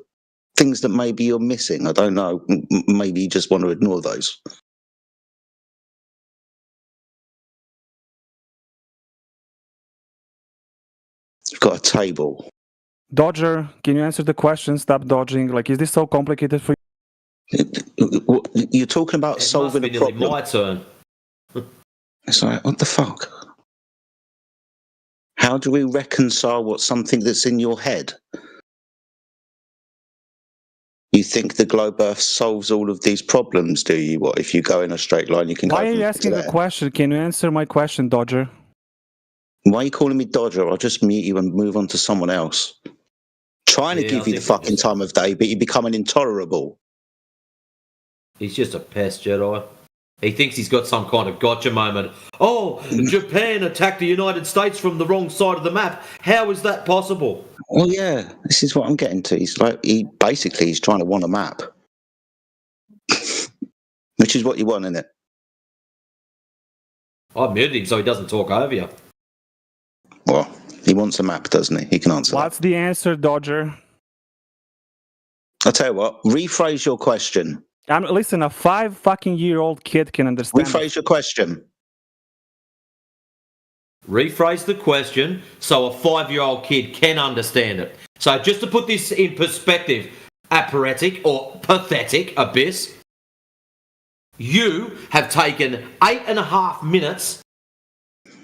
things that maybe you're missing. I don't know. Maybe you just want to ignore those. You've got a table. Dodger, can you answer the question? Stop dodging. Like, is this so complicated for you? You're talking about solving a problem. My turn. It's like, what the fuck? How do we reconcile what's something that's in your head? You think the globe Earth solves all of these problems, do you? What if you go in a straight line, you can go Why are you asking the question? Can you answer my question, Dodger? Why are you calling me Dodger? I'll just mute you and move on to someone else. Trying to give you the fucking time of day, but you're becoming intolerable. He's just a pest, Jedi. He thinks he's got some kind of gotcha moment. Oh, Japan attacked the United States from the wrong side of the map. How is that possible? Well, yeah, this is what I'm getting to. He's trying to want a map. Which is what you want, isn't it? I muted him so he doesn't talk over you. Well, he wants a map, doesn't he? He can answer What's the answer, Dodger? I'll tell you what, rephrase your question. Listen, a 5-fucking-year-old kid can understand. Rephrase your question. Rephrase the question so a 5-year-old kid can understand it. So just to put this in perspective, apparetic or pathetic abyss, you have taken 8.5 minutes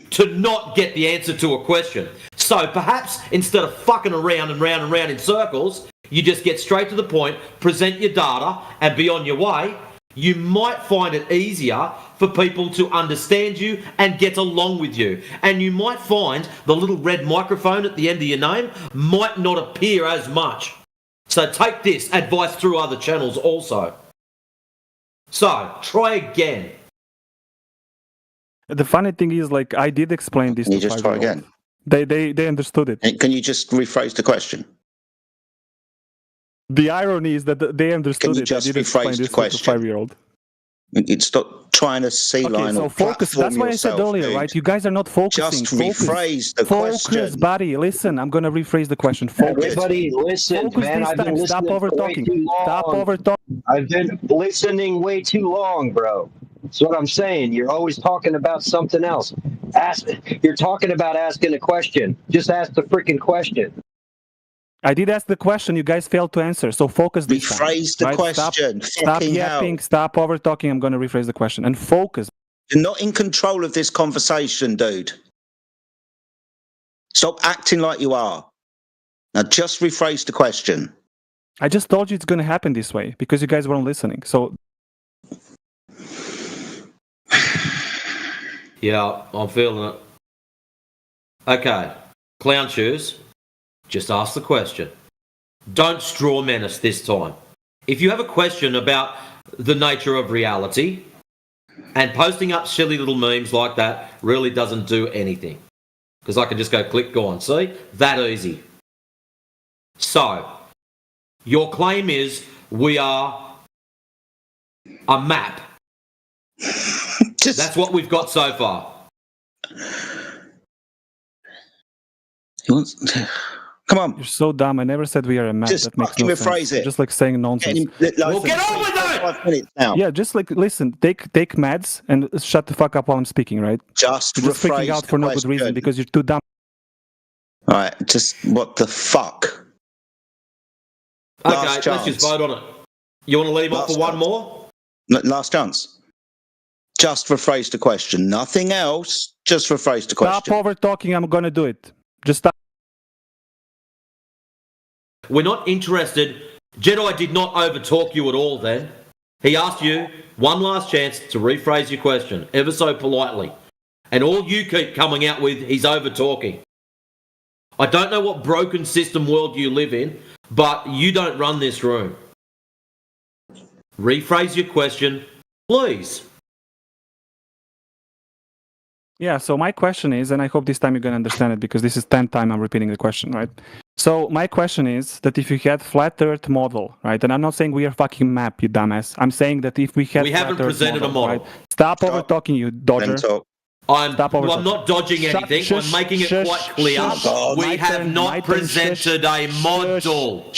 to not get the answer to a question. So perhaps instead of fucking around and round and round in circles, you just get straight to the point, present your data, and be on your way. You might find it easier for people to understand you and get along with you. And you might find the little red microphone at the end of your name might not appear as much. So take this advice through other channels also. So, try again. The funny thing is, like, I did explain this to 5-year-olds. You just try again? They understood it. Can you just rephrase the question? The irony is that they understood Can you it. just I did explain rephrase this the question? to a 5-year-old. Stop trying to sea line so or focus. That's why I said earlier, right? You guys are not focusing. Just rephrase the question. Focus, buddy. Listen, I'm going to rephrase the question. Focus. Everybody listen, focus man. I've been Stop listening over talking. Stop over talking. I've been listening way too long, bro. That's what I'm saying. You're always talking about something else. You're talking about asking a question. Just ask the freaking question. I did ask the question. You guys failed to answer. So focus this time. Rephrase the question. Stop yapping. Stop over talking. I'm going to rephrase the question and focus. You're not in control of this conversation, dude. Stop acting like you are. Now just rephrase the question. I just told you it's going to happen this way because you guys weren't listening. So Yeah, I'm feeling it. Okay, Clown Shoes, just ask the question. Don't straw man us this time. If you have a question about the nature of reality, and posting up silly little memes like that really doesn't do anything. Because I can just go click, go on. See? That easy. So, your claim is we are a map. That's what we've got so far. Come on. You're so dumb. I never said we are a map. Just that makes fucking no rephrase sense. it. Just like saying nonsense. Well, get on with it! 5 minutes now. Yeah, just like listen, take meds and shut the fuck up while I'm speaking, right? Just You're just freaking rephrase out the for no good reason question. because you're too dumb. All right, just what the fuck? Okay, Last let's chance. just vote on it. You want to leave off Last for one chance. more? Last chance. Just rephrase the question. Nothing else. Just rephrase the question. Stop over talking. I'm gonna do it. Just stop. We're not interested. Jedi did not overtalk you at all then. He asked you one last chance to rephrase your question, ever so politely. And all you keep coming out with is overtalking. I don't know what broken system world you live in, but you don't run this room. Rephrase your question, please. Yeah, so my question is, and I hope this time you're going to understand it because this is 10th time I'm repeating the question, right? So my question is that if you had flat earth model, right? And I'm not saying we are fucking map, you dumbass. I'm saying that if we had We flat haven't earth presented a model. Right? Stop over talking, you dodger. I'm not dodging anything. I'm making it quite clear. We have not presented a model.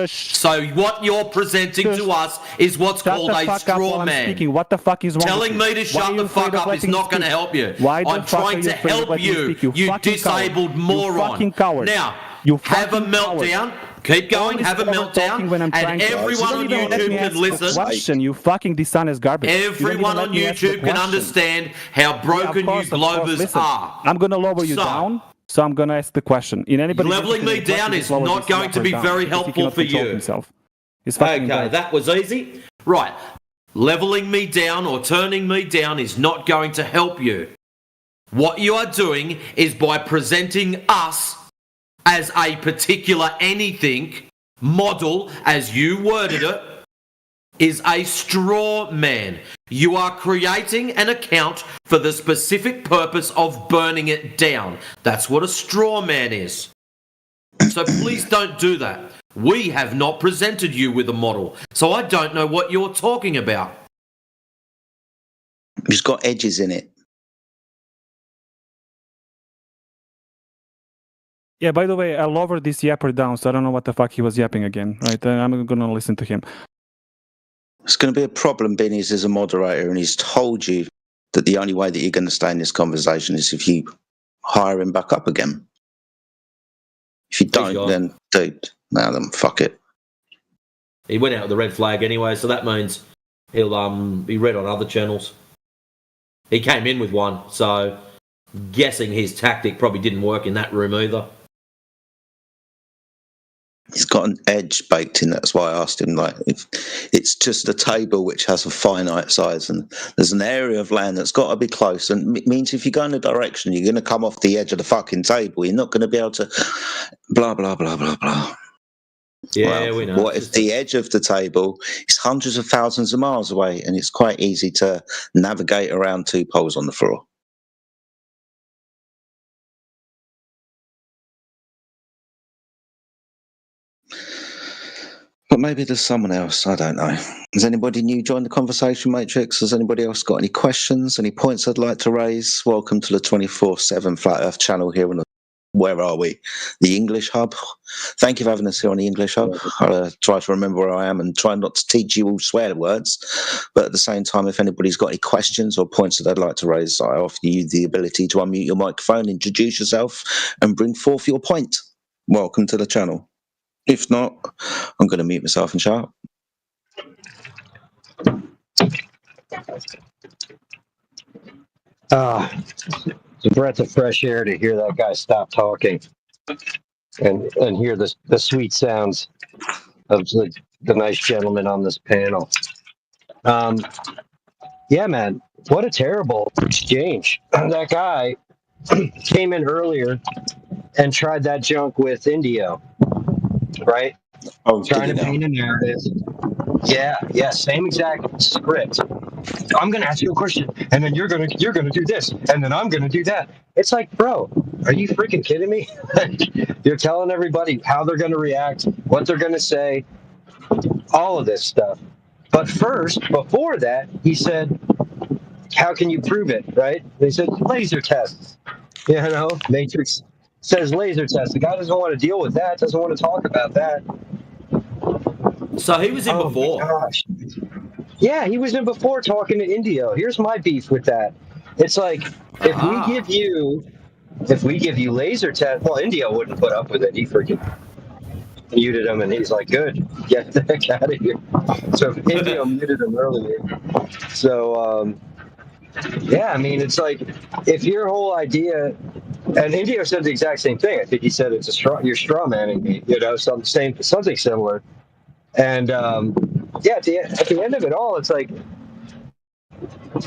So what you're presenting to us is what's called a straw man. What the fuck is wrong Telling with me you? to Why are shut you the fuck afraid of up is letting not me going to speak? help you. Why the I'm fuck are trying you to afraid of help letting me you, speak, you you fucking disabled coward? moron. You fucking coward. Now, You have a fucking coward. meltdown. Keep going, Only have a stop meltdown, when I'm and trying to- everyone You on don't even let YouTube me can ask the listen. question, you fucking dishonest garbage. You don't even Everyone let on me ask the YouTube can question. understand how broken you globers Listen, are. I'm going to lower you So- down, so I'm going to ask the question. In anybody Leveling me down is not going to be very helpful for you. Himself. It's fucking Okay, embarrassing. that was easy. Right. Leveling me down or turning me down is not going to help you. What you are doing is by presenting us as a particular anything model, as you worded it, is a straw man. You are creating an account for the specific purpose of burning it down. That's what a straw man is. So please don't do that. We have not presented you with a model, so I don't know what you're talking about. It's got edges in it. Yeah, by the way, I lowered this yapper down, so I don't know what the fuck he was yapping again, right? And I'm going to listen to him. It's going to be a problem, Benny's as a moderator, and he's told you that the only way that you're going to stay in this conversation is if you hire him back up again. If you don't, then, dude, now then, fuck it. He went out with the red flag anyway, so that means he'll be read on other channels. He came in with one, so guessing his tactic probably didn't work in that room either. He's got an edge baked in. That's why I asked him. Like, if it's just a table which has a finite size, and there's an area of land that's got to be close, and it means if you go in a direction, you're going to come off the edge of the fucking table. You're not going to be able to. Blah blah blah blah blah. Yeah, we know. What if the edge of the table is hundreds of thousands of miles away, and it's quite easy to navigate around two poles on the floor? But maybe there's someone else. I don't know. Has anybody new joined the conversation, Matrix? Has anybody else got any questions, any points I'd like to raise? Welcome to the 24/7 Flat Earth channel here on the, where are we? The English Hub. Thank you for having us here on the English Hub. I'll try to remember where I am and try not to teach you all swear words. But at the same time, if anybody's got any questions or points that they'd like to raise, I offer you the ability to unmute your microphone, introduce yourself, and bring forth your point. Welcome to the channel. If not, I'm going to mute myself and shut up. It's a breath of fresh air to hear that guy stop talking and hear the sweet sounds of the nice gentleman on this panel. Yeah, man, what a terrible exchange. That guy came in earlier and tried that junk with Indio, right? Oh, trying to paint a narrative. Yeah, same exact script. I'm gonna ask you a question, and then you're gonna do this, and then I'm gonna do that. It's like, bro, are you freaking kidding me? You're telling everybody how they're gonna react, what they're gonna say, all of this stuff. But first, before that, he said, how can you prove it, right? They said laser tests. You know, Matrix says laser tests. The guy doesn't want to deal with that, doesn't want to talk about that. So he was in before. Gosh. Yeah, he was in before talking to Indio. Here's my beef with that. It's like, if we give you laser test, well, Indio wouldn't put up with it. He freaking muted him, and he's like, good, get the heck out of here. So Indio muted him earlier. So, yeah, I mean, it's like, if your whole idea, and Indio said the exact same thing. I think he said it's you're straw manning me, you know, something similar. And yeah, at the end of it all, it's like,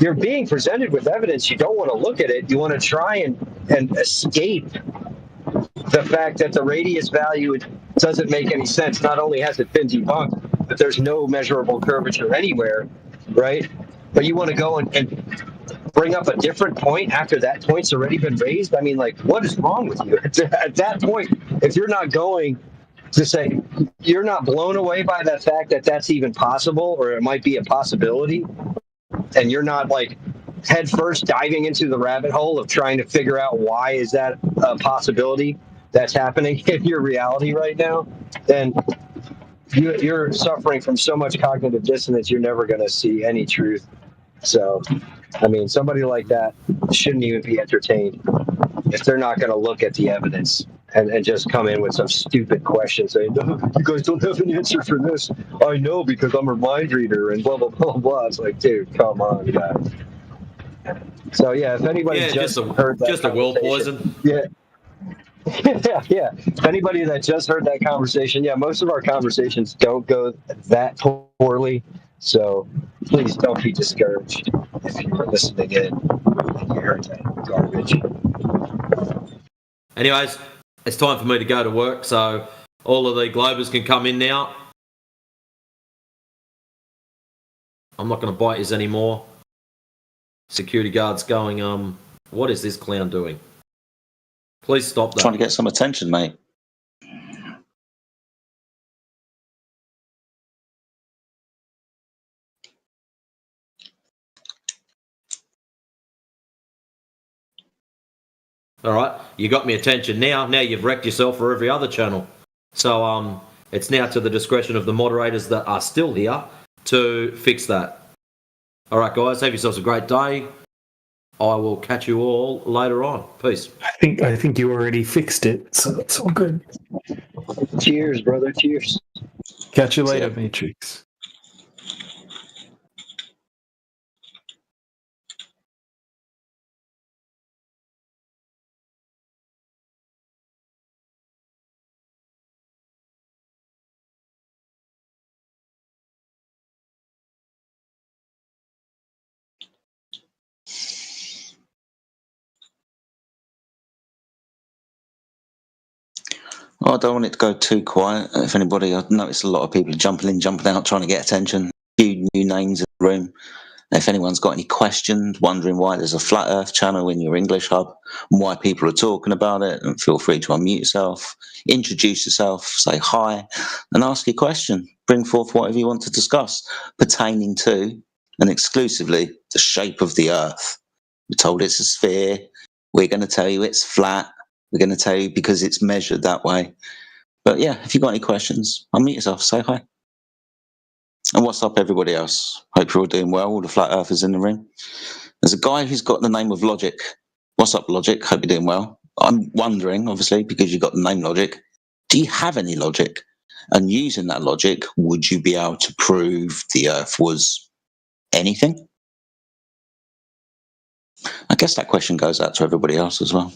you're being presented with evidence. You don't want to look at it. You want to try and escape the fact that the radius value doesn't make any sense. Not only has it been debunked, but there's no measurable curvature anywhere, right? But you want to go and bring up a different point after that point's already been raised? I mean, like, what is wrong with you? At that point, if you're not going to say, you're not blown away by the fact that that's even possible, or it might be a possibility, and you're not like head first diving into the rabbit hole of trying to figure out why is that a possibility that's happening in your reality right now, then you're suffering from so much cognitive dissonance, you're never going to see any truth. So, I mean, somebody like that shouldn't even be entertained if they're not going to look at the evidence and just come in with some stupid question saying, no, you guys don't have an answer for this. I know because I'm a mind reader and blah, blah, blah, blah. It's like, dude, come on, guys. So, yeah, if anybody heard that, just a will poison. Yeah. Yeah. If anybody that just heard that conversation, yeah, most of our conversations don't go that poorly. So please don't be discouraged if you're listening in and you heard that garbage. Anyways, it's time for me to go to work, so all of the Globers can come in now. I'm not going to bite yous anymore. Security guard's going, what is this clown doing? Please stop that. Trying to get some attention, mate. All right, you got me attention now. Now you've wrecked yourself for every other channel. So it's now to the discretion of the moderators that are still here to fix that. All right, guys, have yourselves a great day. I will catch you all later on. Peace. I think you already fixed it, so it's all good. Cheers, brother. Cheers. Catch you later, Matrix. Oh, I don't want it to go too quiet. If anybody, I've noticed a lot of people jumping in, jumping out, trying to get attention. A few new names in the room. If anyone's got any questions, wondering why there's a Flat Earth channel in your English hub, and why people are talking about it, and feel free to unmute yourself, introduce yourself, say hi, and ask your question. Bring forth whatever you want to discuss pertaining to and exclusively the shape of the Earth. We're told it's a sphere. We're going to tell you it's flat. We're going to tell you because it's measured that way. But yeah, if you've got any questions, unmute yourself, say hi. And what's up, everybody else? Hope you're all doing well, all the Flat Earthers in the room. There's a guy who's got the name of Logic. What's up, Logic? Hope you're doing well. I'm wondering, obviously, because you've got the name Logic, do you have any logic? And using that logic, would you be able to prove the Earth was anything? I guess that question goes out to everybody else as well.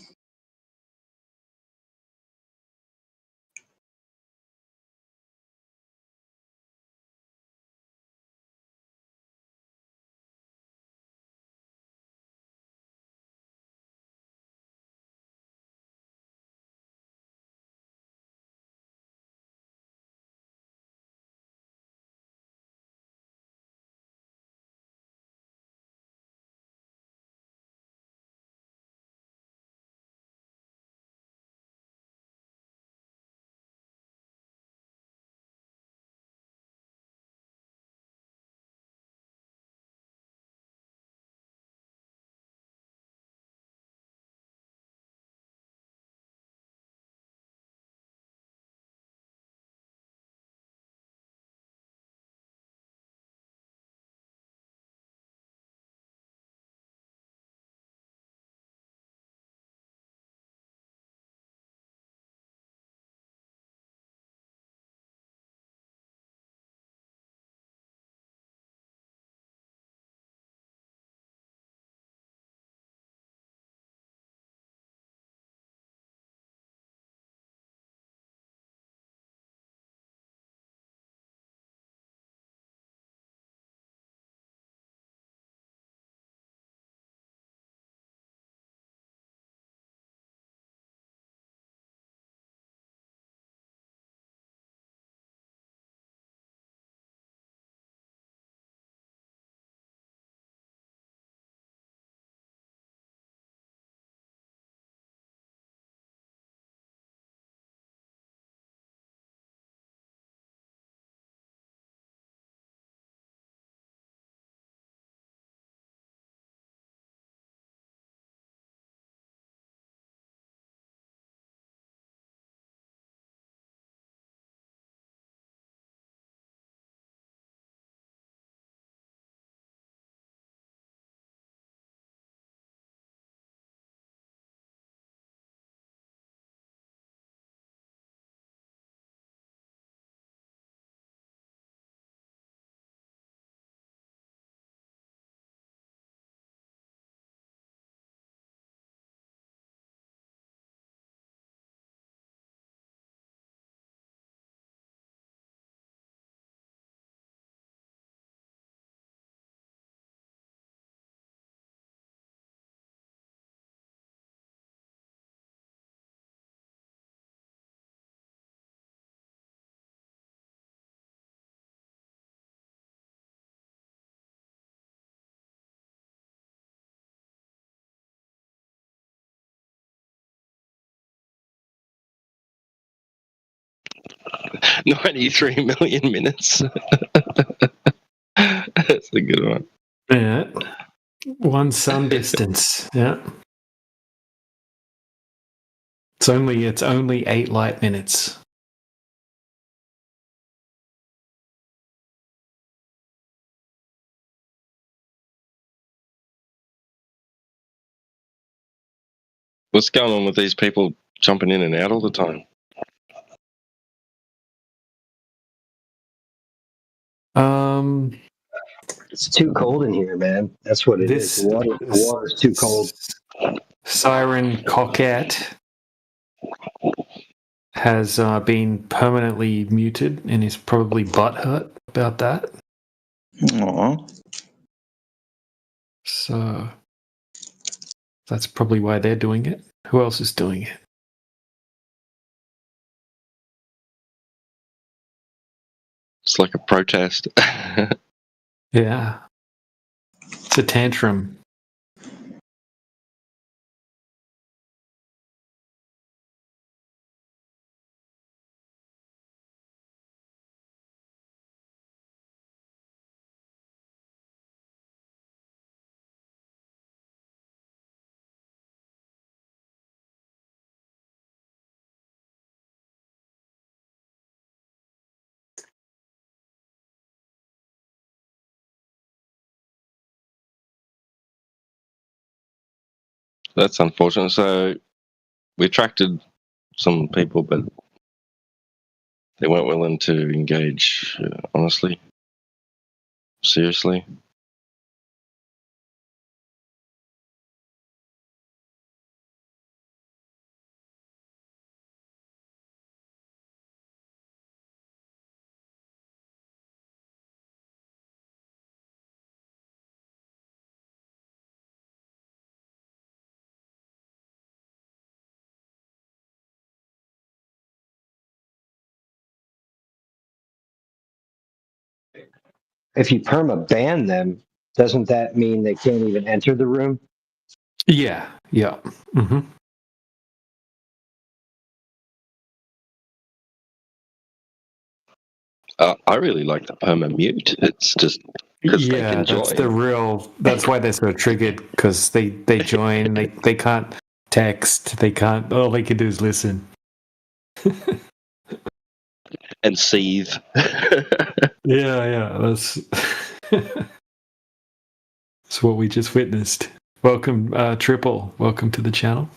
$93 million minutes. That's a good one. Yeah. One sun distance. Yeah. It's only 8 light minutes. What's going on with these people jumping in and out all the time? It's too cold in here, man. That's what it is. The water's too cold. Siren Coquette has been permanently muted and is probably butthurt about that. Aww. So that's probably why they're doing it. Who else is doing it? It's like a protest. Yeah. It's a tantrum. That's unfortunate. So we attracted some people, but they weren't willing to engage honestly, seriously. if you perma ban them, doesn't that mean they can't even enter the room? Yeah. Yeah. Hmm. I really like the perma mute. It's just because they Yeah, can join. that's the real. That's why they're so triggered, because they join. They can't text. They can't. All they can do is listen. And seethe. Yeah. That's that's what we just witnessed. Welcome, Triple. Welcome to the channel.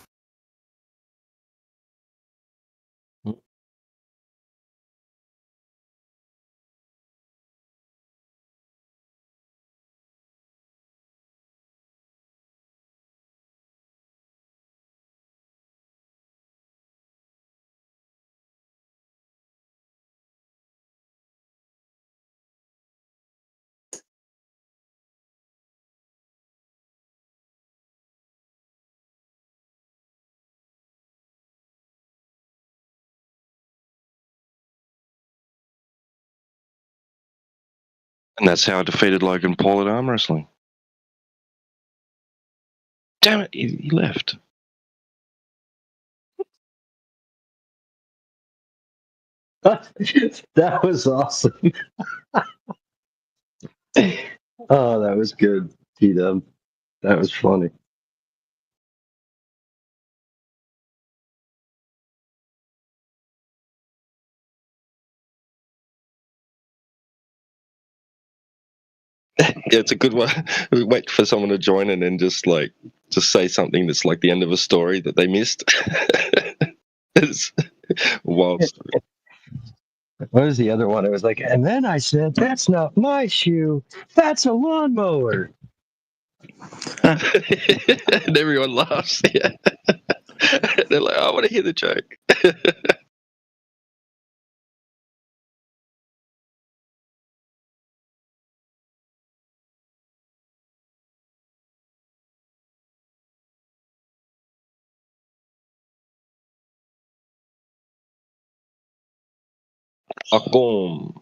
And that's how I defeated Logan Paul at arm wrestling. Damn it, he left. That was awesome. Oh, that was good, T-Dub. That was funny. Yeah, it's a good one. We wait for someone to join and then just say something that's like the end of a story that they missed. It's wild. What was the other one? It was like, and then I said, that's not my shoe. That's a lawnmower. And everyone laughs. Yeah. They're like, I want to hear the joke. Akum.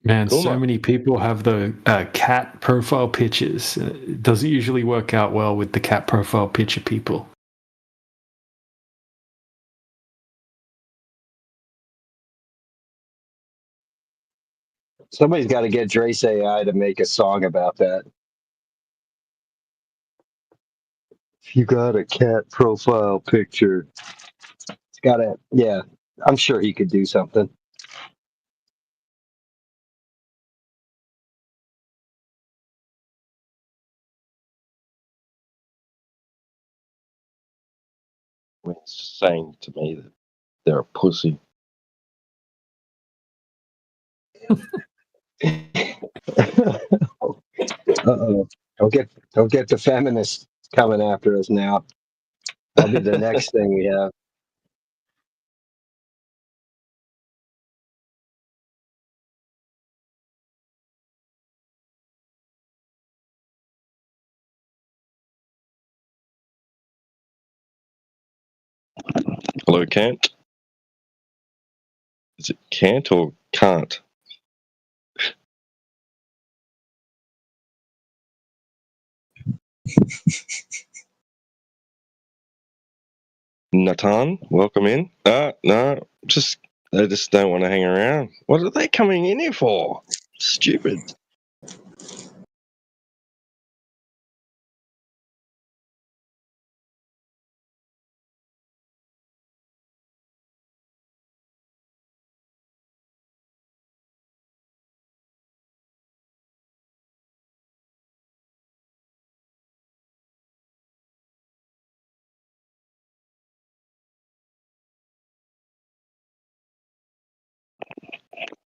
Man, Cool, so man. many people have the cat profile pictures. It doesn't usually work out well with the cat profile picture people. Somebody's got to get Drace AI to make a song about that. If you got a cat profile picture, it's got to, yeah, I'm sure he could do something. It's saying to me that they're a pussy. Uh-oh. Don't get the feminists coming after us now. That'll be the next thing we have. Hello, Kant. Is it can't or can't? Natan, welcome in. No, they just don't want to hang around. What are they coming in here for? Stupid.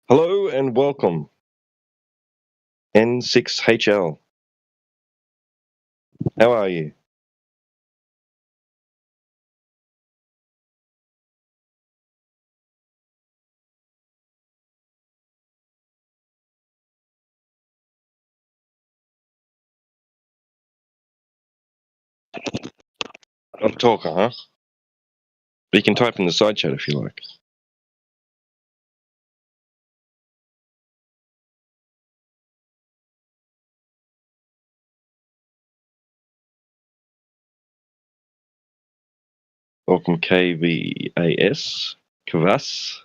Hello and welcome. N6HL. How are you? I'm talking, huh? But you can type in the side chat if you like. Welcome KVAS. Kvass.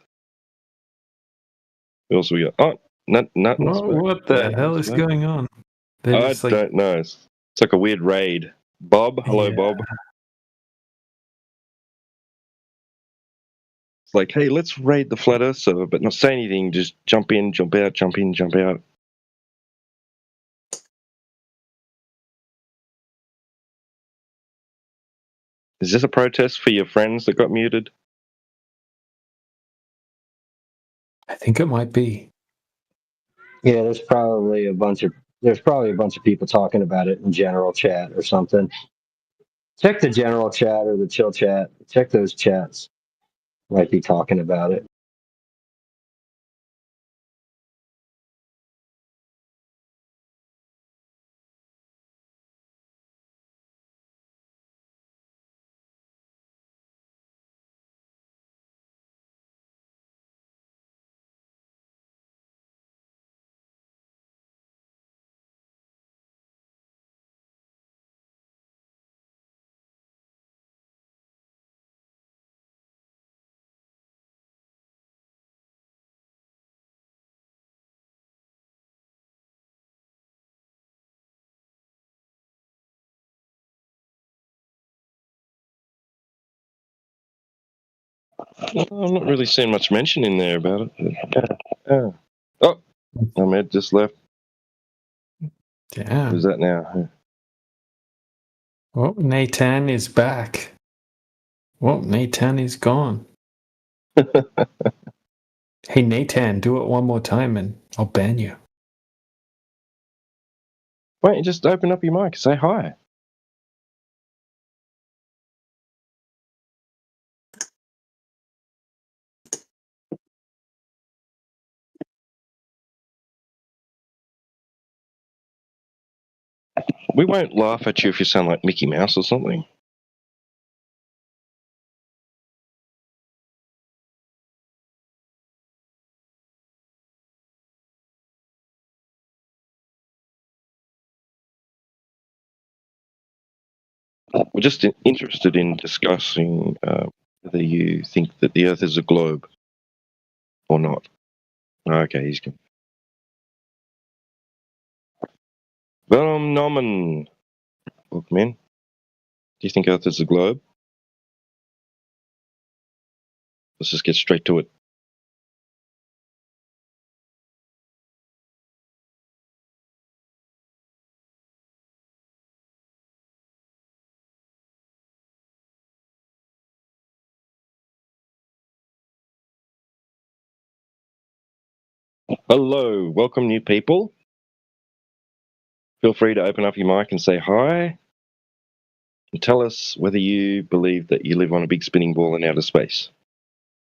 Who else we got? Oh, Nut. What the hell is going on? They're I just like, don't know. It's like a weird raid. Bob, hello, Yeah. Bob. It's like, hey, let's raid the Flat Earth server, but not say anything. Just jump in, jump out, jump in, jump out. Is this a protest for your friends that got muted? I think it might be. Yeah, there's probably a bunch of people talking about it in general chat or something. Check the general chat or the chill chat. Check those chats. Might be talking about it. I'm not really seeing much mention in there about it. Yeah. Oh, Ahmed just left. Yeah. Who's that now? Oh, Nathan is back. Well, Nathan is gone. Hey, Nathan, do it one more time and I'll ban you. Why don't you just open up your mic and say hi? We won't laugh at you if you sound like Mickey Mouse or something. We're just interested in discussing whether you think that the Earth is a globe or not. Okay, he's good. Venom Noman. Welcome in. Do you think Earth is a globe? Let's just get straight to it. Hello, welcome new people. Feel free to open up your mic and say hi. And tell us whether you believe that you live on a big spinning ball in outer space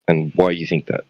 and why you think that.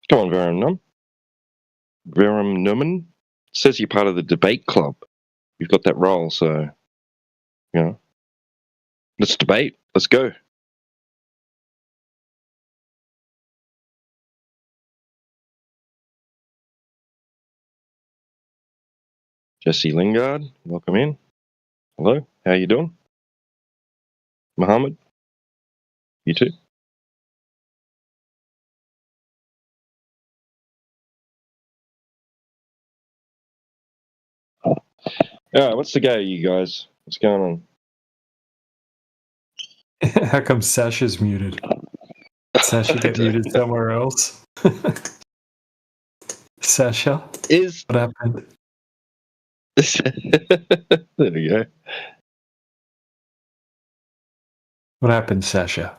Come on, Verum Numan. Says you're part of the debate club. You've got that role, so, you know. Let's debate. Let's go. Jesse Lingard, welcome in. Hello, how you doing? Mohammed, you too? What's the go, you guys? What's going on? How come Sasha's muted? Sasha get muted somewhere else? Sasha? What happened? There we go. What happened, Sasha?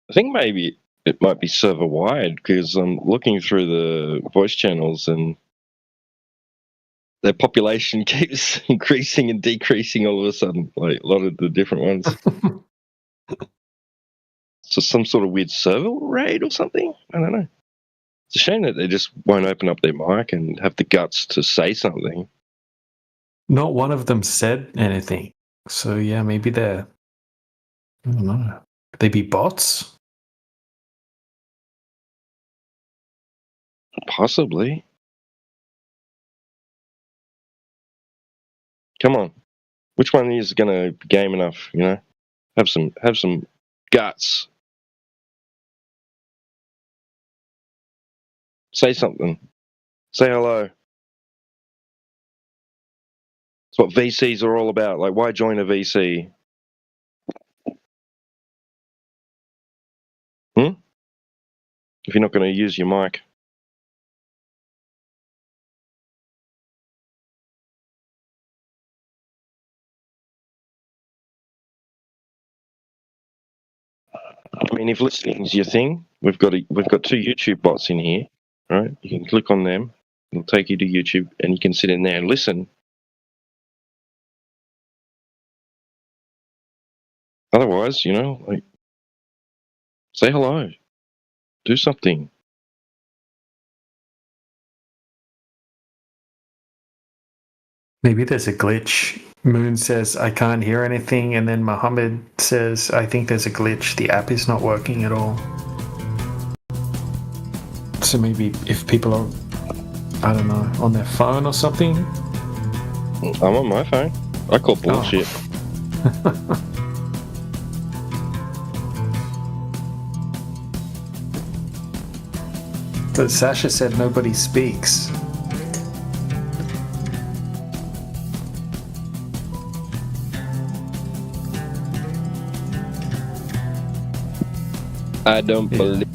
I think maybe it might be server wide because I'm looking through the voice channels and their population keeps increasing and decreasing all of a sudden, like a lot of the different ones. So some sort of weird server raid or something? I don't know. It's a shame that they just won't open up their mic and have the guts to say something. Not one of them said anything. So yeah, maybe they're, I don't know. Could they be bots? Possibly. Come on. Which one is going to be game enough, you know? Have some guts. Say something. Say hello. It's what VCs are all about. Like, why join a VC? If you're not going to use your mic. I mean, if listening is your thing, we've got 2 YouTube bots in here, right? You can click on them. It'll take you to YouTube, and you can sit in there and listen. Otherwise, you know, like, say hello. Do something. Maybe there's a glitch. Moon says, I can't hear anything. And then Mohammed says, I think there's a glitch. The app is not working at all. So maybe if people are, I don't know, on their phone or something. I'm on my phone. I call bullshit. But Sasha said nobody speaks. I don't believe